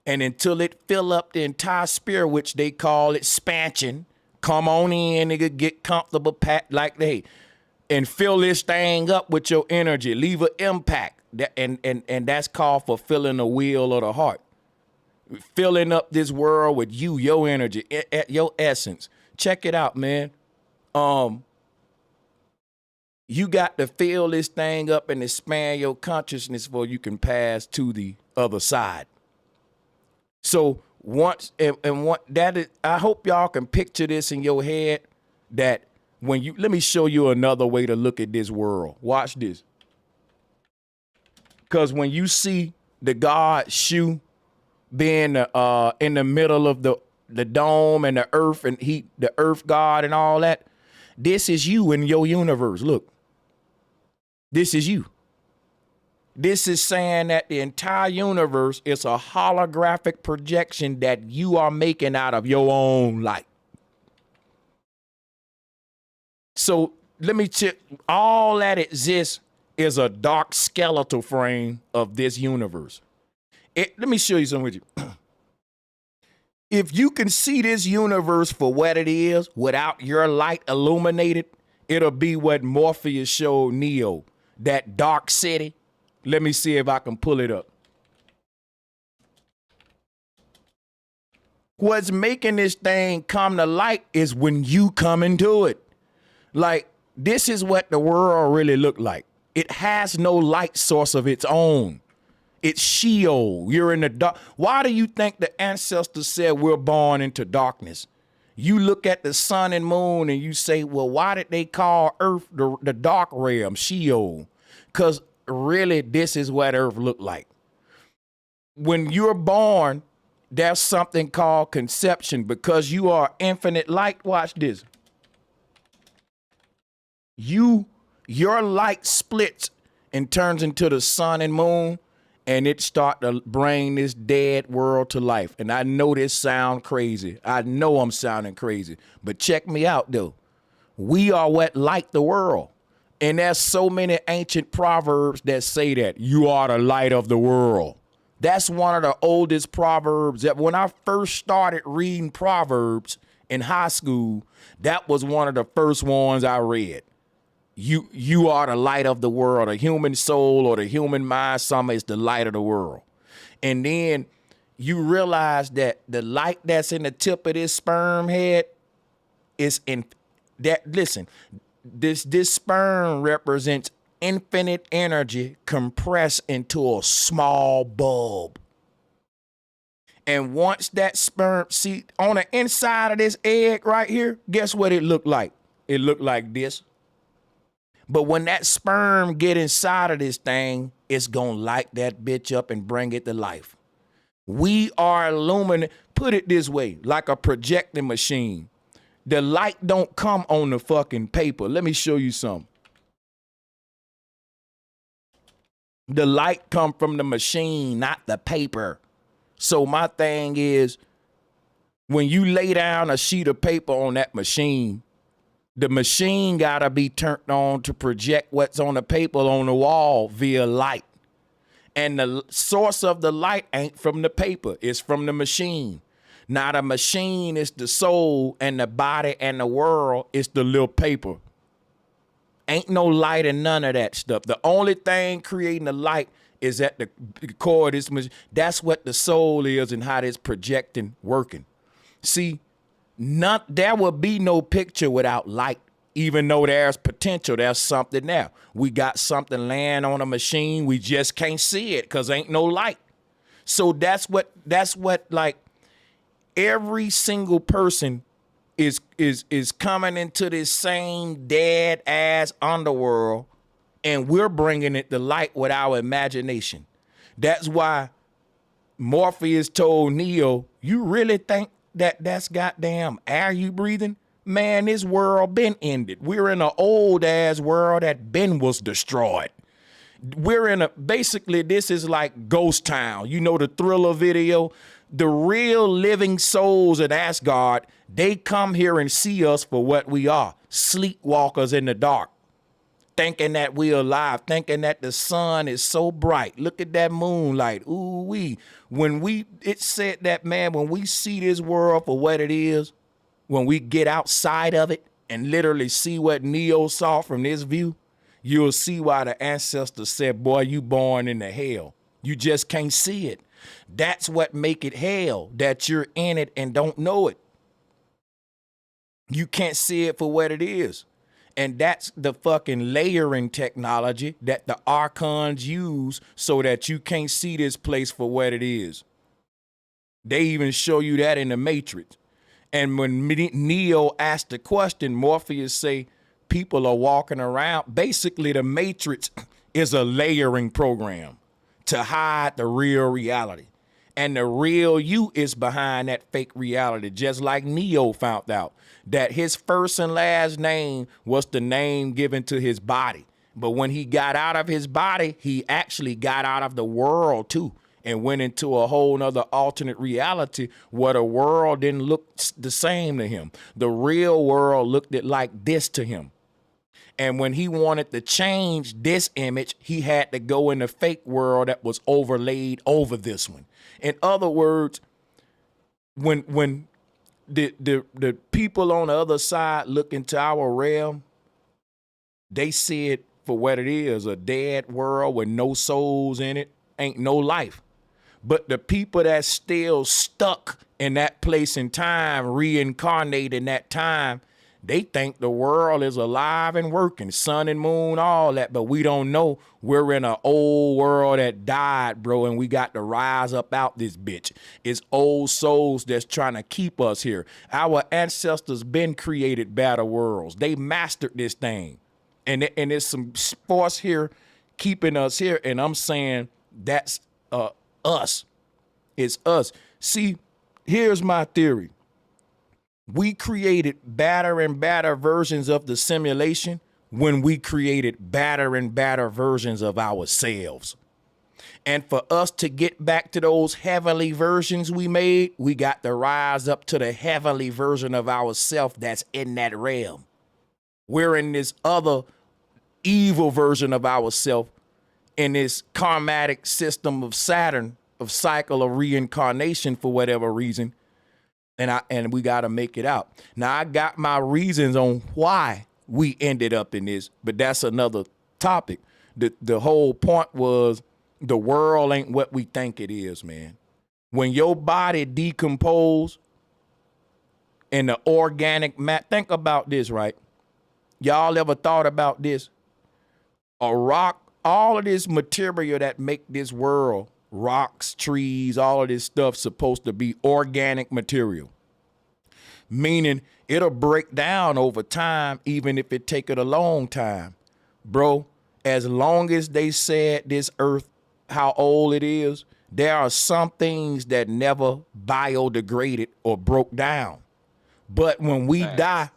And until it fill up the entire spear, which they call expansion, come on in, nigga, get comfortable, pat like they, and fill this thing up with your energy. Leave an impact, and that's called fulfilling the will of the heart. Filling up this world with you, your energy, your essence. Check it out, man. You got to fill this thing up and expand your consciousness before you can pass to the other side. So once and what that is, I hope y'all can picture this in your head, that when you, let me show you another way to look at this world. Watch this. Because when you see the God's shoe being in the middle of the dome and the earth and the earth God and all that, this is you in your universe. Look, this is you. This is saying that the entire universe is a holographic projection that you are making out of your own light. So let me check. All that exists is a dark skeletal frame of this universe. Let me show you something with you. If you can see this universe for what it is without your light illuminated, it'll be what Morpheus showed Neo, that dark city. Let me see if I can pull it up. What's making this thing come to light is when you come into it. Like, this is what the world really look like. It has no light source of its own. It's Sheol. You're in the dark. Why do you think the ancestors said we're born into darkness? You look at the sun and moon and you say, well, why did they call Earth the dark realm, Sheol? Because really, this is what Earth looked like. When you're born, there's something called conception, because you are infinite light. Watch this. Your light splits and turns into the sun and moon, and it start to bring this dead world to life. And I know this sound crazy. I know I'm sounding crazy, but check me out though. We are what light the world. And there's so many ancient proverbs that say that you are the light of the world. That's one of the oldest proverbs. That when I first started reading proverbs in high school, that was one of the first ones I read. You are the light of the world. A human soul or the human mind, something is the light of the world. And then you realize that the light that's in the tip of this sperm head is in that. Listen. This sperm represents infinite energy compressed into a small bulb. And once that sperm, see, on the inside of this egg right here, guess what it looked like? It looked like this. But when that sperm get inside of this thing, it's gonna light that bitch up and bring it to life. We are illuminate, put it this way, like a projecting machine. The light don't come on the fucking paper. Let me show you something. The light come from the machine, not the paper. So my thing is, when you lay down a sheet of paper on that machine, the machine gotta be turned on to project what's on the paper on the wall via light. And the source of the light ain't from the paper, it's from the machine. Now the machine is the soul, and the body and the world is the little paper. Ain't no light in none of that stuff. The only thing creating the light is at the core of this machine. That's what the soul is and how this projecting working. See, there will be no picture without light, even though there's potential, there's something there. We got something laying on a machine, we just can't see it because ain't no light. So that's what like every single person is coming into this same dead ass underworld, and we're bringing it to light with our imagination. That's why Morpheus told Neo, you really think that's goddamn air you breathing? Man, this world been ended. We're in an old ass world that been was destroyed. We're in basically this is like Ghost Town. You know the Thriller video? The real living souls at Asgard, they come here and see us for what we are. Sleepwalkers in the dark. Thinking that we're alive, thinking that the sun is so bright. Look at that moonlight. Ooh wee. It said that, man, when we see this world for what it is, when we get outside of it and literally see what Neo saw from this view, you'll see why the ancestors said, boy, you born into hell. You just can't see it. That's what make it hell, that you're in it and don't know it. You can't see it for what it is. And that's the fucking layering technology that the archons use so that you can't see this place for what it is. They even show you that in the Matrix. And when Neo asked the question, Morpheus say people are walking around. Basically, the Matrix is a layering program to hide the real reality. And the real you is behind that fake reality, just like Neo found out that his first and last name was the name given to his body. But when he got out of his body, he actually got out of the world too and went into a whole nother alternate reality where the world didn't look the same to him. The real world looked it like this to him. And when he wanted to change this image, he had to go in the fake world that was overlaid over this one. In other words, when the people on the other side look into our realm, they see it for what it is, a dead world with no souls in it, ain't no life. But the people that's still stuck in that place and time, reincarnated in that time, they think the world is alive and working, sun and moon, all that, but we don't know. We're in an old world that died, bro, and we got to rise up out this bitch. It's old souls that's trying to keep us here. Our ancestors been created better worlds. They mastered this thing. And there's some force here keeping us here, and I'm saying that's us. It's us. See, here's my theory. We created better and better versions of the simulation when we created better and better versions of ourselves. And for us to get back to those heavenly versions we made, we got to rise up to the heavenly version of ourselves that's in that realm. We're in this other evil version of ourselves in this karmatic system of Saturn, of cycle of reincarnation for whatever reason. And we got to make it out. Now, I got my reasons on why we ended up in this, but that's another topic. The whole point was the world ain't what we think it is, man. When your body decomposes and the organic think about this, right? Y'all ever thought about this? A rock, all of this material that make this world, rocks, trees, all of this stuff supposed to be organic material. Meaning it'll break down over time, even if it take it a long time. Bro, as long as they said this earth, how old it is, there are some things that never biodegraded or broke down. But when we die,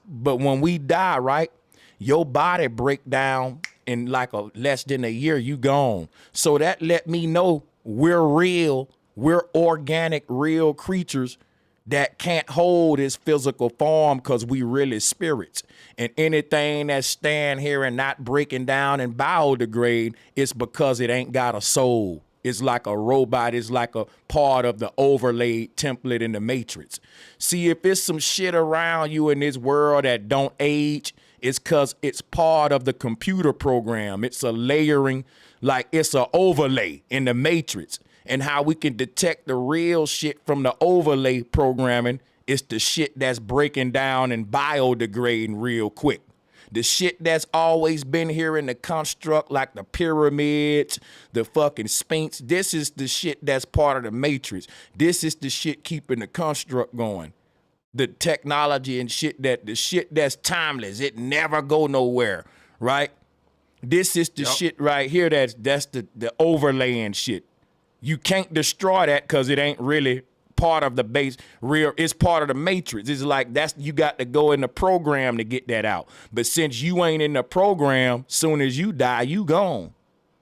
right, your body break down in like less than a year, you gone. So that let me know we're real, we're organic, real creatures that can't hold its physical form because we really spirits. And anything that's stand here and not breaking down and biodegrade, it's because it ain't got a soul. It's like a robot. It's like a part of the overlaid template in the matrix. See, if it's some shit around you in this world that don't age, it's because it's part of the computer program. It's a layering, like it's an overlay in the matrix. And how we can detect the real shit from the overlay programming is the shit that's breaking down and biodegrading real quick. The shit that's always been here in the construct, like the pyramids, the fucking Sphinx, this is the shit that's part of the matrix. This is the shit keeping the construct going. The technology and shit the shit that's timeless. It never go nowhere, right? This is the shit right here that's the overlaying shit. You can't destroy that because it ain't really part of the base real. It's part of the matrix. It's like you got to go in the program to get that out. But since you ain't in the program, soon as you die, you gone.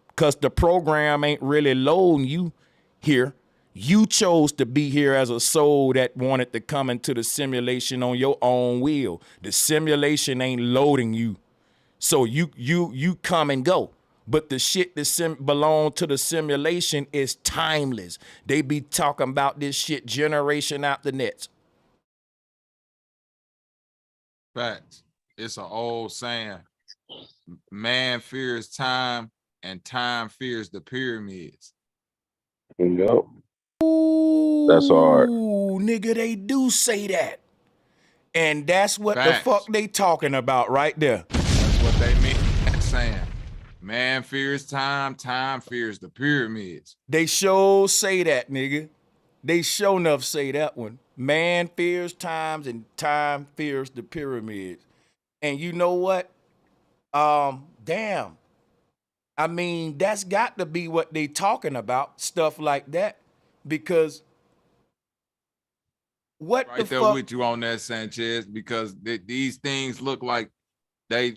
Because the program ain't really loading you here. You chose to be here as a soul that wanted to come into the simulation on your own will. The simulation ain't loading you. So you come and go. But the shit that belong to the simulation is timeless. They be talking about this shit generation after next. Facts. It's an old saying. Man fears time and time fears the pyramids. Yep. That's hard. Ooh, nigga, they do say that. And that's what the fuck they talking about right there. That's what they mean. That's saying. Man fears time, time fears the pyramids. They sure say that, nigga. They sure enough say that one. Man fears times and time fears the pyramids. And you know what? Damn. I mean, that's got to be what they talking about, stuff like that. Because what right the there fuck? with you on that, Sanchez, because these things look like they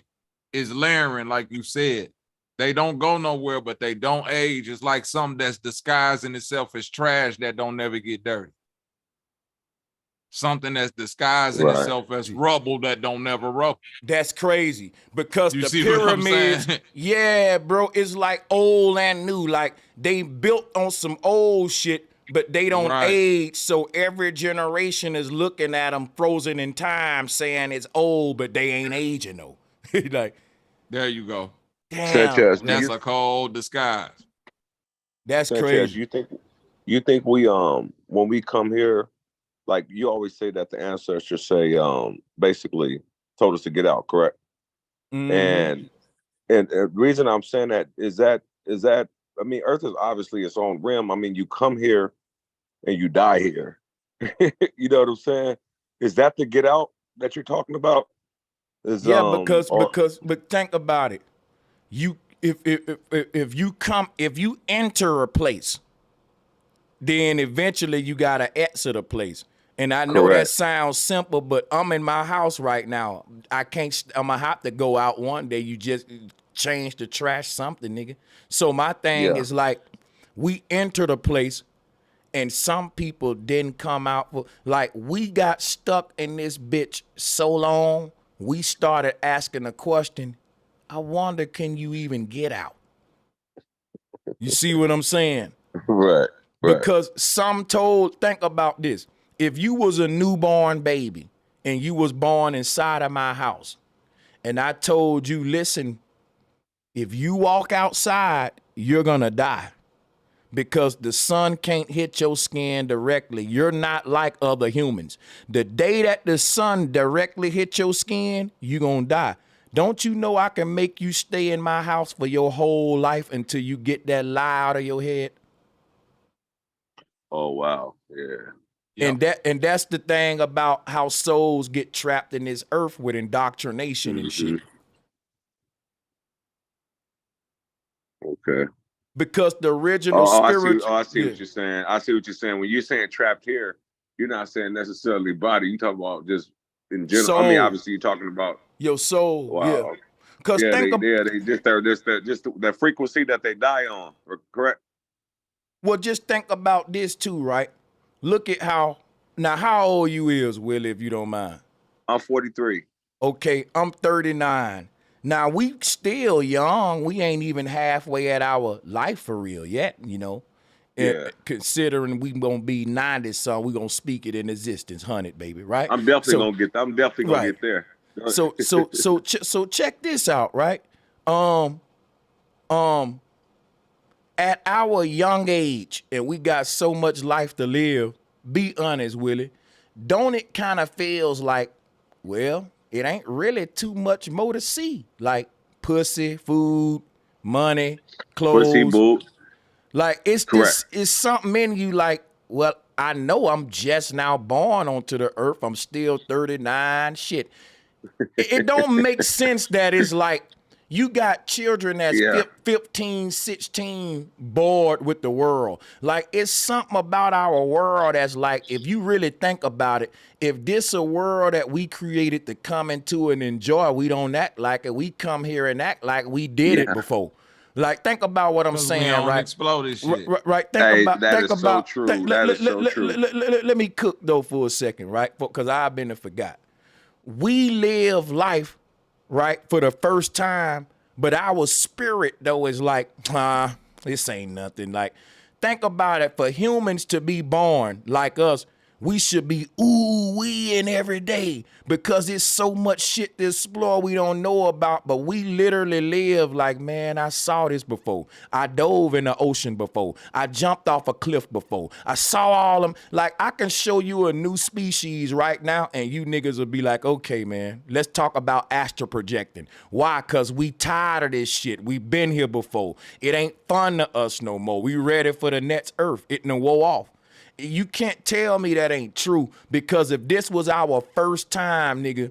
is layering, like you said. They don't go nowhere, but they don't age. It's like something that's disguising itself as trash that don't never get dirty. Something that's disguising itself as rubble that don't never rubble. That's crazy. Because you the see pyramids, what I'm saying? yeah, bro, it's like old and new. Like they built on some old shit, but they don't age. So every generation is looking at them frozen in time, saying it's old, but they ain't aging though. Like, there you go. Damn, Sanchez, that's a cold disguise. That's Sanchez, crazy. You think we when we come here, like you always say that the ancestors say basically told us to get out, correct? Mm-hmm. And the reason I'm saying that is that I mean, Earth is obviously its own rim. I mean, you come here and you die here. You know what I'm saying? Is that the get out that you're talking about? But think about it. If you enter a place, then eventually you gotta exit a place. And I know that sounds simple, but I'm in my house right now. I'm gonna have to go out one day. You just change the trash, something, nigga. So my thing is like, we entered a place and some people didn't come out. Like, we got stuck in this bitch so long, we started asking the question, I wonder, can you even get out? You see what I'm saying? Right. Because think about this. If you was a newborn baby and you was born inside of my house and I told you, listen, if you walk outside, you're gonna die because the sun can't hit your skin directly. You're not like other humans. The day that the sun directly hit your skin, you're gonna die. Don't you know I can make you stay in my house for your whole life until you get that lie out of your head? Oh wow, yeah. And that's the thing about how souls get trapped in this earth with indoctrination and shit. Okay. Because the original spiritual. I see what you're saying. I see what you're saying. When you're saying trapped here, you're not saying necessarily body. You talk about just in general. Soul. I mean, obviously, you're talking about your soul. Wow. Yeah. Because they just the frequency that they die on. Correct. Well, just think about this too, right? Look at how old you is, Willie, if you don't mind. I'm 43. Okay, I'm 39. Now we still young. We ain't even halfway at our life for real yet, you know. Yeah. Considering we gonna be 90, so we gonna speak it in existence, 100, baby, right? I'm definitely gonna get there. So check this out, right? At our young age, and we got so much life to live, be honest, Willie, don't it kind of feels like, well, it ain't really too much more to see? Like pussy, food, money, clothes. Pussy, boot. Like it's something in you like, well, I know I'm just now born onto the earth. I'm still 39. Shit. It don't make sense that it's like, you got children that's 15, 16 bored with the world. Like, it's something about our world that's like, if you really think about it, if this a world that we created to come into and enjoy, we don't act like it. We come here and act like we did it before. Like, think about what I'm saying, right? Exploded shit. Right. So true. Let me cook though for a second, right? Because I've been and forgot. We live life, right, for the first time, but our spirit though is like, this ain't nothing. Like, think about it. For humans to be born like us, we should be ooh-weeing every day because it's so much shit to explore we don't know about, but we literally live like, man, I saw this before. I dove in the ocean before. I jumped off a cliff before. I saw all them. Like, I can show you a new species right now, and you niggas will be like, okay, man, let's talk about astral projecting. Why? Because we tired of this shit. We been here before. It ain't fun to us no more. We ready for the next earth. It done wore off. You can't tell me that ain't true, because if this was our first time, nigga,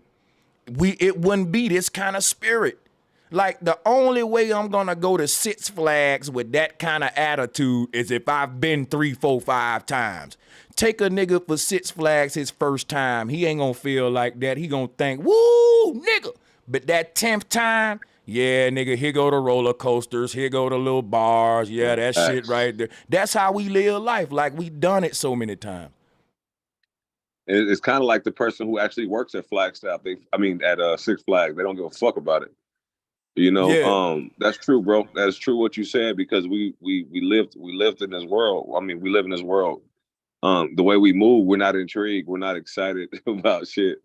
it wouldn't be this kind of spirit. Like, the only way I'm gonna go to Six Flags with that kind of attitude is if I've been 3, 4, 5 times. Take a nigga for Six Flags his first time. He ain't gonna feel like that. He gonna think, woo, nigga. But that 10th time, yeah, nigga, here go the roller coasters, here go the little bars, yeah, that shit right there. That's how we live life, like we done it so many times. It's kind of like the person who actually works at Flagstaff. At Six Flags, they don't give a fuck about it. You know, that's true, bro. That's true what you said, because we lived in this world. I mean, we live in this world. The way we move, we're not intrigued, we're not excited about shit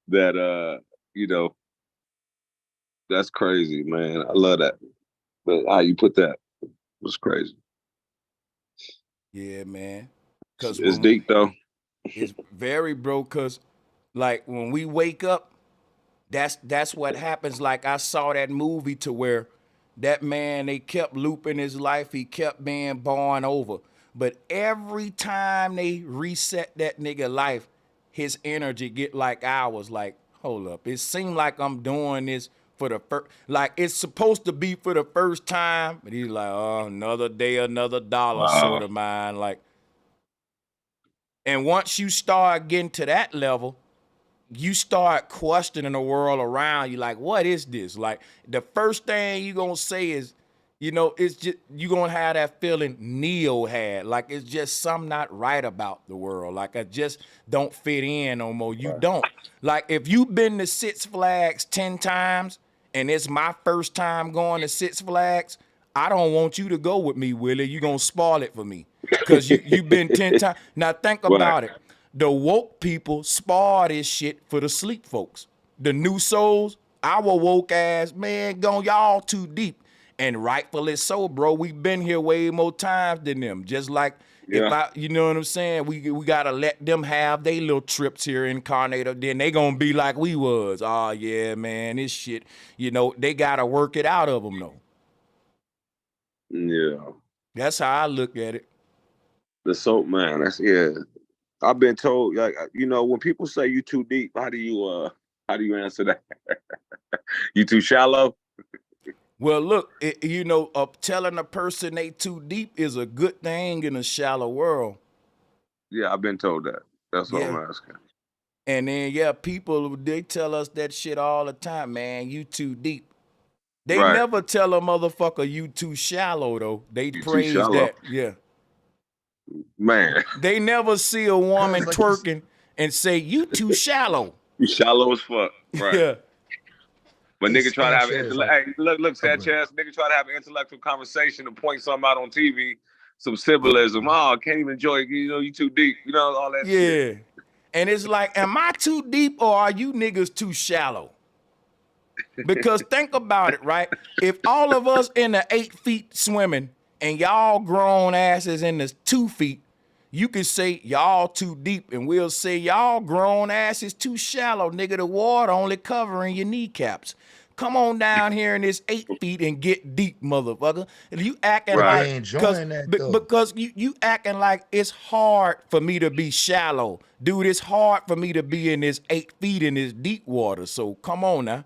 that you know. That's crazy, man. I love that. But how you put that was crazy. Yeah, man. It's deep though. It's very, bro, because like when we wake up, that's what happens. Like, I saw that movie to where that man, they kept looping his life. He kept being born over. But every time they reset that nigga life, his energy get like ours. Like, hold up. It seemed like I'm doing this for the first, like it's supposed to be for the first time, but he's like, oh, another day, another dollar, sort of mind. Like, and once you start getting to that level, you start questioning the world around you. Like, what is this? Like, the first thing you gonna say is, you know, it's just, you gonna have that feeling Neo had. Like, it's just something not right about the world. Like, I just don't fit in no more. You don't. Like, if you've been to Six Flags 10 times and it's my first time going to Six Flags, I don't want you to go with me, Willie. You gonna spoil it for me. Because you've been 10 times. Now, think about it. The woke people spoil this shit for the sleep folks. The new souls, our woke ass, man, y'all too deep. And rightfully so, bro. We've been here way more times than them. Just like you know what I'm saying? We gotta let them have their little trips here in Incarnator. Then they gonna be like we was. Oh yeah, man, this shit. You know, they gotta work it out of them though. Yeah. That's how I look at it. The soap man. That's I've been told, like, you know, when people say you too deep, how do you answer that? You too shallow? Well, look, you know, telling a person they too deep is a good thing in a shallow world. Yeah, I've been told that. That's what I'm Yeah. asking. And then people, they tell us that shit all the time, man. You too deep. They Right. never tell a motherfucker you too shallow though. They You too praise shallow. that. Yeah. Man. They never see a woman twerking and say you too shallow. You shallow as fuck. Right. Yeah. But Hey, nigga try to have an Sanchez, hey, look, Sanchez, nigga try to have an intellectual conversation to point something out on TV, some symbolism. Oh, I can't even enjoy it. You know, you too deep. You know, all that shit. Yeah. And it's like, am I too deep or are you niggas too shallow? Because think about it, right? If all of us in the 8 feet swimming and y'all grown asses in the 2 feet, you can say y'all too deep, and we'll say y'all grown asses too shallow, nigga. The water only covering your kneecaps. Come on down here in this 8 feet and get deep, motherfucker. And you acting Right. like Enjoying that, though. because you acting like it's hard for me to be shallow, dude. It's hard for me to be in this 8 feet in this deep water. So come on now.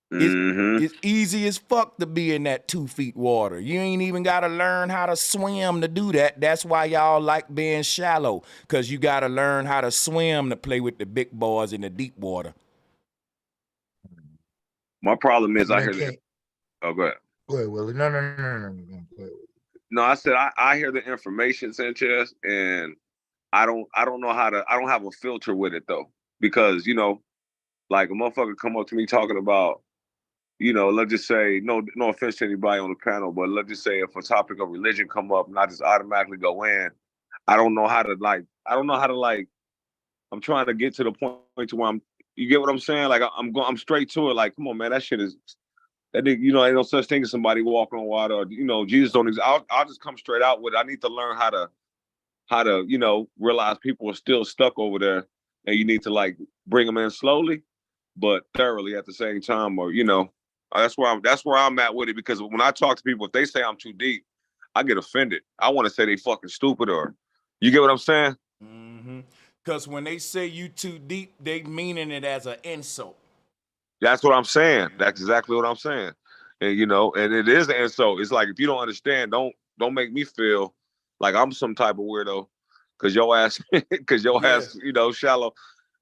It's easy as fuck to be in that 2 feet water. You ain't even got to learn how to swim to do that. That's why y'all like being shallow, because you got to learn how to swim to play with the big boys in the deep water. My problem is I hear Okay. that. Oh, go ahead. Go ahead, Willie. No. Go ahead. No, I said I hear the information, Sanchez, and I don't know how to. I don't have a filter with it though, because you know, like a motherfucker come up to me talking about, you know, let's just say no offense to anybody on the panel, but let's just say if a topic of religion come up and I just automatically go in, I don't know how to I'm trying to get to the point to where you get what I'm saying? Like I'm straight to it. Like, come on, man, that shit is. That you know, ain't no such thing as somebody walking on water, or you know, Jesus don't exist. I'll just come straight out with it. I need to learn how to you know, realize people are still stuck over there, and you need to like bring them in slowly, but thoroughly at the same time. Or you know, that's where I'm at with it. Because when I talk to people, if they say I'm too deep, I get offended. I want to say they fucking stupid, or you get what I'm saying? Because when they say you too deep, they meaning it as an insult. That's what I'm saying. That's exactly what I'm saying. And you know, and it is an insult. It's like if you don't understand, don't make me feel like I'm some type of weirdo, because your ass, you know, shallow,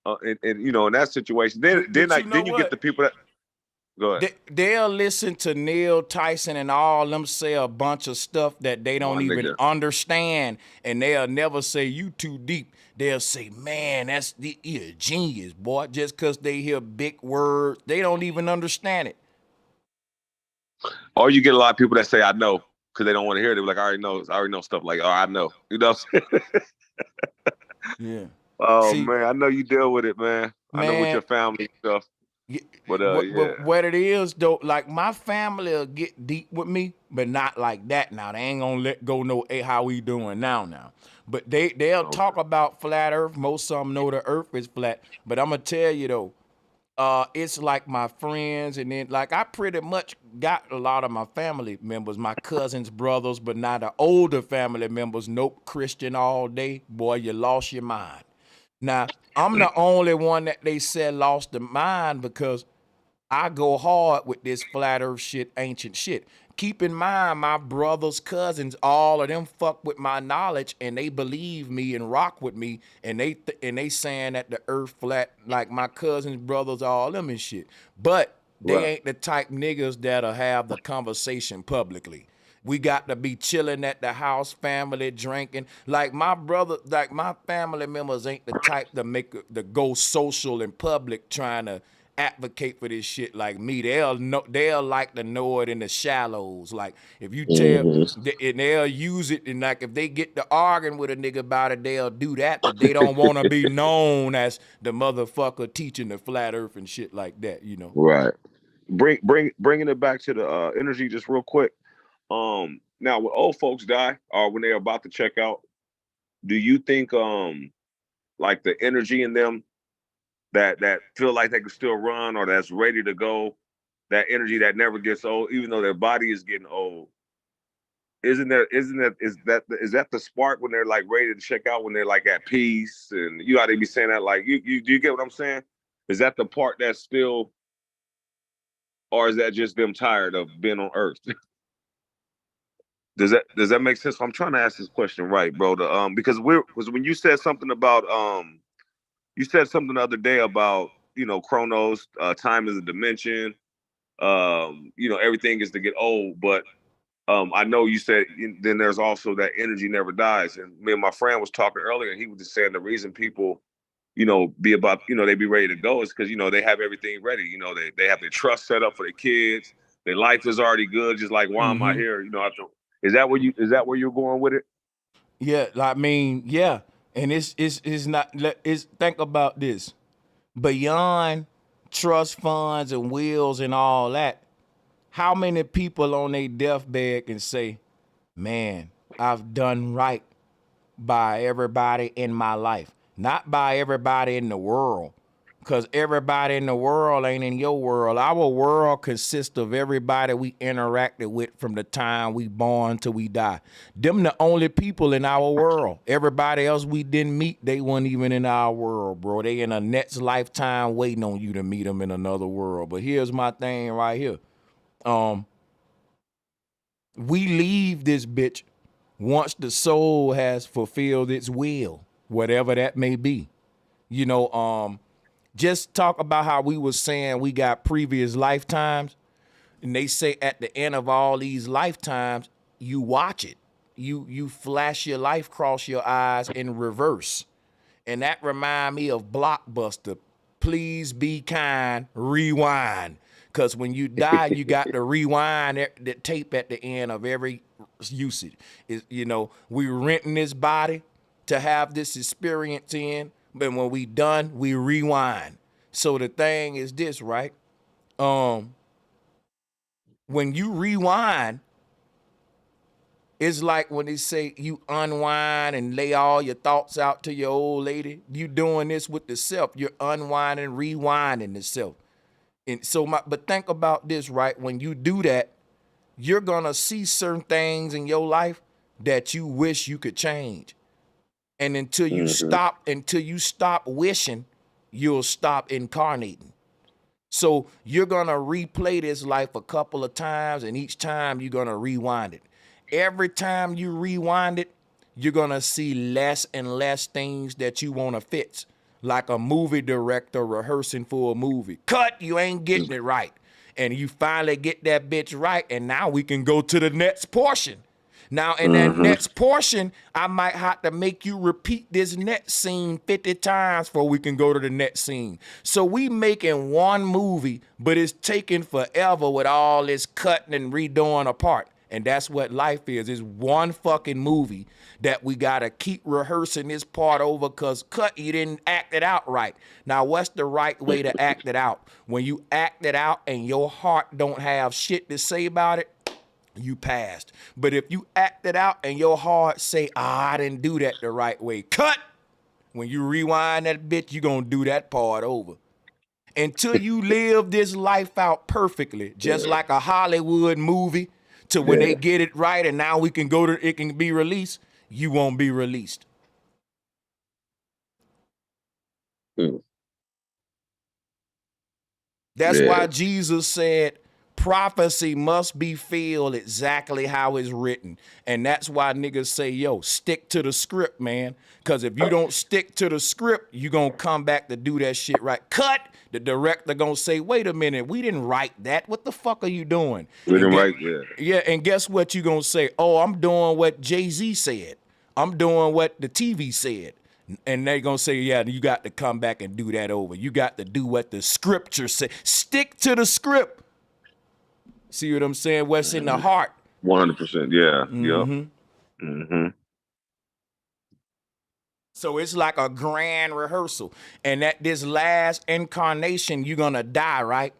and you know, in that situation, then you get the people that go ahead. They'll listen to Neil Tyson and all them say a bunch of stuff that they don't even understand, and they'll never say you too deep. They'll say, man, you're a genius, boy, just because they hear big words. They don't even understand it. Or you get a lot of people that say I know because they don't want to hear it. They're like, I already know stuff like, oh, I know. You know what I'm saying? Yeah. Oh, man, I know you deal with it, man. I know with your family stuff. But what it is though, like my family will get deep with me, but not like that. Now they ain't gonna let go know how we doing now. But they'll talk about flat Earth. Most of them know the Earth is flat. But I'm gonna tell you though, it's like my friends, and then like I pretty much got a lot of my family members, my cousins, brothers, but not the older family members. Nope, Christian all day. Boy, you lost your mind. Now, I'm the only one that they said lost the mind because I go hard with this flat earth shit, ancient shit. Keep in mind, my brothers, cousins, all of them fuck with my knowledge, and they believe me and rock with me, and they saying that the earth flat, like my cousins, brothers, all them and shit. But they ain't the type niggas that'll have the conversation publicly. We got to be chilling at the house, family, drinking. Like my brother, like my family members ain't the type to go social in public trying to advocate for this shit like me. They'll like to know it in the shallows. Like if you tell, and they'll use it, and like if they get to arguing with a nigga about it, they'll do that, but they don't want to be known as the motherfucker teaching the flat earth and shit like that, you know. Right. Bringing it back to the energy just real quick. Now when old folks die or when they're about to check out, do you think like the energy in them that feel like they can still run or that's ready to go, that energy that never gets old, even though their body is getting old? Is that the spark when they're like ready to check out, when they're like at peace, and you ought to be saying that, like, you do you get what I'm saying? Is that the part that's still, or is that just them tired of being on Earth? Does that make sense? I'm trying to ask this question right, bro. Because when you said something about you said something the other day about, chronos, time is a dimension, everything is to get old, but I know you said then there's also that energy never dies. And me and my friend was talking earlier, and he was just saying the reason people, they be ready to go is because, they have everything ready. They have their trust set up for their kids. Their life is already good. Just like, why am I here? Is that where you're going with it? Yeah, I mean, yeah. And it's not, think about this. Beyond trust funds and wills and all that, how many people on their deathbed can say, man, I've done right by everybody in my life, not by everybody in the world, because everybody in the world ain't in your world. Our world consists of everybody we interacted with from the time we born till we die. Them the only people in our world. Everybody else we didn't meet, they weren't even in our world, bro. They in a next lifetime waiting on you to meet them in another world. But here's my thing right here. We leave this bitch once the soul has fulfilled its will, whatever that may be. Just talk about how we was saying we got previous lifetimes, and they say at the end of all these lifetimes, you watch it. You flash your life across your eyes in reverse. And that remind me of Blockbuster. Please be kind, rewind. Because when you die, you got to rewind the tape at the end of every usage. We renting this body to have this experience in, but when we done, we rewind. So the thing is this, right? When you rewind, it's like when they say you unwind and lay all your thoughts out to your old lady. You doing this with the self. You're unwinding, rewinding the self. And so, but think about this, right? When you do that, you're gonna see certain things in your life that you wish you could change. And until you stop wishing, you'll stop incarnating. So you're gonna replay this life a couple of times, and each time you're gonna rewind it. Every time you rewind it, you're gonna see less and less things that you wanna fix. Like a movie director rehearsing for a movie. Cut, you ain't getting it right. And you finally get that bitch right, and now we can go to the next portion. Now, in that next portion, I might have to make you repeat this next scene 50 times before we can go to the next scene. So we making one movie, but it's taking forever with all this cutting and redoing apart. And that's what life is. It's one fucking movie that we got to keep rehearsing this part over because you didn't act it out right. Now, what's the right way to act it out? When you act it out and your heart don't have shit to say about it, you passed. But if you act it out and your heart say, I didn't do that the right way, cut. When you rewind that bitch, you going to do that part over. Until you live this life out perfectly, just like a Hollywood movie, to when they get it right and now we can go to, it can be released, you won't be released. That's why Jesus said prophecy must be filled exactly how it's written. And that's why niggas say, yo, stick to the script, man. Because if you don't stick to the script, you're going to come back to do that shit right. Cut. The director going to say, wait a minute, we didn't write that. What the fuck are you doing? We didn't write that. Yeah, and guess what you going to say? Oh, I'm doing what Jay-Z said. I'm doing what the TV said. And they're going to say, yeah, you got to come back and do that over. You got to do what the scripture said. Stick to the script. See what I'm saying? What's in the heart. 100%, yeah. So it's like a grand rehearsal. And at this last incarnation, you're going to die, right?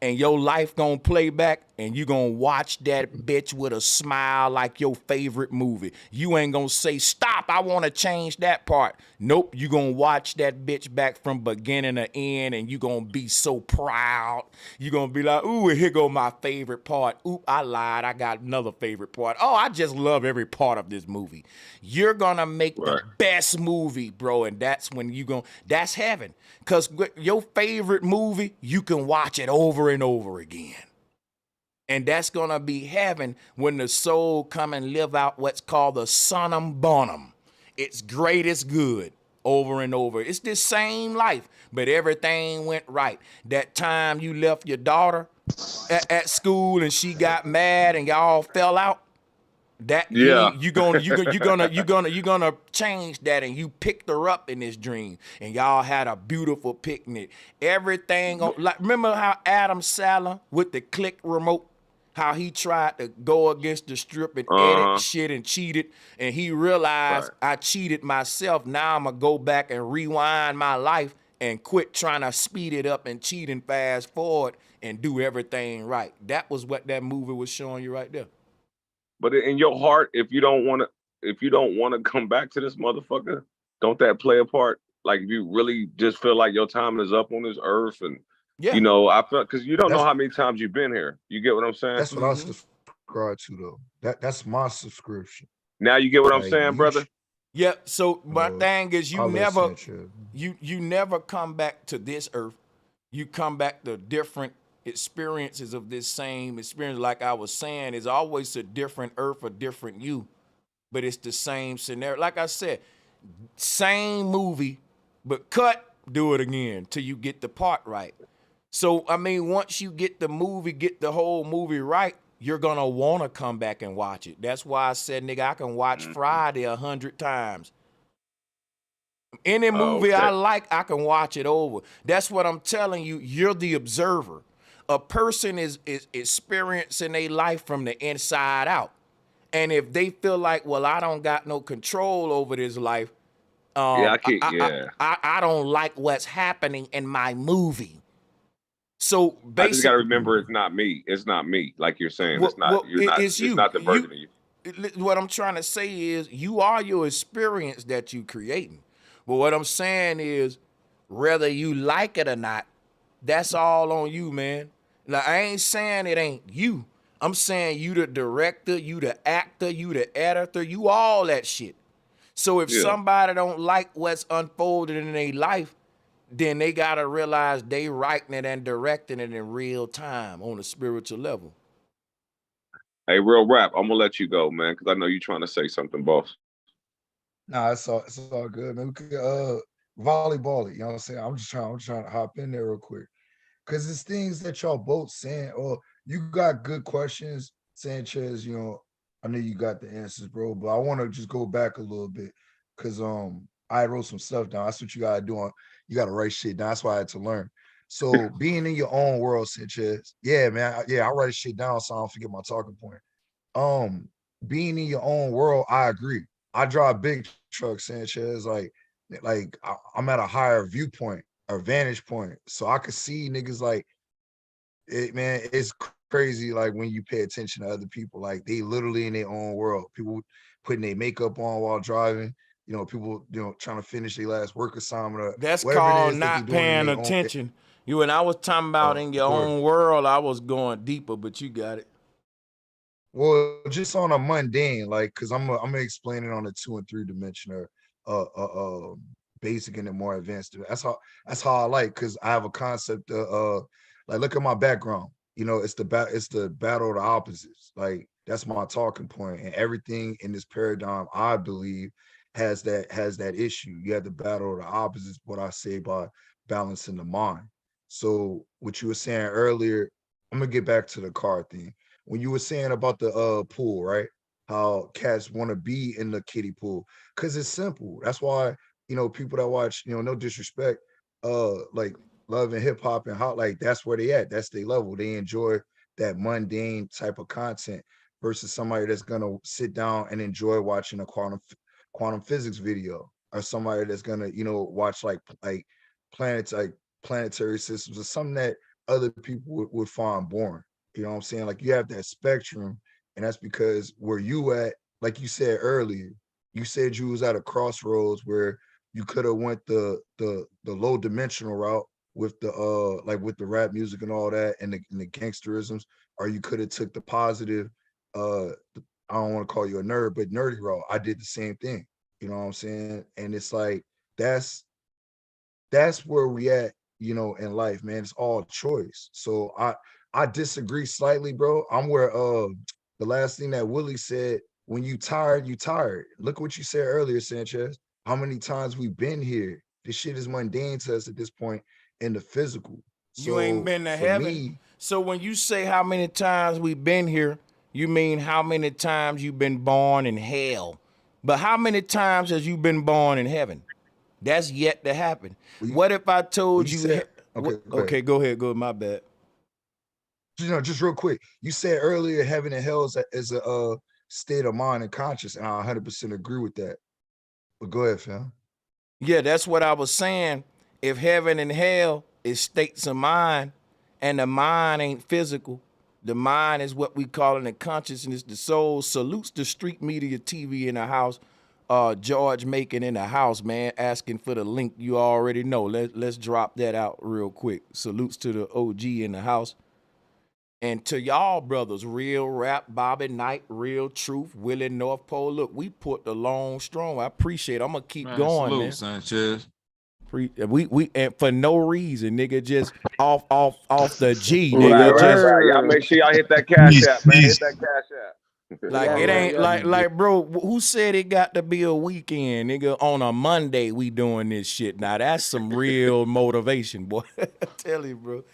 And your life going to play back and you gonna watch that bitch with a smile like your favorite movie. You ain't gonna say, stop, I wanna change that part. Nope, you gonna watch that bitch back from beginning to end, and you gonna be so proud. You gonna be like, ooh, here go my favorite part. Ooh, I lied, I got another favorite part. Oh, I just love every part of this movie. You're gonna make the best movie, bro, and that's when that's heaven. Because your favorite movie, you can watch it over and over again. And that's going to be heaven when the soul come and live out what's called the summum bonum. It's greatest good over and over. It's the same life, but everything went right. That time you left your daughter at school and she got mad and y'all fell out, that you're gonna change that, and you picked her up in this dream and y'all had a beautiful picnic. Everything like, remember how Adam Sandler with the click remote, how he tried to go against the strip and edit shit and cheated, and he realized I cheated myself. Now I'm gonna go back and rewind my life and quit trying to speed it up and cheat and fast forward and do everything right. That was what that movie was showing you right there. But in your heart, if you don't want to come back to this motherfucker, don't that play a part? Like, if you really just feel like your time is up on this earth, and you know, I felt, because you don't know how many times you've been here. You get what I'm saying? That's what I subscribe to, though. That's my subscription. Now you get what I'm saying, brother? Yeah. So my thing is, you never come back to this earth. You come back to different experiences of this same experience. Like I was saying, it's always a different earth, a different you, but it's the same scenario. Like I said, same movie, but do it again till you get the part right. So I mean, once you get the whole movie right, you're gonna want to come back and watch it. That's why I said, nigga, I can watch Friday 100 times. Any movie I like, I can watch it over. That's what I'm telling you. You're the observer. A person is experiencing their life from the inside out. And if they feel like, well, I don't got no control over this life, I don't like what's happening in my movie. So basically, I just got to remember, it's not me. It's not me. Like you're saying, it's not. It's you. It's not the version of you. What I'm trying to say is, you are your experience that you creating. But what I'm saying is, whether you like it or not, that's all on you, man. Like, I ain't saying it ain't you. I'm saying you the director, you the actor, you the editor, you all that shit. So if somebody don't like what's unfolded in their life, then they gotta realize they writing it and directing it in real time on a spiritual level. Hey, Real Rap, I'm gonna let you go, man, because I know you're trying to say something, boss. Nah, it's all good, man. We could volleyball it, you know what I'm saying? I'm trying to hop in there real quick. Cause it's things that y'all both saying, or you got good questions, Sanchez, you know, I know you got the answers, bro, but I want to just go back a little bit. Cause I wrote some stuff down. That's what you gotta do. You gotta write shit down. That's why I had to learn. So being in your own world, Sanchez, yeah, man, I write shit down so I don't forget my talking point. Being in your own world, I agree. I drive big trucks, Sanchez. Like I'm at a higher viewpoint or vantage point, so I could see niggas like it. Man, it's crazy. Like when you pay attention to other people, like they literally in their own world. People putting their makeup on while driving. You know, people trying to finish their last work assignment. That's called not paying attention. You and I was talking about in your own world. I was going deeper, but you got it. Well, just on a mundane, like, cause I'm gonna explain it on a 2 and 3 dimension, or basic and then more advanced. That's how I like, cause I have a concept of like, look at my background. You know, it's the battle of the opposites. Like that's my talking point, and everything in this paradigm, I believe, has that issue. You have the battle of the opposites. What I say by balancing the mind. So what you were saying earlier, I'm gonna get back to the car thing. When you were saying about the pool, right? How cats want to be in the kiddie pool, because it's simple. That's why, people that watch, no disrespect, like Love and Hip Hop and Hot, like that's where they at. That's their level. They enjoy that mundane type of content versus somebody that's gonna sit down and enjoy watching a quantum physics video, or somebody that's gonna, watch like planetary systems, or something that other people would find boring. You know what I'm saying? Like you have that spectrum, and that's because where you at, like you said earlier, you said you was at a crossroads where you could have went the low dimensional route with the like with the rap music and all that and the gangsterisms, or you could have took the positive I don't want to call you a nerd, but nerdy route. I did the same thing. You know what I'm saying? And it's like that's where we at, you know, in life, man. It's all choice. So I disagree slightly, bro. I'm where the last thing that Willie said, when you tired, you tired. Look what you said earlier, Sanchez. How many times we've been here? This shit is mundane to us at this point in the physical. So You ain't been to heaven. So when you say how many times we've been here, you mean how many times you've been born in hell. But how many times has you been born in heaven? That's yet to happen. What if I told you? Said, okay, go ahead. Go. My bad. You know, just real quick. You said earlier, heaven and hell is a state of mind and conscious, and I 100% agree with that. But go ahead, fam. Yeah, that's what I was saying. If heaven and hell is states of mind, and the mind ain't physical, the mind is what we call in the consciousness, the soul. Salutes the Street Media TV in the house. George Macon in the house, man, asking for the link. You already know. Let's drop that out real quick. Salutes to the OG in the house. And to y'all brothers, Real Rap, Bobby Knight, Real Truth, Willie North Pole. Look, we put the long strong. I appreciate it. I'm gonna keep going, salute, man. Sanchez. We and for no reason, nigga, just off the G, nigga. Right. Y'all make sure y'all hit that cash app, man. Hit that cash app. Like it ain't like bro, who said it got to be a weekend, nigga? On a Monday we doing this shit. Now that's some real motivation, boy. Tell you, bro.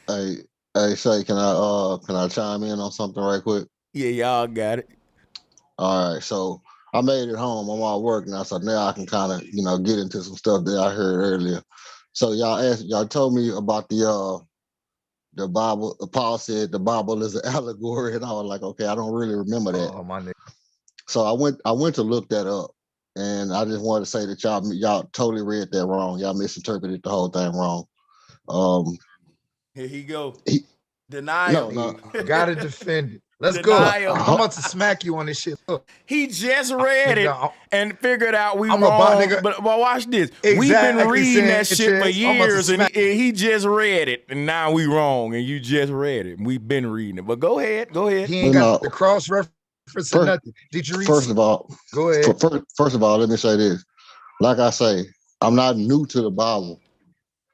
Hey, Shay, can I chime in on something right quick? Yeah, y'all got it. All right, so I made it home. I'm all work now, so now I can kind of, you know, get into some stuff that I heard earlier. So y'all told me about the Bible. Paul said the Bible is an allegory, and I was like, okay, I don't really remember that. Oh, my nigga. So I went to look that up, and I just wanted to say that y'all totally read that wrong. Y'all misinterpreted the whole thing wrong. Here he go. Denial. No, gotta defend it. Let's Denial. go. I'm about to smack you on this shit. Look. He just read it and figured out we I'm wrong. nigga. But watch this. Exactly, We've been reading that shit for years, and smack. he just read it, and now we wrong, and you just read it. We've been reading it. But go ahead. He ain't got the cross reference or nothing. Did you read? First of all, go ahead. First of all, let me say this. Like I say, I'm not new to the Bible.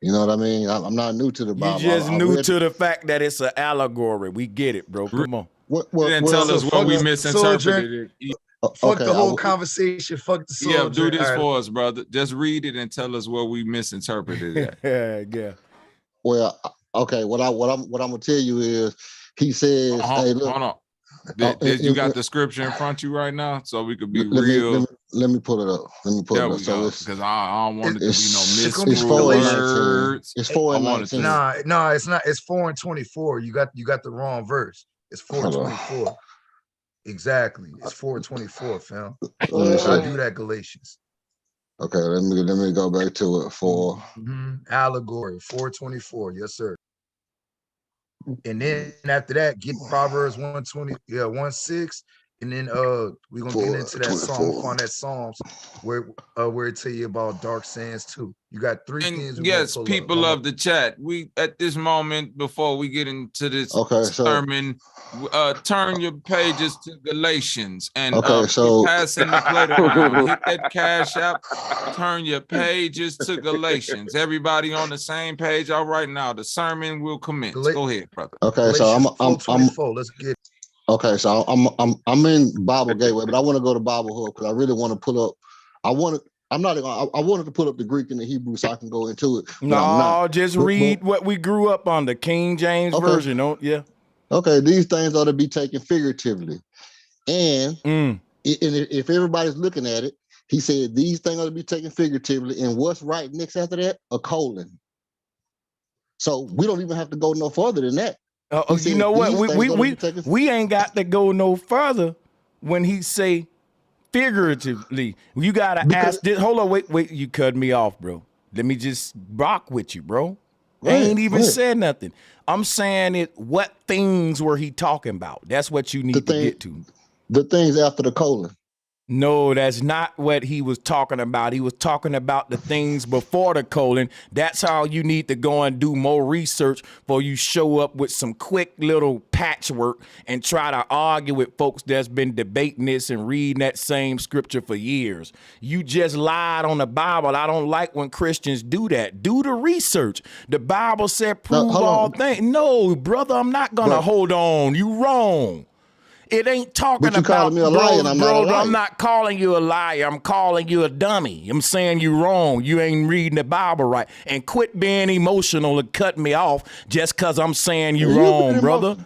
You know what I mean? I'm not new to the Bible. You just new to the fact that it's an allegory. We get it, bro. Come on. You didn't tell us what we misinterpreted it. Fuck the whole conversation. Fuck the soldier. Yeah, do this for us, brother. Just read it and tell us what we misinterpreted it. Yeah. Well, okay. What I'm gonna tell you is, he says, "Hey, look." Hold on. You got the scripture in front of you right now, so we could be real. Let me pull it up. Because I don't want it to be no misconstrued it's words. It's 4:19. No, it's not. It's 4:24. You got the wrong verse. It's 4:24. Exactly. It's 4:24, fam. I do that, Galatians. Okay, let me go back to it for allegory 4:24. Yes, sir. And then after that, get Proverbs 1:6. And then we're gonna get into that psalm, find that Psalms where it tell you about dark sands too. You got three things. Yes, people of the chat. We at this moment, before we get into this sermon, turn your pages to Galatians and passing the plate around. Hit that cash app, turn your pages to Galatians. Everybody on the same page. All right, now the sermon will commence. Go ahead, brother. Okay, so I'm let's get it. Okay, so I'm in Bible Gateway, but I want to go to Bible Hub because I really want to pull up. I wanted to pull up the Greek and the Hebrew so I can go into it. No, just read what we grew up on, the King James version. Yeah. Okay, these things ought to be taken figuratively, and if everybody's looking at it, he said these things ought to be taken figuratively. And what's right next after that? A colon. So we don't even have to go no further than that. You know what? We ain't got to go no further when he say figuratively. You gotta ask this. Hold on, wait. You cut me off, bro. Let me just rock with you, bro. I ain't even said nothing. I'm saying it. What things were he talking about? That's what you need to get to. The things after the colon. No, that's not what he was talking about. He was talking about the things before the colon. That's how you need to go and do more research before you show up with some quick little patchwork and try to argue with folks that's been debating this and reading that same scripture for years. You just lied on the Bible. I don't like when Christians do that. Do the research. The Bible said prove all things. No, brother, I'm not going to hold on. You wrong. It ain't talking you about calling me a liar and I'm not a liar. I'm not calling you a liar. I'm calling you a dummy. I'm saying you wrong. You ain't reading the Bible right. And quit being emotional and cut me off just because I'm saying you wrong, brother.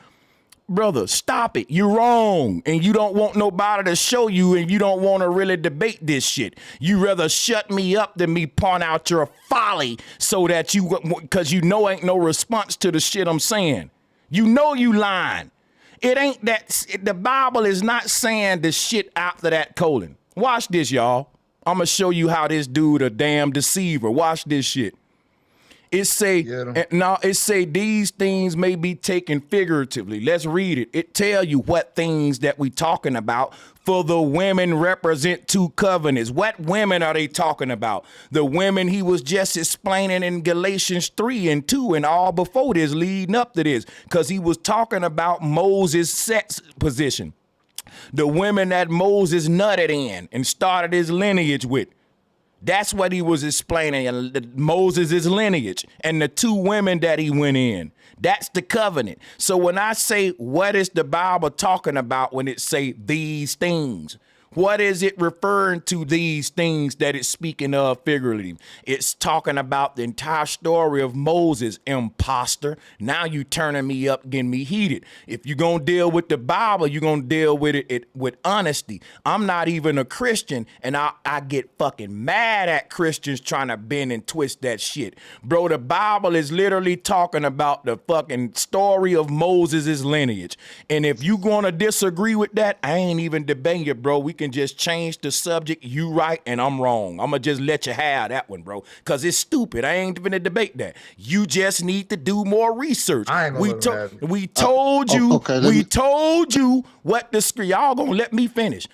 Brother, stop it. You're wrong. And you don't want nobody to show you, and you don't want to really debate this shit. You rather shut me up than me point out your folly so that because you know ain't no response to the shit I'm saying. You know you lying. It ain't that. The Bible is not saying the shit after that colon. Watch this, y'all. I'm going to show you how this dude a damn deceiver. Watch this shit. It say, these things may be taken figuratively. Let's read it. It tell you what things that we talking about. For the women represent two covenants. What women are they talking about? The women he was just explaining in Galatians 3 and 2 and all before this, leading up to this, because he was talking about Moses' sex position. The women that Moses nutted in and started his lineage with. That's what he was explaining, Moses' lineage and the two women that he went in. That's the covenant. So when I say, what is the Bible talking about when it say these things? What is it referring to, these things that it's speaking of figuratively? It's talking about the entire story of Moses, imposter. Now you turning me up, getting me heated. If you're going to deal with the Bible, you're going to deal with it with honesty. I'm not even a Christian, and I get fucking mad at Christians trying to bend and twist that shit. Bro, the Bible is literally talking about the fucking story of Moses' lineage. And if you going to disagree with that, I ain't even debating you, bro. We can just change the subject. You right and I'm wrong. I'm gonna just let you have that one, bro, because it's stupid. I ain't gonna debate that. You just need to do more research. We told you what the script. Y'all gonna let me finish.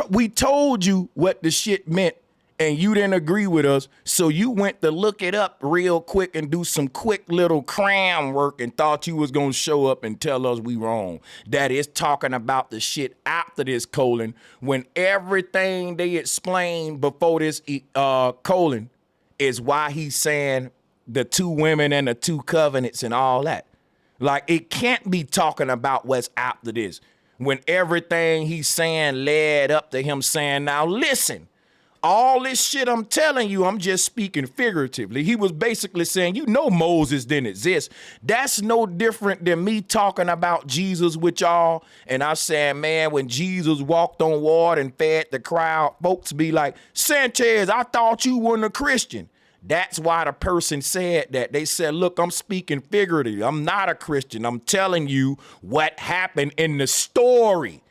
We told you what the shit meant, and you didn't agree with us, so you went to look it up real quick and do some quick little cram work and thought you was gonna show up and tell us we wrong. That is talking about the shit after this colon, when everything they explained before this colon is why he's saying the two women and the two covenants and all that. Like, it can't be talking about what's after this, when everything he's saying led up to him saying, now listen, all this shit I'm telling you, I'm just speaking figuratively. He was basically saying, you know, Moses didn't exist. That's no different than me talking about Jesus with y'all. And I said, man, when Jesus walked on water and fed the crowd, folks be like, Sanchez, I thought you weren't a Christian. That's why the person said that. They said, look, I'm speaking figuratively. I'm not a Christian. I'm telling you what happened in the story.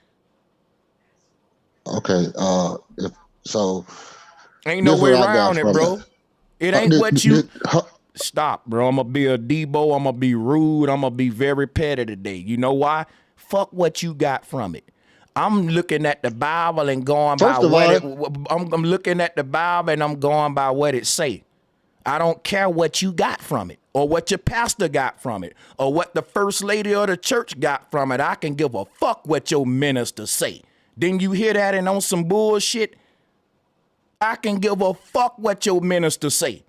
Okay, so ain't no way around it, bro. It ain't what you stop, bro. I'm gonna be a Debo. I'm gonna be rude. I'm gonna be very petty today. You know why? Fuck what you got from it. I'm looking at the Bible and going by what I'm looking at the Bible and I'm going by what it say. I don't care what you got from it, or what your pastor got from it, or what the first lady of the church got from it. I can give a fuck what your minister say. Didn't you hear that and on some bullshit? I can give a fuck what your minister say.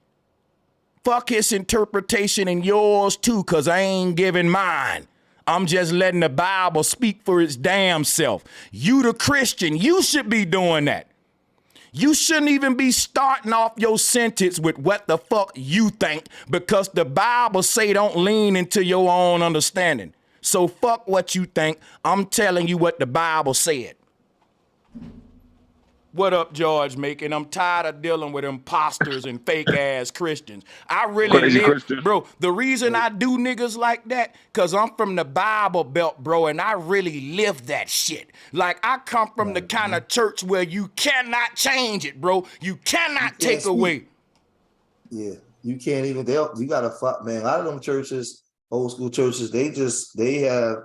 Fuck his interpretation and yours too, because I ain't giving mine. I'm just letting the Bible speak for its damn self. You the Christian, you should be doing that. You shouldn't even be starting off your sentence with what the fuck you think, because the Bible say don't lean into your own understanding. So fuck what you think. I'm telling you what the Bible said. What up, George Macon? I'm tired of dealing with imposters and fake ass Christians. I really live, bro. The reason I do niggas like that, cause I'm from the Bible Belt, bro, and I really live that shit. Like, I come from the kind of church where you cannot change it, bro. You cannot take away. Yeah. You can't even. You gotta fuck, man. A lot of them churches, old school churches, they have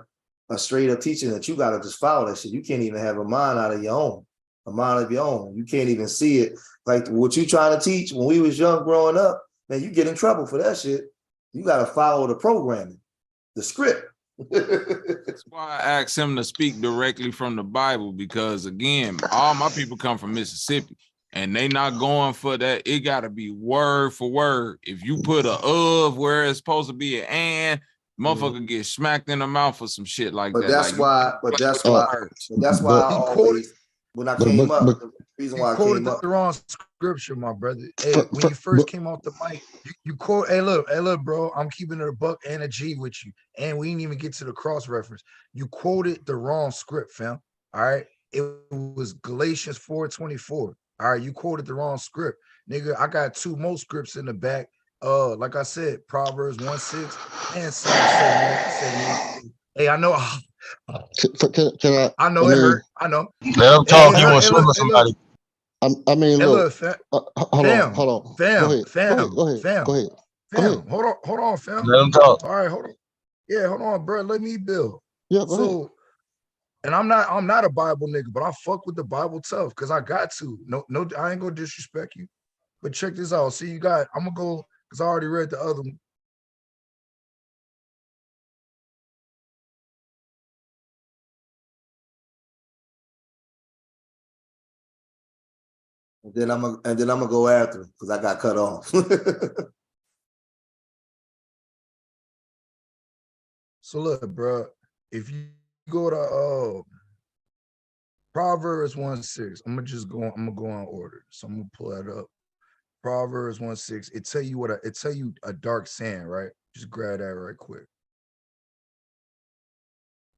a straight up teaching that you gotta just follow that shit. You can't even have a mind out of your own, a mind of your own. You can't even see it. Like what you trying to teach when we was young growing up, man, you get in trouble for that shit. You gotta follow the programming, the script. That's why I asked him to speak directly from the Bible, because again, all my people come from Mississippi and they not going for that. It gotta be word for word. If you put a of where it's supposed to be an and, motherfucker get smacked in the mouth for some shit like But that. that's Like, why. But that's why I always, when I came up, the reason why I came up. The wrong scripture, my brother. Hey, when you first came off the mic, you quote. Hey, look, bro. I'm keeping it a buck and a G with you, and we didn't even get to the cross reference. You quoted the wrong script, fam. All right, it was Galatians 4:24. All right, you quoted the wrong script, nigga. I got 2 more scripts in the back. Like I said, Proverbs 1:6 and Psalm 78. Hey, I know. I know it hurt. I know. Let him talk. You want to swim with somebody? I mean, look. Hold on. Go ahead. Hold on, fam. Let him talk. All right, hold on. Yeah, hold on, bro. Let me build. Yeah, go ahead. And I'm not a Bible nigga, but I fuck with the Bible tough because I got to. No, I ain't gonna disrespect you. But check this out. See, I'm gonna go because I already read the other one. And then I'm gonna go after him because I got cut off. So look, bro, if you go to Proverbs 1:6, I'm gonna go on order. So I'm gonna pull that up. Proverbs 1:6. It tell you a dark sand, right? Just grab that right quick.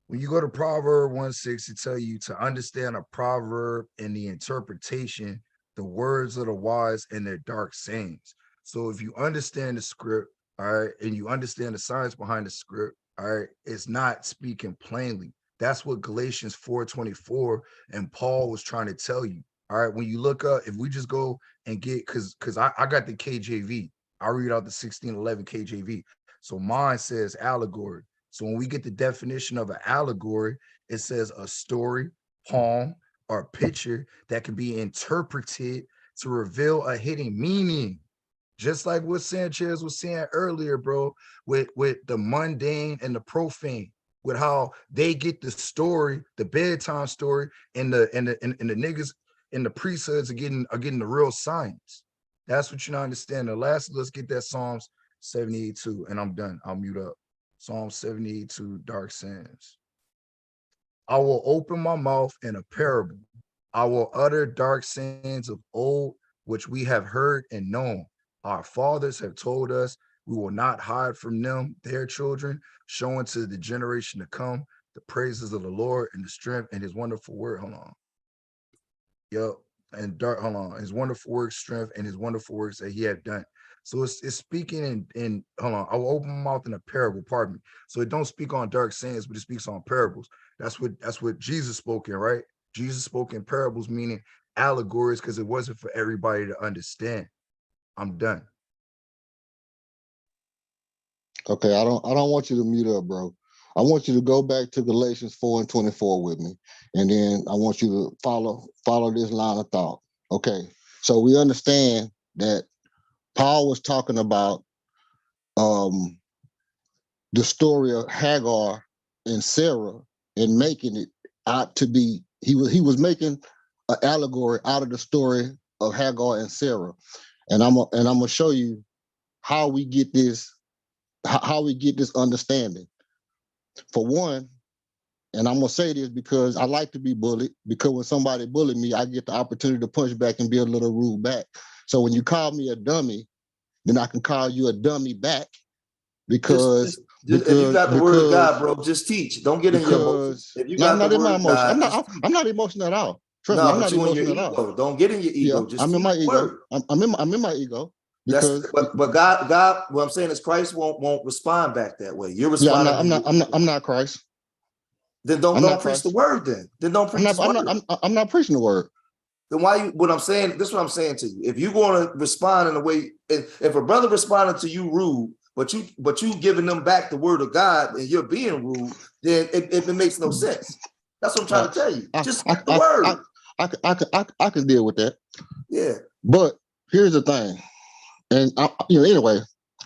When you go to Proverb 1:6, it tell you to understand a proverb and the interpretation, the words of the wise and their dark sayings. So if you understand the script, all right, and you understand the science behind the script, all right, it's not speaking plainly. That's what Galatians 4:24 and Paul was trying to tell you. All right, when you look up, if we just go and get, because I got the KJV, I read out the 1611 KJV. So mine says allegory. So when we get the definition of an allegory, it says a story, poem, or picture that can be interpreted to reveal a hidden meaning. Just like what Sanchez was saying earlier, bro, with the mundane and the profane, with how they get the story, the bedtime story, and the niggas and the priesthoods are getting the real science. That's what you not understand. The last, let's get that Psalms 78:2, and I'm done. I'll mute up. Psalm 78:2, dark sands. I will open my mouth in a parable. I will utter dark sayings of old, which we have heard and known. Our fathers have told us, we will not hide from them, their children, showing to the generation to come the praises of the Lord and the strength and his wonderful word. Hold on. Yep. And dark, hold on. His wonderful works, strength, and his wonderful works that he had done. So it's speaking in hold on. I will open my mouth in a parable, pardon me. So it don't speak on dark sayings, but it speaks on parables. That's what Jesus spoke in, right? Jesus spoke in parables, meaning allegories, because it wasn't for everybody to understand. I'm done. Okay, I don't want you to mute up, bro. I want you to go back to Galatians 4:24 with me, and then I want you to follow this line of thought. Okay, so we understand that Paul was talking about the story of Hagar and Sarah and making it out to be, he was making an allegory out of the story of Hagar and Sarah. And I'm gonna show you how we get this understanding. For one, and I'm gonna say this because I like to be bullied, because when somebody bullied me, I get the opportunity to punch back and be a little rude back. So when you call me a dummy, then I can call you a dummy back, because if you got the word of God, bro, just teach. Don't get in your emotions. If you got not the in word my of emotion. God, I'm not emotional at all. Trust me, no, I'm but not you in your emotional at all. ego. Don't get in your ego. Yeah, Just I'm in my teach the ego. word. I'm in my ego. Because but God, what I'm saying is Christ won't respond back that way. You're responding. I'm not Christ. Then don't preach the word. Then don't preach the word. I'm not preaching the word. then why you, what I'm saying, this is what I'm saying to you. If you're going to respond in a way, if a brother responded to you rude, but you giving them back the word of God and you're being rude, then it makes no sense. That's what I'm trying to tell you. Just the word. I can deal with that. Yeah. But here's the thing. And anyway,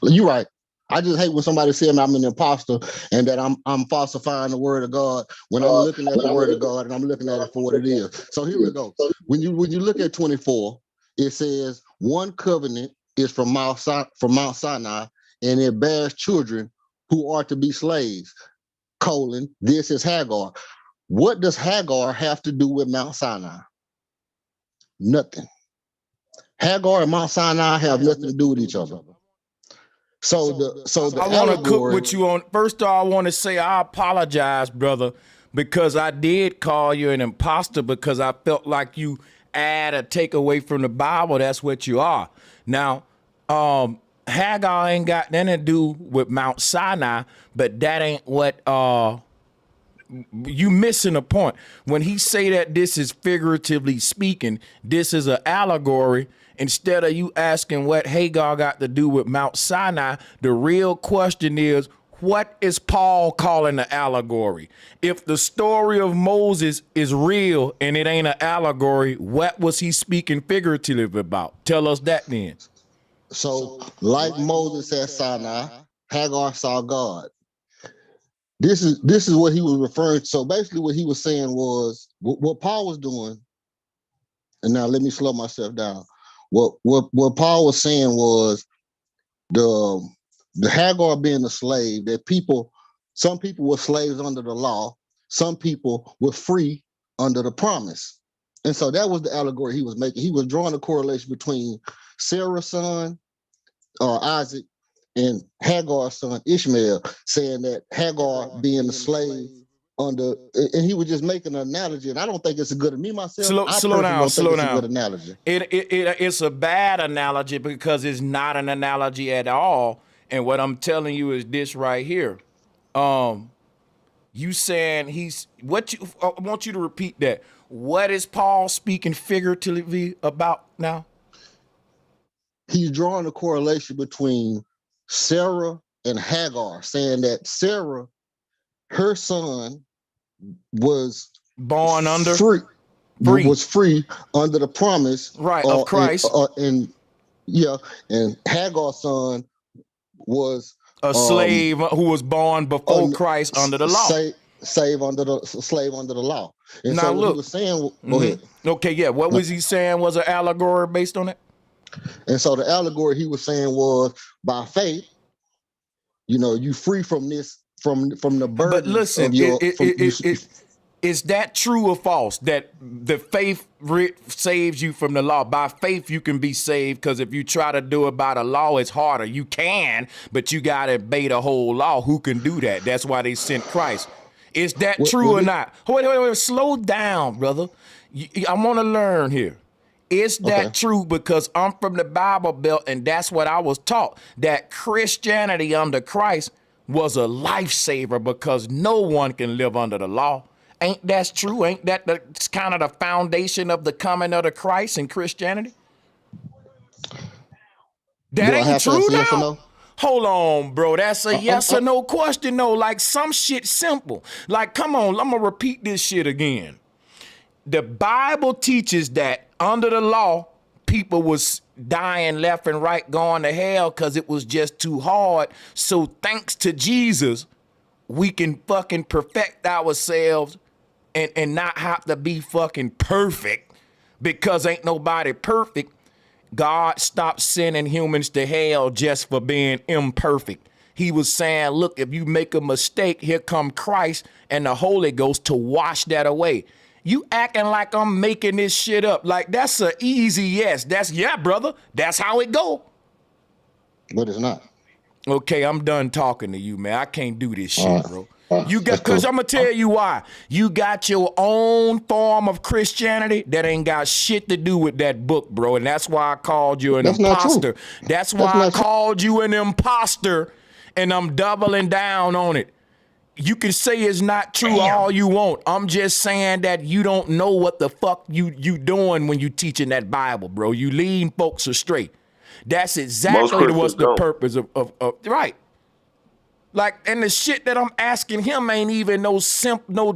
you're right. I just hate when somebody says I'm an imposter and that I'm falsifying the word of God when I'm looking at the word of God and I'm looking at it for what it is. So here we go. When you look at 24, it says one covenant is from Mount Sinai, and it bears children who are to be slaves. This is Hagar. What does Hagar have to do with Mount Sinai? Nothing. Hagar and Mount Sinai have nothing to do with each other. So I want to cook with you on. First of all, I want to say I apologize, brother, because I did call you an imposter because I felt like you add or take away from the Bible. That's what you are. Now, Hagar ain't got nothing to do with Mount Sinai, but that ain't what you missing a point. When he say that this is figuratively speaking, this is an allegory. Instead of you asking what Hagar got to do with Mount Sinai, the real question is, what is Paul calling an allegory? If the story of Moses is real and it ain't an allegory, what was he speaking figuratively about? Tell us that then. So, like Moses at Sinai, Hagar saw God. This is what he was referring to. So basically what he was saying was, what Paul was doing, and now let me slow myself down. What Paul was saying was the Hagar being a slave, that some people were slaves under the law, some people were free under the promise. And so that was the allegory he was making. He was drawing a correlation between Sarah's son, Isaac, and Hagar's son, Ishmael, saying that Hagar being a slave under, and he was just making an analogy, and I don't think it's a good, me myself, slow down. It's a good analogy. It's a bad analogy because it's not an analogy at all. And what I'm telling you is this right here. You saying I want you to repeat that. What is Paul speaking figuratively about now? He's drawing a correlation between Sarah and Hagar, saying that Sarah, her son, was born under was free under the promise of Christ, and Hagar's son was a slave who was born before Christ under the law, slave under the law. And now so look, he was saying, go ahead. Okay, yeah. What was he saying was an allegory based on it? And so the allegory he was saying was, by faith, you free from this, from the burden. But listen, is that true or false? That the faith saves you from the law? By faith, you can be saved, because if you try to do it by the law, it's harder. You can, but you got to obey the whole law. Who can do that? That's why they sent Christ. Is that true or not? Wait, slow down, brother. I want to learn here. Is that true? Because I'm from the Bible Belt, and that's what I was taught, that Christianity under Christ was a lifesaver because no one can live under the law. Ain't that true? Ain't that kind of the foundation of the coming of the Christ in Christianity? That ain't true now? Yes or no? Hold on, bro. That's a yes or no question, though. Like, some shit simple. Like, come on, I'm going to repeat this shit again. The Bible teaches that under the law, people was dying left and right, going to hell because it was just too hard. So thanks to Jesus, we can fucking perfect ourselves and not have to be fucking perfect, because ain't nobody perfect. God stopped sending humans to hell just for being imperfect. He was saying, look, if you make a mistake, here come Christ and the Holy Ghost to wash that away. You acting like I'm making this shit up. Like, that's an easy yes. Yeah, brother. That's how it go. But it's not. Okay, I'm done talking to you, man. I can't do this shit, bro. You got, because I'm going to tell you why. You got your own form of Christianity that ain't got shit to do with that book, bro. And that's why I called you an imposter. That's why I called you an imposter, and I'm doubling down on it. You can say it's not true all you want. I'm just saying that you don't know what the fuck you doing when you teaching that Bible, bro. You leading folks astray. That's exactly what's the purpose of right. Like, and the shit that I'm asking him ain't even no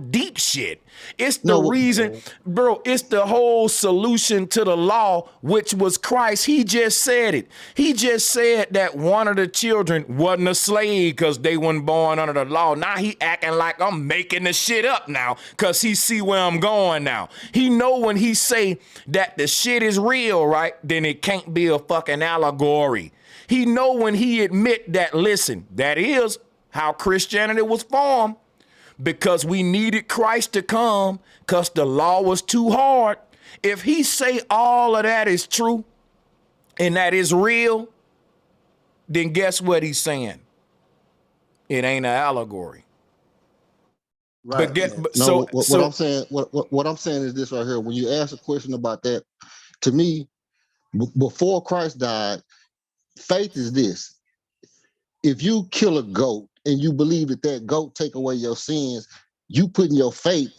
deep shit. It's the reason, bro, it's the whole solution to the law, which was Christ. He just said it. He just said that one of the children wasn't a slave because they weren't born under the law. Now he acting like I'm making the shit up now because he see where I'm going now. He know when he say that the shit is real, right, then it can't be a fucking allegory. He know when he admit that, listen, that is how Christianity was formed, because we needed Christ to come because the law was too hard. If he say all of that is true and that is real, then guess what he's saying? It ain't an allegory. Right. What I'm saying is this right here. When you ask a question about that, to me, before Christ died, faith is this. If you kill a goat and you believe that goat take away your sins, you putting your faith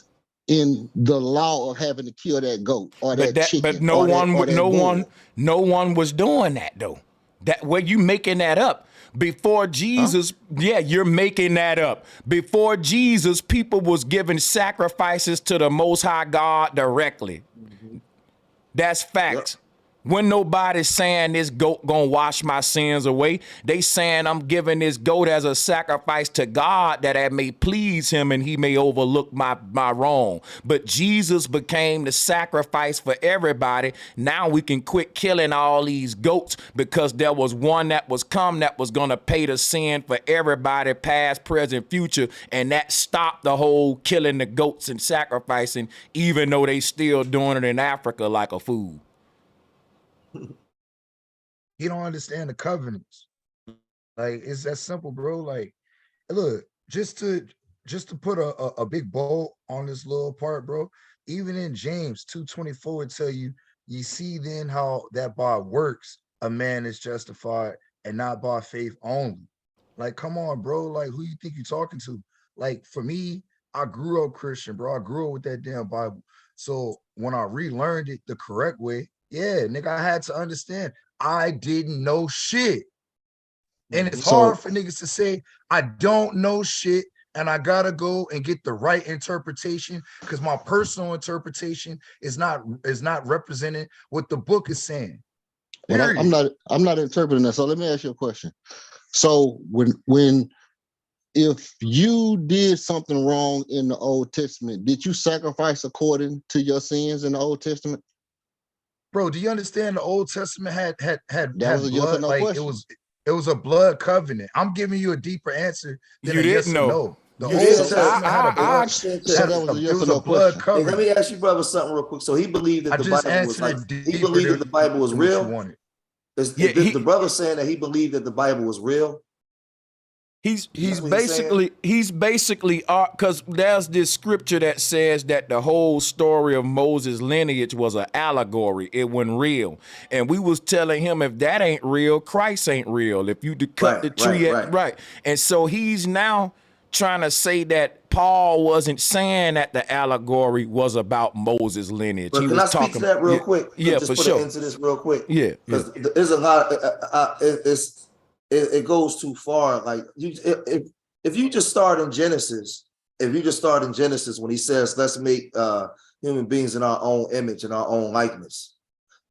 in the law of having to kill that goat or that chicken. But no one was doing that though. That where you making that up. Before Jesus, yeah, you're making that up. Before Jesus, people was giving sacrifices to the Most High God directly. That's facts. Yep. When nobody's saying this goat gonna wash my sins away, they saying I'm giving this goat as a sacrifice to God that I may please him and he may overlook my wrong. But Jesus became the sacrifice for everybody. Now we can quit killing all these goats because there was one that was come that was gonna pay the sin for everybody, past, present, future, and that stopped the whole killing the goats and sacrificing, even though they still doing it in Africa like a fool. You don't understand the covenants. Like, it's that simple, bro. Like, look, just to put a big bow on this little part, bro. Even in James 2:24, it tell you, you see then how that by works a man is justified and not by faith only. Like, come on, bro. Like, who you think you're talking to? Like, for me, I grew up Christian, bro. I grew up with that damn Bible. So when I relearned it the correct way, yeah, nigga, I had to understand I didn't know shit. And it's hard for niggas to say, I don't know shit, and I gotta go and get the right interpretation because my personal interpretation is not representing what the book is saying. Well, I'm not interpreting that. So let me ask you a question. So if you did something wrong in the Old Testament, did you sacrifice according to your sins in the Old Testament? Bro, do you understand the Old Testament had was blood? no like question. it was a blood covenant. I'm giving you a deeper answer than you a yes didn't or know. no. The You Old did. Testament had a blood. So that was a yes It or was no a blood question. covenant. Hey, let me ask you, brother, something real quick. So he believed that I the just Bible was answered like, it he believed that the Bible was than what you real. wanted. The brother saying that he believed that the Bible was real. He's basically because there's this scripture that says that the whole story of Moses' lineage was an allegory. It wasn't real. And we was telling him, if that ain't real, Christ ain't real. If you cut the tree right. And so he's now trying to say that Paul wasn't saying that the allegory was about Moses' lineage. But he can was I speak to that real quick? Yeah, just for put sure. an end to this real quick. Yeah, because there's a lot. It goes too far. Like if you just start in Genesis, when he says, "Let's make human beings in our own image and our own likeness,"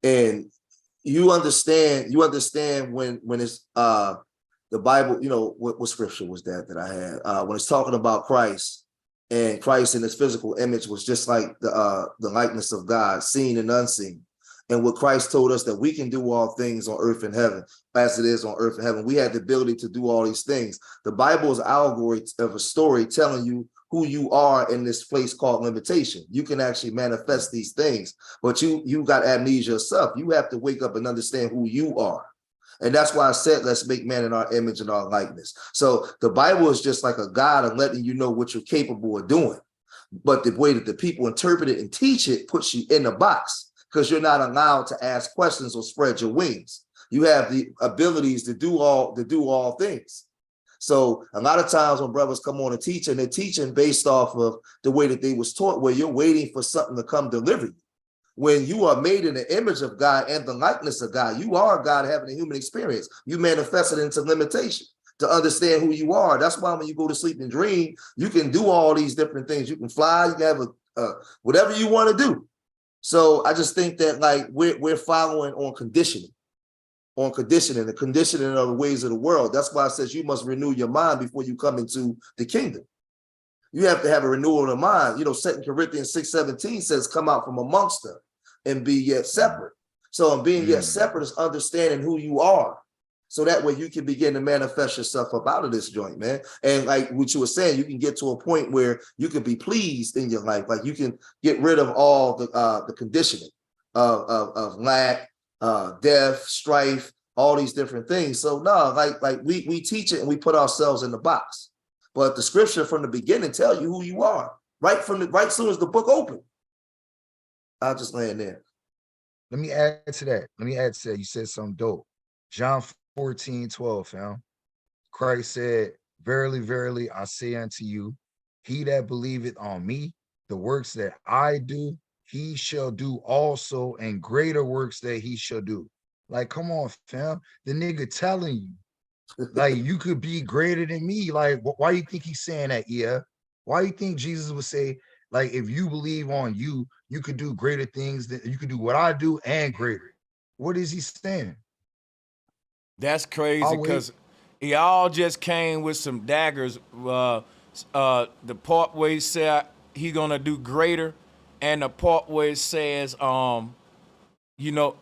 and you understand when it's the Bible. You know what scripture was that I had when it's talking about Christ. And Christ in his physical image was just like the likeness of God, seen and unseen. And what Christ told us, that we can do all things on earth and heaven as it is on earth and heaven. We had the ability to do all these things. The Bible is an allegory of a story telling you who you are in this place called limitation. You can actually manifest these things, but you got amnesia yourself. You have to wake up and understand who you are. And that's why I said, let's make man in our image and our likeness. So the Bible is just like a guide and letting you know what you're capable of doing. But the way that the people interpret it and teach it puts you in a box because you're not allowed to ask questions or spread your wings. You have the abilities to do all things. So a lot of times when brothers come on and teach, and they're teaching based off of the way that they was taught, where you're waiting for something to come deliver you. When you are made in the image of God and the likeness of God, you are God having a human experience. You manifest it into limitation to understand who you are. That's why when you go to sleep and dream, you can do all these different things. You can fly, you can have whatever you want to do. So I just think that like we're following on conditioning, the conditioning of the ways of the world. That's why it says you must renew your mind before you come into the kingdom. You have to have a renewal of the mind. You know, 2 Corinthians 6:17 says, come out from amongst them and be yet separate. So in being yet separate is understanding who you are. So that way you can begin to manifest yourself up out of this joint, man. And like what you were saying, you can get to a point where you can be pleased in your life. Like you can get rid of all the conditioning of lack, death, strife, all these different things. So no, like we teach it and we put ourselves in the box. But the scripture from the beginning tell you who you are, right soon as the book opened. I'll just land there. Let me add to that. You said something dope. John 14:12, fam. Christ said, verily, verily, I say unto you, he that believeth on me, the works that I do, he shall do also, and greater works that he shall do. Like, come on, fam. The nigga telling you, like, you could be greater than me. Like, why you think he's saying that? Yeah. Why you think Jesus would say, like, if you believe on you, you could do greater things, that you could do what I do and greater? What is he saying? That's crazy because y'all just came with some daggers. The part where he said he gonna do greater, and the part where it says, you know,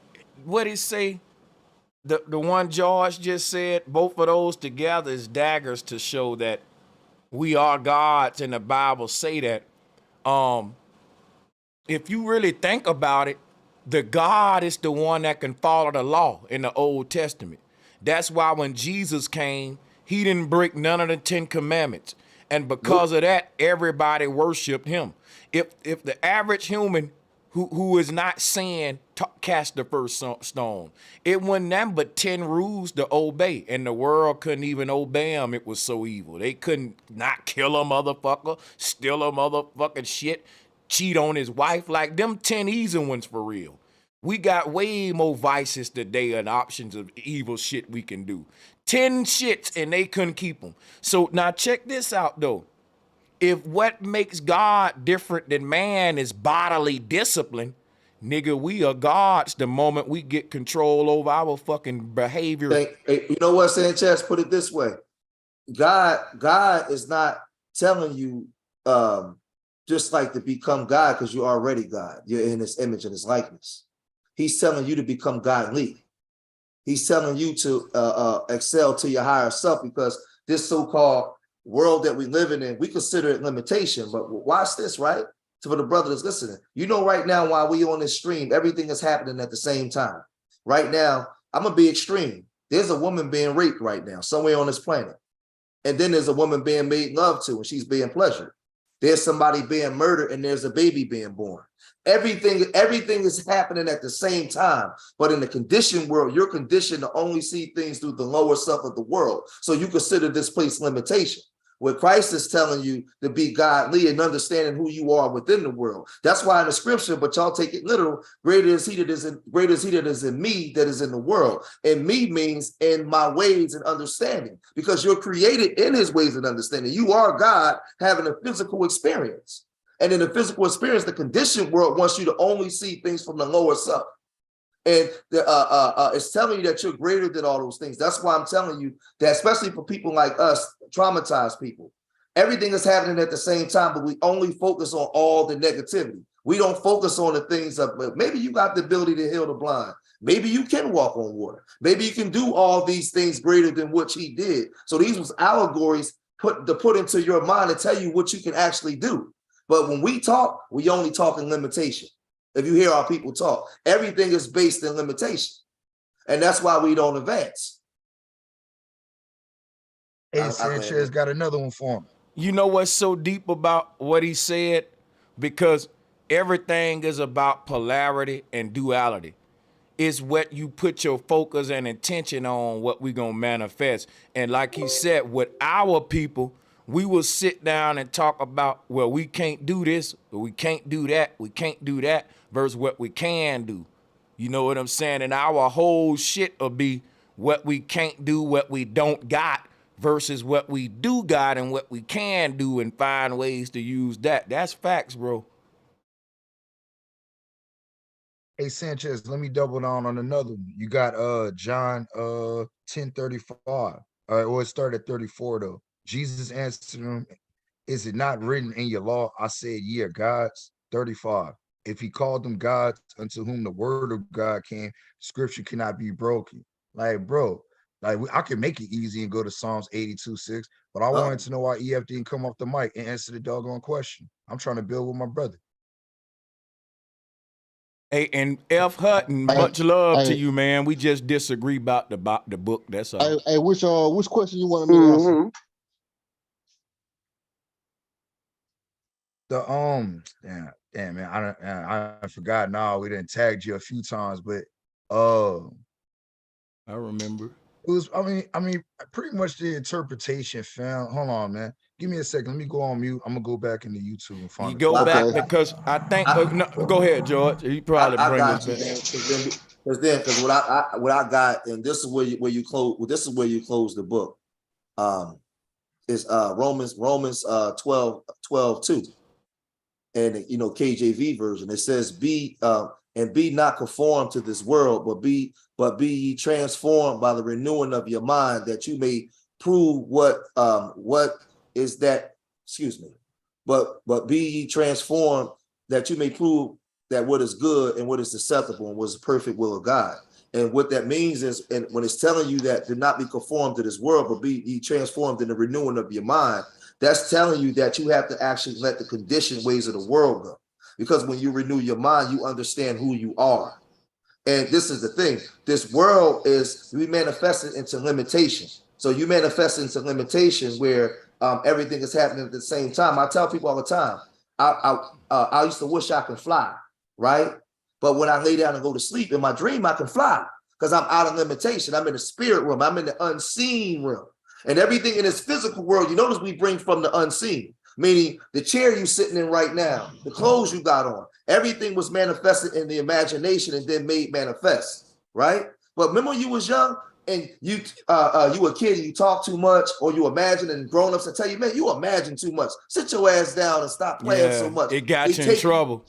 what he say? The one George just said, both of those together is daggers to show that we are gods, and the Bible say that. If you really think about it, the God is the one that can follow the law in the Old Testament. That's why when Jesus came, he didn't break none of the 10 commandments. And because of that, everybody worshiped him. If the average human who is not sin cast the first stone, it wasn't nothing but 10 rules to obey, and the world couldn't even obey them. It was so evil. They couldn't not kill a motherfucker, steal a motherfucking shit, cheat on his wife. Like them 10 easy ones for real. We got way more vices today and options of evil shit we can do. 10 shits and they couldn't keep them. So now check this out though. If what makes God different than man is bodily discipline, nigga, we are gods the moment we get control over our fucking behavior. Hey, you know what, Sanchez? Put it this way. God is not telling you just like to become God because you're already God. You're in his image and his likeness. He's telling you to become godly. He's telling you to excel to your higher self, because this so-called world that we live in, we consider it limitation. But watch this, right? So for the brother that's listening, you know right now while we on this stream, everything is happening at the same time. Right now, I'm going to be extreme. There's a woman being raped right now somewhere on this planet. And then there's a woman being made love to and she's being pleasured. There's somebody being murdered and there's a baby being born. Everything is happening at the same time. But in the conditioned world, you're conditioned to only see things through the lower self of the world. So you consider this place limitation. Where Christ is telling you to be godly and understanding who you are within the world. That's why in the scripture, but y'all take it literal, greater is he that is in me that is in the world. And me means in my ways and understanding, because you're created in his ways and understanding. You are God having a physical experience. And in the physical experience, the conditioned world wants you to only see things from the lower self. And it's telling you that you're greater than all those things. That's why I'm telling you that, especially for people like us, traumatized people, everything is happening at the same time, but we only focus on all the negativity. We don't focus on the things of, maybe you got the ability to heal the blind. Maybe you can walk on water. Maybe you can do all these things greater than what he did. So these was allegories put into your mind to tell you what you can actually do. But when we talk, we only talk in limitation. If you hear our people talk, everything is based in limitation. And that's why we don't advance. Hey, Sanchez got another one for him. You know what's so deep about what he said? Because everything is about polarity and duality. is what you put your focus and attention on, what we gonna manifest. And like he said, with our people, we will sit down and talk about, well, we can't do this, or we can't do that, we can't do that, versus what we can do. You know what I'm saying? And our whole shit will be what we can't do, what we don't got, versus what we do got and what we can do, and find ways to use that. That's facts, bro. Hey Sanchez, let me double down on another one. You got John 10:35. Or it started at 34 though. Jesus answered him, is it not written in your law? I said, ye are gods. 35. If he called them gods unto whom the word of God came, scripture cannot be broken. Like, bro, like I can make it easy and go to Psalms 82:6, but I wanted to know why EF didn't come off the mic and answer the doggone question. I'm trying to build with my brother. Hey, and F. Hutton, much love to you, man. We just disagree about the book. That's all. Hey, which question you wanted me to answer? The damn man, I forgot. Now we didn't tag you a few times, but I remember. It was, I mean, pretty much the interpretation, fam. Hold on, man. Give me a second. Let me go on mute. I'm gonna go back into YouTube and find. You go back because I think. No, go ahead, George. He probably bring us back. Because what I got, and this is where you close. Well, this is where you close the book. Is Romans 12:2, and KJV version. It says, "Be not conformed to this world, but be ye transformed by the renewing of your mind, that you may prove what is that." Excuse me. But be ye transformed, that you may prove that what is good and what is acceptable and what is the perfect will of God. And what that means is, and when it's telling you that do not be conformed to this world, but be ye transformed in the renewing of your mind, that's telling you that you have to actually let the conditioned ways of the world go. Because when you renew your mind, you understand who you are. And this is the thing. This world is, we manifest it into limitation. So you manifest into limitation where everything is happening at the same time. I tell people all the time, I used to wish I could fly, right? But when I lay down and go to sleep, in my dream, I can fly because I'm out of limitation. I'm in the spirit realm. I'm in the unseen realm. And everything in this physical world, you notice we bring from the unseen, meaning the chair you're sitting in right now, the clothes you got on, everything was manifested in the imagination and then made manifest, right? But remember when you was young and you were a kid and you talk too much, or you imagine, and grown-ups will tell you, man, you imagine too much. Sit your ass down and stop playing so much. It got you in trouble.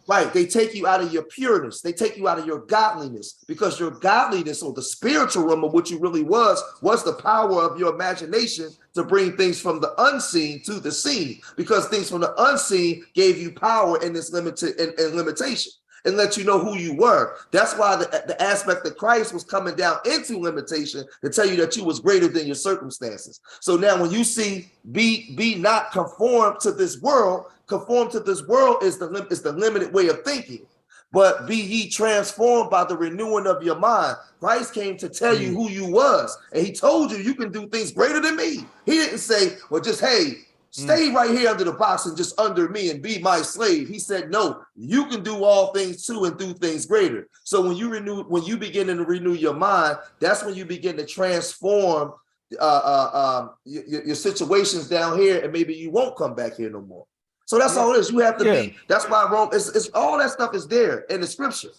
Right. They take you out of your pureness. They take you out of your godliness, because your godliness, or the spiritual realm of what you really was the power of your imagination to bring things from the unseen to the seen, because things from the unseen gave you power in this limitation and let you know who you were. That's why the aspect of Christ was coming down into limitation to tell you that you was greater than your circumstances. So now when you see be not conformed to this world, conform to this world is the limited way of thinking, but be ye transformed by the renewing of your mind. Christ came to tell you who you was, and he told you can do things greater than me. He didn't say, well, just, hey, stay right here under the box and just under me and be my slave. He said, no, you can do all things too and do things greater. So when you begin to renew your mind, that's when you begin to transform your situations down here, and maybe you won't come back here no more. So that's all it is. You have to be. That's why Rome. It's all that stuff is there in the scripture.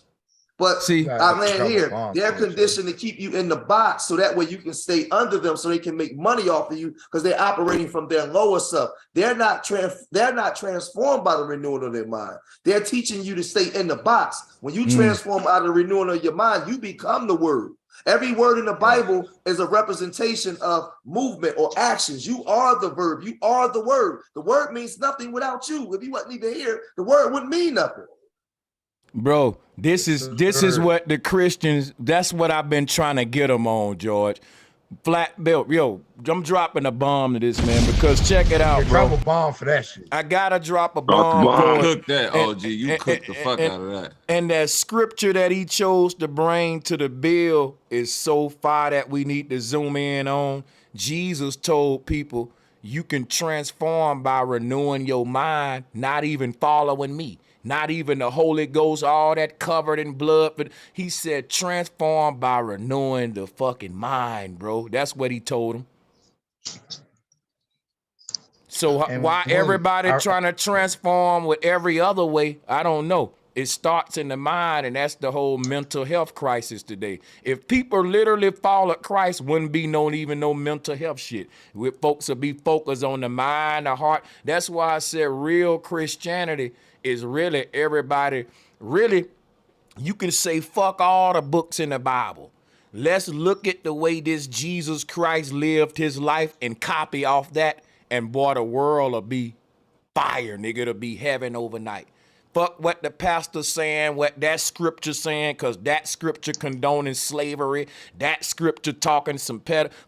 But see, I land here. They're conditioned to keep you in the box, so that way you can stay under them, so they can make money off of you, because they're operating from their lower self. They're not transformed by the renewing of their mind. They're teaching you to stay in the box. When you transform out of the renewing of your mind, you become the word. Every word in the Bible is a representation of movement or actions. You are the verb. You are the word. The word means nothing without you. If you wasn't even here, the word wouldn't mean nothing. Bro, this is what the Christians, that's what I've been trying to get them on, George. Flat belt. Yo, I'm dropping a bomb to this, man, because check it out, bro. Drop a bomb for that shit. I gotta drop a bomb. You cooked that, OG. You cooked the fuck out of that. And that scripture that he chose to bring to the bill is so far that we need to zoom in on. Jesus told people, You can transform by renewing your mind, not even following me, not even the Holy Ghost, all that covered in blood. But he said transform by renewing the fucking mind, bro. That's what he told him. So why everybody trying to transform with every other way, I don't know. It starts in the mind, and that's the whole mental health crisis today. If people literally followed Christ, wouldn't be even no mental health shit. Folks would be focused on the mind, the heart. That's why I said real Christianity is really everybody. Really, you can say fuck all the books in the Bible. Let's look at the way this Jesus Christ lived his life and copy off that, and boy, the world will be fire, nigga. It'll be heaven overnight. Fuck what the pastor's saying, what that scripture saying, because that scripture condoning slavery, that scripture talking some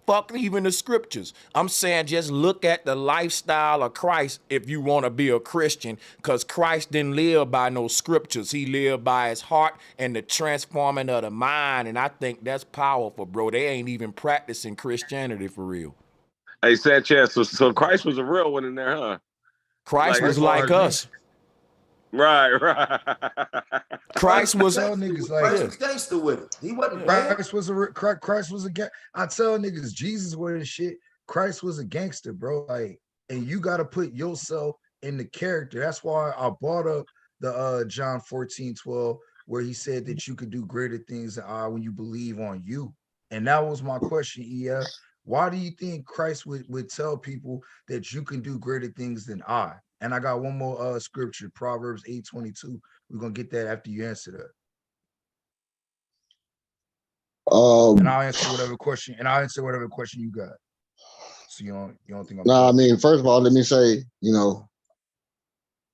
fuck even the scriptures. I'm saying just look at the lifestyle of Christ if you want to be a Christian, because Christ didn't live by no scriptures. He lived by his heart and the transforming of the mind, and I think that's powerful, bro. They ain't even practicing Christianity for real. Hey, Sanchez, so Christ was a real one in there, huh? Christ was like us. Right. Christ was niggas Christ was gangster with it. He wasn't Christ was a I tell niggas Jesus wasn't shit. Christ was a gangster, bro. Like, and you got to put yourself in the character. That's why I brought up the John 14:12, where he said that you could do greater things than I when you believe on you. And that was my question, EF. Why do you think Christ would tell people that you can do greater things than I? And I got one more scripture, Proverbs 8:22. We're gonna get that after you answer that. And I'll answer whatever question. You got. So you don't think I'm Nah, I mean, first of all, let me say,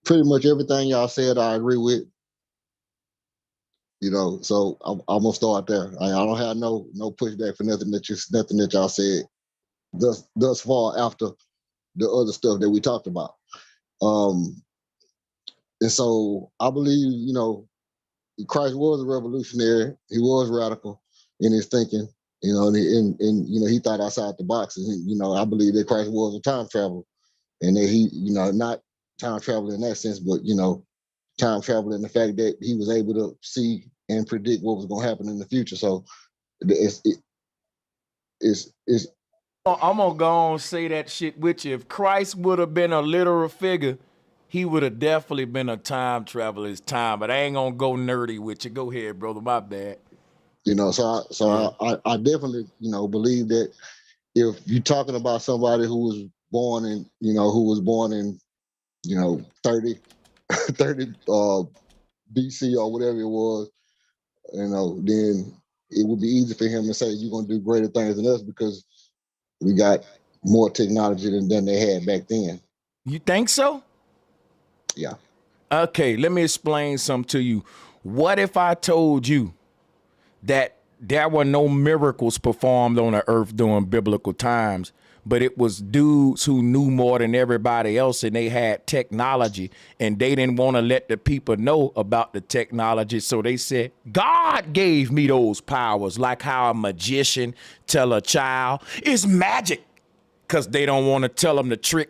pretty much everything y'all said, I agree with. So I'm gonna start there. I don't have no pushback for nothing that y'all said thus far after the other stuff that we talked about. And so I believe, Christ was a revolutionary. He was radical in his thinking, and he thought outside the box. And I believe that Christ was a time traveler, and that he, not time traveler in that sense, but time traveler in the fact that he was able to see and predict what was going to happen in the future. So it's I'm gonna go on and say that shit with you. If Christ would have been a literal figure, he would have definitely been a time traveler his time. But I ain't gonna go nerdy with you. Go ahead, brother. My bad. I definitely, believe that if you're talking about somebody who was born in 30 BC or whatever it was, then it would be easy for him to say you're gonna do greater things than us because we got more technology than they had back then. You think so? Yeah. Okay, let me explain something to you. What if I told you that there were no miracles performed on the earth during biblical times, but it was dudes who knew more than everybody else, and they had technology, and they didn't want to let the people know about the technology, so they said, God gave me those powers, like how a magician tell a child, it's magic, because they don't want to tell them the trick,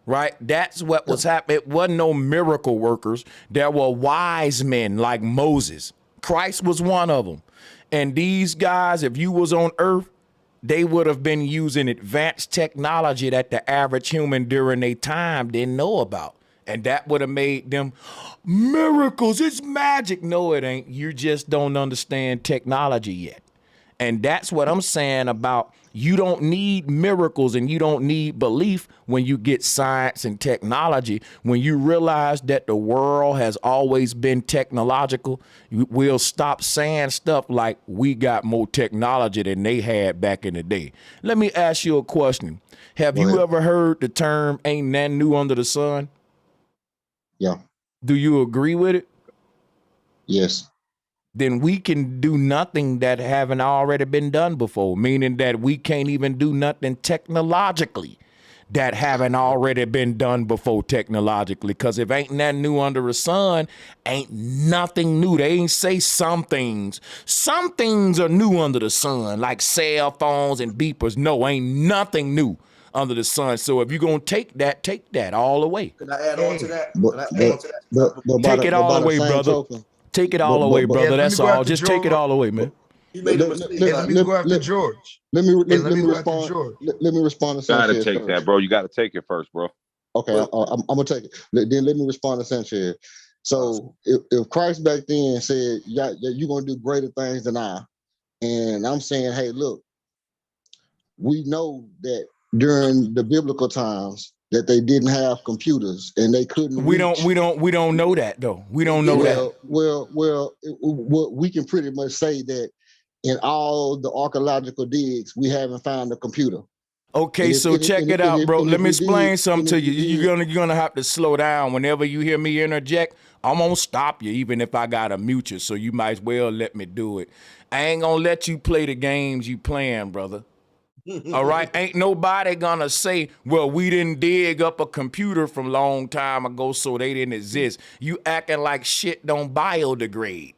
right? That's what was happening. It wasn't no miracle workers. There were wise men like Moses. Christ was one of them. And these guys, if you was on earth, they would have been using advanced technology that the average human during their time didn't know about. And that would have made them miracles. It's magic. No, it ain't. You just don't understand technology yet. And that's what I'm saying about you don't need miracles and you don't need belief when you get science and technology. When you realize that the world has always been technological, we'll stop saying stuff like we got more technology than they had back in the day. Let me ask you a question. Have you ever heard the term ain't nothing new under the sun? Yeah. Do you agree with it? Yes. Then we can do nothing that haven't already been done before, meaning that we can't even do nothing technologically that haven't already been done before technologically. Because if ain't nothing new under the sun, ain't nothing new. They ain't say some things. Some things are new under the sun, like cell phones and beepers. No, ain't nothing new under the sun. So if you're gonna take that all the way. Can I add on to that? But Can I add on to that? Take it all by the the way, same brother. token, Take it all the way, brother. Yeah, let me That's go all. after Just take it George. all the way, man. You made a let, mistake. Hey, let me go after George. let me Hey, let me go after respond. George. Let me respond to Gotta Sanchez take first. that, bro. You gotta take it first, bro. Okay, I'm gonna take it. Then let me respond to Sanchez. So if Christ back then said, "Yeah, you're gonna do greater things than I," and I'm saying, "Hey, look, we know that during the biblical times that they didn't have computers and they couldn't We reach." don't know that though. We don't know that. Well, we can pretty much say that in all the archaeological digs, we haven't found a computer. Okay, so check it out, bro. Let me explain something to you. You're gonna have to slow down. Whenever you hear me interject, I'm gonna stop you, even if I gotta mute you. So you might as well let me do it. I ain't gonna let you play the games you playing, brother. All right, ain't nobody gonna say, well, we didn't dig up a computer from long time ago, so they didn't exist. You acting like shit don't biodegrade.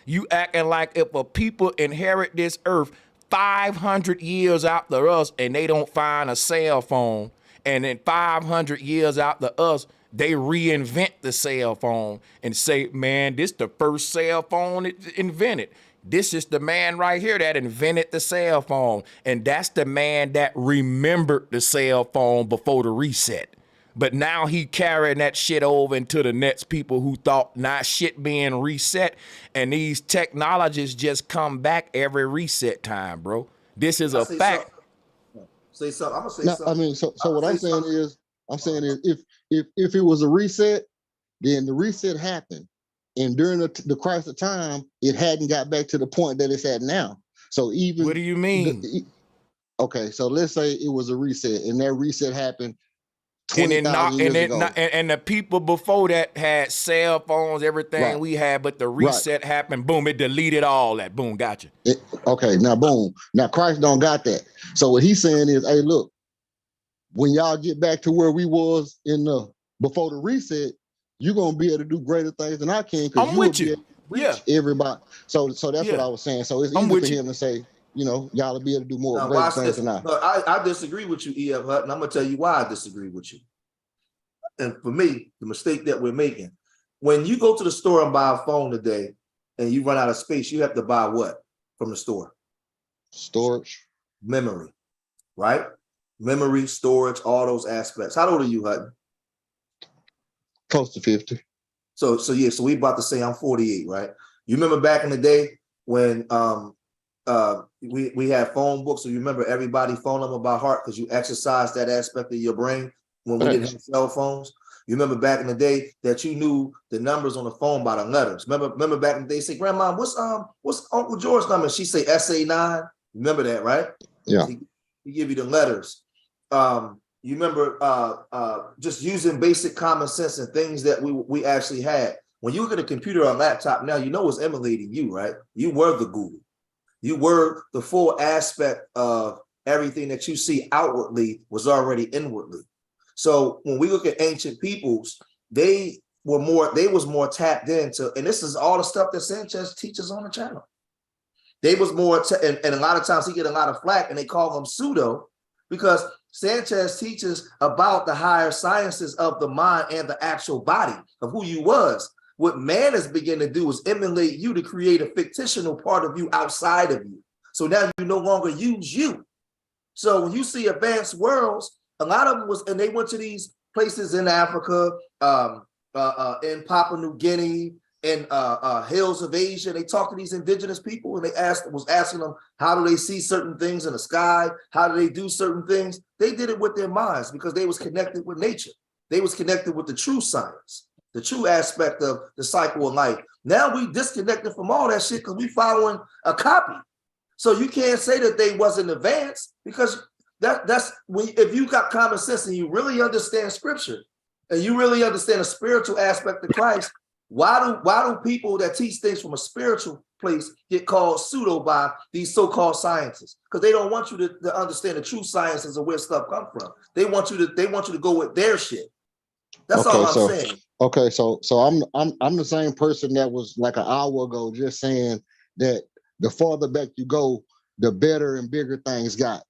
You acting like if a people inherit this earth 500 years after us and they don't find a cell phone, and then 500 years after us, they reinvent the cell phone and say, man, this the first cell phone invented. This is the man right here that invented the cell phone. And that's the man that remembered the cell phone before the reset. But now he carrying that shit over into the next people who thought not shit being reset. And these technologies just come back every reset time, bro. This is a fact. Say something. I'm gonna say No, something. I mean, so what I'm saying is, if it was a reset, then the reset happened, and during the crisis of time, it hadn't got back to the point that it's at now. So even what do you mean? Okay, so let's say it was a reset, and that reset happened 20,000 years ago. And the people before that had cell phones, everything we had, but the reset happened, boom, it deleted all that. Boom, gotcha. Okay, now boom. Now Christ don't got that. So what he's saying is, hey, look, when y'all get back to where we was in the before the reset, you're gonna be able to do greater things than I can, because you will be able to reach everybody. So that's what I was saying. So it's easy for him to say, y'all will be able to do more great things than I. No, I disagree with you, E.F. Hutton. I'm gonna tell you why I disagree with you. And for me, the mistake that we're making, when you go to the store and buy a phone today and you run out of space, you have to buy what from the store? Storage. Memory, right? Memory, storage, all those aspects. How old are you, Hutton? Close to 50. So we about to say I'm 48, right? You remember back in the day when we had phone books, so you remember everybody phone number by heart because you exercised that aspect of your brain when we didn't have cell phones. You remember back in the day that you knew the numbers on the phone by the letters. Remember back in the day, say, Grandma, what's Uncle George's number? She say SA9. Remember that, right? Yeah. He give you the letters. You remember just using basic common sense and things that we actually had. When you look at a computer or a laptop now, you know it's emulating you, right? You were the Google. You were the full aspect of everything that you see outwardly was already inwardly. So when we look at ancient peoples, they was more tapped into, and this is all the stuff that Sanchez teaches on the channel. They was more, and a lot of times he get a lot of flack, and they call them pseudo, because Sanchez teaches about the higher sciences of the mind and the actual body of who you was. What man is beginning to do is emulate you to create a fictional part of you outside of you. So now you no longer use you. So when you see advanced worlds, a lot of them was, and they went to these places in Africa, in Papua New Guinea, in hills of Asia. They talked to these indigenous people, and was asking them, how do they see certain things in the sky? How do they do certain things? They did it with their minds because they was connected with nature. They was connected with the true science, the true aspect of the cycle of life. Now we disconnected from all that shit because we following a copy. So you can't say that they wasn't advanced, because that's when, if you got common sense and you really understand scripture and you really understand the spiritual aspect of Christ, why do people that teach things from a spiritual place get called pseudo by these so-called scientists? Because they don't want you to understand the true sciences of where stuff come from. They want you to go with their shit. That's all I'm saying. Okay, so I'm the same person that was like an hour ago just saying that the farther back you go, the better and bigger things got.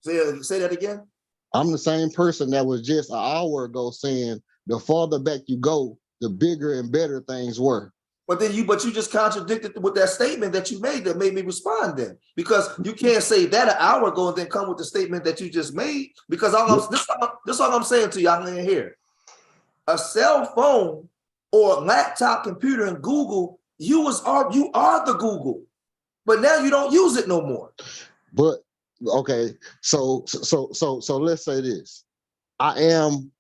Say that again. I'm the same person that was just an hour ago saying the farther back you go, the bigger and better things were. But you just contradicted with that statement that you made that made me respond then. Because you can't say that an hour ago and then come with the statement that you just made. Because this all I'm saying to y'all in here. A cell phone or laptop computer and Google, you are the Google. But now you don't use it no more. But okay, so let's say this. I am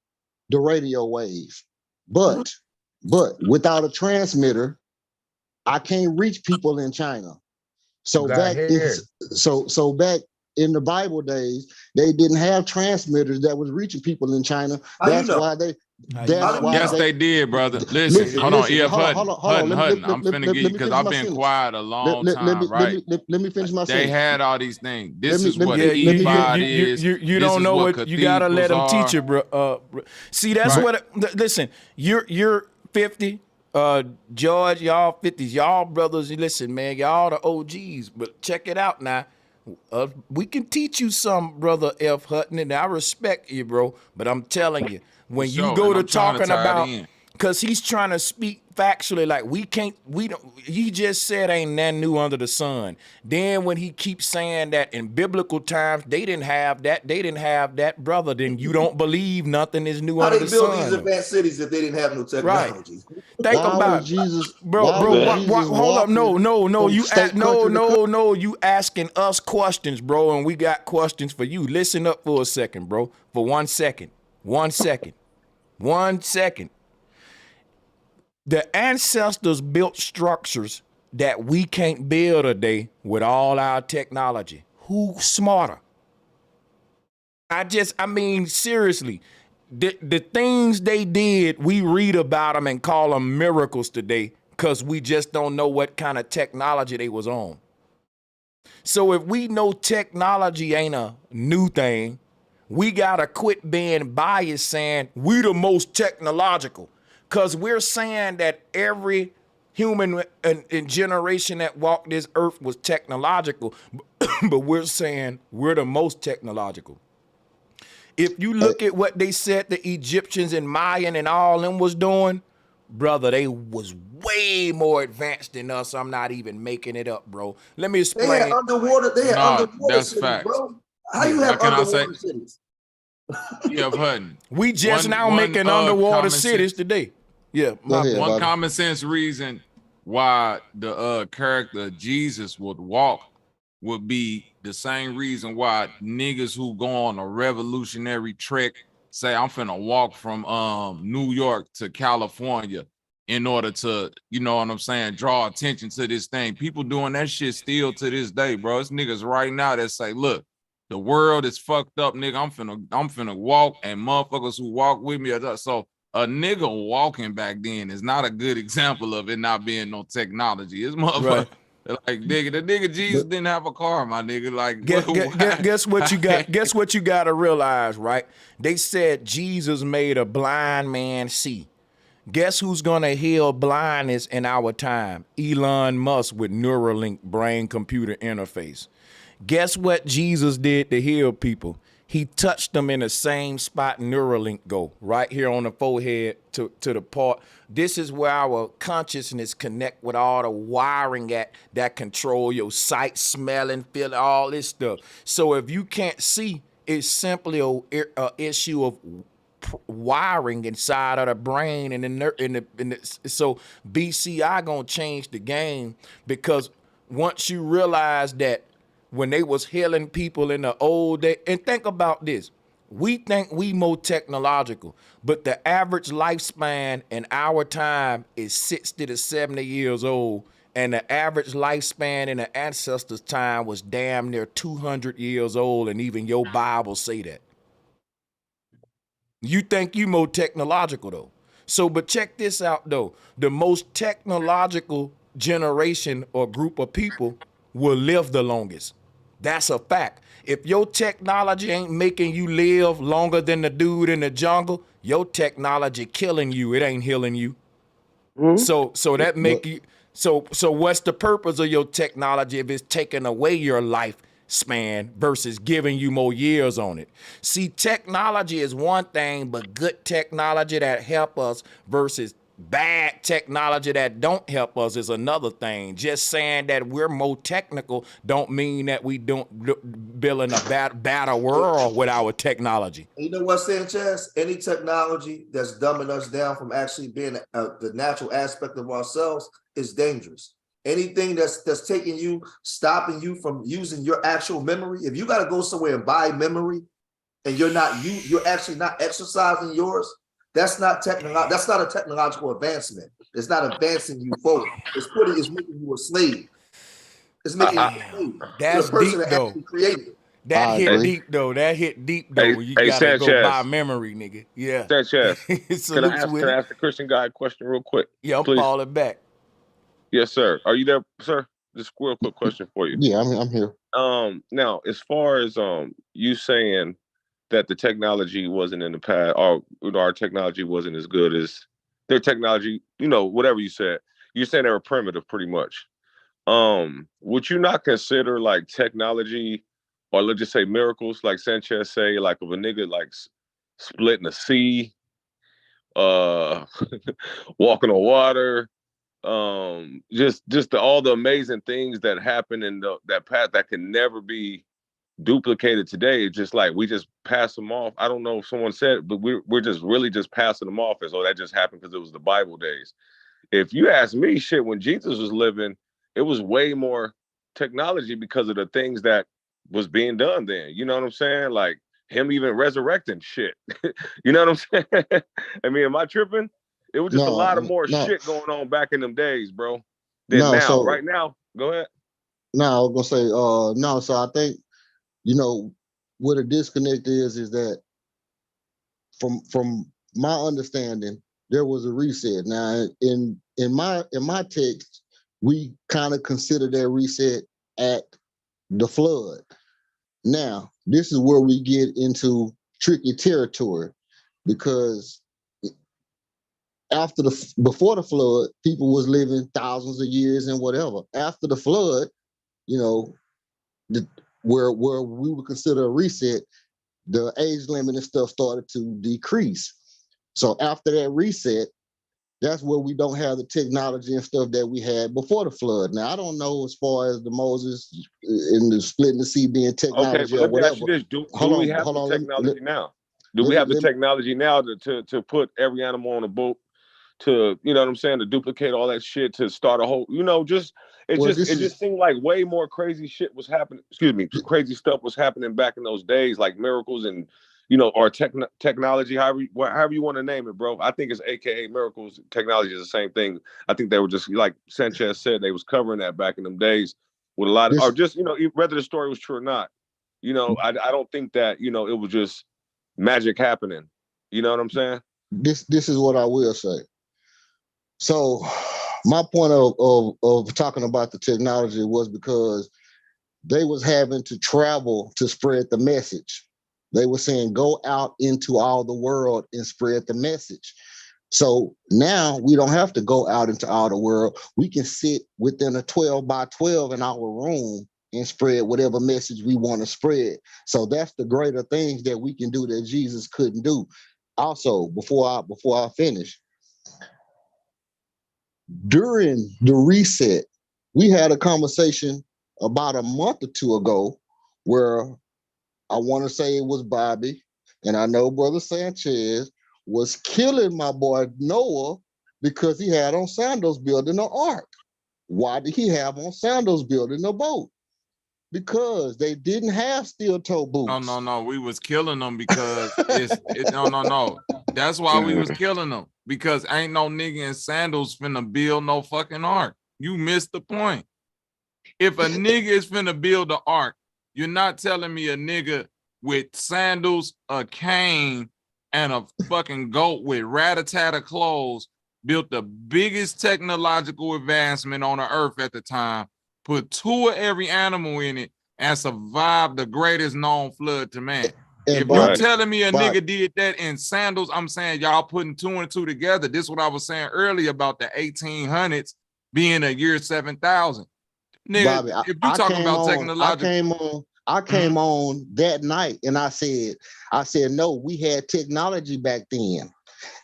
the radio wave, but without a transmitter, I can't reach people in China. So back in the Bible days, they didn't have transmitters that was reaching people in China. That's why they. Yes, they did, brother. Listen, hold on, EF Hutton. I'm finna get you because I've been quiet a long time, right? Let me finish my They sentence. had all these things. This is what ephod is. You don't know what you gotta let them teach you, bro. See, that's what. Listen, you're 50. George, y'all 50s, y'all brothers. Listen, man, y'all the OGs. But check it out now. We can teach you some, brother F. Hutton, and I respect you, bro. But I'm telling you, when you go to talking about, because he's trying to speak factually, like he just said ain't nothing new under the sun. Then when he keeps saying that in biblical times they didn't have that, brother, then you don't believe nothing is new under the sun. How they build these advanced cities if they didn't have no technology? Right. Think about Jesus, bro. Hold up, no. You asking us questions, bro, and we got questions for you. Listen up for a second, bro. For 1 second. 1 second. 1 second. The ancestors built structures that we can't build today with all our technology. Who's smarter? I mean, seriously, the things they did, we read about them and call them miracles today because we just don't know what kind of technology they was on. So if we know technology ain't a new thing, we gotta quit being biased saying we the most technological. Because we're saying that every human in generation that walked this earth was technological, but we're saying we're the most technological. If you look at what they said the Egyptians and Mayan and all them was doing, brother, they was way more advanced than us. I'm not even making it up, bro. Let me explain. They had underwater that's cities, facts. bro. How you have underwater cities? Yeah, Hutton. We just making underwater cities today. Yeah, one common sense reason why the character Jesus would walk would be the same reason why niggas who go on a revolutionary trek say I'm finna walk from New York to California in order to, you know what I'm saying, draw attention to this thing. People doing that shit still to this day, bro. It's niggas right now that say, look, the world is fucked up, nigga. I'm finna walk, and motherfuckers who walk with me. So a nigga walking back then is not a good example of it not being no technology. It's motherfucker. Right. Like nigga, the nigga Jesus didn't have a car, my nigga. Like guess what you got? Guess what you got to realize, right? They said Jesus made a blind man see. Guess who's gonna heal blindness in our time? Elon Musk with Neuralink brain-computer interface. Guess what Jesus did to heal people? He touched them in the same spot Neuralink go, right here on the forehead to the part. This is where our consciousness connect with all the wiring that control your sight, smelling, feeling, all this stuff. So if you can't see, it's simply a issue of wiring inside of the brain so BCI gonna change the game, because once you realize that when they was healing people in the old day, and think about this, we think we more technological, but the average lifespan in our time is 60 to 70 years old, and the average lifespan in the ancestors' time was damn near 200 years old, and even your Bible say that. You think you more technological though. So, but check this out though, the most technological generation or group of people will live the longest. That's a fact. If your technology ain't making you live longer than the dude in the jungle, your technology killing you. It ain't healing you. So that make you. So what's the purpose of your technology if it's taking away your life? span versus giving you more years on it. See, technology is one thing, but good technology that help us versus bad technology that don't help us is another thing. Just saying that we're more technical don't mean that we don't building a better world with our technology. You know what, Sanchez? Any technology that's dumbing us down from actually being the natural aspect of ourselves is dangerous. Anything that's taking you, stopping you from using your actual memory. If you got to go somewhere and buy memory, and you're actually not exercising yours. That's not a technological advancement. It's not advancing you forward. It's making you a slave. It's making you a slave. That's the person deep that though. actually created it. That hit deep though. That hit deep though. You gotta Sanchez, go buy memory, nigga. Yeah. Sanchez, can I Salutes ask the Christian guy a question real quick? Yeah, I'm please? falling back. Yes, sir. Are you there, sir? Just a real quick question for you. Yeah, I'm here. Now, as far as you saying that the technology wasn't in the past, or our technology wasn't as good as their technology, whatever you said, you're saying they were primitive pretty much. Would you not consider like technology, or let's just say miracles, like Sanchez say, like of a nigga like splitting a sea, walking on water, just all the amazing things that happen in that path that can never be duplicated today? It's just like we just pass them off. I don't know if someone said it, but we're just really just passing them off as, oh, that just happened because it was the Bible days. If you ask me, shit, when Jesus was living, it was way more technology because of the things that was being done then. You know what I'm saying? Like him even resurrecting shit. You know what I'm saying? I mean, am I tripping? It was just a lot of more shit going on back in them days, bro, than now. So, right now, go ahead. No, I was gonna say, no. So I think, what a disconnect is that from my understanding, there was a reset. Now, in my text, we kind of consider that reset at the flood. Now, this is where we get into tricky territory, because before the flood, people was living thousands of years and whatever. After the flood, where we would consider a reset, the age limit and stuff started to decrease. So after that reset, that's where we don't have the technology and stuff that we had before the flood. Now, I don't know as far as the Moses and the splitting the sea being technology, Okay, but let me ask you this: Do we have the technology now? Do we have the technology now to put every animal on a boat, to, you know what I'm saying, to duplicate all that shit, to start a whole, it just seemed like way more crazy shit was happening. Excuse me, crazy stuff was happening back in those days, like miracles and, or technology, however you want to name it, bro. I think it's AKA miracles. Technology is the same thing. I think they were just, like Sanchez said, they was covering that back in them days with a lot of, or just, whether the story was true or not. I don't think that, it was just magic happening. You know what I'm saying? This is what I will say. So my point of talking about the technology was because they was having to travel to spread the message. They were saying, go out into all the world and spread the message. So now we don't have to go out into all the world. We can sit within a 12 by 12 in our room and spread whatever message we want to spread. So that's the greater things that we can do that Jesus couldn't do. Also, before I finish, during the reset, we had a conversation about a month or two ago where I want to say it was Bobby, and I know Brother Sanchez was killing my boy Noah because he had on sandals building an ark. Why did he have on sandals building a boat? Because they didn't have steel-toe boots. No. We was killing them because no. That's why we was killing them, because ain't no nigga in sandals finna build no fucking ark. You missed the point. If a nigga is finna build the ark, you're not telling me a nigga with sandals, a cane, and a fucking goat with rat-a-tat-a clothes built the biggest technological advancement on the earth at the time, put 2 of every animal in it, and survived the greatest known flood to man. If you're telling me a nigga did that in sandals, I'm saying y'all putting 2 and 2 together. This is what I was saying earlier about the 1800s being a year 7,000. Nigga, Bobby, if you talking about technological, I came on that night and I said, no, we had technology back then.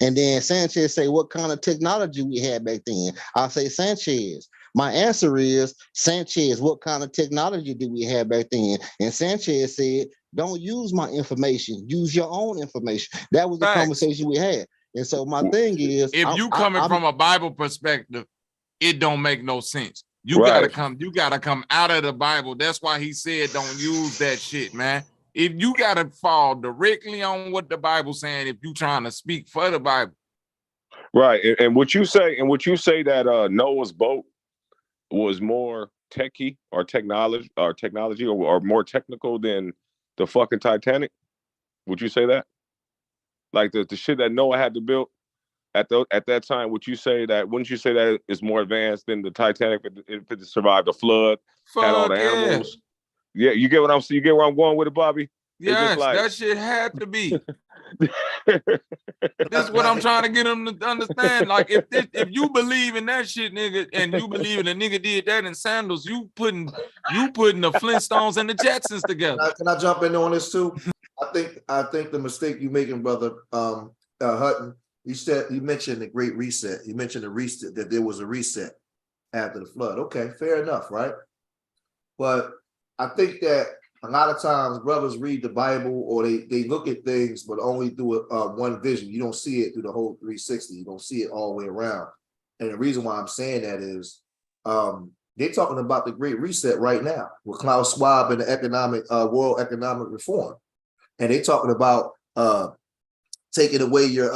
And then Sanchez say, what kind of technology we had back then? I say, Sanchez. My answer is, Sanchez, what kind of technology did we have back then? And Sanchez said, don't use my information. Use your own information. That was the conversation we had. And so my thing is, if you coming from a Bible perspective, it don't make no sense. You gotta come out of the Bible. That's why he said don't use that shit, man. If you gotta fall directly on what the Bible's saying, if you trying to speak for the Bible. Right. And would you say that Noah's boat was more techie or technology or more technical than the fucking Titanic? Would you say that? Like the shit that Noah had to build at that time, wouldn't you say that is more advanced than the Titanic if it survived a flood, had all the animals? Yeah, you get what I'm saying? You get where I'm going with it, Bobby? Yes, that shit had to be. This is what I'm trying to get them to understand. Like, if you believe in that shit, nigga, and you believe in a nigga did that in sandals, you putting the Flintstones and the Jetsons together. Can I jump in on this too? I think the mistake you making, brother Hutton, you mentioned the Great Reset. You mentioned the reset, that there was a reset after the flood. Okay, fair enough, right? But I think that a lot of times brothers read the Bible or they look at things, but only through one vision. You don't see it through the whole 360. You don't see it all the way around. And the reason why I'm saying that is they're talking about the Great Reset right now with Klaus Schwab and the economic World Economic Reform. And they're talking about taking away your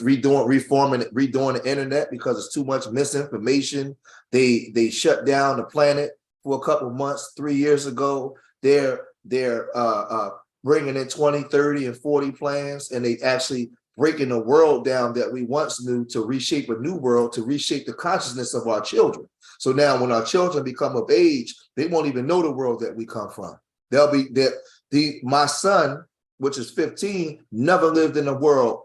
redoing the internet because it's too much misinformation. They shut down the planet for a couple months 3 years ago. They're bringing in 20, 30, and 40 plans, and they actually breaking the world down that we once knew to reshape a new world, to reshape the consciousness of our children. So now when our children become of age, they won't even know the world that we come from. They'll be there. My son, which is 15, never lived in a world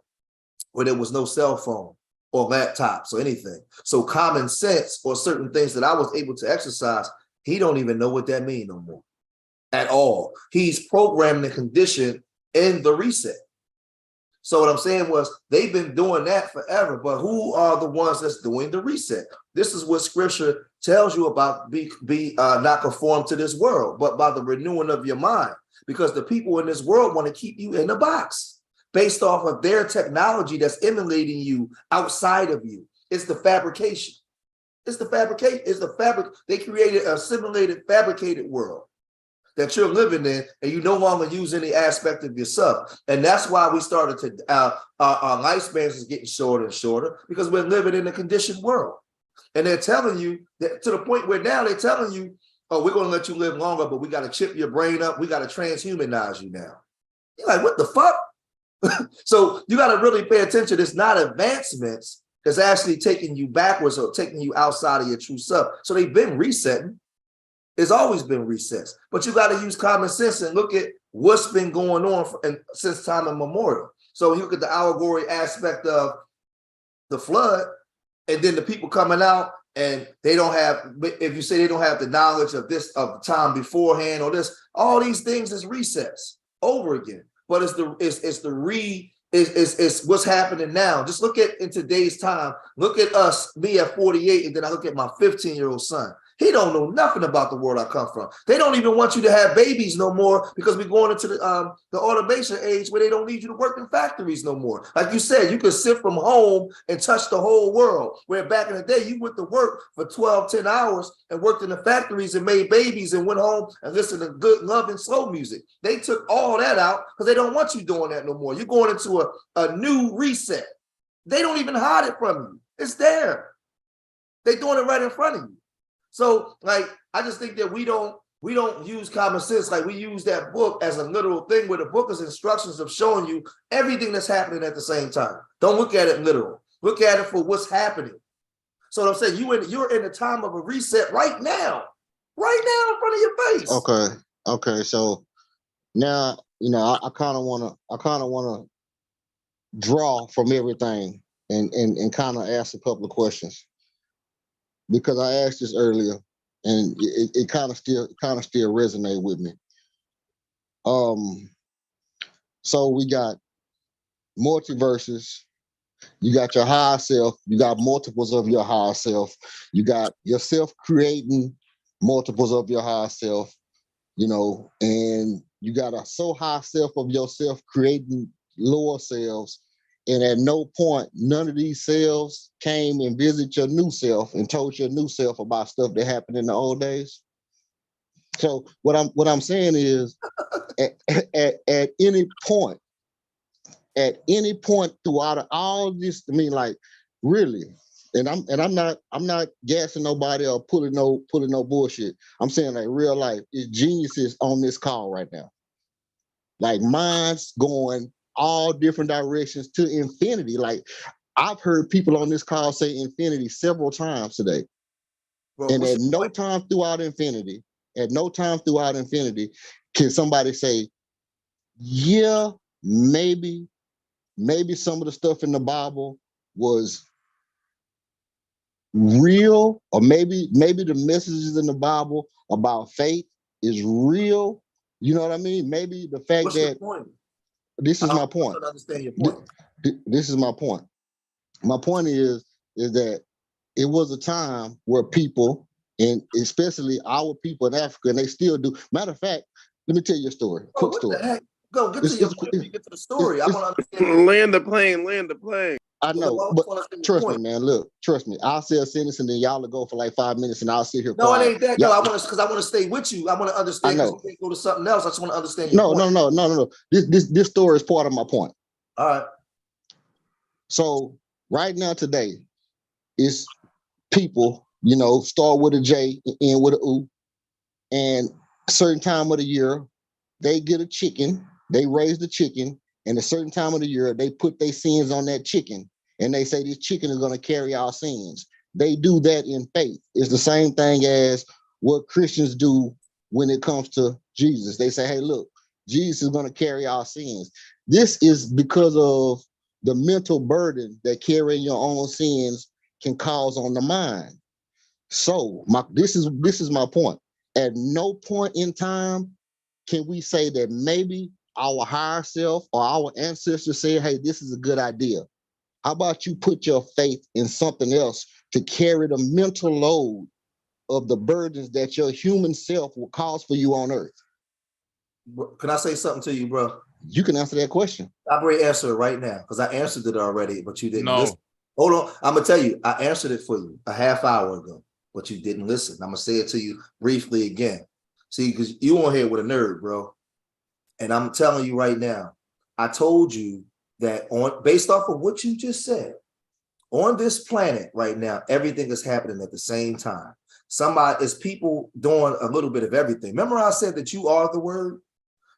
where there was no cell phone or laptops or anything. So common sense or certain things that I was able to exercise, he don't even know what that means no more at all. He's programmed and conditioned in the reset. So what I'm saying was they've been doing that forever, but who are the ones that's doing the reset? This is what scripture tells you about, be not conformed to this world, but by the renewing of your mind, because the people in this world want to keep you in a box based off of their technology that's emulating you outside of you. It's the fabrication. It's the fabrication. It's the fabric. They created a simulated, fabricated world that you're living in, and you no longer use any aspect of yourself. And that's why we started to, our lifespans is getting shorter and shorter because we're living in a conditioned world. And they're telling you that to the point where now they're telling you, oh, we're going to let you live longer, but we got to chip your brain up. We got to transhumanize you now. You're like, what the fuck? So you got to really pay attention. It's not advancements that's actually taking you backwards or taking you outside of your true self. So they've been resetting. It's always been resets, but you got to use common sense and look at what's been going on since time immemorial. So you look at the allegory aspect of the flood, and then the people coming out and they don't have, if you say they don't have the knowledge of this, of the time beforehand or this, all these things is resets over again. But it's what's happening now. Just look at in today's time, look at us, me at 48, and then I look at my 15-year-old son. He don't know nothing about the world I come from. They don't even want you to have babies no more because we're going into the automation age where they don't need you to work in factories no more. Like you said, you could sit from home and touch the whole world. Where back in the day, you went to work for 12, 10 hours and worked in the factories and made babies and went home and listened to good, loving, slow music. They took all that out because they don't want you doing that no more. You're going into a new reset. They don't even hide it from you. It's there. They're doing it right in front of you. So, like, I just think that we don't use common sense. Like, we use that book as a literal thing where the book is instructions of showing you everything that's happening at the same time. Don't look at it literal. Look at it for what's happening. So what I'm saying, you're in the time of a reset right now in front of your face. Okay. So now, I kind of want to draw from everything and kind of ask a couple of questions. Because I asked this earlier, and it kind of still resonate with me. So we got multiverses. You got your higher self. You got multiples of your higher self. You got yourself creating multiples of your higher self, you know, and you got a so high self of yourself creating lower selves. And at no point, none of these selves came and visited your new self and told your new self about stuff that happened in the old days. So what I'm saying is, at any point throughout all this, I mean, like, really, and I'm not gassing nobody or pulling no bullshit. I'm saying, like, real life is geniuses on this call right now. Like, minds going all different directions to infinity. Like, I've heard people on this call say infinity several times today. Well, and at no time throughout infinity, can somebody say, yeah, maybe some of the stuff in the Bible was real, or maybe the messages in the Bible about faith is real. You know what I mean? Maybe the fact What's that your point? This is my point. I don't understand your point. This is my point. My point is that it was a time where people, and especially our people in Africa, and they still do. Matter of fact, let me tell you a story. Quick story. The heck? Go get to your point. Get to the story. I want to understand. Land the plane. I know, but trust me, man. Look, trust me. I'll say a sentence and then y'all will go for like 5 minutes, and I'll sit here. No, quiet. it ain't that. No, I want to stay with you. I want to understand. I know. You can't go to something else. I just want to understand your point. No. This story is part of my point. All right. So right now today, it's people, you know, start with a J and end with a U, and a certain time of the year, they get a chicken. They raise the chicken, and a certain time of the year, they put their sins on that chicken. And they say this chicken is going to carry our sins. They do that in faith. It's the same thing as what Christians do when it comes to Jesus. They say, hey, look, Jesus is going to carry our sins. This is because of the mental burden that carrying your own sins can cause on the mind. So this is my point. At no point in time can we say that maybe our higher self or our ancestors say, hey, this is a good idea. How about you put your faith in something else to carry the mental load of the burdens that your human self will cause for you on earth? Can I say something to you, bro? You can answer that question. I'll answer it right now because I answered it already, but you didn't listen. No. Hold on. I'm going to tell you, I answered it for you a half hour ago, but you didn't listen. I'm going to say it to you briefly again. See, because you on here with a nerd, bro. And I'm telling you right now, I told you that based off of what you just said, on this planet right now, everything is happening at the same time. It's people doing a little bit of everything. Remember I said that you are the word?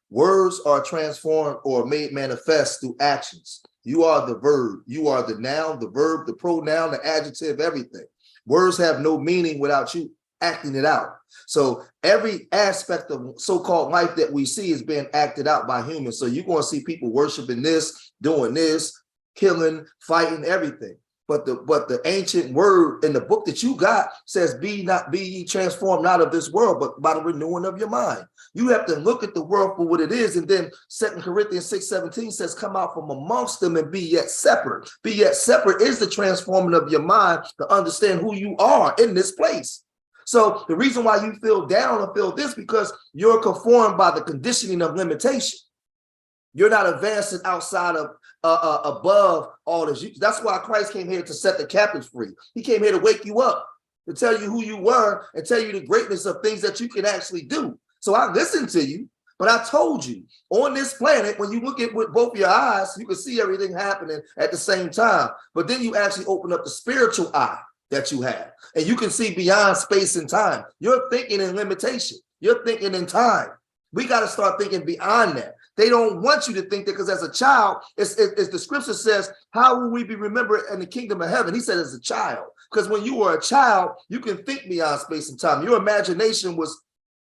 Words are transformed or made manifest through actions. You are the verb. You are the noun, the verb, the pronoun, the adjective, everything. Words have no meaning without you acting it out. So every aspect of so-called life that we see is being acted out by humans. So you're going to see people worshiping this, doing this, killing, fighting, everything. But the ancient word in the book that you got says, be ye transformed not of this world, but by the renewing of your mind. You have to look at the world for what it is. And then 2 Corinthians 6:17 says, come out from amongst them and be yet separate. Be yet separate is the transforming of your mind to understand who you are in this place. So the reason why you feel down or feel this, because you're conformed by the conditioning of limitation. You're not advancing outside of above all this. That's why Christ came here to set the captives free. He came here to wake you up, to tell you who you were and tell you the greatness of things that you can actually do. So I listened to you, but I told you on this planet, when you look at with both your eyes, you can see everything happening at the same time. But then you actually open up the spiritual eye that you have, and you can see beyond space and time. You're thinking in limitation. You're thinking in time. We got to start thinking beyond that. They don't want you to think that, because as a child, as the scripture says, how will we be remembered in the kingdom of heaven? He said as a child, because when you were a child, you can think beyond space and time. Your imagination was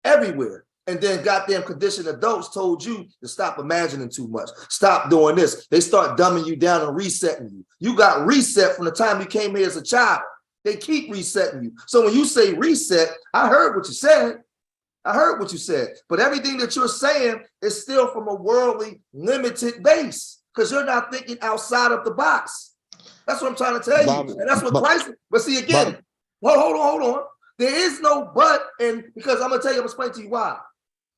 everywhere. And then goddamn conditioned adults told you to stop imagining too much. Stop doing this. They start dumbing you down and resetting you. You got reset from the time you came here as a child. They keep resetting you. So when you say reset, I heard what you said. I heard what you said, but everything that you're saying is still from a worldly, limited base because you're not thinking outside of the box. That's what I'm trying to tell you, and that's what Christ. But see again, hold on. There is no but, and because I'm gonna explain to you why.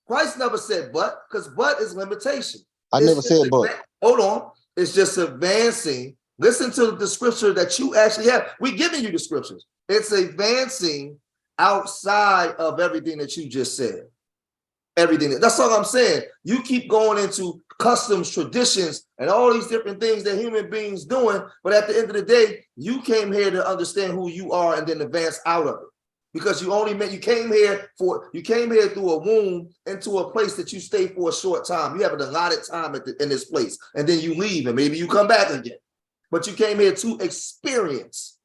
Christ never said but, because but is limitation. I never said but. Hold on, it's just advancing. Listen to the scripture that you actually have. We're giving you the scriptures. It's advancing outside of everything that you just said. Everything. That's all I'm saying. You keep going into customs, traditions, and all these different things that human beings doing. But at the end of the day, you came here to understand who you are and then advance out of it. Because you came here through a womb into a place that you stay for a short time. You have an allotted time in this place, and then you leave, and maybe you come back again. But you came here to experience.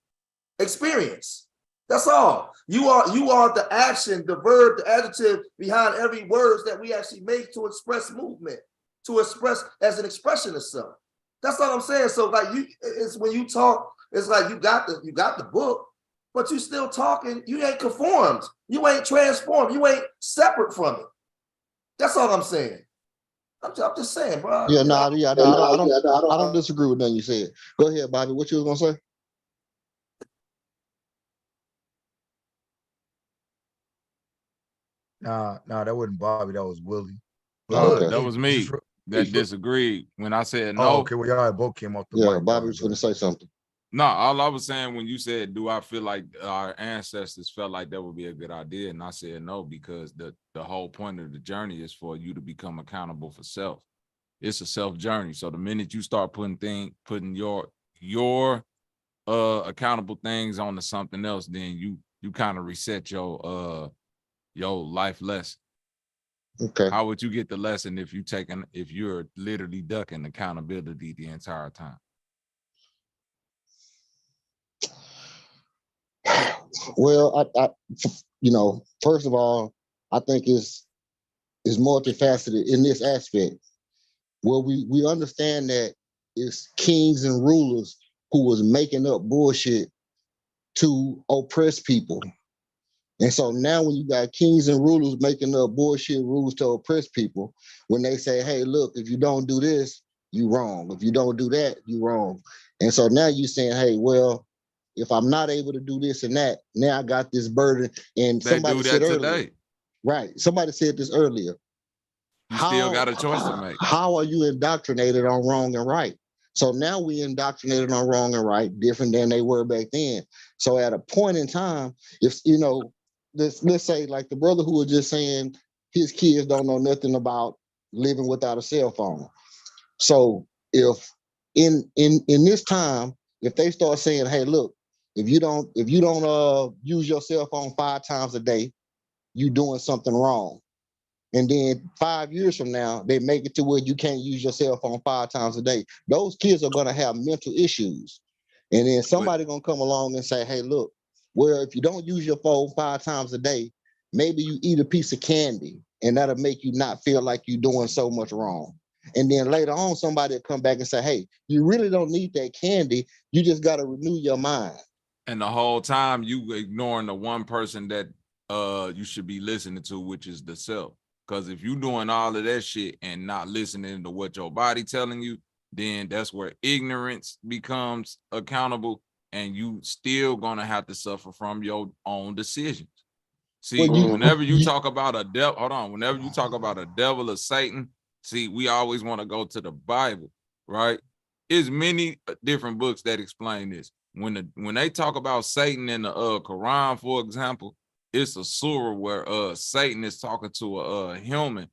That's all. You are the action, the verb, the adjective behind every word that we actually make to express movement, to express as an expression of self. That's all I'm saying. So like it's when you talk, it's like you got the book, but you still talking. You ain't conformed. You ain't transformed. You ain't separate from it. That's all I'm saying. I'm just saying, bro. Yeah, I don't disagree with nothing you said. Go ahead, Bobby. What you was gonna say? Nah, that wasn't Bobby. That was Willie. That was me that disagreed when I said no. Oh, okay, well, y'all both came off the mic. Bobby was going to say something. No, all I was saying when you said, do I feel like our ancestors felt like that would be a good idea? And I said no, because the whole point of the journey is for you to become accountable for self. It's a self journey. So the minute you start putting your accountable things onto something else, then you kind of reset your life lesson. Okay. How would you get the lesson if you're literally ducking accountability the entire time? Well, I first of all, I think it's multifaceted in this aspect. Well, we understand that it's kings and rulers who was making up bullshit to oppress people. And so now when you got kings and rulers making up bullshit rules to oppress people, when they say, hey, look, if you don't do this, you wrong. If you don't do that, you wrong. And so now you're saying, hey, well, if I'm not able to do this and that, now I got this burden. And somebody said earlier, right? Somebody said this earlier. You still got a choice to make. How are you indoctrinated on wrong and right? So now we indoctrinated on wrong and right, different than they were back then. So at a point in time, if let's say like the brother who was just saying his kids don't know nothing about living without a cell phone. So if in this time, if they start saying, hey, look, if you don't use your cell phone 5 times a day, you doing something wrong. And then 5 years from now, they make it to where you can't use your cell phone 5 times a day. Those kids are going to have mental issues. And then somebody going to come along and say, hey, look, well, if you don't use your phone 5 times a day, maybe you eat a piece of candy and that'll make you not feel like you're doing so much wrong. And then later on, somebody will come back and say, hey, you really don't need that candy. You just got to renew your mind. And the whole time you ignoring the one person that you should be listening to, which is the self. Because if you doing all of that shit and not listening to what your body telling you, then that's where ignorance becomes accountable, and you still gonna have to suffer from your own decisions. See, whenever you talk about a devil, whenever you talk about a devil or Satan, see, we always want to go to the Bible, right? There's many different books that explain this. When they talk about Satan in the Quran, for example, it's a surah where Satan is talking to a human,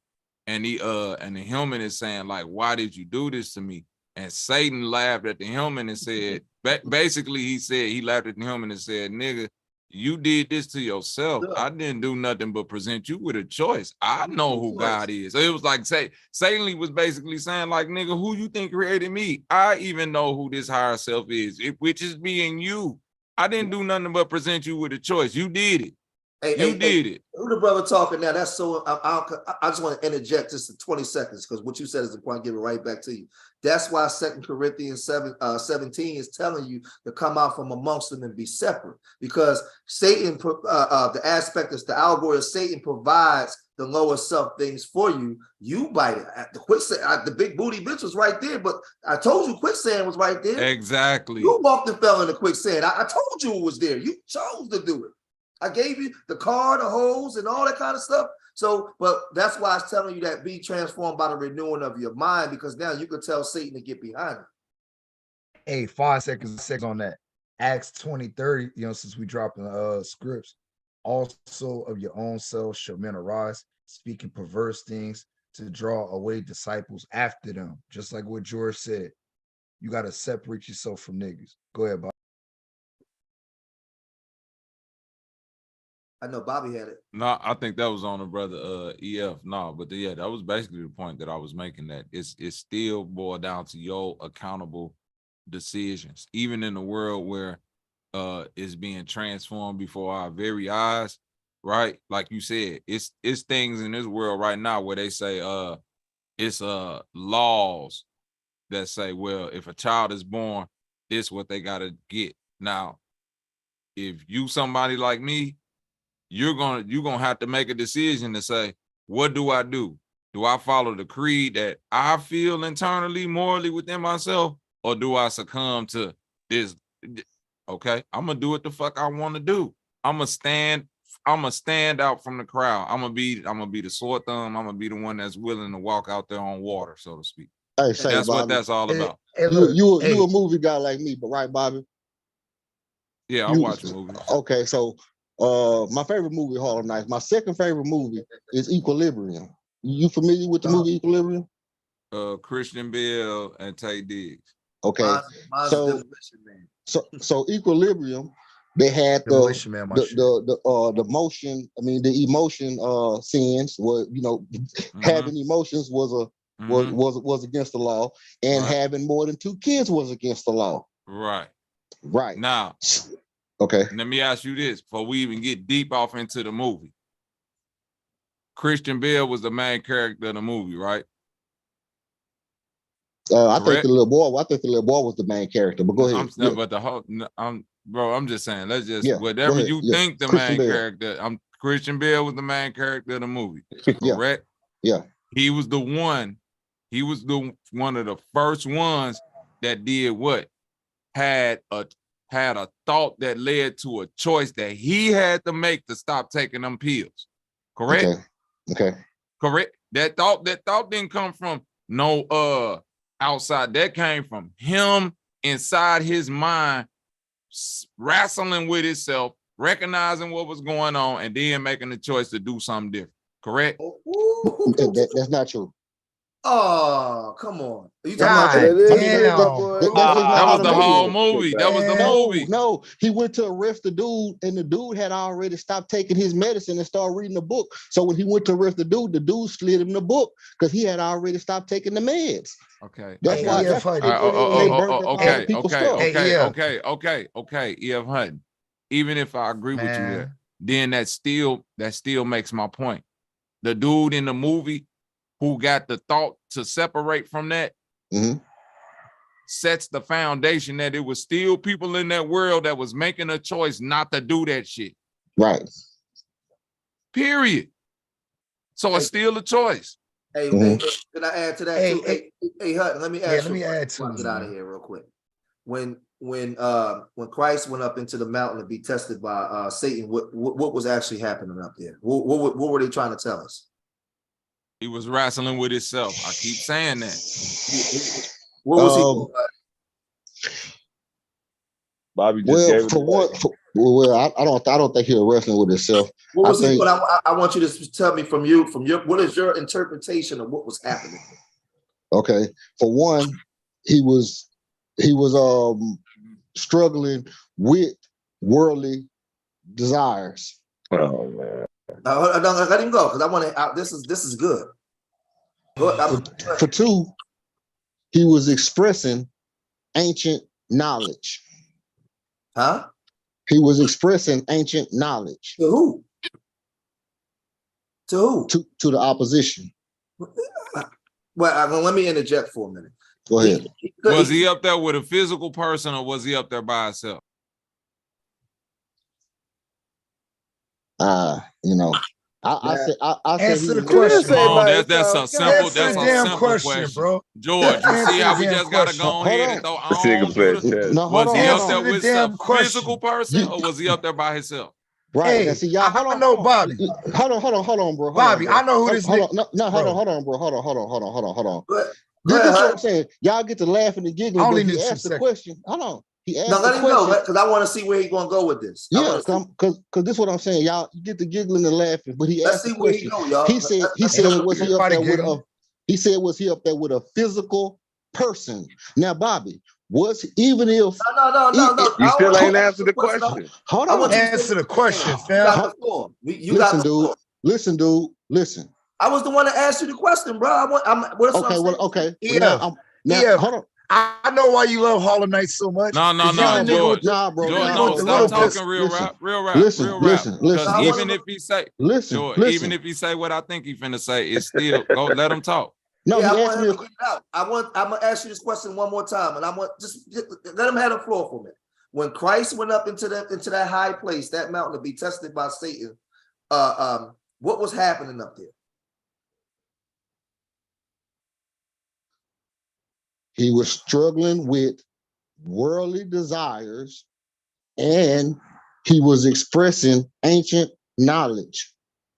and the human is saying, like, why did you do this to me? And Satan laughed at the human and said, basically he laughed at the human and said, nigga, you did this to yourself. I didn't do nothing but present you with a choice. I know who God is. So it was like, Satan was basically saying, like, nigga, who you think created me? I even know who this higher self is, which is me and you. I didn't do nothing but present you with a choice. You did it. You did it. Who the brother talking now? That's so. I just want to interject just for 20 seconds because what you said is important. Give it right back to you. That's why 2 Corinthians 17 is telling you to come out from amongst them and be separate, because Satan, the aspect is the allegory of Satan provides the lower self things for you. You bite it. The quicksand, the big booty bitch was right there, but I told you quicksand was right there. Exactly. You walked and fell in the quicksand. I told you it was there. You chose to do it. I gave you the car, the hose, and all that kind of stuff. So, but that's why I was telling you that be transformed by the renewing of your mind, because now you can tell Satan to get behind it. Hey, 5 seconds on that. Acts 20:30, since we dropping scripts, also of your own self shall men arise, speaking perverse things to draw away disciples after them. Just like what George said. You got to separate yourself from niggas. Go ahead, Bob. I know Bobby had it. No, I think that was on the brother EF. No, but yeah, that was basically the point that I was making, that it's still boiled down to your accountable decisions. Even in a world where it's being transformed before our very eyes, right? Like you said, it's things in this world right now where they say it's laws that say, well, if a child is born, this what they gotta get. Now, if you somebody like me, you're gonna have to make a decision to say, what do I do? Do I follow the creed that I feel internally, morally within myself, or do I succumb to this? Okay, I'm gonna do what the fuck I want to do. I'm gonna stand out from the crowd. I'm gonna be the sore thumb. I'm gonna be the one that's willing to walk out there on water, so to speak. Hey, that's Bobby, what that's all about. You a movie guy like me, but right, Bobby? Yeah, I watch movies. Okay, so my favorite movie, Harlem Nights. My second favorite movie is Equilibrium. You familiar with the movie Equilibrium? Christian Bale and Tay Diggs. Okay, mine's so Demolition Man. so Equilibrium, they had Demolition Man, my shit. the motion. I mean, the emotion sins were having emotions was against the law, and having more than 2 kids was against the law. Right. Right. Now, okay. Let me ask you this before we even get deep off into the movie. Christian Bale was the main character of the movie, right? I think the little boy was the main character, but go ahead. But the whole, I'm just saying, let's just whatever ahead. you think the Christian main Bale. character. Christian Bale was the main character of the movie, correct? Yeah. He was the one. He was one of the first ones that did what? Had a thought that led to a choice that he had to make to stop taking them pills. Correct? Okay. Correct. That thought didn't come from no outside. That came from him inside his mind, wrestling with himself, recognizing what was going on, and then making the choice to do something different. Correct? That's not true. Oh, come on. Are you That was the whole movie. That was the movie. No, he went to arrest the dude, and the dude had already stopped taking his medicine and started reading the book. So when he went to arrest the dude slid him the book because he had already stopped taking the meds. Okay. That's why. Okay. E.F. Hutton. Even if I agree with you there, then that still makes my point. The dude in the movie who got the thought to separate from that sets the foundation that it was still people in that world that was making a choice not to do that shit. Right. Period. So it's still a choice. Hey, can I add to that too? Hey, Hutton, let me ask you. Let me add to get out of here real quick. When Christ went up into the mountain to be tested by Satan, what was actually happening up there? What were they trying to tell us? He was wrestling with himself. I keep saying that. What was he? Bobby just gave it away. I don't think he was wrestling with himself. What was he? I want you to tell me from your what is your interpretation of what was happening? Okay, for one, he was struggling with worldly desires. Oh man. Let him go because I want to. This is good. For two, he was expressing ancient knowledge. Huh? He was expressing ancient knowledge. To who? To who? To the opposition. Well, let me interject for a minute. Go ahead. Was he up there with a physical person, or was he up there by himself? You know, I said Answer the he question. Come on, that's a simple, Answer that's the a damn simple question, bro. George, you Answer see the how we damn just gotta question. go on here and throw on No, was he up Answer there the with damn a question. physical person, or was he up there by himself? Right. Hey, Now, see, y'all, I know Bobby. Hold on, bro. Bobby, I know who this hold nigga. on. No, bro. hold on, bro. Hold on. Go This is ahead, what I'm saying. Y'all get to laughing and I giggling, only but need he 2 asked the seconds. question. Hold on. He asked Now the let him know, question. because I want to see where he's gonna go with this. Yeah, because this is what I'm saying. Y'all get to giggling and laughing, but he Let's asked the see where he question. go, y'all. He said was he up there with a physical person? Now, Bobby, was even if No. You still ain't answered the question. Hold I on. want you to Answer the question, You got the fam. floor. You got the floor. Listen, dude. Listen. I was the one that asked you the question, bro. Okay. Yeah. Now, hold on. I know why you love Harlem Nights so much. No, 'Cause you the nigga George. with the, bro. you the nigga No, with the stop little talking pistol. real rap. Listen. Because even if he say, listen. even if he say what I think he finna say, it's still go let him talk. No, yeah, he I asked want me. him to get it out. I'm gonna ask you this question one more time, and I want just let him have the floor for a minute. When Christ went up into that high place, that mountain, to be tested by Satan, what was happening up there? He was struggling with worldly desires, and he was expressing ancient knowledge.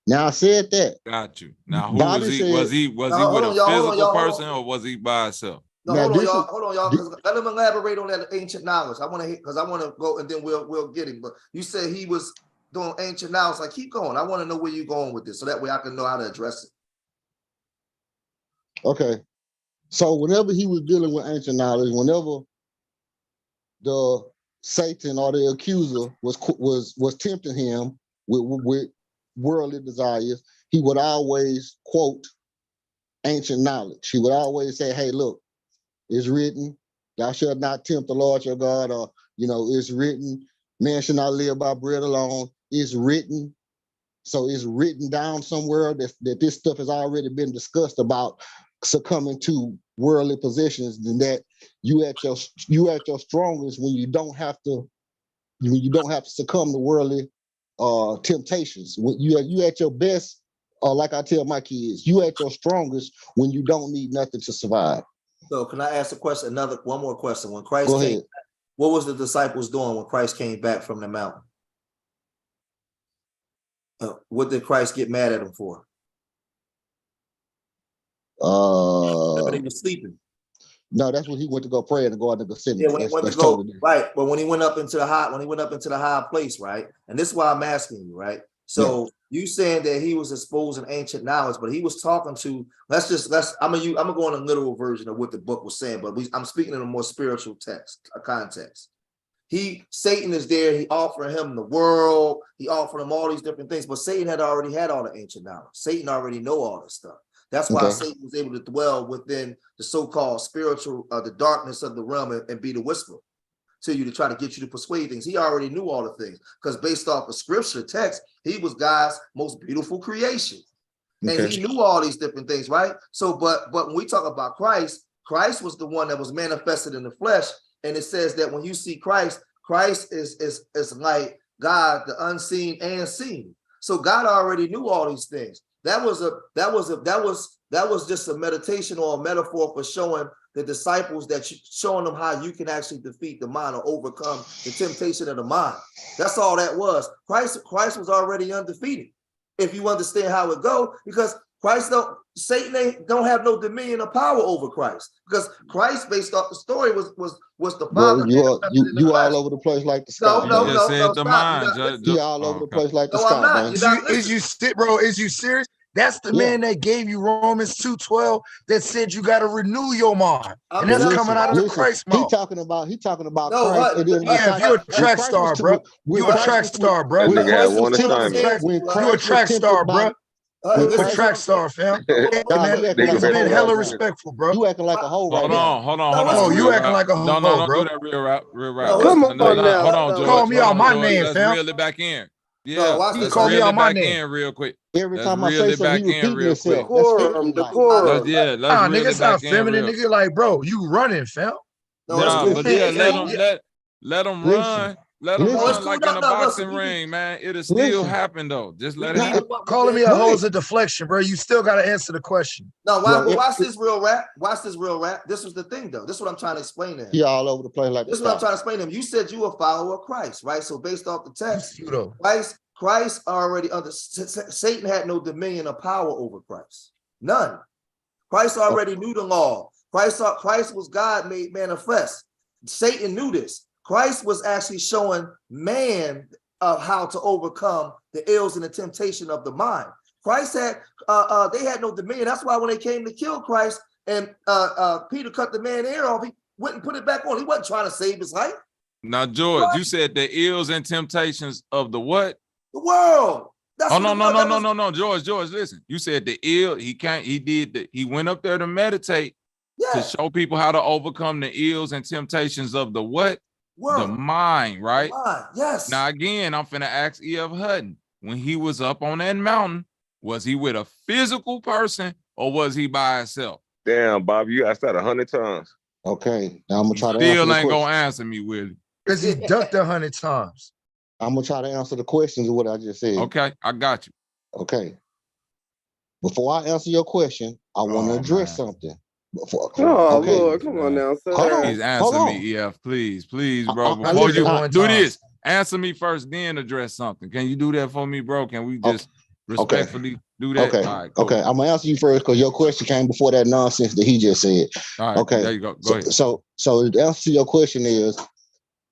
Now I said that. Got you. Now who Bobby was he? said, Was he with a physical person, or was he by himself? No, hold on, y'all. Because let him elaborate on that ancient knowledge. I want to go, and then we'll get him. But you said he was doing ancient knowledge. Like, keep going. I want to know where you're going with this, so that way I can know how to address it. Okay. So whenever he was dealing with ancient knowledge, whenever the Satan or the accuser was tempting him with worldly desires, he would always quote ancient knowledge. He would always say, "Hey, look, it's written, thou shalt not tempt the Lord your God," or it's written, "Man shall not live by bread alone." It's written. So it's written down somewhere that this stuff has already been discussed about succumbing to worldly possessions, and that you at your strongest when you don't have to succumb to worldly temptations. When you at your best, like I tell my kids, you at your strongest when you don't need nothing to survive. So can I ask a question? One more question. When Christ Go came ahead. back, what was the disciples doing when Christ came back from the mountain? What did Christ get mad at them for? They were sleeping. No, that's when he went to go pray and go out to Gethsemane. Yeah, when he went to go, right. But when he went up into the high place, right? And this is why I'm asking you, right? So you saying that he was exposing ancient knowledge, but he was talking to, I'm gonna go on a literal version of what the book was saying, but I'm speaking in a more spiritual context. Satan is there, he offered him the world, he offered him all these different things, but Satan had already had all the ancient knowledge. Satan already know all this stuff. That's why Satan was able to dwell within the so-called spiritual, the darkness of the realm, and be the whisperer to you, to try to get you to persuade things. He already knew all the things, because based off of scripture text, he was God's most beautiful creation. And he knew all these different things, right? So, but when we talk about Christ was the one that was manifested in the flesh. And it says that when you see Christ is like God, the unseen and seen. So God already knew all these things. That was just a meditation or a metaphor for showing the disciples showing them how you can actually defeat the mind or overcome the temptation of the mind. That's all that was. Christ was already undefeated. If you understand how it go, because Satan don't have no dominion or power over Christ, because Christ, based off the story, was the Father. You all over the place like the sky. No, stop. You all over the place like the sky. I'm not. Is you serious? That's the man that gave you Romans 2:12 that said you got to renew your mind, and that's coming out of the Christ mouth. He talking about Christ. If you're a track star, bro, you a track star, bro. You a track star, bro. You a track star, fam. Man, niggas been hella respectful, bro. You acting like a hoe right now. Hold on. You acting like a hoe, don't bro. do that real rap. Come on now. Hold on, George. Call me out my name, Let's fam. reel it back in. Yeah, watch He this. called me reel out it my back name. in real quick. Every Let's time I reel say it so, he back in repeating real quick. himself. That's Decorum, Israelite. decorum. Let's Nah, reel nigga, it it's not back in feminine. real. Nigga, like, bro, you running, fam. No, it's Nah, cool. but yeah, let Hey, them let them Listen, run. Let them No, it's run listen, cool. like No, in a no, listen. boxing ring, man. It'll still listen. happen though. Just let We it beat Nah, them happen. up, but calling me a then, hoe right. is a deflection, bro. You still got to answer the question. no, Well, but watch this real rap. Watch this real rap. This was the thing, though. This is what I'm trying to explain to him. he all over the place like This the is what I'm cow. trying to explain to him. You said you a follower of Christ, right? So based off the text, Pseudo. Christ already Satan had no dominion or power over Christ. None. Christ already knew the law. Christ was God made manifest. Satan knew this. Christ was actually showing man how to overcome the ills and the temptation of the mind. Christ had, they had no dominion. That's why when they came to kill Christ and Peter cut the man's ear off, he went and put it back on. He wasn't trying to save his life. Now, George, you said the ills and temptations of the what? The world. That's Oh, what no, George, listen. You said the ill, he went up there to meditate to show people how to overcome the ills and temptations of the what? World. The mind, right? The mind, yes. Now, again, I'm finna ask E.F. Hutton, when he was up on that mountain, was he with a physical person or was he by himself? Damn, Bob, you asked that 100 times. Okay, now I'm gonna try to Still answer the ain't question. gonna answer me, Willie. Because he ducked 100 times. I'm gonna try to answer the questions of what I just said. Okay, I got you. Okay. Before I answer your question, I want to address something. Oh, Lord, come on now, sir. Please answer me, EF. Please, bro. I Before you one do time. this, answer me first, then address something. Can you do that for me, bro? Can we just respectfully do that? Okay. All right, cool. Okay. I'm gonna answer you first because your question came before that nonsense that he just said. All right, okay. There you go. Go ahead. So the answer to your question is,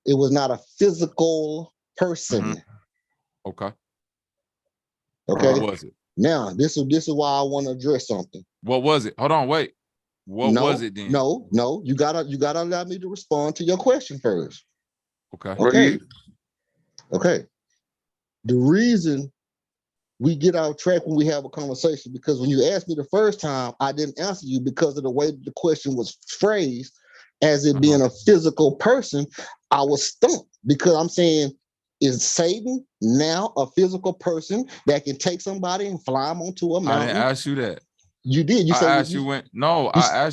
it was not a physical person. Okay. Okay. What was it? Now, this is why I want to address something. What was it? Hold on, wait. What was it then? No. You gotta allow me to respond to your question first. Okay. Okay. The reason we get off track when we have a conversation, because when you asked me the first time, I didn't answer you because of the way the question was phrased as it being a physical person. I was stumped because I'm saying, is Satan now a physical person that can take somebody and fly them onto a mountain? I didn't ask you that. You did. I asked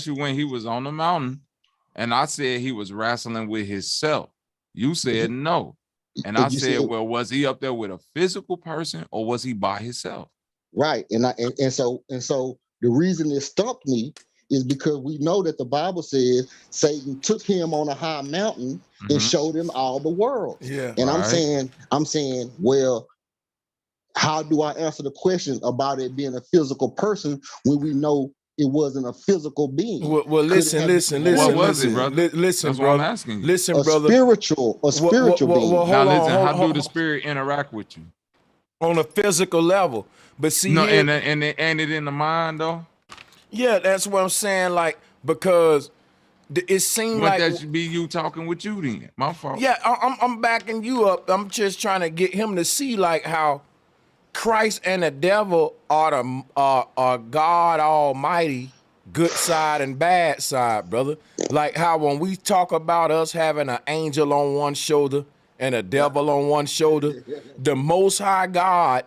you when he was on the mountain, and I said he was wrestling with himself. You said no. And I said, well, was he up there with a physical person or was he by himself? Right. And so the reason it stumped me is because we know that the Bible says Satan took him on a high mountain and showed him all the world. Yeah. And I'm saying, well, how do I answer the question about it being a physical person when we know it wasn't a physical being? Well, listen. What was it, brother? Listen, That's brother. what I'm asking you. Listen, brother. A spiritual being. Well, now listen, how do the spirit interact with you? On a physical level. But see, no, and it in the mind though. Yeah, that's what I'm saying. Like, because it seemed like that should be you talking with you then. My fault. Yeah, I'm backing you up. I'm just trying to get him to see like how Christ and the devil are God Almighty, good side and bad side, brother. Like how when we talk about us having an angel on one shoulder and a devil on one shoulder, the Most High God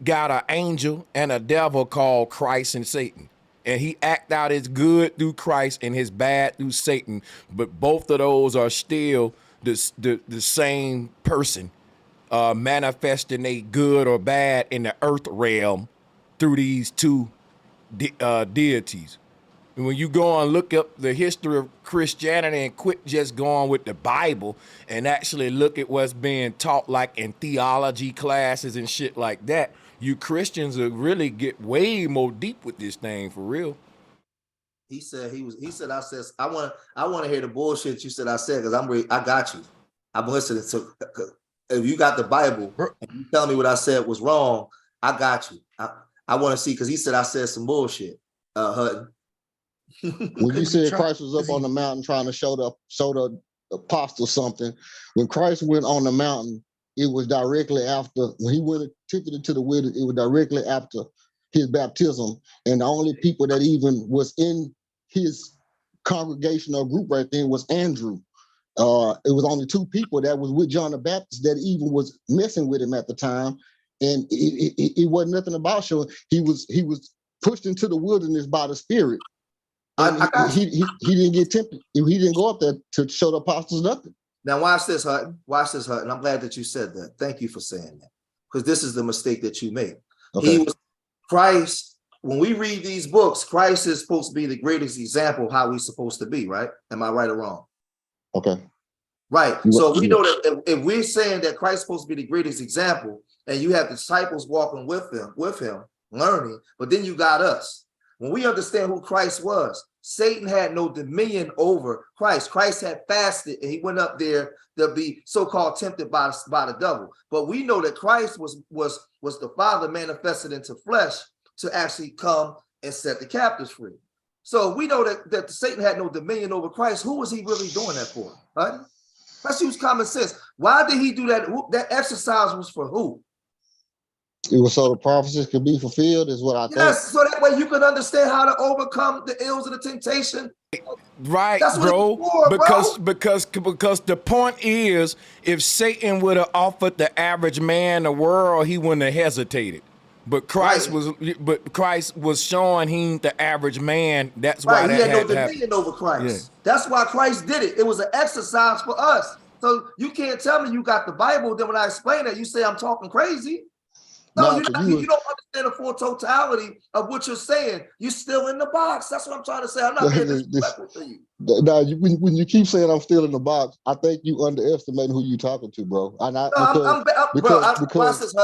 got an angel and a devil called Christ and Satan. And he act out his good through Christ and his bad through Satan. But both of those are still the same person. Manifesting a good or bad in the earth realm through these two deities. And when you go and look up the history of Christianity and quit just going with the Bible and actually look at what's being taught like in theology classes and shit like that, you Christians will really get way more deep with this thing for real. He said I said I want to hear the bullshit you said I said because I got you. I'm listening to. If you got the Bible and you tell me what I said was wrong, I got you. I want to see because he said I said some bullshit. Hutton. When you said Christ was up on the mountain trying to show the apostles something, when Christ went on the mountain, it was directly after when he went took it into the wilderness. It was directly after his baptism, and the only people that even was in his congregational group right then was Andrew. It was only two people that was with John the Baptist that even was messing with him at the time, and it wasn't nothing about showing. He was pushed into the wilderness by the Spirit. He didn't get tempted. He didn't go up there to show the apostles nothing. Now watch this, Hutton. Watch this, Hutton. I'm glad that you said that. Thank you for saying that, because this is the mistake that you made. Okay. He was Christ. When we read these books, Christ is supposed to be the greatest example of how we're supposed to be, right? Am I right or wrong? Okay. Right. So we know that if we're saying that Christ is supposed to be the greatest example, and you have disciples walking with him, learning, but then you got us. When we understand who Christ was, Satan had no dominion over Christ. Christ had fasted and he went up there to be so-called tempted by the devil. But we know that Christ was the Father manifested into flesh to actually come and set the captives free. So we know that Satan had no dominion over Christ. Who was he really doing that for? Right? Let's use common sense. Why did he do that? That exercise was for who? It was so the prophecies could be fulfilled, is what I think. Yes, so that way you can understand how to overcome the ills of the temptation. Right, That's what bro. it was for, Because the point is, if Satan would have offered the average man the world, he wouldn't have hesitated. But Christ was showing he ain't the average man. That's why he that had no had dominion over Christ. Yeah. That's why Christ did it. It was an exercise for us. So you can't tell me you got the Bible, then when I explain that, you say I'm talking crazy. No, you don't understand the full totality of what you're saying. You're still in the box. That's what I'm trying to say. I'm not being disrespectful to you. Now, when you keep saying I'm still in the box, I think you underestimate who you talking to, bro. And I, because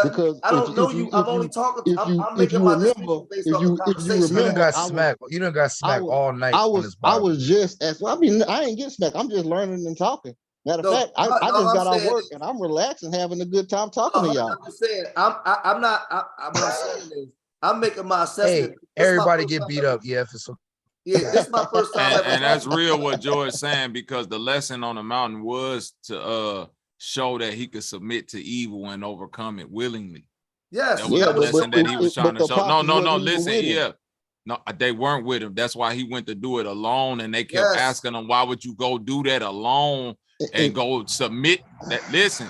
I don't know you. I'm only talking. I'm making my decision based on the conversation. You done got smacked. You done got smacked all night. I was just asking. I mean, I ain't getting smacked. I'm just learning and talking. Matter of fact, I just got off work and I'm relaxing, having a a good time talking to y'all. I'm just saying, I'm not. What I'm saying is, I'm making my assessment. Hey, everybody get beat up. Yeah, for some. Yeah, this is my first time. And that's real what George saying, because the lesson on the mountain was to show that he could submit to evil and overcome it willingly. Yes, that was the lesson that he was trying to show. No, listen, no, they weren't with him. That's why he went to do it alone, and they kept asking him, "Why would you go do that alone and go submit?" That listen,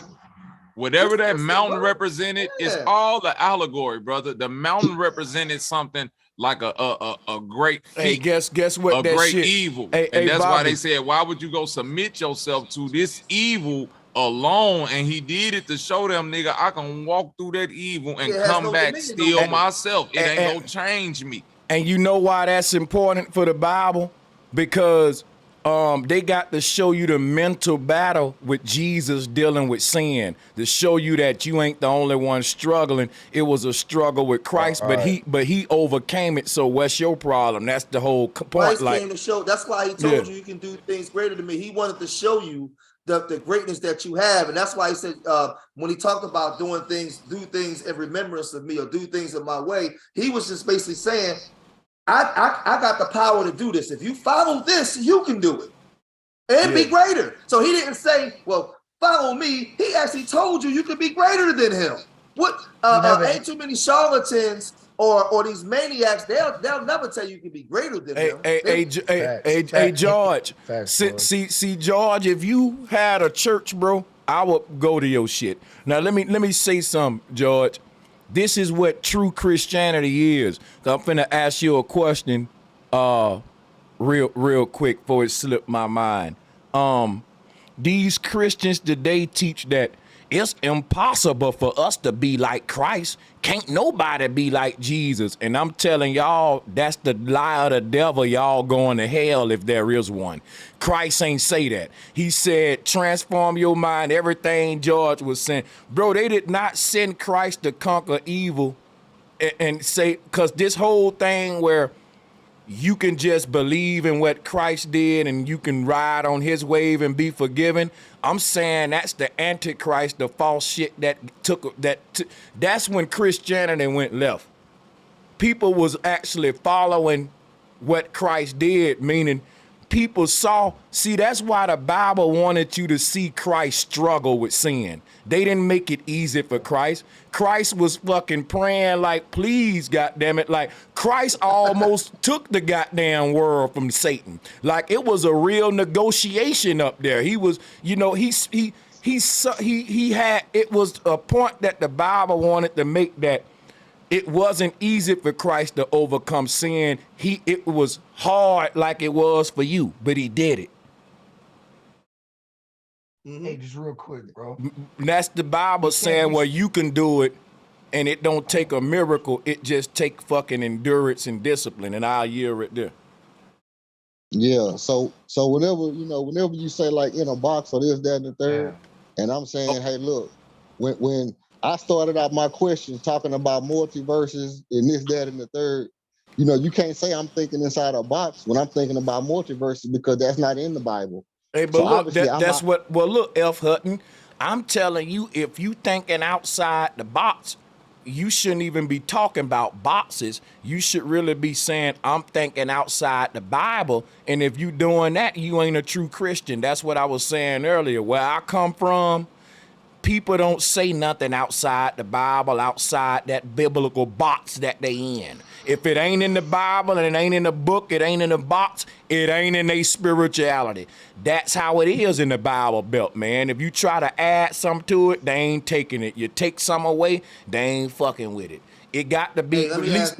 whatever that mountain represented is all the allegory, brother. The mountain represented something like a great feat. Hey, guess what? A great shit. evil, Hey, and that's why Bobby. they said, "Why would you go submit yourself to this evil alone?" And he did it to show them, nigga, I can walk through that evil and come back still myself. It ain't gonna change me. And you know why that's important for the Bible? Because they got to show you the mental battle with Jesus dealing with sin, to show you that you ain't the only one struggling. It was a struggle with Christ, but he overcame it. So what's your problem? That's the whole point. Christ came to show. That's why he told you can do things greater than me. He wanted to show you the greatness that you have, and that's why he said when he talked about do things in remembrance of me, or do things in my way. He was just basically saying, I got the power to do this. If you follow this, you can do it and be greater. So he didn't say, well, follow me. He actually told you can be greater than him. What ain't too many charlatans or these maniacs, they'll never tell you can be greater than him. Hey, George. See, George, if you had a church, bro, I would go to your shit. Now let me say something, George. This is what true Christianity is. I'm finna ask you a question real quick before it slipped my mind. These Christians today teach that it's impossible for us to be like Christ. Can't nobody be like Jesus. And I'm telling y'all, that's the lie of the devil. Y'all going to hell if there is one. Christ ain't say that. He said, transform your mind. Everything George was saying. Bro, they did not send Christ to conquer evil and say, because this whole thing where you can just believe in what Christ did and you can ride on his wave and be forgiven. I'm saying that's the Antichrist, the false shit that's when Christianity went left. People was actually following what Christ did, meaning people see, that's why the Bible wanted you to see Christ struggle with sin. They didn't make it easy for Christ. Christ was fucking praying like, please, goddammit. Like, Christ almost took the goddamn world from Satan. Like, it was a real negotiation up there. He was, he He had, it was a point that the Bible wanted to make, that it wasn't easy for Christ to overcome sin. It was hard like it was for you, but he did it. Hey, just real quick, bro. That's the Bible saying, well, you can do it, and it don't take a miracle. It just take fucking endurance and discipline, and I'll yield right there. Yeah. So whenever you say like in a box or this, that, and the third, and I'm saying, hey, look, when I started out my question talking about multiverses and this, that, and the third, you can't say I'm thinking inside a box when I'm thinking about multiverses, because that's not in the Bible. Hey, but so look, look, F. Hutton, I'm telling you, if you thinking outside the box, you shouldn't even be talking about boxes. You should really be saying, I'm thinking outside the Bible. And if you doing that, you ain't a true Christian. That's what I was saying earlier. Where I come from, people don't say nothing outside the Bible, outside that biblical box that they in. If it ain't in the Bible and it ain't in the book, it ain't in the box, it ain't in their spirituality. That's how it is in the Bible Belt, man. If you try to add something to it, they ain't taking it. You take some away, they ain't fucking with it. It got to be, Hey, at least.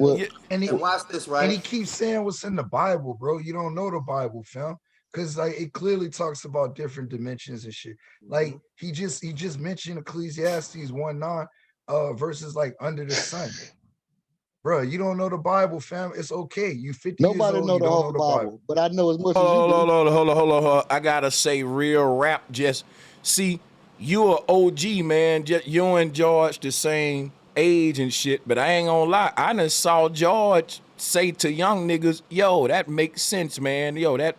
and watch this, right? And he keeps saying what's in the Bible, bro. You don't know the Bible, fam. Because like it clearly talks about different dimensions and shit. Like he just mentioned Ecclesiastes 1:9 verses like under the sun. Bro, you don't know the Bible, fam. It's okay. You 50 Nobody years old, know you the don't whole know the Bible, but I know as much as you Hold do. on. I gotta say, real rap. Just see, you a OG, man. Just you and George the same age and shit. But I ain't gonna lie, I done saw George say to young niggas, "Yo, that makes sense, man. Yo, that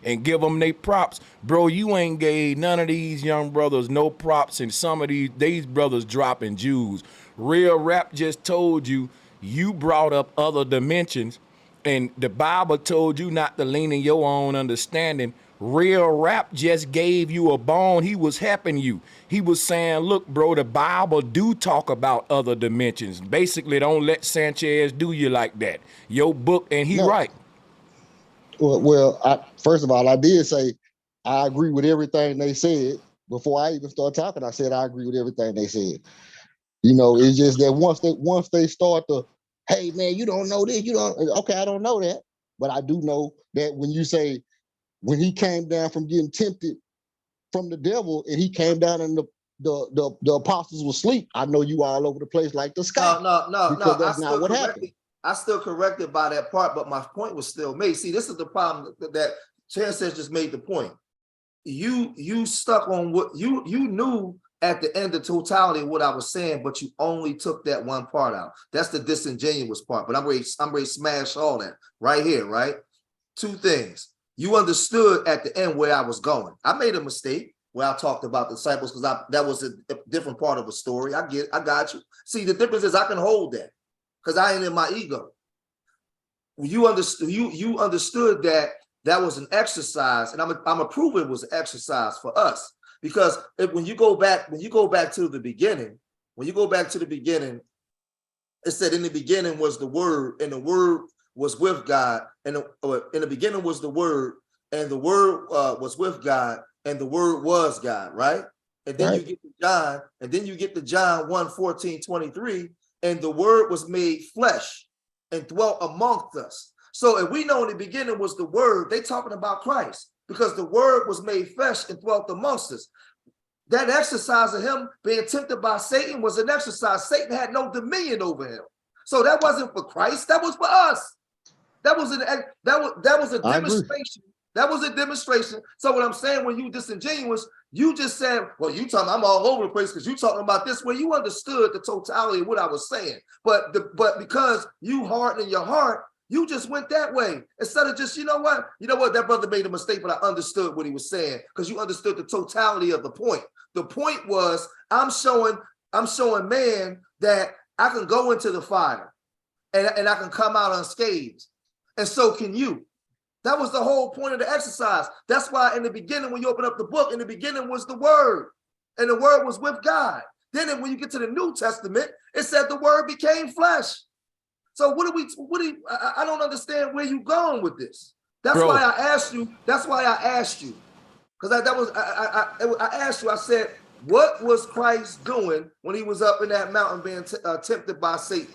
and give them they props, bro. You ain't gave none of these young brothers no props, and some of these brothers dropping Jews. Real rap just told you." You brought up other dimensions, and the Bible told you not to lean in your own understanding. Real rap just gave you a bone. He was helping you. He was saying, look, bro, the Bible do talk about other dimensions. Basically, don't let Sanchez do you like that. Your book, and he right. Well, first of all, I did say I agree with everything they said. Before I even start talking, I said I agree with everything they said. It's just that once they start to, hey man, you don't know this, okay, I don't know that, but I do know that when you say when he came down from getting tempted from the devil and he came down and the apostles were asleep, I know you all over the place like the sky. No. Because that's not what happened. I still corrected by that part, but my point was still made. See, this is the problem that Sanchez just made the point. You stuck on what you knew at the end of totality of what I was saying, but you only took that one part out. That's the disingenuous part. But I'm ready to smash all that right here, right? Two things. You understood at the end where I was going. I made a mistake where I talked about the disciples because that was a different part of a story. I got you. See, the difference is I can hold that because I ain't in my ego. You understood that was an exercise, and I'm a prove it was an exercise for us. Because when you go back to the beginning, it said in the beginning was the Word, and the Word was with God, and in the beginning was the Word, and the Word was with God, and the Word was God, right? And then you get to John, 1:14-23, and the Word was made flesh and dwelt amongst us. So if we know in the beginning was the Word, they talking about Christ. Because the Word was made flesh and dwelt amongst us. That exercise of him being tempted by Satan was an exercise. Satan had no dominion over him. So that wasn't for Christ. That was for us. That was a demonstration. That was a demonstration. So what I'm saying, when you disingenuous, you just said, well, you talking, I'm all over the place because you talking about this. Well, you understood the totality of what I was saying. But because you hardened your heart, you just went that way instead of just, you know what, that brother made a mistake, but I understood what he was saying because you understood the totality of the point. The point was I'm showing man that I can go into the fire and I can come out unscathed. And so can you. That was the whole point of the exercise. That's why in the beginning, when you open up the book, in the beginning was the Word, and the Word was with God. Then when you get to the New Testament, it said the Word became flesh. So I don't understand where you going with this. That's why I asked you. Because I asked you, I said, what was Christ doing when he was up in that mountain being tempted by Satan?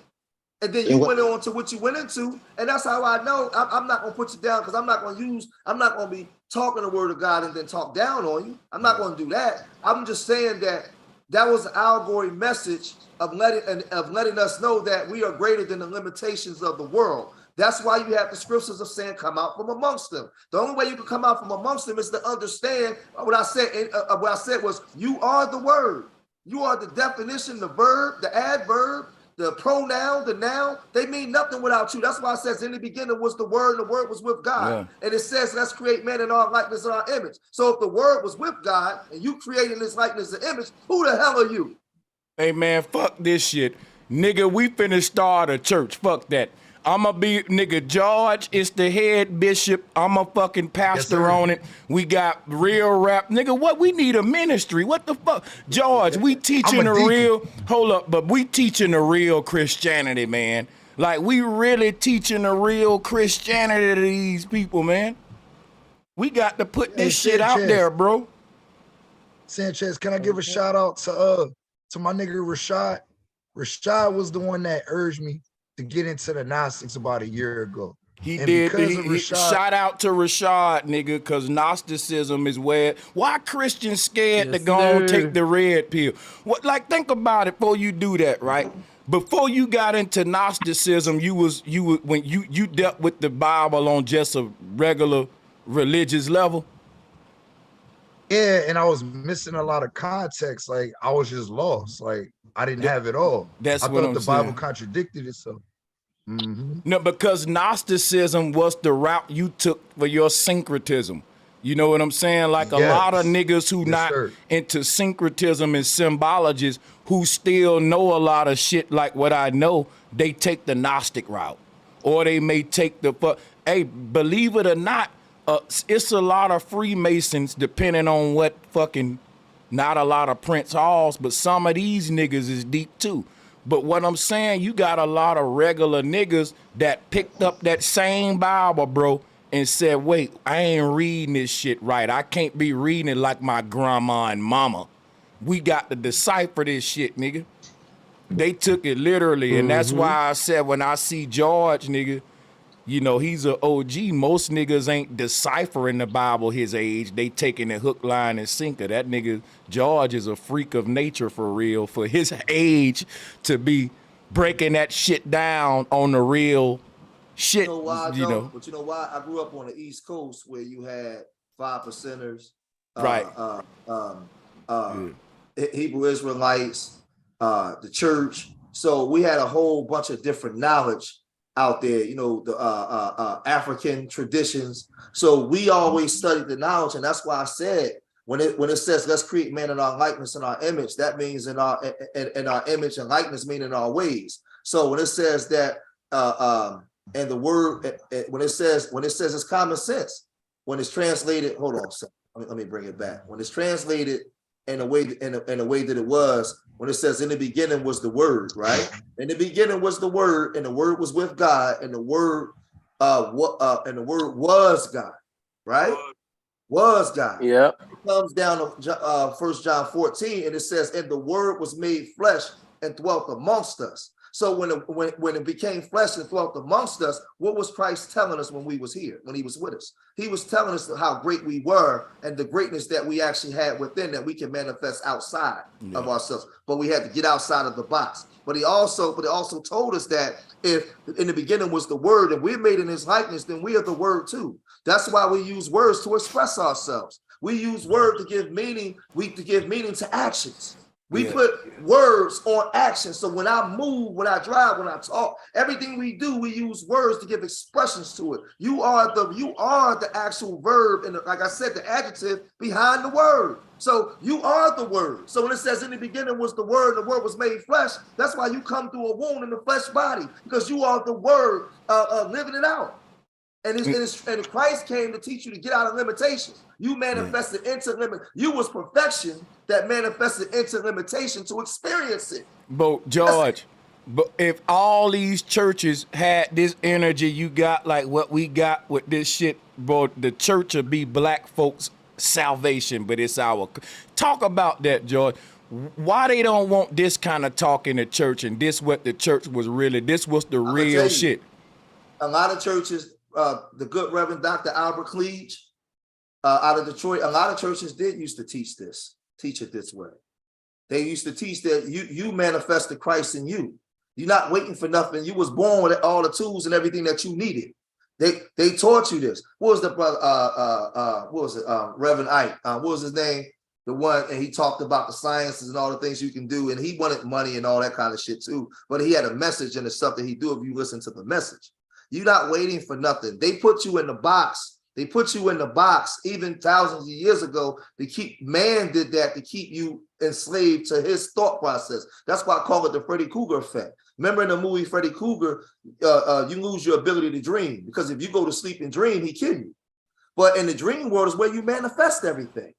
And then you went on to what you went into, and that's how I know I'm not gonna put you down, because I'm not gonna be talking the word of God and then talk down on you. I'm not gonna do that. I'm just saying that was an allegory message of letting us know that we are greater than the limitations of the world. That's why you have the scriptures of saying, come out from amongst them. The only way you can come out from amongst them is to understand what I said. What I said was, you are the word. You are the definition, the verb, the adverb, the pronoun, the noun. They mean nothing without you. That's why it says, in the beginning was the word, and the word was with God. Yeah. And it says, let's create man in our likeness and our image. So if the word was with God and you created this likeness and image, who the hell are you? Hey man, fuck this shit. Nigga, we finna start a church. Fuck that. I'ma be, nigga, George is the head bishop. I'm a fucking pastor on it. We got real rap. Nigga, what? We need a ministry. What the fuck? George, we teaching a real, hold up, but we teaching a real Christianity, man. Like, we really teaching a real Christianity to these people, man. We got to put this shit out there, bro. Sanchez, can I give a shout out to my nigga Rashad? Rashad was the one that urged me to get into the Gnostics about a year ago. He did. Shout out to Rashad, nigga, because Gnosticism is where. Why Christians scared to go and take the red pill? What? Like, think about it before you do that, right? Before you got into Gnosticism, when you dealt with the Bible on just a regular religious level. Yeah, and I was missing a lot of context. Like, I was just lost. Like, I didn't have it all. That's I what thought I'm the saying. Bible contradicted itself. No, because Gnosticism was the route you took for your syncretism. You know what I'm saying? Like a lot of niggas who not into syncretism and symbologies, who still know a lot of shit like what I know, they take the Gnostic route. Or they may take the, hey, believe it or not, it's a lot of Freemasons, depending on what fucking, not a lot of Prince Halls, but some of these niggas is deep too. But what I'm saying, you got a lot of regular niggas that picked up that same Bible, bro, and said, wait, I ain't reading this shit right. I can't be reading it like my grandma and mama. We got to decipher this shit, nigga. They took it literally, and that's why I said when I see George, nigga, you know, he's an OG. Most niggas ain't deciphering the Bible his age. They taking it hook, line, and sinker. That nigga George is a freak of nature for real. For his age to be breaking that shit down on the real shit. You know why I don't? But you know why? I grew up on the East Coast where you had 5%ers, right? Hebrew Israelites, the church. So we had a whole bunch of different knowledge out there, you know, the African traditions. So we always studied the knowledge, and that's why I said when it says let's create man in our likeness and our image, that means in our image and likeness, meaning our ways. So when it says that and the word when it says it's common sense, when it's translated, hold on a second, let me bring it back. When it's translated in a way that it was, when it says in the beginning was the word, right? In the beginning was the word, and the word was with God, and the word was God, right? Was God. Yeah. It comes down to 1 John 14, and it says, and the word was made flesh and dwelt amongst us. So when it became flesh and dwelt amongst us, what was Christ telling us when we was here, when he was with us? He was telling us how great we were and the greatness that we actually had within that we can manifest outside of ourselves. But we had to get outside of the box. But it also told us that if in the beginning was the word and we're made in his likeness, then we are the word too. That's why we use words to express ourselves. We use word to give meaning, to actions. We put words on action. So when I move, when I drive, when I talk, everything we do, we use words to give expressions to it. You are the actual verb, and like I said, the adjective behind the word. So you are the word. So when it says in the beginning was the word, and the word was made flesh, that's why you come through a wound in the flesh body, because you are the word living it out. And Christ came to teach you to get out of limitations. You manifested into limit. You was perfection that manifested into limitation to experience it. But George, but if all these churches had this energy you got, like what we got with this shit, bro, the church would be black folks salvation, but it's our. Talk about that, George. Why they don't want this kind of talk in the church, and this what the church was really, this was the real shit. A lot of churches, the good Reverend Dr. Albert Cleage out of Detroit, a lot of churches did used to teach it this way. They used to teach that you manifested Christ in you. You're not waiting for nothing. You was born with all the tools and everything that you needed. They taught you this. What was the brother? What was it? Reverend Ike. What was his name? The one, and he talked about the sciences and all the things you can do, and he wanted money and all that kind of shit too. But he had a message and the stuff that he do if you listen to the message. You're not waiting for nothing. They put you in the box. They put you in the box even thousands of years ago to keep, man did that to keep you enslaved to his thought process. That's why I call it the Freddy Krueger effect. Remember in the movie Freddy Krueger, you lose your ability to dream, because if you go to sleep and dream, he kill you. But in the dream world is where you manifest everything.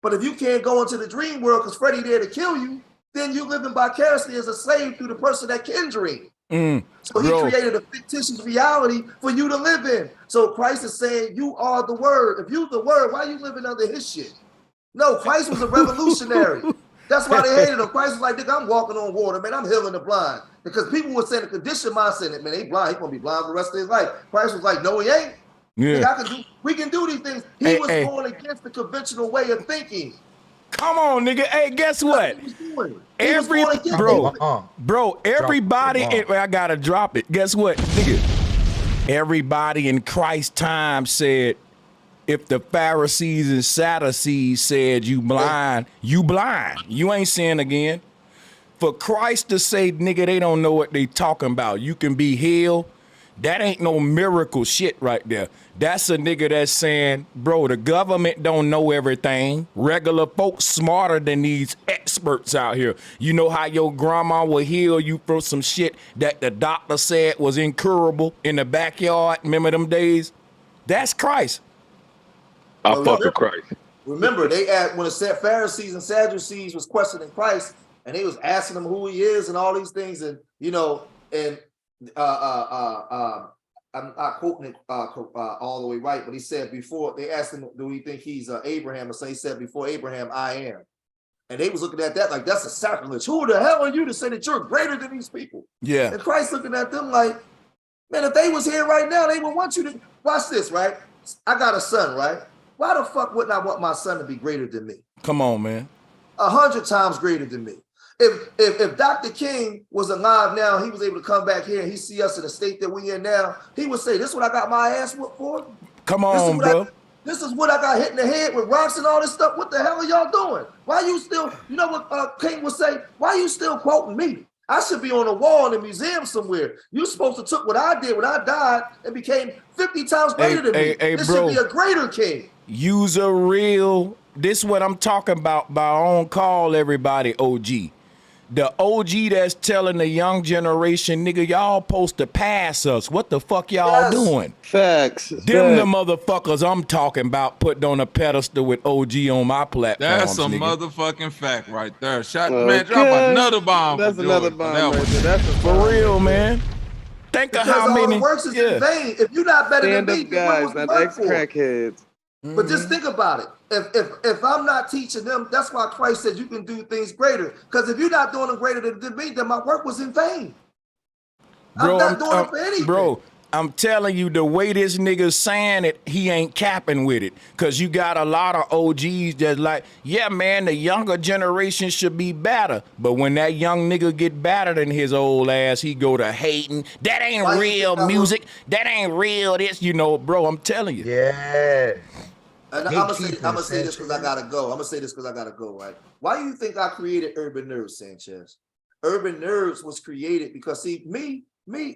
But if you can't go into the dream world because Freddy there to kill you, then you living vicariously as a slave through the person that can dream. So he created a fictitious reality for you to live in. So Christ is saying, you are the word. If you the word, why are you living under his shit? No, Christ was a revolutionary. That's why they hated him. Christ was like, nigga, I'm walking on water, man. I'm healing the blind. Because people were saying the condition mindset, man, they blind. He's going to be blind for the rest of his life. Christ was like, no, he ain't. Yeah. Nigga, we can do these things. He was going against the conventional way of thinking. Come on, nigga. Hey, guess what? Bro, everybody, I gotta drop it. Guess what, nigga? Everybody in Christ's time said, if the Pharisees and Sadducees said you blind, you blind. You ain't seeing again. For Christ to say, nigga, they don't know what they talking about. You can be healed. That ain't no miracle shit right there. That's a nigga that's saying, bro, the government don't know everything. Regular folks smarter than these experts out here. You know how your grandma will heal you from some shit that the doctor said was incurable in the backyard? Remember them days? That's Christ. I fuck with Christ. Remember, they asked when the Pharisees and Sadducees was questioning Christ, and they was asking him who he is and all these things, and you know, and I'm not quoting it all the way right, but he said before they asked him, do we think he's Abraham? So he said, before Abraham, I am. And they was looking at that like, that's a sacrilege. Who the hell are you to say that you're greater than these people? Yeah. And Christ looking at them like, man, if they was here right now, they would want you to watch this, right? I got a son, right? Why the fuck wouldn't I want my son to be greater than me? Come on, man. 100 times greater than me. If Dr. King was alive now, he was able to come back here and he see us in the state that we in now, he would say, this is what I got my ass whooped for? Come on, bro. This is what I got hit in the head with rocks and all this stuff. What the hell are y'all doing? Why you still, you know what King would say? Why you still quoting me? I should be on a wall in a museum somewhere. You supposed to took what I did when I died and became 50 times greater than me. This should be a greater king. Use a real, this is what I'm talking about by on call, everybody, OG. The OG that's telling the young generation, nigga, y'all supposed to pass us. What the fuck y'all doing? Facts. Them the motherfuckers I'm talking about putting on a pedestal with OG on my platform. That's a motherfucking fact right there. Man, drop another bomb. That's another bomb right there. That's for real, man. Think of how many. All the works is in vain. If you're not better than me, guys, not ex-crackheads. But just think about it. If I'm not teaching them, that's why Christ said you can do things greater. Because if you're not doing them greater than me, then my work was in vain. Bro, I'm not doing it for anything. Bro, I'm telling you, the way this nigga's saying it, he ain't capping with it. Because you got a lot of OGs that's like, yeah, man, the younger generation should be better. But when that young nigga get better than his old ass, he go to hating. That ain't real music. That ain't real this. You know, bro, I'm telling you. Yeah. And I'm gonna say this because I gotta go. Right? Why do you think I created Urban Nerds, Sanchez? Urban Nerds was created because, see,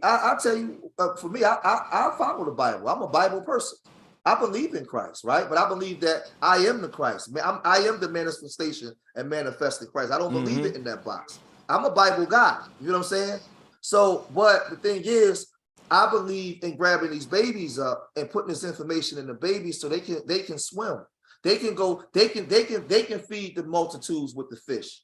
I tell you, for me, I follow the Bible. I'm a Bible person. I believe in Christ, right? But I believe that I am the Christ. I am the manifestation and manifesting Christ. I don't believe it in that box. I'm a Bible guy. You know what I'm saying? So, but the thing is, I believe in grabbing these babies up and putting this information in the babies so they can swim. They can feed the multitudes with the fish.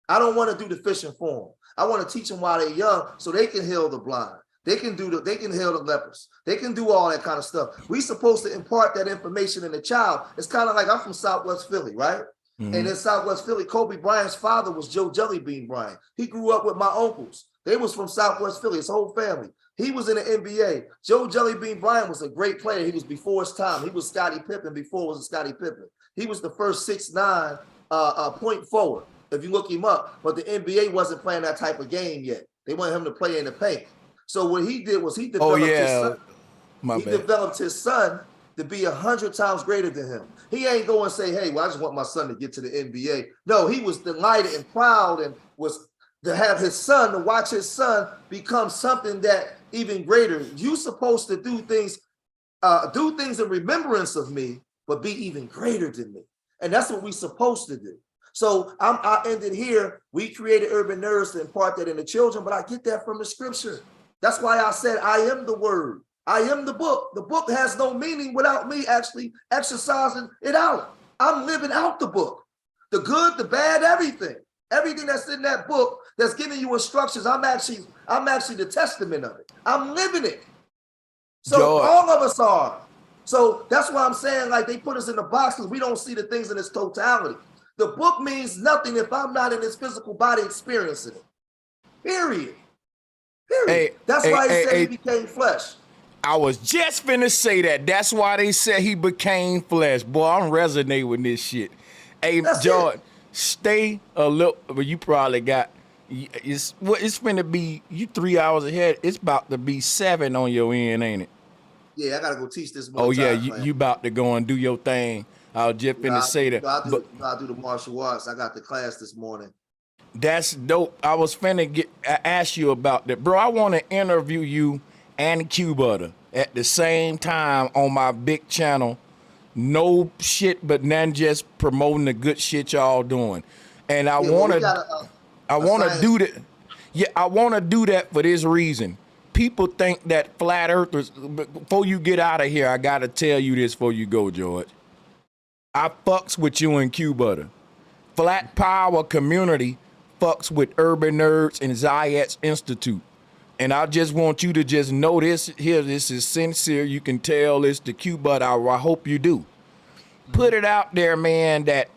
I don't want to do the fishing for them. I want to teach them while they're young so they can heal the blind. They can heal the lepers. They can do all that kind of stuff. We supposed to impart that information in the child. It's kind of like I'm from Southwest Philly, right? Mhm. And in Southwest Philly, Kobe Bryant's father was Joe Jellybean Bryant. He grew up with my uncles. They was from Southwest Philly, his whole family. He was in the NBA. Joe Jellybean Bryant was a great player. He was before his time. He was Scottie Pippen before it was Scottie Pippen. He was the first 6'9" point forward, if you look him up. But the NBA wasn't playing that type of game yet. They wanted him to play in the paint. So what he did was he developed developed his son to be 100 times greater than him. He ain't go and say, hey, well, I just want my son to get to the NBA. No, he was delighted and proud and was to have his son, to watch his son become something that even greater. You supposed to do things in remembrance of me, but be even greater than me. And that's what we supposed to do. So I ended here. We created Urban Nerds to impart that in the children, but I get that from the scripture. That's why I said, I am the word. I am the book. The book has no meaning without me actually exercising it out. I'm living out the book. The good, the bad, everything. Everything that's in that book that's giving you instructions, I'm actually the testament of it. I'm living it. So George. all of us are. So that's why I'm saying, like, they put us in the box because we don't see the things in its totality. The book means nothing if I'm not in this physical body experiencing it. Period. That's why he said he became flesh. I was just finna say that. That's why they said he became flesh. Boy, I'm resonating with this shit. Hey, George, stay a little, but you probably got, it's finna be, you 3 hours ahead. It's about to be 7 on your end, ain't it? Yeah, I gotta go teach this. Oh yeah, you about to go and do your thing. I was just finna say that. I do the martial arts. I got the class this morning. That's dope. I was finna ask you about that, bro. I want to interview you and Q Butter at the same time on my big channel. No shit, but none, just promoting the good shit y'all doing. And I want to do that. Yeah, I want to do that for this reason. People think that flat earthers. Before you get out of here, I gotta tell you this before you go, George. I fucks with you and Q Butter. Flat Power community fucks with Urban Nerds and Zayat's Institute. And I just want you to just know this here. This is sincere. You can tell this to Q, but I hope you do. Put it out there, man, that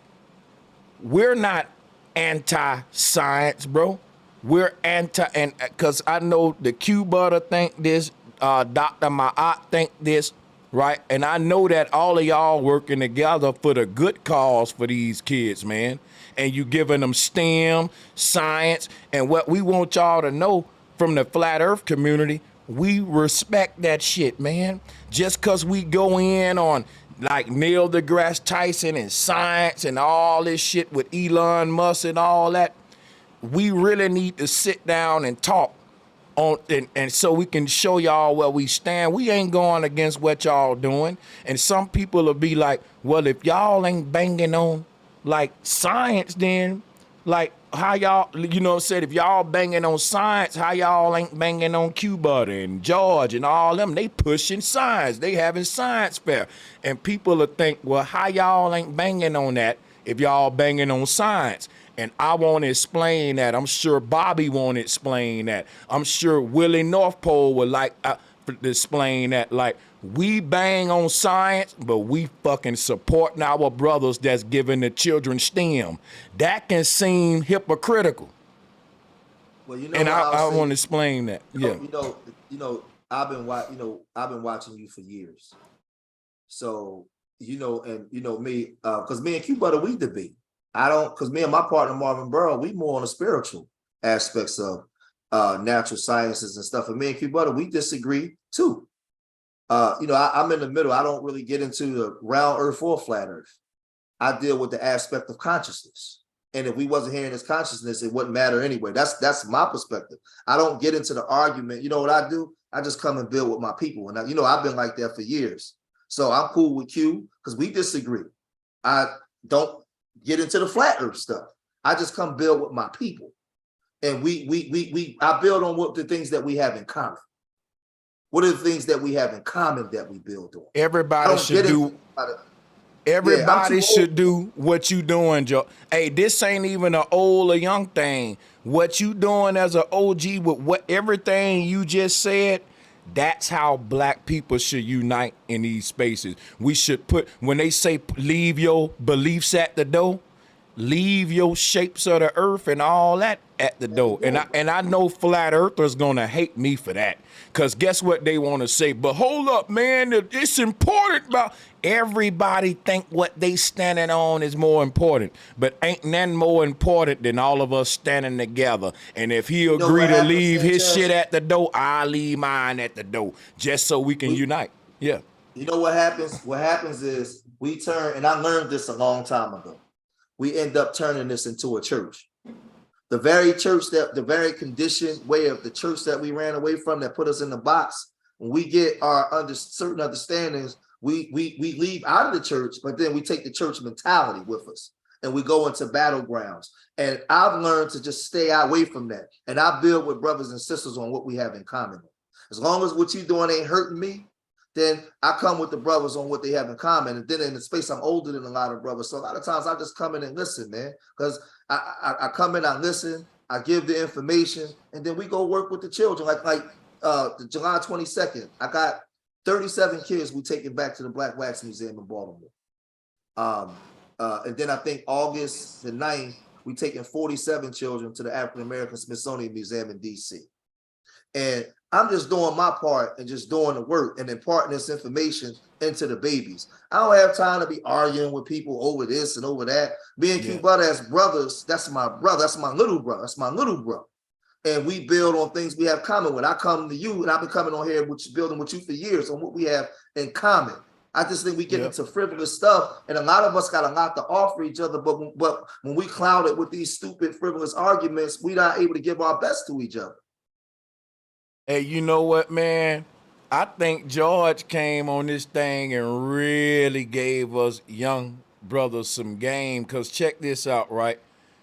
we're not anti-science, bro. We're anti, and because I know the Q Butter think this, Dr. Ma'at think this, right? And I know that all of y'all working together for the good cause for these kids, man. And you giving them STEM, science, and what we want y'all to know from the flat earth community, we respect that shit, man. Just because we go in on like Neil deGrasse Tyson and science and all this shit with Elon Musk and all that, we really need to sit down and talk on and so we can show y'all where we stand. We ain't going against what y'all doing. And some people will be like, well, if y'all ain't banging on like science, then like how y'all, you know, said if y'all banging on science, how y'all ain't banging on Q Butter and George and all them? They pushing science. They having science fair. And people will think, well, how y'all ain't banging on that if y'all banging on science? And I want to explain that. I'm sure Bobby want to explain that. I'm sure Willie North Pole would like to explain that. Like, we bang on science, but we fucking supporting our brothers that's giving the children STEM. That can seem hypocritical. Well, you know, and I want to explain that. Yeah. I've been watching you for years. So, me, because me and Q Butter, we debate. Because me and my partner Marvin Burrow, we more on the spiritual aspects of natural sciences and stuff. And me and Q Butter, we disagree too. I'm in the middle. I don't really get into the round earth or flat earth. I deal with the aspect of consciousness. And if we wasn't hearing this consciousness, it wouldn't matter anyway. That's my perspective. I don't get into the argument. You know what I do? I just come and build with my people. And I've been like that for years. So I'm cool with Q because we disagree. I don't get into the flat earth stuff. I just come build with my people. And I build on what the things that we have in common. What are the things that we have in common that we build on? Everybody should do. Everybody should do what you doing, Joe. Hey, this ain't even an old or young thing. What you doing as an OG with what everything you just said, that's how black people should unite in these spaces. We should put, when they say leave your beliefs at the door, leave your shapes of the earth and all that at the door. And I know flat earthers gonna hate me for that. Cause guess what they want to say? But hold up, man, it's important about everybody think what they standing on is more important. But ain't nothing more important than all of us standing together. And if he agree to leave his shit at the door, I'll leave mine at the door. Just so we can unite. Yeah. You know what happens? What happens is we turn, and I learned this a long time ago. We end up turning this into a church. The very church the very conditioned way of the church that we ran away from, that put us in the box. When we get our certain understandings, we leave out of the church, but then we take the church mentality with us and we go into battlegrounds. And I've learned to just stay away from that. And I build with brothers and sisters on what we have in common. As long as what you're doing ain't hurting me, then I come with the brothers on what they have in common. And then in the space, I'm older than a lot of brothers. So a lot of times I just come in and listen, man, because I come in, I listen, I give the information, and then we go work with the children. Like the July 22nd, I got 37 kids we taking back to the Black Wax Museum in Baltimore. And then I think August the 9th, we taking 47 children to the African American Smithsonian Museum in DC. And I'm just doing my part and just doing the work and imparting this information into the babies. I don't have time to be arguing with people over this and over that. Me and Q Butter as brothers, that's my brother, that's my little brother, that's my little bro. And we build on things we have common with. I come to you and I've been coming on here building with you for years on what we have in common. I just think we get into frivolous stuff, and a lot of us got a lot to offer each other, but when we cloud it with these stupid frivolous arguments, we're not able to give our best to each other. Hey, you know what, man? I think George came on this thing and really gave us young brothers some game, because check this out, right?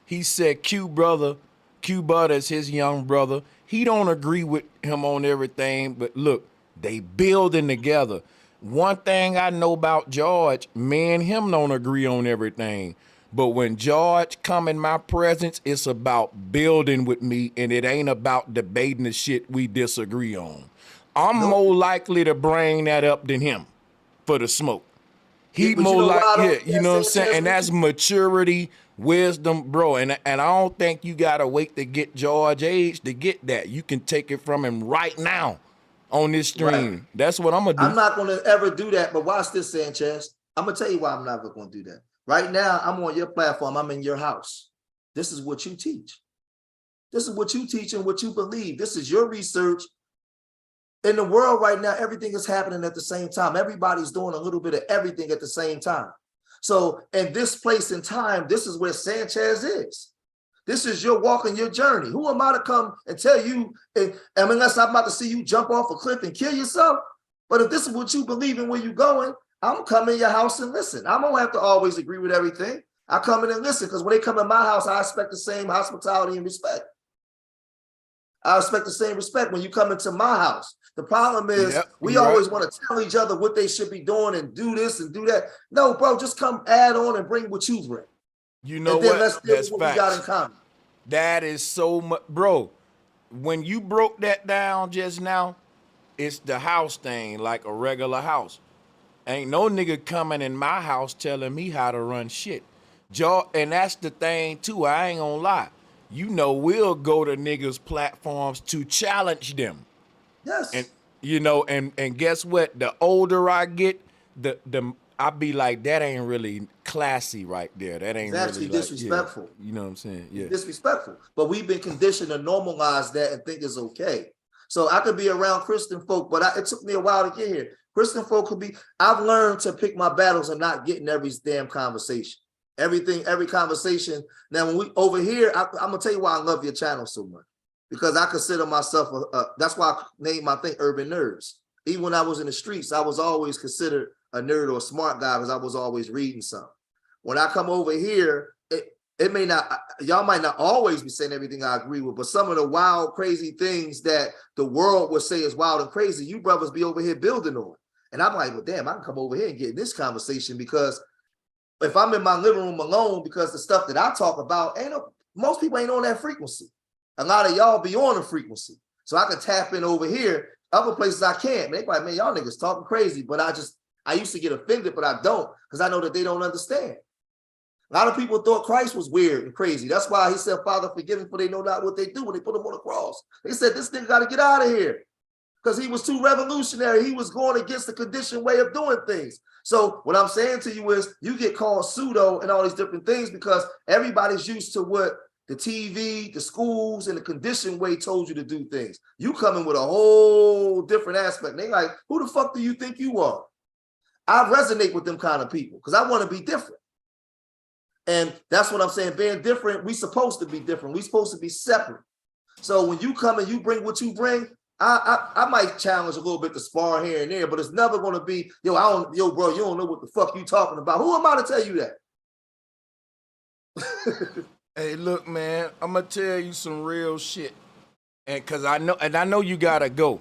He said Q Butter is his young brother. He don't agree with him on everything, but look, they building together. One thing I know about George, me and him don't agree on everything. But when George come in my presence, it's about building with me, and it ain't about debating the shit we disagree on. I'm more likely to bring that up than him for the smoke. He more like, you know what I'm saying? And that's maturity, wisdom, bro. And I don't think you gotta wait to get George's age to get that. You can take it from him right now on this stream. Right. That's what I'm gonna do. I'm not gonna ever do that, but watch this, Sanchez. I'm gonna tell you why I'm not gonna do that. Right now, I'm on your platform. I'm in your house. This is what you teach. This is what you teach and what you believe. This is your research. In the world right now, everything is happening at the same time. Everybody's doing a little bit of everything at the same time. So in this place in time, this is where Sanchez is. This is your walk and your journey. Who am I to come and tell you, unless I'm about to see you jump off a cliff and kill yourself? But if this is what you believe in, where you're going, I'm coming in your house and listen. I don't have to always agree with everything. I come in and listen, because when they come in my house, I expect the same hospitality and respect. I expect the same respect when you come into my house. The problem is we always want to tell each other what they should be doing and do this and do that. No, bro, just come add on and bring what you bring. You know what? That's what we got in common. That is so much, bro. When you broke that down just now, it's the house thing, like a regular house. Ain't no nigga coming in my house telling me how to run shit. And that's the thing too, I ain't gonna lie. You know, we'll go to niggas' platforms to challenge them. Yes. And you know, and guess what? The older I get, I be like, that ain't really classy right there. That ain't actually really disrespectful. Like, you know what I'm saying? Yeah. Disrespectful. But we've been conditioned to normalize that and think it's okay. So I could be around Christian folk, but it took me a while to get here. Christian folk could be, I've learned to pick my battles and not get in every damn conversation. Every conversation. Now, when we over here, I'm gonna tell you why I love your channel so much. Because I consider myself, that's why I named my thing Urban Nerds. Even when I was in the streets, I was always considered a nerd or a smart guy because I was always reading something. When I come over here, it may not, y'all might not always be saying everything I agree with, but some of the wild, crazy things that the world would say is wild and crazy, you brothers be over here building on. And I'm like, well, damn, I can come over here and get in this conversation because if I'm in my living room alone, because the stuff that I talk about, most people ain't on that frequency. A lot of y'all be on the frequency. So I can tap in over here. Other places I can't. Man, like, man, y'all niggas talking crazy, but I used to get offended, but I don't, because I know that they don't understand. A lot of people thought Christ was weird and crazy. That's why he said, Father, forgive them, for they know not what they do when they put him on the cross. They said, this nigga got to get out of here, because he was too revolutionary. He was going against the conditioned way of doing things. So what I'm saying to you is, you get called pseudo and all these different things because everybody's used to what the TV, the schools, and the conditioned way told you to do things. You come in with a whole different aspect. And they like, who the fuck do you think you are? I resonate with them kind of people because I want to be different. And that's what I'm saying. Being different, we supposed to be different. We supposed to be separate. So when you come and you bring what you bring, I might challenge a little bit to spar here and there, but it's never going to be, yo, bro, you don't know what the fuck you talking about. Who am I to tell you that? Hey, look, man, I'm gonna tell you some real shit, and cause I know you gotta go,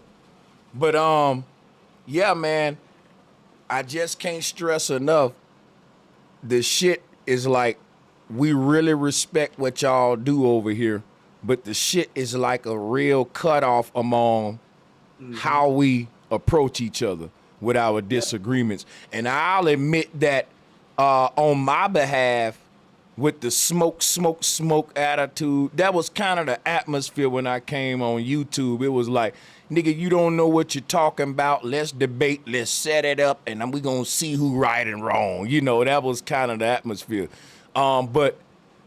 but yeah, man, I just can't stress enough. The shit is like, we really respect what y'all do over here, but the shit is like a real cutoff among how we approach each other with our disagreements. And I'll admit that on my behalf, with the smoke attitude, that was kind of the atmosphere when I came on YouTube. It was like, nigga, you don't know what you're talking about. Let's debate, let's set it up, and we gonna see who right and wrong. You know, that was kind of the atmosphere. But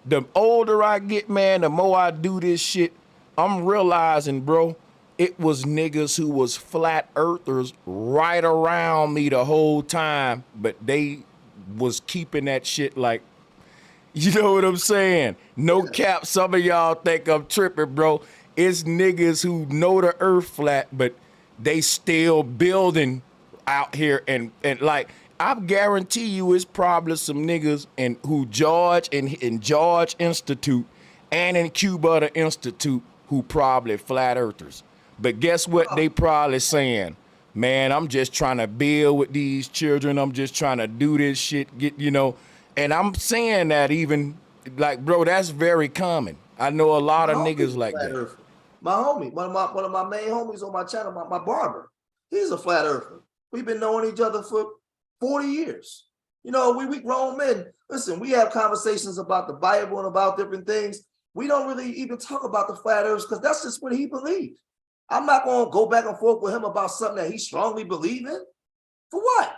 the older I get, man, the more I do this shit, I'm realizing, bro, it was niggas who was flat earthers right around me the whole time, but they was keeping that shit like, you know what I'm saying? No cap, some of y'all think I'm tripping, bro. It's niggas who know the earth flat, but they still building out here. And like, I guarantee you it's probably some niggas who George in George Institute and in Cuba the Institute who probably flat earthers. But guess what they probably saying? Man, I'm just trying to build with these children. I'm just trying to do this shit, and I'm saying that even, like, bro, that's very common. I know a lot of niggas like that. Earther. My homie, one of my main homies on my channel, my barber, he's a flat earther. We've been knowing each other for 40 years. You know, we grown men. Listen, we have conversations about the Bible and about different things. We don't really even talk about the flat earthers because that's just what he believes. I'm not going to go back and forth with him about something that he strongly believes in. For what?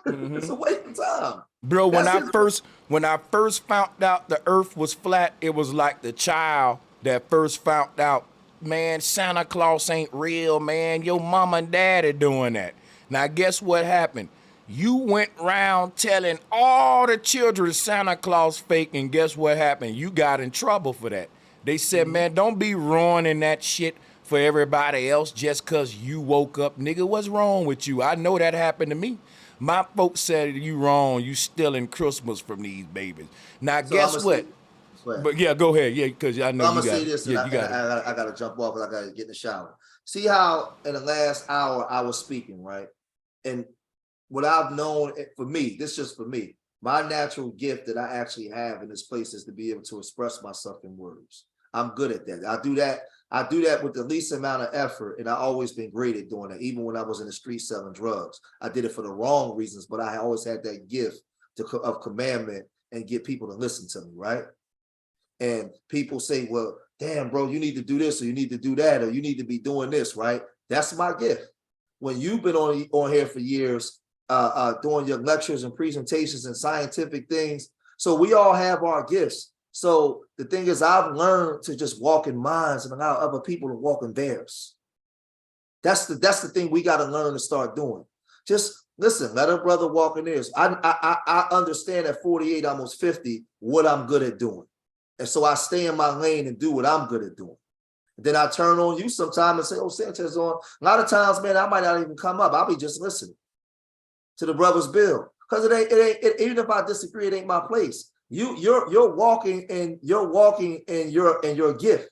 It's a waste of time. Bro, when I first found out the earth was flat, it was like the child that first found out, man, Santa Claus ain't real, man. Your mama and daddy doing that. Now, guess what happened? You went around telling all the children Santa Claus fake, and guess what happened? You got in trouble for that. They said, man, don't be ruining that shit for everybody else just because you woke up. Nigga, what's wrong with you? I know that happened to me. My folks said, you wrong. You stealing Christmas from these babies. Now, so guess what? But yeah, go ahead. Yeah, because I know I'm you gonna got say this. Yeah, I got to jump off because I got to get in the shower. See how in the last hour I was speaking, right? And what I've known for me, this is just for me, my natural gift that I actually have in this place is to be able to express myself in words. I'm good at that. I do that with the least amount of effort, and I've always been great at doing that. Even when I was in the street selling drugs, I did it for the wrong reasons, but I always had that gift of commandment and get people to listen to me, right? And people say, well, damn, bro, you need to do this, or you need to do that, or you need to be doing this, right? That's my gift. When you've been on here for years, doing your lectures and presentations and scientific things, so we all have our gifts. So the thing is, I've learned to just walk in minds and allow other people to walk in theirs. That's the thing we got to learn to start doing. Just listen, let a brother walk in theirs. I understand at 48, almost 50, what I'm good at doing. And so I stay in my lane and do what I'm good at doing. And then I turn on you sometime and say, oh, Sanchez on. A lot of times, man, I might not even come up. I'll be just listening to the brother's bill. Because even if I disagree, it ain't my place. You're walking in your gift.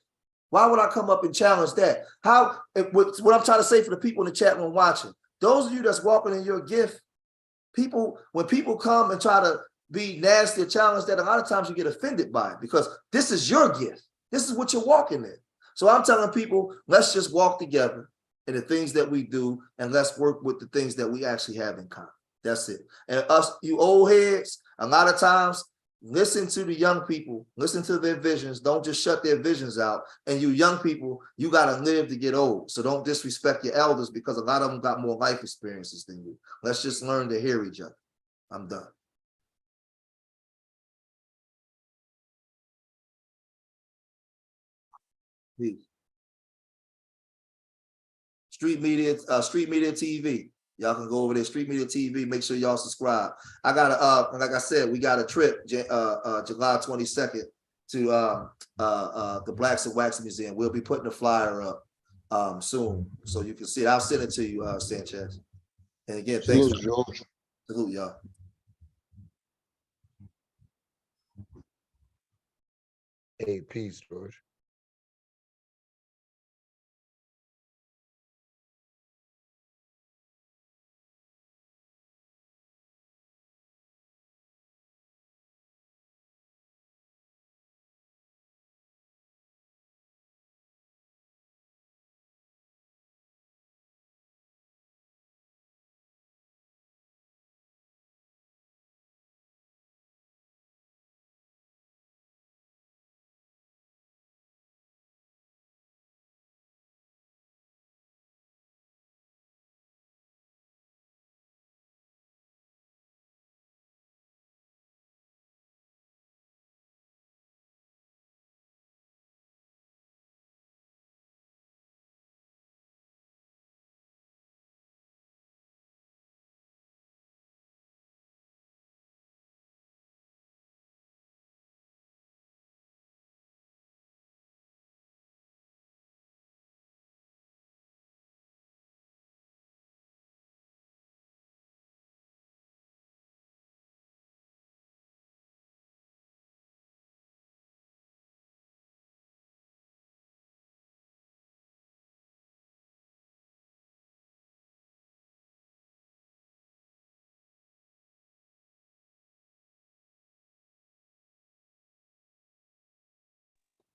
Why would I come up and challenge that? What I'm trying to say for the people in the chat room watching, those of you that's walking in your gift, when people come and try to be nasty or challenge that, a lot of times you get offended by it because this is your gift. This is what you're walking in. So I'm telling people, let's just walk together in the things that we do, and let's work with the things that we actually have in common. That's it. And us, you old heads, a lot of times, listen to the young people, listen to their visions. Don't just shut their visions out. And you young people, you got to live to get old. So don't disrespect your elders because a lot of them got more life experiences than you. Let's just learn to hear each other. I'm done. Peace. Street Media TV. Y'all can go over there, Street Media TV. Make sure y'all subscribe. I got like I said, we got a trip, July 22nd to the Blacks and Wax Museum. We'll be putting the flyer up soon, so you can see it. I'll send it to you, Sanchez. And again, thanks. Salute, George. Salute, y'all. Hey, peace, George.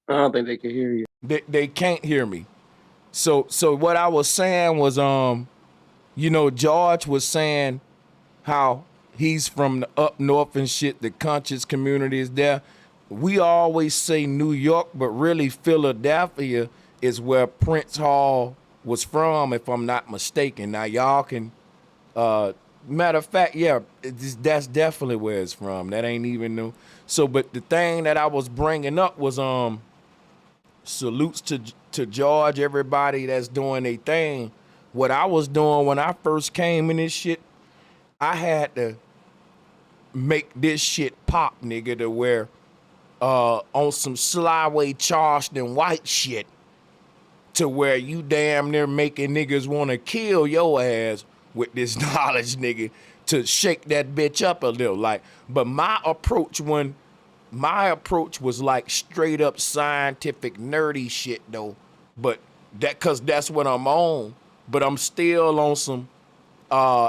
I don't think they can hear you. They can't hear me. So what I was saying was, George was saying how he's from the up north and shit, the conscious community is there. We always say New York, but really Philadelphia is where Prince Hall was from, if I'm not mistaken. Now y'all can, matter of fact, yeah, that's definitely where it's from. That ain't even new. So, but the thing that I was bringing up was, salutes to George, everybody that's doing their thing. What I was doing when I first came in this shit, I had to make this shit pop, nigga, to where on some slyway Charleston white shit, to where you damn near making niggas want to kill your ass with this knowledge, nigga, to shake that bitch up a little. Like, but my approach was like straight up scientific nerdy shit though. But cause that's what I'm on. But I'm still on some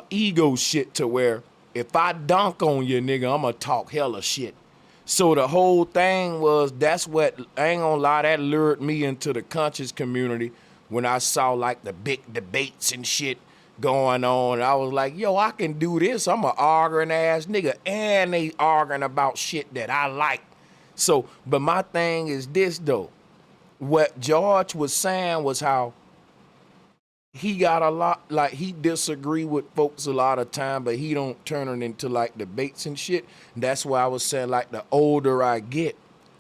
ego shit to where if I dunk on you, nigga, I'ma talk hella shit. So the whole thing was, that's what, I ain't gonna lie, that lured me into the conscious community when I saw like the big debates and shit going on. I was like, yo, I can do this. I'm an arguing ass nigga, and they arguing about shit that I like. So, but my thing is this though. What George was saying was how he got a lot, like he disagree with folks a lot of time, but he don't turn it into like debates and shit. That's why I was saying, like, the older I get,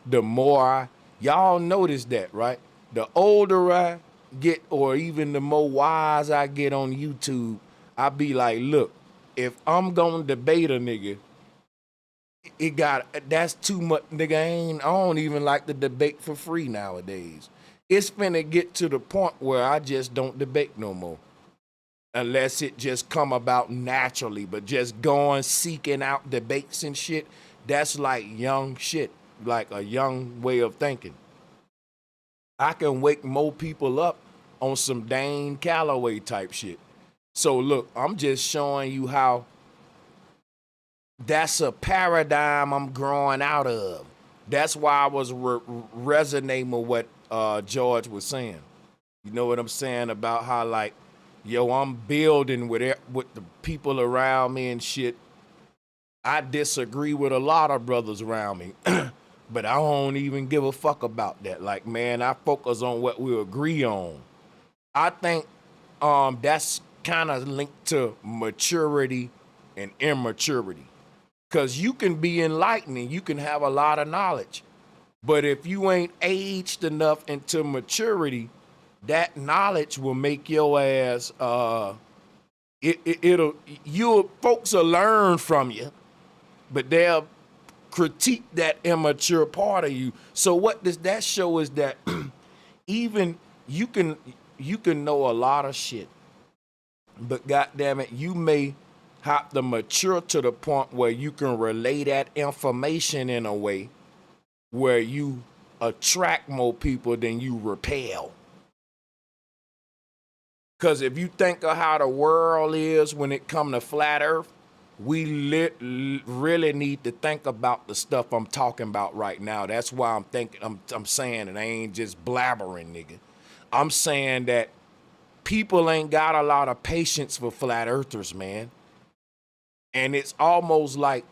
the more y'all notice that, right? The older I get, or even the more wise I get on YouTube, I be like, look, if I'm gonna debate a nigga, that's too much, nigga. I don't even like to debate for free nowadays. It's finna get to the point where I just don't debate no more. Unless it just come about naturally, but just going seeking out debates and shit, that's like young shit, like a young way of thinking. I can wake more people up on some Dane Calloway type shit. So look, I'm just showing you how that's a paradigm I'm growing out of. That's why I was resonating with what George was saying. You know what I'm saying about how like, yo, I'm building with the people around me and shit. I disagree with a lot of brothers around me, but I don't even give a fuck about that. Like, man, I focus on what we agree on. I think that's kind of linked to maturity and immaturity. Because you can be enlightened and you can have a lot of knowledge. But if you ain't aged enough into maturity, that knowledge will make your ass, folks will learn from you, but they'll critique that immature part of you. So what does that show is that even you can know a lot of shit, but goddamn it, you may have to mature to the point where you can relay that information in a way where you attract more people than you repel. Because if you think of how the world is when it comes to flat earth, we really need to think about the stuff I'm talking about right now. That's why I'm saying, and I ain't just blabbering, nigga. I'm saying that people ain't got a lot of patience for flat earthers, man. And it's almost like,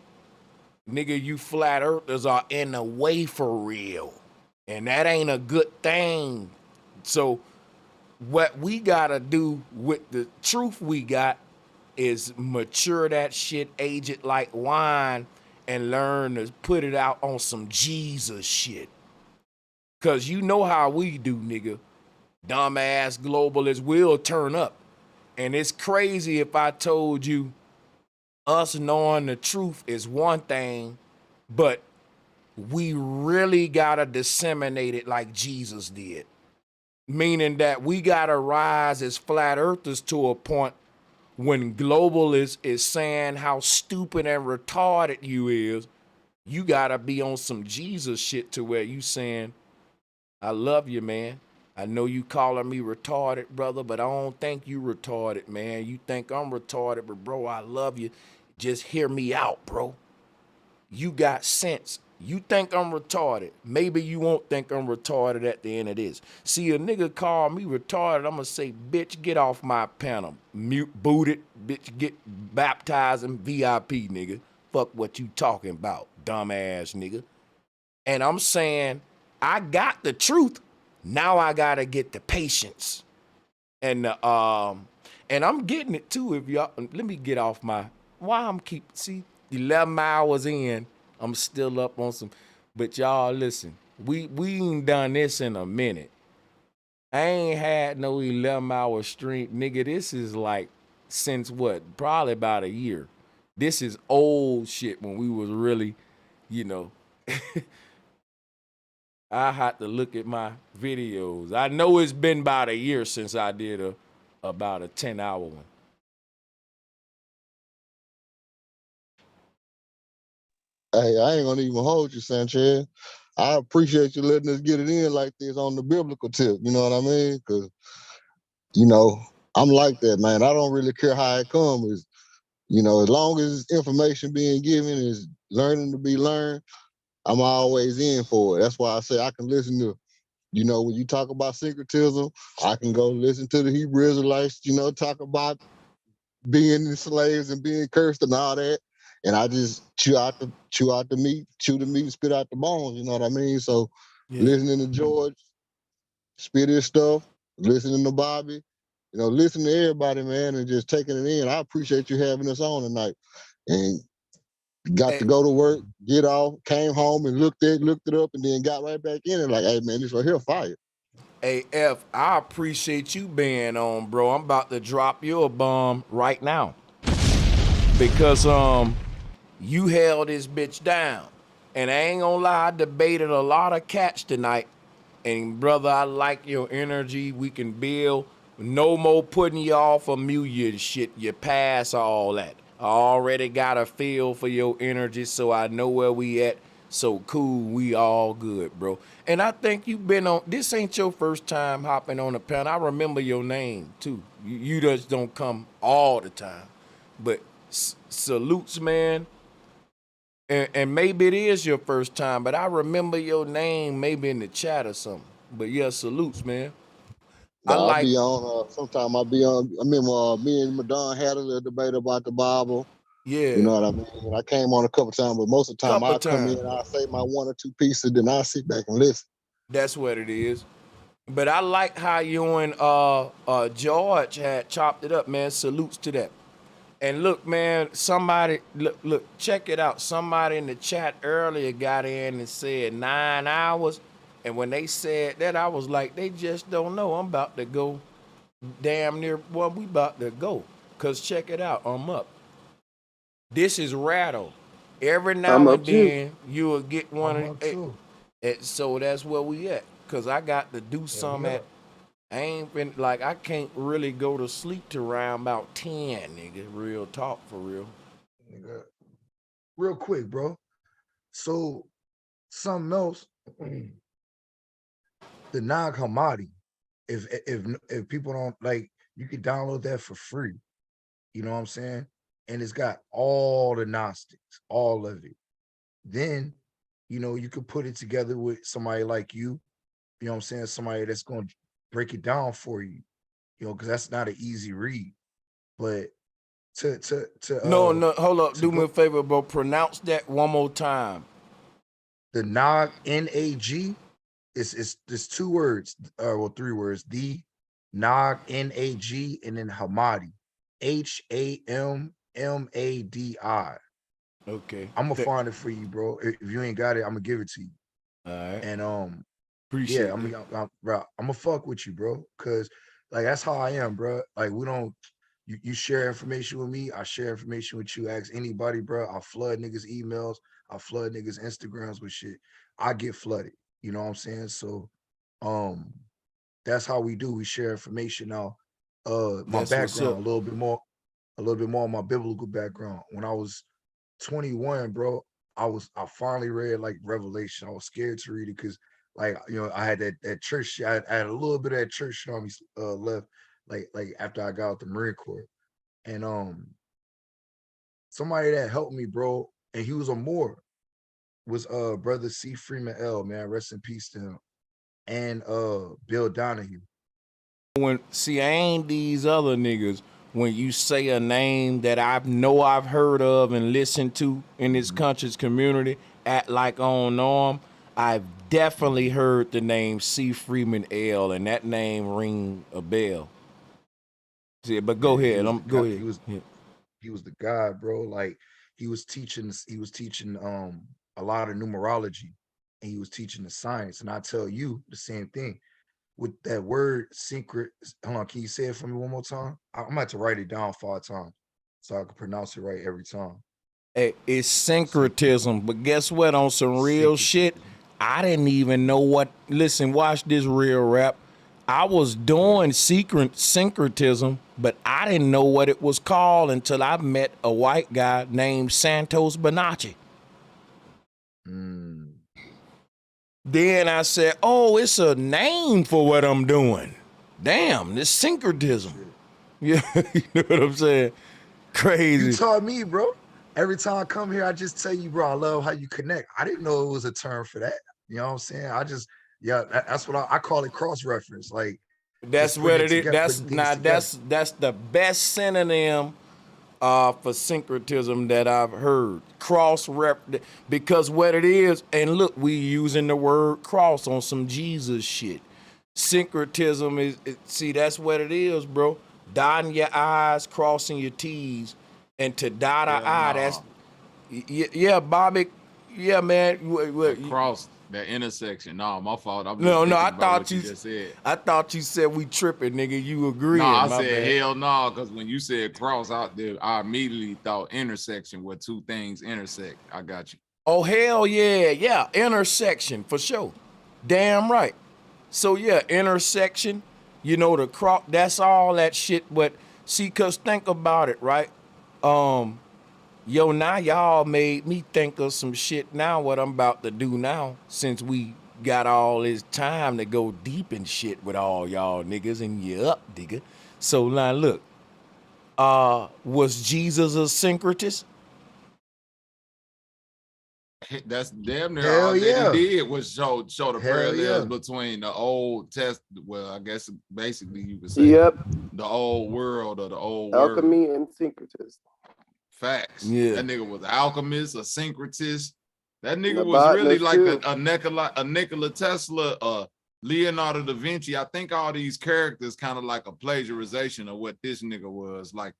nigga, you flat earthers are in the way for real. And that ain't a good thing. So what we gotta do with the truth we got is mature that shit, age it like wine, and learn to put it out on some Jesus shit. Cause you know how we do, nigga. Dumbass globalists will turn up. And it's crazy if I told you us knowing the truth is one thing, but we really gotta disseminate it like Jesus did. Meaning that we gotta rise as flat earthers to a point when globalists is saying how stupid and retarded you is, you gotta be on some Jesus shit to where you saying, I love you, man. I know you calling me retarded, brother, but I don't think you retarded, man. You think I'm retarded, but bro, I love you. Just hear me out, bro. You got sense. You think I'm retarded. Maybe you won't think I'm retarded at the end of this. See, a nigga call me retarded, I'm gonna say, bitch, get off my panel. Mute, boot it, bitch, get baptized in VIP, nigga. Fuck what you talking about, dumbass nigga. And I'm saying, I got the truth. Now I gotta get the patience. And I'm getting it too. If y'all let me get off my 11 hours in, I'm still up on some. But y'all listen, we ain't done this in a minute. I ain't had no 11-hour stream, nigga. This is like since what? Probably about a year. This is old shit when we was really, you know. I had to look at my videos. I know it's been about a year since I did about a 10-hour one. Hey, I ain't gonna even hold you, Sanchez. I appreciate you letting us get it in like this on the biblical tip. You know what I mean? Because I'm like that, man. I don't really care how it comes. As long as information being given is learning to be learned, I'm always in for it. That's why I say I can listen to, when you talk about syncretism, I can go listen to the Hebrew Israelites, talk about being slaves and being cursed and all that. And I just chew out the meat, and spit out the bones, you know what I mean? So listening to George, spit his stuff, listening to Bobby, listening to everybody, man, and just taking it in. I appreciate you having us on tonight. And got to go to work, get off, came home and looked it up, and then got right back in and like, hey man, this right here fire. Hey F, I appreciate you being on, bro. I'm about to drop you a bomb right now. Because you held this bitch down. And I ain't gonna lie, I debated a lot of cats tonight. And brother, I like your energy. We can build. No more putting you off of you shit. You pass all that. I already got a feel for your energy, so I know where we at. So cool, we all good, bro. And I think you've been on, this ain't your first time hopping on the panel. I remember your name too. You just don't come all the time. But salutes, man. and maybe it is your first time, but I remember your name maybe in the chat or something. But yeah, salutes, man. I I'll like be on. Sometime I'll be on. I remember me and Madon had a little debate about the Bible. You yeah, know what I mean? I came on a couple times, but most of the time couple I come in, times. I say my 1 or 2 pieces, then I sit back and listen. That's what it is. But I like how you and George had chopped it up, man. Salutes to that. And look, man, somebody look, check it out. Somebody in the chat earlier got in and said 9 hours. And when they said that, I was like, they just don't know. I'm about to go damn near well, we about to go. Cause check it out, I'm up. This is rattle. Every I'm now up and too. then you will get one I'm of up too. so that's where we at. Cause I got to do Yeah, we some at up. I ain't been like I can't really go to sleep till around about 10, nigga. Real talk for real. Nigga. Real quick, bro. So something else, the Nag Hammadi. If people don't like, you can download that for free. You know what I'm saying? And it's got all the Gnostics, all of it. Then, you could put it together with somebody like you. You know what I'm saying? Somebody that's going to break it down for you. Because that's not an easy read. But to No, hold up. Do me go a favor, bro. Pronounce that one more time. the Nag Nag it's 2 words, well 3 words. The Nag Nag and then Hammadi Hammadi. Okay. I'm gonna find it for you, bro. If you ain't got it, I'm gonna give it to you. All right. And yeah, Appreciate I'm it. bro, I'm gonna fuck with you, bro, because like that's how I am, bro. Like we don't. You share information with me, I share information with you. Ask anybody, bro. I flood niggas' emails, I flood niggas' Instagrams with shit. I get flooded. You know what I'm saying? So, that's how we do. We share information now. My That's what's background, up. a little bit more on my biblical background. When I was 21, bro, I finally read like Revelation. I was scared to read it because like I had that church shit. I had a little bit of that church shit on me left like after I got out the Marine Corps. And somebody that helped me, bro, and he was a Moor, was brother C. Freeman L, man. Rest in peace to him. And Bill Donahue. I ain't these other niggas. When you say a name that I've heard of and listened to in this conscious community, act like I don't know him. I've definitely heard the name C. Freeman L, and that name ring a bell. See, but go Man, he ahead. was the Go guy, ahead. Yeah. he was the guy, bro. Like he was teaching a lot of numerology, and he was teaching the science. And I tell you the same thing with that word secret. Hold on, can you say it for me one more time? I'm gonna have to write it down 5 times so I can pronounce it right every time. Hey, it's syncretism, but guess what? On some real shit, Syncretism. I didn't even know what. Listen, watch this real rap. I was doing syncretism, but I didn't know what it was called until I met a white guy named Santos Bonacci. Then I said, "Oh, it's a name for what I'm doing. Damn, this syncretism." Yeah, you know what I'm saying? Crazy. You taught me, bro. Every time I come here, I just tell you, bro, I love how you connect. I didn't know it was a term for that. You know what I'm saying? That's what I call it, cross reference. Like That's just putting what it it is. together, That's putting things now together. that's the best synonym for syncretism that I've heard. Cross rep, because what it is, and look, we using the word cross on some Jesus shit. Syncretism is see, that's what it is, bro. Dotting your I's, crossing your T's, and to dot a Hell I, that's no. yeah, Bobby. Yeah, man. The cross, the intersection. No, my fault. I'm just No, thinking I about thought what you just said. you said we tripping, nigga. You No, agreeing, I my said bad. hell no, because when you said cross out there, I immediately thought intersection where 2 things intersect. I got you. Oh, hell yeah, intersection for sure. Damn right. So yeah, intersection, the cross, that's all that shit. But see, cause think about it, right? Now y'all made me think of some shit now, what I'm about to do now, since we got all this time to go deep in shit with all y'all niggas and you up, nigga. So now look, was Jesus a syncretist? That's damn near Hell all that yeah. he did was show the Hell parallels yeah. between the Old Test. Well, I guess basically you could say Yep. the old world or the old word. Alchemy and syncretist. Facts. Yeah. That nigga was alchemist, a syncretist. That And nigga a was really botanist, like too. a Nikola Tesla, Leonardo da Vinci. I think all these characters kind of like a plagiarization of what this nigga was, like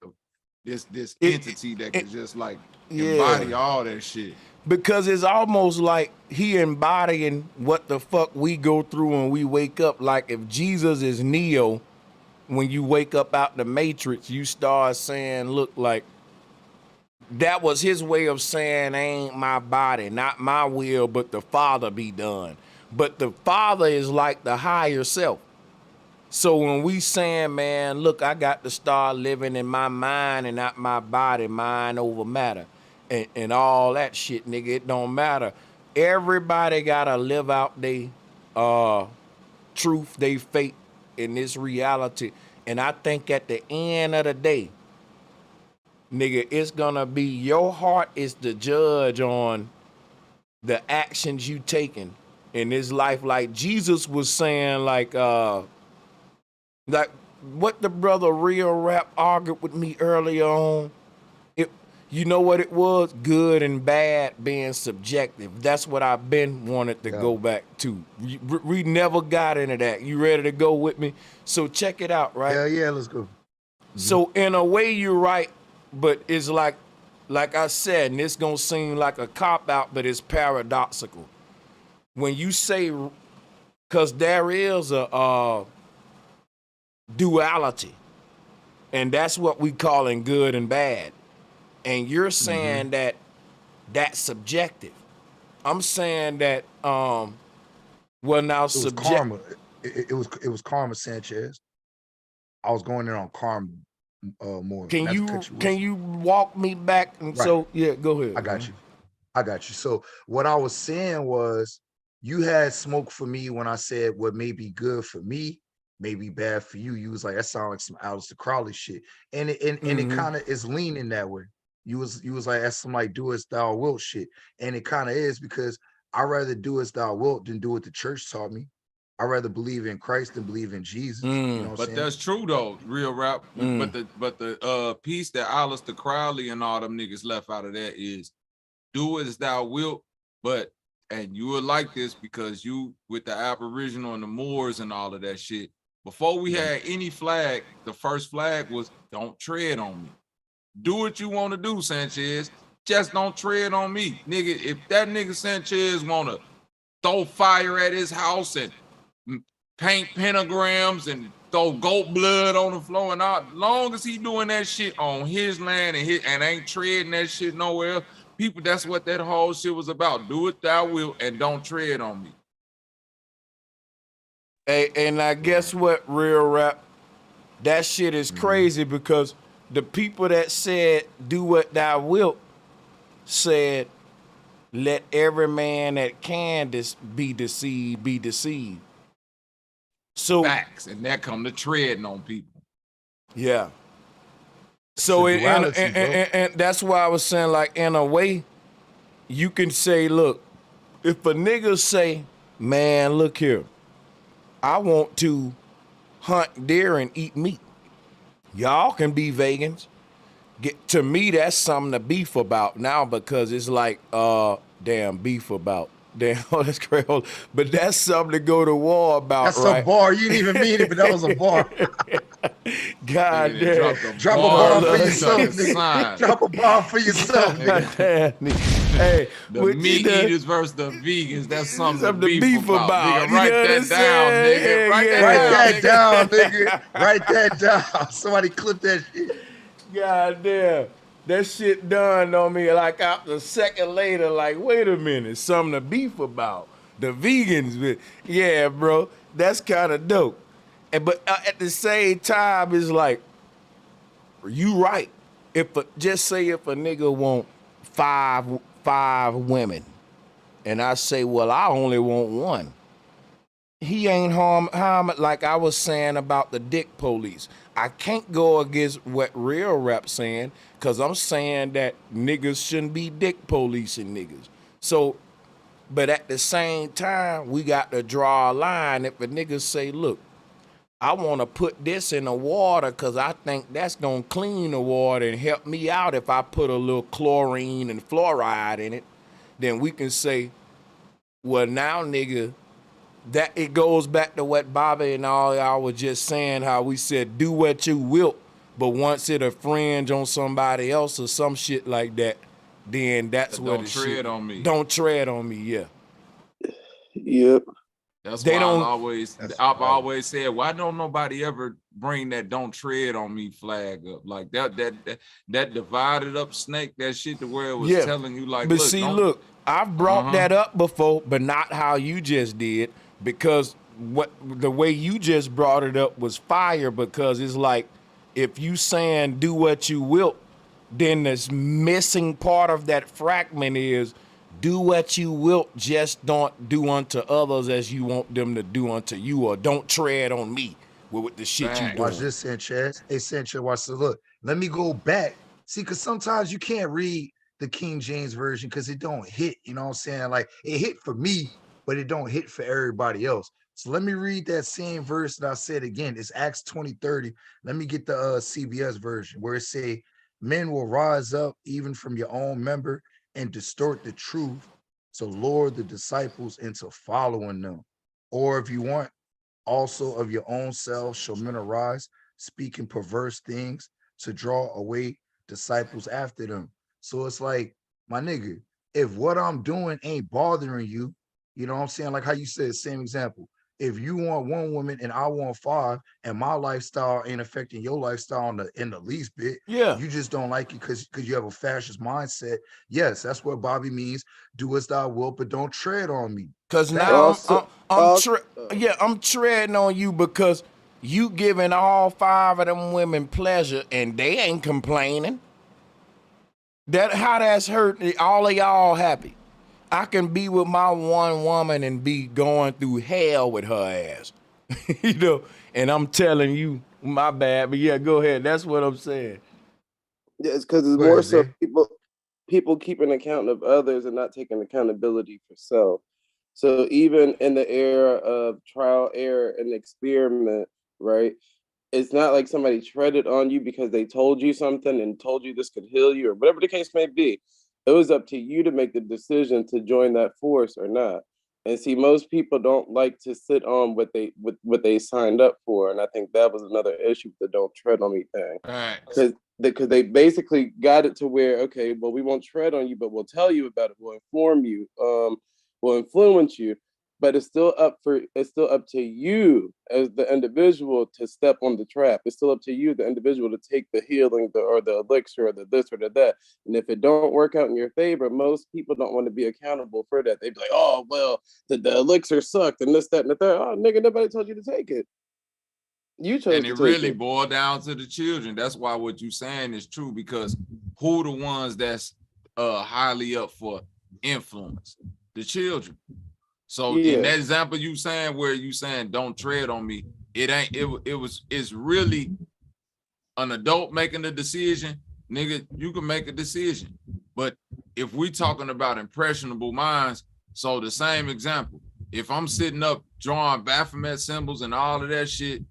this entity that could just like embody all that shit. Because it's almost like he embodying what the fuck we go through when we wake up. Like if Jesus is Neo, when you wake up out the Matrix, you start saying, look, like that was his way of saying, ain't my body, not my will, but the Father be done. But the Father is like the higher self. So when we saying, man, look, I got to start living in my mind and not my body, mind over matter, and all that shit, nigga, it don't matter. Everybody gotta live out their truth, they fate in this reality. And I think at the end of the day, nigga, it's gonna be your heart is the judge on the actions you taking in this life. Like Jesus was saying, like what the brother Real Rap argued with me earlier on. You know what it was? Good and bad being subjective. That's what I've been wanted to go back to. We never got into that. You ready to go with me? So check it out, right? Hell yeah, let's go. So in a way, you're right, but it's like I said, and it's gonna seem like a cop-out, but it's paradoxical. When you say, because there is a duality, and that's what we calling good and bad. And you're saying that that's subjective. I'm saying that well now It was karma. It was karma, Sanchez. I was going in on karma more. Can you walk me back? And Right. So yeah, go ahead. I got you. So what I was saying was you had smoke for me when I said what may be good for me, may be bad for you. You was like, that sounds like some Aleister Crowley shit. And it kind of is leaning that way. You was like, that's some like do as thou wilt shit. And it kind of is, because I'd rather do as thou wilt than do what the church taught me. I'd rather believe in Christ than believe in Jesus. You know what I'm But saying? that's true though, Real Rap. But the piece that Aleister Crowley and all them niggas left out of that is do as thou wilt, and you will like this because you with the Aboriginal and the Moors and all of that shit. Before we had any flag, the first flag was don't tread on me. Do what you want to do, Sanchez. Just don't tread on me. Nigga, if that nigga Sanchez want to throw fire at his house and paint pentagrams and throw goat blood on the floor and all, long as he doing that shit on his land and ain't treading that shit nowhere, people, that's what that whole shit was about. Do it thou will and don't tread on me. Hey, and I guess what, Real Rap? That shit is crazy because the people that said do what thou wilt said let every man that can be deceived be deceived. So facts, and that come to treading on people. Yeah. So and that's why I was saying, like, in a way, you can say, look, if a nigga say, man, look here, I want to hunt deer and eat meat. Y'all can be vegans. To me, that's something to beef about now, because it's like, damn, beef about. Damn, that's crazy. But that's something to go to war about, That's right? a bar. You didn't even mean it, but that was a bar. God damn. Drop a bar for yourself, nigga. Drop a bar for yourself, nigga. Hey, the meat eaters versus the vegans, that's something to beef about. Nigga, write that down, nigga. Write that down, nigga. Write that down. Somebody clip that shit. God damn. That shit dawned on me like after a second later, like, wait a minute, something to beef about. The vegans, yeah, bro, that's kind of dope. But at the same time, it's like, you right. Just say if a nigga want five women, and I say, well, I only want one. He ain't harm like I was saying about the dick police. I can't go against what Real Rap saying, because I'm saying that niggas shouldn't be dick policing niggas. So, but at the same time, we got to draw a line. If a nigga say, look, I want to put this in the water because I think that's going to clean the water and help me out if I put a little chlorine and fluoride in it, then we can say, well, now, nigga, that it goes back to what Bobby and all y'all was just saying, how we said, do what you will, but once it infringe on somebody else or some shit like that, then that's what Don't it tread shit. on me. Don't tread on me, yeah. Yep. That's They why don't- I've always said, why don't nobody ever bring that "don't tread on me" flag up? Like that divided up snake, that shit to where it was telling you like, but look, see, don't- look, I've brought that up before, but not how you just did, because what the way you just brought it up was fire, because it's like, if you saying do what you will, then this missing part of that fragment is do what you will, just don't do unto others as you want them to do unto you, or don't tread on me with the shit you doing. Watch this, Sanchez. Hey, Sanchez, watch this. Look, let me go back. See, because sometimes you can't read the King James Version because it don't hit, you know what I'm saying? Like, it hit for me, but it don't hit for everybody else. So let me read that same verse that I said again. It's Acts 20:30. Let me get the CBS version where it say, men will rise up even from your own member and distort the truth to lure the disciples into following them. Or if you want, also of your own selves shall men arise, speaking perverse things to draw away disciples after them. So it's like, my nigga, if what I'm doing ain't bothering you, you know what I'm saying? Like how you said, same example. If you want one woman and I want 5, and my lifestyle ain't affecting your lifestyle in the least bit, you just don't like it because you have a fascist mindset. Yes, that's what Bobby means. Do as thou wilt, but don't tread on me. Cause now I'm treading on you because you giving all 5 of them women pleasure and they ain't complaining. That how that's hurt all of y'all happy. I can be with my one woman and be going through hell with her ass. You know, and I'm telling you, my bad, but yeah, go ahead. That's what I'm saying. Yeah, it's because it's more so people keeping account of others and not taking accountability for self. So even in the era of trial, error, and experiment, right? It's not like somebody treaded on you because they told you something and told you this could heal you or whatever the case may be. It was up to you to make the decision to join that force or not. And see, most people don't like to sit on what they signed up for, and I think that was another issue with the "don't tread on me" thing, because they basically got it to where, okay, well, we won't tread on you, but we'll tell you about it, we'll inform you, we'll influence you, but it's still up to you as the individual to step on the trap. It's still up to you, the individual, to take the healing or the elixir or the this or the that. And if it don't work out in your favor, most people don't want to be accountable for that. They'd be like, oh, well, the elixir sucked and this, that, and the third. Oh, nigga, nobody told you to take it. You chose and to it take really it. boiled down to the children. That's why what you're saying is true, because who the ones that's highly up for influence? The children. So in that example you saying, where you saying don't tread on me, it's really an adult making the decision. Nigga, you can make a decision. But if we talking about impressionable minds, so the same example, if I'm sitting up drawing Baphomet symbols and all of that shit,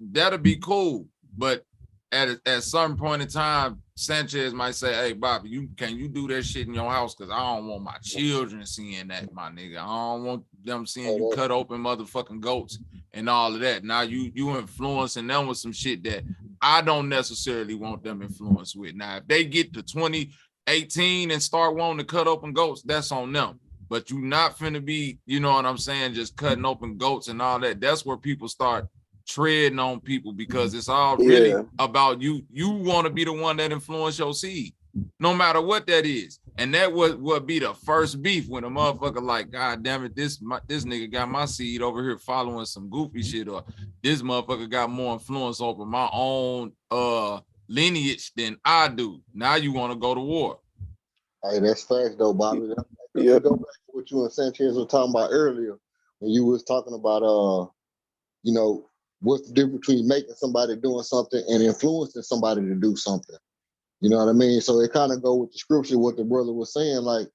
that'll be cool. But at some point in time, Sanchez might say, hey, Bobby, can you do that shit in your house? Because I don't want my children seeing that, my nigga. I don't want them seeing you cut open motherfucking goats and all of that. Now you influencing them with some shit that I don't necessarily want them influenced with. Now, if they get to 2018 and start wanting to cut open goats, that's on them. But you not finna be, you know what I'm saying, just cutting open goats and all that. That's where people start treading on people, because it's all really about you. You want to be the one that influence your seed, no matter what that is. And that would be the first beef, when a motherfucker like, God damn it, this nigga got my seed over here following some goofy shit, or this motherfucker got more influence over my own lineage than I do. Now you want to go to war. Hey, that's facts though, Bobby. Go back to what you and Sanchez were talking about earlier, when you was talking about you know, what's the difference between making somebody doing something and influencing somebody to do something? You know what I mean? So it kind of go with the scripture, what the brother was saying, like,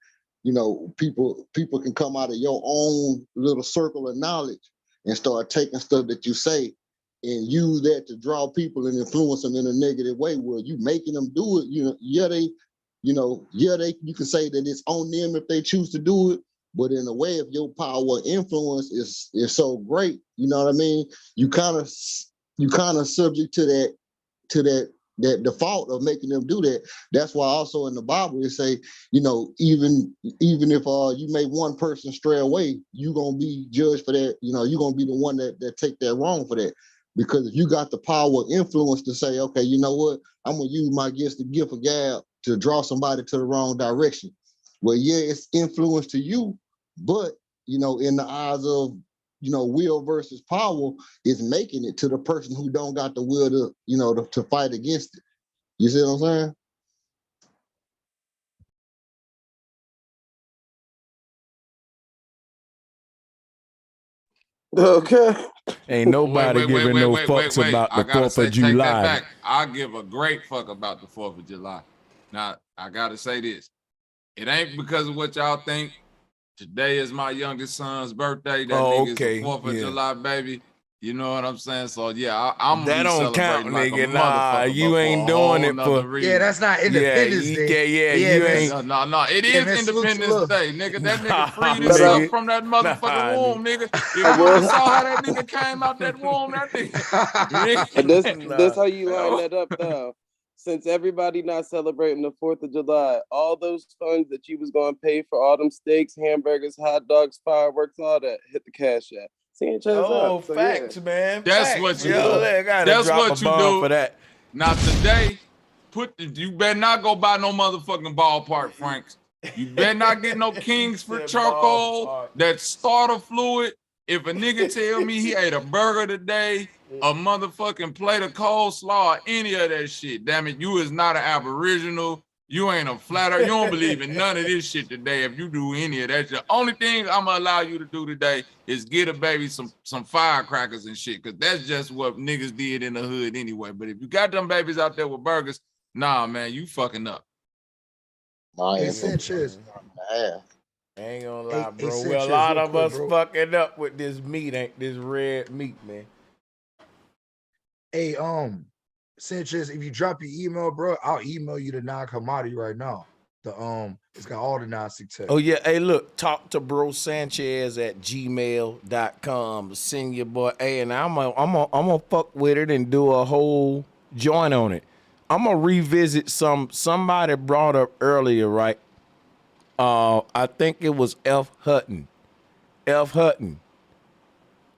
people can come out of your own little circle of knowledge and start taking stuff that you say and use that to draw people and influence them in a negative way. Where you making them do it, you can say that it's on them if they choose to do it. But in a way, if your power or influence is so great, you know what I mean? You kind of subject to that default of making them do that. That's why also in the Bible it say, even if you make one person stray away, you're gonna be judged for that. You're gonna be the one that take that wrong for that. Because if you got the power or influence to say, okay, you know what, I'm gonna use my gift of gab to draw somebody to the wrong direction. Well, yeah, it's influence to you, but in the eyes of will versus power, is making it to the person who don't got the will to fight against it. You see what I'm saying? Okay. Ain't nobody giving no fucks about the 4th of Take July. that back. I give a great fuck about the 4th of July. Now, I gotta say this. It ain't because of what y'all think. Today is my youngest son's birthday. That nigga's the 4th of July, baby. You know what I'm saying? So yeah, I'm that gonna be don't count, celebrating like a nigga. Nah, motherfucker. you ain't doing it for. Reason. Yeah, that's not Independence Day. You ain't. No. It is Independence Day, nigga. That nigga freed But, himself from that motherfucking womb, nigga. If you ever saw how that nigga came out that womb, that nigga. This how you line that up though. Since everybody not celebrating the 4th of July, all those funds that you was going to pay for all them steaks, hamburgers, hot dogs, fireworks, all that, hit the Cash App. Sanchez up. So, facts, man. That's facts. what you Yo, do. That's what you do for that. Now today, you better not go buy no motherfucking ballpark, Franks. You better not get no Kingsford charcoal, that starter fluid. If a nigga tell me he ate a burger today, a motherfucking plate of coleslaw, or any of that shit, damn it, you is not an Aboriginal. You ain't a flat earth. You don't believe in none of this shit today. If you do any of that, the only thing I'm gonna allow you to do today is get a baby some firecrackers and shit, because that's just what niggas did in the hood anyway. But if you got them babies out there with burgers, nah, man, you fucking up. Hey, Sanchez. I ain't gonna lie, Hey, bro. Sanchez, Well, a lot real of quick, us bro. fucking up with this meat, ain't this red meat, man? Hey, Sanchez, if you drop your email, bro, I'll email you the non-commodity right now. It's got all the non-stick text. Oh yeah, hey, look, talk to Bro Sanchez at gmail.com. Send your boy. Hey, and I'm gonna fuck with it and do a whole joint on it. I'm gonna revisit somebody brought up earlier, right? I think it was F. Hutton. F. Hutton.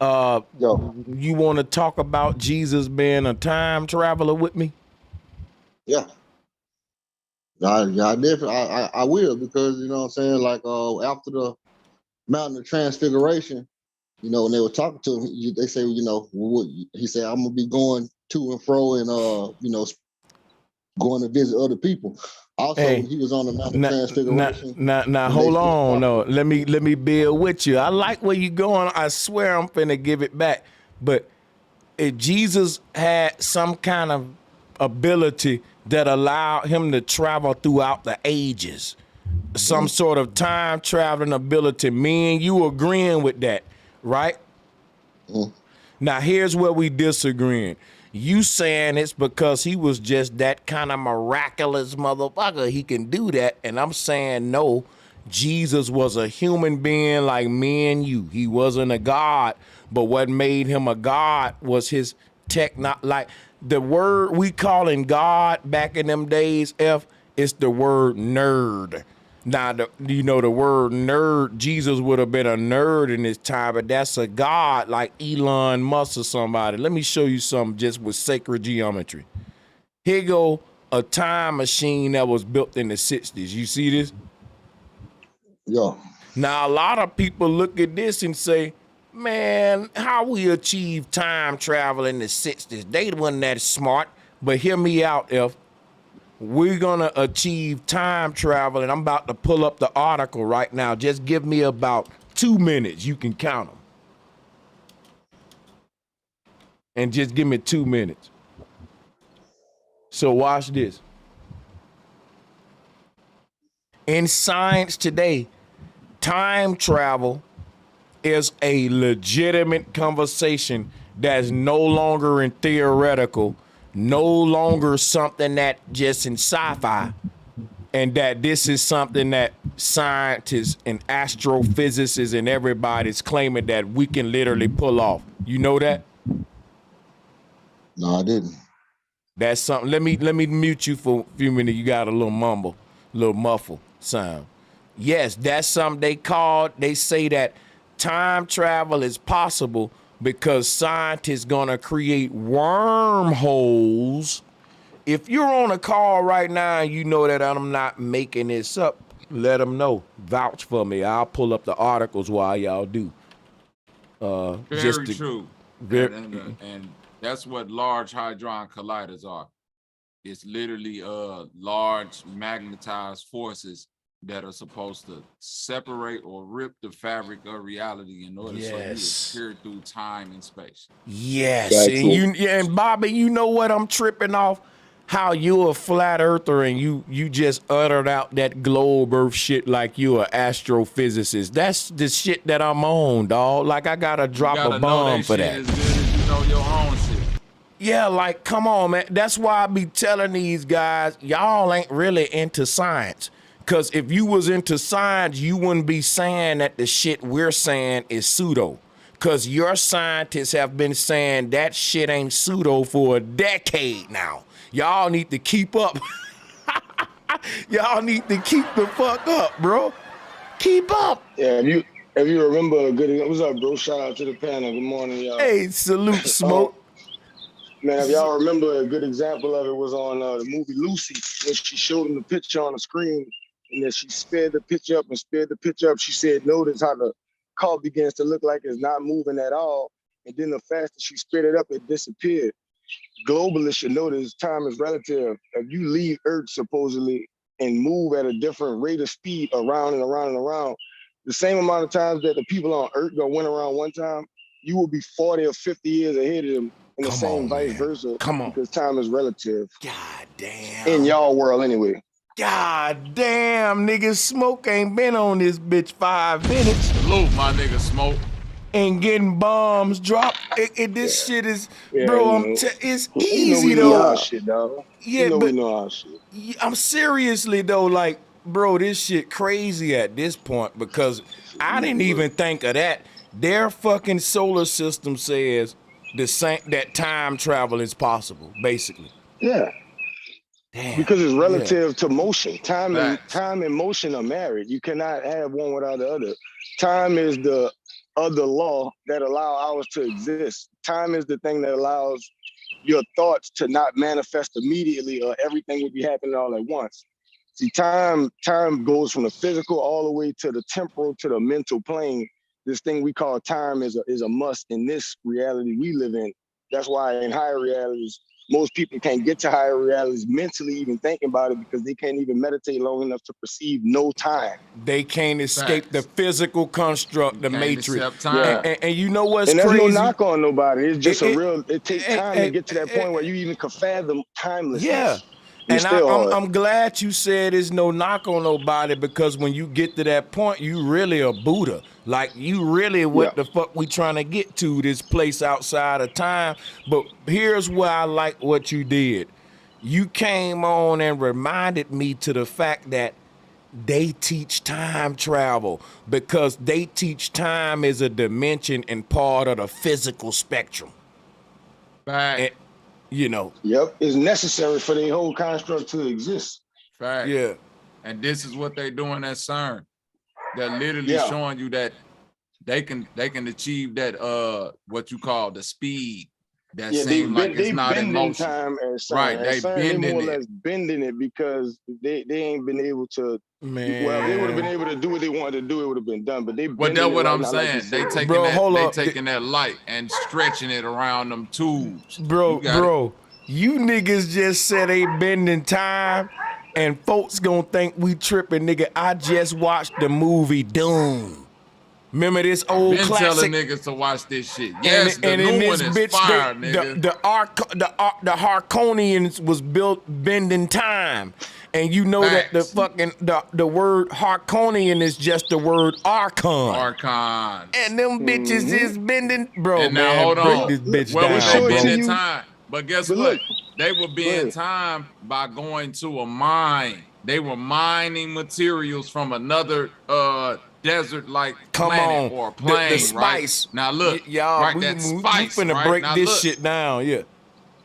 You want to talk about Jesus being a time traveler with me? Yeah. I definitely I will, because you know what I'm saying, like after the Mountain of Transfiguration, when they were talking to him, they say, he said, I'm gonna be going to and fro and going to visit other people. Also, he was on the Mountain of Transfiguration. Now hold on. No, let me build with you. I like where you going. I swear I'm finna give it back. But if Jesus had some kind of ability that allowed him to travel throughout the ages, some sort of time traveling ability, me and you agreeing with that, right? Now here's where we disagreeing. You saying it's because he was just that kind of miraculous motherfucker, he can do that, and I'm saying no. Jesus was a human being like me and you. He wasn't a god, but what made him a god was his like the word we calling God back in them days, is the word nerd. Now, the word nerd, Jesus would have been a nerd in his time, but that's a god like Elon Musk or somebody. Let me show you something just with sacred geometry. Here go a time machine that was built in the 60s. You see this? Yeah. Now, a lot of people look at this and say, man, how we achieve time travel in the 60s? They wasn't that smart. But hear me out, F. We're going to achieve time travel, and I'm about to pull up the article right now. Just give me about 2 minutes. You can count them. And just give me 2 minutes. So watch this. In science today, time travel is a legitimate conversation that's no longer in theoretical, no longer something that just in sci-fi, and that this is something that scientists and astrophysicists and everybody's claiming that we can literally pull off. You know that? No, I didn't. That's something. Let me mute you for a few minutes. You got a little mumble, little muffle sound. Yes, that's something they say that time travel is possible because scientists gonna create wormholes. If you're on a call right now and you know that I'm not making this up, let them know. Vouch for me. I'll pull up the articles while y'all do. Very true. And that's what large hadron colliders are. It's literally large magnetized forces that are supposed to separate or rip the fabric of reality in order so you appear through time and space. Yes, and Bobby, you know what I'm tripping off? How you a flat earther and you just uttered out that globe earth shit like you a astrophysicist. That's the shit that I'm on, dog. Like I gotta drop a bomb for that. As good as you know your own shit. Yeah, like come on, man. That's why I be telling these guys, y'all ain't really into science. Cause if you was into science, you wouldn't be saying that the shit we're saying is pseudo. Cause your scientists have been saying that shit ain't pseudo for a decade now. Y'all need to keep up. Y'all need to keep the fuck up, bro. Keep up. Yeah, if you remember a good, what's up, bro? Shout out to the panel. Good morning, y'all. Hey, salute, Smoke. Man, if y'all remember, a good example of it was on the movie Lucy, when she showed him the picture on the screen, and then she sped the picture up and sped the picture up. She said, notice how the car begins to look like it's not moving at all. And then the faster she sped it up, it disappeared. Globalists should notice time is relative. If you leave Earth supposedly and move at a different rate of speed around and around and around, the same amount of times that the people on Earth went around one time, you will be 40 or 50 years ahead of them, and the same vice versa. Come on. Because time is relative. God damn. In y'all world anyway. God damn, nigga, Smoke ain't been on this bitch 5 minutes. Salute, my nigga Smoke. And getting bombs dropped. This shit is, bro. It's You know easy we though. know our shit, dog. Yeah, you know but we know our shit. I'm seriously though, like, bro, this shit crazy at this point because I didn't even think of that. Their fucking solar system says the same that time travel is possible, basically. Yeah. Damn. Because it's relative to motion. Time and motion are married. You cannot have one without the other. Time is the other law that allow ours to exist. Time is the thing that allows your thoughts to not manifest immediately, or everything would be happening all at once. See, time goes from the physical all the way to the temporal to the mental plane. This thing we call time is a must in this reality we live in. That's why in higher realities, most people can't get to higher realities mentally even thinking about it because they can't even meditate long enough to perceive no time. They can't escape the physical construct, the matrix. Yeah. And you know what's and there's crazy? no knock on nobody. It's just it takes time to get to that point where you even can fathom timelessness. Yeah. And I'm glad you said there's no knock on nobody, because when you get to that point, you really a Buddha. Like you really what the fuck we trying to get to, this place outside of time. But here's where I like what you did. You came on and reminded me to the fact that they teach time travel because they teach time as a dimension and part of the physical spectrum. Right. You know. Yep, it's necessary for the whole construct to exist. Fact. Yeah. And this is what they're doing at CERN. They're literally showing you that they can achieve that what you call the speed that seems like it's not in motion. Time at CERN. Right, at they CERN, bending more or it. less bending it because they ain't been able to. Man. Well, they would have been able to do what they wanted to do. It would have been done, but they. But that's what I'm saying. They taking taking that light and stretching it around them tubes. Bro, you niggas just said they bending time, and folks gonna think we tripping, nigga. I just watched the movie Doom. Remember this old been classic? Telling niggas to watch this shit. Yes, and the in new this one is bitch, fire, the nigga. Harkonians was built bending time, And you know that the fucking the word Harkonian is just the word Archon. Archons. And them bitches is bending, bro. And now man, hold break on. this bitch Well, down, they bro. bend in time. But guess what? They were being time by going to a mine. They were mining materials from another desert-like planet or plane, the spice. right? Now look, y'all, right, we that spice, finna right? break Now this look, shit down, yeah.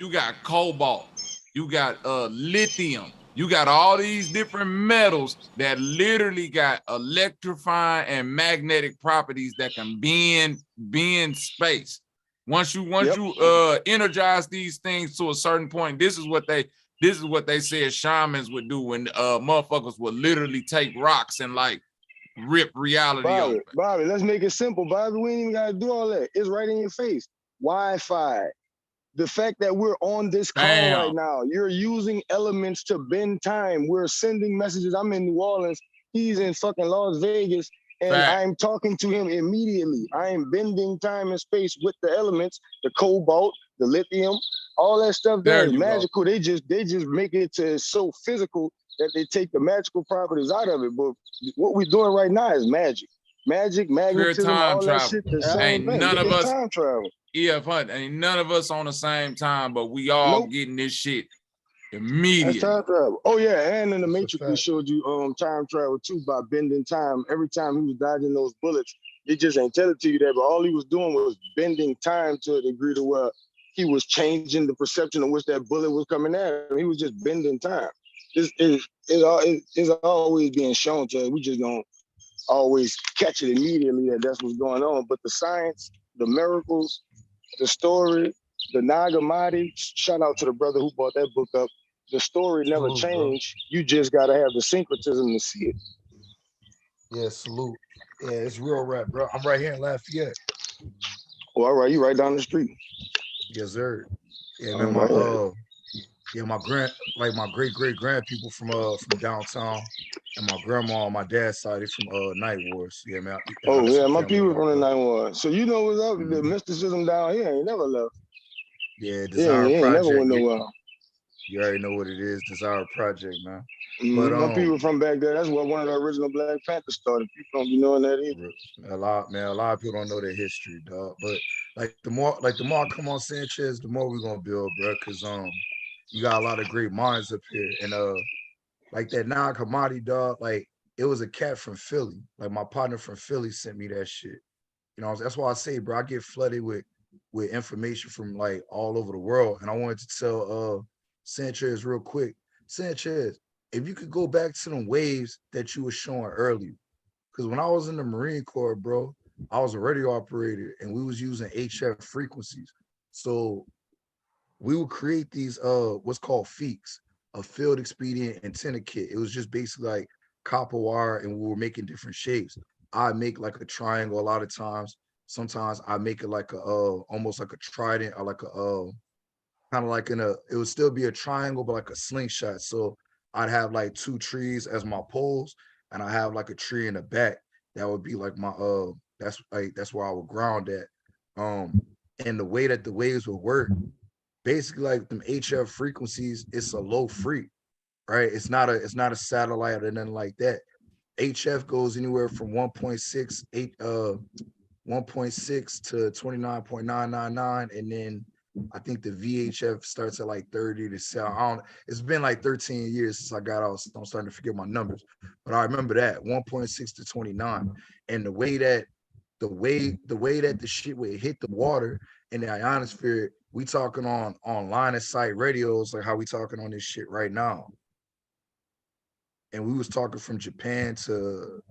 you got cobalt, you got lithium, you got all these different metals that literally got electrifying and magnetic properties that can bend space. Once you energize these things to a certain point, this is what they said shamans would do when motherfuckers would literally take rocks and like rip reality open. Bobby, let's make it simple, Bobby. We ain't even gotta do all that. It's right in your face. Wi-Fi. The fact that we're on this call right now, you're using elements to bend time. We're sending messages. I'm in New Orleans. He's in fucking Las Vegas. And I'm talking to him immediately. I am bending time and space with the elements, the cobalt, the lithium, all that stuff there is magical. They just make it to so physical that they take the magical properties out of it. But what we're doing right now is magic. Magic, magnetism, all that shit, the same thing. None of us time travel. EF Hunt, ain't none of us on the same time, but we all getting this shit immediately. That's time travel. Oh yeah, and in the Matrix we showed you time travel too by bending time. Every time he was dodging those bullets, he just ain't tell it to you that, but all he was doing was bending time to a degree to where he was changing the perception of which that bullet was coming at him. He was just bending time. It's always being shown to us. We just don't always catch it immediately that that's what's going on. But the science, the miracles, the story, the Nagamati, shout out to the brother who brought that book up. The story never changed. You just gotta have the syncretism to see it. Yeah, salute. Yeah, it's real rap, bro. I'm right here in Lafayette. Well, all right, you right down the street. Yes, sir. Yeah, man, my great grand people from downtown, and my grandma on my dad's side is from Night Wars. Yeah, man. My people from the Night Wars. So you know what's up? The mysticism down here ain't never left. Yeah, Desire ain't Project. Never went nowhere. You already know what it is, Desire Project, man. But my people from back there, that's what one of the original Black Panthers started. People don't be knowing that either. A lot of people don't know their history, dog. But the more I come on Sanchez, the more we're gonna build, bro. Cause you got a lot of great minds up here. And like that Nag Hammadi, dog, like it was a cat from Philly. Like my partner from Philly sent me that shit. You know, that's why I say, bro, I get flooded with information from like all over the world. And I wanted to tell Sanchez real quick. Sanchez, if you could go back to them waves that you were showing earlier. Because when I was in the Marine Corps, bro, I was a radio operator and we was using HF frequencies. So we would create these what's called FEEKs, a field expedient antenna kit. It was just basically like copper wire, and we were making different shapes. I make like a triangle a lot of times. Sometimes I make it like a almost like a trident, or like a kind of like it would still be a triangle, but like a slingshot. So I'd have like 2 trees as my poles, and I have like a tree in the back. That would be like my that's where I would ground at. And the way that the waves would work, basically like them HF frequencies, it's a low free, right? It's not a satellite or nothing like that. HF goes anywhere from 1.6 to 29.999, and then I think the VHF starts at like 30 to 7. It's been like 13 years since I got out, so I'm starting to forget my numbers, but I remember that 1.6 to 29. And the way that the shit would hit the water in the ionosphere, we talking on line of sight radios, like how we talking on this shit right now. And we was talking from Japan to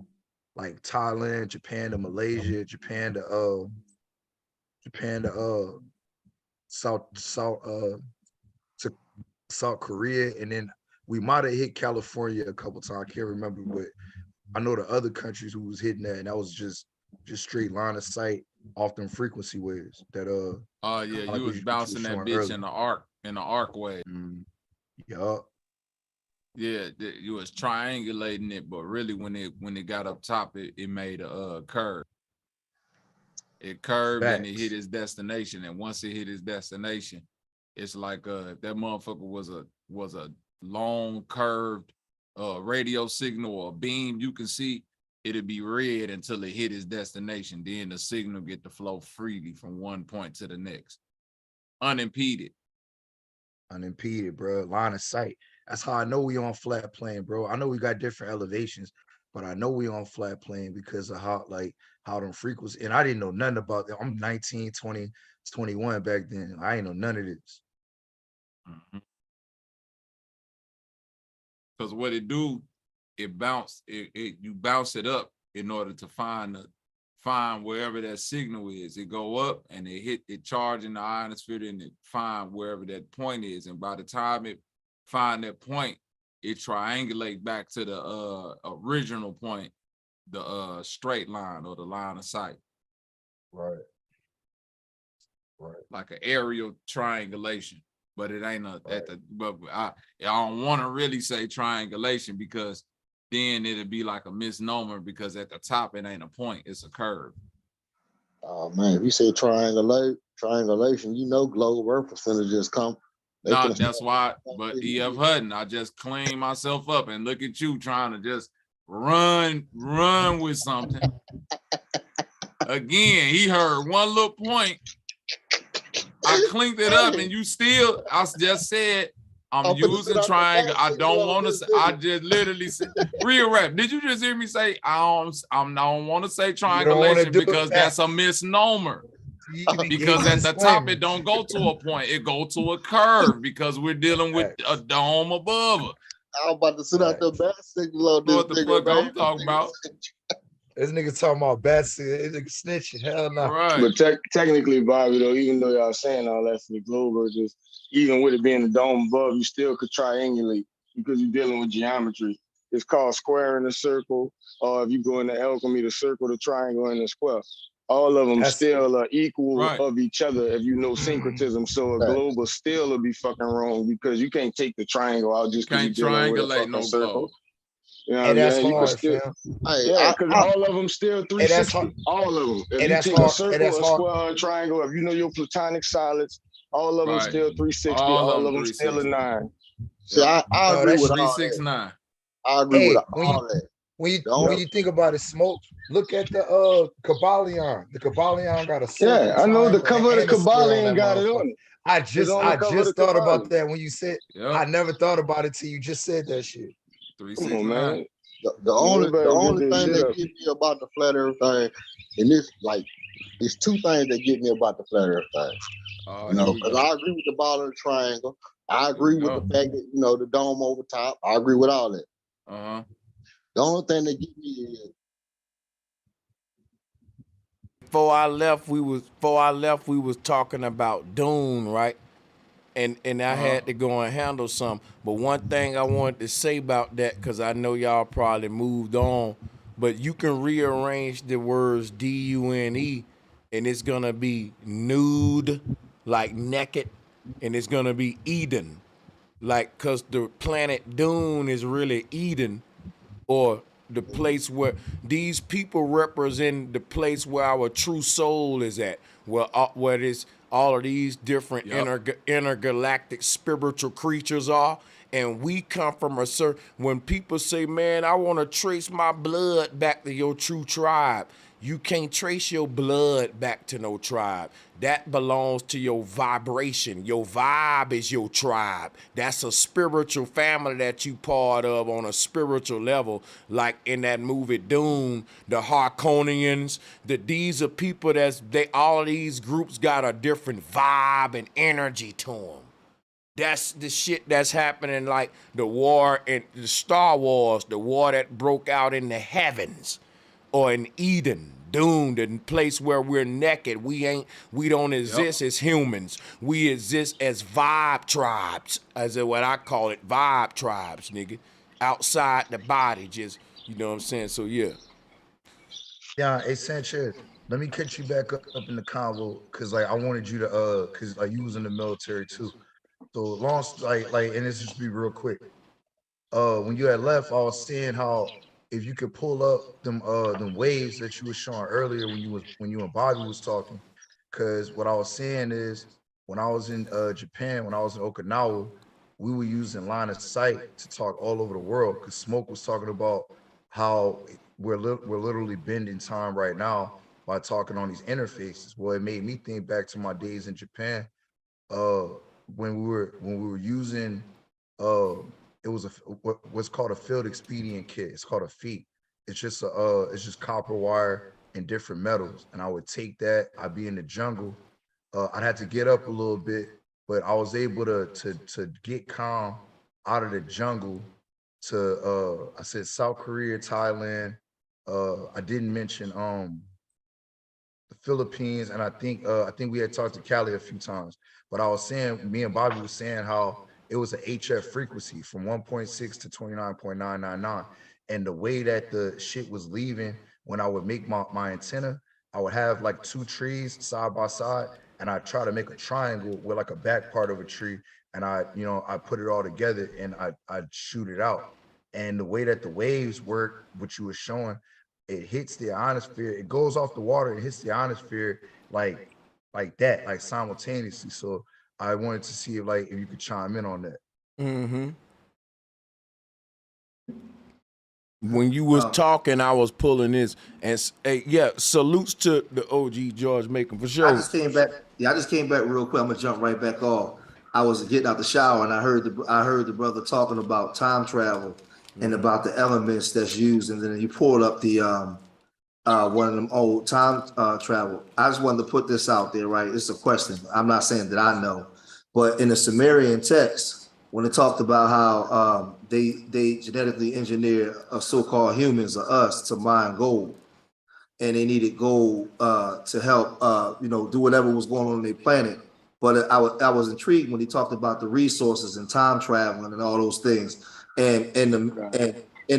like Thailand, Japan to Malaysia, Japan to South Korea, and then we might have hit California a couple times. I can't remember, but I know the other countries who was hitting that, and that was just straight line of sight off them frequency waves. That you was bouncing that bitch early. in the arc wave. Yup. Yeah, you was triangulating it, but really when it got up top, it made a curve. It curved and it hit its destination, and once it hit its destination, it's like that motherfucker was a long curved radio signal or beam you can see, it'll be red until it hit its destination. Then the signal get to flow freely from one point to the next, unimpeded. Unimpeded, bro. Line of sight. That's how I know we on flat plane, bro. I know we got different elevations, but I know we on flat plane because of how them frequencies. And I didn't know nothing about that. I'm 19, 20, 21 back then. I ain't know none of this. Because what it do, you bounce it up in order to find wherever that signal is. It go up and it charge in the ionosphere and it find wherever that point is. And by the time it find that point, it triangulate back to the original point, the straight line or the line of sight. Right. Like an aerial triangulation. But it ain't I don't want to really say triangulation because then it'll be like a misnomer because at the top it ain't a point, it's a curve. Oh man, if you say triangulation, you know global Earth percentages come. No, that's why, but E.F. Hutton, I just clean myself up and look at you trying to just run with something. Again, he heard one little point. I cleaned it up and I just said, I'm using triangle. I don't want to say, I just literally said, real rap. Did you just hear me say, I don't want to say triangulation because that's a misnomer. Because at the top, it don't go to a point. It go to a curve because we're dealing with a dome above it. I was about to sit out the bat signal on this. What the fuck I'm talking about? This nigga talking about bats. This nigga snitching. Hell no. Right. But technically, Bobby, though, even though y'all saying all that for the globe, or just even with it being the dome above, you still could triangulate because you're dealing with geometry. It's called square in a circle, or if you go into alchemy, the circle, the triangle, and the square. All of them still are equal of each other if you know syncretism. So a globe will still be fucking wrong because you can't take the triangle out just because you're dealing with a fucking circle. You know And that's you hard, still, fam. yeah, because all of them still 360. All of them. If you take a circle, a square, a triangle, if you know your platonic solids, all of them still 360. All of them still a 9. See, I agree with all 369. I agree with all that. When you think about it, Smoke, look at the Kabbalion. The Kabbalion got a circle. Yeah, I know the cover of the Kabbalion got it on it. I just thought about that when you said. I never thought about it till you just said that shit. 369. The only thing that get me about the flat earth thing, and this it's two things that get me about the flat earth thing. Because I agree with the ball and the triangle. I agree with the fact that the dome over top. I agree with all that. The only thing that get me is before I left, we was talking about Dune, right? And I had to go and handle something. But one thing I wanted to say about that, because I know y'all probably moved on, but you can rearrange the words D-U-N-E, and it's gonna be nude, like naked, and it's gonna be Eden, like, cause the planet Dune is really Eden, or the place where these people represent the place where our true soul is at, where it's all of these different intergalactic spiritual creatures are. And we come from a certain, when people say, man, I want to trace my blood back to your true tribe. You can't trace your blood back to no tribe. That belongs to your vibration. Your vibe is your tribe. That's a spiritual family that you part of on a spiritual level. Like in that movie Dune, the Harkonians, these are people all of these groups got a different vibe and energy to them. That's the shit that's happening, like the war in the Star Wars, the war that broke out in the heavens. Or in Eden, Dune, the place where we're naked. We don't exist as humans. We exist as vibe tribes, as what I call it, vibe tribes, nigga. Outside the body, just, you know what I'm saying? So yeah. Yeah, hey Sanchez, let me catch you back up in the convo, cause I wanted you to cause you was in the military too. So long, and this just be real quick. When you had left, I was saying how if you could pull up them waves that you were showing earlier when you and Bobby was talking, because what I was saying is when I was in Japan, when I was in Okinawa, we were using line of sight to talk all over the world, because Smoke was talking about how we're literally bending time right now by talking on these interfaces. Well, it made me think back to my days in Japan, when we were using it was what's called a field expedient kit. It's called a feat. It's just it's just copper wire and different metals. And I would take that. I'd be in the jungle. I'd have to get up a little bit, but I was able to get calm out of the jungle to I said South Korea, Thailand. I didn't mention the Philippines, and I think we had talked to Cali a few times. But I was saying, me and Bobby was saying how it was an HF frequency from 1.6 to 29.999. And the way that the shit was leaving, when I would make my antenna, I would have like two trees side by side, and I try to make a triangle with like a back part of a tree, and I put it all together and I'd shoot it out. And the way that the waves work, which you were showing, it hits the ionosphere, it goes off the water, it hits the ionosphere like that, like simultaneously. So I wanted to see if you could chime in on that. Mm-hmm. When you was talking, I was pulling this, and hey, yeah, salutes to the OG George Macon for sure. I just came back. Yeah, I just came back real quick. I'm gonna jump right back off. I was getting out the shower and I heard the brother talking about time travel and about the elements that's used, and then you pulled up the one of them old time travel. I just wanted to put this out there, right? It's a question. I'm not saying that I know, but in the Sumerian text, when it talked about how they genetically engineered so-called humans or us to mine gold, and they needed gold to help do whatever was going on their planet. But I was intrigued when he talked about the resources and time traveling and all those things. And in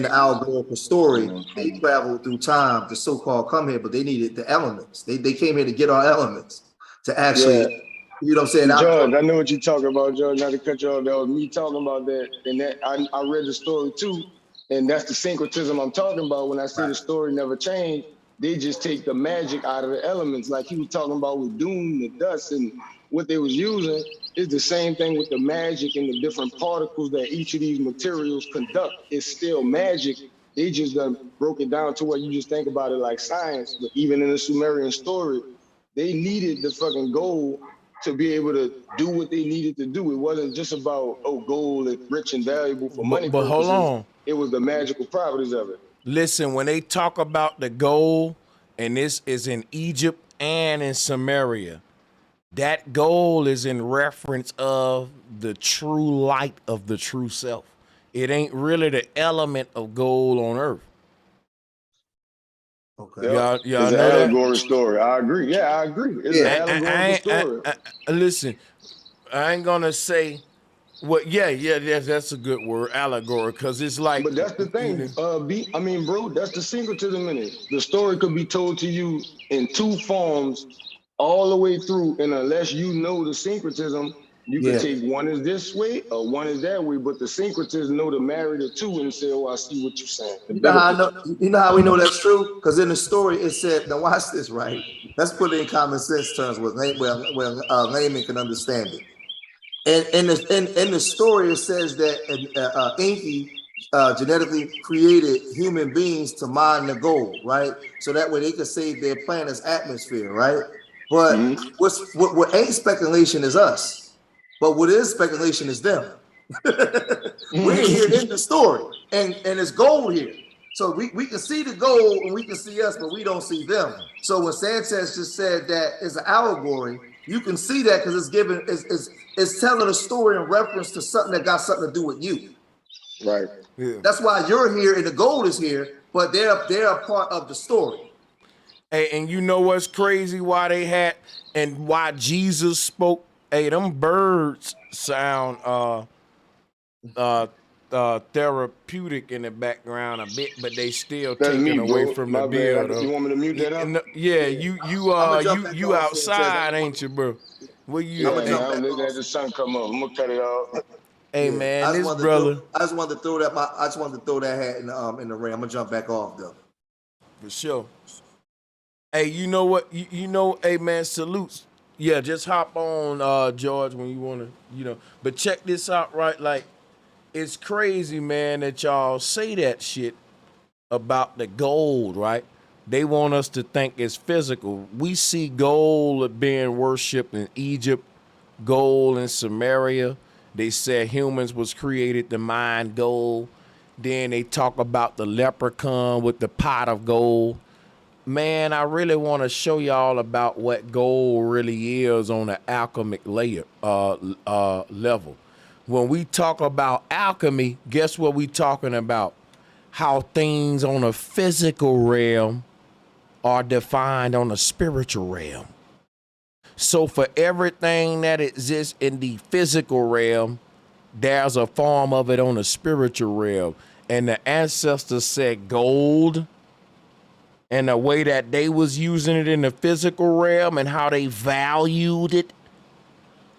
the allegorical story, they traveled through time to so-called come here, but they needed the elements. They came here to get our elements to actually, you know what I'm saying? George, I know what you're talking about, George. Not to cut you off, that was me talking about that. And that I read the story too. And that's the syncretism I'm talking about. When I say the story never changed, they just take the magic out of the elements. Like he was talking about with Doom, the dust, and what they was using is the same thing with the magic and the different particles that each of these materials conduct. It's still magic. They just done broke it down to where you just think about it like science. But even in the Sumerian story, they needed the fucking gold to be able to do what they needed to do. It wasn't just about, gold is rich and valuable for money but purposes. hold on. It was the magical properties of it. Listen, when they talk about the gold, and this is in Egypt and in Samaria, that gold is in reference of the true light of the true self. It ain't really the element of gold on earth. Okay. Y'all It's know an that? allegory story. I agree. Yeah, I agree. It's an allegorical story. Listen, I ain't gonna say what. Yeah, that's a good word, allegory, because it's like. But that's the thing, bro. That's the syncretism in it. The story could be told to you in two forms, all the way through, and unless you know the syncretism, you can take one is this way or one is that way. But the syncretists know to marry the two and say, "Oh, I see what you're saying." You know how I know? You know how we know that's true? Because in the story it said, now watch this, right? Let's put it in common sense terms where layman can understand it. And in the story it says that Enki genetically created human beings to mine the gold, right? So that way they could save their planet's atmosphere, right? But what ain't speculation is us, but what is speculation is them. We're here in the story, and it's gold here. So we can see the gold and we can see us, but we don't see them. So when Sanchez just said that is an allegory, you can see that because it's telling a story in reference to something that got something to do with you. Right. Yeah. That's why you're here and the gold is here, but they're a part of the story. Hey, and you know what's crazy? Why they had and why Jesus spoke? Hey, them birds sound therapeutic in the background a bit, but they still That's taken me, away bro. from My the bill. bad. You want me to mute that up? Yeah, you outside, ain't you, bro? Where you at? I'm looking at the sun come up. I'm gonna cut it off. Hey man, this brother. I just wanted to throw that hat in the ring. I'm gonna jump back off though. For sure. Hey, you know what? You know, hey man, salutes Yeah, just hop on, George, when you want to, But check this out, right? Like, it's crazy, man, that y'all say that shit about the gold, right? They want us to think it's physical. We see gold being worshipped in Egypt, gold in Samaria. They said humans was created to mine gold. Then they talk about the leprechaun with the pot of gold. Man, I really want to show y'all about what gold really is on the alchemic layer level. When we talk about alchemy, guess what we talking about? How things on a physical realm are defined on a spiritual realm. So for everything that exists in the physical realm, there's a form of it on the spiritual realm. And the ancestors said gold, and the way that they was using it in the physical realm and how they valued it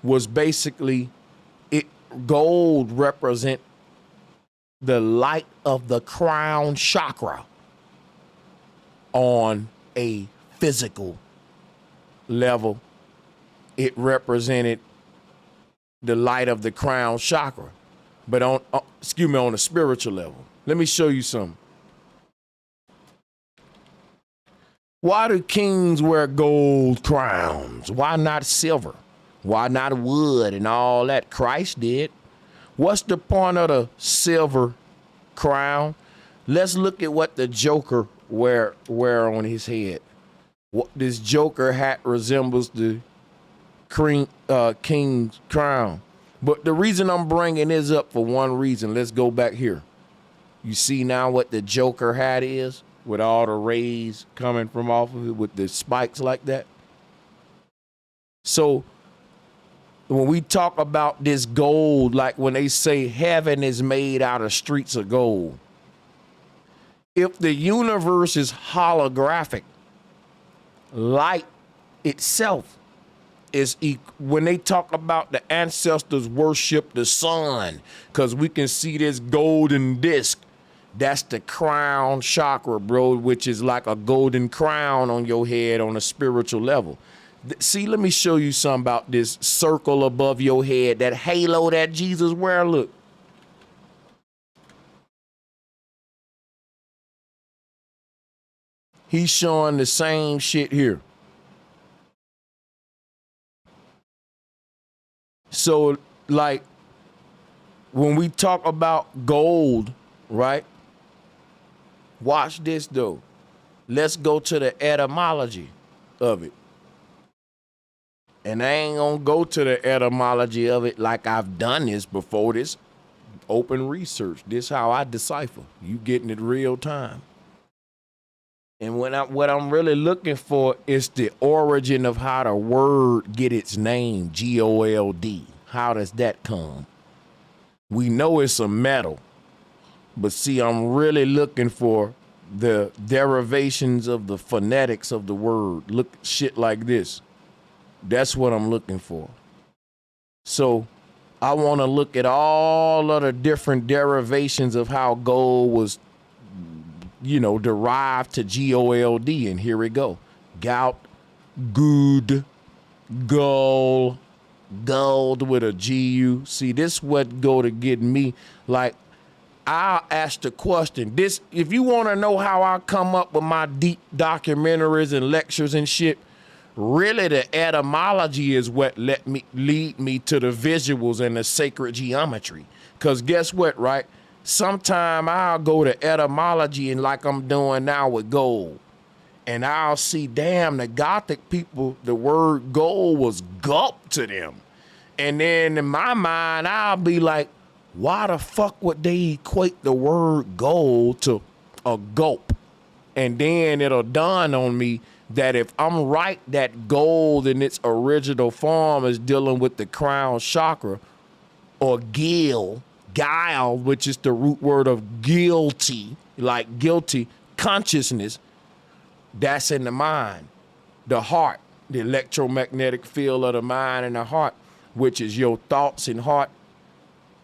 was basically gold represent the light of the crown chakra on a physical level. It represented the light of the crown chakra, but on a spiritual level. Let me show you something. Why do kings wear gold crowns? Why not silver? Why not wood and all that? Christ did. What's the point of the silver crown? Let's look at what the Joker wear on his head. What this Joker hat resembles the king's crown. But the reason I'm bringing this up for one reason. Let's go back here. You see now what the Joker hat is? With all the rays coming from off of it with the spikes like that. So when we talk about this gold, like when they say heaven is made out of streets of gold, if the universe is holographic, light itself is when they talk about the ancestors worship the sun because we can see this golden disc. That's the crown chakra, bro, which is like a golden crown on your head on a spiritual level. See, let me show you something about this circle above your head, that halo that Jesus wear. Look. He's showing the same shit here. So, like, when we talk about gold, right? Watch this, though. Let's go to the etymology of it. And I ain't gonna go to the etymology of it like I've done this before. This open research. This how I decipher. You getting it real time. And what I'm really looking for is the origin of how the word get its name, G-O-L-D. How does that come? We know it's a metal. But see, I'm really looking for the derivations of the phonetics of the word. Look, shit like this. That's what I'm looking for. So I want to look at all of the different derivations of how gold was, derived to G-O-L-D. And here we go. Gout, good, gold, gold with a G-U. See, this what go to get me. Like, I'll ask the question. This, if you want to know how I come up with my deep documentaries and lectures and shit, really the etymology is what lead me to the visuals and the sacred geometry. Because guess what, right? Sometime I'll go to etymology and like I'm doing now with gold. And I'll see, damn, the Gothic people, the word gold was gulp to them. And then in my mind, I'll be like, why the fuck would they equate the word gold to a gulp? And then it'll dawn on me that if I'm right, that gold in its original form is dealing with the crown chakra, or guile, which is the root word of guilty, like guilty, consciousness, that's in the mind, the heart, the electromagnetic field of the mind and the heart, which is your thoughts and heart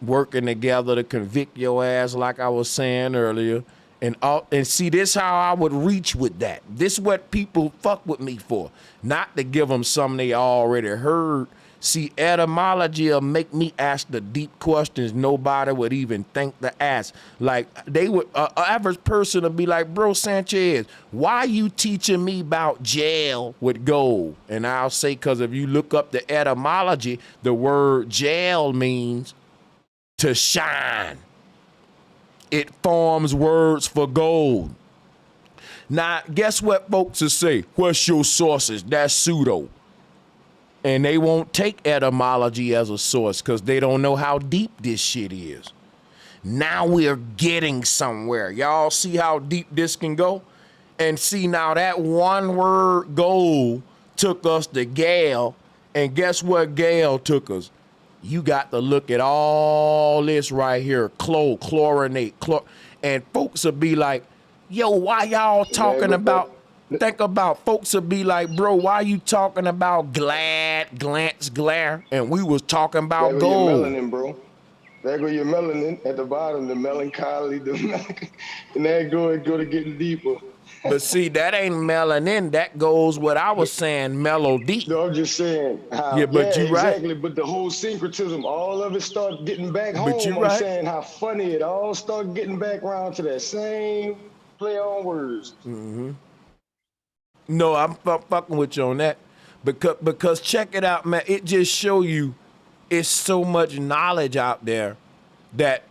working together to convict your ass, like I was saying earlier, And see, this how I would reach with that. This what people fuck with me for. Not to give them something they already heard. See, etymology will make me ask the deep questions nobody would even think to ask. Like, they would, average person would be like, bro, Sanchez, why you teaching me about jail with gold? And I'll say, because if you look up the etymology, the word jail means to shine. It forms words for gold. Now, guess what folks will say? What's your sources? That's pseudo. And they won't take etymology as a source because they don't know how deep this shit is. Now we're getting somewhere. Y'all see how deep this can go? And see, now that one word gold took us to Gale. And guess what Gale took us? You got to look at all this right here, chlorinate, and folks will be like, yo, why y'all talking about, think about, folks will be like, bro, why you talking about glance, glare? And we was talking about There go gold. your melanin, bro. There go your melanin at the bottom, the melancholy, and there go to getting deeper. But see, that ain't melanin. That goes what I was saying, melody. No, I'm just saying. How, Yeah, but you right. Exactly. But the whole syncretism, all of it start getting back home. But you I'm right. saying how funny it all start getting back around to that same play on words. Mm-hmm. No, I'm fucking with you on that. Because check it out, man. It just show you it's so much knowledge out there that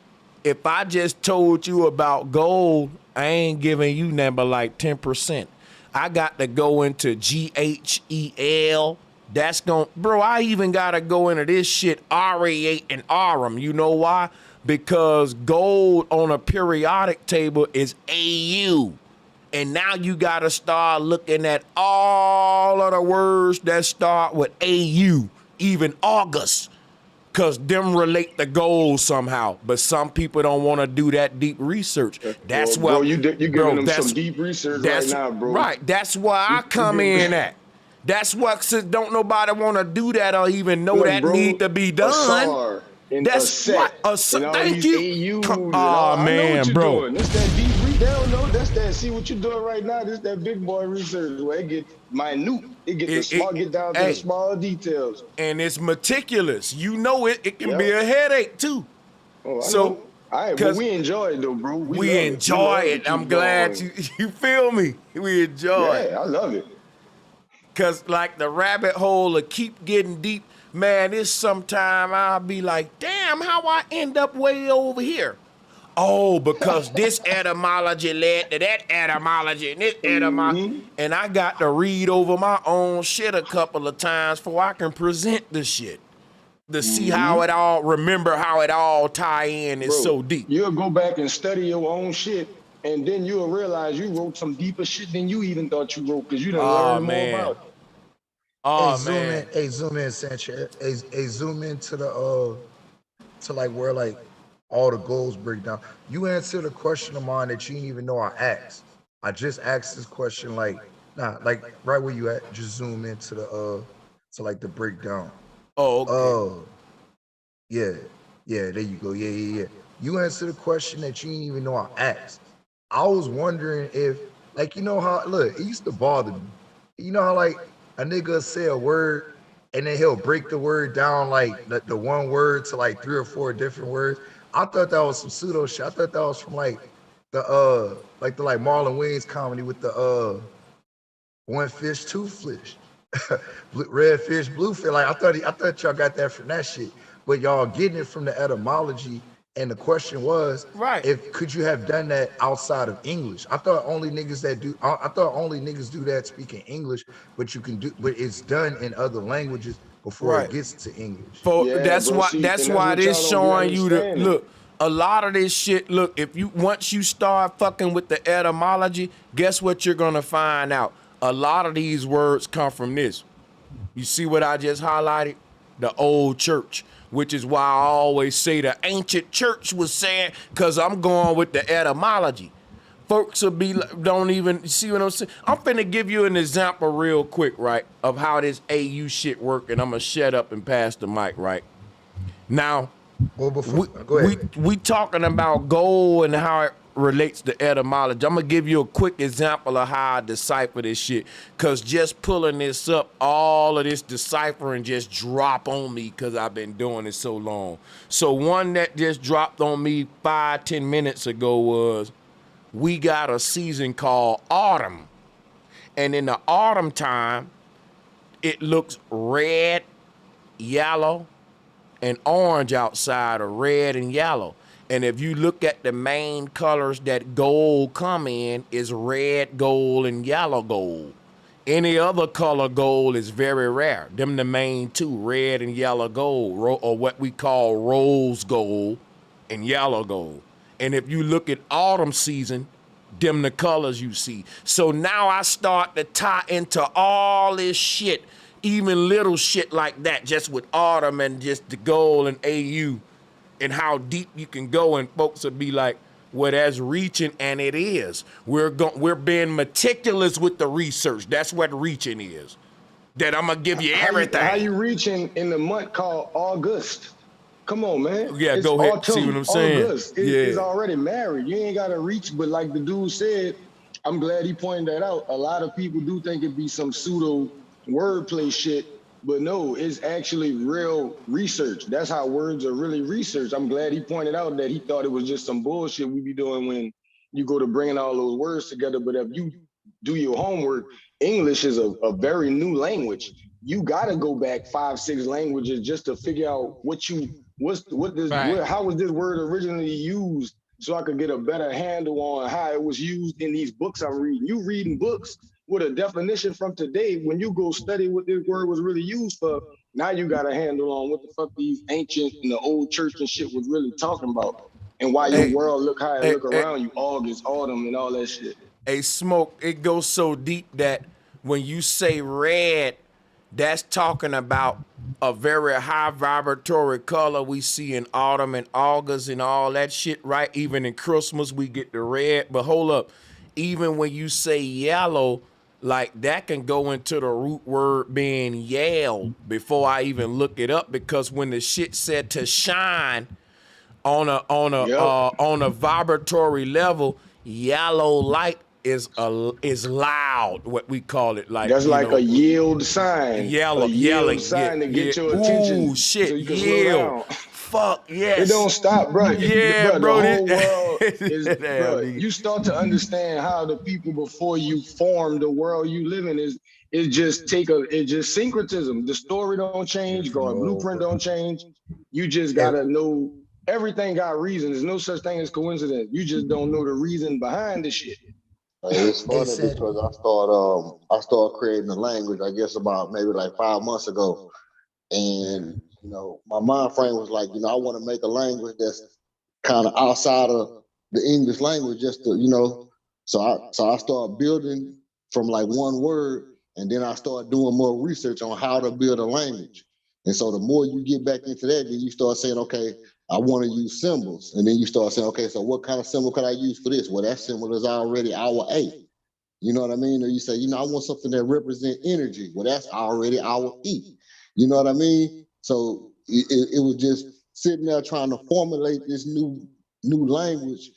if I just told you about gold, I ain't giving you nothing but like 10%. I got to go into GHEL. That's going, bro, I even got to go into this shit, RA8 and RM. You know why? Because gold on a periodic table is AU. And now you got to start looking at all of the words that start with AU, even August. Because them relate to gold somehow, but some people don't want to do that deep research. That's well, why you're giving them some deep research right now, bro. Right, that's why I come in at. That's what, since don't nobody want to do that or even know Look, that bro, need to be done. SAR and That's a set what. and all Thank these you. AUs and Oh all. I know man, what you're bro. doing. That's that deep research. They don't know. That's that. See what you're doing right now. This that big boy research where it get minute. It get get down to the small details. And it's meticulous. You know it. It can be a headache too. Oh, I so, know. All right, but we enjoy it though, bro. We enjoy it. I'm glad you feel me. We enjoy it. Yeah, I love it. Cause like the rabbit hole will keep getting deep. Man, it's sometime I'll be like, damn, how I end up way over here? Oh, because this etymology led to that etymology and this etymology. And I got to read over my own shit a couple of times before I can present the shit. To see how it all, remember how it all tie in is so deep. You'll go back and study your own shit, and then you'll realize you wrote some deeper shit than you even thought you wrote, because you done learned more about it. Oh man. Zoom in, Sanchez. Hey, zoom into the to like where like all the goals break down. You answered a question of mine that you didn't even know I asked. I just asked this question like right where you at. Just zoom into the to like the breakdown. Oh, okay. Oh, yeah, there you go. Yeah. You answered a question that you didn't even know I asked. I was wondering if, like, you know how, look, it used to bother me. You know how, like, a nigga say a word and then he'll break the word down, like, the one word to, like, 3 or 4 different words. I thought that was some pseudo shit. I thought that was from, like, the Marlon Wayans comedy with the, one fish, two fish. Red fish, blue fish. Like I thought y'all got that from that shit, but y'all getting it from the etymology. And the question was, could you have done that outside of English? I thought only niggas do that speaking English, but it's done in other languages before it gets to English. That's why this showing you the look. A lot of this shit. Look, once you start fucking with the etymology, guess what you're gonna find out. A lot of these words come from this. You see what I just highlighted? The old church, which is why I always say the ancient church was saying, because I'm going with the etymology. Folks will be, don't even see what I'm saying. I'm finna give you an example real quick, right, of how this AU shit work, and I'm gonna shut up and pass the mic, right? Now, Well, before go ahead. We talking about gold and how it relates to etymology. I'm gonna give you a quick example of how I decipher this shit. Cause just pulling this up, all of this deciphering just drop on me because I've been doing it so long. So one that just dropped on me 5-10 minutes ago was, we got a season called autumn. And in the autumn time, it looks red, yellow, and orange outside, or red and yellow. And if you look at the main colors that gold come in, is red gold and yellow gold. Any other color gold is very rare. Them the main two, red and yellow gold, or what we call rose gold and yellow gold. And if you look at autumn season, them the colors you see. So now I start to tie into all this shit, even little shit like that, just with autumn and just the gold and AU, and how deep you can go, and folks will be like, well, that's reaching, and it is. We're being meticulous with the research. That's what reaching is. That I'm gonna give you everything. How you reaching in the month called August? Come on, man. Yeah, it's go ahead. Autumn, See what I'm saying? August. It's already married. You ain't gotta reach, but like the dude said, I'm glad he pointed that out. A lot of people do think it'd be some pseudo wordplay shit, but no, it's actually real research. That's how words are really researched. I'm glad he pointed out that he thought it was just some bullshit we be doing when you go to bringing all those words together. But if you do your homework, English is a very new language. You gotta go back 5-6 languages just to figure out how was this word originally used, so I could get a better handle on how it was used in these books I'm reading. You reading books with a definition from today. When you go study what this word was really used for, now you got a handle on what the fuck these ancient and the old church and shit was really talking about, and why your world look how it look around you, August, autumn, and all that shit. A smoke, it goes so deep that when you say red, that's talking about a very high vibratory color we see in autumn and August and all that shit, right? Even in Christmas, we get the red. But hold up, even when you say yellow, like that can go into the root word being yell before I even look it up, because when the shit said to shine on a vibratory level, yellow light is loud, what we call it. Like that's like a yield sign. Yelling sign to get your attention. Ooh, shit, so you can yield. Fuck yes. It don't stop, bro. Yeah, bro. The whole this- world is, bro. You start to understand how the people before you formed the world you live in is just syncretism. The story don't change. God's blueprint don't change. You just gotta know everything got reason. There's no such thing as coincidence. You just don't know the reason behind the shit. It's funny because I started creating a language, I guess about maybe like 5 months ago. And, you know, my mind frame was like, you know, I want to make a language that's kind of outside of the English language, just to, you know, so I started building from like one word, and then I started doing more research on how to build a language. And so the more you get back into that, then you start saying, okay, I want to use symbols. And then you start saying, okay, so what kind of symbol could I use for this? Well, that symbol is already our A. You know what I mean? Or you say, you know, I want something that represents energy. Well, that's already our E. You know what I mean? So it was just sitting there trying to formulate this new language.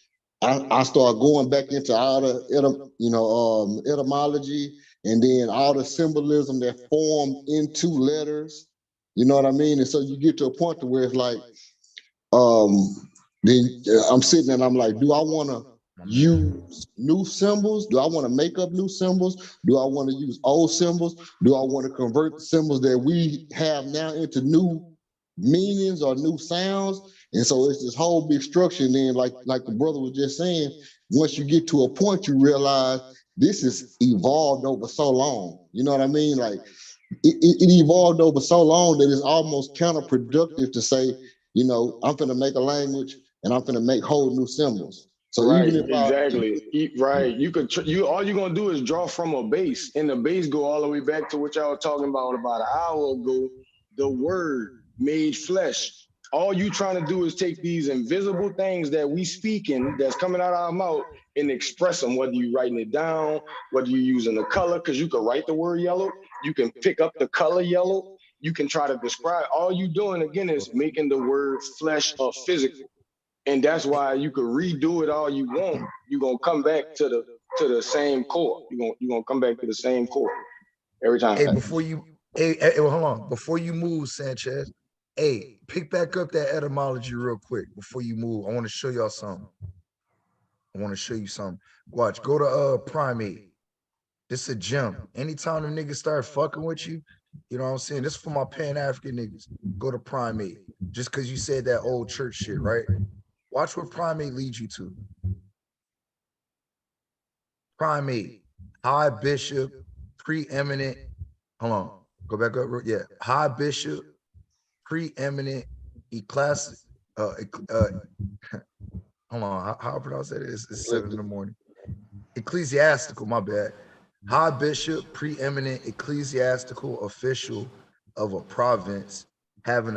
I started going back into all the etymology, and then all the symbolism that formed into letters. You know what I mean? And so you get to a point to where it's like, then I'm sitting and I'm like, do I want to use new symbols? Do I want to make up new symbols? Do I want to use old symbols? Do I want to convert the symbols that we have now into new meanings or new sounds? And so it's this whole big structure. And then like the brother was just saying, once you get to a point, you realize this is evolved over so long. You know what I mean? Like it evolved over so long that it's almost counterproductive to say, you know, I'm going to make a language and I'm going to make whole new symbols. So right, even if right, you all you're gonna do is draw from a base, and the base go all the way back to what y'all was talking about an hour ago. The word made flesh. All you trying to do is take these invisible things that we speaking, that's coming out of our mouth, and express them. Whether you writing it down, whether you using the color, because you can write the word yellow, you can pick up the color yellow. you can try to describe. All you doing again is making the word flesh or physical. And that's why you could redo it all you want. You're gonna come back to the same core. You're gonna come back to the same core every time. Hey, before you well, hold on. Before you move, Sanchez, hey, pick back up that etymology real quick before you move. I want to show y'all something. I want to show you something. Watch, go to primate. This is a gem. Anytime the niggas start fucking with you, you know what I'm saying? This is for my Pan-African niggas. Go to primate. Just because you said that old church shit, right? Watch what primate leads you to. Primate, high bishop, preeminent. Hold on, go back up. Yeah, high bishop, preeminent, ecclesiastic. Hold on, how I pronounce that? It's 7 in the morning. Ecclesiastical, my bad. High bishop, preeminent ecclesiastical official of a province having